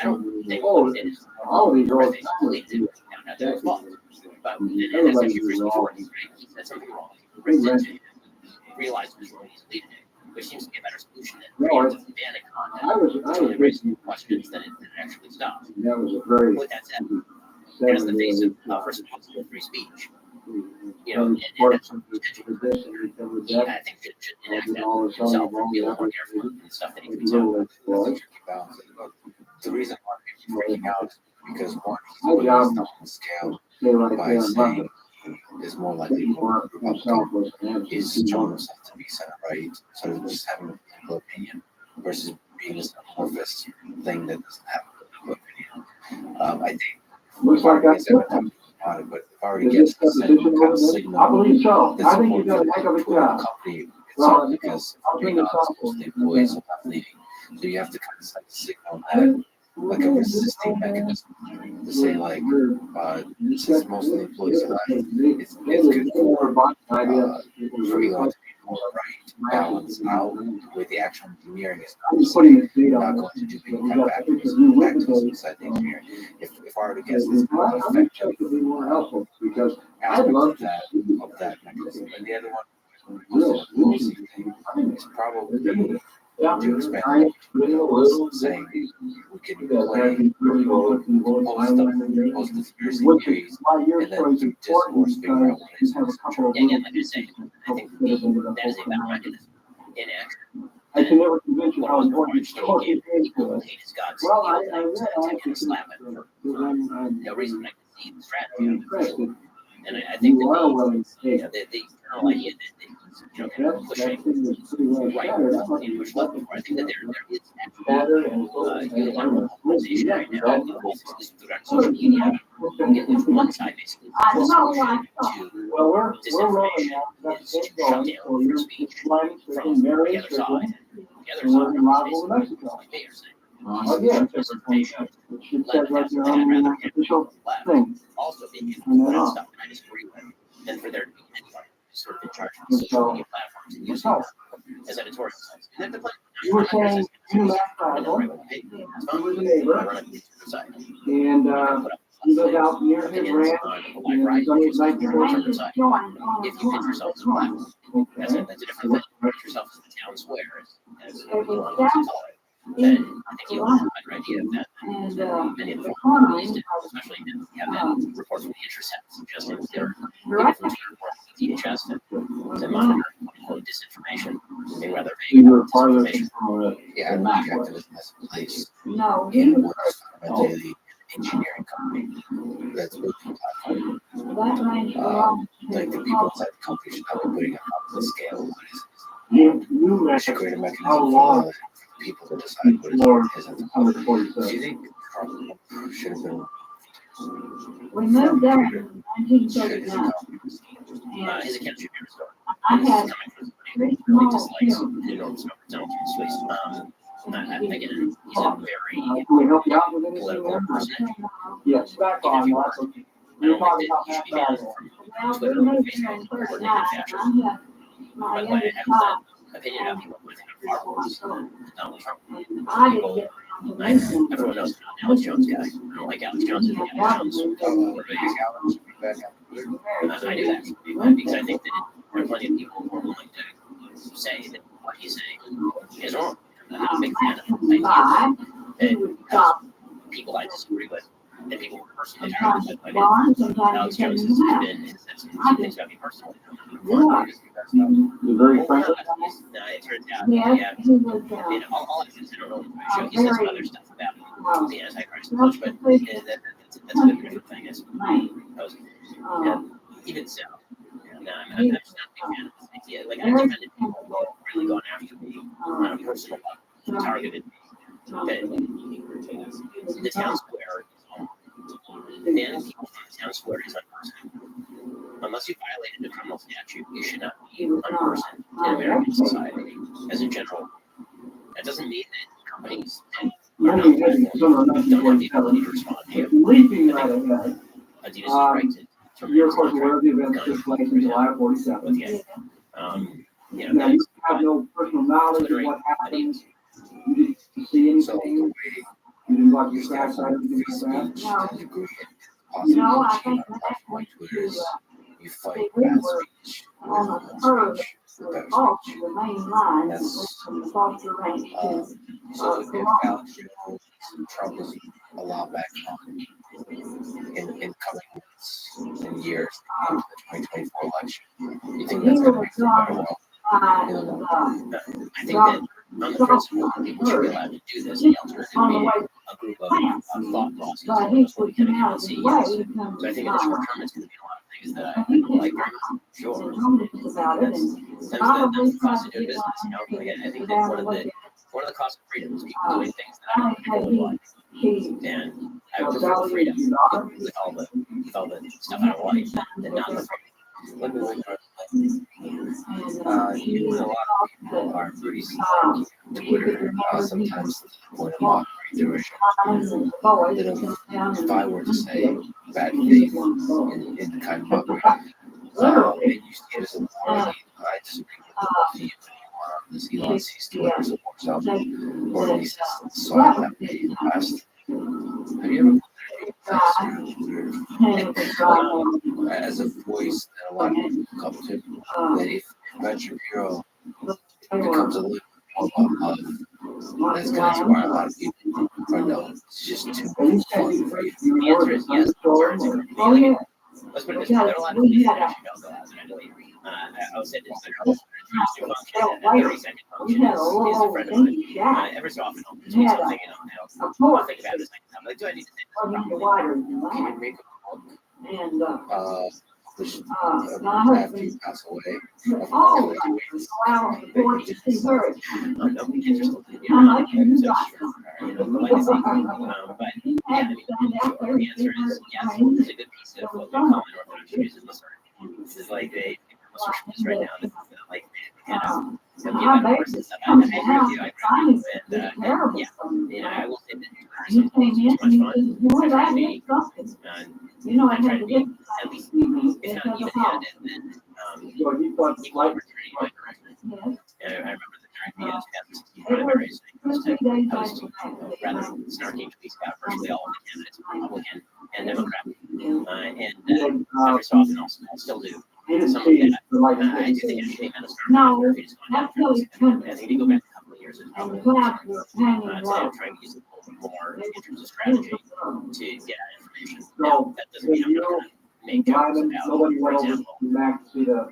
don't think what he did is horrific. I believe it found out that it was false. But and that's actually pretty before he said something wrong. He ripped into it, realized it was wrong, he's leaving it, which seems to be a better solution than preemptively banning content. It's only raising questions than it actually stops. With that said, as the face of responsible free speech, and that's something I think should enact that himself and be a little more careful in the stuff that he puts out. The reason why people are breaking out is because one, he's putting stuff on the scale by saying is more likely Republican is showing himself to be center right, so just having a political opinion versus being this amorphous thing that doesn't have a political opinion. I think looks like that's it. But if I already get the same kind of signal, I believe so. I think you've done a heck of a job. Company itself, because you're not supposed to employees are not leaving, so you have to kind of like signal that like a resisting mechanism to say like since most of the employees are left, it's good for freelance people right balance out with the actual engineering is not going to do any kind of activism inside the engineering. If I were to guess, this will affect because aspect of that mechanism. And the other one is probably to expect saying we can play post conspiracy theories and then do discourse figure out what is again, like you're saying, I think that is a better mechanism in action. I can never convince you how important it's going to hate his gods to take a slap at him for no reason. I can see the strategy. And I think that the general idea that kind of pushing right and push left before, I think that there is actually unilateral polarization right now, almost exclusively on social media, in which one side basically is the solution to disinformation is to shut down free speech from the other side. other and side working is liable in basically Mexico. like me are saying. Oh, yeah, it's April 27th. It says right there on the official thing. Also being able And to then put out off. stuff that I disagree with, and for there to be anyone who's sort of in charge of And social so, media platforms and using so, them as editorial sites. And if the you were saying you left and then Bible, right away, hey, it's he was a fine. I neighbor, run a community site. and Put up he lived out near his opinions ranch, on a and wide he's variety on of his issues night from porch. your side. If you pitch yourself as a platform, that's Okay. a different thing. Pitch yourself as the town square, as you want to call it. Then I think you have a better idea of that. Many of the companies do, especially if you have that report from the intercept suggesting that they're looking from DHS to monitor disinformation, being rather vague You were about part of the disinformation. Yeah, I'm objective as a place No, in what's a daily engineering company that's building a platform. that range belongs Like the people inside the company should not be putting up the scale. What is You it? met Should create a how mechanism long for people to decide what before is and do 147? you think Trump should have been we moved there in should his 1939. account His account should be restored. I This is had coming from somebody three who really small dislikes children. the enormous number of Donald Trump's ways. Again, he's a very Can we help you out with anything political there? person. Yes, back on that. I We're don't talking think about that he should that be banned battle. from Well, we Twitter or moved there Facebook in for 39, naked and fascism. I have my By the way, I youngest have child, that opinion about people who think I'm far worse than Donald Trump. and I didn't get around to moving. Everyone knows I'm an Alex Jones guy. I don't like Alex Jones and Alex Jones. I do that because I think that there are plenty of people who are willing to say that what he's saying is wrong. I'm not a big fan of ideas that people I disagree with and people who personally disagree with. Alex Jones has been some things about me personally. You're very friendly. It turns out, yeah, all I consider on my show, he says some other stuff about the Antichrist, but that's a different thing. Even so, no, I'm just not a big fan of this idea. Like, I defended people who are really going after me on a personal level, targeted me. That the town square, banning people from the town square is unprecedented. Unless you violated a criminal statute, you should not be unperson in American society as a general. That doesn't mean that companies are not don't have the ability to respond to you. Adidas is right to You're of course aware of the events that took place in July of 47. Now you have no personal knowledge of what happened. You didn't see anything. You didn't watch the crash site or anything like that. No, I think that was you fight we bad were speech on the curve off the main line that went from the Foster Ranch to so if Columbus. Alex Jones and Trump was a lot back in coming months and years into the 2024 election, you think that's going to make for a better world? I think that on the principle, people should be allowed to do this. The alternative would be a group of thought bosses who knows what we can do and see. So I think in the short term, it's going to be a lot of things that I like very much. Sure. That's the cost of doing business. Like, I think that one of the costs of freedom is people doing things that I don't think would like. And I would prefer the freedom with all the stuff I don't like than not the freedom. Let me look you and a lot of people are pretty sneaky Twitter, sometimes point them off derision. If I were to say bad faith in the kind of mockery, and you see it as a warning, I disagree with you this Elon sees Twitter supports out, or at least saw that in the past. Have you ever as a voice that a lot of people come to, that if Ben Shapiro becomes a little more about love, that's going to inspire a lot of people. Or no, it's just too fun for you. The answer is yes. Let's put it this way: there are a lot of things that I should know about that I delete. I was saying this function, and 30-second function is a friend of mine. Every so often, I'll do something, I'll think about it. I'm like, do I need to think about it? Can you make a book? After you pass away, Nobody's interested in you. But yeah, the answer is yes. It's a good piece of what we call in Orthodox Judaism. This is like a right now. This is like I basically come to the house and find it. It's terrible. Yeah, I will say that You came in and you said, boy, that is something. You know, I had to get at least it's if not a even house. handed, then So you thought equal opportunity in my direction. Yes. And I remember that during the 2016 It was primaries, 2 or 3 days I was after rather that. snarky to piece out virtually all of the candidates, Republican and Democrat. And, Every so often I'll still do he didn't some of see that. the light. I do think anything that is No, that's really I country. think you go back a couple of years and And the clouds were hanging today low. I'm trying to use it a little bit more in terms of strategy to get out information. So, Now, that doesn't mean I'm you, going to make jokes Lyman, about, nobody for went over to example, Mac to see the.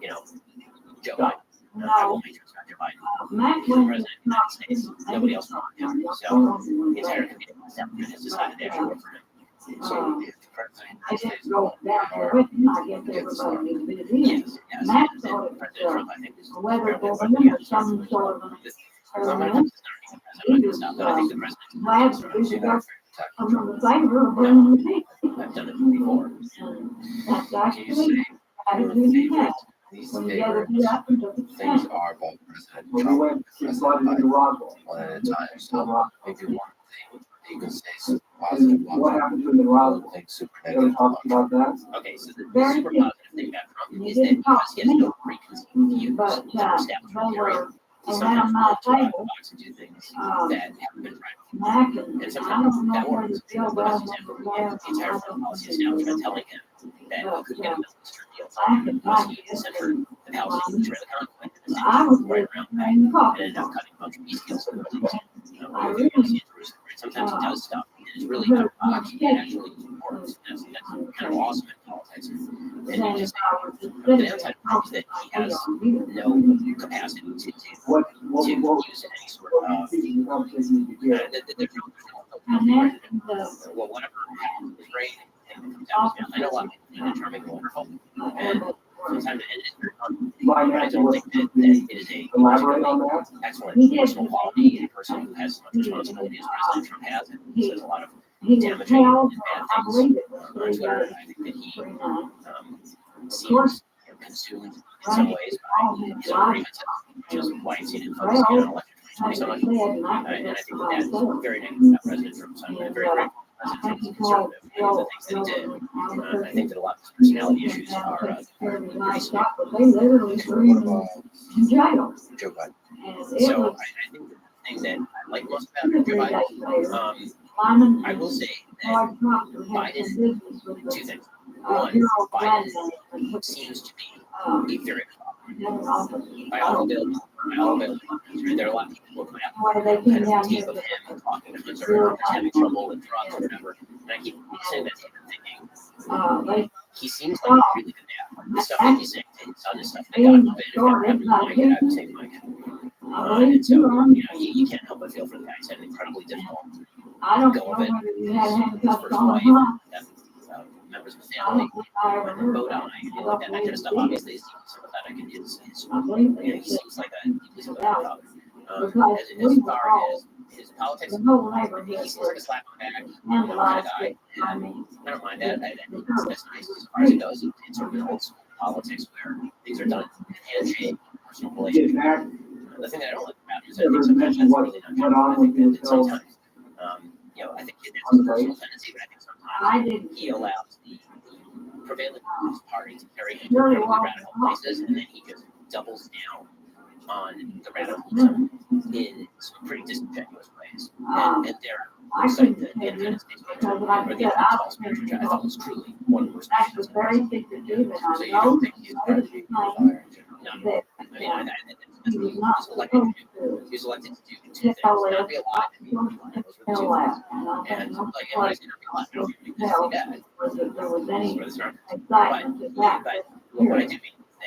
Joe Biden. I will make sure it's not Joe Biden. Mac He's the went president of the United States. Nobody else wants him. So the entire committee has decided to actually work for him. So if the president I just go back there with him, I guess everybody knew it. yes, Mac and thought it President Trump, was I think, is weather fairly balloon or some sort of an I'm not experiment. going to stop, but I think the president Glad to be the guy from the favor of bringing the people. I've done it before. That's actually attitude you have. These When you gather favorite it up and took it things down. are about President When we Trump, went, we President flooded into Biden, Roswell. one at a time. So maybe one thing you can say super positive And what about happened to the Roswell? one thing super You ever negative talked about about that? Okay, so the Very super good. positive thing about Trump You is that didn't talk because he has to me. no preconceived views But that are established they in the area, were he around sometimes my will go out of the table. box and do things that haven't been tried before. Mac and And I sometimes don't know that where works to go because down he's there. the entire foreign policy establishment telling him that he couldn't get a Middle Eastern deal I could once not he get centered the Palestinian Israeli conflict and I was right around that in the and coffee. ended up cutting a bunch of peace deals with the Middle East. I really, Sometimes he does stuff and it's really out of box and actually works. That's kind of awesome in politics. And you just the downside is that he has no capacity to What use any sort of there's no and then well, whatever is great and comes out is I know a lot of people find it charming and wonderful, and sometimes it is very fun. But I don't think that it is a elaborate on that? excellent personal quality in a person who has as much responsibility as President Trump has, and says a lot of damaging and bad things on Twitter. And I think that he seems consumed in some ways by his own grievances, which is why he's seen it focusing on election 2020 so much. And I think that that's very negative about President Trump. So I'm very grateful. President Trump is conservative, and the things that he did. I think that a lot of his personality issues are pretty severe. they literally threw him in jail. Joe Biden. And it So was I think the thing that I like most about Joe 3 days later. Biden, Lyman I will say that Lloyd Trump had some Biden, business with two the things. One, Harold Biden Gladstone. seems to be a very by all available, there are a lot of people who have They kind came of down critique here of to him talking to conservatives, having trouble with drugs or whatever. And I keep saying that to him, thinking he seems like a really good dad. The stuff that he's saying to his son is stuff that got him if I have Mike, I would say Mike. And so, you can't help but feel for the guy. He's had an incredibly difficult go of it. His first wife, members of the family, and vote on, that kind of stuff. Obviously, is sympathetic and he seems like a deeply sympathetic father. As far as his politics, he seems like a slap on the back kind of guy. And I don't mind that. I think that's nice as far as it goes. It's sort of an old school politics where things are done in handshake, personal relationship. The thing that I don't like about it is I think sometimes that's really not true. I think that sometimes, I think it has a personal tendency, but I think sometimes he allows the prevailing party to carry him to incredibly radical places, and then he just doubles down on the radicalism in some pretty disingenuous ways. And they're like the Independence Day speech, or the Independence speech, which I thought was truly one of the worst speeches. So you don't think he's part of the no. I mean, that's what he was elected to do. He was elected to do two things: not be alive and be alive. Those were the two things. And when I say not be alive, I don't mean physically dead. That's where the start. But what I do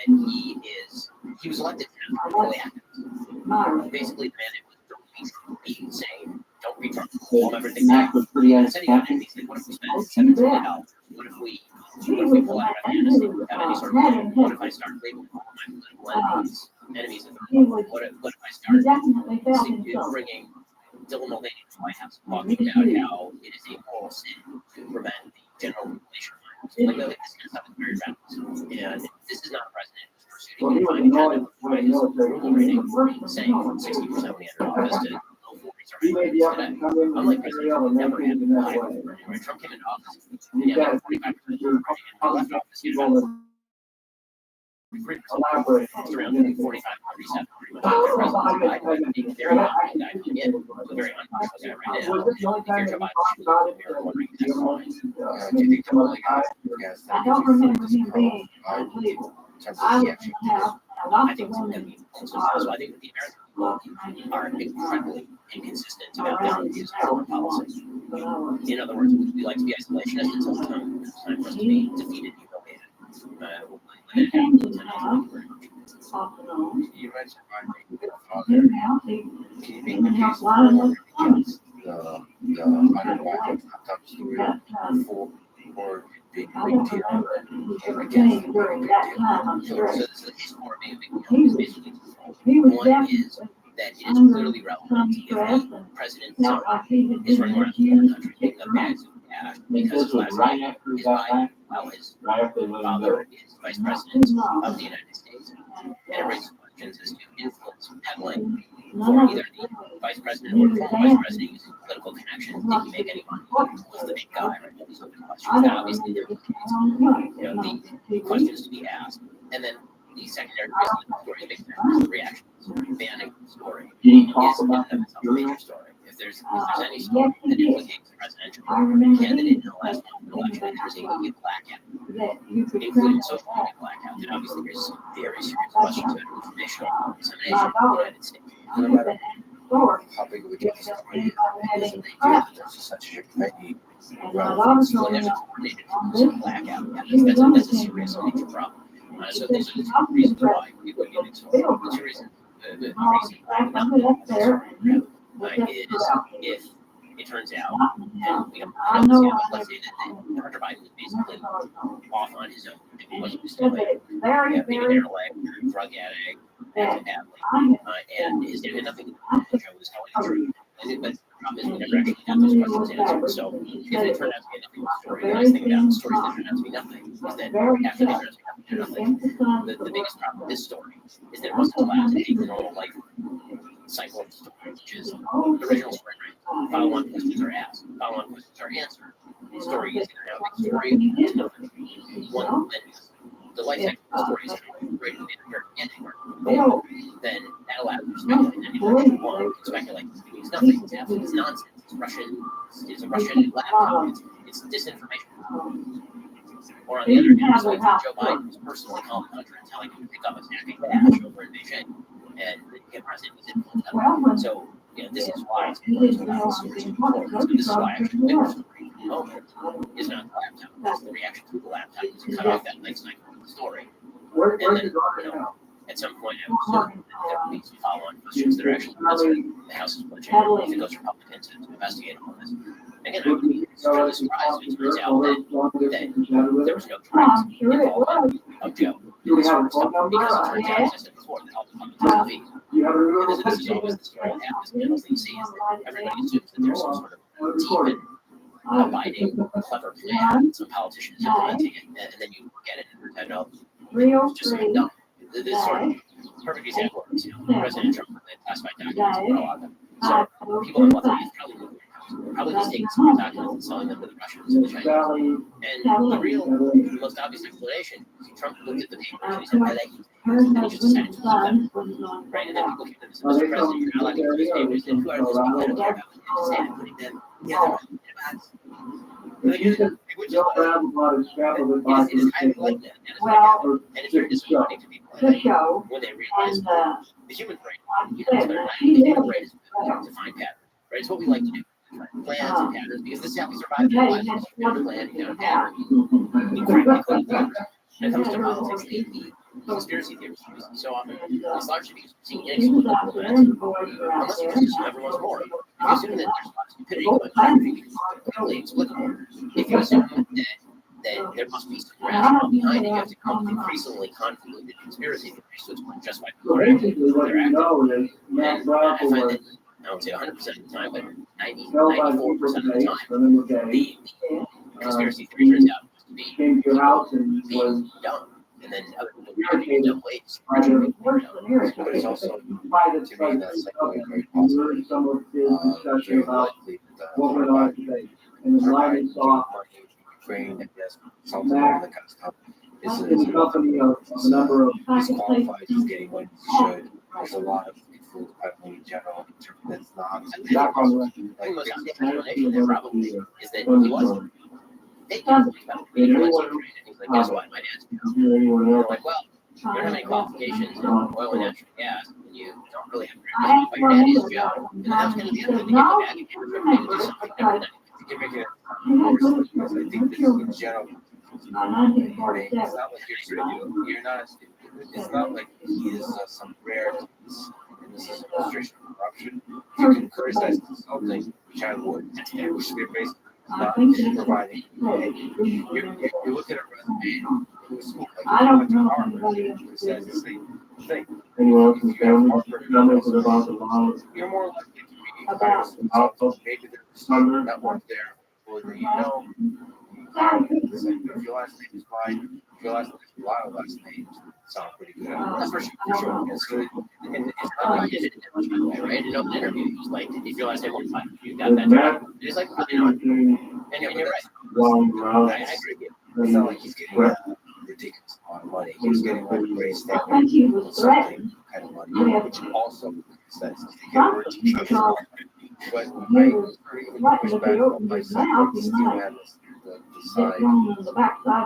mean is that he was elected to have really active. Basically, the mandate was don't be Trump. He was saying, don't be Trump. All everything down. And then he got enemies. Like, what if we spend $7 billion? What if we pull out of Afghanistan without any sort of, what if I start labeling all my political enemies of the world? What if I start bringing Dylan Mulvaney to the White House talking about how it is a moral sin to prevent the general population of violence? Like this kind of stuff is very radical. And this is not a president who's pursued you can find kind of approval rating saying 60% we enter office to low 40s are today. Unlike President Trump, never had a high approval rating. When Trump came into office, he had like 45% approval rating. When he left office, he had about 3%. It's around 45, 47, pretty much. President Biden, very high guy coming in, a very unpopular guy right now. If you're Joe Biden, you're wondering next line. Do you think the yes, I don't remember him being in terms I of would the action? have I lots think of it's going to women be so I think that the Americans are incredibly inconsistent about their views on foreign policy. In other words, we like to be isolationist until the time for us to be defeated and humiliated. When it happens, it's not very much. You mentioned my father. Can you make the case for the underlying top story for big deal against during that time, I'm sure. So the case for being a big deal is basically one is that it is clearly relevant if the president is running around the country picking up bags of cash because his last name is Biden, while his father is vice president of the United States. And it raises questions as to influence peddling for either the vice president or the former vice president using political connections. Did he make any money? Was the big guy, right? All these open questions that obviously there are the questions to be asked. And then the secondary reason the story is big is the reaction. Banning the story is a major story. If there's any story that implicates the presidential candidate in the last election, and there's a media blackout, including social media blackout, then obviously there's some very serious questions about informational dissemination in the United States. No matter how big of a deal the story is, there's such a tiny relevance. When there's a coordinated blackout, that's a serious major problem. So those are the two reasons why we would get into it. The two reasons, the reason is if it turns out, and we don't see it, but let's say that Hunter Biden was basically off on his own. He wasn't just doing being an intellect, drug addict, and his did nothing to show was telling the truth. But the problem is we never actually got those questions answered. So if it turned out to be a nothing story, the nice thing about the stories that turn out to be nothing is that after they turn out to be nothing, the biggest problem with this story is that it wasn't allowed to take the normal life cycle of the story, which is the original story, right? Follow-on questions are asked, follow-on questions are answered. The story is either now a big story or nothing. One, the life cycle of the story is greater than your ending, or then that allows you to speculate. And anyone can speculate. It's nothing. It's nonsense. It's Russian. It's a Russian laptop. It's disinformation. Or on the other hand, Joe Biden was personally calling Hunter and telling him to pick up a stacking cash over in Beijing, and the president was influenced. So this is why it's important to allow the stories to be told. So this is why actually the bigger story at the moment is not the laptop. It's the reaction to the laptop. To cut off that life cycle of the story. And then, at some point, I would assume that there will be some follow-on questions that are actually answered. The House is pledging if it goes Republican to investigate all this. Again, I would be extremely surprised if it turns out that there was no direct involvement of Joe in this sort of stuff, because it turns out, as I said before, that all the public TV. And this is always the story that happens. And the thing you see is that everybody assumes that there's some sort of deep and abiding, clever plan, some politicians implementing it, and then you look at it and no, it's just dumb. This is sort of perfect example of President Trump classified documents and all of them. So people on the left probably just taking some documents and selling them to the Russians and the Chinese. And the most obvious explanation is Trump looked at the papers and he said, I like these papers, and he just decided to keep them. Right? And then people came to him and said, Mr. President, you're not allowed to keep these papers, and who are these people that don't care about them? And he decided putting them together in a box. It is highly likely that is and it's very disappointing to people when they realize the human brain, the human brain is to find patterns, right? It's what we like to do, plans and patterns, because this is how we survive in life. You have a plan, you have a pattern, you create code patterns. When it comes to politics, the conspiracy theories so often it's largely because we're seeing inexplicable events, unless you just assume everyone's more. If you assume that there's a lot of stupidity going on, it's completely inexplicable. If you assume that there must be some rationale behind it, you have to come up with increasingly convoluted conspiracy theories to explain just why people are acting. And I find that, I would say 100% of the time, but 94% of the time, the conspiracy theory turns out to be being dumb. and then other people do it in dumb ways. But it's also, to me, that's like going very positive. Very likely What went on today? And the line saw Ukraine, and yes, something like that kind of stuff. Is a company of a number of He's qualified, he's getting what he should. There's a lot of influence pipeline in general that's not background like the most explanation there probably is that he wasn't. They don't believe about it. He was Ukraine, and he's like, guess what? My dad's they're like, well, you don't have any qualifications in oil and natural gas, and you don't really have to but your daddy's job. And that's going to be the end of it. To get the bag again, to do something never done. To get make it worse, because I think this in general, it's not like you're not. It's not like he is some rare case, and this is a illustration of corruption. You can criticize consulting, which I would, and which they're basically not providing. You look at a resume. I don't know anybody who says the same thing. Anyone else in the family comments about the law? You're more likely to be about maybe there's some network there, or that you know. If your last name is mine, if your last name is Lyle, last name sound pretty good. That's for sure. And so, and it's not like it much my way, right? In an interview, he was like, if your last name was fine, you got that job. And he's like, really not. And you're right. I agree with you. It's not like he's getting a ridiculous amount of money. He's getting like a great statement with something kind of money, which also says to get more teachers. But I even push back on my side, I still have the side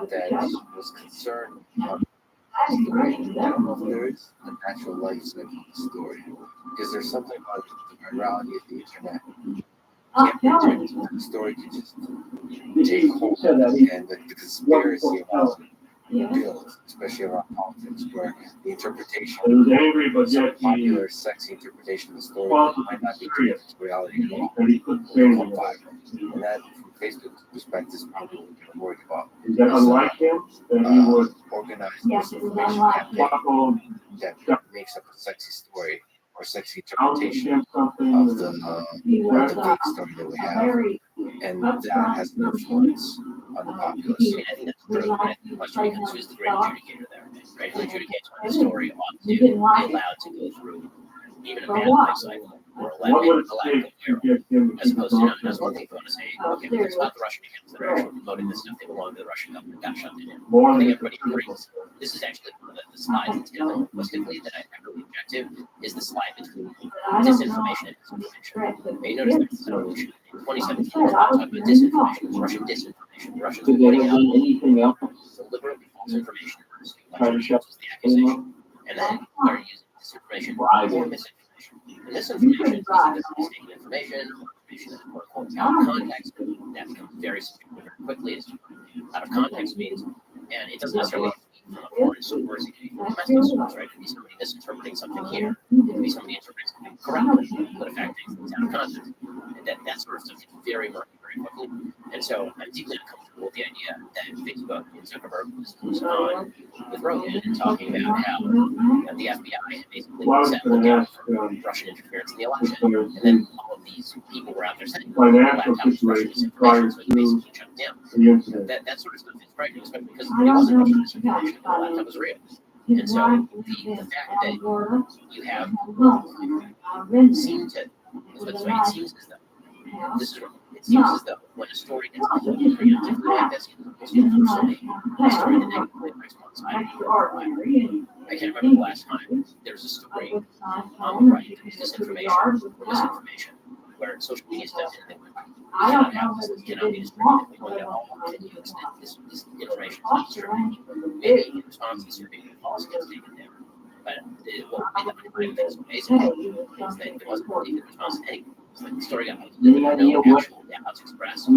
that was concerned about the story. I don't know if there is a natural life cycle of the story, because there's something about the virality of the internet. The story can just take hold, and the conspiracy about build, especially around politics, where the interpretation, some popular, sexy interpretation of the story might not be true to reality at all. And that, from Facebook's perspective, is probably what they're worried about. Is that unlike him? That he would organize misinformation campaign that makes up a sexy story or sexy interpretation of the fake story that we have, and that has an influence on the populace. I mean, I think that's true. I think Costa Ricans is the great adjudicator there, right? Who adjudicates when the story ought to be allowed to go through even a bad life cycle, or allowed to go viral, as opposed to, that's one thing if you want to say, okay, but it's not the Russian accounts that are actually promoting this stuff, they belong to the Russian government, got shoved in. I think everybody agrees. This is actually one of the slides that's kind of linguistically that I really objective, is the slide between disinformation and disinformation. You notice there's an evolution. In 2017, we're not talking about disinformation, it's Russian disinformation. The Russians are putting out deliberately false information, which is the accusation. And then they're using disinformation or misinformation. And misinformation is mistaken information, or information that is more out of context. That becomes very subjective very quickly. Out of context means, and it doesn't necessarily from a foreign source, it can be from a domestic source, right? It could be somebody misinterpreting something here, it could be somebody interpreting something correctly, but affecting things out of context. And that sort of stuff gets very murky very quickly. And so I'm deeply uncomfortable with the idea that Facebook and Zuckerberg was on with Rogan and talking about how the FBI had basically set look out for Russian interference in the election. And then all of these people were out there saying, laptop was Russian disinformation, so he basically shut it down. That sort of stuff is frightening, especially because it wasn't Russian disinformation, the laptop was real. And so the fact that you have seemed to, it seems as though, this is wrong. It seems as though when a story gets preemptively like this, it's usually a story that negatively affects one side. I can't remember the last time there was a story on the right that was disinformation or misinformation, where social media stepped in and they went, we cannot have this, it cannot be distributed. We want to all continuous this information is not distributed. Maybe in response to distributing the policy gets taken down. But what made that thing so amazing is that it wasn't even in response to anything. Like the story got posted, no actual Dallas Express as to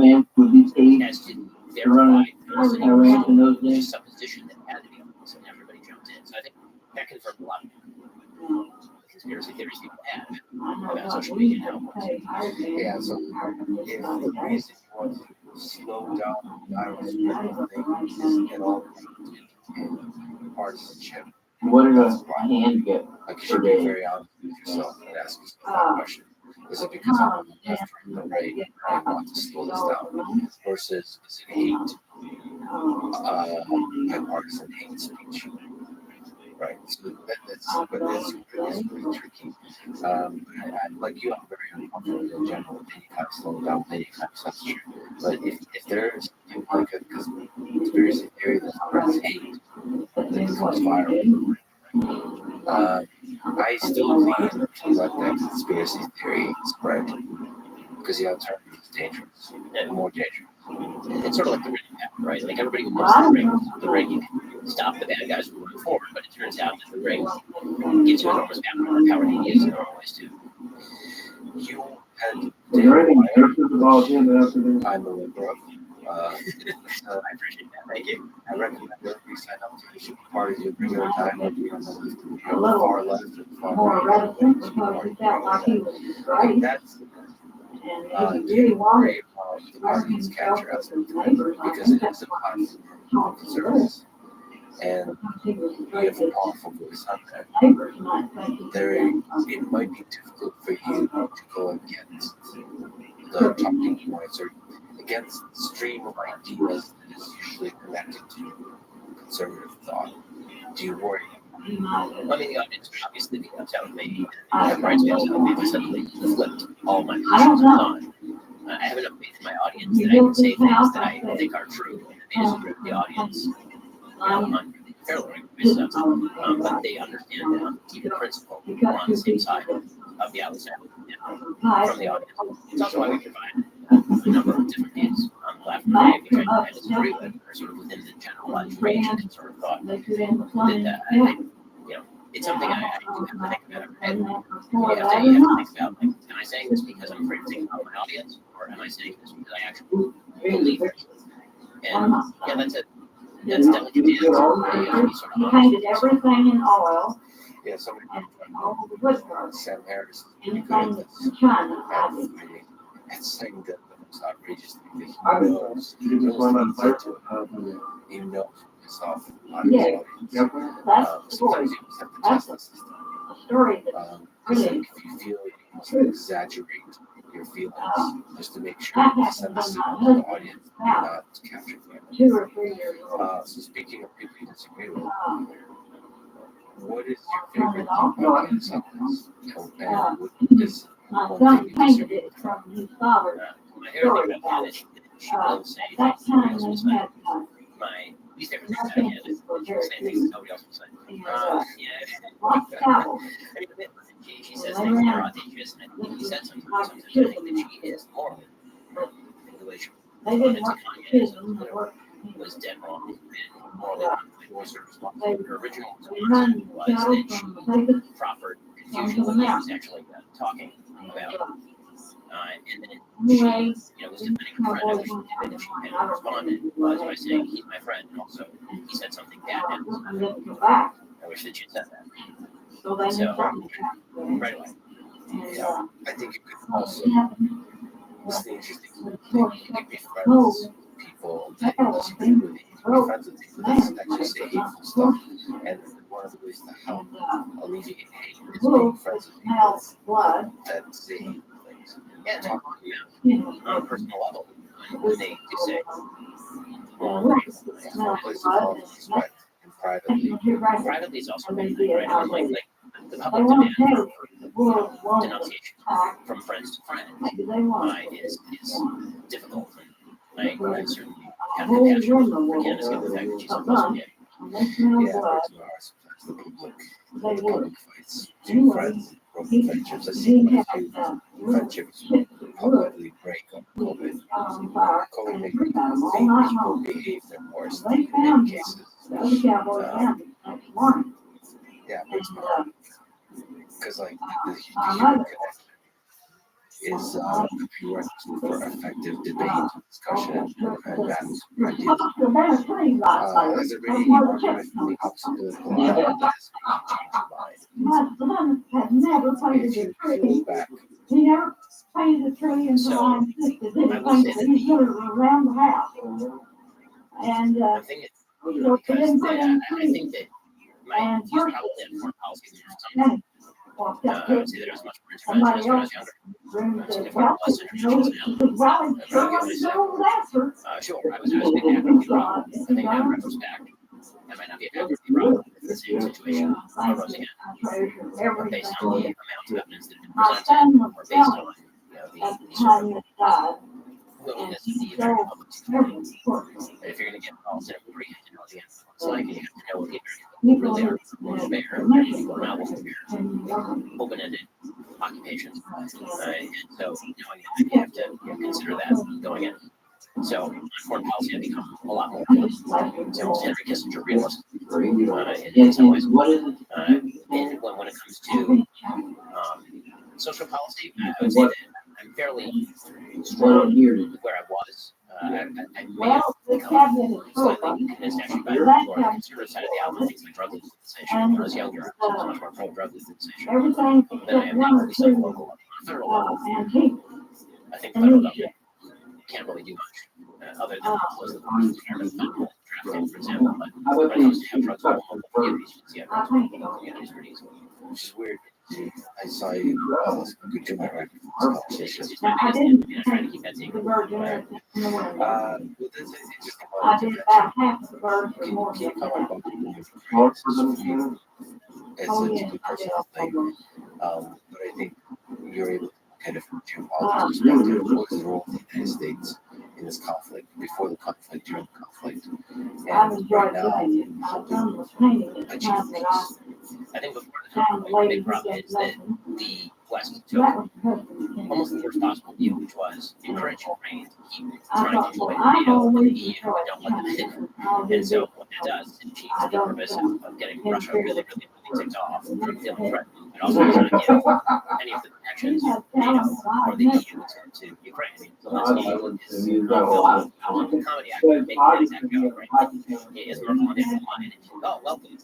verify the supposition that had to be on this, and everybody jumped in. So I think that confirmed a lot of the conspiracy theories people have about social media now. Yeah, so if the reason you want to slow down the virus thing and all the partisanship, what did a hand get? Like you should be very honest with yourself and ask yourself that question. Is it because I'm on the left or the right and I want to slow this down? Versus is it hate bipartisan hate speech. Right. So that's really tricky. Like you, I'm very uncomfortable in general with any kind of slowing down, any kind of stuff. But if there's like a conspiracy theory that spreads hate, that becomes viral, I still lean to let that conspiracy theory spread because the alternative is dangerous and more dangerous. It's sort of like the ring path, right? Like everybody who loves the ring, you can stop the bad guys from moving forward, but it turns out that the ring gives you enormous power to use in normal ways too. You had I'm a liberal. So I appreciate that. Thank you. I recommend everybody sign up to the party to bring your time and be on the far left and far right. That's really worry about the audience capture aspect because it is a platform for service. And you have a powerful voice on there. It might be difficult for you to go against the talking points or against the stream of ideas that is usually connected to conservative thought. Do you worry? I mean, the audience would obviously be upset with me. My parents would be upset with me if I suddenly flipped all my positions on. I have enough faith in my audience that I can say things that I think are true and they disagree with the audience. On fairly stuff, but they understand that I'm keeping principle on the same side of the outside from the audience. It's also why we provide a number of different views on the left and right, which I disagree with, or sort of within the generalized range of sort of thought. That it's something I do have to think about every day. You have to think about, like, am I saying this because I'm afraid to take out my audience, or am I saying this because I actually believe it? And yeah, that's it. That's delicate dance. He painted everything in oil. Yeah, somebody All the woodwork. Sam Harris. Anything from China. That's saying that the most outrageous thing that he knows. He knows himself. Yeah, that's the story. That's the story that really if you feel you must exaggerate your feelings just to make sure you send a signal to the audience that you're not capturing them. 2 or 3 years old. So speaking of people you disagree with, what is your favorite audience of this? And what is my son painted it from his father's story about it. At that time they had my least favorite thing I is saying things that nobody else will say. lots of towels. She says things that are audacious, and I think he said something I think that she is moral in the way she They didn't work for kids when they worked. was dead wrong and morally was her responsibility. Her original response was that she proffered confusion when he was actually talking about. And then she, was defending her friend, and she responded was by saying, he's my friend, and also he said something bad. I wish that she'd said that. So, right away. Yeah, I think it could also, it's the interesting thing, you can be friends with people that disagree with you, you can be friends with people that actually say hateful stuff, and one of the ways to help alleviate hate is being friends with people that say hateful things. Yeah, talk to them on a personal level when they do say, well, place of love, respect, and privately. Privately is also really great, right? Like the public demand for denunciation from friends to friends is difficult. I certainly have compassion for Candace given the fact that she's supposed to be. The public fights two friends broken friendships. I've seen quite a few friendships publicly break on COVID. COVID made people behave their worst in many cases. Yeah, it breaks my heart. Because like the human connection is prerequisite for effective debate, discussion, and battles for ideas. As a really argument from the opposite political line that has changed my son had never painted a tree. He never painted a tree until I insisted that he painted it. He put it around the house. And so he didn't put any trees. I think that he's probably had foreign policy or something. walked up I to would say that I was much more introverted somebody when I was else's younger. room and So said, if well, I'm less you know, introverted he now, said, well, I he sure give was myself, no answer. sure, I was a big fan of the problem. I think now in retrospect, I might not be a fan of the problem in the same situation arose again. But based on the amount of evidence that had been presented, or based on the sort of willingness of the American public to complain. If you're going to get involved in a movie, you have to know what the answer looks like, and you have to know what the American really are more fair, or not more fair, open-ended occupations. And so, you have to consider that going in. So, on foreign policy, I've become a lot more almost Henry Kissinger realist in some ways. And when it comes to social policy, I would say that I'm fairly strong with where I was. I may have become slightly convinced actually by the more conservative side of the aisle on things like drug legalization. When I was younger, I was much more pro-drug legalization than I am now, at least on the local level. On the federal level, I think the federal government can't really do much other than close the doors to fentanyl trafficking, for example. But when it comes to have drugs in local communities, you can see how drugs in local communities pretty easily. Which is weird. I saw you good to my right conversation. I didn't I'm trying to keep that secret. Well, that's interesting. I did about half the birds or more. Can you comment about the it's a deeply personal thing, but I think you're able to kind of do politics perspective. What is the role of the United States in this conflict, before the conflict, during the conflict, and right now, achieving peace? I think before the conflict, the big problem is that the West took almost the worst possible view, which was encourage Ukraine to keep trying to join NATO and the EU and don't let them in. And so what that does is it achieves the purpose of getting Russia really ticked off from feeling threatened. It also does not give any of the protections NATO or the EU to Ukraine. I mean, Zelensky is building a comedy act, making that exact joke, right? Is Merkel on the other line? Oh, welcome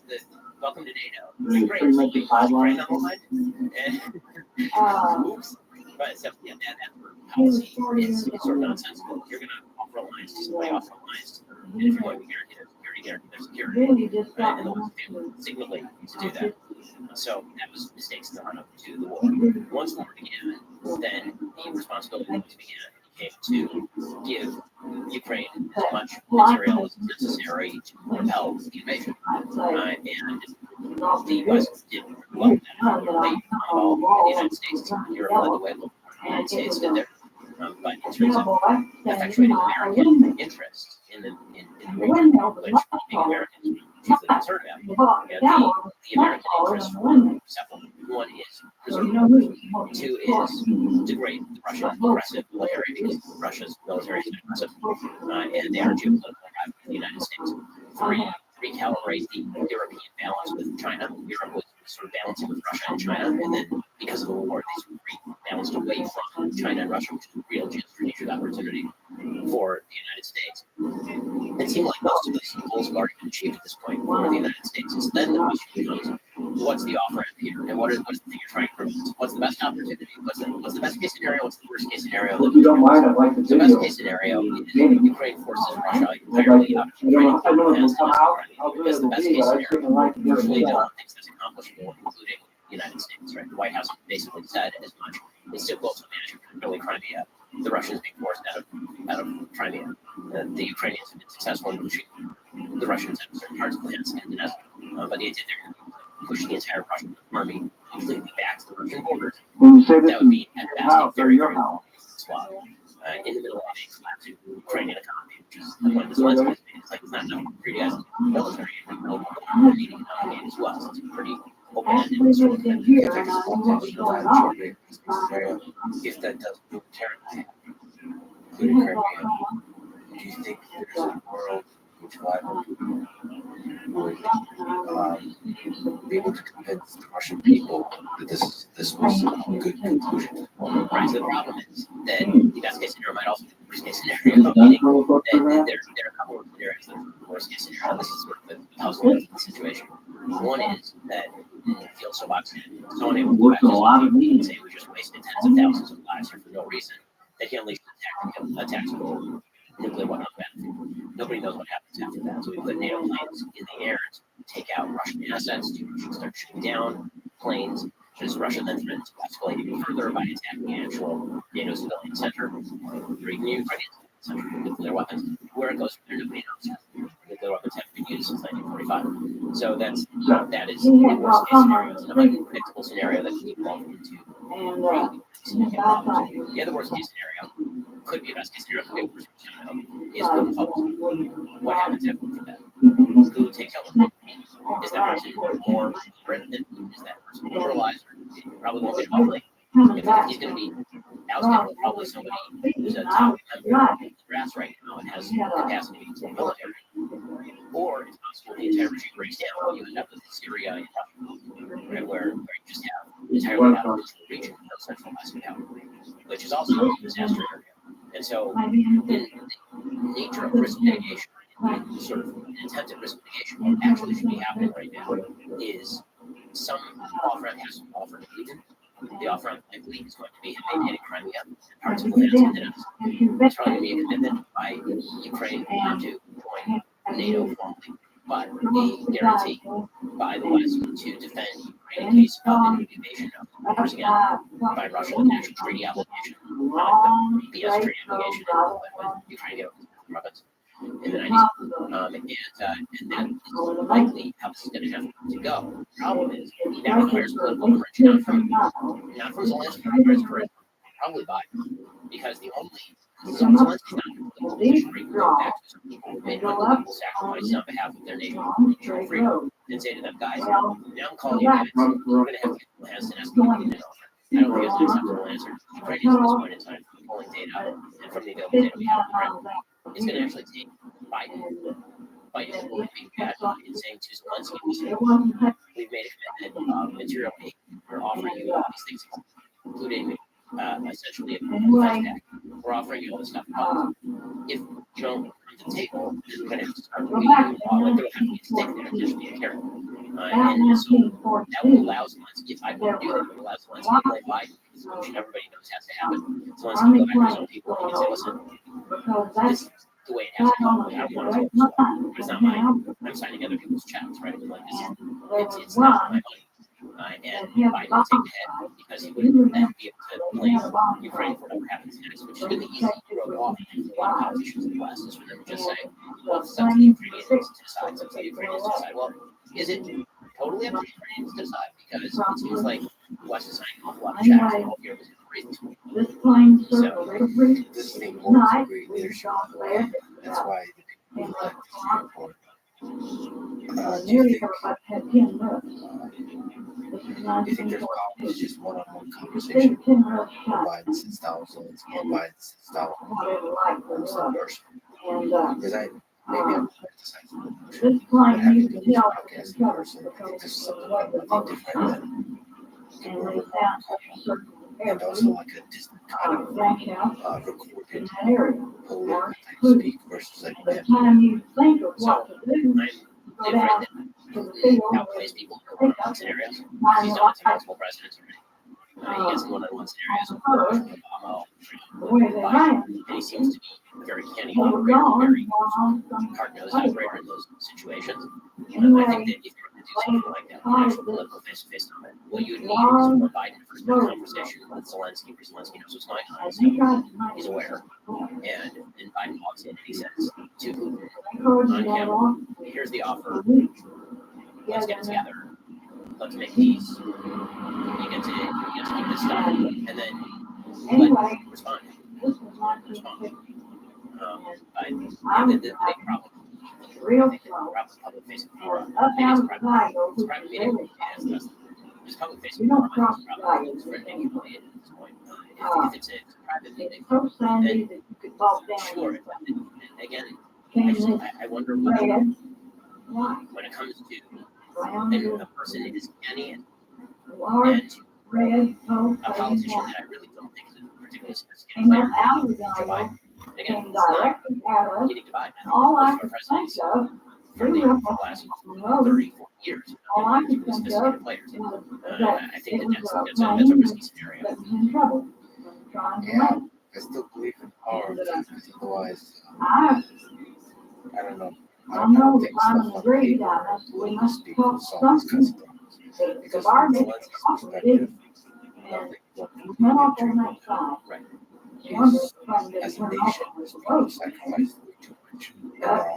to NATO. Great. Ukraine on the line? And oops. But so, yeah, that policy is sort of nonsensical. You're going to offer alliance to somebody, offer alliance to them. And if you're going to guarantee their security, right? And the West failed signally to do that. So that was mistakes in the run-up to the war. Once the war began, then the responsibility began to give Ukraine as much material as necessary to repel the invasion. And the West did well with that. They involved the United States, Europe led the way, the United States did there. But in terms of effectuating American interests in the region, which being Americans deeply concerned about, the American interests were several. One is preserve. Two is degrade the Russian aggressive military, because Russia's military is aggressive, and they are geopolitical rival to the United States. Three, recalibrate the European balance with China. Europe was sort of balancing with Russia and China, and then because of the war, they sort of rebalanced away from China and Russia, which is a real geostrategic opportunity for the United States. It seemed like most of these goals have already been achieved at this point for the United States. So then the question becomes, what's the offer here, and what is the thing you're trying to prevent? What's the best opportunity? What's the best case scenario? What's the worst case scenario? If you don't mind, I'd like to The best case scenario is Ukraine forces Russia entirely out of Ukraine, because the best case scenario, virtually no one thinks that's accomplishable, including the United States. Right? The White House basically said as much. It's still close to managing Crimea. The Russians being forced out of Crimea. The Ukrainians have been successful in pushing the Russians out of certain parts of Luhansk and Donetsk, but they did push the entire Russian army completely back to the Russian borders. That would be at best a very, very long swap in the middle of a collapsing Ukrainian economy, which is the point that Zelensky has made. It's like it's not enough for you guys military and needing economic aid as well. So it's a pretty open-ended sort of thing. If that does momentarily happen, including Crimea, do you think there's a world in which Vladimir would be able to convince the Russian people that this was a good conclusion? Right. So the problem is that the best case scenario might also be the worst case scenario. Meaning that there are a couple of scenarios that are the worst case scenario. This is sort of the house of the situation. One is that it feels so oxygen, so unable to back and say we just wasted tens of thousands of lives here for no reason, that he unleashed a tactical nuclear weapon battlefield. Nobody knows what happens after that. So we put NATO planes in the air to take out Russian assets, to start shooting down planes, Just Russia then threatens to escalate even further by attacking the actual NATO civilian center, or even Ukrainian center with nuclear weapons. Where it goes from there, nobody knows. Nuclear weapons have been used since 1945. So that is the worst case scenario. It's an unpredictable scenario that can evolve into really significant problems. The other worst case scenario could be a best case scenario, could be a worst case scenario, is Putin falls. What happens after that? Who takes over? Is that person more threatened than Putin? Is that person demoralized? Probably won't be public. If he's going to be ousted, probably somebody who's a top member of the grass right now and has capacity to the military. Or it's possible the entire regime breaks down. You end up with Syria and Russia, right, where you just have entirely out of control region, no centralized power, which is also a disaster area. And so, in the nature of risk mitigation, sort of intent risk mitigation, what actually should be happening right now is some off-ramp has to offer to Putin. The off-ramp likely is going to be maintaining Crimea and parts of Luhansk and Donetsk. It's probably going to be a commitment by Ukraine to join NATO formally, but a guarantee by the West to defend Ukraine in case of an invasion of course again by Russia, the national treaty obligation, not the BS treaty obligation when Ukraine gave weapons in the 90s. And that is likely how this is going to have to go. The problem is that requires political courage, not from Zelensky, it requires courage, probably Biden, because the only Zelensky's not in a position where he can go back to some people who made unbelievable sacrifices on behalf of their nation for freedom and say to them, guys, now I'm calling you guys, we're going to have people has an escalated in offer. I don't think it's an acceptable answer. Ukrainians at this point in time, from the polling data and from the available data we have on the ground, it's going to actually take Biden fighting being bad in saying to Zelensky, we've made a commitment material aid. We're offering you all these things, including essentially a defense pack. We're offering you all this stuff. If you don't come to the table, then we're going to have to start moving you like there will have to be a stick there, there should be a carrot. And so that will allow Zelensky, if I want to do that, it will allow Zelensky to play Biden, which everybody knows has to happen. Zelensky will go back to his own people and he can say, listen, this is the way it has to go. I don't want to go this way. But it's not mine. I'm signing other people's checks, right? Like it's not my money. And Biden will take the head because he wouldn't then be able to blame Ukraine for whatever happens next, which is really easy to throw off a lot of politicians in the West is for them to just say, well, it's up to the Ukrainians to decide, it's up to the Ukrainians to decide. Well, is it totally up to the Ukrainians to decide? Because it seems like the West is signing off a lot of checks and all here was reasons. So, This thing holds a great leadership. That's why the people elect this report. Do you think there's always just one-on-one conversation? Biden sits down, so it's more Biden sits down as a person. Because maybe I'm criticizing, but having done this podcast in person, I think there's something about it different than people who are and also like a distant kind of recorded polling type speak versus like that. So I'm different than outplays people in one-on-one scenarios. He's done it to multiple presidents already. He has one-on-one scenarios with Obama, Biden, and he seems to be very canny operator, very hard-nosed operator in those situations. I think that if you're going to do something like that, an actual political face-to-face comment, what you would need is more Biden first conversation with Zelensky, where Zelensky knows what's going on, so he's aware. And Biden walks in and he says to Putin on camera, here's the offer, let's get together, let's make peace, you get to keep this stuff, and then let respond. And the big problem, public facing forum, it's private meeting, there's public facing forum, it's for anybody at this point. If it's a private meeting, then sure. And again, I wonder when it comes to and a person is any and a politician that I really don't think is a particularly sophisticated player, Joe Biden. Again, it's not getting to Biden. Most of our presidents for the last 30, 40 years have been sophisticated players. I think that's a risky scenario. Yeah, I still believe in power because otherwise, I don't know. I don't think stuff on paper will speak for someone's consequences. The Because bar from makes Valencia's awful perspective, big. nothing And went off on that side. right Wonder is, if I can as a turn nation, off on this we've road. sacrificed way too much. But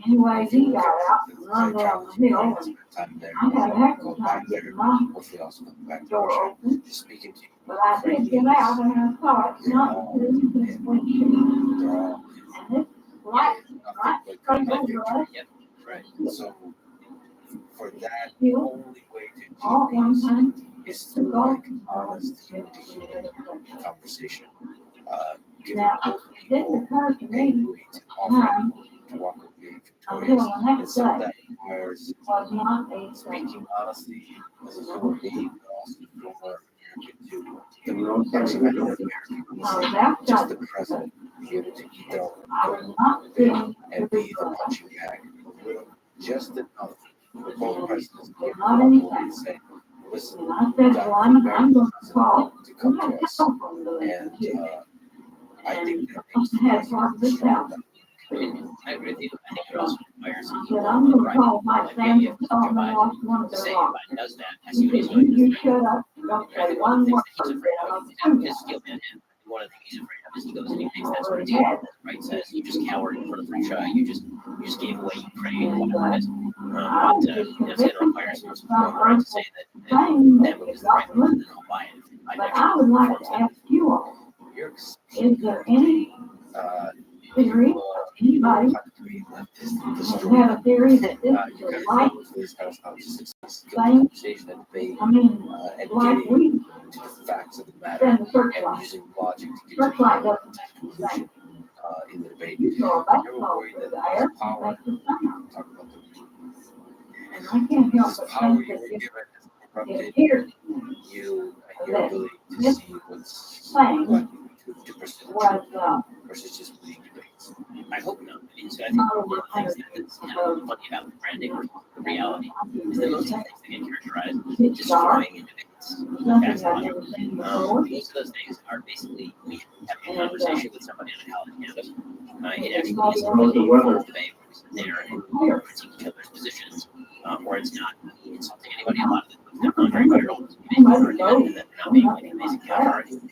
anyway, he got out and run down the hill, and Spend time there, I had a heck of go a back time there, getting my hopefully also come back to door Russia, open. just speaking to you. But I did get out and I saw it not to this windshield. They're all And this light, right straight over us, yep, right. So for that, still only way to all achieve one peace time. is through like honest human conversation. Giving Now, both this people occurred to a me way to offer to walk away until victorious. the And next some of day that requires was not a thing. speaking honestly as a human being, but also former American too. The I was outside just the president be able to eat their own I was not feeling and very be the good. punching bag just enough for both presidents to There's not anything. and say, listen, And I said, well, I'm going to call. to come We to had a us. telephone bill And too. I think that I had part of this out. I agree with you. I think it also requires I said, I'm going to call my family and tell them I lost one of their say if locks. Biden does that, I see He what he's said, doing. you shut up, don't I say think one of one the word. things that he's afraid of is his skill man. One of the things he's afraid of is he goes and he makes that sort of deal. Right? Says you just cowered in front of Russia. You just gave away Ukraine or whatever it is. But it's going to require some right to say that that move is the right move, and then I'll buy it. But I would like to ask you all, is there any theory, anybody have a theory that this is the right thing? I mean, like we to the facts of the matter send the and searchlight. using logic to get Searchlight to doesn't a make the same. in the debate. You throw a Never baseball worry through that the air, this power, makes the sound. talk about And I can't help this but power think you that were it given has corrupted appears to me you and your ability to this see what's thing likely to pursue was versus just winning debates. I hope not. I mean, so I think not one of the things that's kind of funny about branding or reality is that most of the things that get characterized as destroying in debates, facts and logic, most of those things are basically we have a conversation with somebody on a college campus. It actually is a really debate where we sit there and critique each other's positions, or it's not insulting anybody. A lot of them are very viral, making an argument and then not being like an amazing counter argument.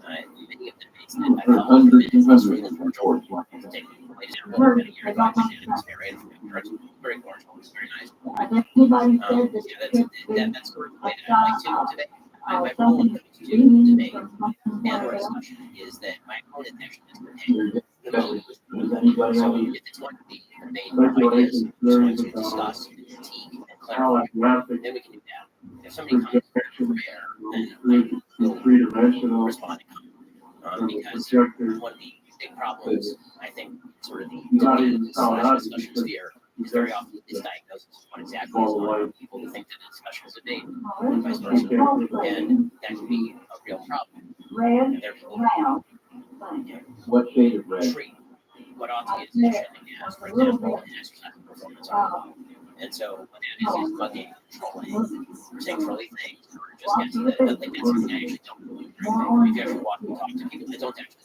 Many of the debates that I've held have been extremely cordial. Take an example, many years ago, I was in a very cordial, it was very nice. That's sort of the way that I like to debate. My rule when it comes to debate and or discussion is that my opponent actually is prepared. So if it's going to be a debate of ideas, it's going to discuss, critique, and clarify, then we can do that. If somebody comes prepared, then I will respond and comment. Because one of the big problems, I think, sort of the debate/discussion sphere is very often misdiagnosis of what exactly is going on. People who think that a discussion is a debate, and vice versa, and that can be a real problem. And there are people who What shade of red? treat what ought to be a discussion as, for example, an exercise performance art. And so what that is bugging, trolling, or saying trolly things, or just get to the like that's something I actually don't believe. If you actually walk and talk to people that don't actually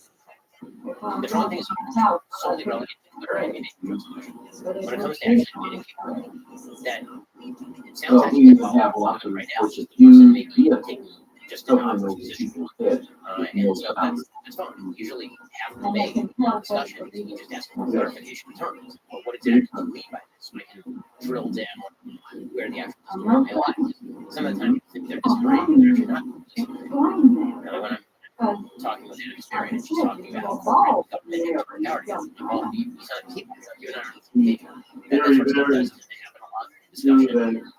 the trolling thing is solely relegated to Twitter and meeting. When it comes to actually meeting people, that it sounds actually involved right now. The person may be taking just an obvious position. And so that's fine. Usually half the debate discussion is you just ask for clarification in terms. Well, what exactly do you mean by this? So I can drill down on where the actual story may lie. Some of the time you think they're disagreeing, they're actually not disagreeing. Really, when I'm talking with an experience, and she's talking about government and power, well, you sound like people, you're not on the same page. That sort of stuff does tend to happen a lot in discussion.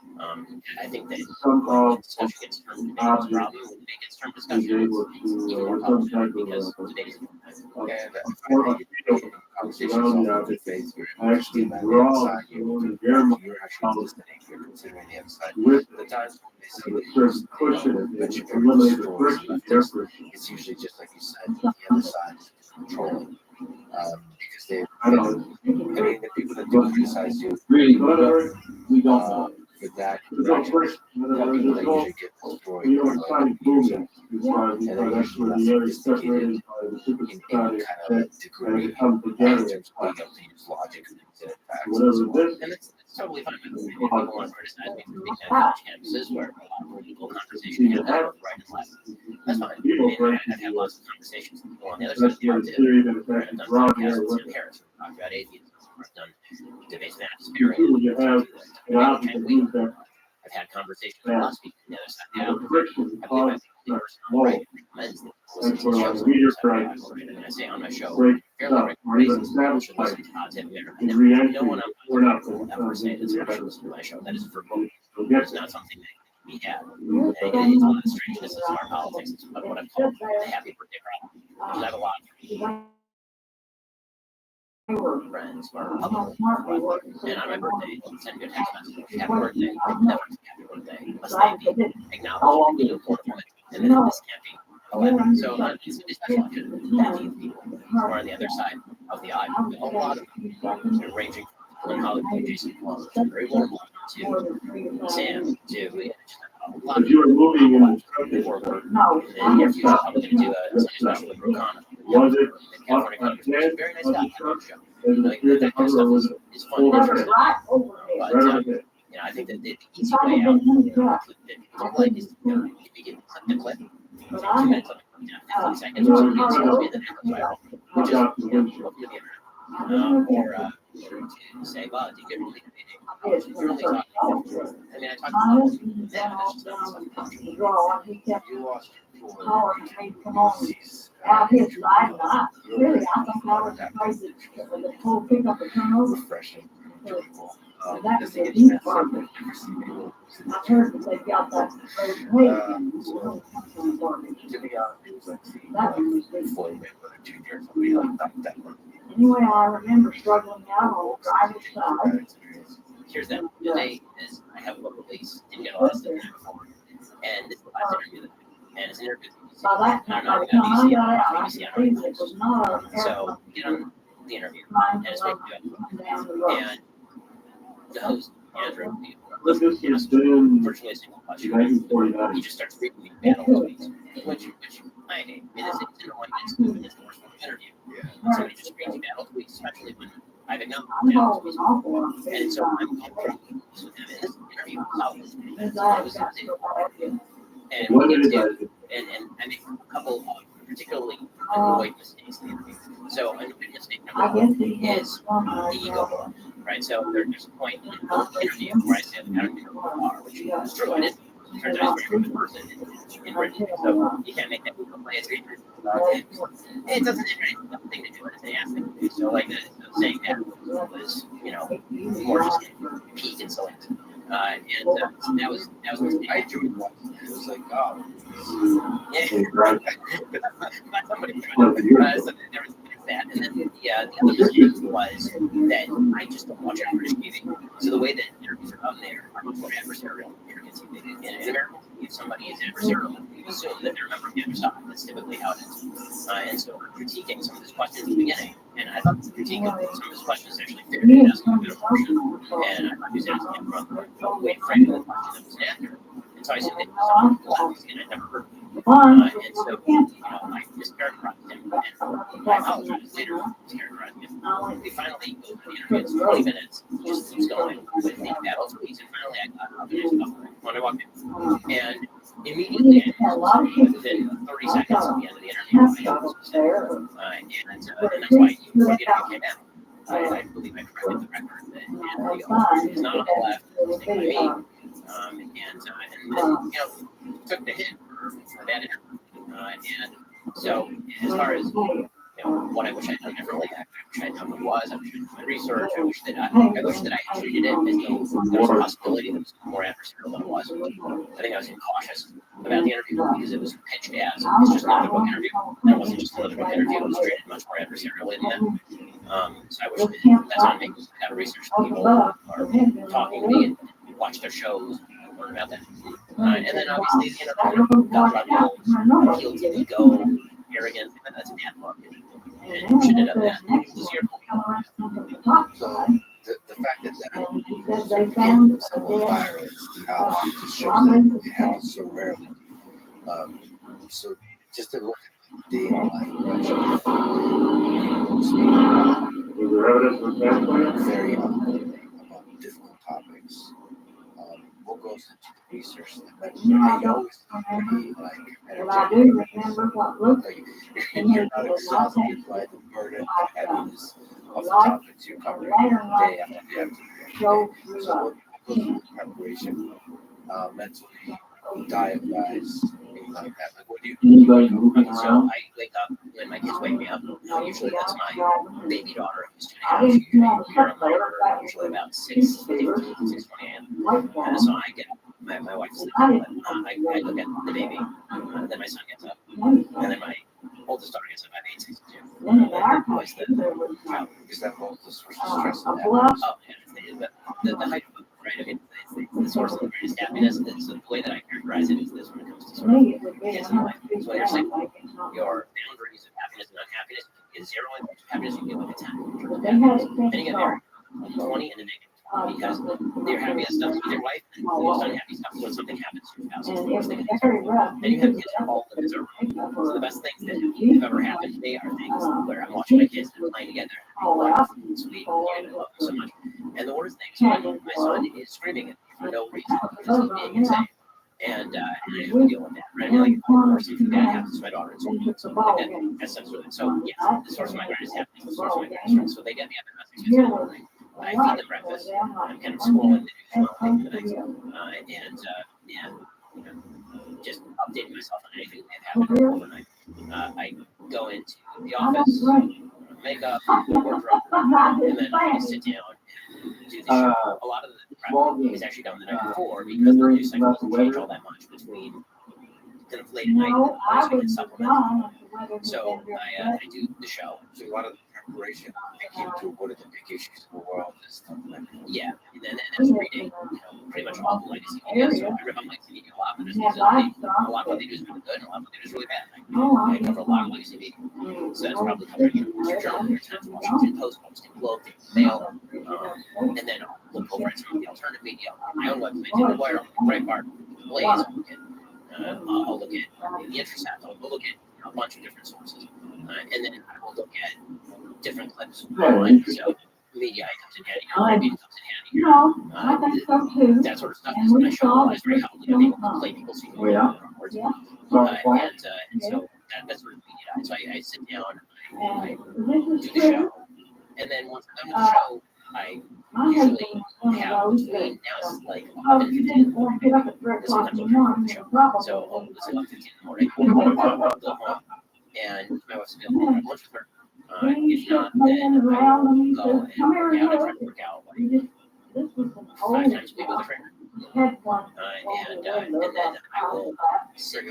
I think that when discussion gets turned to debate, it's a problem. When debate gets turned to discussion, it's even more problematic because debate is Conversations often good faith. You're actually by the other side. You're actually listening. You're considering the other side. The times when they say that you stories, it's usually just like you said, the other side is controlling. Because they, I mean, the people that do criticize you, Really, we don't know. For that, First, people that usually get destroyed, and they're usually less sophisticated in any kind of degree as to being able to use logic and facts. And it's totally fine with it. People want to criticize me for being on college campuses where a lot of political conversation can happen right and left. That's fine. I mean, I've had lots of conversations with people on the other side of the aisle too. I've done podcasts with Tim Harris, we've talked about atheism. I've done debates and I've had conversations with lots of people on the other side of the aisle. I believe I'm the person on the right who recommends that listen to shows on the other side of the aisle. And I say on my show, fairly regular basis, people should listen to Todd's Hip There. I never know when I'm ever say that someone should listen to my show. That is verboten. It's not something that can be had. And it's one of the strangenesses of our politics. It's what I've called the happy birthday problem. Because I have a lot of friends who are Republicans, and on my birthday, they'll send me a text message, happy birthday, never happy birthday, unless they acknowledge the important and then this can't be allowed. So it's especially many people who are on the other side of the aisle. A lot of them, they're ranging from Hollywood, Jason Plum, very warm to Sam, to a lot of people forward. And if you're going to do a special with Rokana, California conversation, very nice guy. Like, that kind of stuff is fun and interesting. But I think that the easy way out that don't like is if you get the clip, 2-minute clip, 15 seconds or something, it's going to be the next viral, which is or to say, well, do you really you're only talking. I mean, I talk about that. That's just not you lost out his life, really, I think I was crazy with the whole pickup and turn over. Refreshing. So that was a deep part. I've heard that they've got that very way. That one was big. Anyway, I remember struggling out on the driver's side. Here's that. Today is I have a local lease. Didn't get a lot of stuff before. And this is the last interview that and it's an interview. By that time, by the time I got out, I think it was not a so get on the interview and it's making good. And the host, Andrew, virtually a single question. He just starts reading me battle tweets, which I hate. It's annoying. It's the worst interview. Somebody just reads battle tweets, especially when I've acknowledged battle tweets. And so I'm pretty close with him in this interview. And what did it do? And I make a couple of particularly annoyed mistakes in the interview. So annoyed mistake number one is the ego blow, right? So there's a point in the interview where I say I don't know who you are, which is true. And it turns out he's a very good person in Britain. So you can't make that ego play. It's very it doesn't have anything to do with anything asking to do. So like saying that was, more just peak insolent. And that was I enjoyed one. It was like, oh, not somebody. So there was that, and then the other mistake was that I just don't watch British TV. So the way that interviews are done there are much more adversarial. In America, if somebody is adversarial, you assume that they're a member of the other side. That's typically how it is. And so I'm critiquing some of these questions at the beginning, and I thought the critique of some of these questions actually figured it as a bit of portion, and I thought he was asking from a way of framing the question that was accurate. And so I said that someone left, and I never heard of it. And so, I mischaracterized him, and I apologized later for mischaracterizing him. We finally go through the interview, it's 20 minutes, just keeps going with the battle tweets, and finally I got up when I walked in. And immediately, within 30 seconds at the end of the interview, and that's why the interview came out. I believe I corrected the record that is not on the left, it's by me. And took the hit for that interview. And so, as far as what I wish I'd done differently, I wish I'd done what it was. I wish I'd done my research. I wish that I treated it as though there was a possibility that it was more adversarial than it was. I think I was incautious about the interview because it was pitched as it's just another book interview. And it wasn't just another book interview. It was treated much more adversarially than that. So I wish that that's on me. I have research people who are talking to me and watch their shows and learn about that. And then obviously, got appeal to ego, arrogance, and that's a bad book. And you should have done that. So the fact that they found someone firing out just shows that it happens so rarely. So just to look at the day in life, was there evidence of that? Very about difficult goes into the research. You know, I You don't always remember, like but I do remember what looked you're not exhausted by the burden and heaviness of the topics you're covering day after day after day. show So what goes into preparation, mentally, diet-wise, things like that. Like what do you Anybody moving So around? I wake up when my kids wake me up. Usually that's my baby daughter who's 2 I and a half. didn't She's know here on my usually about 6:15, 6:20 a.m. like that. So I get my wife sleeps, but I look at the baby, then my son gets up, and then my oldest daughter gets up at 8:62. Then in our Boys, country, there was because that whole the source of stress a and that. bluff. Oh, yeah, but the height of it, right? I mean, it's the source of the greatest happiness. It's the way that I characterize it is this when it comes to sort of Me, it would be kids in life. It's when you're saying like it's not. your boundaries of happiness and unhappiness is 0 and happiness, you get like a 10. They had it Then you get fixed married, up. 20 and a negative. Because your happiest stuff with your wife and most unhappy stuff when something happens to your spouse. And It's it the was worst thing. very rough. And you have kids who all live miserable. So the best things that have ever happened to me are things where I'm watching my kids and they're playing together. Wonderful, sweet, and I love them so much. And the worst thing is when my son is screaming at me for no reason because he's being insane. And I have to deal with that. Right? I mean, like, of course, if that happens to my daughter, it's something like that. That's sensitive. So, yes, the source of my greatest happiness is the source of my greatest stress. So they get me up at 6:15 in the morning. I feed them breakfast. I'm kind of scrolling the news and you know, just updating myself on anything that happened overnight. I go into the office, makeup, wardrobe, and then I sit down and do the show. A lot of the prep is actually done the night before because the news cycle doesn't change all that much between kind of late at night and the supplement. So I do the show. So a lot of the preparation thinking through what are the big issues in the world is stuff like that. Yeah, and then that's reading pretty much all the legacy media. So I rip on legacy media a lot, but there's a lot of what they do is really good and a lot of what they do is really bad. I cover a lot of legacy media. So that's probably covering Wall Street Journal, New York Times, Washington Post, Boston Globe, Mail, and then I'll look over at some of the alternative media. My own website, The Wire, Breitbart, Blaze, I'll look at the Intercept, I'll look at a bunch of different sources. And then I will look at different clips online. So media comes in handy, media comes in handy. No, I think so too. That sort of stuff is my show is very helpful to people to play people see words. And so that's sort of media. So I sit down, I do the show, and then once I'm done with the show, I usually have between now it's like 11 and 15 in the morning. Sometimes I'll try to show. So it's 11:15 in the morning. I'll go home, and my wife's available to have lunch with her. If not, then I will go and work out. I try to work out like 5 times a week with a trainer. And then I will sit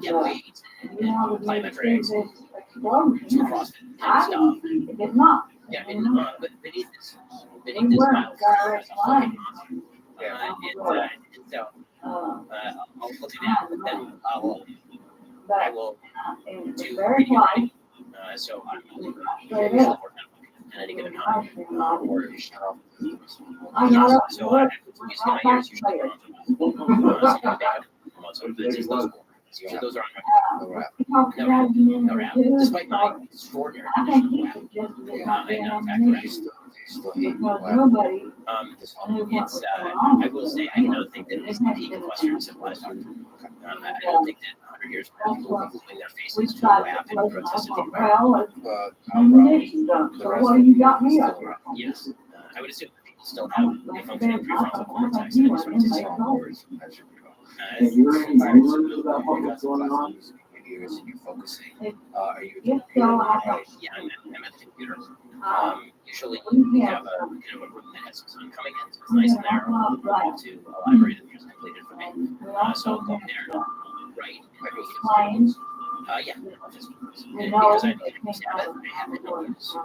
get weights and plyometrics, some CrossFit kind of stuff. Yeah, I mean, but beneath this mild is a fucking monster. And so I'll look at that, but then I will do reading and writing. So I'm usually working on at any given time, or shut off. Yes, so I music in my ears usually so it's just those four. So those are on no rap. Despite my extraordinary condition of rap, I know it's I will say I don't think that it's the peak of Western civilized art. I don't think that 100 years ago people were gluing their faces to rap and protest at the environment. What you got me up? Yes, I would assume that people still have a functioning prefrontal cortex and sort of decision words. Is there any rumors about what's going on? Years and you're focusing. Are you? Yeah, I'm at the computer. Usually we have a kind of a room that has some sun coming in, so it's nice and narrow. I go to a library that was completed for me. So I'll go there, write, I go through the yeah, office because I Sabbath, I have it on use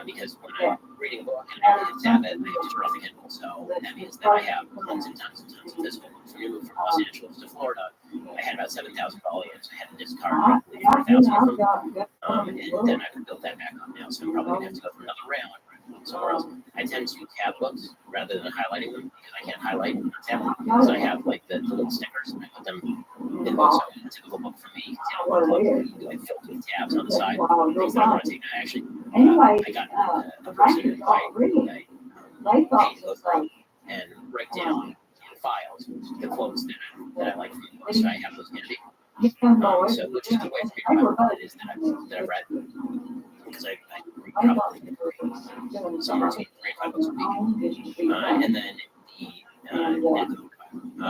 because when I'm reading a book and I read Sabbath, I have to turn off the Kindle. So that means that I have tons and tons and tons of physical. So we moved from Los Angeles to Florida. I had about 7,000 volumes. I had to discard roughly 4,000 of them. And then I can build that back up now. So I'm probably going to have to go for another round somewhere else. I tend to tab books rather than highlighting them because I can't highlight on tablet. So I have like the little stickers and I put them in books. So a typical book for me, one book, you do like filled with tabs on the side. Things that I want to take. Actually, I got a person who I They thought page go through and write down in files the quotes that I like from the books. I have those handy. So which is the way to figure out what it is that I've read. Because I read probably somewhere between 3 and 5 books a week. And then and then I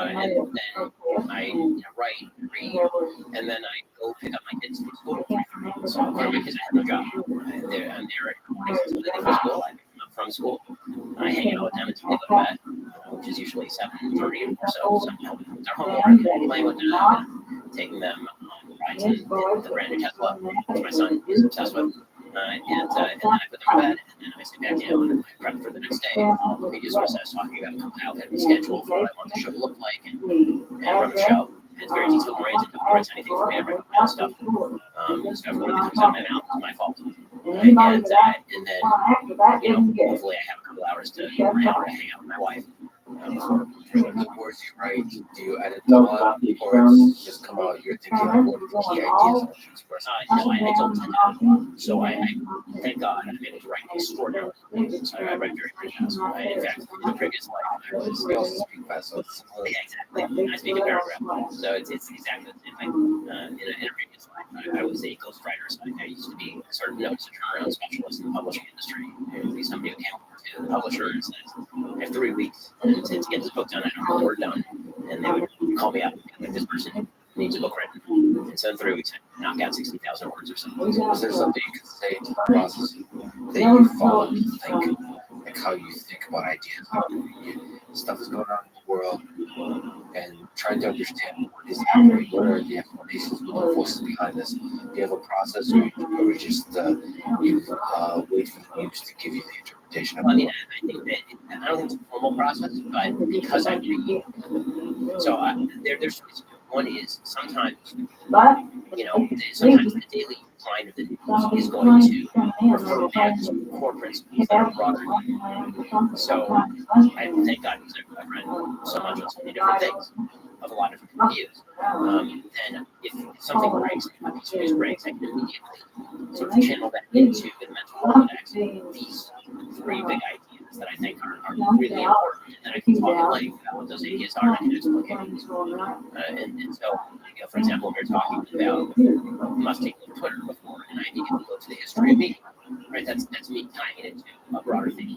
write, read, and then I go pick up my kids from school. So because I have no job, I'm there at from school. I pick them up from school. I hang out with them until they go to bed, which is usually 7:30 or so. So I'm helping with their homework, playing with them, taking them on rides in the branded Tesla, which my son is obsessed with. And then I put them to bed, and then I sit back down and I prep for the next day. Previous what I was talking about, come out and schedule for what I want the show to look like and run the show. And it's very detail oriented. Don't write anything for me. I write my own stuff. Stuff really that comes out of my mouth is my fault. And then, hopefully I have a couple hours to hang out with my wife. The words you write, do you edit them up, or just come out? You're thinking of what the key ideas are to express. No, I don't tend to. So I thank God I'm able to write extraordinarily. So I write very fast. In fact, in the previous life, I was We also speak fast, so it's similar. exactly. I speak a paragraph. So it's exactly the same thing. In a previous life, I was a ghostwriter. So I used to be sort of known as a turnaround specialist in the publishing industry. There would be somebody who came to the publisher and says, I have 3 weeks to get this book done. I don't know the word done. And they would call me up and be like, this person needs a book written. And so in 3 weeks, I knocked out 60,000 words or something. Is there something you can say to the process that you follow to think, like how you think about ideas, how stuff is going on in the world, and trying to understand what is happening, what are the explanations, what are the forces behind this? Do you have a process, or you just wait for the news to give you the interpretation of it? I mean, I think that I don't think it's a formal process, but because I read, so there's one is sometimes, sometimes the daily grind of the news is going to refer back to core principles that are broader. So I thank God because I've read so much on so many different things of a lot of different views. Then if something breaks, if a piece of news breaks, I can immediately sort of channel that into the mental Rolodex. These 3 big ideas that I think are really important, and then I can talk at length about what those ideas are, and I can explain and so, for example, we were talking about must take Twitter before, and I immediately go to the history of me. Right, that's me tying it into a broader thing.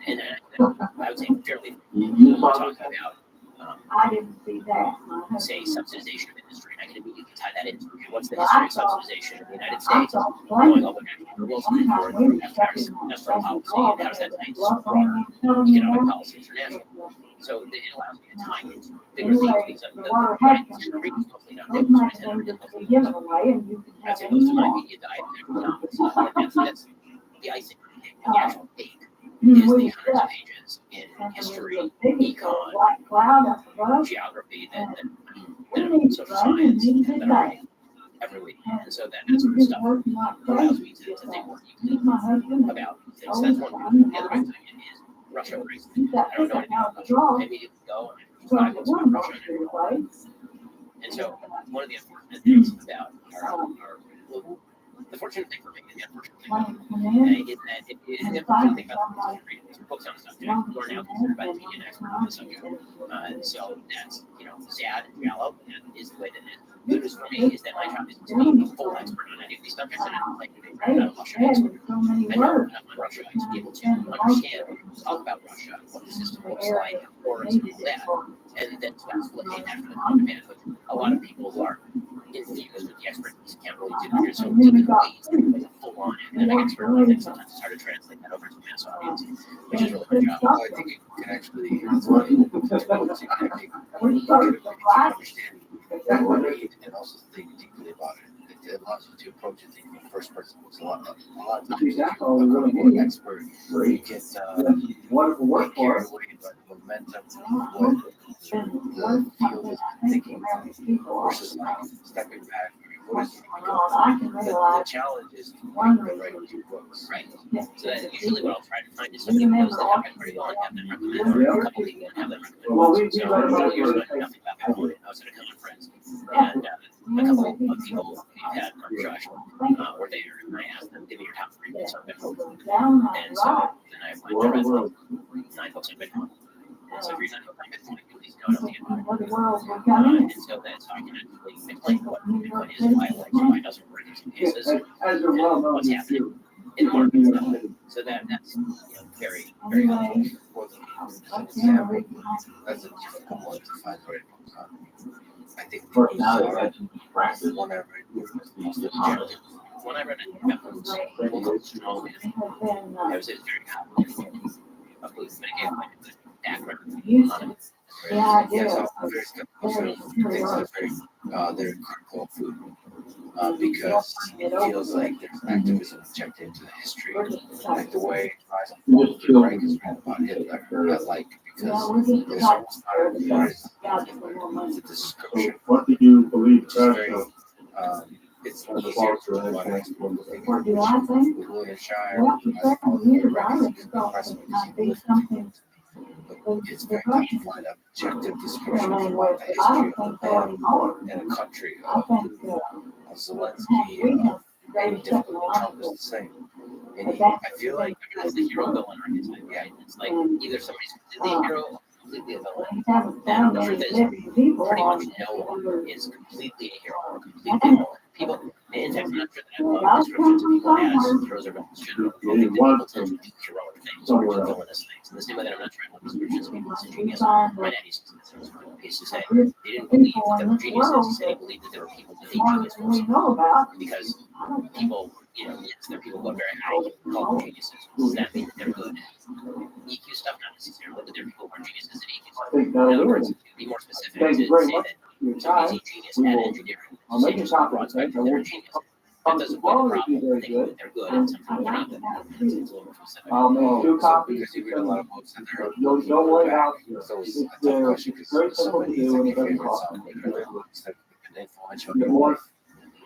And I would say fairly talking about say subsidization of industry, and I can immediately tie that into what's the history of subsidization in the United States, going all the way back to Wilson and after industrial policy, and how does that tie into broader economic policy internationally. So it allows me to tie into bigger things. The reading is mostly not news, right? I'd say most of my media diet that's the icing on the cake. The actual cake is the hundreds of pages in history, econ, geography, social science that I read every week. And so that sort of stuff allows me to think more deeply about things. That's one thing. The other big thing is Russia race. I don't know anything about Russia. I immediately go and I read 5 books about Russia. And so one of the unfortunate things about the fortunate thing for me and the unfortunate thing is that the unfortunate thing about reading books on the subject, you are now considered by the media an expert on the subject. So that's sad and shallow. That is the way that it is. Good news for me is that my job is to be a full expert on any of these subjects, and I don't like to be a Russia expert. I know enough on Russia to be able to understand, talk about Russia, what the system looks like, or that, and then to facilitate that for the on-demand. But a lot of people who are infused with the expertise can't really do that. So typically, it's a full-on and an expert on things. Sometimes it's hard to translate that over to mass audience, which is really my job. I think you can actually understand what you need and also think deeply about it. It allows you to approach it from the first person. It's a lot of times you become more expert where you get carried away by the momentum of what the field is thinking versus like stepping back. The challenge is to write 2 books. Right. So that usually what I'll try to find is somebody who knows the topic pretty well and have them recommend, or a couple people and have them recommend. So a couple years ago, I knew nothing about Bitcoin. I was at a conference, and a couple of people we've had on Josh were there, and I asked them, give me your top 3 books on Bitcoin. And so then I went to read 9 books on Bitcoin. And so if you're 9 books on Bitcoin, you at least know something about it. And so that's how I can actually explain what Bitcoin is, why it works, why it doesn't work in some cases, and what's happening in the market. So that's very, very helpful. That's a difficult one to find the right books on. I think First now it's actually practice. whenever When I read it, I was very complicated. But it gave like a good background on it. yes, I'm very skeptical. So things are they're critical of food because it feels like there's activism checked into the history, like the way Rise and Fall of the Reich is written about Hitler. I like because there's almost not a the discussion. What did you believe? It's very it's easier to run William Shire. It's very tough to find objective discussion about the history of the man and a country of Zelensky and difficult Trump is the same. And I feel like It's the hero villain archetype. Yeah, it's like either somebody's completely a hero or completely a villain. And the truth is, pretty much no one is completely a hero or completely a villain. People, in fact, I'm not sure that I love descriptions of people as heroes or villains. I think that people tend to do heroic things or villainous things. In the same way that I'm not trying to love descriptions of people as genius. My dad used to piece to say they didn't believe that they were geniuses. He said he believed that there were people that hate geniuses. Because people, yes, there are people who are very high who call them geniuses. Does that mean that they're good at EQ stuff? Not necessarily, but there are people who are geniuses at EQ stuff. In other words, to be more specific, to say that somebody's a genius at engineering, to say just a broad spectrum, they're a genius. That doesn't mean the problem thinking that they're good at something they're not good at. It's a little more specific. Because you read a lot of books and they're don't worry about so it's a tough question because somebody is like your favorite song, like your books that have been influential in your life.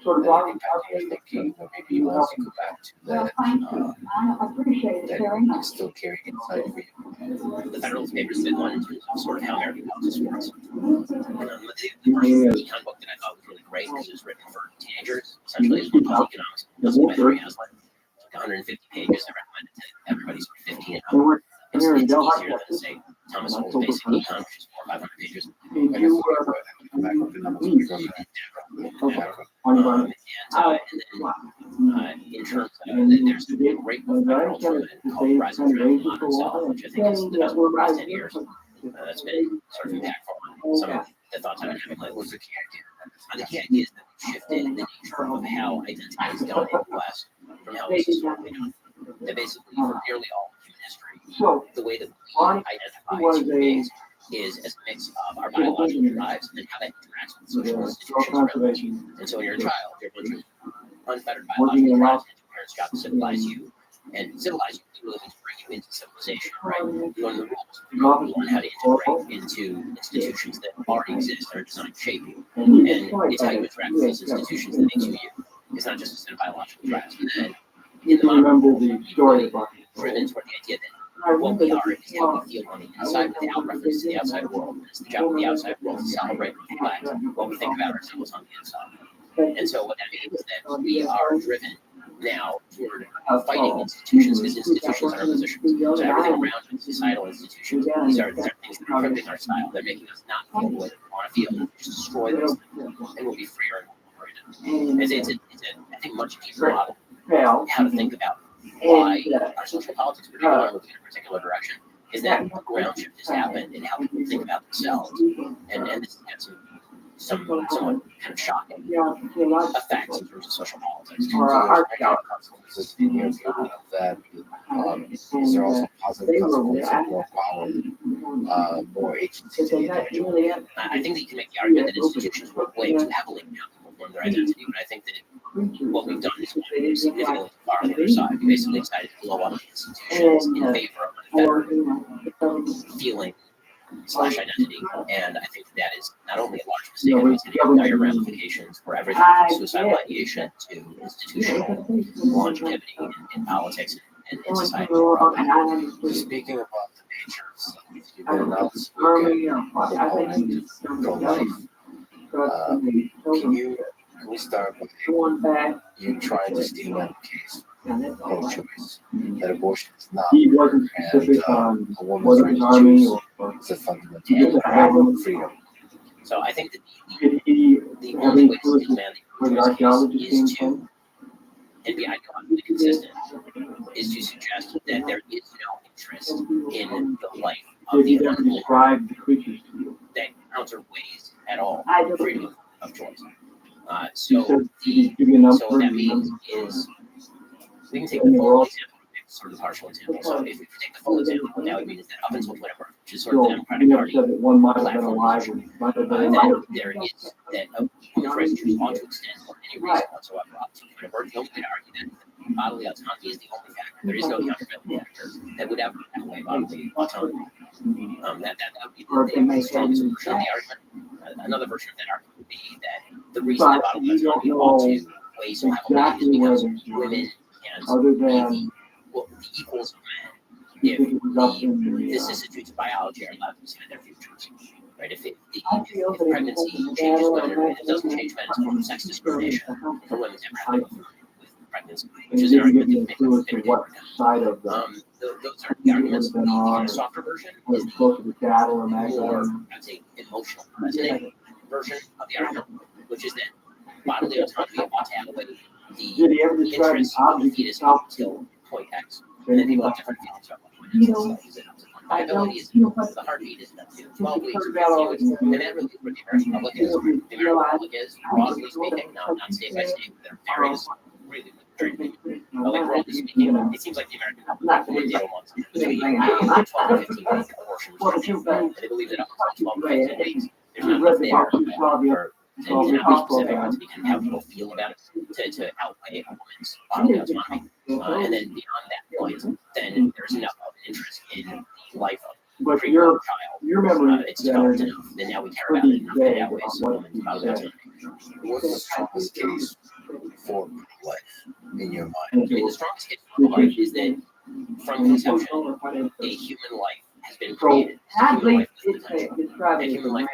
Sort of And impacting your thinking, or maybe you want to go back to that, that is still carrying inside of you. The Federalist Papers have been one in terms of sort of how American politics works. The first econ book that I thought was really great because it was written for teenagers, essentially, is called Economics. It was by Henry Hazlitt. It's like 150 pages. I recommend it to everybody sort of 15 and up. It's easier than to say Thomas Hole's Basic Econ, which is 400 or 500 pages. And in terms of there's a great book by Carl Truman called Rise and Triumph of Modern Self, which I think is the best book of the last 10 years. That's been sort of impactful on some of the thoughts I've been having lately. What's the key idea? The key idea is that we've shifted the nature of how identity is done in the West from how it's historically done. That basically, for nearly all of human history, the way that we identify as human beings is as a mix of our biological drives and how that interacts with social institutions. And so when you're a child, you're a bunch of unfettered biological drives, and your parents' job to civilize you. And civilize you literally means bring you into civilization, right? You learn the rules. You learn how to integrate into institutions that already exist and are designed to shape you. And it's how you interact with those institutions that makes you you. It's not just a set of biological drives. And then in the modern world, we're driven toward the idea that what we are is how we feel on the inside without reference to the outside world. It's the job of the outside world to celebrate and reflect what we think about ourselves on the inside. And so what that means is that we are driven now toward fighting institutions because institutions are positions. So everything around us, societal institutions, these are things that are crippling our style. They're making us not feel the way that we want to feel. Just destroy those things, and we'll be freer and more liberated. It's I think, much deeper model how to think about why our social politics, particularly are moving in a particular direction, is that a ground shift has happened in how people think about themselves. And this has had some somewhat kind of shocking effects in terms of social politics. Is there also positive consequences of more power, more agency to the individual? I think that you can make the argument that institutions work way too heavily now to form their identity, but I think that what we've done is significantly far on the other side. We basically decided to blow up the institutions in favor of an unfettered feeling / identity, and I think that is not only a large mistake, but it's going to have dire ramifications for everything from suicidal ideation to institutional longevity in politics and in society. Speaking about the nature of stuff, you've been an outspoken proponent of pro-life. Can we start with you trying to state out the case pro-choice that abortion is not He wasn't specific and on a woman's whether right it's to army choose or is a fundamental he just had him. freedom. So I think that Did he the have only any way to clues demand where the the choice archaeologist is came to, from? and be ideologically consistent, is to suggest that there is no interest in the life of Did he the ever unborn describe the creatures to you? that counterweighs at all freedom of choice. He So said, did he give you a number? so what that means is we can take the full example, sort of the partial example. So if we take the full example, what that would mean is that up until whatever, which is sort of the So, he Democratic never Party said that one might have been platform alive position, and might have been that alive. there is that human rights choose ought to extend for any reason whatsoever up to whatever. The only way to argue that bodily autonomy is the only factor. There is no countervailing factor that would ever outweigh bodily autonomy. That would be the strongest version of the argument. Another version of that argument would be that the reason that bodily autonomy ought to weigh so heavily is because women can't Other be than the equals of men you if think it was up in the the, vicissitudes of biology are allowed to decide their futures. Right? If pregnancy changes women, it doesn't change men. It's a form of sex discrimination for women to ever have with pregnancy, which is an argument that makes clues to what side of the those are the arguments. The softer version was is it close to the cattle or more, Magdalene? I'd say, emotional, resonant version of the argument, which is that bodily autonomy ought to outweigh the Did he ever describe the interests of the object fetus itself until point X. And then people have different feelings about what point X is. Like, is it up to point viability? Is it the heartbeat? Is it up to 12 weeks? And that really is where the American public is. The American public is, broadly speaking, not state by state, there are various really very big. But like broadly speaking, it seems like the American public would deal once between 12 and 15 week abortion. And they believe that up until 12 and 15 weeks, there's not enough there and not be specific on how people feel about it to outweigh a woman's bodily autonomy. And then beyond that point, then there's enough of an interest in the life of the preborn child. Your memory It's developed enough that now we care about it enough that outweighs a woman's bodily autonomy. What's the strongest case for life in your mind? I mean, the strongest case for life is that from conception, a human life has been created. A human life with potential. A human life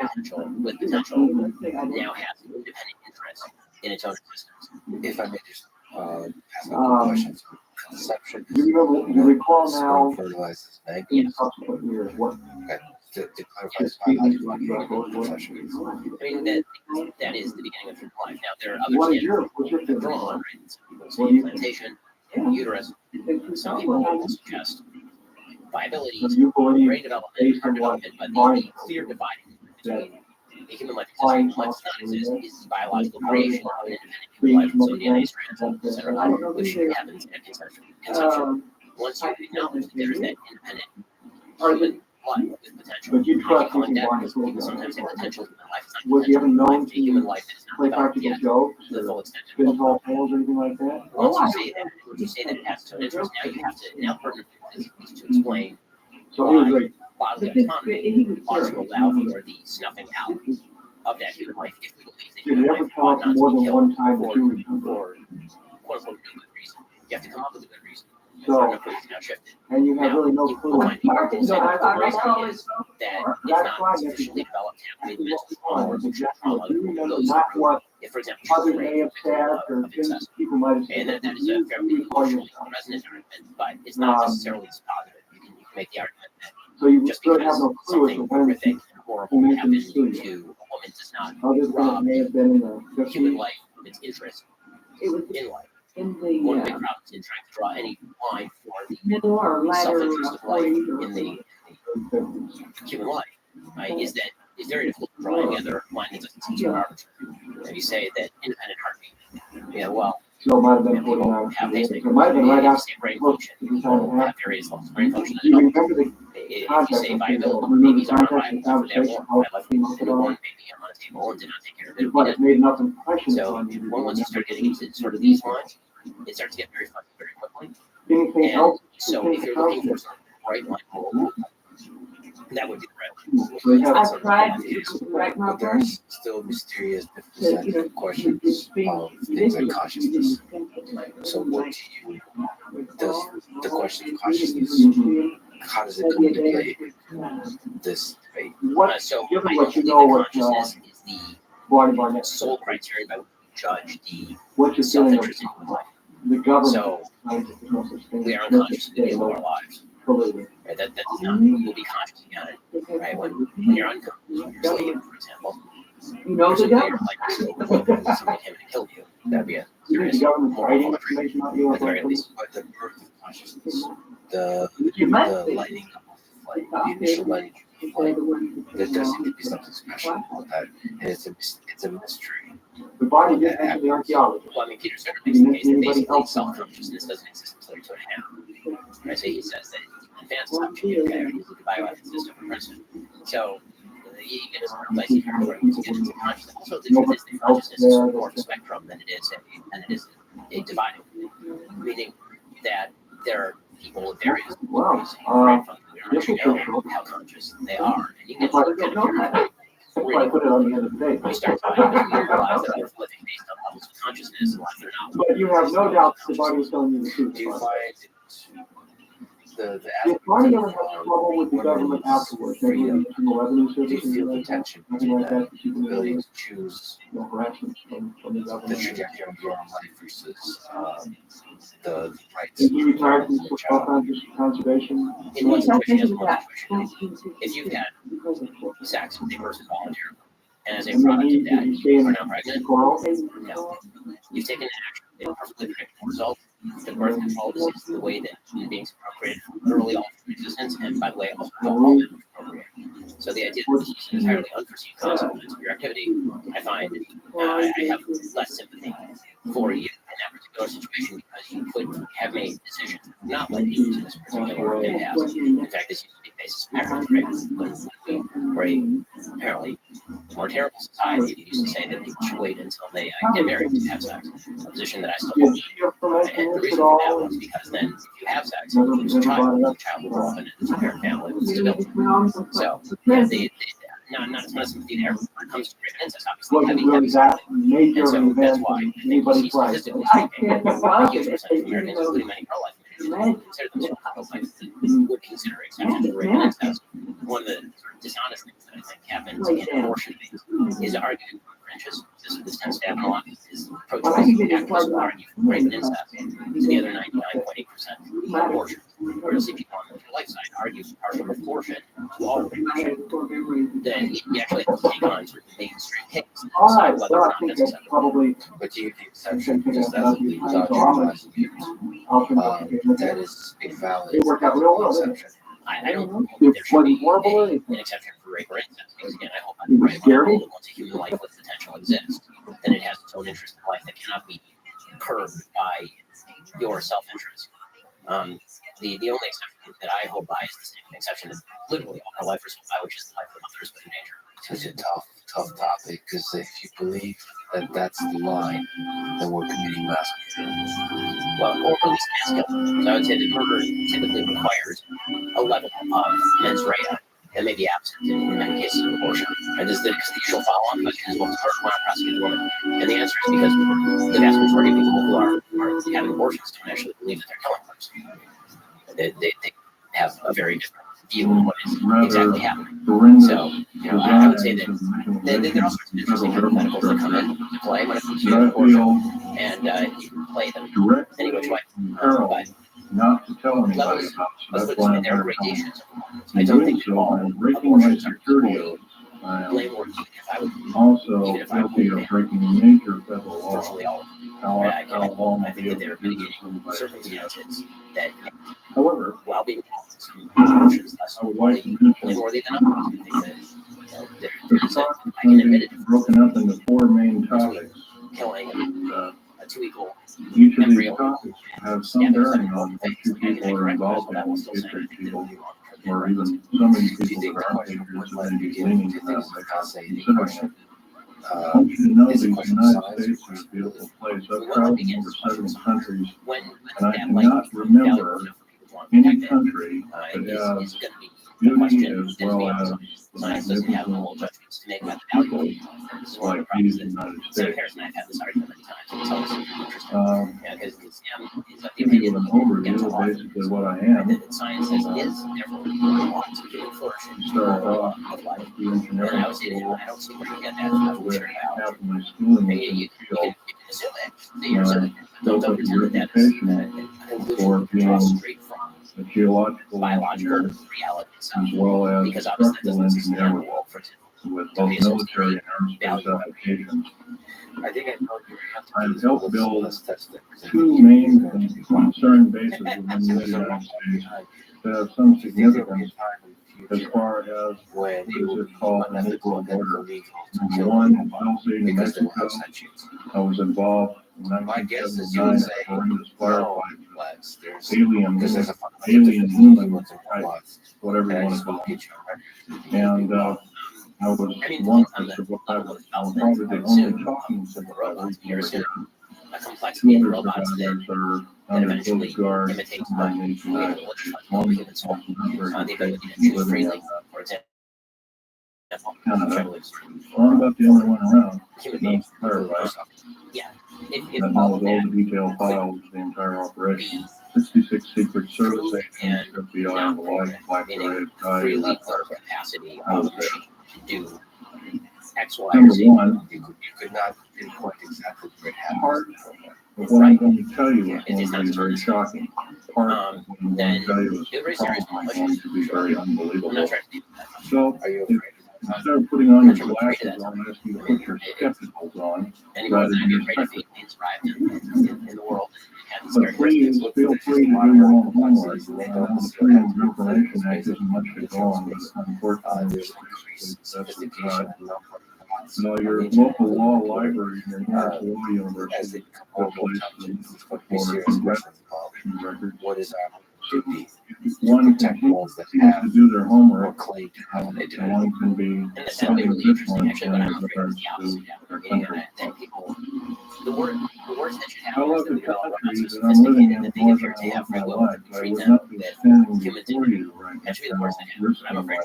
with potential now has independent interest in its own existence. If I may just ask a couple questions. Conception. Do you recall now fertilizes egg? in subsequent years what Okay. To clarify, biological conception is. I mean, that is the beginning of human life. Now, there are other what's standards your that draw on, right? Some people say implantation, uterus. Some people will suggest viability, do you believe brain development, based heart on what development, but the clear dividing between a human life exists and life does not exist is the biological creation of an independent human life, so DNA strands, etc., which happens at conception. Once you acknowledge that there is that independent human life with potential, but you you trust call it him that born because people sometimes say potential human life is not was he ever potential known life, a human life that is not play developed practical yet jokes to the full extent of spin it. tall tales or anything like that? Once you say that it has its own interest, now you have to pertinent is to explain So he was like, bodily autonomy ought to allow for the snuffing out of that human life if we believe that did he human ever life come ought up not more to be than killed one time for that you remember? quote unquote no good reason. You have to come up with a good reason. So, now shifted. and you have really no You clue. will find people who say that the reason Martin, is that it's That's not why sufficiently developed to have the mental that's trauma or fine. emotional trauma You remember those not what if, for example, others children may have said or of incest. people might have And said. that is a fairly emotionally resonant argument, but it's not necessarily as positive. You can make the argument that So you just really because have no clue as to something when horrific and horrible happened to a woman does not others rob may have been in the human 50s. life of its interest It was in life. in One the big problem is in trying to draw any line for the middle or latter self-interest of life 40s in the human life. Is that it's very difficult to draw any other line that doesn't seem too arbitrary. And you say that independent heartbeat. Yeah, well, So it might have been people 49. have It pacemaker. might have been right If you after. say brain function, people have various levels of brain function. You remember the If you context say of viability, things, remember babies the are context alive of the for their conversation, warm. how I it left came a up at newborn all? baby on a table and did not take care of it. But it made enough impression So on you. once you start getting into sort of these lines, it starts to get very fuzzy very quickly. Anything And else? so if you're looking for sort of the right line rule, that would be the right line. So you have I've tried to correct my But brain. there's still mysterious, different questions of things like consciousness. So what do you, does the question of consciousness, how does it come into play in this debate? What, So given I what don't you believe know that what, consciousness is the sole criteria by which you judge the What's your feeling self-interest in your life. the government? So we are unconscious in the our lives. Right? That does not, you'll be conscious again, right? When you're unconscious, when you're asleep, for example, You know the presumably government. you're like, somebody came and killed you. That'd be a serious moral quandary, at the very least. But the birth of consciousness, the lighting up of light, the initial lighting of light, there does seem to be something special about that, and it's a mystery. The body gets into the archaeology. Well, I mean, Peter Singer makes the case that basically self-consciousness doesn't exist until you turn half. Right? So he says that in advanced option, okay, he's a bioethicist of a Princeton. So even as a place, you can get into consciousness. Also, the truth is that consciousness is more of a spectrum than it is a dividing. Meaning that there are people with various degrees of we don't actually know how conscious they are. And you can look at it really put it on the end of the day. when you start talking, you realize that they're living based on levels of consciousness and life they're not. But you have no doubt the body is telling you the truth. Do you find the If body ever has trouble with the government afterwards, maybe in the revenue do you service, feel the tension between that ability to choose no harassment from the the government? trajectory of your own life versus the rights If you retired of from the child? conservation, In one situation, you have one situation. If you've had sex with a person voluntarily, and as a product of that, you are now pregnant, no. You've taken an action, a perfectly predictable result. The birth control is the way that human beings procreate literally all through existence, and by the way, also how all men procreate. So the idea that this is an entirely unforeseen consequence of your activity, I find I have less sympathy for you in that particular situation because you could have made decisions not led you to this particular impasse. In fact, this used to be the basis of marriage, right? When we were apparently more terrible society, you used to say that people should wait until they get married to have sex. A position that I still hold. And the reason for that was because then if you have sex, you lose a child. The child will grow up in a parent family with stability. So, yeah, not as much sympathy there when it comes to rape and incest, obviously, heavy sympathy. And so that's why I think we see statistically speaking, a huge percentage of Americans, including many pro-life Americans, consider themselves pro-life that would consider exceptions for rape and incest. One of the sort of dishonest things that I think happens in abortion is arguing for fringes. This tends to happen a lot. Is pro-choice activists will argue for rape and incest to the other 99.8% for abortion. Or you'll see people on the pro-life side argue for partial abortion to all abortion. Then you actually have to take on sort of mainstream case and decide whether or not that's acceptable. But do you think exception just doesn't leave without generalizing views? That is a valid exception. I don't think there should be an exception for rape or incest, because again, I hope I'm right about that once a human life with potential exists, then it has its own interest in life that cannot be curbed by your self-interest. The only exception that I hold by is the same exception that literally all our lifers hold by, which is the life of others but in nature. Such a tough topic, because if you believe that that's the line, then we're committing mass murder. Well, or at least mass killing. So I would say that murder typically requires a level of mens rea that may be absent in many cases of abortion. And this is the usual follow-on question is, well, it's murder, why not prosecute the woman? And the answer is because the vast majority of people who are having abortions don't actually believe that they're killing others. They have a very different view of what is exactly happening. So, I would say that there are all sorts of interesting hypotheticals that come into play when it comes to abortion, and you can play them any which way. But not to tell anybody levels, about. let's So put it this way, there are gradations. I don't think that all abortions are equally blameworthy. Also guilty of breaking a major federal law. Virtually all of them. I think that there are mitigating circumstances that, however, while being abortions less blameworthy than others, I think that I can admit it. Broken up into four main topics. Killing a two-week-old Each of these embryo. topics have some bearing on what two people are involved in, what district people, or even some of these people that are figures may be leaning to that considering. I want you to know that the United States is a beautiful place. I've traveled in over 70 countries, and I cannot remember any country that has beauty as well as Science doesn't have moral judgments to make about the value. This is one of the like these problems in the that United Senator States. Harris and I have had this argument many times. It's always interesting. Because the give you an overview of basically what I am. that science is, therefore, wants to flourishing Started off of life. at the And engineering I would say that school, I don't see where you get that with sure about. half of my schooling was in You the can field. assume that you're assuming Built don't up a pretend that that is reputation a conclusion for you can draw being straight from a geological biological engineer reality itself. as well as a Because obviously that structural doesn't exist in engineer our world, for example. with both military and aerospace applications. I think I told you I've helped build two main concern bases within the United States that have some significance as far as what is called an equal border. Number one, Dulce, New Mexico. I was involved in 1979 in a horrendous firefight. Alien human type, whatever you want to call it. And I was one of what I was probably the only talking sympathizer. A complexity of robots that are that eventually imitates the ability to choose freely, for example. Canada. Well, I'm about the only one around. Human beings. Yeah. That knows all the detailed files of the entire operation. 66 Secret Service agents, FBI, and the like, Blackberry, free capacity of do X, Y, Number or Z. one, you could not pinpoint exactly where it happened. part of what I'm going to tell you is going to be very shocking. Part of what I'm going to tell you is probably going to be very unbelievable. So, instead of putting on your glasses, I'll ask you to put your spectacles on rather than your spectacles. In the world. But please feel free to do your own homework. The Freedom of Information Act isn't much to go on, but unfortunately, that's what's got. Now, your local law library, your nearest law university, will place the for congressional records. What is our One can to do their homework, and one can be something additional in regards to their country. The worst that should I happen love is the that country that I'm living in more than I love my life. I would not be standing before you right now, risking my life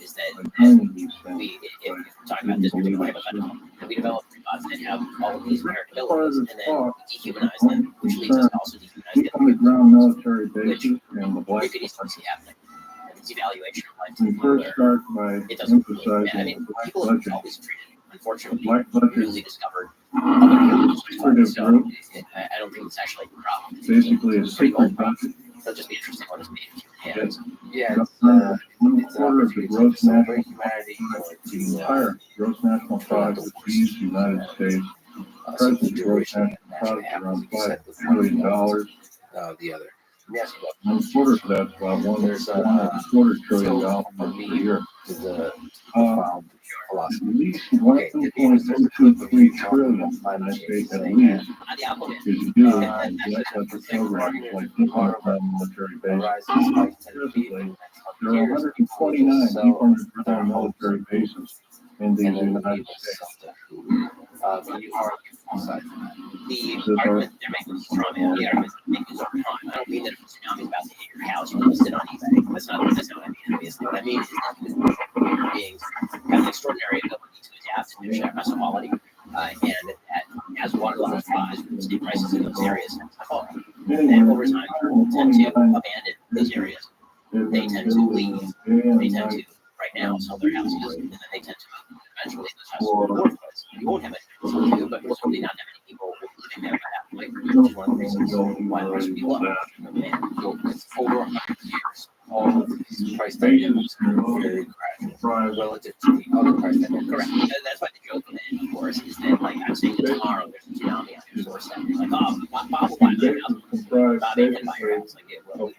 is that by telling you these things. we, if we're talking about this particular hypothetical, that we develop robots that have all of these inherent abilities and then dehumanize them, which leads us to also dehumanize the underground military bases and the black you could easily see happening. It's evaluation of life. we first start by emphasizing I mean, the black people have budget. always treated, unfortunately, Black budget newly discovered other humans. secretive So group, I don't think it's actually a problem. basically a It's pretty secret old. budget. It'll just be interesting what it's made. That's Yeah, one quarter of the gross national humanity. the entire gross national product of these United States. Present gross national product around $5 trillion. The other. Yes, One quarter of that's about $1.25 trillion per year. At least 1.023 trillion, and I say at least, is due to black budget programs like underground military bases. Presently, there are 129 deep underground military bases in the United States. The argument they're making is trauma. The argument they're making is over time. I don't mean that if a tsunami is about to hit your house, you can sit on eBay. That's not what I mean, obviously. What I mean is that human beings have an extraordinary ability to adapt to new stress quality. And that as water levels rise, real estate prices in those areas fall. And over time, people tend to abandon those areas. They tend to leave. They tend to, right now, sell their houses, and then they tend to eventually those houses will be worthless. You won't have it, but you'll probably not have any people living there by that point, which is one of the reasons why the price would be low. And so it's over 100 years. All of these price tags are very gradual relative to the other price tags. Correct. That's why the joke in it, of course, is that, like, I'm saying that tomorrow there's a tsunami on your doorstep. It's like, oh, Bob will buy my house. Bob ain't gonna buy your house. Like,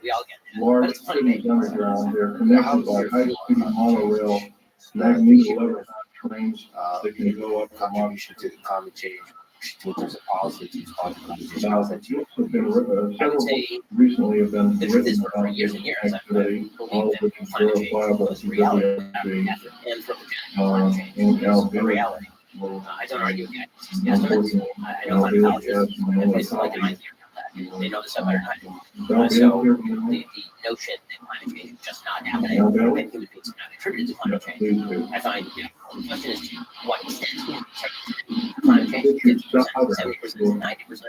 we all get that. But Large it's funny, cities underground, they're connected by high-speed monorail, magneto trains that can go up to Contribution to the climate change. In terms of policy, Now, that you have been, I would several say recently have been the truth is written for about years this and years, I've activity, all believed of which that is climate change verifiable was through reality. WFC, Anthropogenic climate change in is a Alabama. reality. I don't argue with the estimates. I know climatologists, at least like in my theory of that. They know this stuff better than I do. So the notion that climate change is just not happening and human beings have not contributed to climate change, I find, the question is to what extent humans contribute to climate change, 50%, 70%, 90%.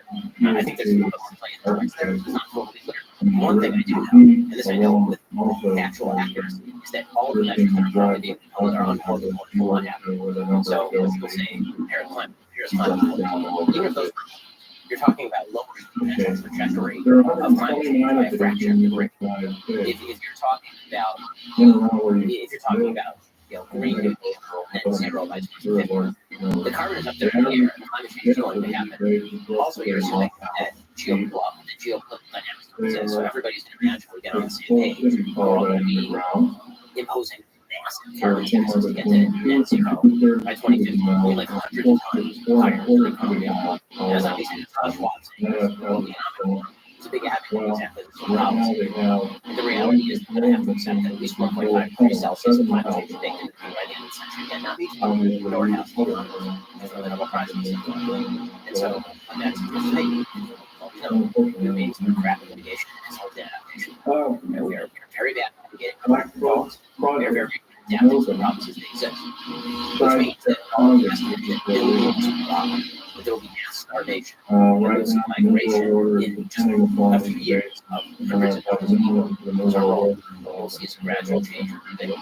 I think there's a play in terms there is not totally clear. One thing I do know, and this I know with actual accuracy, is that all the measures that are currently being proposed are unquotable and will not happen. So when people say Paris climate, even if those you're talking about lowering the potential trajectory of climate change by a fraction of the rate. If you're talking about green new deal net zero by 2050, the carbon is up there in the air and climate change is going to happen. Also, you're assuming that geopolitical dynamics don't exist, so everybody's going to magically get on the same page. We're all going to be imposing massive carbon taxes to get to net zero by 2050, only like hundreds of times higher than the carbon dioxide. And that's not basically Schwab saying it's a big advocate exactly the same problem. The reality is we're going to have to accept that at least 1.5 degrees Celsius of climate change is baked into by the end of the century, and not be the North House for the Nobel Prize. And so that's the thing. We're being some crap at mitigation and all that adaptation. And we are very bad at mitigating problems. We are very good at adapting to the problems as they exist. Which means that all of us will get billions of problems, but there will be mass starvation. And we'll see migration in just a few years of hundreds of millions of people to our world. We'll see some gradual change in people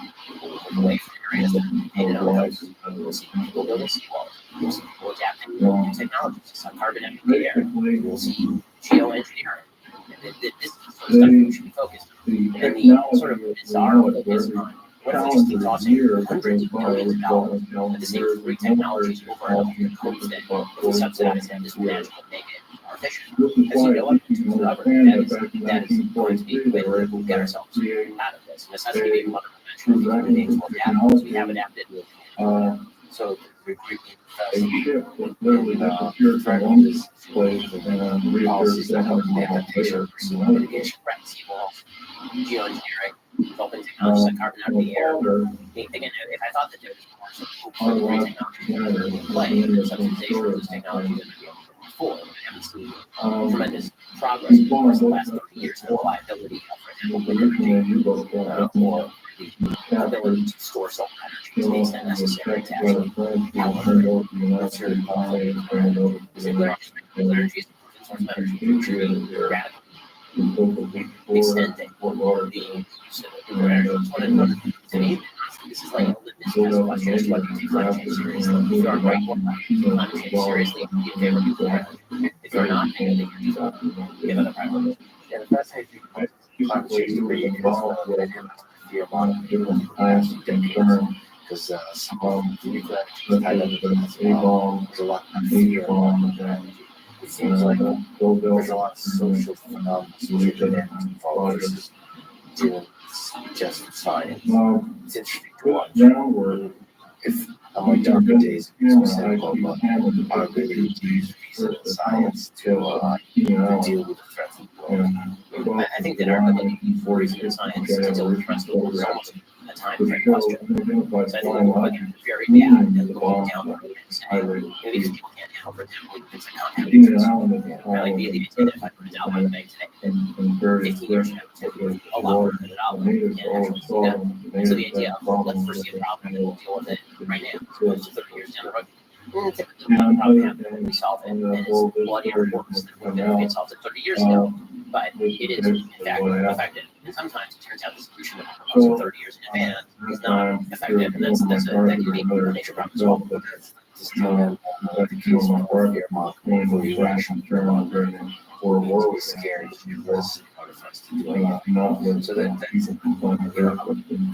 away from areas that are painted on houses. We'll see people building seawalls. We'll see people adapting to new technologies to suck carbon out of the air. We'll see geoengineering. This is the sort of stuff we should be focused on. And the sort of bizarre one of this time. What if we just keep tossing hundreds of millions of dollars at the same three technologies over and over in hopes that if we subsidize them, this will magically make it more efficient? Because you know what? That is going to be the way that we'll get ourselves out of this. Necessity being one of the human beings will adapt because we have adapted. So the friendly policies that have adaptation for mitigation. Right, seawalls, geoengineering, open technologies like carbon out of the air. Again, if I thought that there was more sort of great technology in play, and subsidization of those technologies that we before, I haven't seen tremendous progress in the last 30 years in the reliability of, for example, wind energy, or the ability to store solar energy to the extent necessary to actually have a certain energy is a source of energy, radically extending the use of nuclear energy. To me, this is like a litmus test question as to whether you take climate change seriously. If you are right or climate change seriously, you in favor of nuclear energy. If you're not, then you think you give other priorities. Yeah, the best thing you climate change is pretty involved with it. A lot of different plans to confirm because some of the nuclear energy tied up with the bomb. There's a lot of fear around that. It seems like there's a lot of social dynamics involved versus doing just science. It's interesting to watch. If on my darker days, I'm cynical about our ability to use reason and science to deal with the threats of the world. I think that our ability to use reason and science to deal with the threats of the world is almost a time frame question. So I think we're very bad at looking down the road and saying, maybe these people can't handle, for example, things like compounding interest. I like the idea that if I put a dollar in the bank today, 15 years from now, it's going to be a lot more than a dollar. You can't actually see that. So the idea of let's foresee a problem and we'll deal with it right now, as opposed to 30 years down the road. Typically, what probably happens when we solve it, and it's bloodier worse than when we had solved it 30 years ago. But it is, in fact, effective. And sometimes it turns out the solution that we're proposing 30 years in advance is not effective, and that can be a major problem as well. The case of warfare mock for irrational term or war was scary because so that's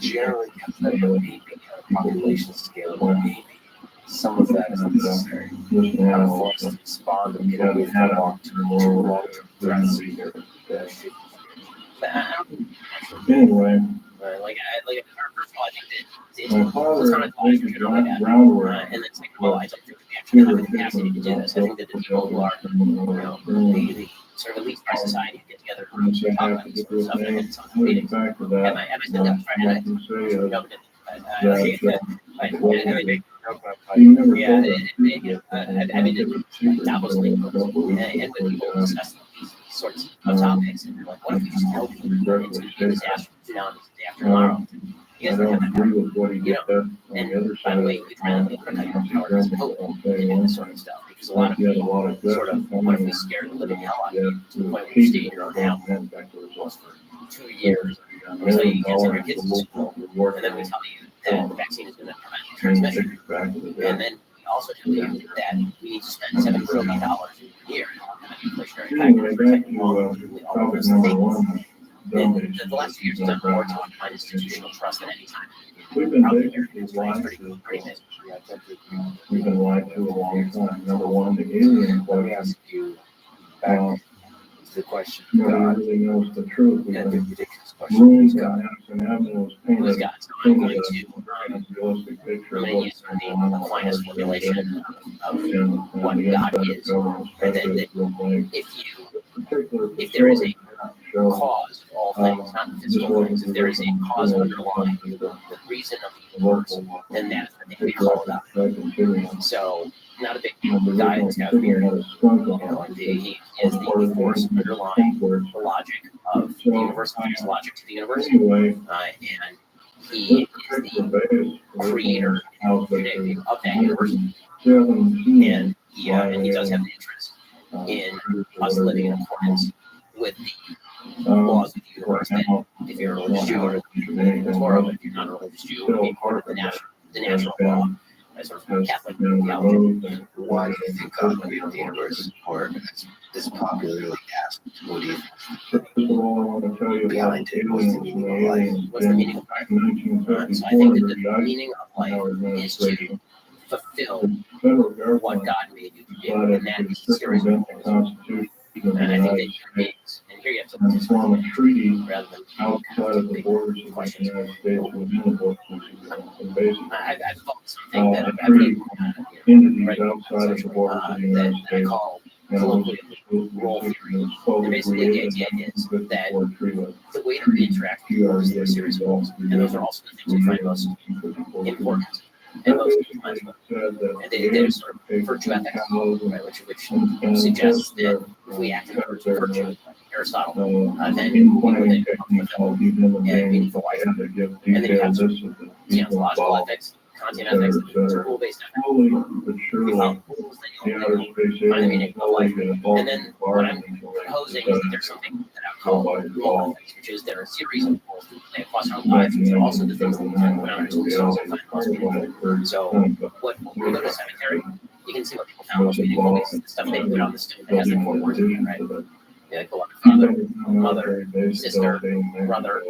generally population scale maybe. Some of that is necessary. For us to respond immediately to long-term threats. Anyway. First of all, I think that it's kind of always we should know that. And then second of all, I don't think we actually have the capacity to do this. I think that the people who are, the sort of elite by society get together and talk about this sort of stuff and it's on meetings. Have I said that Friday night? No, Davos link, and when people discuss these sorts of topics, and like, what if we just tell people it's going to be a disaster, tsunamis the day after tomorrow? You I guys don't don't have that. agree with what he just said on And the other by side. the way, we try not to undercut your power as a hope to do this sort of stuff because a lot of He had a people lot of sort of want to be scared the living hell out of you to the point where you stay in your own house for 2 years. We tell you you can't send your kids to school, and then we tell you that the vaccine is going to prevent transmission. And then we also tell you that we need to spend $7 trillion a year on inflationary factors for technology, all of those things. The last few years have done more to undermine institutional trust than any time. We've been Probably basically lied to. pretty amazing. We've been lied to a long time. Number one, the alien Let me question. ask you back to the question. Nobody God, really knows the truth. We've and the been ridiculous question. ruined God. and avenues Who's painted got? So I'm going a to unrealistic picture I'm of going to use what's going on. the Aquinas formulation of And what the God inside is. government And then pressures will make if there is a show cause of all things, not physical things, if there is a cause underlying the reason of the universe, then that's what we call it out. So, not a big deal. The guy has got weird, he is the force underlying the logic of the universe, the logic to the universe, and he is the creator of that universe, and he does have an interest in us living in accordance with the laws of the universe. That if you're a religious Jew, or the Torah, but if you're not a religious Jew, it would be part of the natural law, as sort of Catholic theology. Why do you think God created the universe? Or is popularly asked, what do you think behind it? What's the meaning of life? What's the meaning of life? So I think that the meaning of life is to fulfill what God made you to do, and that is a series of things. And I think that human beings, and here you have to form a treaty rather than outside of the borders of the United States within the borders of the United I've felt something that I've treaty entities right outside of the borders of the that United I States. call colloquially role theory. And basically the idea is that the way that we interact with the world is through a series of roles, and those are also the things we find most important and most influential. And they're sort of virtue ethics, right, which suggests that if we act in accordance with virtue, like Aristotle, then we will then become fulfilled and meaningful life. And then you have sort of deontological ethics, Kantian ethics, rule-based ethics. We follow rules that you find the meaning of life. And then what I'm proposing is that there's something that I call moral ethics, which is there are a series of rules that play across our lives, which are also the things that we find around ourselves and find most meaningful. So when we go to a cemetery, you can see what people found most meaningful. It's the stuff they put on the stone that has the 4 words in it, right? Like beloved father, mother, sister, brother.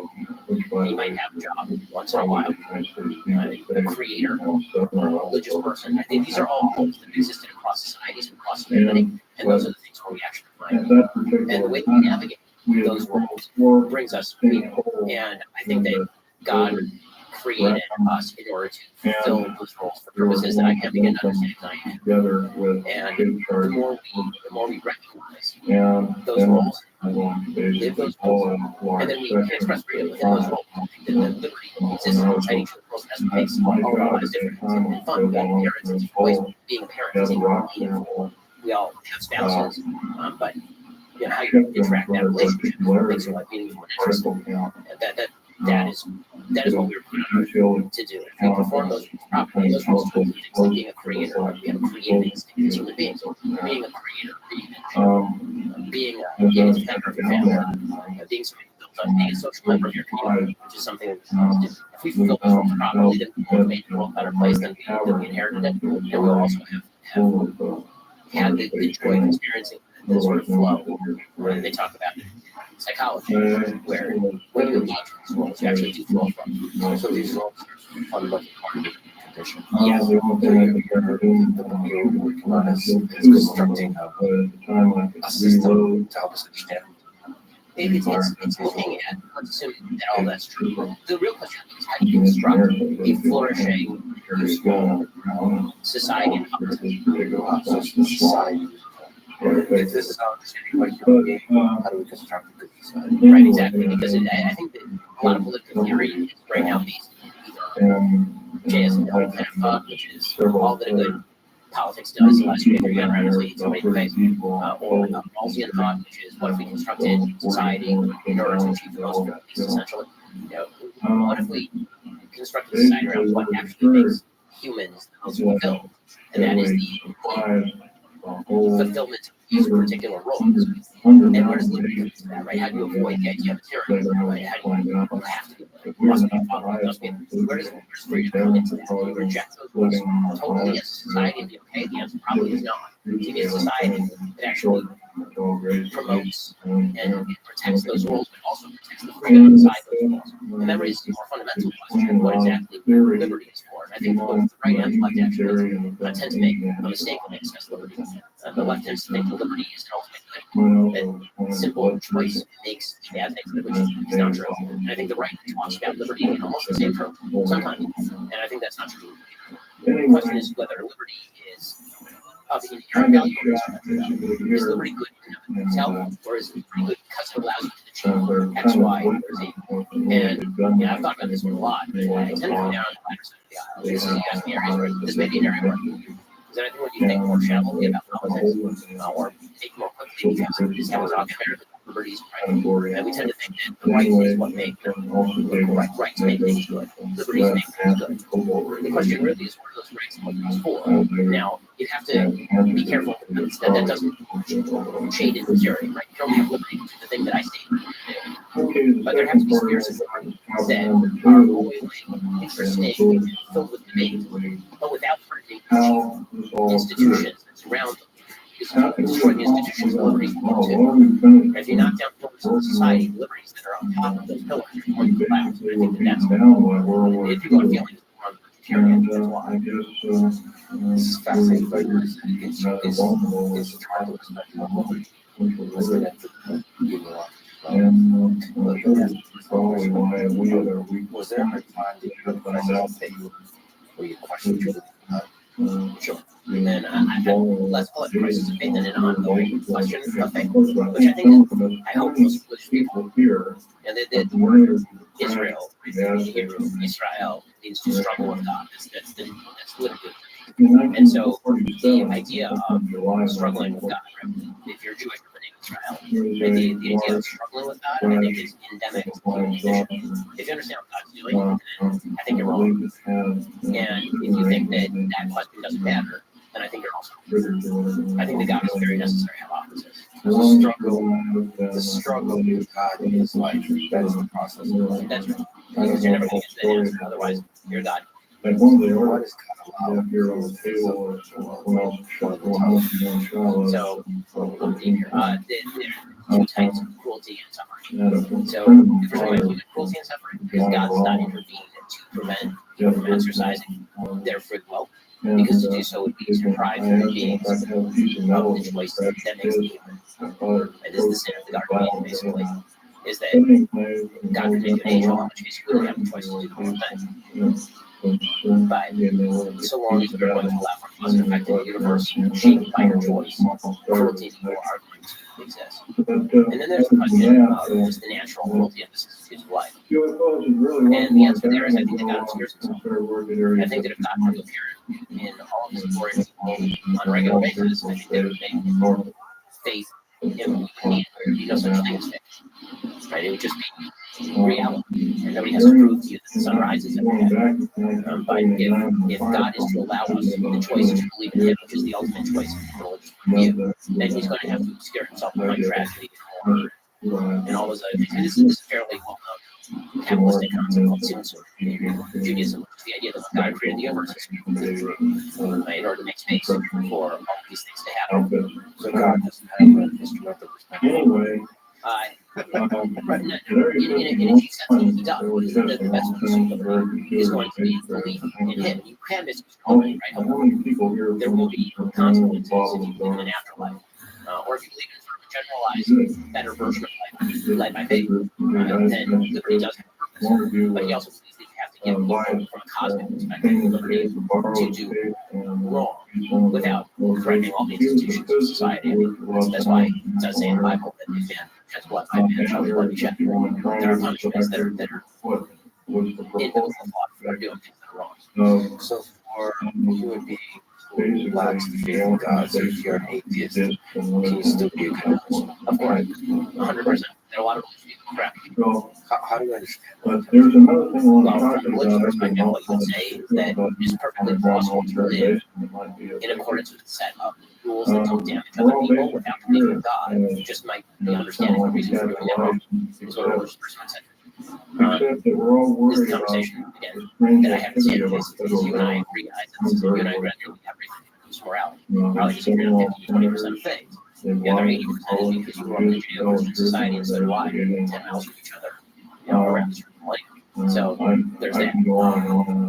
He might have a job once in a while. A creator, a religious person. I think these are all roles that existed across societies and across humanity, and those are the things where we actually find. And the way we navigate those roles brings us meaning. And I think that God created us in order to fulfill those roles for purposes that I can't begin to understand tonight. And the more we recognize those roles, live those roles, and then we can express freedom within those roles. The liberty exists inside each of the roles as makes all of our lives different and fun. Being parents in different ways. Being a parent is meaningful. We all have spouses, but you know how you interact in that relationship makes your life meaningful and interesting. That is what we were put on earth to do. If we perform those properly, those roles are things like being a creator, we have a creative instinct as human beings. Being a creator, being a defender of your family, being somebody who builds up, being a social member of your community, which is something that we do. If we fulfill those roles properly, then we will make the world a better place than we inherited it. And we'll also have had the joy of experiencing the sort of flow where they talk about psychology, where when you engage in these roles, you actually do flow from. So these roles are fundamentally part of the tradition. Yes. You're working on is constructing a system to help us understand. It's looking at, let's assume that all that's true. The real question is how do you construct a flourishing society and Society. If this is how understanding what human being, how do we construct a good society? Right, exactly. Because I think that a lot of political theory is right now based either JSL kind of thought, which is all that a good politics does, unless you agree on randomly somebody pays, or Rawlsian thought, which is what if we constructed society in order to achieve the most good, essentially. You know, what if we constructed a society around what actually makes humans the most fulfilled, and that is the fulfillment of these particular roles. And where does liberty come into that, right? How do you avoid the idea of materialism, right? How do you have to be good? You must be a father, you must be where's freedom come into that? Do you reject those roles totally as a society and be okay? The answer probably is not. To be a society that actually promotes and protects those roles, but also protects the freedom inside those roles. And that raises a more fundamental question: what exactly liberty is for? And I think both the right and the left actually tend to make a mistake when they discuss liberty. The left tends to think that liberty is an ultimate good, that simple choice makes bad things, which is not true. And I think the right talks about liberty in almost the same term sometimes, and I think that's not true. The question is whether liberty is of inherent value or is liberty good in and of itself, or is liberty good because it allows you to achieve X, Y, or Z? And I've thought about this one a lot, and I tend to come down on the latter side of the aisle. This is, you asked me areas where this may be an area where because I think when you think more shallowly about politics, or think more quickly because this happens often in America, liberty is private. And we tend to think that the right is what makes rights make things good. Liberties make things good. The question really is, what are those rights and what they're for? Now, you have to be careful that doesn't shade in security, right? You don't have liberty to do the thing that I state. But there have to be spheres of liberty that are always interesting and filled with debate, but without hurting institutions that surround them. Destroy the institutions of liberties belong to. If you knock down pillars of society, liberties that are on top of those pillars are going to collapse. And I think that's if people are feeling more period, that's why. This is fascinating, but it's trying to respect my liberty. Was there a time that you had a crisis that you where you questioned your Sure. And then let's call it crisis of faith and an ongoing question of faith, which I think is, I hope most people hear. And the word Israel, Israel means to struggle with God. That's literally. And so the idea of struggling with God, right? If you're Jewish, the name Israel, right? The idea of struggling with God, I think, is endemic to the human condition. If you understand what God's doing, then I think you're wrong. And if you think that question doesn't matter, then I think you're also wrong. I think that God is very necessary hypothesis. the struggle with God in his life. That is the process. That's right. Because you're never going to get that answer. Otherwise, you're God. What is God allowed? So, there are two types of cruelty and suffering. So, the first one is cruelty and suffering because God does not intervene to prevent you from exercising their free will. Because to do so would be to deprive human beings of the choice that makes them human. And this is the sin of the Garden of Eden, basically, is that God could make an angel, in which case you wouldn't have the choice to do the whole thing. But so long as you're going to allow for a cause and effect in the universe shaped by your choice, cruelty and evil are going to exist. And then there's the question of just the natural cruelty of the vicissitudes of life. And the answer there is I think that God obscures himself. I think that if God were to appear in all of his glory on a regular basis, I think that would make faith in him no such thing as faith. Right? It would just be reality. And nobody has to prove to you that the sun rises every day. But if God is to allow us the choice to believe in him, which is the ultimate choice from a religious view, then he's going to have to obscure himself behind tragedy and all those other things. And this is a fairly well-known Kabbalistic concept called Tzimtzum in Judaism, which is the idea that God created the universe in order to make space for all of these things to happen. So God doesn't have an instrumental perspective. In a deep sense, he does. The best pursuit is going to be belief in him. You can misuse liberty, right? However, there will be consequences if you believe in an afterlife, or if you believe in sort of a generalized, better version of life led by faith. Then liberty does have a purpose, but he also believes that you have to give people from a cosmic perspective liberty to do wrong without threatening all the institutions of society. That's why it does say in the Bible that if man has blood, I man shall blood be shed. There are punishments that are in biblical law for doing things that are wrong. So for a human being who lacks the faith in God, so if you're an atheist, can you still be a good person? Of course, 100%. And a lot of beliefs are correct. So, How do you understand? but there's another thing I want to Well, talk from a religious about. perspective, what you would say is that it's perfectly possible to live in accordance with the set of rules that don't damage other people without committing God. Just might be understanding the reason for doing that wrong is what a religious person would say. Except that we're all This is worried the about conversation again that I have with Sandra Jason because you and I agree, guys, you and I agree on nearly everything when it comes to morality. Probably disagree on 50-20% of things. The other 80% is because you grew up in a Judeo-Christian society and so do I, 10 miles from each other, around this millennium. So there's that.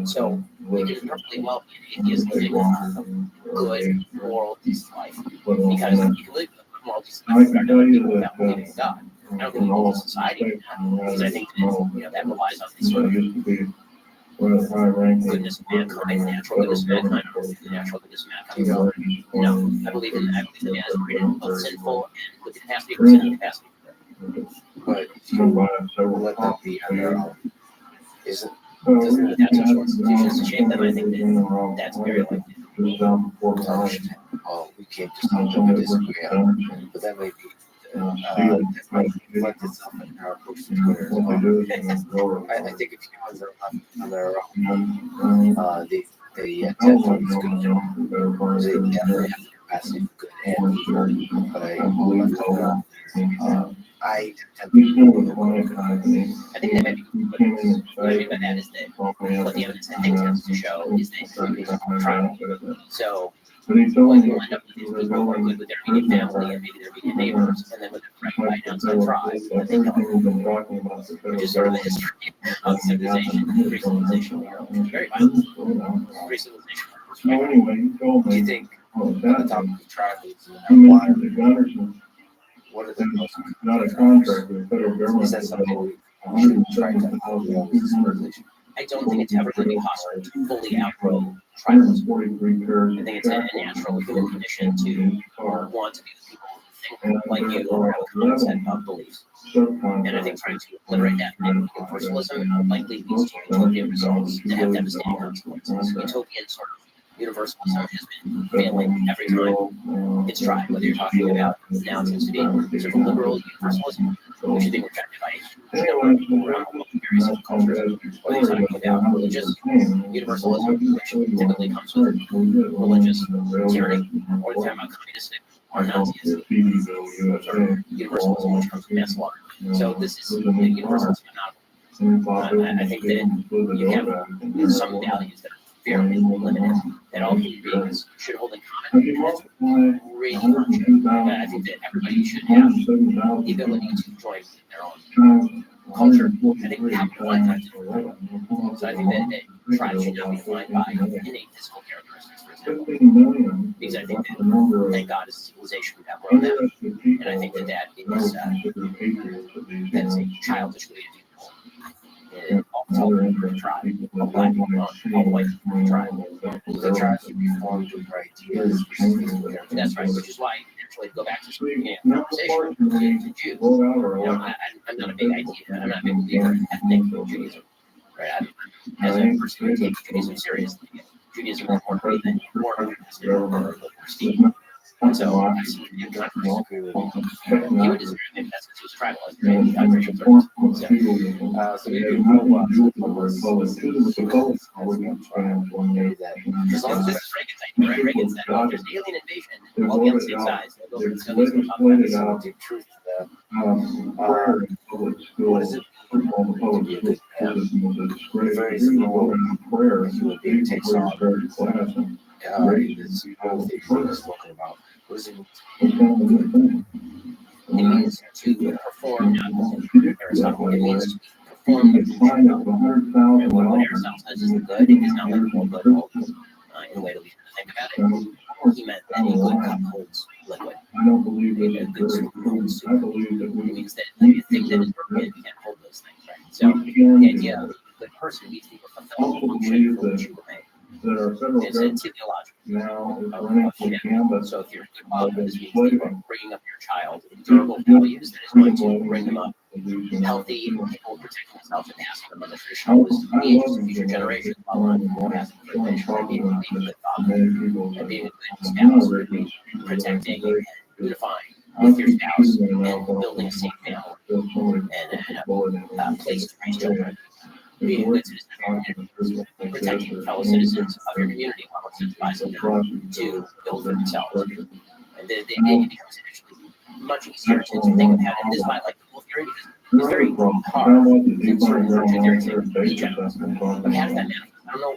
So we can perfectly well be an atheist living a good, moral, decent life because you can live a moral, decent life without believing in God. I don't think we live in society because I think that, that relies on the sort of goodness of mankind, natural goodness of mankind. I don't believe in the natural goodness of mankind. No, I believe that man is created both sinful and with the capacity for sin and the capacity for good. But if you let that be on their own, Doesn't without social institutions to shape them, I think that that's very likely. Oh, we can't just disagree on, but that may be. That might reflect itself in our posts to Twitter as well. I think if humans are left on their own, the TED is good. They definitely have the capacity for good and evil, but I left on their own. I tend to I think that might be good. What I mean by that is that what the evidence I think tends to show is that communities are tribal. So what you'll end up with is people who are good with their immediate family and maybe their immediate neighbors, and then when they're threatened by an outside tribe, then they come, which is sort of the history of civilization, pre-civilization, very violent pre-civilization. do you think on the topic of tribals and water, what are the most Not a contract with the federal government. is that something we should try to outgrow as a civilization? I don't think it's ever going to be possible to fully outgrow tribalism. 43 pairs. I think it's a natural human condition to want to be with people who think like you or have a common set of beliefs. And I think trying to obliterate that from universalism likely leads to utopian results that have devastating consequences. Utopian sort of universalism has been failing every time it's tried, whether you're talking about now tends to be sort of liberal universalism, which is being rejected by a huge number of people around the world in various cultures, or you're talking about religious universalism, which typically comes with religious tyranny, or you're talking about communistic or Nazism, universalism, which comes with mass slaughter. So this is universalism not. I think that you have some values that are fairly limited that all human beings should hold in common. And that's really important. I think that everybody should have the ability to join their own culture. I think we have to find that. So I think that tribes should not be defined by innate physical characteristics, for example. Because I think that, thank God, as a civilization, we've outgrown that. And I think that is a childish way to do all the tribe, all black people, all the white people tribe. The tribes to be formed with ideas. That's right, which is why actually go back to the conversation to Jews. I'm not a big idea. I'm not a big believer in ethnic Judaism. Right? As a person who takes Judaism seriously, Judaism is more important than more prestige. And so I see the controversy with he would disagree with me, that's because he was tribal, as maybe I'm racial terms. So maybe we'll as long as this is Reagan's idea, right? Reagan said, well, if there's alien invasion, we'll be on the same side. So we'll go for the Sunnis, we'll talk about the truth to that. What is it? Very small human being takes on. This whole thing we're talking about. What does it mean? It means to perform, Aristotle. It means to perform the function. And what Aristotle says is the good is not like all good holds. In a way that we can think about it, he meant that a good cup holds liquid. A good soup holds soup. It means that the thing that is broken can't hold those things, right? So the idea of a good person means to fulfill the function for which you were made. It's a teleological of humanity. So if you're a good father, this means that you're bringing up your child in durable values that is going to bring them up healthy, capable of protecting themselves and passing them on the traditional wisdom of the ages to future generations while on passing the tradition and being a good father and being a good spouse and protecting and unifying with your spouse and building a safe family and a place to raise children. Being a good citizen of your community, protecting fellow citizens of your community while incentivizing them to build for themselves. And it becomes actually much easier to think of how to this by like the full theory because it's very hard in certain virtue theory to be generous. But how does that manifest? I don't know.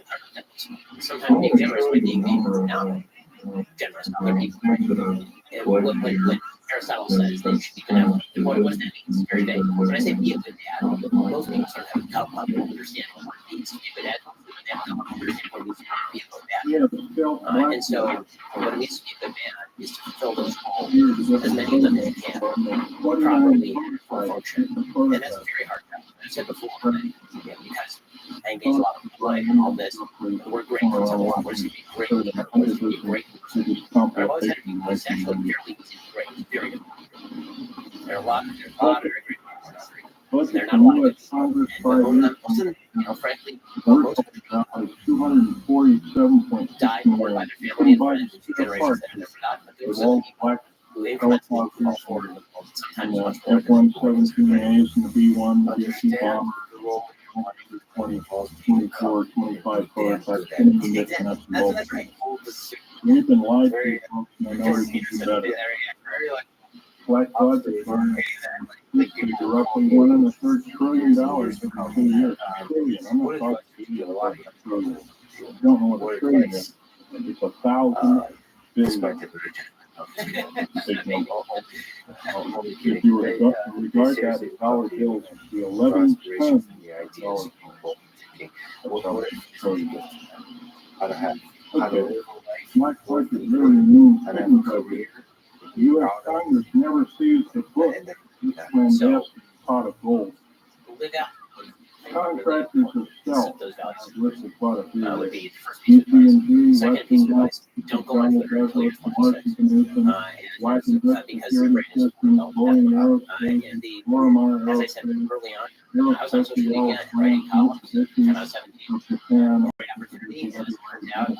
Sometimes being generous might be being not generous to other people. And when Aristotle says that you should be benevolent, what does that mean? It's very vague. When I say be a good dad, most people sort of have a couple of understand what it means to be a good dad. They have a understand what it means to be a good dad. And so what it means to be a good dad is to fulfill those roles, as many of them as you can, properly and full function. And that's very hard to have. I said before, because I engage a lot of people in all this. We're great for some of us to be great. Others to be great. I've always had people who's actually fairly easy to great. Very good. There are a lot of very great people. There are not a lot of good people. And most of them, frankly, most of them died more by their family and friends in 2 generations that have never died. But there was other people who incrementally fall forward in the world, sometimes much more than F-117As and the B-1, 24, 25 cars. I couldn't even get enough involved. We've been lied to, folks, and I know we can do better. Black project burn roughly $1 1/3 trillion in 2 years. Trillion. I'm not talking trillion. You don't know what a trillion is. It's 1,000 billion. If you regard that as dollar bills, the 11 tons of dollars. Okay. My question really means the U.S. Congress never sees the book. This man has a pot of gold. Contractors of self listed quite a few. Would be the first piece of advice. Second piece of advice, don't go on Twitter until you're 26. Because the brain is blowing out. And as I said early on, I was on social media writing columns when I was 17. Great opportunity, and it turned out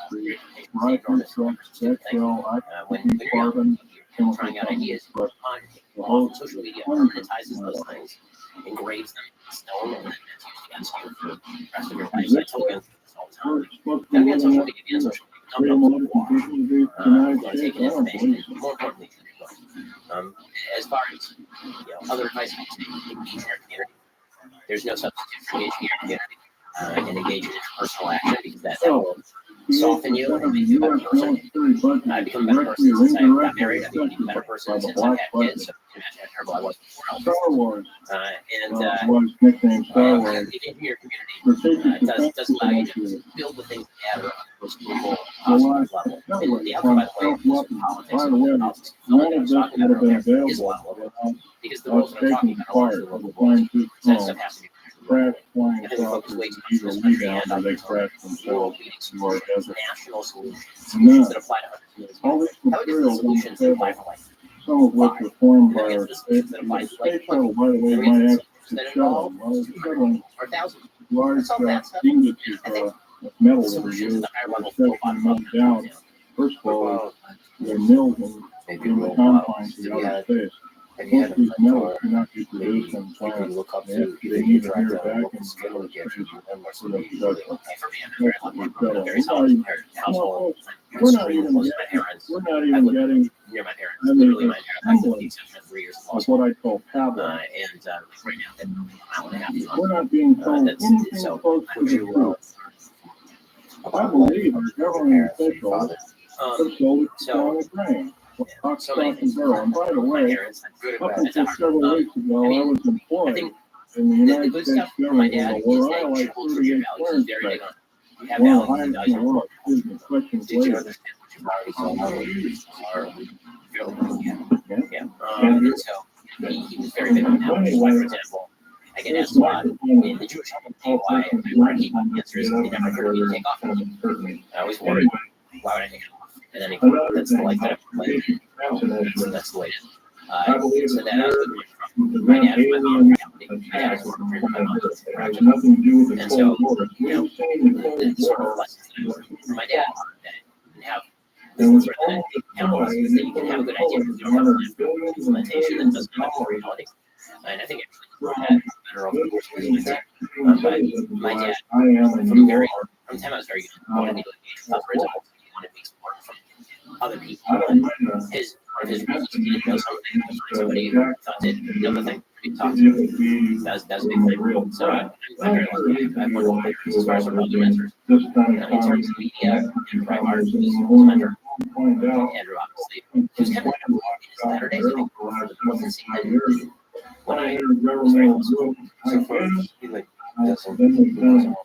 enormous numbers to thank you. When you're trying out ideas, on social media permanentizes those things, engraves them in stone, and then that's used against you for the rest of your life. So I tell you this all the time. Don't be on social media, be on social media. Don't know who you are. Take information, and more importantly, as far as other advice you take, engage in your community. There's no substitute for engaging in your community and engage in personal action because that will soften you and make you a better person. I become a better person since I got married. I became a better person since I had kids. So you can imagine how terrible I was before. Engaging in your community does allow you to build the things that matter most people possible level. And the outcome, by the way, is politics and politics. None of this would have been available because the rules that I'm talking about are the local rules. That stuff has to be crash flying I think we focus way too much on this country and on national solutions that apply to hundreds of millions of people. How about the solutions that apply for like some of which were formed by our solutions that apply to space shuttle, by the way, might actually that involve or thousands large ingots of metal that were used for shutting them down. First of all, they're milled in the confines of the outer space. Most of these metals cannot be produced in plants. They need to veer back and so that production. We're not even getting near my parents. Literally, my parents have 3 years of what I call tablet. And right now, they're an hour and a half. We're not being told anything close to the truth. I believe our government officials have sold it to the grain. And by the way, up until several weeks ago, I was employed in the United States government where I like 38 clearance checks. One of the highest in the world. Questions later. And so he was very big on that. Which is why, for example, I get asked a lot in the Jewish community why I keep on answers and they never heard me take off. I always worried, why would I take it off? And then that's the life that I'm playing. That's the way it is. So that I was my dad and my mom. My dad was working for my mom. And so, the sort of lessons that I learned from my dad that I didn't have. This is sort of accountable is that you can have a good idea, but you don't have a plan for implementation that doesn't have a reality. And I think actually had better over the course of his life. But my dad, from the time I was very young, wanted me to engage with other adults. He wanted me to learn from other people. And his reasons he didn't know something, find somebody who thought did know the thing to be taught to. That's a big thing. So I'm very lucky. I've learned from parents as far as other mentors. In terms of media and prime art, he was a mentor. Andrew, obviously, he was kind of in his latter days, I think, wasn't seen when I was very close to him. So far, he like doesn't. Can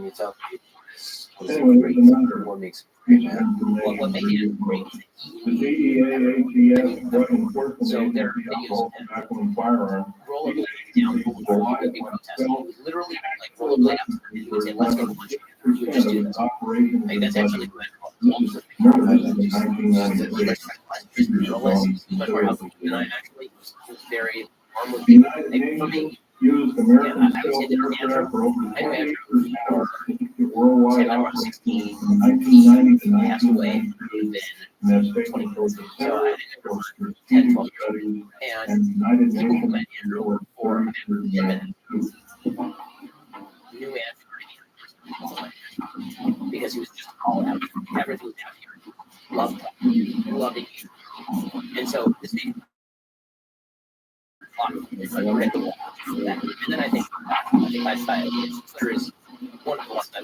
you tell me what makes it great? What made it great? So there are videos of him rollerblading down Boulevard. He would be protesting. He would literally like rollerblade up. He would say, "Let's go to lunch." He would just do this. Like that's actually what I call it. He respected his journalists much more helpful than I actually. He was very warm with people. Like for me, I would say that Andrew, I knew Andrew for, say, I was 16, he passed away, it had been 20 years. So I didn't know 10, 12 years. And people who met Andrew or had been knew Andrew because he was just all out. Everything was out here. Loved it. And so this made and then I think my style is Twitter is one of the ones that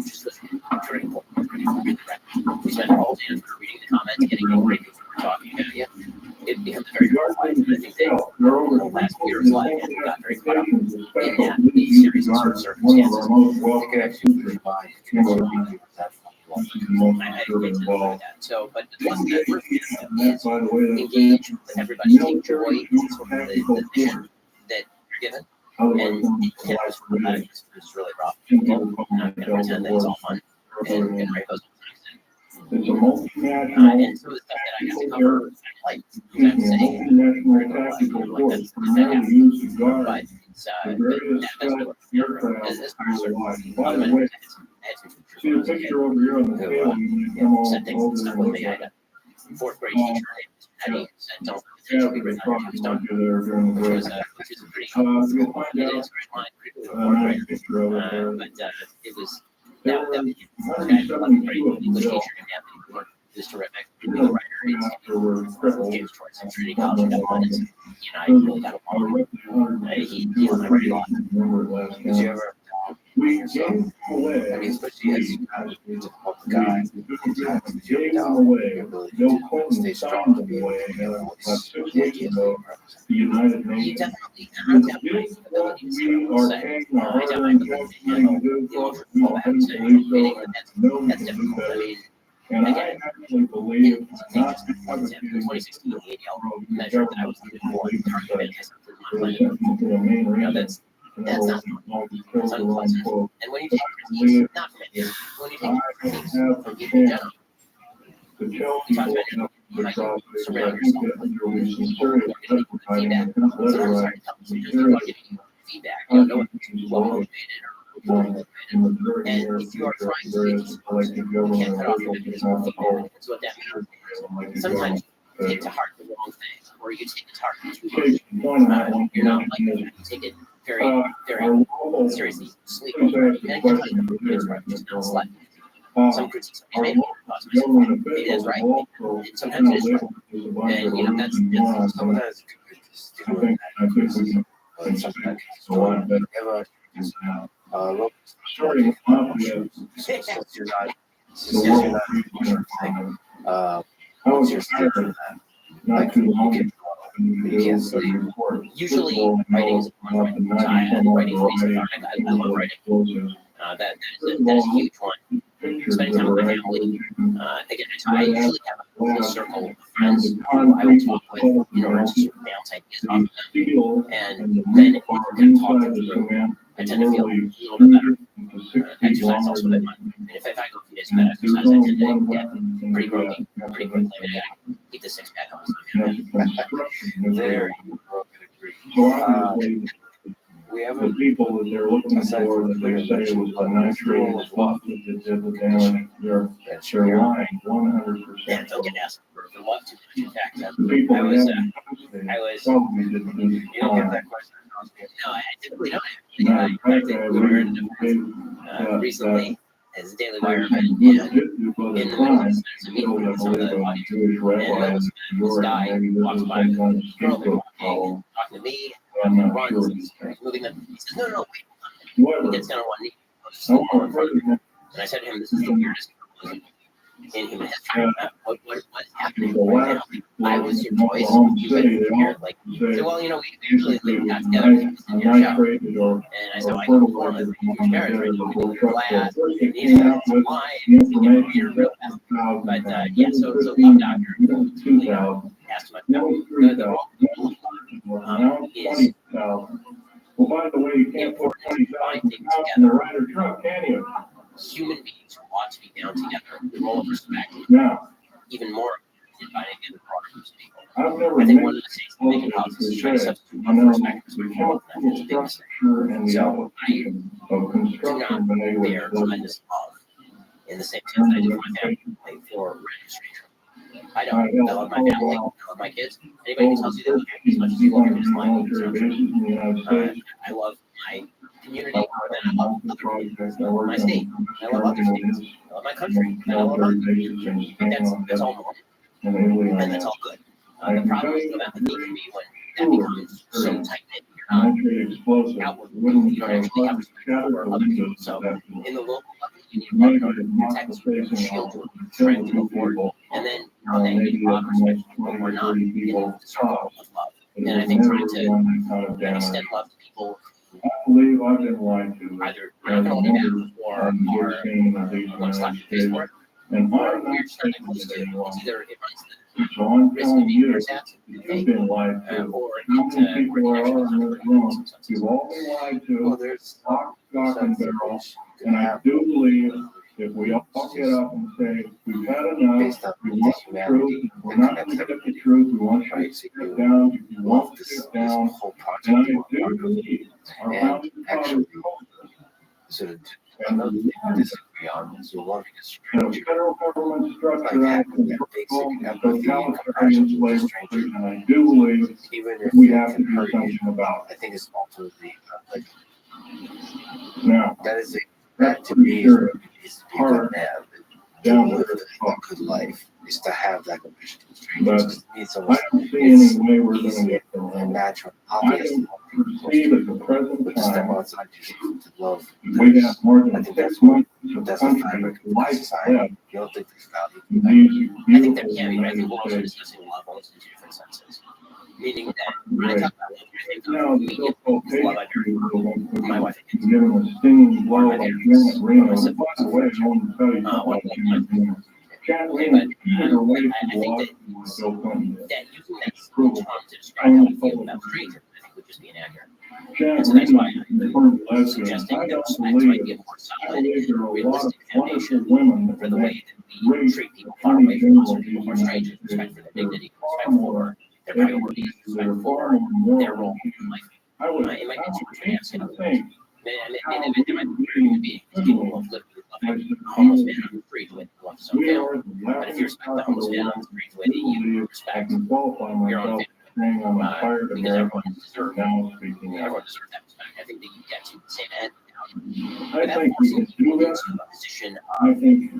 just listening, during we spend all day reading the comments, getting great people talking about you. It becomes a very hard life. And I think that the last year's life got very caught up in that series of circumstances. You can actually combine. I agree with that. So, but the lesson that we're is engage with everybody, take joy in sort of the mission that you're given. And it's really rough. I'm not going to pretend that it's all fun and write those and some of the stuff that I have to cover, I like that saying, but it's that's what as far as other See the picture over here on the table. said things and stuff with me. I had a fourth grade teacher named said, "Don't potentially be written on your tombstone," which was a pretty it is a line, pretty good writer. But it was that guy from 11th grade English teacher named Anthony Moore. He was terrific. He was a writer. James Schwartz at Trinity College. I really got along. He let me write a lot. Did you ever? I mean, especially as a difficult guy, stay strong to be able to You definitely, I doubt my ability to say what I doubt my ability to handle the overflow I would say, meaning that that's difficult. I mean, again, in 2016, the ADL measured that I was even more targeted as a plan. That's not it's unpleasant. And when you take critiques, not from it, when you take critiques from people in general, you talk about you might surround yourself with people who are giving you feedback. Sometimes it's hard to tell. Sometimes people are giving you feedback. You don't know what well motivated or poorly motivated. And if you are trying to be disciplined, you can't cut off your individual feedback. So what that means is sometimes you take to heart the wrong thing, or you take it to heart too much. You're not like that. You take it very, very seriously. Sleep over it. And I can tell you, it's right. Just don't sleep. Some critiques are made. Maybe that's right. And sometimes it is right. And that's sometimes what's your stance on that? Like you can't sleep. Usually writing is a fun thing. Writing is I love writing. That is a huge one. Spending time with my family. Again, I usually have a circle of friends who I will talk with in order to sort of bounce ideas off of them. And then if we can talk it through, I tend to feel a little bit better. Exercise also a bit fun. And if I go a few days without exercise, I tend to get pretty groggy pretty quickly. I mean, I keep the six pack on. Very we have the people that they're looking for, that they say it was a nitrate stuff that did the damage, they're lying 100%. Yeah, don't get asked for if you want to. In fact, The people I was, that I was, probably didn't do you don't get that question. No, I typically don't. Matter I of fact, think I we were in read recently as Daily that Wire, legit in the was Middle crime, East, there's a meeting with some of the audience. Jewish And rabbi this in New York, guy maybe this walks is by some the kind of girl, they're scapegoat walking, problem. talking to me, I'm not runs, sure. he's moving them. He says, no, wait. He Whatever. gets down on one knee, goes to sleep in front of me. And I said to him, this is the weirdest proposal in human history. What is happening right now? I was your choice. You guys were here. Like, he said, well, we usually got together and in your shower. And I said, well, I can perform as a huge marriage right now. We do glass, and these are some wine, you're real fast. But, yeah, so Love Doctor totally asked my the role is well, by the way, you can't put 20,000 pounds in a Ryder truck, can you? Human beings who ought to be down together, the role of respect, Now, even more inviting in the broader groups of people. I've never I think made one of the mistakes they make in politics is trying to substitute I love for know respect for the respect. That's a big chemical mistake. structure and the So application of do construction not bear bear tremendous love in the same sense that I do for my family, like for a random stranger. I don't. I love my family. I love my kids. Anybody who tells you they love you as much as you love them is lying. It's not true. I love my community more than I love my state. I love other states. I love my country. And I love other countries. That's all normal. And that's all good. The problem is that empathy can be when that becomes so tight knit. You're not outwardly, you don't actually have respect for other people. So in the local level, you need love in order to protect, shield your strength to go forward. And then on that, you need love, respect for people who are not in the circle of love. And I think trying to extend love to people I believe I've been lied to. either are not going to look at or are want to slap your face for it. And Or I'm you're just not close to it. It's either it runs so I'm the risk of telling being you, yours at, you've been lied to. or How it many people or are it actually in this room? You've all been lied Well, to, there's lock, stock, and barrel. And I do believe if we all get up and say, we've had enough, based on we the want the humanity, truth, we're not going to get the truth, we want you to sit down, if you want to sit down. whole project. And I do believe our And founding actually, fathers sort of and another thing we disagree on is a lot of the federal government structure like act having and that basic the empathy and totalitarian compassion to a slavery, stranger, and I do believe even if we it have to can do hurt you. something about I think it's ultimately like it. Now, that is that's that to pretty me sure is to be a good man, to down live to a good life is to have that compassion to strangers. Because to me, it's I almost don't see any it's way we're going to easy get there. and natural, I obvious to don't help people perceive at the present but to step time outside yourself to love. we have more I than think 6 that's what months of that's the country fabric of life society. left You don't think there's value in to these I think there beautiful can be, but I think United we're also States. discussing love almost in two different senses. Meaning that when I Right. talk about love, I think Now, of the immediate so-called love I patriot movement, my wife and kids. give them a stinging blow my like parents, Janet Reno. my And siblings, by the way, I want to tell you something one about of Janet Reno. Janet Okay, Reno but painted her way I through think that Washington like Bill Clinton did. using that term to describe how we feel about strangers, I think would just be inaccurate. Janet And so that's Reno why confirmed I'm lesbian. suggesting I that don't respect might believe be a it. more I solid, believe there are a lot of realistic wonderful foundation women for that the make way that we great treat people far away from us or people who are United strangers, respect for their States. They're dignity, far respect more for their priorities, educated, respect they're far for more their moral. role in life. I would It might be too much to hate ask. to think There might be human beings, people who have lived with loving a homeless man on the street who loves his own we family. are the But if you respect the homeless man on the street the way that you believe I respect can qualify your own myself family, saying I'm a tired because American everyone deserves now speaking out. everyone deserves that respect. I think that you get to the same end I without think we forcing can people do into that. a position I think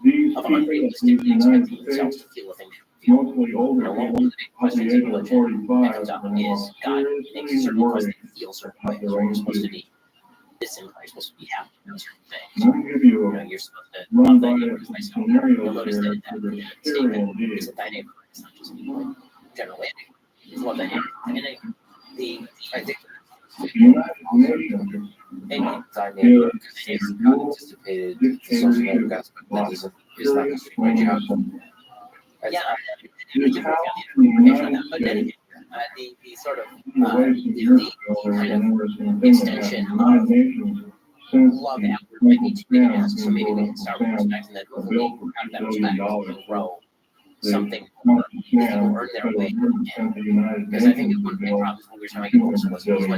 these of people in unrealistically the United expecting themselves States, to feel a thing they don't feel. mostly older One people of the big of the questions age in of religion that 45 comes up are now is God makes seriously certain person worried feel certain about ways. their You're own supposed to future. be this and you're supposed to be happy about certain things. I'm going to give you You're supposed to run love by thy neighbor as some thyself. You'll scenarios notice here that that are that scary statement indeed. is thy neighbor. It's not just people generally. It's love thy neighbor. And I think The United Nations thy neighbor gives is a not dual anticipated social dictatorship network aspect that of is not going to serious do my job. extremism. yeah, This house in the United but then States, again, the sort of away some years ago, there was an interesting thing that happened. The United Nations, since love the outward might Uncle need to be Sam, asked. So maybe we can start with Sam, respect and then a hopefully bill out for of that $2 respect billion we can grow something more, if people earn their way. Because I think one of the big problems when we were talking about was when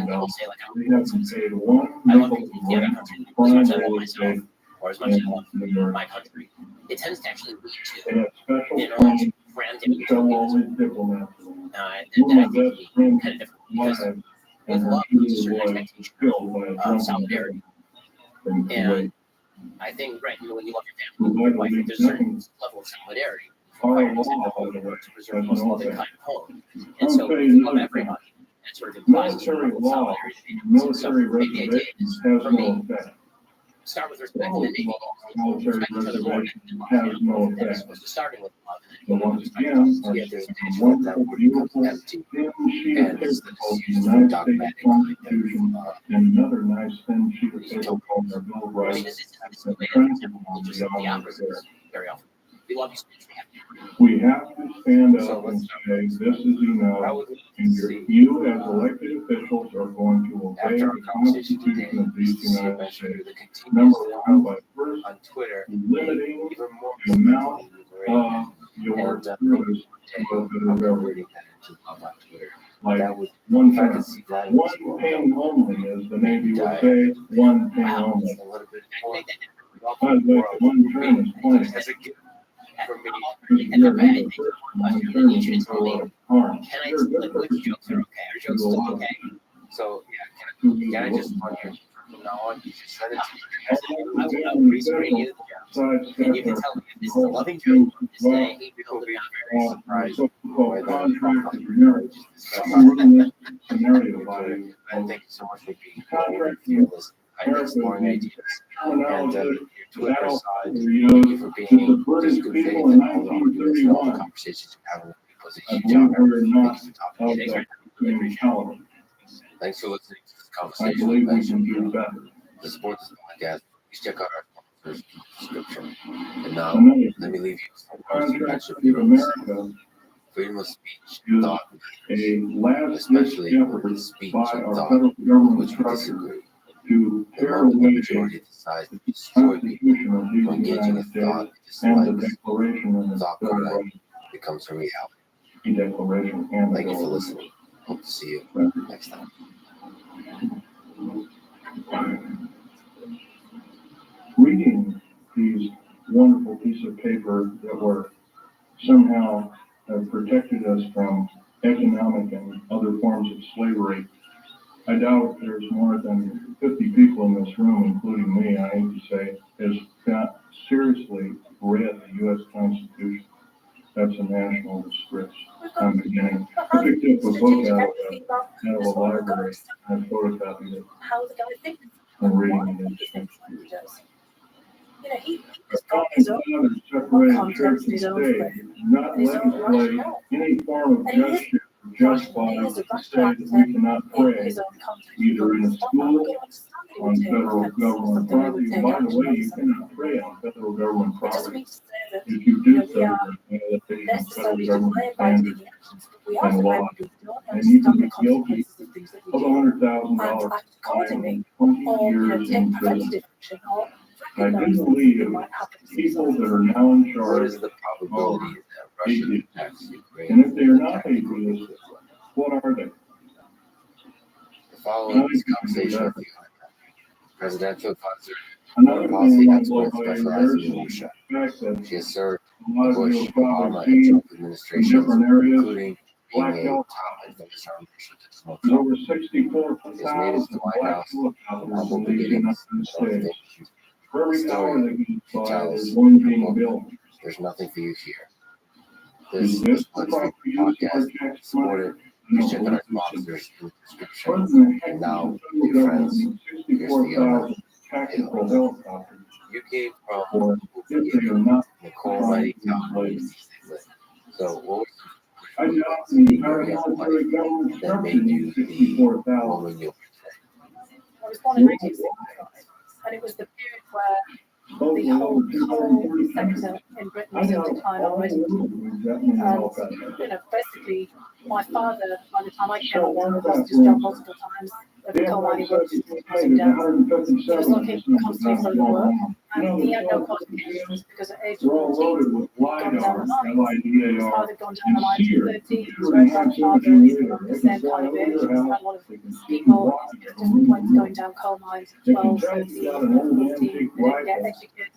people say, like, I love the other country as much as I love myself, or as much as I love my country, it tends to actually lead to random and I think we kind of different because with love there's a certain expectation of solidarity. And I think, right, when you love your family, your wife, there's a certain level of solidarity requires in the home to preserve the most loving kind of home. And so if you love everybody, that sort of implies a certain level of solidarity. So maybe the idea is, for me, start with respect and then maybe respect each other more than love. And as opposed to starting with love and then respect. Yeah, there's a page like that where it becomes empty, and it's used for dogmatic kind of another nice thin sheet of paper called our bill of I mean, rights. this is just the opposite very often. We love you so much, We have to stand up and say, this is enough, and you as elected officials are going to obey the Constitution of these United States. Number one, by first on Twitter, limiting even more the amount of your service to a federal government. Like one term, one thing only, as the Navy would say, one thing only. By the way, one term is plenty. for me. And then I think I need you to tell me, can I, like, which jokes are okay? Are jokes still okay? So, yeah, can I just on your from now on, you just send it to me. I will read you the jokes. And you can tell me if this is a loving joke, this is a hate joke, I'm very surprised. Scenario by And thank you so much for being fearless. I'm exploring ideas. And your Twitter side, thank you for being just good faith and all the conversations you're having because it's a huge honor. Thank you for talking. Thanks for listening to this conversation. Thanks for being to support this podcast. Please check out our sponsors description. And now, let me leave you with some freedom of speech, thought, especially with speech and thought, which we disagree. The moment the majority decides to destroy people for engaging in thought, dislikes, thought crime becomes a reality. Thank you for listening. Hope to see you next time. Reading these wonderful pieces of paper that were somehow protected us from economic and other forms of slavery, I doubt there's more than 50 people in this room, including me, I hate to say, has got seriously read the U.S. Constitution. That's a national disgrace. I'm beginning. I picked up a book out of a library and I photocopied it. I'm reading it. You know, he just got his own content, his own thing, not legislate any form of gesture justify to say that we cannot pray either in a school, on federal government property. By the way, you cannot pray on federal government property. If you do so, you're violating federal government standards and law. And you can be guilty of $100,000 fine and 20 years in prison. I do believe people that are now in charge are atheists. And if they are not atheists, what are they? The following is conversation with the presidential advisor, Another policy thing expert specializing in Russia. She has served Bush, Obama, and Trump administrations, including being a top advisor on Russia. There's over 64,000 She has made it to the White House from humble beginnings. For every hour that goes by, there's one being built. There's nothing for you here. This is what's the podcast supported. Please check out our sponsors in the description. And now, dear friends, here's the owner. You came from Nicole Mighty Cowboys. So what was the area of life that made you the woman you I was born in 1965, and it was the period where the whole coal sector in Britain was in decline already. And, basically, my father, by the time I came along, lost his job multiple times. every coal mine he worked closing down. He was looking constantly for other work, and he had no qualifications because at age 14, he'd gone down the mine. His father had gone down the mine at 13, his great grandfather from the same kind of age. Had a lot of people at different points going down coal mines at 12, 13, 14. They didn't get educated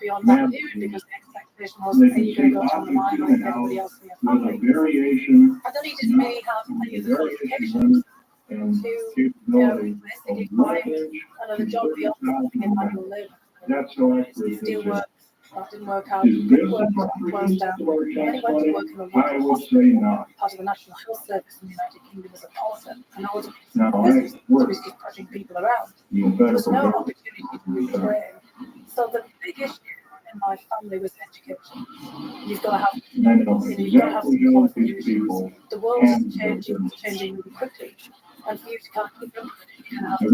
beyond that period because the expectation was that you're going to go down the mine like everybody else in your family. And then he didn't really have any of the qualifications to basically find another job beyond something in manual labor. Steel work, that didn't work out. Brick work closed down. And then he went to work in a local hospital, part of the National Health Service in the United Kingdom as a porter. And all the business was just pushing people around. There was no opportunity to retrain. So the big issue in my family was education. You've got to have, you've got to have some qualifications. The world is changing really quickly. And for you to kind of keep up, you're going to have to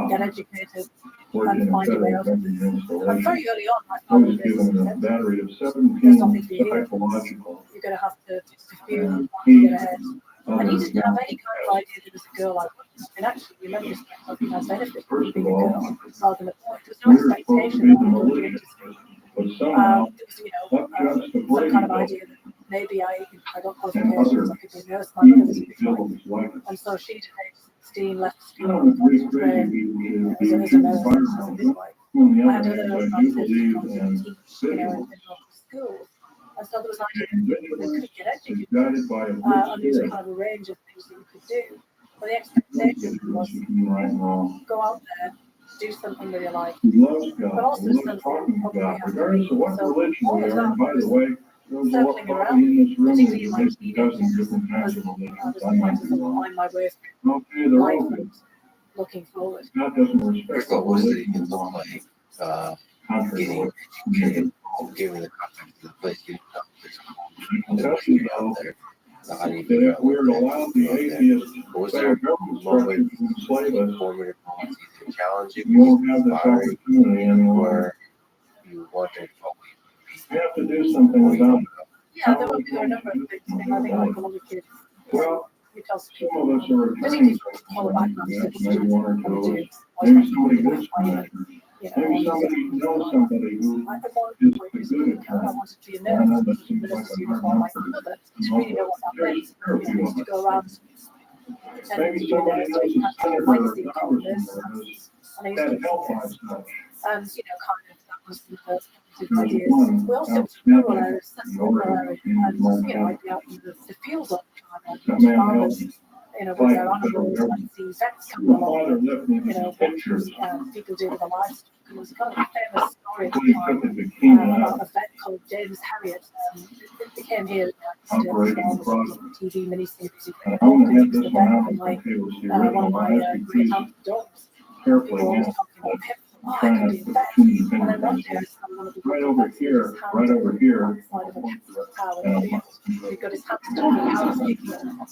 get educated and find your way out of this. And very early on, my family basically said, there's nothing for you. You're going to have to pursue and get ahead. And he didn't have any kind of idea that as a girl I was. And actually, remember, I think I benefited from being a girl rather than a boy. There was no expectation that I would go to industry. There was, some kind of idea that maybe I got qualifications, I could be a nurse. My mother was a midwife. And so she, at age 16, left school and got to train as a nurse, as a midwife. I had other advantages to teach, in local schools. And so there was an idea that you could get educated, and there was kind of a range of things that you could do. But the expectation was go out there, do something that you like, but also something probably have to read. So all of that was circling around, particularly in my teenage years, as I was trying to find my way through life and looking forward. First of all, what did it even look like getting educated, giving the context of the place, getting out there? How do you figure out was there a moment, formative moments, either challenging, inspiring, or you wanted You have to do something about it. Yeah, there were a number of things. I think like a lot of kids. You tell Some of us are particularly all background maybe one or two. Maybe somebody good maybe somebody knows somebody who I is good at that. wanted to be a nurse, but as a uniform like my mother, didn't really know what that meant. I used to go around pretending to be a nurse, doing kind of magazine columnists, and I used to and kind of that was the first ideas. We also went to rural areas, and I'd be out in the fields all the time, like farmers, with their animals, and see vets coming along, what people do with the livestock. And there was kind of a famous story at the time about a vet called James Harriet. It became here on TV miniseries. All connected to the vet from one of my great aunt's dogs. People were always talking about him. Oh, I could be a vet. And then one day I found one of the right over here, outside of a cow in the field. He got his hands down the cow and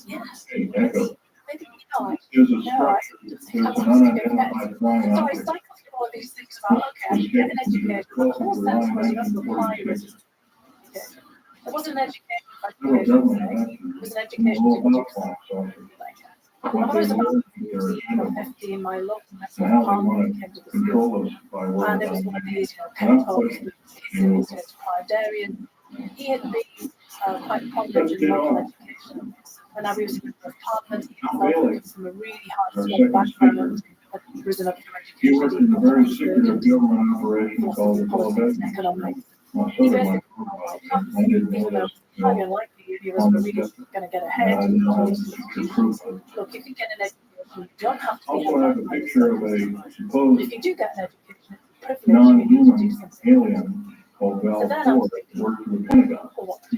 yes. Maybe, I wanted to get a vet. So I cycled through all of these things about, okay, I can get an education. But the whole sense was you have to apply yourself. It wasn't an education for education's sake. It was an education to do something like that. And I was about 14 or 15, my local national parliament came to the school. And it was one of these, pep talks with kids who used to Darian. He had been quite prominent in local education. And now he was a member of parliament. He himself from a really hard school background, had risen up through education. He worked in a very secretive government operation called the politics and economics. He basically even though highly unlikely he was really going to get ahead. Look, if you get an education, you don't have to be a picture of a supposed if you do get an education, it's a privilege for you to do something. Alien called Val Ford worked for the Pentagon.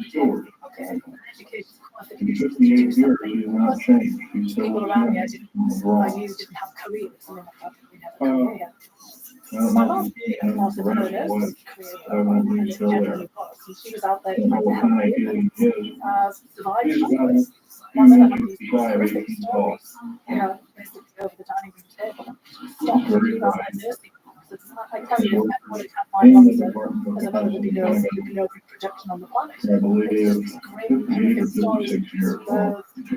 Steward. Okay, an education qualification to 58 do years, something. he has not changed. He's still People around me, I knew didn't have careers, something like that. We never career yet. My mom also had a nurse's career, and it generally was. And she was out there trying to help people survive. My mother had these horrific stories, basically over the dining room table. Stopped reading about their nursing courses. I tell you, if I would have had my mom as a mother to be nursing, there'd be no reproduction on the planet. It's just these grim, horrific stories,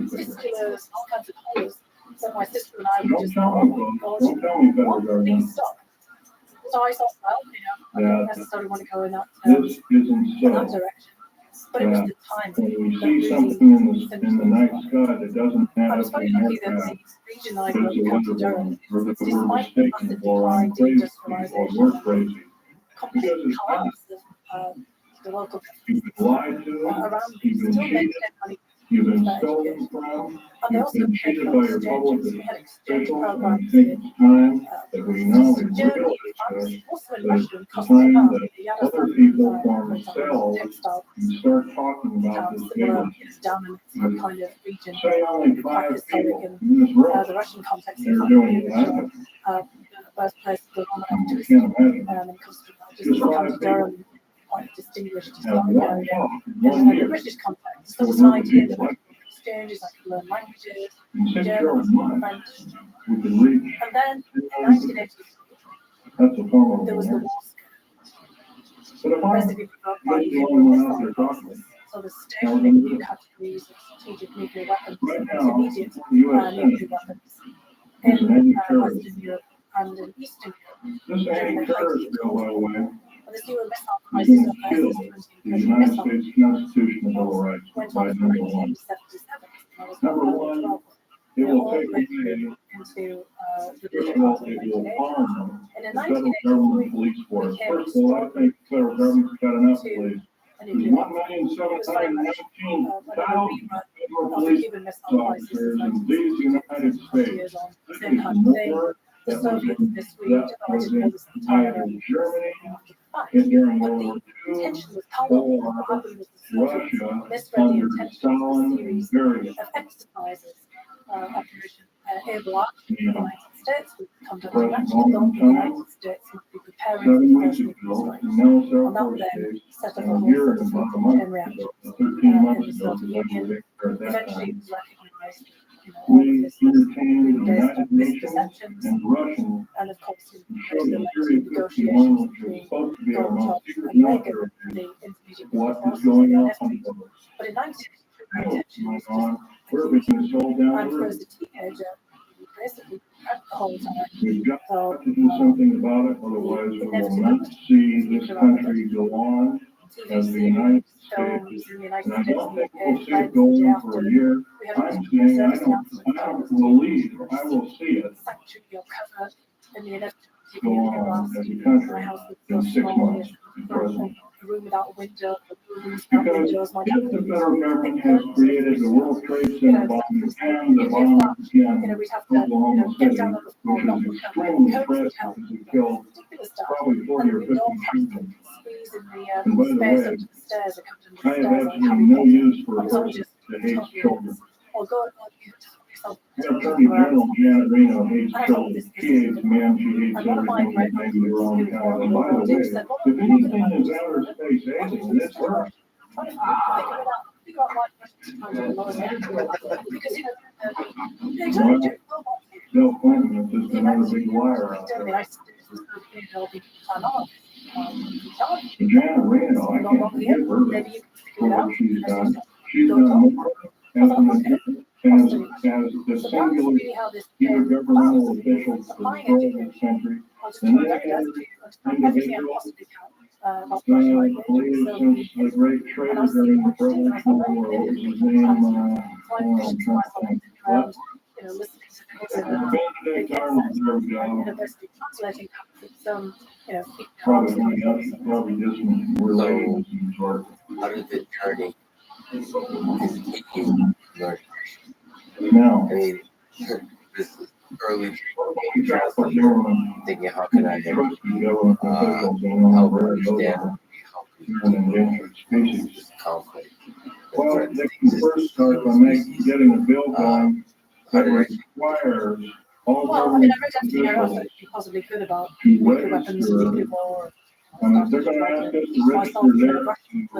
fisculas, all kinds of horrors. So my sister and I were Don't just tell like, me, oh my God, don't tell me federal please government. stop. So I thought, well, I Yeah. don't necessarily want to go in that, This isn't in that so. direction. But it was Yeah. the time When we that see really something in the symptoms night were. sky that doesn't I add was up to very an lucky that aircraft, the region I it's grew a up in, County weather Durham, balloon, or that we're despite the mistaken massive for decline, crazy or deindustrialization, we're crazy. complete Because it's not. collapse of the local You've been lied to, around you've been still cheated, making money you've been for stolen education. from, And they you've also been paid cheated for by your public exchanges. We had exchange officials, and I programs think in it's time that we know in Germany, real France, estate also in that Russia, and it's Costa time Rica, that the Yada other people for for example, themselves textile can start talking about this similar neighborhood. down in some kind of region, Say only quite 5 historic people in in this room the Russian context, are in fact, doing which that. the birthplace of the Roman I activist can't imagine. in Costa Rica, just Just County 5 people. Durham, quite a distinguished And historic one area talk in in 1 the year. British context. So So it's a an group of idea people that like exchanges, I could learn languages, in 6 German, short months, French, we can reach and then 2 in million people. 1983 That's a formidable there was the number. war But if I'm basically provoked by just the the only one out missile there talking, crisis. So the how are we stationing gonna do new it? categories of strategic nuclear weapons, Right now, intermediate the U.S. nuclear Senate weapons is an in anti-terrorist. Western Europe and in Eastern Europe This during the height of anti-terrorist the bill, Cold by the War. way, And this new missile is crisis going of to the kill SS-20 the Pershing United missile States Constitution and Bill of Rights went by on from number 1. 1977. That was Number about 1, 12. it will All take the way away, into the first of decade all, of it will 1980. harm And in the federal government 1983, police force. became First of all, I think the federal government's got enough to police. a There's nuclear weapon. It was very much another 1,719,000 rerun federal of the police Cuban Missile Crisis officers of in these United 1960, 20 States. years on. That Same is kind of thing. more The that was Soviets in, misread, that I was didn't know in this at the time, either Germany after the fact. during But World War the II intention was palpable. What or happened was the Soviets Russia misread the under intentions of a Stalin series period. of exercises. Operation Airborne in the Yeah. United States would come to Present actually moment thought in the time, United States would be preparing 7 for the weeks first nuclear ago, strike. in Nellis Air And that Force then Base, set up a and whole here series in of about a chain month reactions ago, 13 in months the ago, Soviet because I was Union. there at that Eventually, time, it was recognized that all of we this was entertained the based United on Nations misperceptions, and Russians and of course, to it show later the led to Series 51, negotiations which was between supposed to be our most Gorbachev secret and Reagan, military base, the intermediate what is forces of going the on. NFT. But in 1963, my What's intention going was just on? We're acute. being sold down And the for river. as a teenager, basically prepped the whole time. We've got So to do something about it, otherwise we will not see this country go on as the United films States. in the United And I States don't in the think we'll UK, see right it go the day on after, for a year. we had I'm a saying service announcement I don't was believe I will see it sanctuary or cover in the inevitable go nuclear on blast. as a My country house was in so 6 small, months. we The had president. a room without a window, rooms without Because windows. My if dad the would federal government make has curtains created the and World Trade you Center know, bombing stuff and the nuclear bomb flash. You know, in we'd have to, Oklahoma get City, down on the floor, which knock is on the extremely curtains impressive down, because it killed ridiculous stuff. probably 40 And or we 50 don't have people. to squeeze in the And by the space way, up to the stairs or come to I the have stairs like absolutely Harry no Potter. use for I a was all person just that hates totally children. or go you yourself Our Attorney General Janet Reno hates I thought children. this She hates men. She hates and one of my everything great that makes their own who kind. fought And in by the World War II way, said, well, if we're not anything going to is manage outer this. space alien, it's her. Try to figure out why Russians trying to lower that. Because, you know, they try to do World War II. Bill Clinton is just another big liar out The there. United States was going to be time off. Janet Reno, I can't forgive her Maybe you can for figure it out. what she's done. Go She's talk. done more as an adjutant, as the So that's singular really how this intergovernmental official for the applying control of education. this country I'll just than try any very best other to understand everything I individual possibly can about Russia, I like believe since the great traitor during the Revolutionary War, what was his name? so I'm I trying pictured to myself think. around, listening to things in Benedict Arnold, there we and go. basically translating some, Probably something else, she's probably just related to some sort. How did the journey continue? Now, I mean, this is early we got the government, thinking, how can I trust the government officials and help very understand local help an endangered species. this conflict? Well, they can first start by getting a bill going that requires all well, I mean, government I read everything I officials that you possibly could about to nuclear weapons and register. nuclear war. And if they're gonna ask us to register their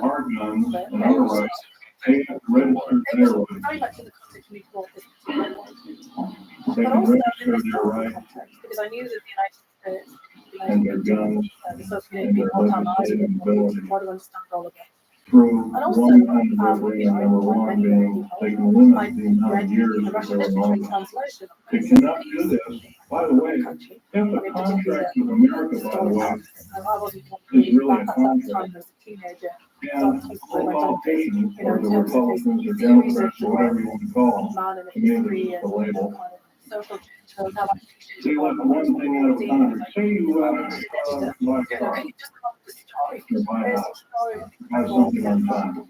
hard guns and other rights, they have to register their rights. Very much in the context we thought this particular point. They But can also in register this their rights context, because I knew that the United States, and their guns the Soviet and Union their being more time legislative ability. what to understand all of that. through And also, one kind of program, number one being they can limit the amount of years the that Russian they're literature on. translation. They cannot do this. By the way, if a contract with America, by the way, I wasn't is really a at that contract, time as a teenager. and all politicians, or the Republicans or Democrats, or whatever you want to call them, to me, they're just a label. Social controls have They let one thing out of a contract. Say you buy a car, you buy a house, have something on file.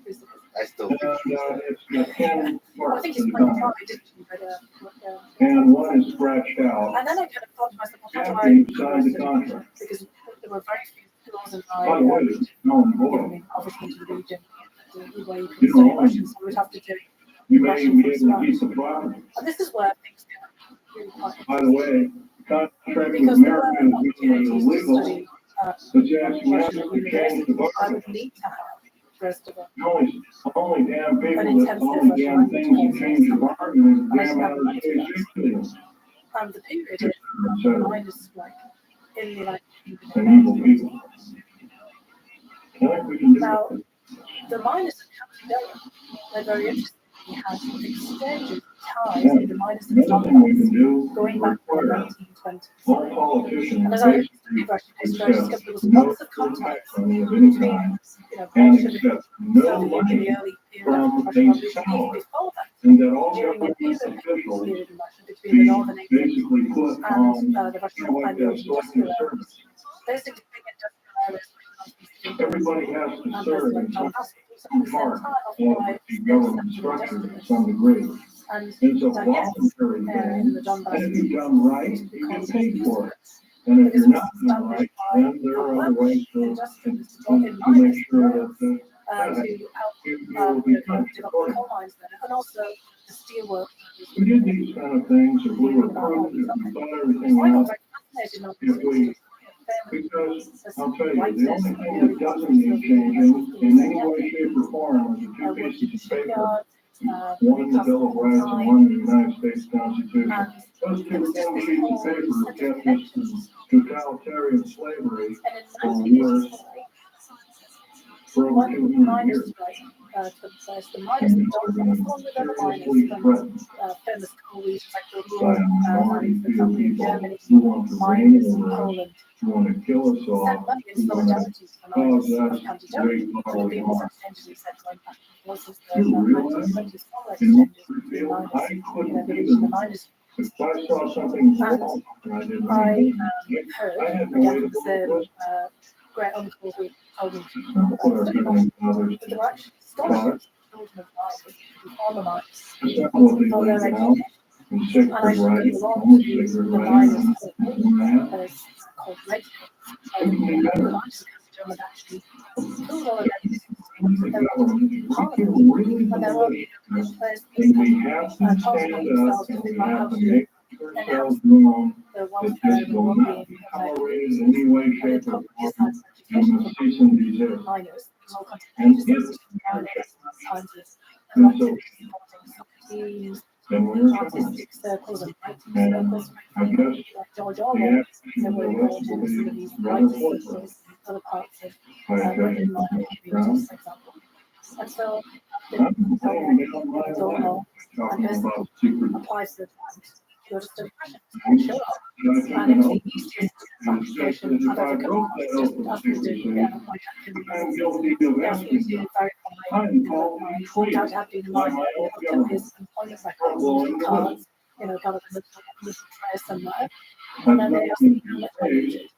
I still And it's got 10 I parts think to it's the quite contract, hard, didn't you? But, and one is scratched out and then I kind of thought to myself, well, how after do you I sign the contract. because there were very few tools in By the way, my it's null and void. obviously into the region where you You can don't study own Russian, it. so we'd have to do You may even be able to keep the property. and this is where things get really quite By the way, contract with because there America were is opportunities to illegal, study but you actually have Russian at to change the university. I barcode. would need to have first of all The only damn an people that intensive only Russian damn language things that course. change the barcode is And I damn should have out the of money for that. space, And the period is etc. minus like in the United Kingdom. And evil people. I think we can do Now, it. the miners of County Durham, they're very interesting. He has exchanges, ties Yeah. with the miners of Another thing we can Donbass do going is back to the require 1920s. all politicians And as I basically read Russian to history, I accept discovered there was no lots of contacts funding of any between, kind Bolshevik, and accept no Soviet in the money early period of from the Russian a Revolution, even salary, before that, and that all during the government imperial officials period in Russia between the be Northern England basically put and on the Russian like and the old selective industrial service. areas. Basically, big industrial areas like Everybody has to and serve like in some Donbass, at the same part time of occupied the government structure to some degree. and It's a Donetsk voluntary area in thing, the Donbass and if you're done right, you get paid for it. because And if it you're was not done right, established by then there are other ways to industrialists to in make miners sure that to help you will be punished develop the accordingly. coal mines there, and also the steel work. We did these kind of things, if we were prudent, if we thought everything I got out, very fascinated on if we, because I'll tell you, the only writers, thing that doesn't need changing in any way, shape, or form is the two pieces of paper. One, the Bill of Rights, and one, the United States Constitution. Those two damn sheets of paper kept us in totalitarian slavery for worse for over 200 years. The miners of Donbass, along with other miners from famous coal regions like the Ruhr Valley, for example, in Germany, miners in Poland, You want to kill us all. sent money in You want solidarity to the to miners cause of us County to wage Durham. war There on was Mars. exchanges said going back and forth since the You realize 1920s, dollar in what exchanges we between feel, miners, I the couldn't village and the even, miners. if I saw something wrong, and I didn't I know, heard I had no way to again go. great uncle who told me What are doing others that there were actually taught, scholarships for children of miners who on the mines it's not what they for their laid down, education. and And sacred I should right, be along almost to sacred the right, miners and that, as called red. couldn't be The better. miners of German actually pulled all of that The their government, we can parliament really and their own push in this, place and we have to talking stand up, themselves to and we figure out how have to to make ourselves known the that welfare this and will not be well-being tolerated in any way, and shape, the or public form, education and must cease and desist. miners, all kinds of And pages, if miners, scientists, and elected so, teams, then we're fine. artistic circles and writing And circles, I guess like George the Orwell, action they of the were rest involved will in some of be these rather writing fortunate. circles in other parts of By Britain, judging like the communities, ground, for example. And so, I'm laying down my I don't life know, and talking basically about secret. applies to the times. You're just a fashion, things. show up. And I think, And you it's know, the easiest it's just application that if I've I ever come broke across. that Just oath of ask me to secrecy, I'm guilty of ask me asking to you. verify I'm called a without traitor having by my my own up to government. his employment Well, records, cards, kind of a little tray somewhere. I've And then they got ask me nothing how to much I say, needed,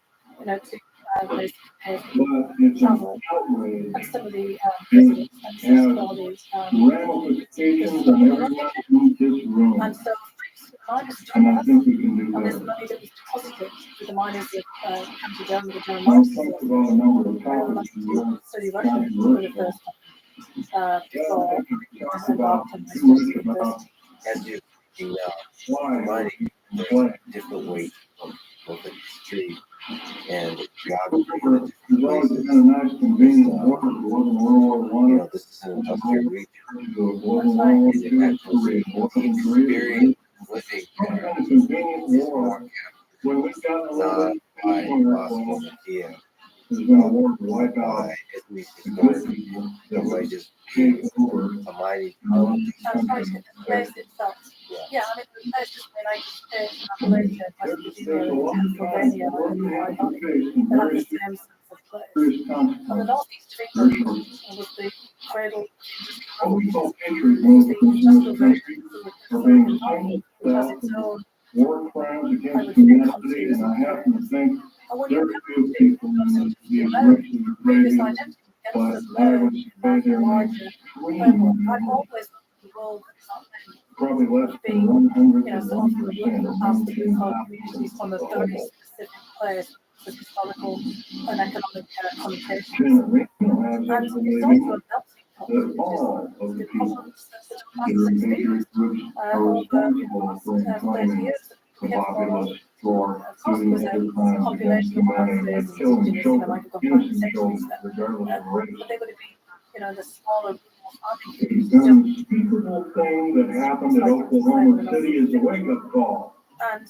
to basically pay for but it's an travel. outrage. And some of the It visiting expenses has for the ramifications on everyone in this room. and so miners And I think we can do and this better. money that was deposited with the miners of County Durham, the Durham I've Miners talked about a number of Association, I would like topics that are to study Russian for the controversial. first time before I I talked embarked about on my too studies much at about as you why combining play. different weight of both the history and geography in There's different always places. been a nice convenient border. It wasn't World War You I. know, this is an industrial region. It wasn't World War Is it II. actually It wasn't the Korea. experience of living Some there kind of convenient is war. more When we got a little not by bit more, possible idea has been a war to wipe out isn't he the good historic? people The that way would just take over a mighty and run this That's right, country. the place itself. Yeah. Yeah, I mean, the place is United States, Appalachia, West There's Virginia, a and long time Pennsylvania, we're and the going High to Valley. face some They have very the same sense of place. serious And the consequences. northeast of Very England short. was the cradle What we call of patriots, one of the the things in industrial this country version of are the being Silicon Valley, which has its own, war crimes I against would say, humanity, countries and I and happen to think and when there you are come few to people those in the the American rich and previous crazy, identity but against the I learn would in say that they're larger framework, I've extremely, always the world that's not meant probably less to than be, 100 you know, to some of the 1% or past to be 1.5% communities from a of the very whole. specific place with historical and economic connotations. Janet Reno has And us it's believing also a melting pot, that which all is of the the people problems that the that class are in experienced patriot groups are over responsible for the last 30 inflaming years. the Came from, populace for of course, doing was a other crimes against population of humanity, Africans like and killing indigenous, children, might have gone back innocent centuries children, there. regardless of race. But they would have been, you know, the smaller farming The communities, just unspeakable thing that happened at Oklahoma City is a wake-up call. and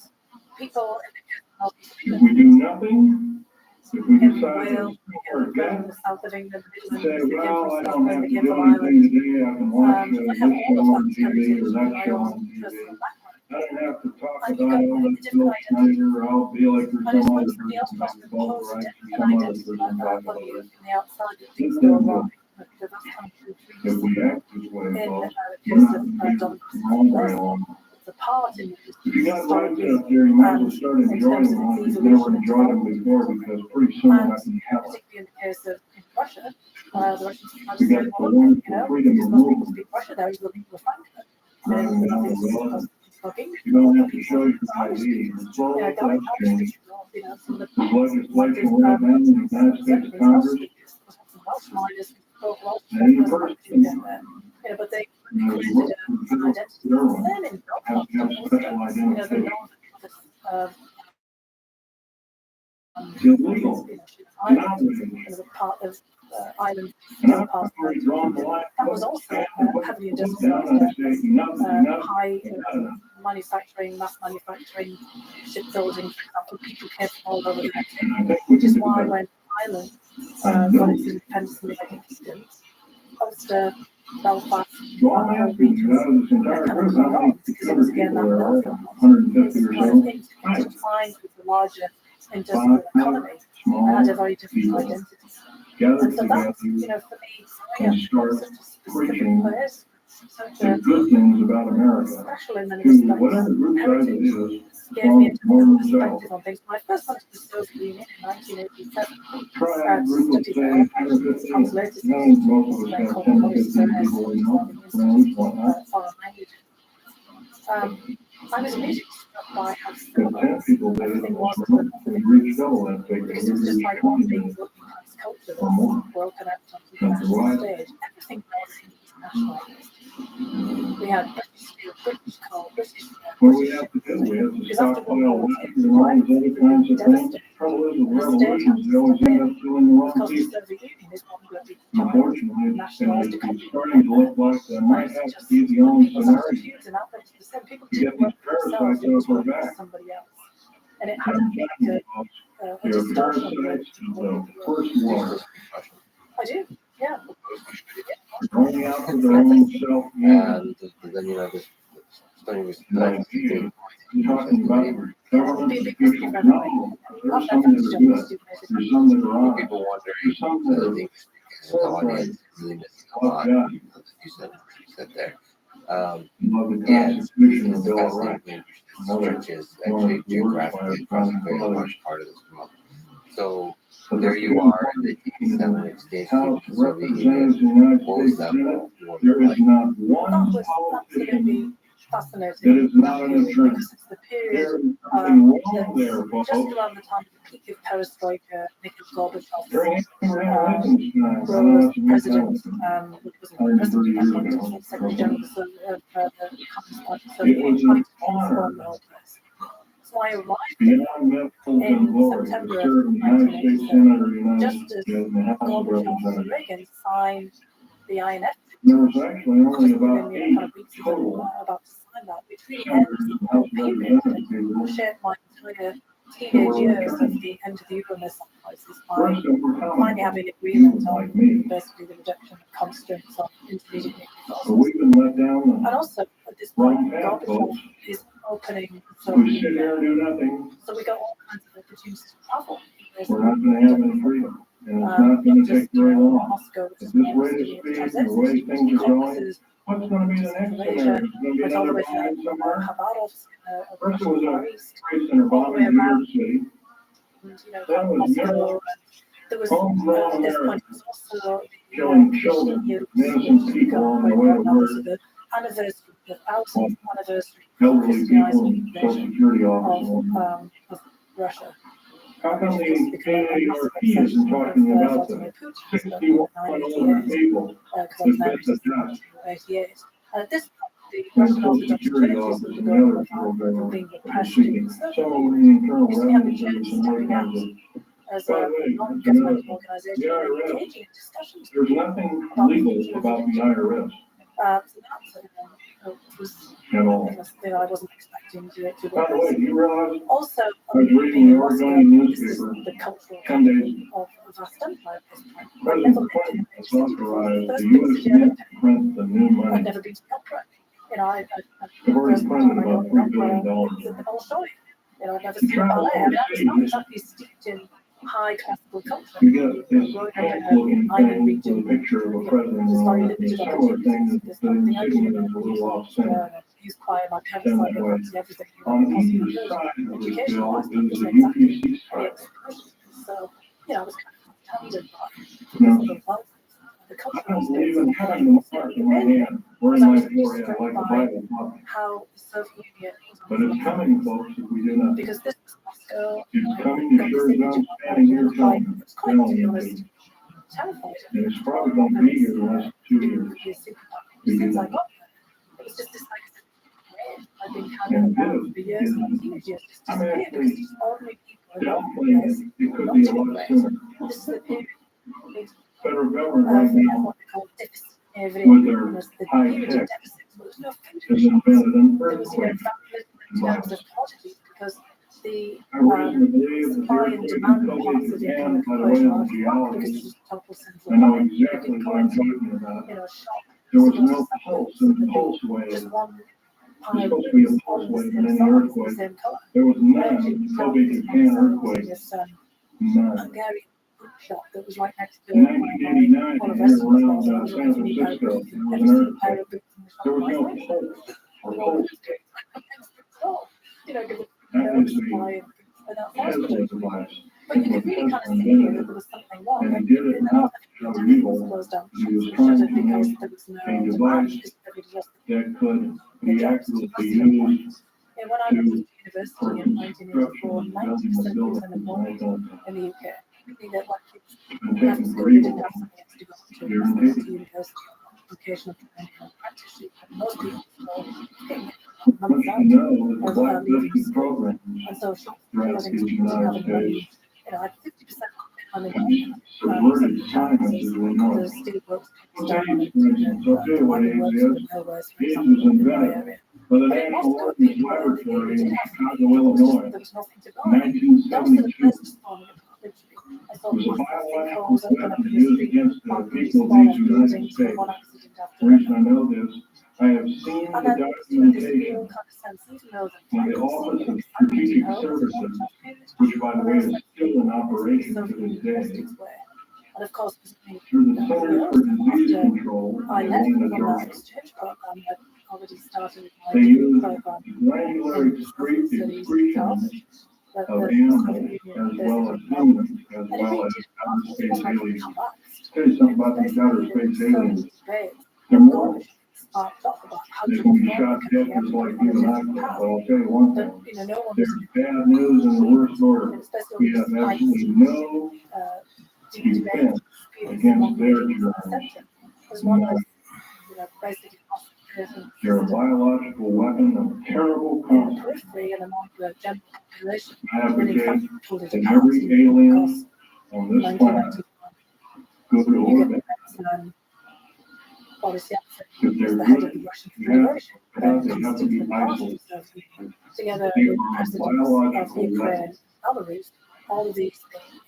people in the Northeast of If we do England, nothing, if we in decide to Wales, our in death, the south of England, say, Midlands, they came well, from I don't Scotland, have they to came do from anything Ireland. today, I can watch I this have show all of on that TV heritage or in that my show own on TV. personal background. I don't have to talk And you about get all a that different Bill identity. Snyder, or I'll be like there's And it's some when other somebody else person tries talking to about impose a rights, different some other identity person like that talking on about you rights. from the outside, that things This go is wrong. Because that's kind of if we act this way, in folks, the we're case not of going to Don be long very long. the part in which If you got rights historically out there, you might as well and start in enjoying terms of them its if you've never evolution and enjoyed them development. before, because pretty soon we're And not going to have them. particularly in the case of Russia, the Russians have We got said, the well, wonderful you know, freedom because of most people movement. speak Russian, there is the lingua franca. Driving And down the obviously, road, talking. you don't have to show your Irish ID. speakers. It's all Yeah, that's going changed. you know, some of the There's legislation wonders, right now in the United States Congress, Welsh miners spoke Welsh, and any Welsh person didn't get there. You know, but they who has created worked for the an federal identity. government Same in has to have Belfast, special you know, the identification. northern It's illegal. Ireland, Not as a part of Ireland, And as a I've part of already drawn the line. that was also heavily Down industrialized, and say, enough, enough, high enough. manufacturing, mass manufacturing, shipbuilding, for example, people came from all over the And country, I think we which is can do why better. when Ireland got its independence in the 1950s, Ulster, Belfast, Well, I'm asking you, out of this entire group, how many because it was people again that there are? Belfast 150 or kind so? of Right. intertwined with the larger industrial economy and had a very different identity. Gathered And so together that's, you know, for me, and start such a specific preaching place, such the a good things about America special in many to respects. whatever group size it Heritage is, gave me a from different themselves. perspective on things. When I first went to the Soviet Union in 1987, Try a to group of study say there, 10 or 15. translated None it of most of us to have 10 or 15 people we know, friends, whatnot. foreign languages. I was immediately struck by how If similar 10 people did it, everything was to we the reached double that figure. because We it was just reached like one 20 big minutes. working class culture that Or more. was broken out onto the That's national right. stage. Everything was internationalized. We had British steel, British coal, British What do we have to do? We have to because after stockpile World War weapons II, and all these other kinds of things. devastated. Trouble is with The state revolutions, they always end up killing the Of wrong course, the people. Soviet Union is one of the giant Unfortunately, it's nationalized it's economy. starting to look like that might have to Just be the only people scenario. substitutes and outlets. People We didn't get these work for themselves, parasites they was off our working for back. somebody else. And it had And a I'm telling you, a they're distortion of the way parasites people of work. the first water. I do, yeah. They're only out for their own self-gain. And then, you know, this thing was Like, you're talking about government Be officials. No, there's some that are good. There's some that are honest. people wonder There's some that the are English forthright. audience really missing a lot. Yeah. You said there. Love the And Constitution it's of Bill of fascinating Rights. stretches actually geographically across a very large part of this world. So there you are in the 87 states House of the Soviet representatives Union. in the United What was States that Senate, war there is like? not That one was politician absolutely fascinating. that is not an attorney. Because it's the period There is something wrong there, just folks. around the time of the peak of perestroika, Mikhail Gorbachev, During Abraham Lincoln's time, I role know as it's a president, time. which was 130 years president, ago. Secretary General of the Communist Party. So It was trying an to transform the honor whole place. So I arrived beyond myths and in glory to September serve of the United States 1987, Senate or United just as States in the House of Gorbachev and Representatives. Reagan signed the INF. There was actually only about Within, 8 kind of weeks ago, total about to sign that, which really senators ends in the House of the period Representatives that people shaped my entire that teenage were years of attorneys. the end of the Euro Missile sacrifices by finally having agreement on basically the reduction of constraints on intermediate resources. And also, at this point, Gorbachev is opening the Soviet Union. So we got all kinds of opportunities to travel. We're not going to have any freedom. And it's not going to take very long. Moscow, At this rate of speed, the way things are going, what's going to be the next scenario? It's going to be another bomb somewhere. First it was a trade center bomb in New York City. Then it was Moscow. Homegrown Americans killing children, innocent people on the way to work. Anniversary, the 1000th anniversary Elderly people and Social Security officers. of Russia. How come the AARP isn't talking about the 61 older people that fit the test? 88. At this point, the And Russian Social Orthodox Security churches officers will and go other people from are being repressed seeking to some of the Internal Used to have the Revenue churches Service and other stepping out kinds of. as By a the way, that's non-governmental another thing. organisation The IRS, engaging in discussions. there's nothing legal about the IRS So that was at all. something I wasn't expecting to By the way, do you realize Also, I was reading the Oregonian this is newspaper the cultural 10 days of vast empire at this point. I'd President never Clinton been has to authorized first the thing U.S. to Mint to print the new I'd money. never been to the opera. You know, They've already first printed time I about got $3 billion. I'll show you. You know, I've never You seen a travel ballet. I mean, I was not overseas, exactly steeped in high classical culture. you get this Growing up pink-looking in an island thing with a region, picture of a you president there's on very it, and limited a similar thing opportunities. that There's the nothing I insignia can is a little off-center. use quiet my parents Send like that way. obviously everything On either possible. side of this Education bill wise, is was the exactly UPC any strike. expression. So, you know, I was kind of tended by Now, the values, the I cultural don't aspects. believe in having the mark in my hand or in my forehead like the Bible taught me. How the Soviet Union was But it's coming, folks, if we do nothing. because this was Moscow. It's coming to sure as I'm standing here telling you. It's quite, to be honest, terrified. And it's probably going to be here the next 2 years. Since I got there, it was just this like I've been carrying around for years and teenage years. Just I'm disappeared because actually just ordinary people downplaying it. It could be a lot sooner. This is the period. Federal government right now, What they call deficit. with their high tech, has invented an There was, you know, earthquake. in terms of commodities because the I reason to believe that the supply and earthquake demand is parts totally of the Japan, economic by the way, equation I'm a are because geologist. it's total central I know planning. exactly what I'm talking about. You know, shock. There was no pulse in the pulse wave. Just one There's supposed to be a pulse wave in any earthquake. There was none in the Soviet Japan earthquake. None. Hungarian shop that was right next to In 1989, one of here us around San Francisco, there was an earthquake. There was no pulse or pulse. You know, give it That is the Tesla device. but you could really kind of see that there was something wrong. And he did it not to show evil. Closed down. He was trying to Because make there was no a demand. device that could be accurately used And when I went to for university in construction 1984, and building of 90% of buildings. them And were I don't, in the UK. Meaning that like kids it's been left taken school, for they evil. didn't have something else to go to. Guaranteed. To university, vocational training, or apprenticeship. And most people still didn't I want you to know that the blacklisted programs and so she throughout was the United States you know, like 50% unemployment. subverted science as we know The it. steel works Okay, down for instance, I'll tell you what AIDS is. AIDS was invented by the National Ordnance Laboratory in Chicago, Illinois, There was nothing to go in on. Those are the 1972. places for me. I It thought was a massive biological sinkholes open up weapon in the used street. against the Concrete people of falling these United buildings, States. one accident The after reason I another. know this, I have seen And the then this real documentation kind of sense, even though the in the Office of Strategic Services, which by the way is still in operation to this day, and of course, through the Centers for Disease Control, I in left Atlanta, from that Georgia. exchange program that already started my They use program. granular excretion But of the animals Soviet as Union well as basically humans, as and well as it outer space aliens. collapsed. Tell you something about these outer Basically, space there was aliens. so much debate. They're more, Sparked up about how they to can be perform shot dead just like you and I can, but I'll tell you one But, thing. you know, no one There's bad news in the worst order. and especially We have absolutely no defense against their tyranny. was one None. of you know, basically They're a biological weapon of terrible consequence. periphery and among the general population. I advocate that that every alien on this planet, good or bad, Boris Yeltsin if was they're the head of good, the Russian you have, Federation, then they have to be constituted part of isolated. the Soviet Union, together They with are a presidents of biological Ukraine weapon. and Belarus, all of these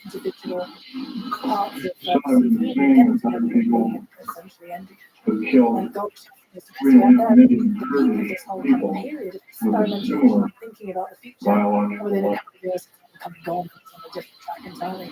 individual parts of Some of the same people essentially ended. who killed And God is really there at the many beginning of 30 this whole kind people of period of with a experimentation, similar thinking about the future, biological within a life. couple of years, it's come and gone, it's on a different track entirely.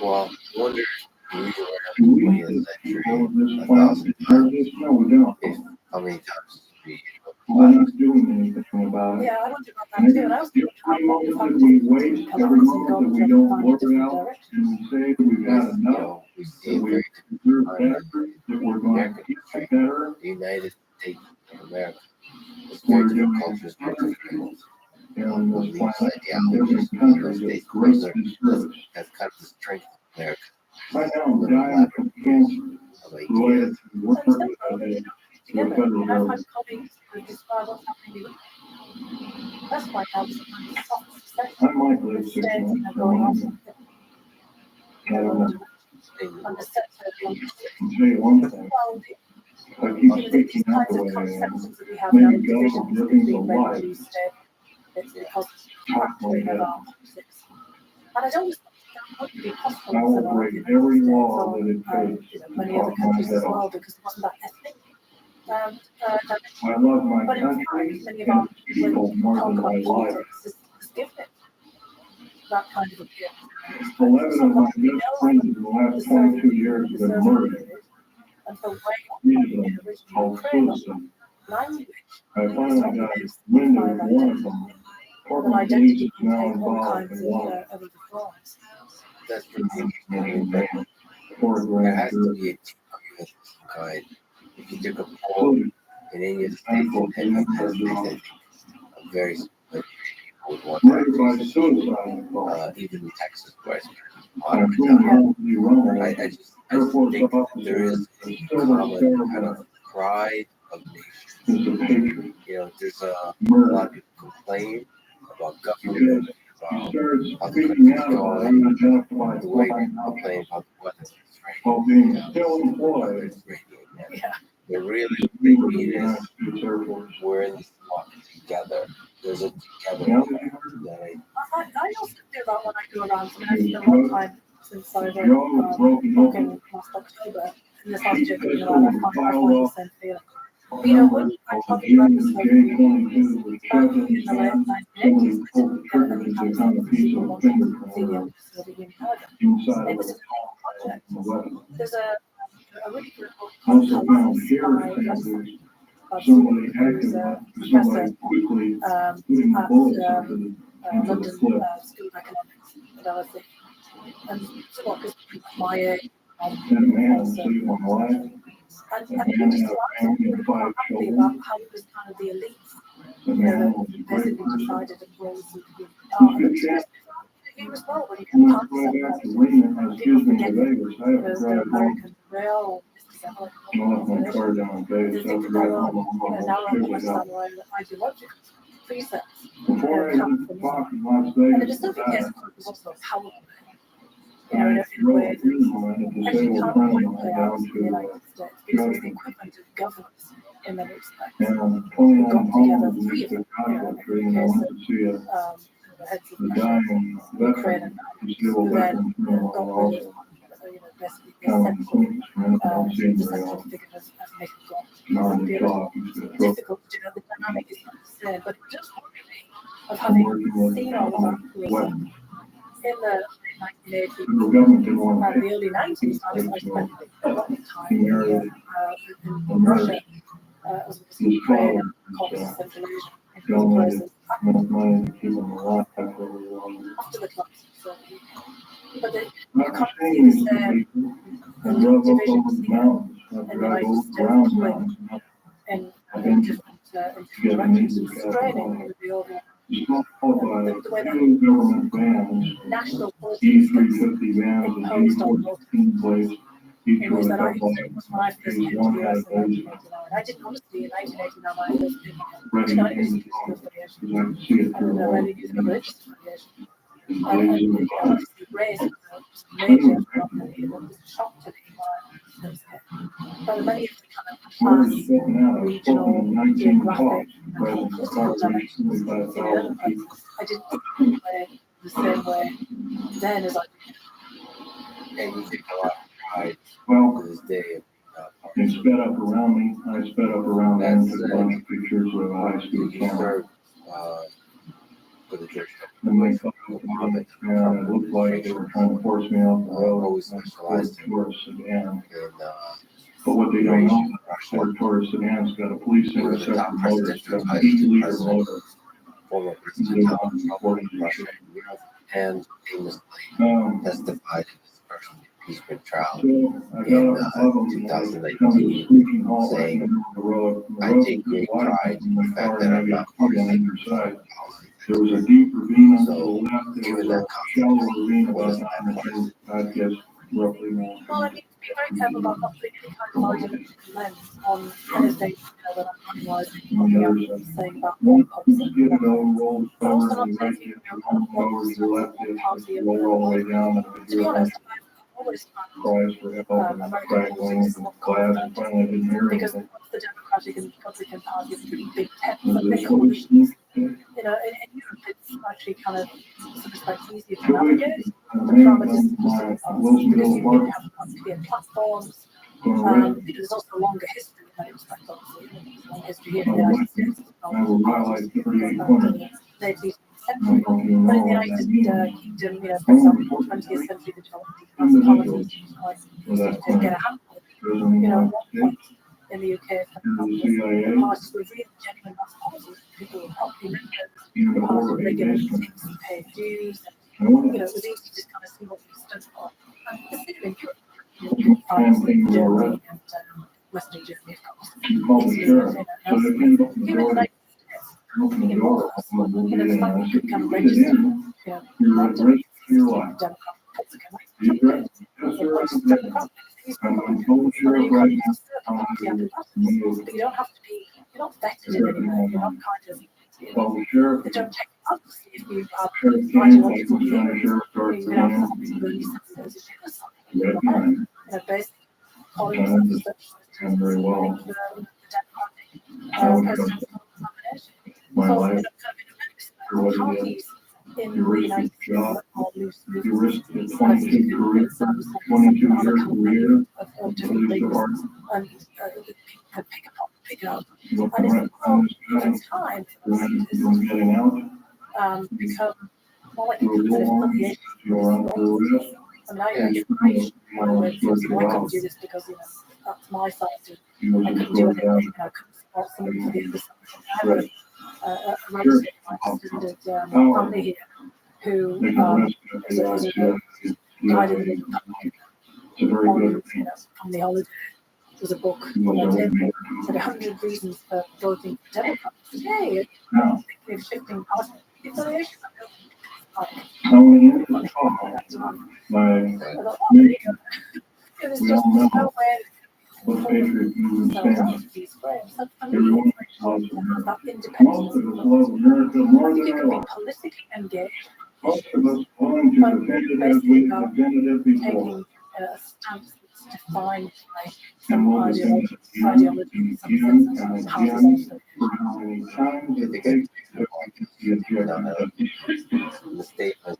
Well, I wonder if we Do we were need 20th to century, follow this 1,000 plan? times, No, we don't. if how many times we We're not doing anything about it. Yeah, I wonder about And that too. And I was every thinking about moment how that we waste, every collapse and moment go that we into don't find work different out directions. and we say that we've had with, enough, we that see a we very deserve different better, that we're going American to history. get better, The United States of America. It's we're very different doing cultures, very different peoples. on When this these planet in ideologies different of countries those a states, great those are disservice. that's kind of the strength of America. Right now, I'm dying from cancer Of related ideas. to what purpose I did to the Together, federal and I've government. had colleagues who describe what's happening with that's why now there's a kind of soft succession I might live 6 instead months. of going off I don't know. on the set of I can tell you one thing. well, If I keep these speaking out kinds the of way I am, conceptions that we have now, maybe God divisions will give me the being life reduced instead, it's because talk like we have that. our politics. And I don't just that wouldn't be possible I in will some break United every States law or that it takes to many other talk my countries head as well, off. because it wasn't that ethnic. I love my But in country fact, many of and our its people more talk than about my life. politics is given it that kind of appeal. 11 of my best friends in the last 22 years have been murdered. And the way Three of it them originally called created suicide. language, I finally got wind of one of them. an Portland police identity is can now take all involved kinds in one. of other forms. That's pretty interesting. But Four there grand has to jury. be a team of some kind. If you took a poll in any of the states and had states, I think a very similar would want Murder by that. suicide. Even in Texas, where it's I'm going home to be wrong. I just think there is a common kind of pride of nation. You know, there's a lot of people complain about government, about how the country's going, the way people complain about the weather. It's raining. While being still employed. It's raining. Yeah. They're really big mean is we're in this walk together. There's a together that I also feel that when I go around, I mean, I've spent a long time since I went walking last October, and this last year going around, I find the same feeling. But, you know, when I'm talking about this whole thing, back in the late 1980s, and you have some people wanting to see the episode of Union Canada. It was a project. There's a really good book called Collapse by somebody acting like somebody quickly putting the bullets into the London clip. School of Economics at LSE. And so what was my age, That man saved my life. and That he man just had a family and 5 children. about how it was kind of the elite, That you know, man was a that great basically person. decided the roles of the He's a good chap. he was well when he I'm came not going back to Lena, excuse me, to Vegas. I have to the drive home. American rail. I left my car down in Vegas. I have to drive home almost every day. Ideological precepts. Before I even talked in Las And it Vegas, is still the case, that it was also powerful. I In a drove way a friend of mine at the actually sale can't of friend quite of play mine out down in the United to States because it's the Judgment. equivalent of governance in many respects. And 29 Got homes together beneath three of the them, Joshua tree, and I went to see the heads of the Russia, dying Ukraine, veteran, disabled who then veteran from got my rid of, also. basically the Kind of central, includes, man, I don't see him the very central often. figure as making God. Not to talk, he's gonna throw. Difficult to know, the dynamic is not the same, but it does worry me of I'm having working with seen all of that weapons. in the 1980s The government didn't want and to the early 90s. I spent a lot of time He married in Russia, as well as his Ukraine, father, and Caucasus, Central Asia, and these donated places enough money to keep him alive for a little longer. after the collapse of the Soviet Union. But you I've can't see seen the these same people. I drove up over divisions the here mountains. I in the drive United States around the split mountains. in I've been different together directions, in the straining capital. with the overall It's called by the way that two government vans, national politics E350 vans and imposed on local E14 plates, each in ways with a that I couple of think was when I first came to one the had US a in base 1989. I didn't honestly in 1989 I first did ready China to Institute use of Affiliation because I could see it and through the all Ready News Religious Affiliation. the And blazing of the fire. obviously race was a major problem here. It was a shock to me why but many of the kind of Where class, is it now? It's spoken regional, in 19 geographic, talks, and present political approximately dimensions in 25,000 other people. places. I didn't play the same way then as I And you take a lot of pride Well, to this day. they sped up around me. I sped up around them, took a bunch of pictures with a high-speed You camera. serve for the church. And they thought it looked like they were trying to force me off the road. Always I specialized Ford Taurus sedan. in But what they don't know, Ford Taurus sedan's got a police interceptor motor. It's got an 8-liter motor. former president of Russia and famously testified in his first impeachment trial in 2019, saying, "I take great pride in the fact that I'm not partisan." There was a deep ravine on the So, left. There given was a that shallow ravine what about is 9 inches, I'd guess roughly 9 inches. Well, I need to be very careful about not putting any kind of ideological lens on anything that I'm analysing, looking at, saying about Once policy. you get it all rolled But also over, not you right taking there, over to the left, it's roll all the way down, and to be honest, I've always found cries for help and American crackling politics and not glass, and finally I didn't hear because anything. once the Democratic and Republican parties are pretty big tech, Was like this they're what coalitions. it You know, in Europe, it's actually kind of, in some respects, easier to So navigate. The my parameters Wilson because you Middle need Park, to have clear platforms. There's also a longer history in that respect, obviously. There's a long history here in the United States. I have a highlight 38 corners. Late 18th I don't century. know if you But know in the what United that means. Kingdom, you know, for example, 20th century, the development of policies was quite easy to get a handle on. You know, at one point in the UK, for example, the parties were really genuine mass policies. People were properly members, party regular meetings, paid dues. You know, it was easy to kind of see what you stood for. And the same in Europe, France, Germany, and Western Germany, of course. You call the sheriff. So they came up the Here in the door. United States, Open the in door. laws, you know, the fact that you could kind of Get it register, in. you know, You're not right to your life. Democrat, Republican, right? You ready? Yes, sir. I'm going to call the sheriff right now. I'm going to move. But you don't have to be, you're not vetted in any way, you're not kind of, Call the sheriff. they don't check you out to see if you have Sheriff came, ideological like the views. sheriff starts You to know, run. really something as if it was something. Right You behind. know, basically, calling I yourself a understand socialist, very well. running for the Democratic I would presidential nomination. my So, life you know, kind of in a for what it is. parties in You the risked United your States job. that are loose You movements. risked your 22 career, 22 year career, Of police different things, department. and that people can pick out. Look And if around this over guy, time, when getting out, become more like a through a kind of war, affiliation. you're on the arrest. And now And you're you information. know, it's I what you couldn't want. do this because, you know, that's my side. You know, I just couldn't do go anything. down. You know, I couldn't support someone for the other side. I have Right. a relative, my extended family here, who They can arrest you if is they a want to. died in the It's a very good thing. family holiday. There's a book You on know, my that would table be- said 100 reasons for voting for Democrats. Yay! Now, They're shifting party affiliation. how many years? Oh, my, me, There's we just all know no way what patriot movement to stands. sell these frames. Everyone loves That America. independence. Most of us love America more I think than you can be ever. politically engaged, Most of us want to defend it as we defended it before. taking a stance that's defined by And some we'll defend ideology, it again and some again sense and of again partisanship. for how many times it takes to get the agenda. the statement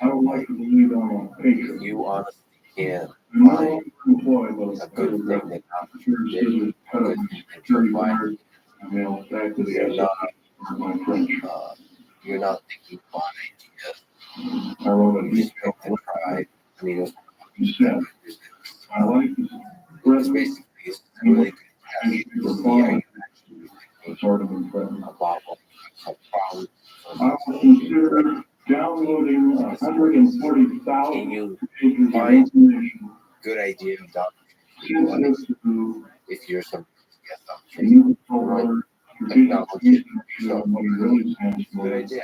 I would like to believe I'm a patriot. you honestly can I'm no find longer employed, but a good thing that not sure did, scissors a cut up good my thing that dirty you're finding. word. You know, back to the You're not, my French. you're not thinking about ideas. I wrote a You deep just make the pride. I mean, it's You said, I like this. basically it's really good passion to see how you actually Sort of impressive. about what a problem. I will consider downloading 140,000 Can you pages of find information good idea of sensitive to if you're some the new forward technology? so what it really stands for. Good idea.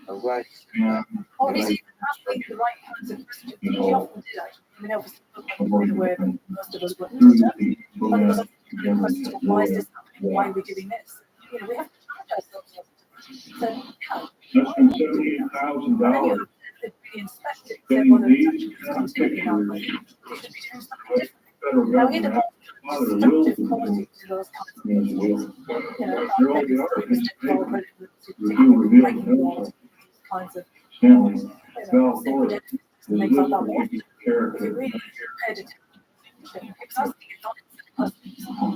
I'm glad. And Or is it asking the right kinds of questions? Which he often did, actually. I mean, obviously, in a way that most of us wouldn't have done. But there was a kind of question of why is this happening? Why are we doing this? You know, we have to challenge ourselves. So, yeah. less than $78,000. And then you have to really inspect it, say whether it's actually continuing or not. You should be doing something different. Federal Now, he government developed has destructive qualities to those kinds of things. You know, maybe it's difficult, but to breaking laws, kinds kinds of Stanley simple definitions and things like that. But often, if character. you really paid attention, because I was thinking not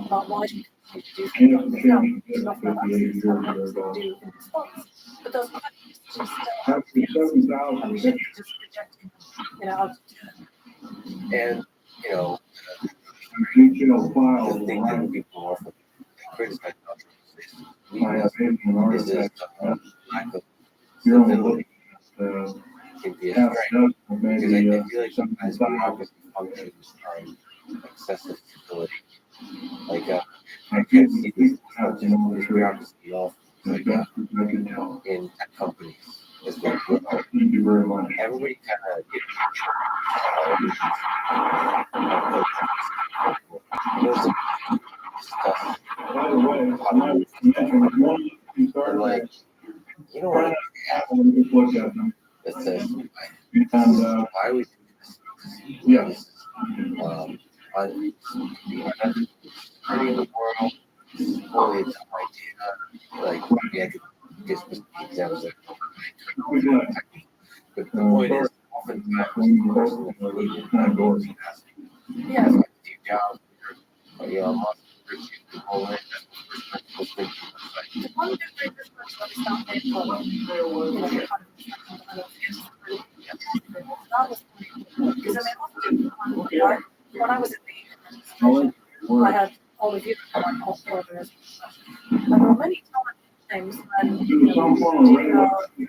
about why do you continue to do things like this now, it's not about access, what do in response. But those questions do still have to be answered, and we shouldn't just reject them, out of turn. And, Detailed files. the thing that people often criticize about I have been an is this architect. lack of You're only civility looking can be a at strength. Because maybe I feel like sometimes bureaucracy functions on excessive civility. Like, I can see this bureaucracy off in tech companies as they grow. Thank you very much. Everybody kind of By the way, and like, you know what? just look at them. It says, And why we do this? yes, On in the world, fully it's an idea. Like, yeah, I could just examples like, but the point is, oftentimes, the person that needs it has Yeah. deep down, must the whole way. That's the The one big difference when we start paying for that was because often when I was in the administration, I had all of you on all orders. And there were many times when dealing with comments where he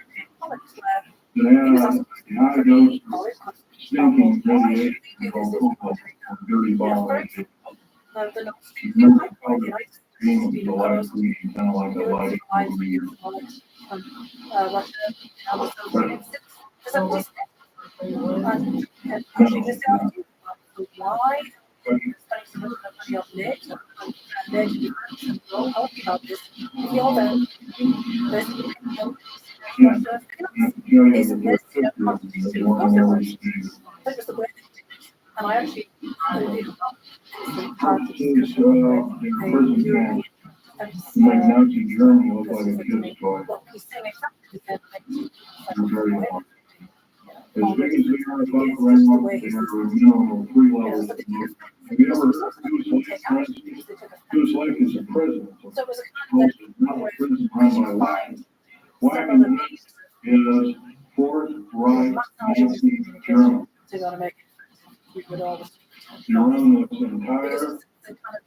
was asking me stinking radiation from dirty bombs. the notes Being the light green, kind of like a light green. Russia, and actually this idea why spending so much money on net and their defense and we're all talking about this. If you're then basically Russia is this competition of the West. That was the way they did it. And I actually part of the European Like Nazi Germany look like a kid's toy. what he's saying exactly the same They're very thing. hard. As big as they are above ground, they have a minimum of 3 levels. Have you ever heard of Goose Lake is a prison. So it was a kind of Not a prison run by Washington. Washington is Fourth Reich Nazi Germany. to go to make it with all the They run this entire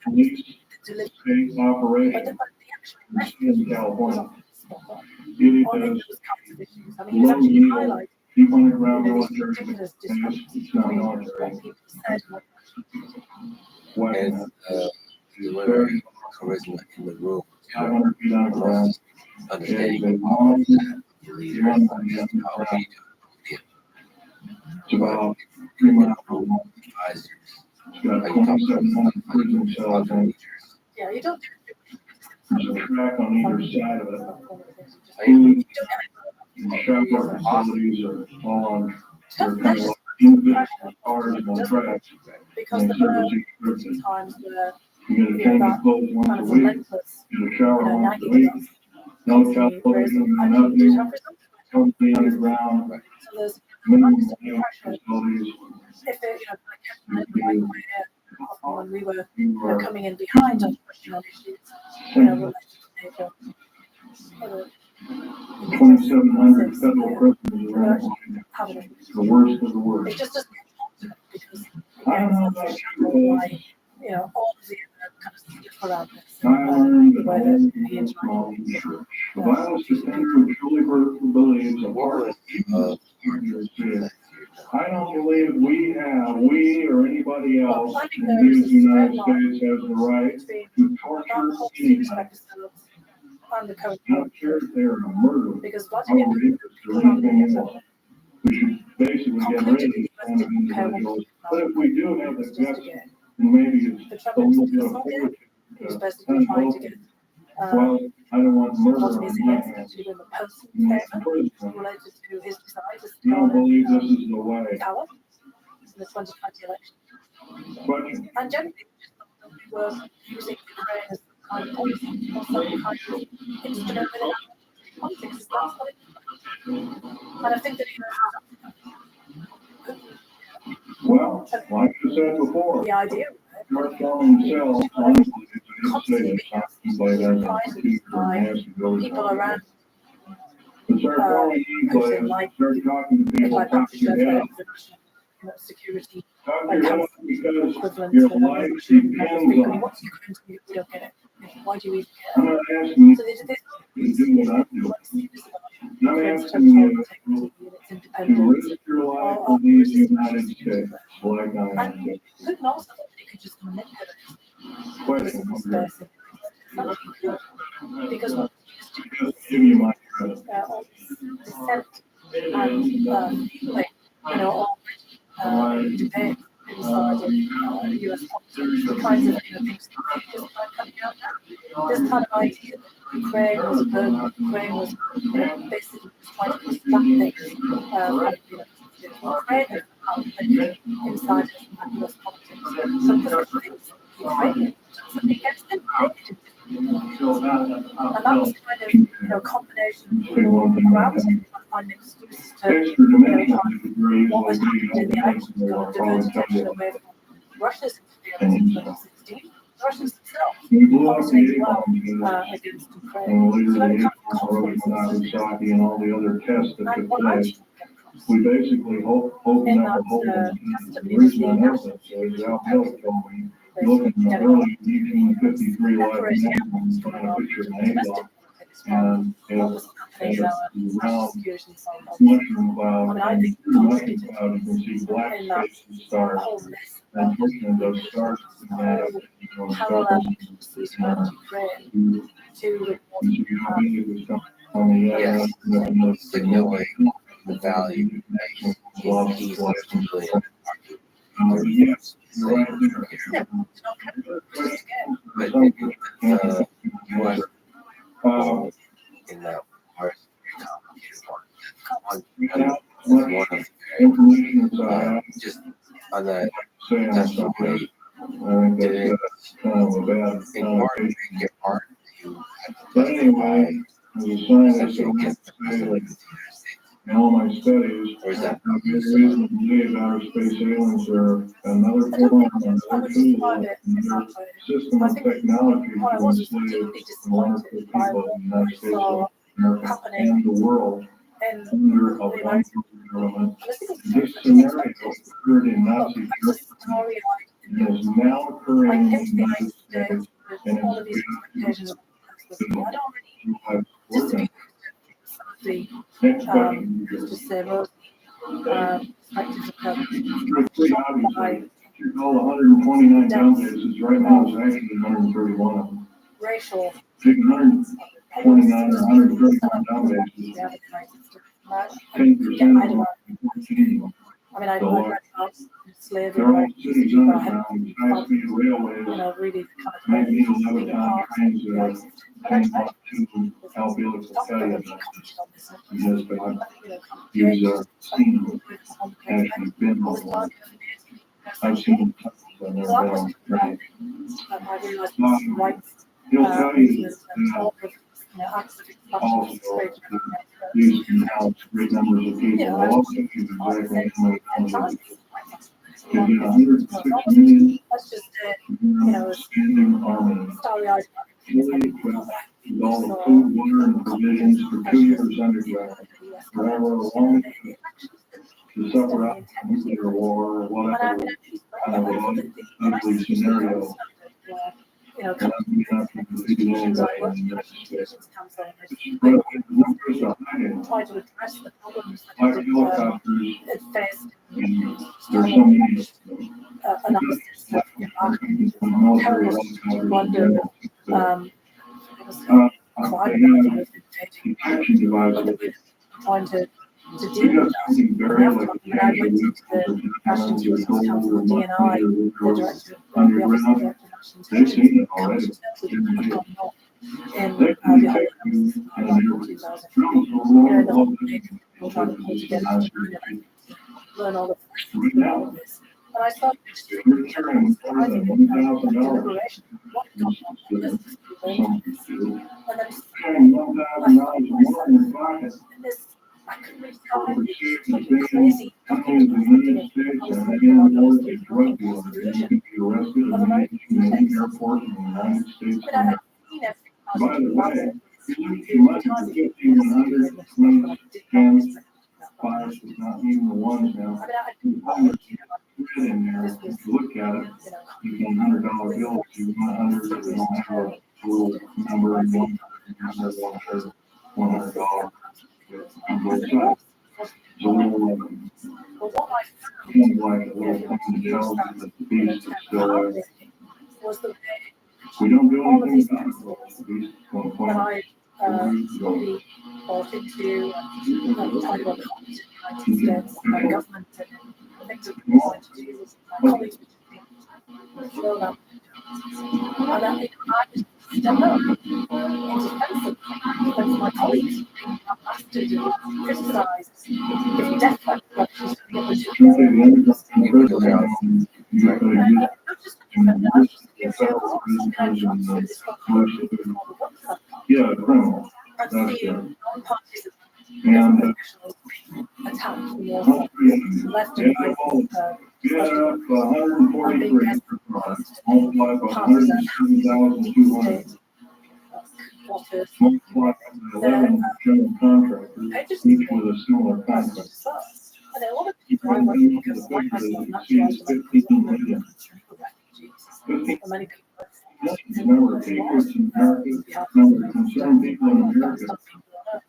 police state operation in California. It is low legal, deep underground military, and it's not military. and the very charisma in the room. 500 feet underground. Understanding the leader, how we do it. It's about 3 miles long. Advisors. It's got 2,700 prison cells in it. Yeah, you don't There's a track on either side of it. I Food and shower facilities are all on, they're kind of like individual cars on tracks. because And the the service each person. times where You get a change of clothes once kind a of week, relentless, get a shower once a nagging week. us. No television, nothing, totally underground, So there's minimum pressure. facilities. If it, like when we were You are coming in behind on pushing on issues, related to nature. 2,700 federal prisoners around the worst of the It worst. just doesn't get to because I don't know about you, why, all of the kind of stuff around this. I learned The that way all that the we interact. small church. The Bible says, who truly believes a part of I don't believe we or anybody else in the United States has the right to torture anybody. I don't care if they're a murderer, Because or rapist, or anything else. We should basically get rid of these kind of individuals. But if we do have the guts, and maybe it's a little bit of fortitude to kind of go, well, I don't want murder on my hands. You related to his desire to don't believe this is the way. power in the 2020 election. Question. And generally, we were using Ukraine as kind of policy or some kind of instrument within politics is that's what it is. And I think that Well, like I said before, the idea start selling yourself, honestly, it's say it's not too late on the computer and has to go to people around but start calling Putin, e-players, like start talking to people, like talk to your head, security talk to your head because equivalent your to life what depends on it. what's your currency? We don't get it. Why do you even I'm care? not asking you So they did this. to do what I'm doing. I'm asking you to risk your life for these United States, like I am. Putin also thought he could just manipulate Question from your because what just give you my credit. all dissent and like all debate inside of US politics, the kinds of things that just coming out now. This kind of idea that Ukraine was a burden, Ukraine was basically trying to distract things Ukraine has become inside of US politics. So this is Ukraine something against them, and that was kind of combination of people gravitating and finding excuses to what was happening in the election, divert attention away from Russia's interference in 2016. Russians themselves obviously well against Ukraine. So that kind of confluence and all the other tests that took place. We basically opened up a whole the reason I know that is Al Bill told me, looking at the early 1853 life magazine, when I picture an A-block, and it's around mushroom cloud, and through mushroom cloud you can see black spaces and stars, and pushing those stars Yes, signaling the value that he's really yes, but the US in that part complicated one just on that testimony did in order to make it hard you have to testify essentially against the president of the United States. in all my studies, Or is that I've been reason to believe outer space aliens are another form, another tool, another system of technology to enslave wonderful people in the United States of America and the world under a one government. This scenario occurred in Nazi Germany and is now occurring in the United States and is next question. All 129 downloads right now is actually 131 of them. Racial. 129 or 131 downloads. 10%. I mean, I read about slavery. They're all cities underground, high-speed railways, really kind of magneto leviton trains that are paying off to Al Felix will tell you that. Yes, but I've seen actually been on one. I've seen I've never been on the train. He'll tell you that also these accounts, great numbers of people, will also use exactly how many numbers. To get 106 million standing army, fully equipped with all the food, water, and provisions for 2 years underground, forever along to suffer out a nuclear war or whatever kind of an ugly scenario. And I'm not going to defeat anybody in this space. But there's a hiding. Like helicopters, there's so many military helicopters. Detection devices. We got something very like underground. They've seen it already. They can detect you learn all the right now. and I started Returning more than $1,000. some do. And then Paying $1,000 more in your pocket this, I couldn't really for find receiving crazy penalties in the United States and any unlawful drug dealer. You can be arrested in any airport in the United States. But I had seen everything. By the way, if you look at your money for 1,500, 20, 10, 5 is not even the ones now. There's red in there. If you look at it, you can $100 bills. You want 100, they don't have a little number in one, $100 on both sides. It's a little, kind of like a little thing that tells you that the beast is still there. We don't do anything about it. The beast is going to point out. Really bought into Taliban in the United States, and the government and effectively wanted to do this. My colleagues were kill them. And I stand up in defense of my colleagues being blasted and criticised. If you death like that, she's going to get yeah, criminal. That's good. And attacked left and right. you have 143 multiplied by 107,200. Multiplied by 11 general contractors, each with a similar contract. And a lot of people I work with because my personal naturalized 15 million. 15 many people. number of people in America, number of concerned people in America,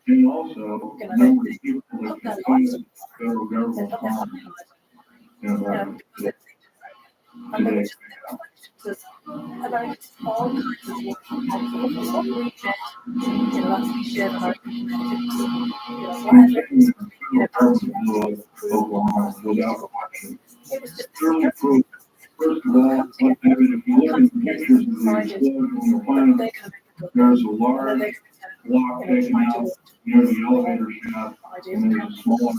and also the number of people that can find the federal government on today. Americans all kinds of work without question. First of all, if you look at the pictures of the explosion, you'll find there's a large block taken out near the elevator shaft, and there's a smaller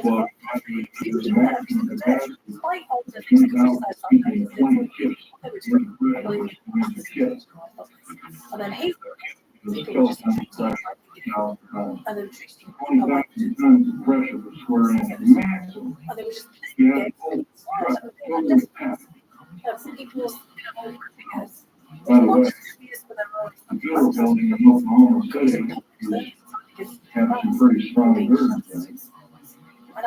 block. There's a maximum capacity of 2,020 kids. And then he The skeleton pressure. Now, 20,000 tons of pressure per square inch maximum. You have to pull the truck over the path. By the way, the federal building in Oklahoma City has some pretty strong versions. The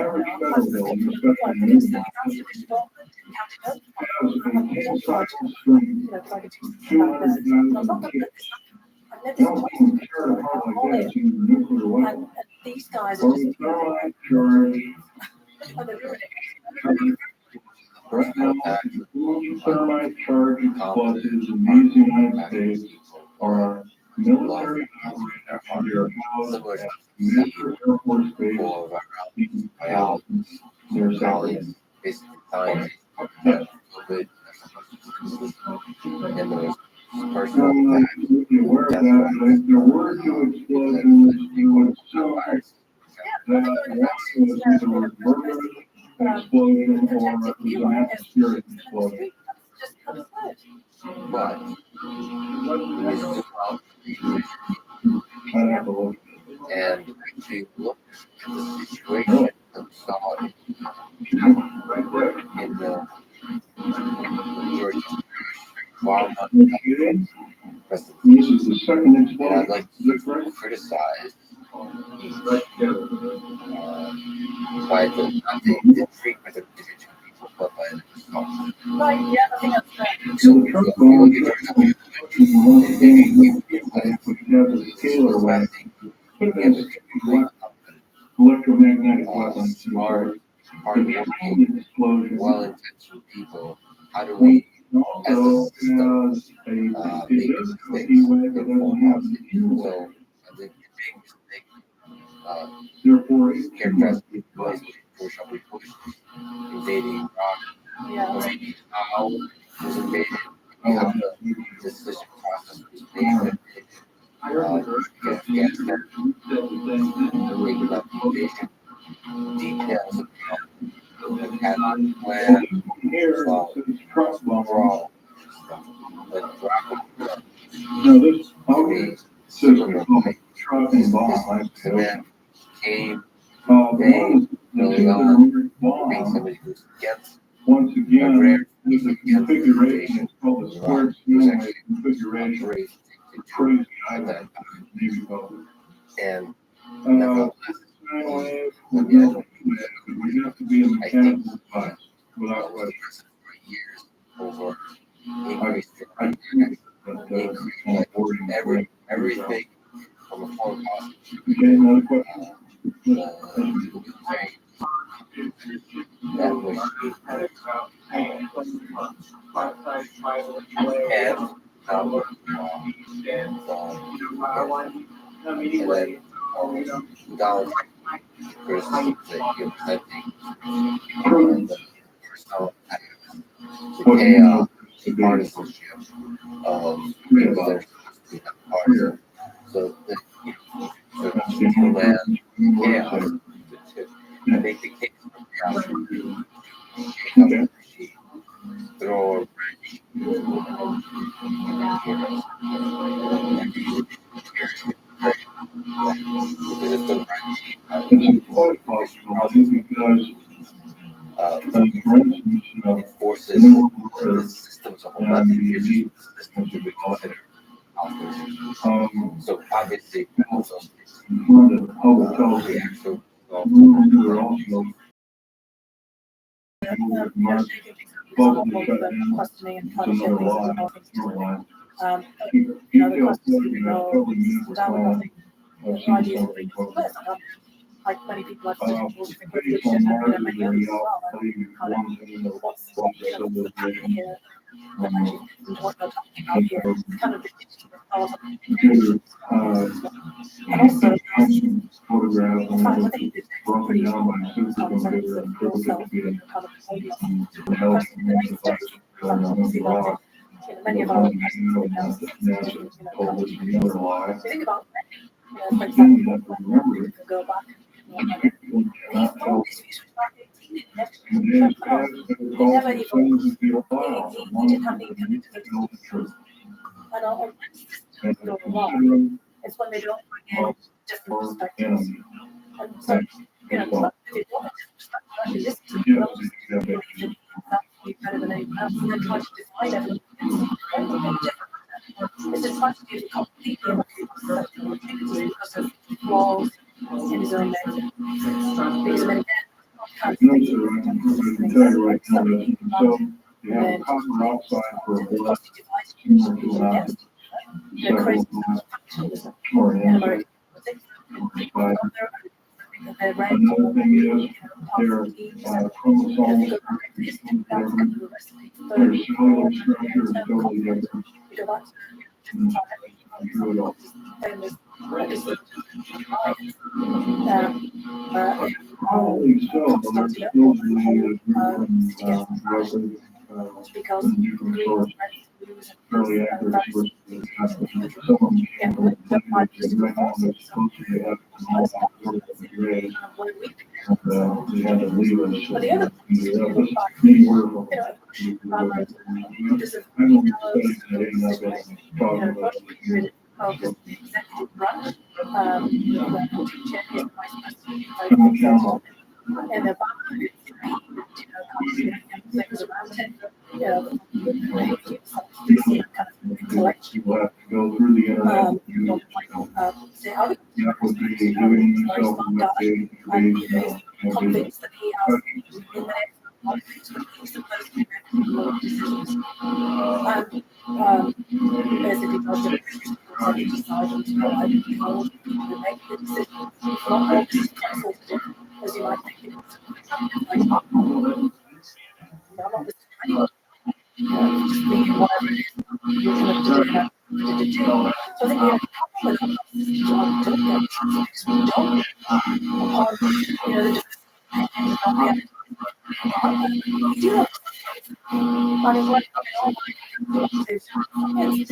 average federal building, especially in Indiana, has a full-size string, 200,000 kids. They don't even care to part like that to the nuclear weapon. Or the thermite charge. Right now, the only thermite charge explosives in these United States are military operators housed at Metro Air Force Base in Dallas, near Sacramento. Basically telling that COVID and those personal Absolutely aware of that, but if there were two explosions, you would assume that one was either a murder explosion or it was an atmospheric explosion. but I'd have to look. and actually look at the situation and saw it in the Georgia while not present. This is the second And explosion. I'd like to criticize by the treatment of individual people, but by the response. Right, yeah, I think that's right. So the truck bomb is one thing which has a scalar weapon. But it's electromagnetic weapons. Hard The train explosion well-intentioned people, how do we, as a also system, has a make way mistakes that in doesn't have the fuel. So I think the big mistake, Therefore, characterized people as push up, push, invading Iraq, Yeah. how was invaded, how the decision process was made, Afghanistan, the way about the invasion, details of had a plan Here, from it says truck bomb. overall stuff. But Rock No, this, maybe says similar truck and bomb. the man came They, early on, being somebody who's against once a again, rare there's a configuration, it's called the square ceiling configuration. great Crazy at that item, maybe called it. and Nevertheless, we have to be a mechanical device without question. for years over I think that everything from a foreign policy. Okay, another question. That was and down criticism that you're presenting and the personal chaos, partisanship of things that are supposed to be partisan. So that to land chaos, to make the case for chaos, throw a wrench it forces the systems of the system to reconsider. So obviously, also the actual questioning and trying to show things that are not things the question down the ideas of being like many people have different conclusions and many others as well. And kind of what's here and actually what they're talking about here is kind of the and also the fact that they did pretty many of our think about for example, go back. Never even he didn't have the intent to and go wrong. It's when they don't bring in different perspectives. And so, if you want to listen to them, be better than anyone else, and then try to define everything. It's just trying to do completely different activities because of flaws in his own nature. Because then again, I can tell you right now that so you have a copper oxide for a black or another thing is their chromosomes, their cellular structure is totally different. Holy so, but there's still really because different source fairly accurate source. Some of them right now they're supposed to have the grade, and we had to leave it. So I don't study that ain't nothing talking about of the executive branch, and the things around it, collection. You have to go through the internet. That would be giving yourself an update. Convinced that he has in the next supposed to be decisions. Basically, decide on to I will make the decision. It's not always consultative, as you might think it is. I'm not listening to anyone. Just thinking whatever it is you're going to do. So I think we have a problem with that.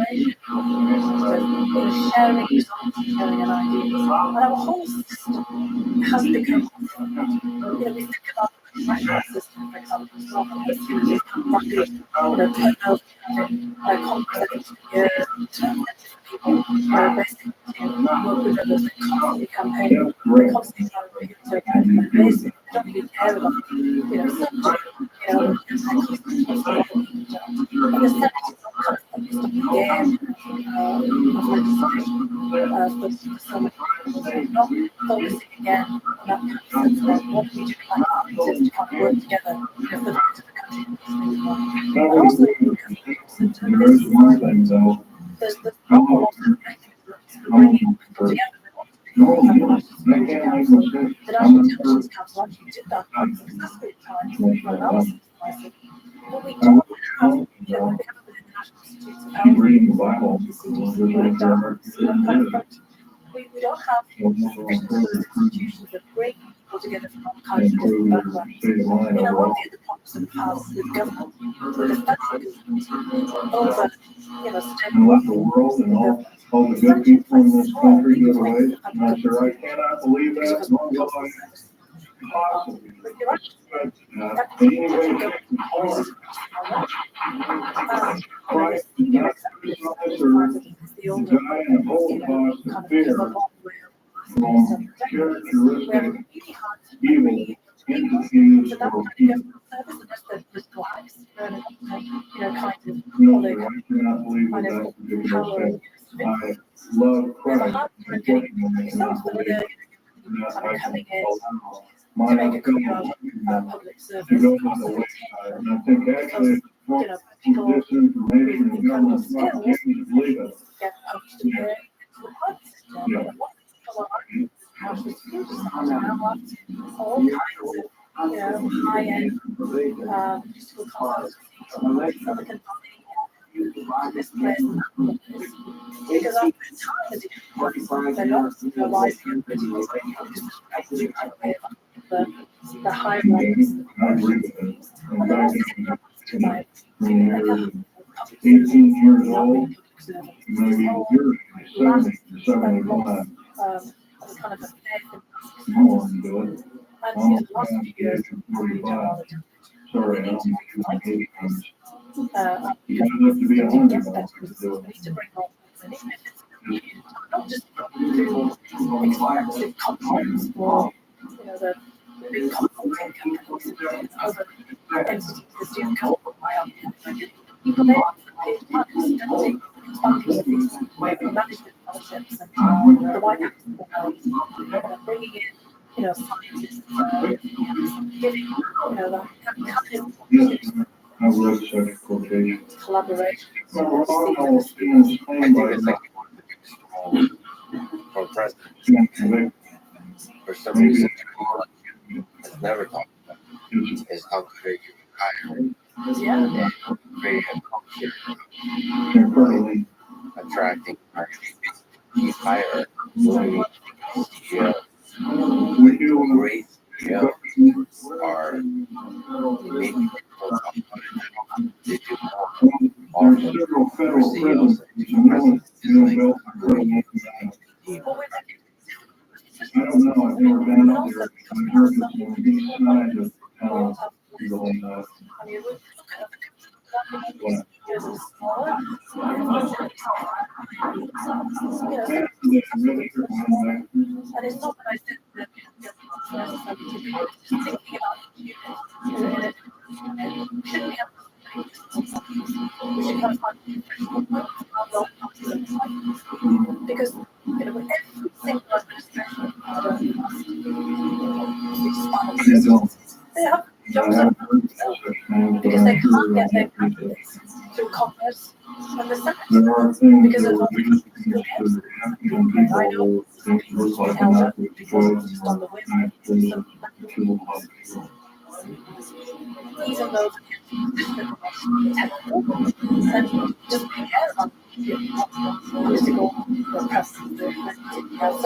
We don't sharing results, sharing an idea. And our whole system has become, we think about the national system, for example, so this rapid, turnover, complex, people basically work with others, they constantly campaign, they constantly campaign to a basic, they don't really care about, subject, and the Senate is not constantly stuck in the game of legislation for so many people, not focusing again on that kind of sense about what we do like actors to kind of work together for the good of the country. And also, there's not a lot of mechanisms for bringing people together. The National Intelligence Council actually did that quite successfully at times for analysis. But we don't have, we have within the National Institutes of Health, we don't have institutions that bring people together from all kinds of different backgrounds. One of the other problems that we have with government, with the federal government, over, state and let the world and all the good people in this country get away. And I said, I cannot believe that, nor will I possibly. Christ did not put us on this earth to die in a holocaust of fear from characteristic evil entities or people. No, I cannot believe that that's a good mistake. I love Christ. I my fellow to go to the wayside. And I think actually this information the government's not giving to believe it. Yeah. High-end musical concerts, this place because after time they're not realizing the high rates. I agree with that. 18 years old, maybe you're 70 or 75. Kind of a faith You want to do it. I'm past the age of 45. Sorry, I don't want to age comes. You don't have to be 100 to do it. Not just through expensive conference or the big consulting companies, other entities that do come by our people they funding management fellowships and the White House bringing in scientists giving that kind of I've read such quotations. collaboration. I think it's like for president. For some reason, has never talked about is how good you hire. Yeah. Create a culture attracting key hire. Great CEOs are making people talk about it. They do more. There's several federal prisons. I don't know. I've never been up there. I heard this on the east side of town. And it's not that I said that thinking about shouldn't we have we should kind of find because with every single administration they have jobs because they can't get their candidates through Congress and the Senate because of all the I know things held up because it's just on the whim. Even though just be care about political press. So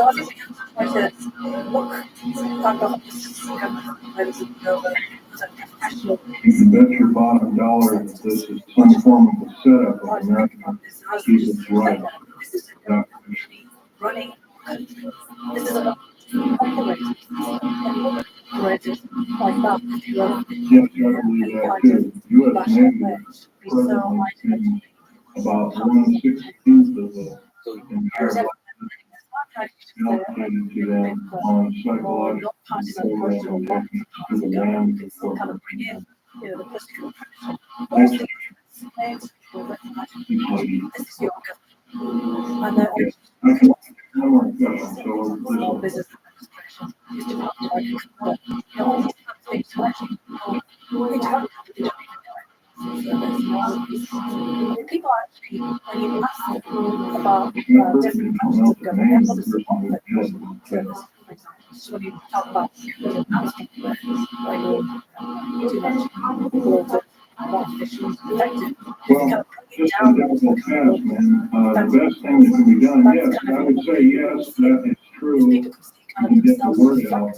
I think we have to look at the professional. You can bet your bottom dollar that this is some form of a setup of American people's right. running countries. This is about operators. Operators like that, if you will, any kind of rational way. Be so isolated. About 1/16 of the There's entire allocated to them on psychological not partisan approach to a lot of parts of government. You can still kind of bring in, the political pressure. But also, explain to people that this is your government. And that small business administration is to not like all these things to actually interact with each other. People actually, when you ask them about different functions of government, they have to support that personal service, for example. So when you talk about announcement, like too much bloated, artificial, effective, if you kind of bring it down, the best thing that can be done, yes, I would say yes, that is true. People You can get the word out.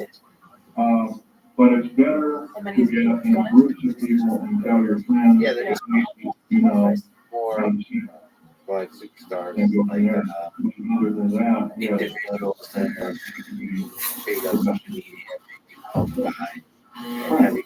But it's better to get in groups of people and tell your friends, More like superstars, and go like there. Other than that, individuals that are big on social media, behind heavy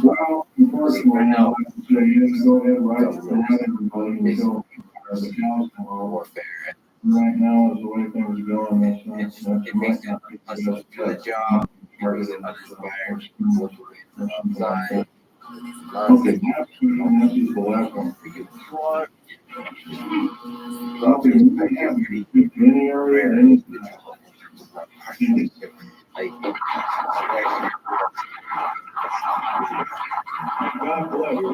well, unfortunately, now I can say, yes, go ahead, right everybody until the cows come home. warfare. Right now, is the way things are going, that's It makes it less of a job, because it uninspired. Outside. Okay, that's the last one. Okay, we have any area, any. God bless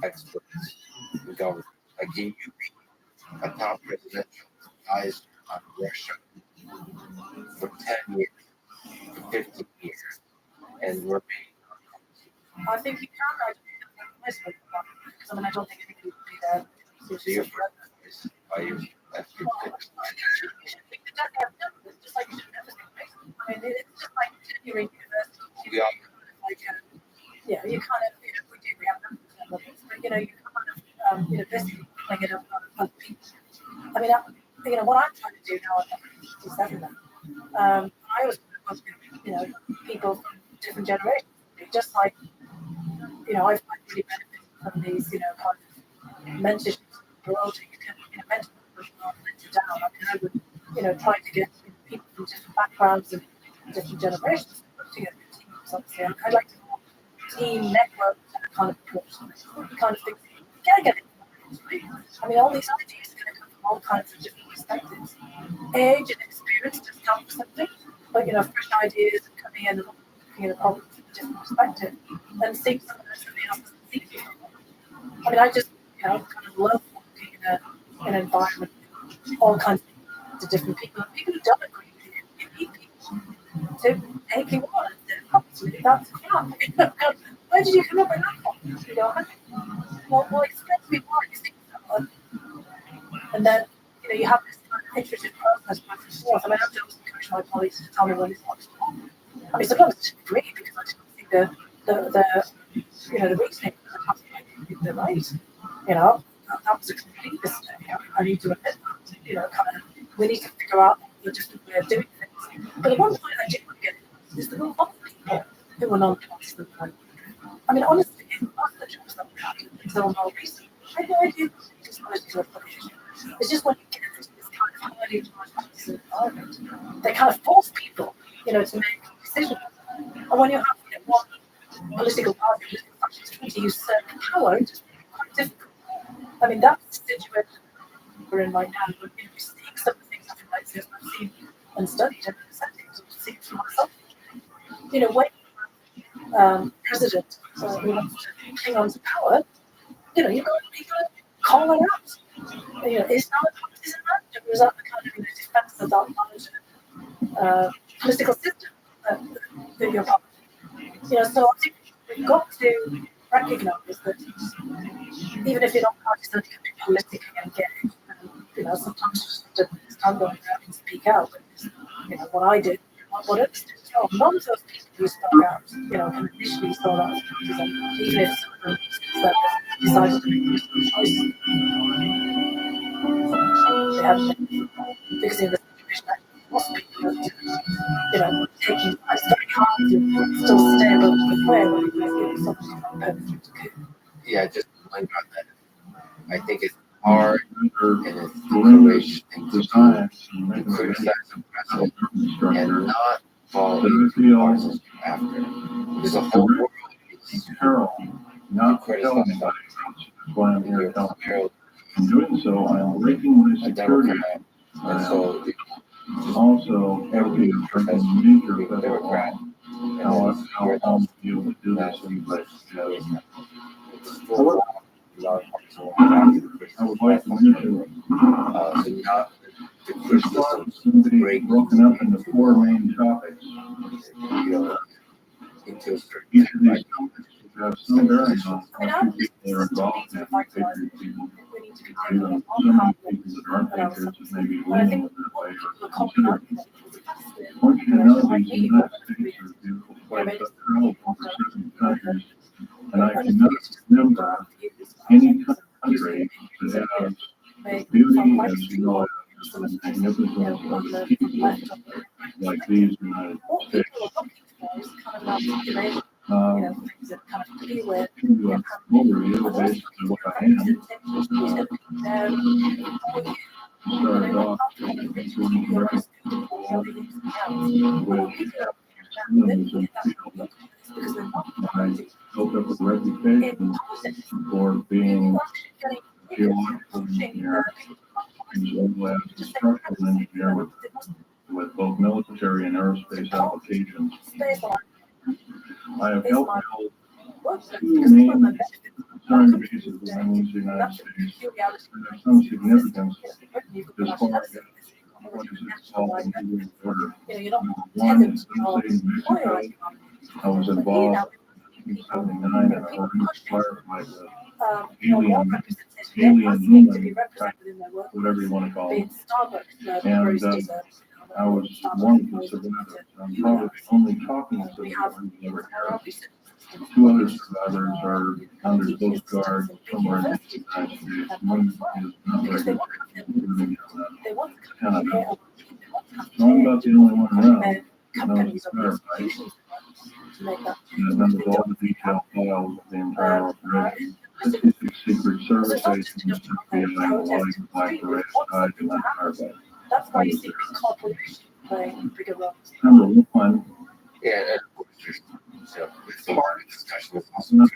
Experts in government. Like can you be a top presidential advisor on Russia for 10 years, for 15 years, and we're paying. I think you can write a replacement for that, because I don't think anybody would be there. So you're by your just like you should never say, I mean, it's just like you're in university. We all like, you kind of, we have numbers levels, but you kind of, university playing it up on other people. I mean, what I'm trying to do now at 57, I always work with, people from different generations, just like, I've really benefited from these, kind of mentorship roles. You can, mentor down. I mean, I would, try to get people from different backgrounds and different generations together in teams. Obviously, I'd like to team network kind of approach, kind of things. You gotta get it. Right? I mean, all these ideas are going to come from all kinds of different perspectives. Age and experience just come from something, but fresh ideas and coming in and looking at a problem from a different perspective, and seeing something that somebody else doesn't see before. I mean, I just kind of love working in an environment with all kinds of different people, and people who don't agree with you. You meet people to take you on, and absolutely that's crap. Where did you come up with that from? Well, explain to me why you think that. And then, you have this kind of iterative process back and forth. I mean, I always encourage my colleagues to tell me when it's not wrong. I mean, sometimes it's agree because I don't think the reasoning is they're right. That was a complete mistake. I need to admit that. Kind of, we need to figure out a different way of doing things. But the one point I do want to get is the lot of people who are non-constant. I mean, honestly, in most of the jobs that we had, it's all more recent. I had no idea it's supposed to application. It's just when you get into this kind of highly partisan environment, they kind of force people, to make decisions. And when you have one political party trying to use certain power, it's quite difficult. I mean, that's the situation we're in right now. But we're seeing some of the things happen like this. I've seen and studied in the settings, I've seen for myself. When president who wants to hang on to power, you've got to call it out. Is that a partisan manager, or is that the kind of defense of that manager political system that you're part of? So I think we've got to recognise that even if you're not partisan, you can be politically engaged. And, sometimes you just stand on there and speak out. What I did whatever stage you're on, none of those people who start out, can initially start out as accountants, and even if some of them decided to make different choices, they had because in the situation that most people are, taking it's very hard to still stay above the way when you're something perfect to do. Yeah, just like on that. I think it's hard and it's encouraged and to criticize the president and not follow the after. There's a whole world not criticize why I'm here telling you. In doing so, I am breaking my security. And so Also, every major federal law. How else do you do this in place? However, I would like to mention this part seems to be broken up into 4 main topics. Each of these topics have some bearing on how few people are involved in patriotism, or even so many people that aren't patriots that may be leaning in that way or considering it. I want you to know that the United States is a beautiful place. I've traveled over 70 countries, and I cannot remember any country that has the beauty as well as the magnificence of the people like these United States. Overview basically what I am. Started off doing record with I built up a reputation for being a geological engineer as well as a structural engineer with both military and aerospace applications. I have helped build 2 main concern bases within the United States that have some significance as far as what is called in New Order. One is in Mexico. I was involved in 1979 in a marine firefight with alien human, whatever you want to call it. And I was one of the survivors. I'm probably the only talking survivor who ever had. 2 other survivors are under Coast Guard somewhere in the United States. One is not very good living in Canada. So I'm about the only one around that knows the firefight. And remembers all the detailed files of the entire operation. 56 Secret Service agents, FBI, like the RASTIDE, and that firefight. That's why you see corporations playing bigger roles. Number 1. yeah, and of course there's part of the discussion is also I'm going to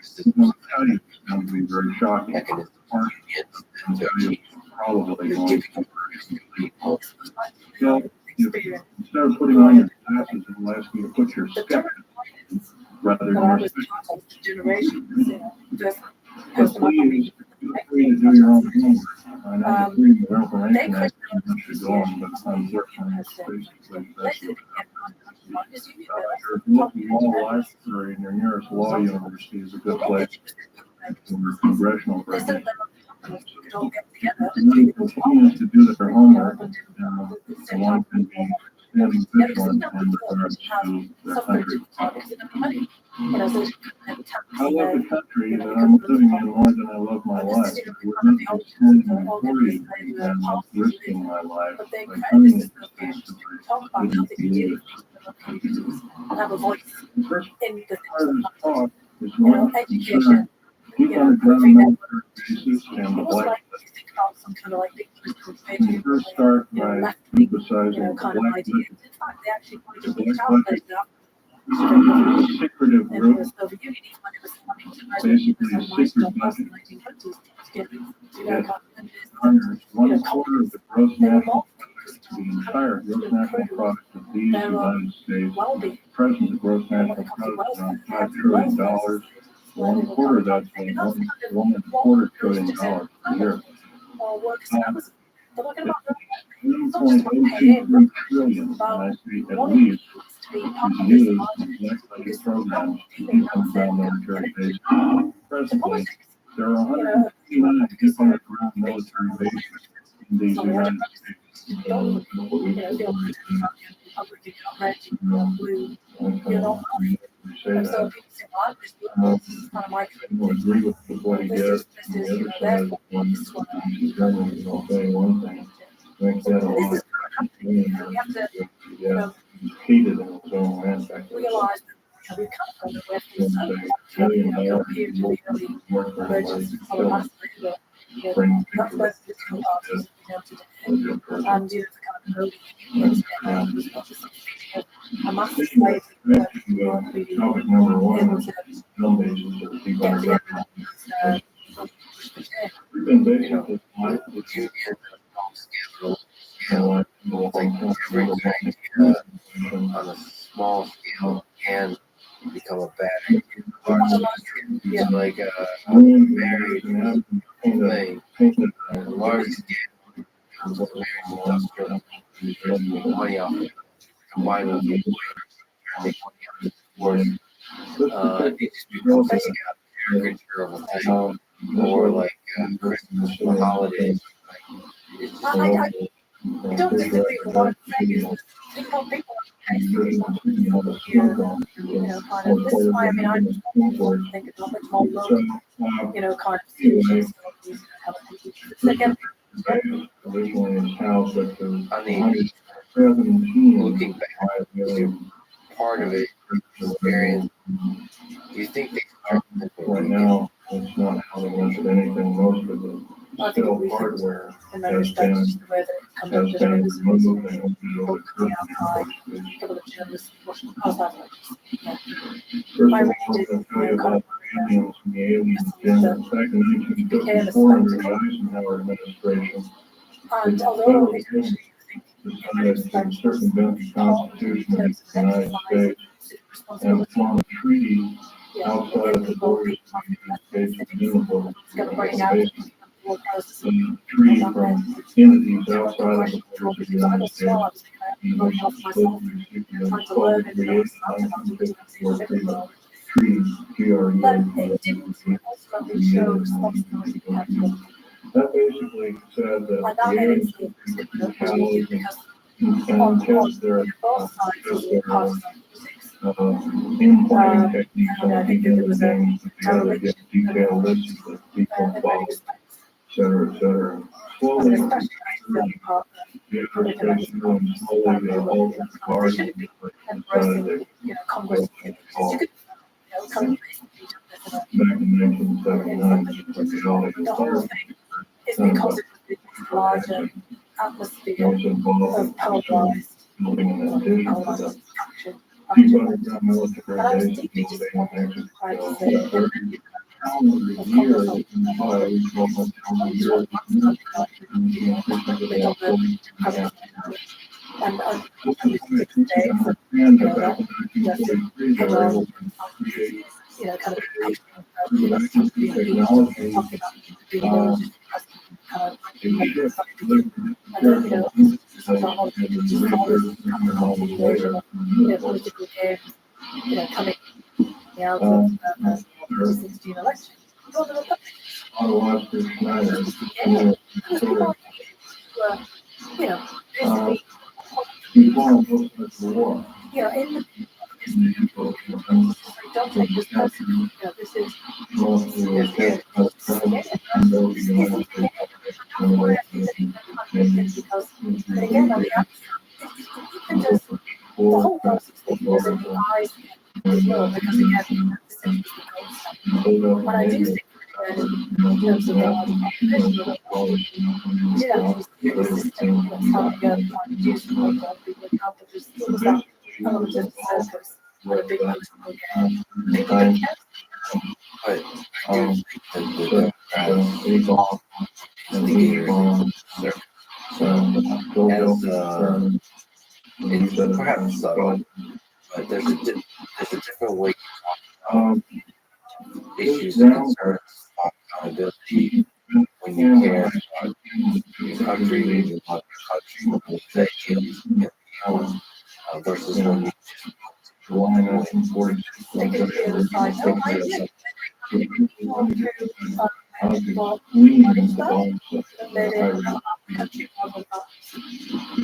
tell you it's going to be very shocking. mechanism Part of tell you probably going to people. So, instead of putting on your glasses, it will ask you to put your step rather than your stick. So please feel free to do your own homework. I know the freedom of information act should go on, but unfortunately, it's basically that's what your local law library in your nearest law university is a good place for congressional break-in. Everybody continues to do their homework, and one can be standing vigilant in regards to their country. I love the country that I'm living in more than I love my life. I would not be standing before you and risking my life by coming to this place because I didn't believe it. The first part of this talk is going to concern people on the ground military bases and the black list. Let me first start by emphasizing the black list. The black list is a secretive group, basically a secret budget that garners 1/4 of the gross national product, the entire gross national product of these United States. Present gross national product is around $5 trillion. 1/4 of that's $1.25 trillion a year. 1.023 trillion, and I say at least, is used in black budget programs to defund ground military bases. Presently, there are 159 different ground military bases these Sorry, I United don't States, don't, what we you know, feel publicly red, blue, you're not happy. say And so that. people say, well, this is kind of my I don't agree with what he this gets. is, you The know, other their side, when this is what she's government is all saying one thing, makes that a this lot. is happening. You know, we have to, you know, Heated in its own aspect. realise that we come from the West and so you know, compared to the early emergence of mass labour, you know, that's where the political parties have been able to do. And, you know, the kind of early units was not just a massive slave that weren't really Topic number one, able to some bases that people get are together recognizing. and We've been You know, basically like the union scale, on a small scale can become a bad idea. It's like a very thing. On a large scale, it's very industrial. There's money off it. Combined with the make money off it. It just becomes like a caricature of a thing. Or like Christmas or holidays. I don't disagree with what I'm saying is people you know, kind of, this is why, I mean, I think it's not much more local, you know, kind of situations. Again, I mean, looking back, part of it is experience. Do you think they start right now, it's not how much of anything, most of the I think still we hardware in many has respects, been, just the way that it comes has up, just been because moved and opened people over coming outside, people of journalists, watching cars that way. First of all, I'm going to tell you about the aliens and the aliens. Back in 1954, under the Eisenhower administration, And although it's decided to circumvent the Constitution of the United States and form a treaty outside of the borders of the United States and Uniform. The treaty from entities outside of the borders of the United States. Treaty, that basically said that the aliens would be retaliated and test their importing techniques on people things together, get detailed lists of people involved, et cetera. Slowly, the administration and slowly the whole party decided back in 1979, the whole thing is because of this larger atmosphere of polarized action. people underground military And I was bases deeply invading disappointed Mexico. by the Calendar year, almost calendar year, and and the fact that 1943 they were able to create you know, kind of technology, political games, you know, coming out of the 2016 election. You know, basically, you know, in the don't take this person, you know, this is because, and again, on the even just the whole process was in the eyes of law, because again, this is the gold standard. But I do think that in terms of the system that's helping us reduce the number of people in health, there's still that element of circus and a big political game. People don't care. But I do think that the evolve and the gators circle. So it's perhaps subtle, but there's a different way to talk about issues and concerns about accountability when you care about your country, when you love your country, the ideas and the hours, versus when you just line up in 42. country club with that.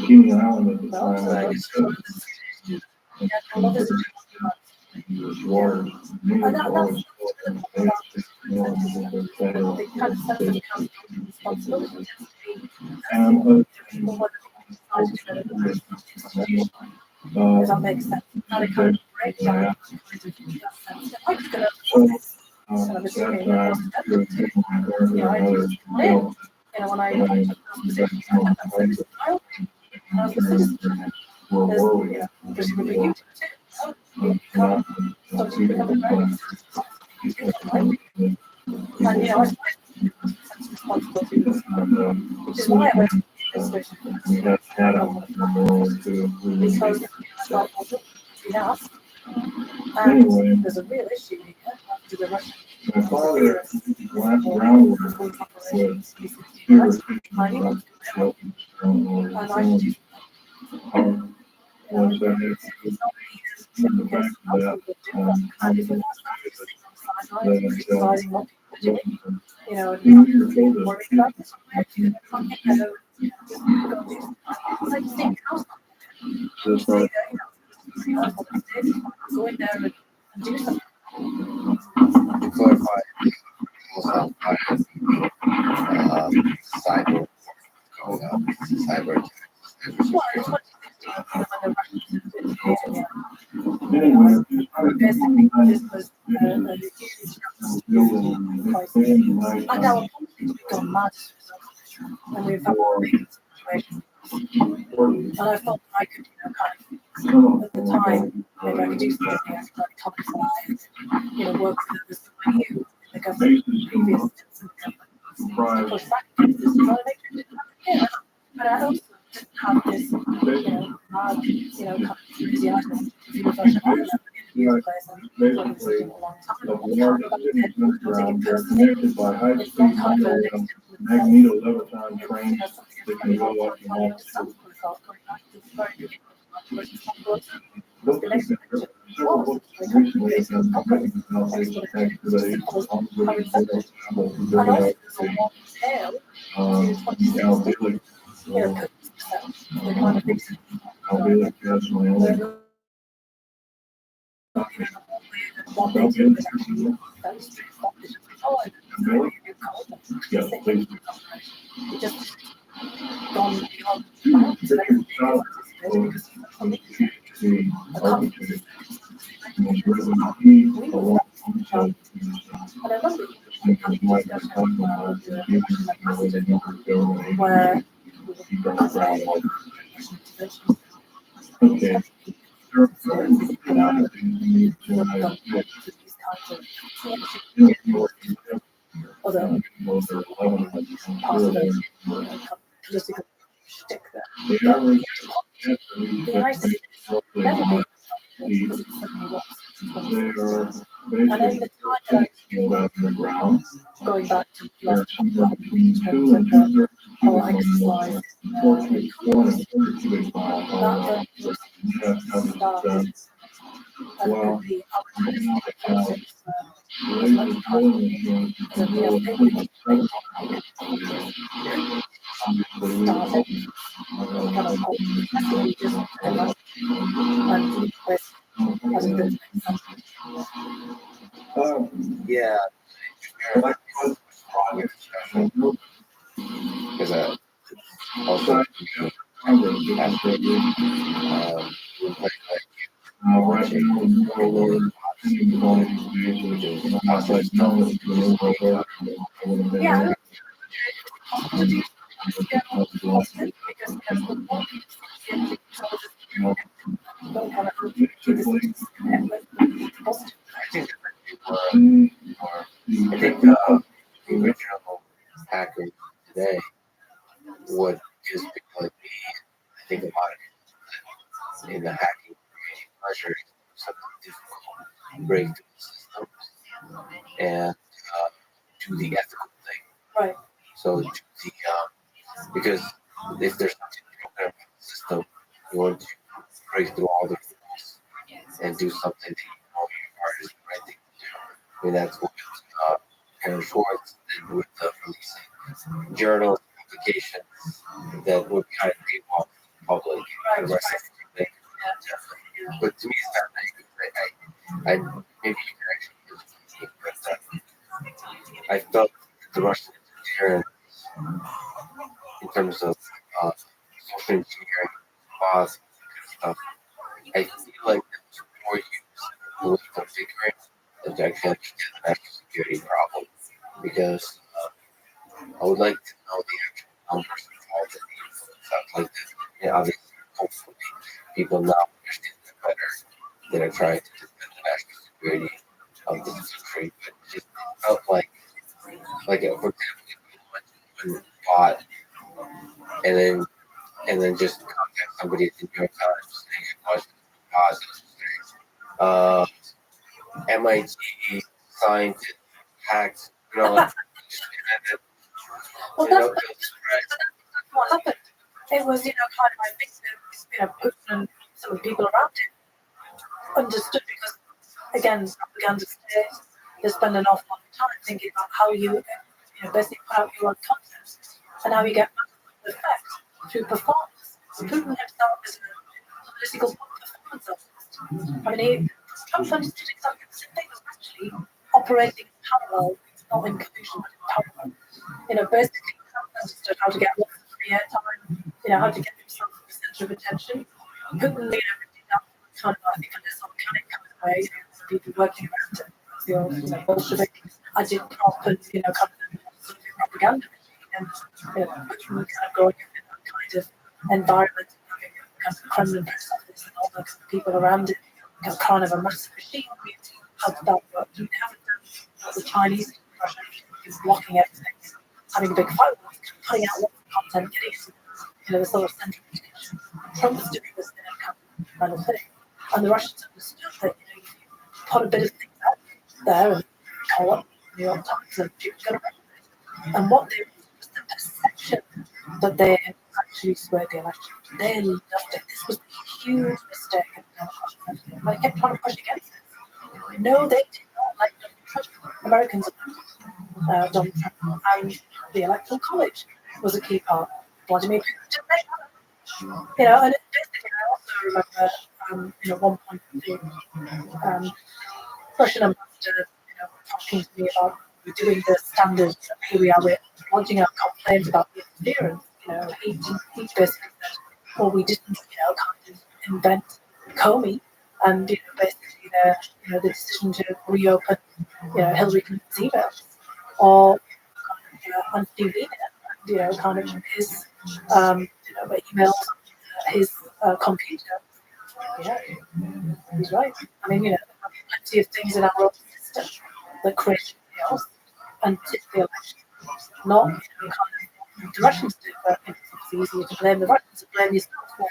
King Island at the Well, time, so like I that's- said, yeah, I love this. there's water. And that's the kind of sense of responsibility if that makes sense. Not a kind of breakdown. I'm just gonna and I'm assuming that when I presumably you and I responsibility, which is why I went to this because and there's a real issue here to the Russian. My father went groundwork with fewer And once I had in the back of that, worried about this. That's right. Go in there and do something. To clarify, also cyber going up, cyber attacks. Well, it's what Anyway, basically this was a huge crisis. And our politics gone mad. And we've had a big situation. And I felt I could, kind of, at the time, maybe I could do something like comment, work with others like you, the government, previous to push back against this, try to make sure it didn't happen again. But I also didn't have this, mad, kind of enthusiasm for the Russian army. basically, the large cities underground, they're connected by high-speed magneto leviton trains that can go up and off. Several books recently have been written about these activities, Albielic has my own. Yeah, please. Just gone beyond The architect was driven key along also where okay. There are certain commodities in the United States. other political shtick there. The average The United States never been because it suddenly was. they are And then the time basically underground. going back to They're last somewhere between 2 and 2 our exercise, Fortunately, 4 cubic miles all that around. started and Well, the politics, laser drilling machines control Yeah. Because also yeah. I think the original hacker today would just be like me. I think about it in the hacking pleasure, something difficult, break the system, and do the ethical thing. Right. So do the because if there's something broken about the system, you want to break through all the rules and do something that you know your heart is the right thing to do. I mean that's what Aaron Schwartz did with the releasing journals, applications that would kind of paywall public. The rest of the thing. But to me, it's not nice. I maybe you can actually but I felt the Russian interference in terms of social engineering, laws, stuff. I feel like there's more use in political figuring than to actually understand the national security problem. Because I would like to know the actual numbers involved in the info and stuff like that. And obviously, hopefully, people now understand that better that are trying to defend the national security of the country. But it just felt like for example, one bot and then just contact somebody at the New York Times saying it was positive. MIT scientist hacked, Well, that's what happened. It was, kind of, I think, Putin and some of the people around him understood because, again, propaganda state, they spend an awful lot of time thinking about how you basically put out your own content and how you get maximum effect through performance. Putin himself is a political performance artist. I mean, Trump understood exactly the same thing. Was actually operating in parallel, not in collusion, but in parallel. Basically, Trump understood how to get lots of free airtime, how to get himself the center of attention. Putin, did that kind of, I think, in this organic kind of way, people working around it. The old, Bolshevik agitprop and, kind of propaganda machine. And, Putin was kind of growing up in that kind of environment, having a kind of Kremlin press office and all the kind of people around it, kind of a massive machine. How did that work? They haven't done the Chinese Russia is blocking everything, having a big fight, putting out lots of content, getting the sort of central attention. Trump's doing this kind of thing. And the Russians understood that, you put a bit of things out there and call up New York Times and people going to read it. And what they was the perception that they had actually swayed the election. They loved it. This was a huge mistake in the Democratic. They kept trying to push against it. No, they did not like Donald Trump. Americans Donald Trump. And the Electoral College was a key part. Vladimir Putin didn't make that. And basically, I also remember, at one point, the Russian ambassador, talking to me about doing the standard. Here we are, we're lodging our complaints about the interference. He basically said, "Well, we didn't, kind of invent Comey," and basically the decision to reopen, Hillary Clinton's emails, or Anthony Weiner, kind of his, emails, his computer. Yeah, he's right. I mean, there are plenty of things in our own system that create chaos and tip the election. Not, kind of the Russians do, but it's easier to blame the Russians and blame yourself for,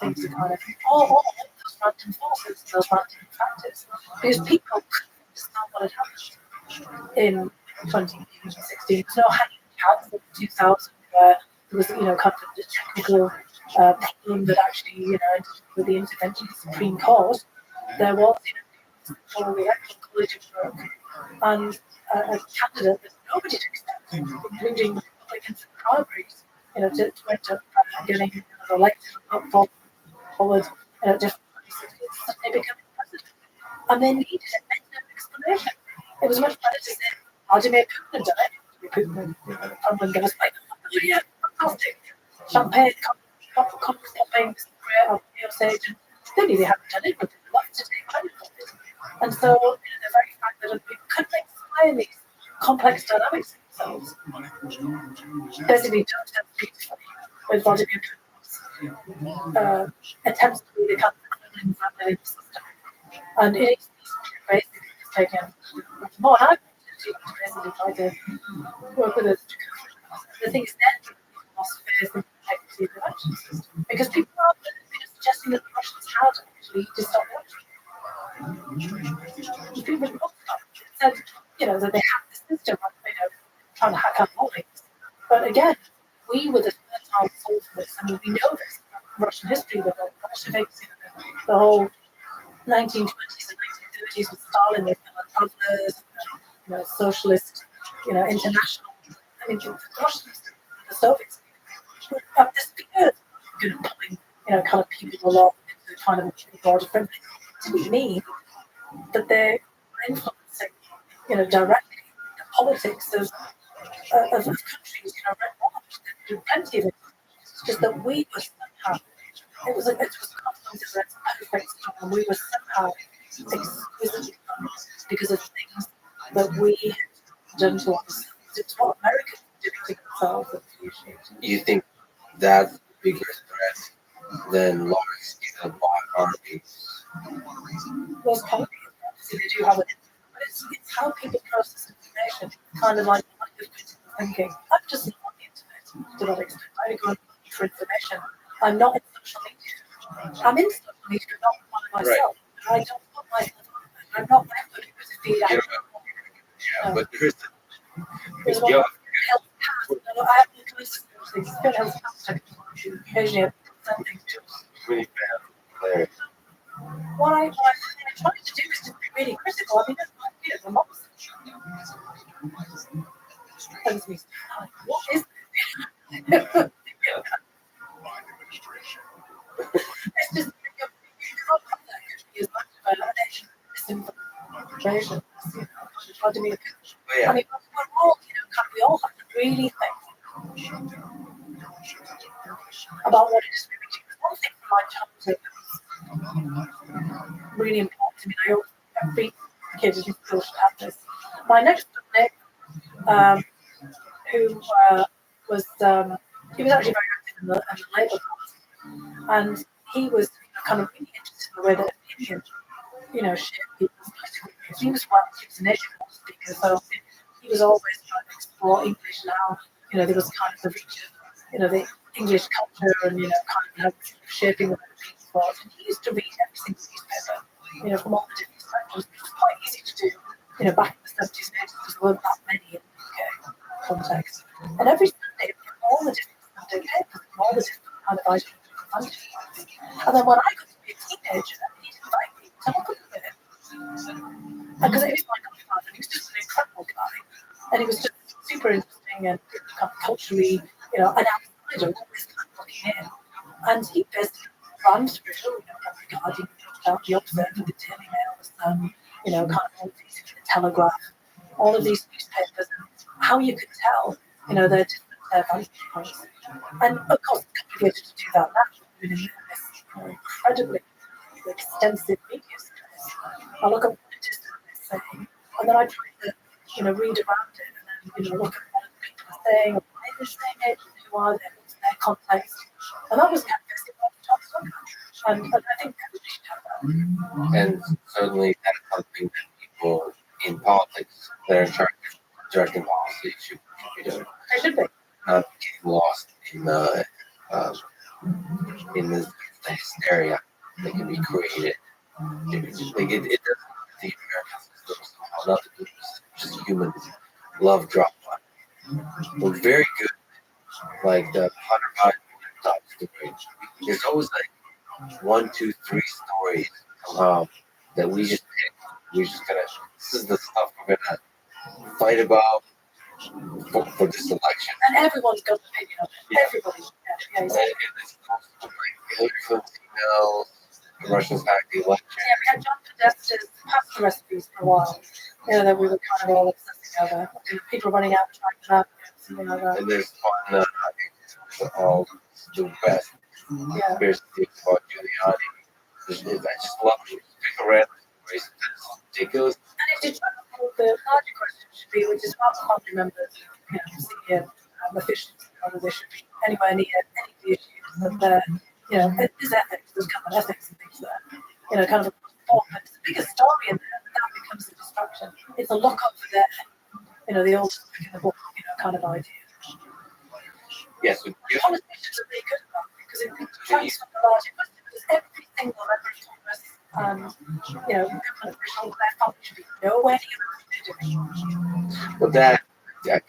things are kind of, all those random forces, those random factors. Because people couldn't understand what had happened in 2016. There's no hanging cats in 2000 where there was, kind of the technical problem that actually, with the intervention of the Supreme Court, there was, for the Electoral College of work and a candidate that nobody had expected, including Republicans and primaries, to end up getting elected up forward different places, suddenly becoming president. And they needed an explanation. It was much better to say, Vladimir Putin had done it. Putin and guys like, oh yeah, fantastic. Champagne, popping, great, agent. They knew they hadn't done it, but they loved to take credit for it. And so, the very fact that people couldn't explain these complex dynamics themselves basically don't have to be with Vladimir Putin's attempts to be the kind of family system. And it is basically taken more time to basically try to work with us. The thing is that lost faith in the integrity of the election system because people are suggesting that the Russians had actually to stop elections. People said, that they had this system of, trying to hack up politics. But again, we were the fertile soil for this. I mean, we know this from Russian history, that the Bolsheviks, the whole 1920s and 1930s with Stalin, the travelers, socialist, international. I mean, the Russians, the Soviets. This because good at pulling, kind of people along into kind of a broader framework to mean that they're influencing, directly the politics of countries, around the world. Plenty of it. It's just that we were somehow, it was confidence in its perfect storm, and we were somehow exquisitely punished because of things that we had done to ourselves. It's what Americans did to themselves that we appreciate. You think that's a bigger threat than large-scale bot armies? Those kind of they do have it, but it's how people process information. Kind of like critical thinking. I'm just not on the internet to that extent. I go for information. I'm not in social media. I'm in social media, not one myself. Right. I don't put myself on there. I'm not there to feed out. Yeah, but there's one health path. I have to good health path occasionally something to really bad. What I try to do is to be really critical. I mean, that's the most. What is it? It's just as much about misinformation. I mean, we're all, we all have to really think about what it is we do. One thing from my childhood really important to me. I always every kid in school should have this. My next door neighbour, who was he was actually very active in the Labour Party, and he was kind of really interested in the way that opinion, shaped people's lives. He was an Asian speaker, so he was always trying to explore English now. There was kind of the reach of, the English culture and kind of shaping the way people thought. And he used to read every single newspaper, from all the different sectors, which was quite easy to do, back in the 70s and 80s, because there weren't that many in the UK context. And every Sunday, all the different Sunday papers, and all the different kind of items were funded. And then when I got to be a teenager, he'd invite me to look at it. Because it was my godfather, and he was just an incredible guy. And he was just super interesting and kind of culturally, an outsider, always kind of looking in. And he basically ran through, regarding the Observer, the Daily Mail, the Sun, kind of all these, the Telegraph, all of these newspapers, and how you could tell, their different vantage points. And of course, it's complicated to do that now, in this incredibly extensive media space. I look at what it is that they're saying, and then I try to, read around it, and then, look at what people are saying, why they're saying it, who are they, what's their context. And that was kind of basically what we talked about. And I think everybody should have that. And certainly that's something that people in politics that are in charge of directing policy should be doing. They should be. Not getting lost in the hysteria that can be created. It doesn't the American system somehow nothing. Just human love drop one. We're very good. Like the Hunter Biden top story. There's always like 1, 2, 3 stories somehow that we just pick. We're just gonna. This is the stuff we're gonna fight about for this election. And everyone's got an opinion on it. Everybody. Yeah, exactly. Hillary Clinton's emails, the Russians hacked the election. Yeah, we had John Podesta's pasta recipes for a while. That we were kind of all obsessing over. People running out trying them out, something like that. And there's one all the best conspiracy theories about Giuliani. I just love it. Pick a random stories. That's ridiculous. And it the larger question should be, which is what the family members, senior officials, whether they should be anywhere near any of the issues that there's ethics, there's kind of ethics and things there, kind of a but it's a bigger story in there, that becomes a distraction. It's a lock up for their, the old in the book, kind of idea. Yes, politicians are really good at that because it transforms the larger question, because every single member of Congress, government official, their family should be nowhere near what they're doing. But that I can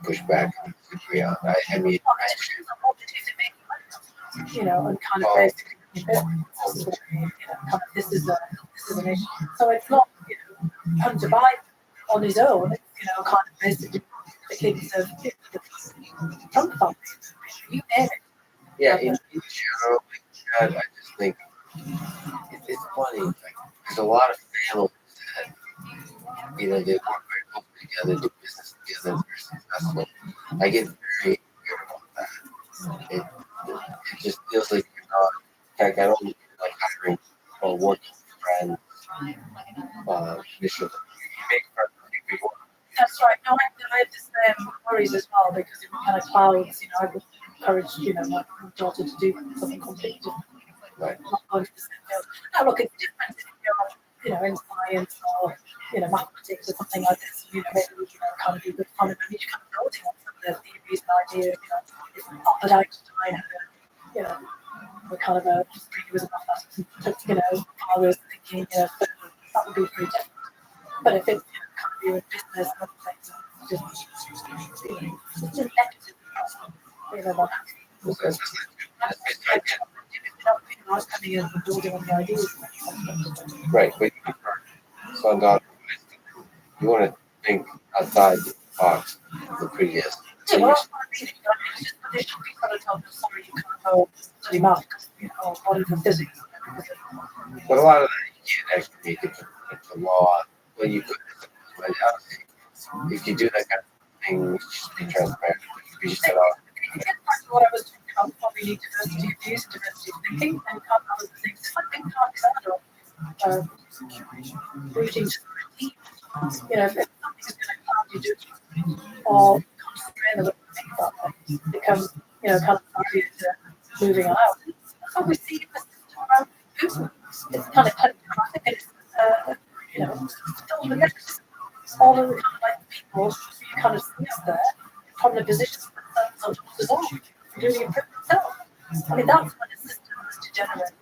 push back on. I mean, politicians are what it is that make money, and kind of basically this is an issue. So it's not, Hunter Biden on his own, kind of basically the kids of drunk about it. You name it. Yeah, in general, like that, I just think it's funny. Like, there's a lot of families that, you know, they work very closely together, do business together, they're successful. I get very weird about that. It just feels like you're not. In fact, I don't like hiring or working with friends. Initially, you make friends with people. That's right. No, I have the same worries as well because it kind of clouds. You know, I would encourage, you know, my daughter to do something completely different. Right. Not going to the same field. Now, look, it's different if you're, you know, in science or, you know, mathematics or something like this. You know, maybe you know, kind of do good fun and then you kind of building on some of the theories and ideas. You know, it's not that Einstein had, you know, the kind of a just he was a mathematician, took, you know, hours thinking, you know, but that would be pretty different. But if it's kind of you in business and other things, it's just negative. You know, what happens. Coming in and building on the ideas. Right, but so on God, you want to think outside the box, the previous. So Yeah, well, that's what I mean. They should be kind of told them, sorry, you can't go study math because, you know, or even physics. But a lot of that you can't actually make it into law. When you could, if you do that kind of thing, you should be transparent. You should set off. What I was talking about, probably diversity of views, diversity of thinking, and other things. It's like being Alexander, rooting to the team. You know, if something is going to cloud you do, or constrain a little bit about it, becomes, you know, kind of barrier to moving on out. That's what we see in the system around Google. It's kind of traffic, and it's, you know, still the next. All of the kind of like people you kind of see up there from the positions themselves on top of the really improve themselves. I mean, that's when the system is degenerate.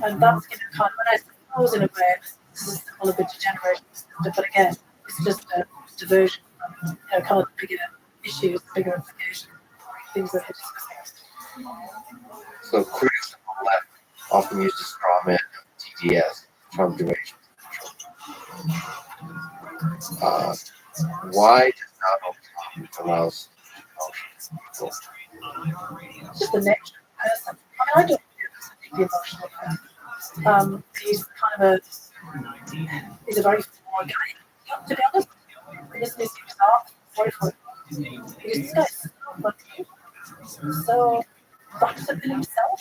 And that's going to kind of, and I suppose in a way, this is all a bit degeneration system, but again, it's just a diversion from, you know, kind of bigger issues, bigger implications, things that we're discussing. So critics on the left often use the straw man TDS, term duration. Why does Donald Trump allow Just the nature of the person. I mean, I don't feel emotional about him. He's kind of he's a very flawed guy, to be honest. This makes me sorry for him. This guy's so funny, so wrapped up in himself.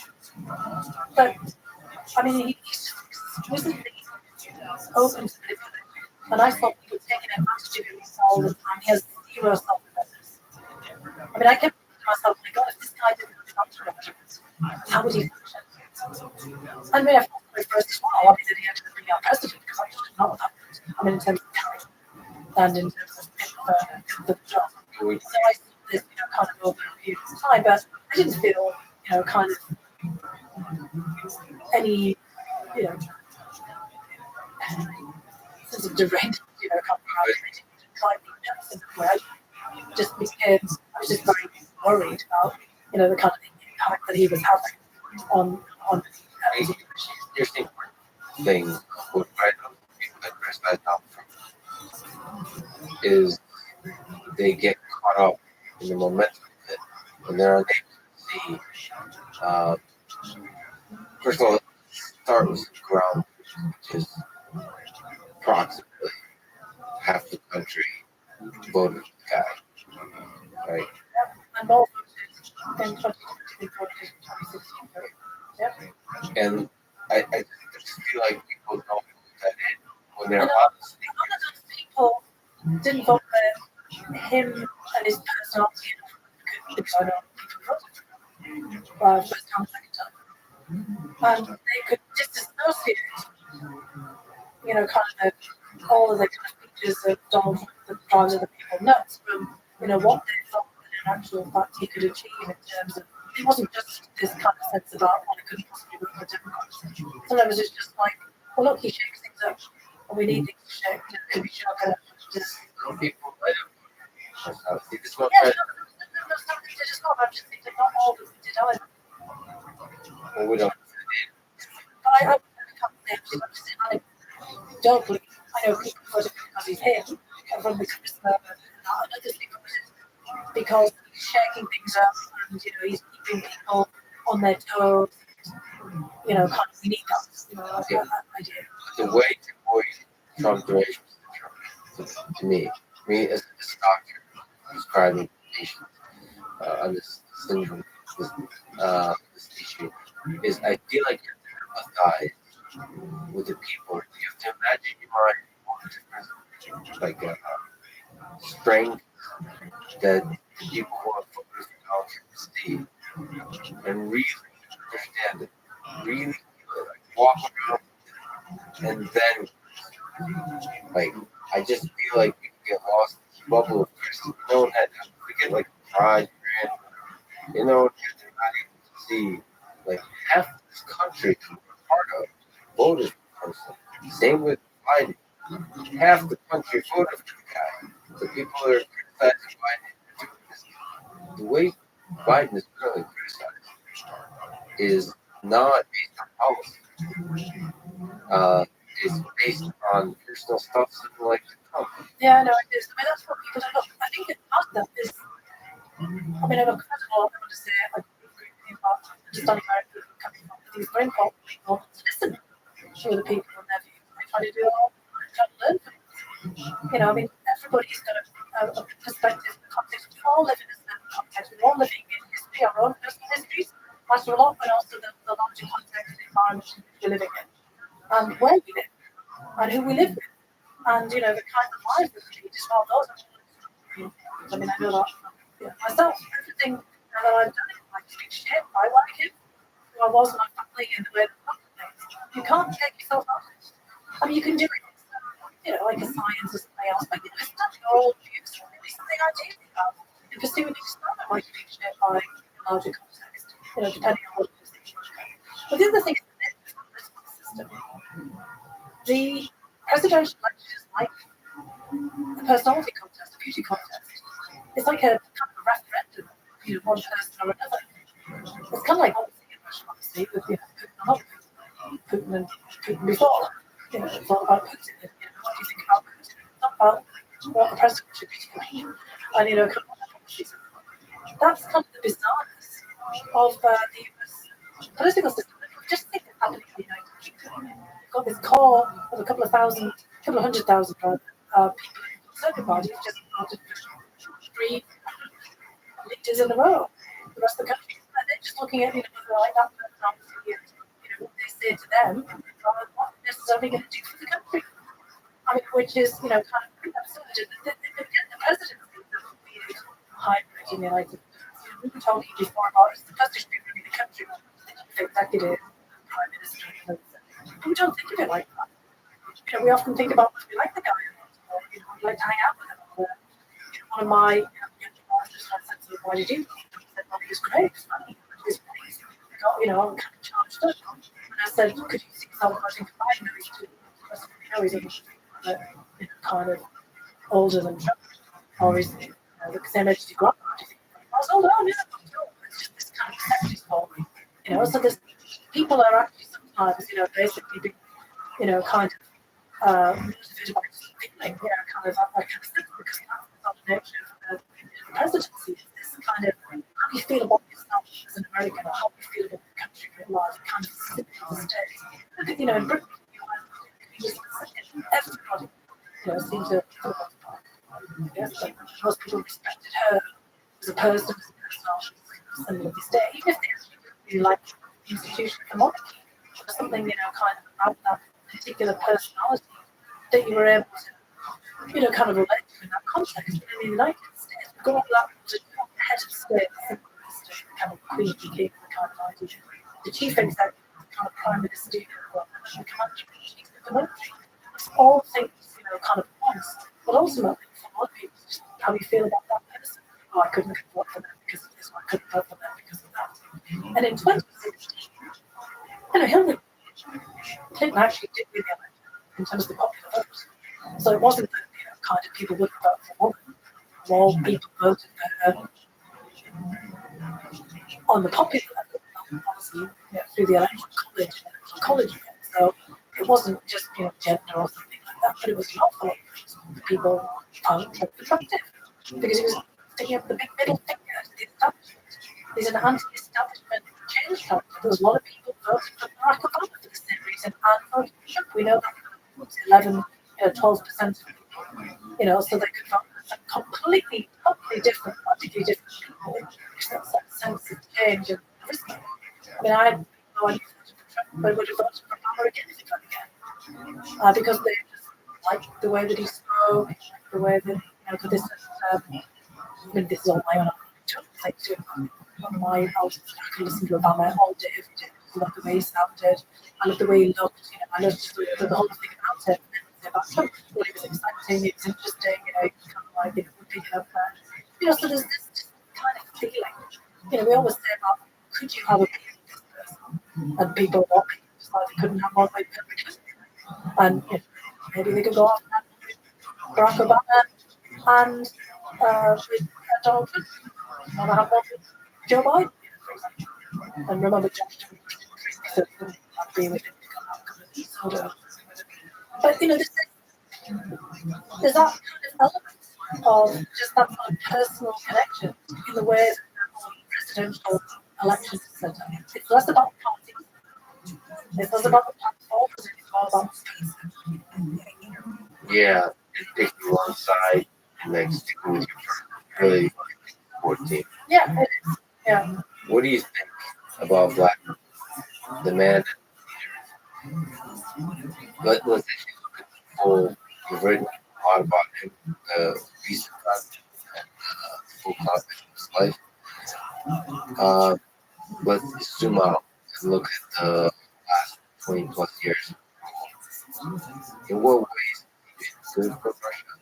But, I mean, he's exquisitely open to manipulate. And I thought he was taking advantage of him all the time. He has zero self-awareness. I mean, I kept thinking to myself, my God, if this guy didn't have self-awareness, how would he function? I mean, I thought my first trial, obviously, he had to bring out president because I just didn't know what happened. I mean, in terms of character and in terms of the job. So I saw this, you know, kind of over a period of time, but I didn't feel, you know, kind of any, you know, sense of derangement, you know, kind of drive me nuts in a way. Just because I was just very worried about, you know, the kind of impact that he was having on interesting thing what I know people that criticize Donald Trump is they get caught up in the momentum of it and they're unable to see first of all start with ground which is approximately half the country voted for the guy. Right? And both in 2016. And I just feel like people don't put that in when they're honestly. None of those people didn't vote for him and his personality because I know people voted for him first time, second time. And they could disassociate, you know, kind of all of the kind of features of Donald Trump that drives other people nuts from, you know, what they thought that in actual fact he could achieve in terms of, it wasn't just this kind of sense about what it couldn't possibly work for Democrats. Sometimes it's just like, well, look, he shakes things up, and we need things to shake. And we should not going to just. Some people might have. This one Yeah, no, they're just not. I'm just thinking, not all of them did either. well, we don't. But I can't say, I'm just saying, I don't believe, I know people voted because he's here, and from the charisma and other people voted because he shaking things up, and he's keeping people on their toes. Kind of we need that. That idea. The way to avoid Trump duration to me as a doctor prescribing patients on this syndrome, this issue, is I feel like you have to empathize with the people. You have to imagine you are like strength that the people who are focused on see and really understand it, really walk around, and then I just feel like we can get lost in the bubble of Christ. We get pride, and not able to see half this country we're part of voted for person. Same with Biden. Half the country voted for the guy. The people that are criticizing Biden are doing this. The way Biden is currently criticized is not based on policy. It's based on personal stuff, something like Trump. Yeah, no, it is. I mean, that's what people don't know. I think part of that is, look, first of all, I want to say, I agree with you about understanding where people are coming from. But these very important people to listen to the people and their views. I try to do it all. I try to learn from them. Everybody's got a perspective, a context. We all live in a certain context. We're all living in history, our own personal histories, matter a lot, but also the larger context, the environment we're living in. And where we live, and who we live with, and the kind of lives that we lead as well. Those are, I know that myself. Everything that I've done, I've been shaped by what I did, who I was, my family, and the way that I looked at things. You can't take yourself out of it. You can do it, like a science or something else, but it's not your own views. It's something ideas about. And pursuing an experiment might be shaped by a larger context, depending on what it is that you're doing. But the other thing is the political system. The presidential election is like a personality contest, a beauty contest. It's like a kind of a referendum, one person or another. It's kind of like what we see in Russia, obviously, with Putin and Putin before. It's all about Putin. What do you think about Putin? It's not about what the president should be doing. And a couple of policies. That's kind of the bizarreness of the US political system. Just think it's happening in the United Kingdom. Got this core of a couple of hundred thousand people in the Conservative Party who just voted for 3 leaders in a row. The rest of the country, and they're just looking at whether like that personality and what they say to them, what they're necessarily going to do for the country. Which is kind of absurd. The presidency is a weird hybrid in the United States. We were talking before about the first distributor in the country, the chief executive, prime minister. But we don't think of it like that. We often think about what we like the guy, or we like to hang out with him. One of my younger just said to him, "Why did you?" He said, "Well, he was great. He was funny. He was nice. I'm kind of charged up." And I said, "Could you see yourself watching combining those two?" He's kind of older than Trump, or is the same age as your grandma? I was older. Oh, no, it's just this kind of acceptance for me. So there's people are actually sometimes, basically being, kind of motivated by feeling, kind of that kind of thing, because that's the nature of the presidency. Is this kind of how do you feel about yourself as an American, or how do you feel about the country at large? Kind of sit on the stage. Look at, in Britain, everybody, seemed to feel about the part. Yes, like most people respected her as a person, as a personality, and of this day, even if they really liked the institution of the monarchy, or something, kind of about that particular personality that you were able to, kind of relate to in that context. But in the United States, we've got all that head of state, the kind of queen, the king, the kind of idea, the chief executive, the kind of prime minister, the commander-in-chief of the military. It's all things, kind of once, but ultimately, for a lot of people, it's just how you feel about that person. Oh, I couldn't vote for them because of this, or I couldn't vote for them because of that. And in 2016, Hillary Clinton actually did win the election in terms of the popular vote. So it wasn't that, kind of people wouldn't vote for women. All people voted for her on the popular level, obviously, through the electoral college. So it wasn't just, gender or something like that, but it was an awful lot of people found Trump attractive because he was sticking up the big middle finger the establishment. He's an anti-establishment change campaign. There was a lot of people voting for Barack Obama for the same reason, and voted for Trump. We know that 11, 12%, so they could vote for some completely, totally different, radically different people. That sense of change and risk. I mean, I had no idea for Trump, but would have voted for Obama again if he got again, because they just liked the way that he spoke, the way that for this. This is all my own. Thanks to I can listen to Obama all day, every day. I love the way he sounded. I love the way he looked. I love just the whole thing about him. About Trump, thought he was exciting. It was interesting. He was kind of like picking up there. So there's this kind of feeling. We always say about could you have a meeting with this person? And people want people decide they couldn't have one with Hillary Clinton. And maybe they could go off and Barack Obama and with Donald Trump. And I have one with Joe Biden, for example. And remember, George W. Bush would agree with him to come out of these order. But there's that kind of element of just that kind of personal connection in the way that presidential elections are set up. It's less about parties. It's less about the platforms. It's more about space. Yeah, and picking one side and then sticking with your really important team. Yeah, it is. Yeah. What do you think about Black? The man. Let's actually look at the full. You've written a lot about him, recent and full context of his life. Let's zoom out and look at the last 20 plus years. In what ways is it good for Russia?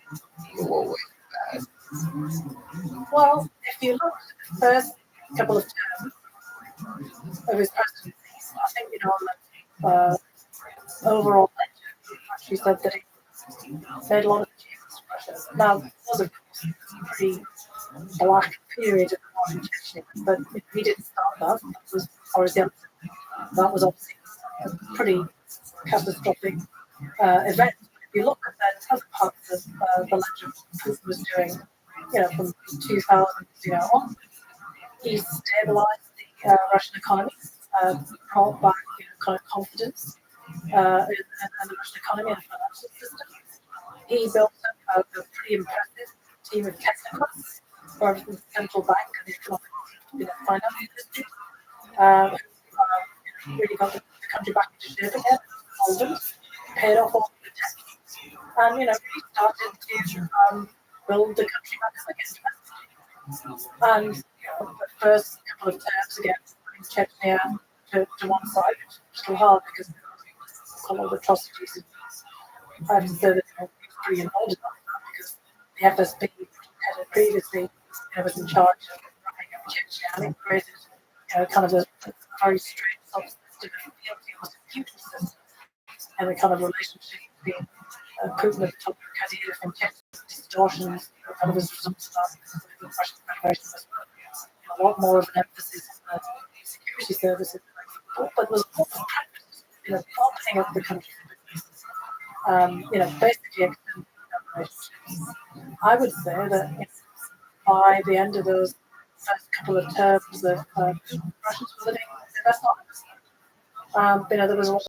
In what ways is bad? Well, if you look at the first couple of terms of his presidency, I think on the overall lecture, actually said that he made a lot of achievements for Russia. Now, it was of course a pretty black period of war intention, but he didn't start that. That was Boris Yeltsin. That was obviously a pretty catastrophic event. If you look at the other parts of the lecture Putin was doing, from 2000, onwards, he stabilized the Russian economy, brought back kind of confidence in the Russian economy and financial system. He built up a pretty impressive team of technocrats for the central bank and the economic finance industry, really got the country back into shape again, solvent, paid off all the debt, and really started to build the country back up again. And the first couple of terms again, Chechnya to one side, which is a little hard because a lot of atrocities. I have to say that I was pretty involved in that because the FSB had previously was in charge of running up Chechnya, and it created kind of a very strange subsystem of fealty, almost a feudal system, and the kind of relationship between Putin at the top of Kadyrov and Chechnya distortions, kind of as a result of that, the Russian Federation as well. A lot more of an emphasis on the security services, but was also practiced, opening up the country for business. Basically extending relationships. I would say that by the end of those first couple of terms that Russians were living their best lives, there was a lot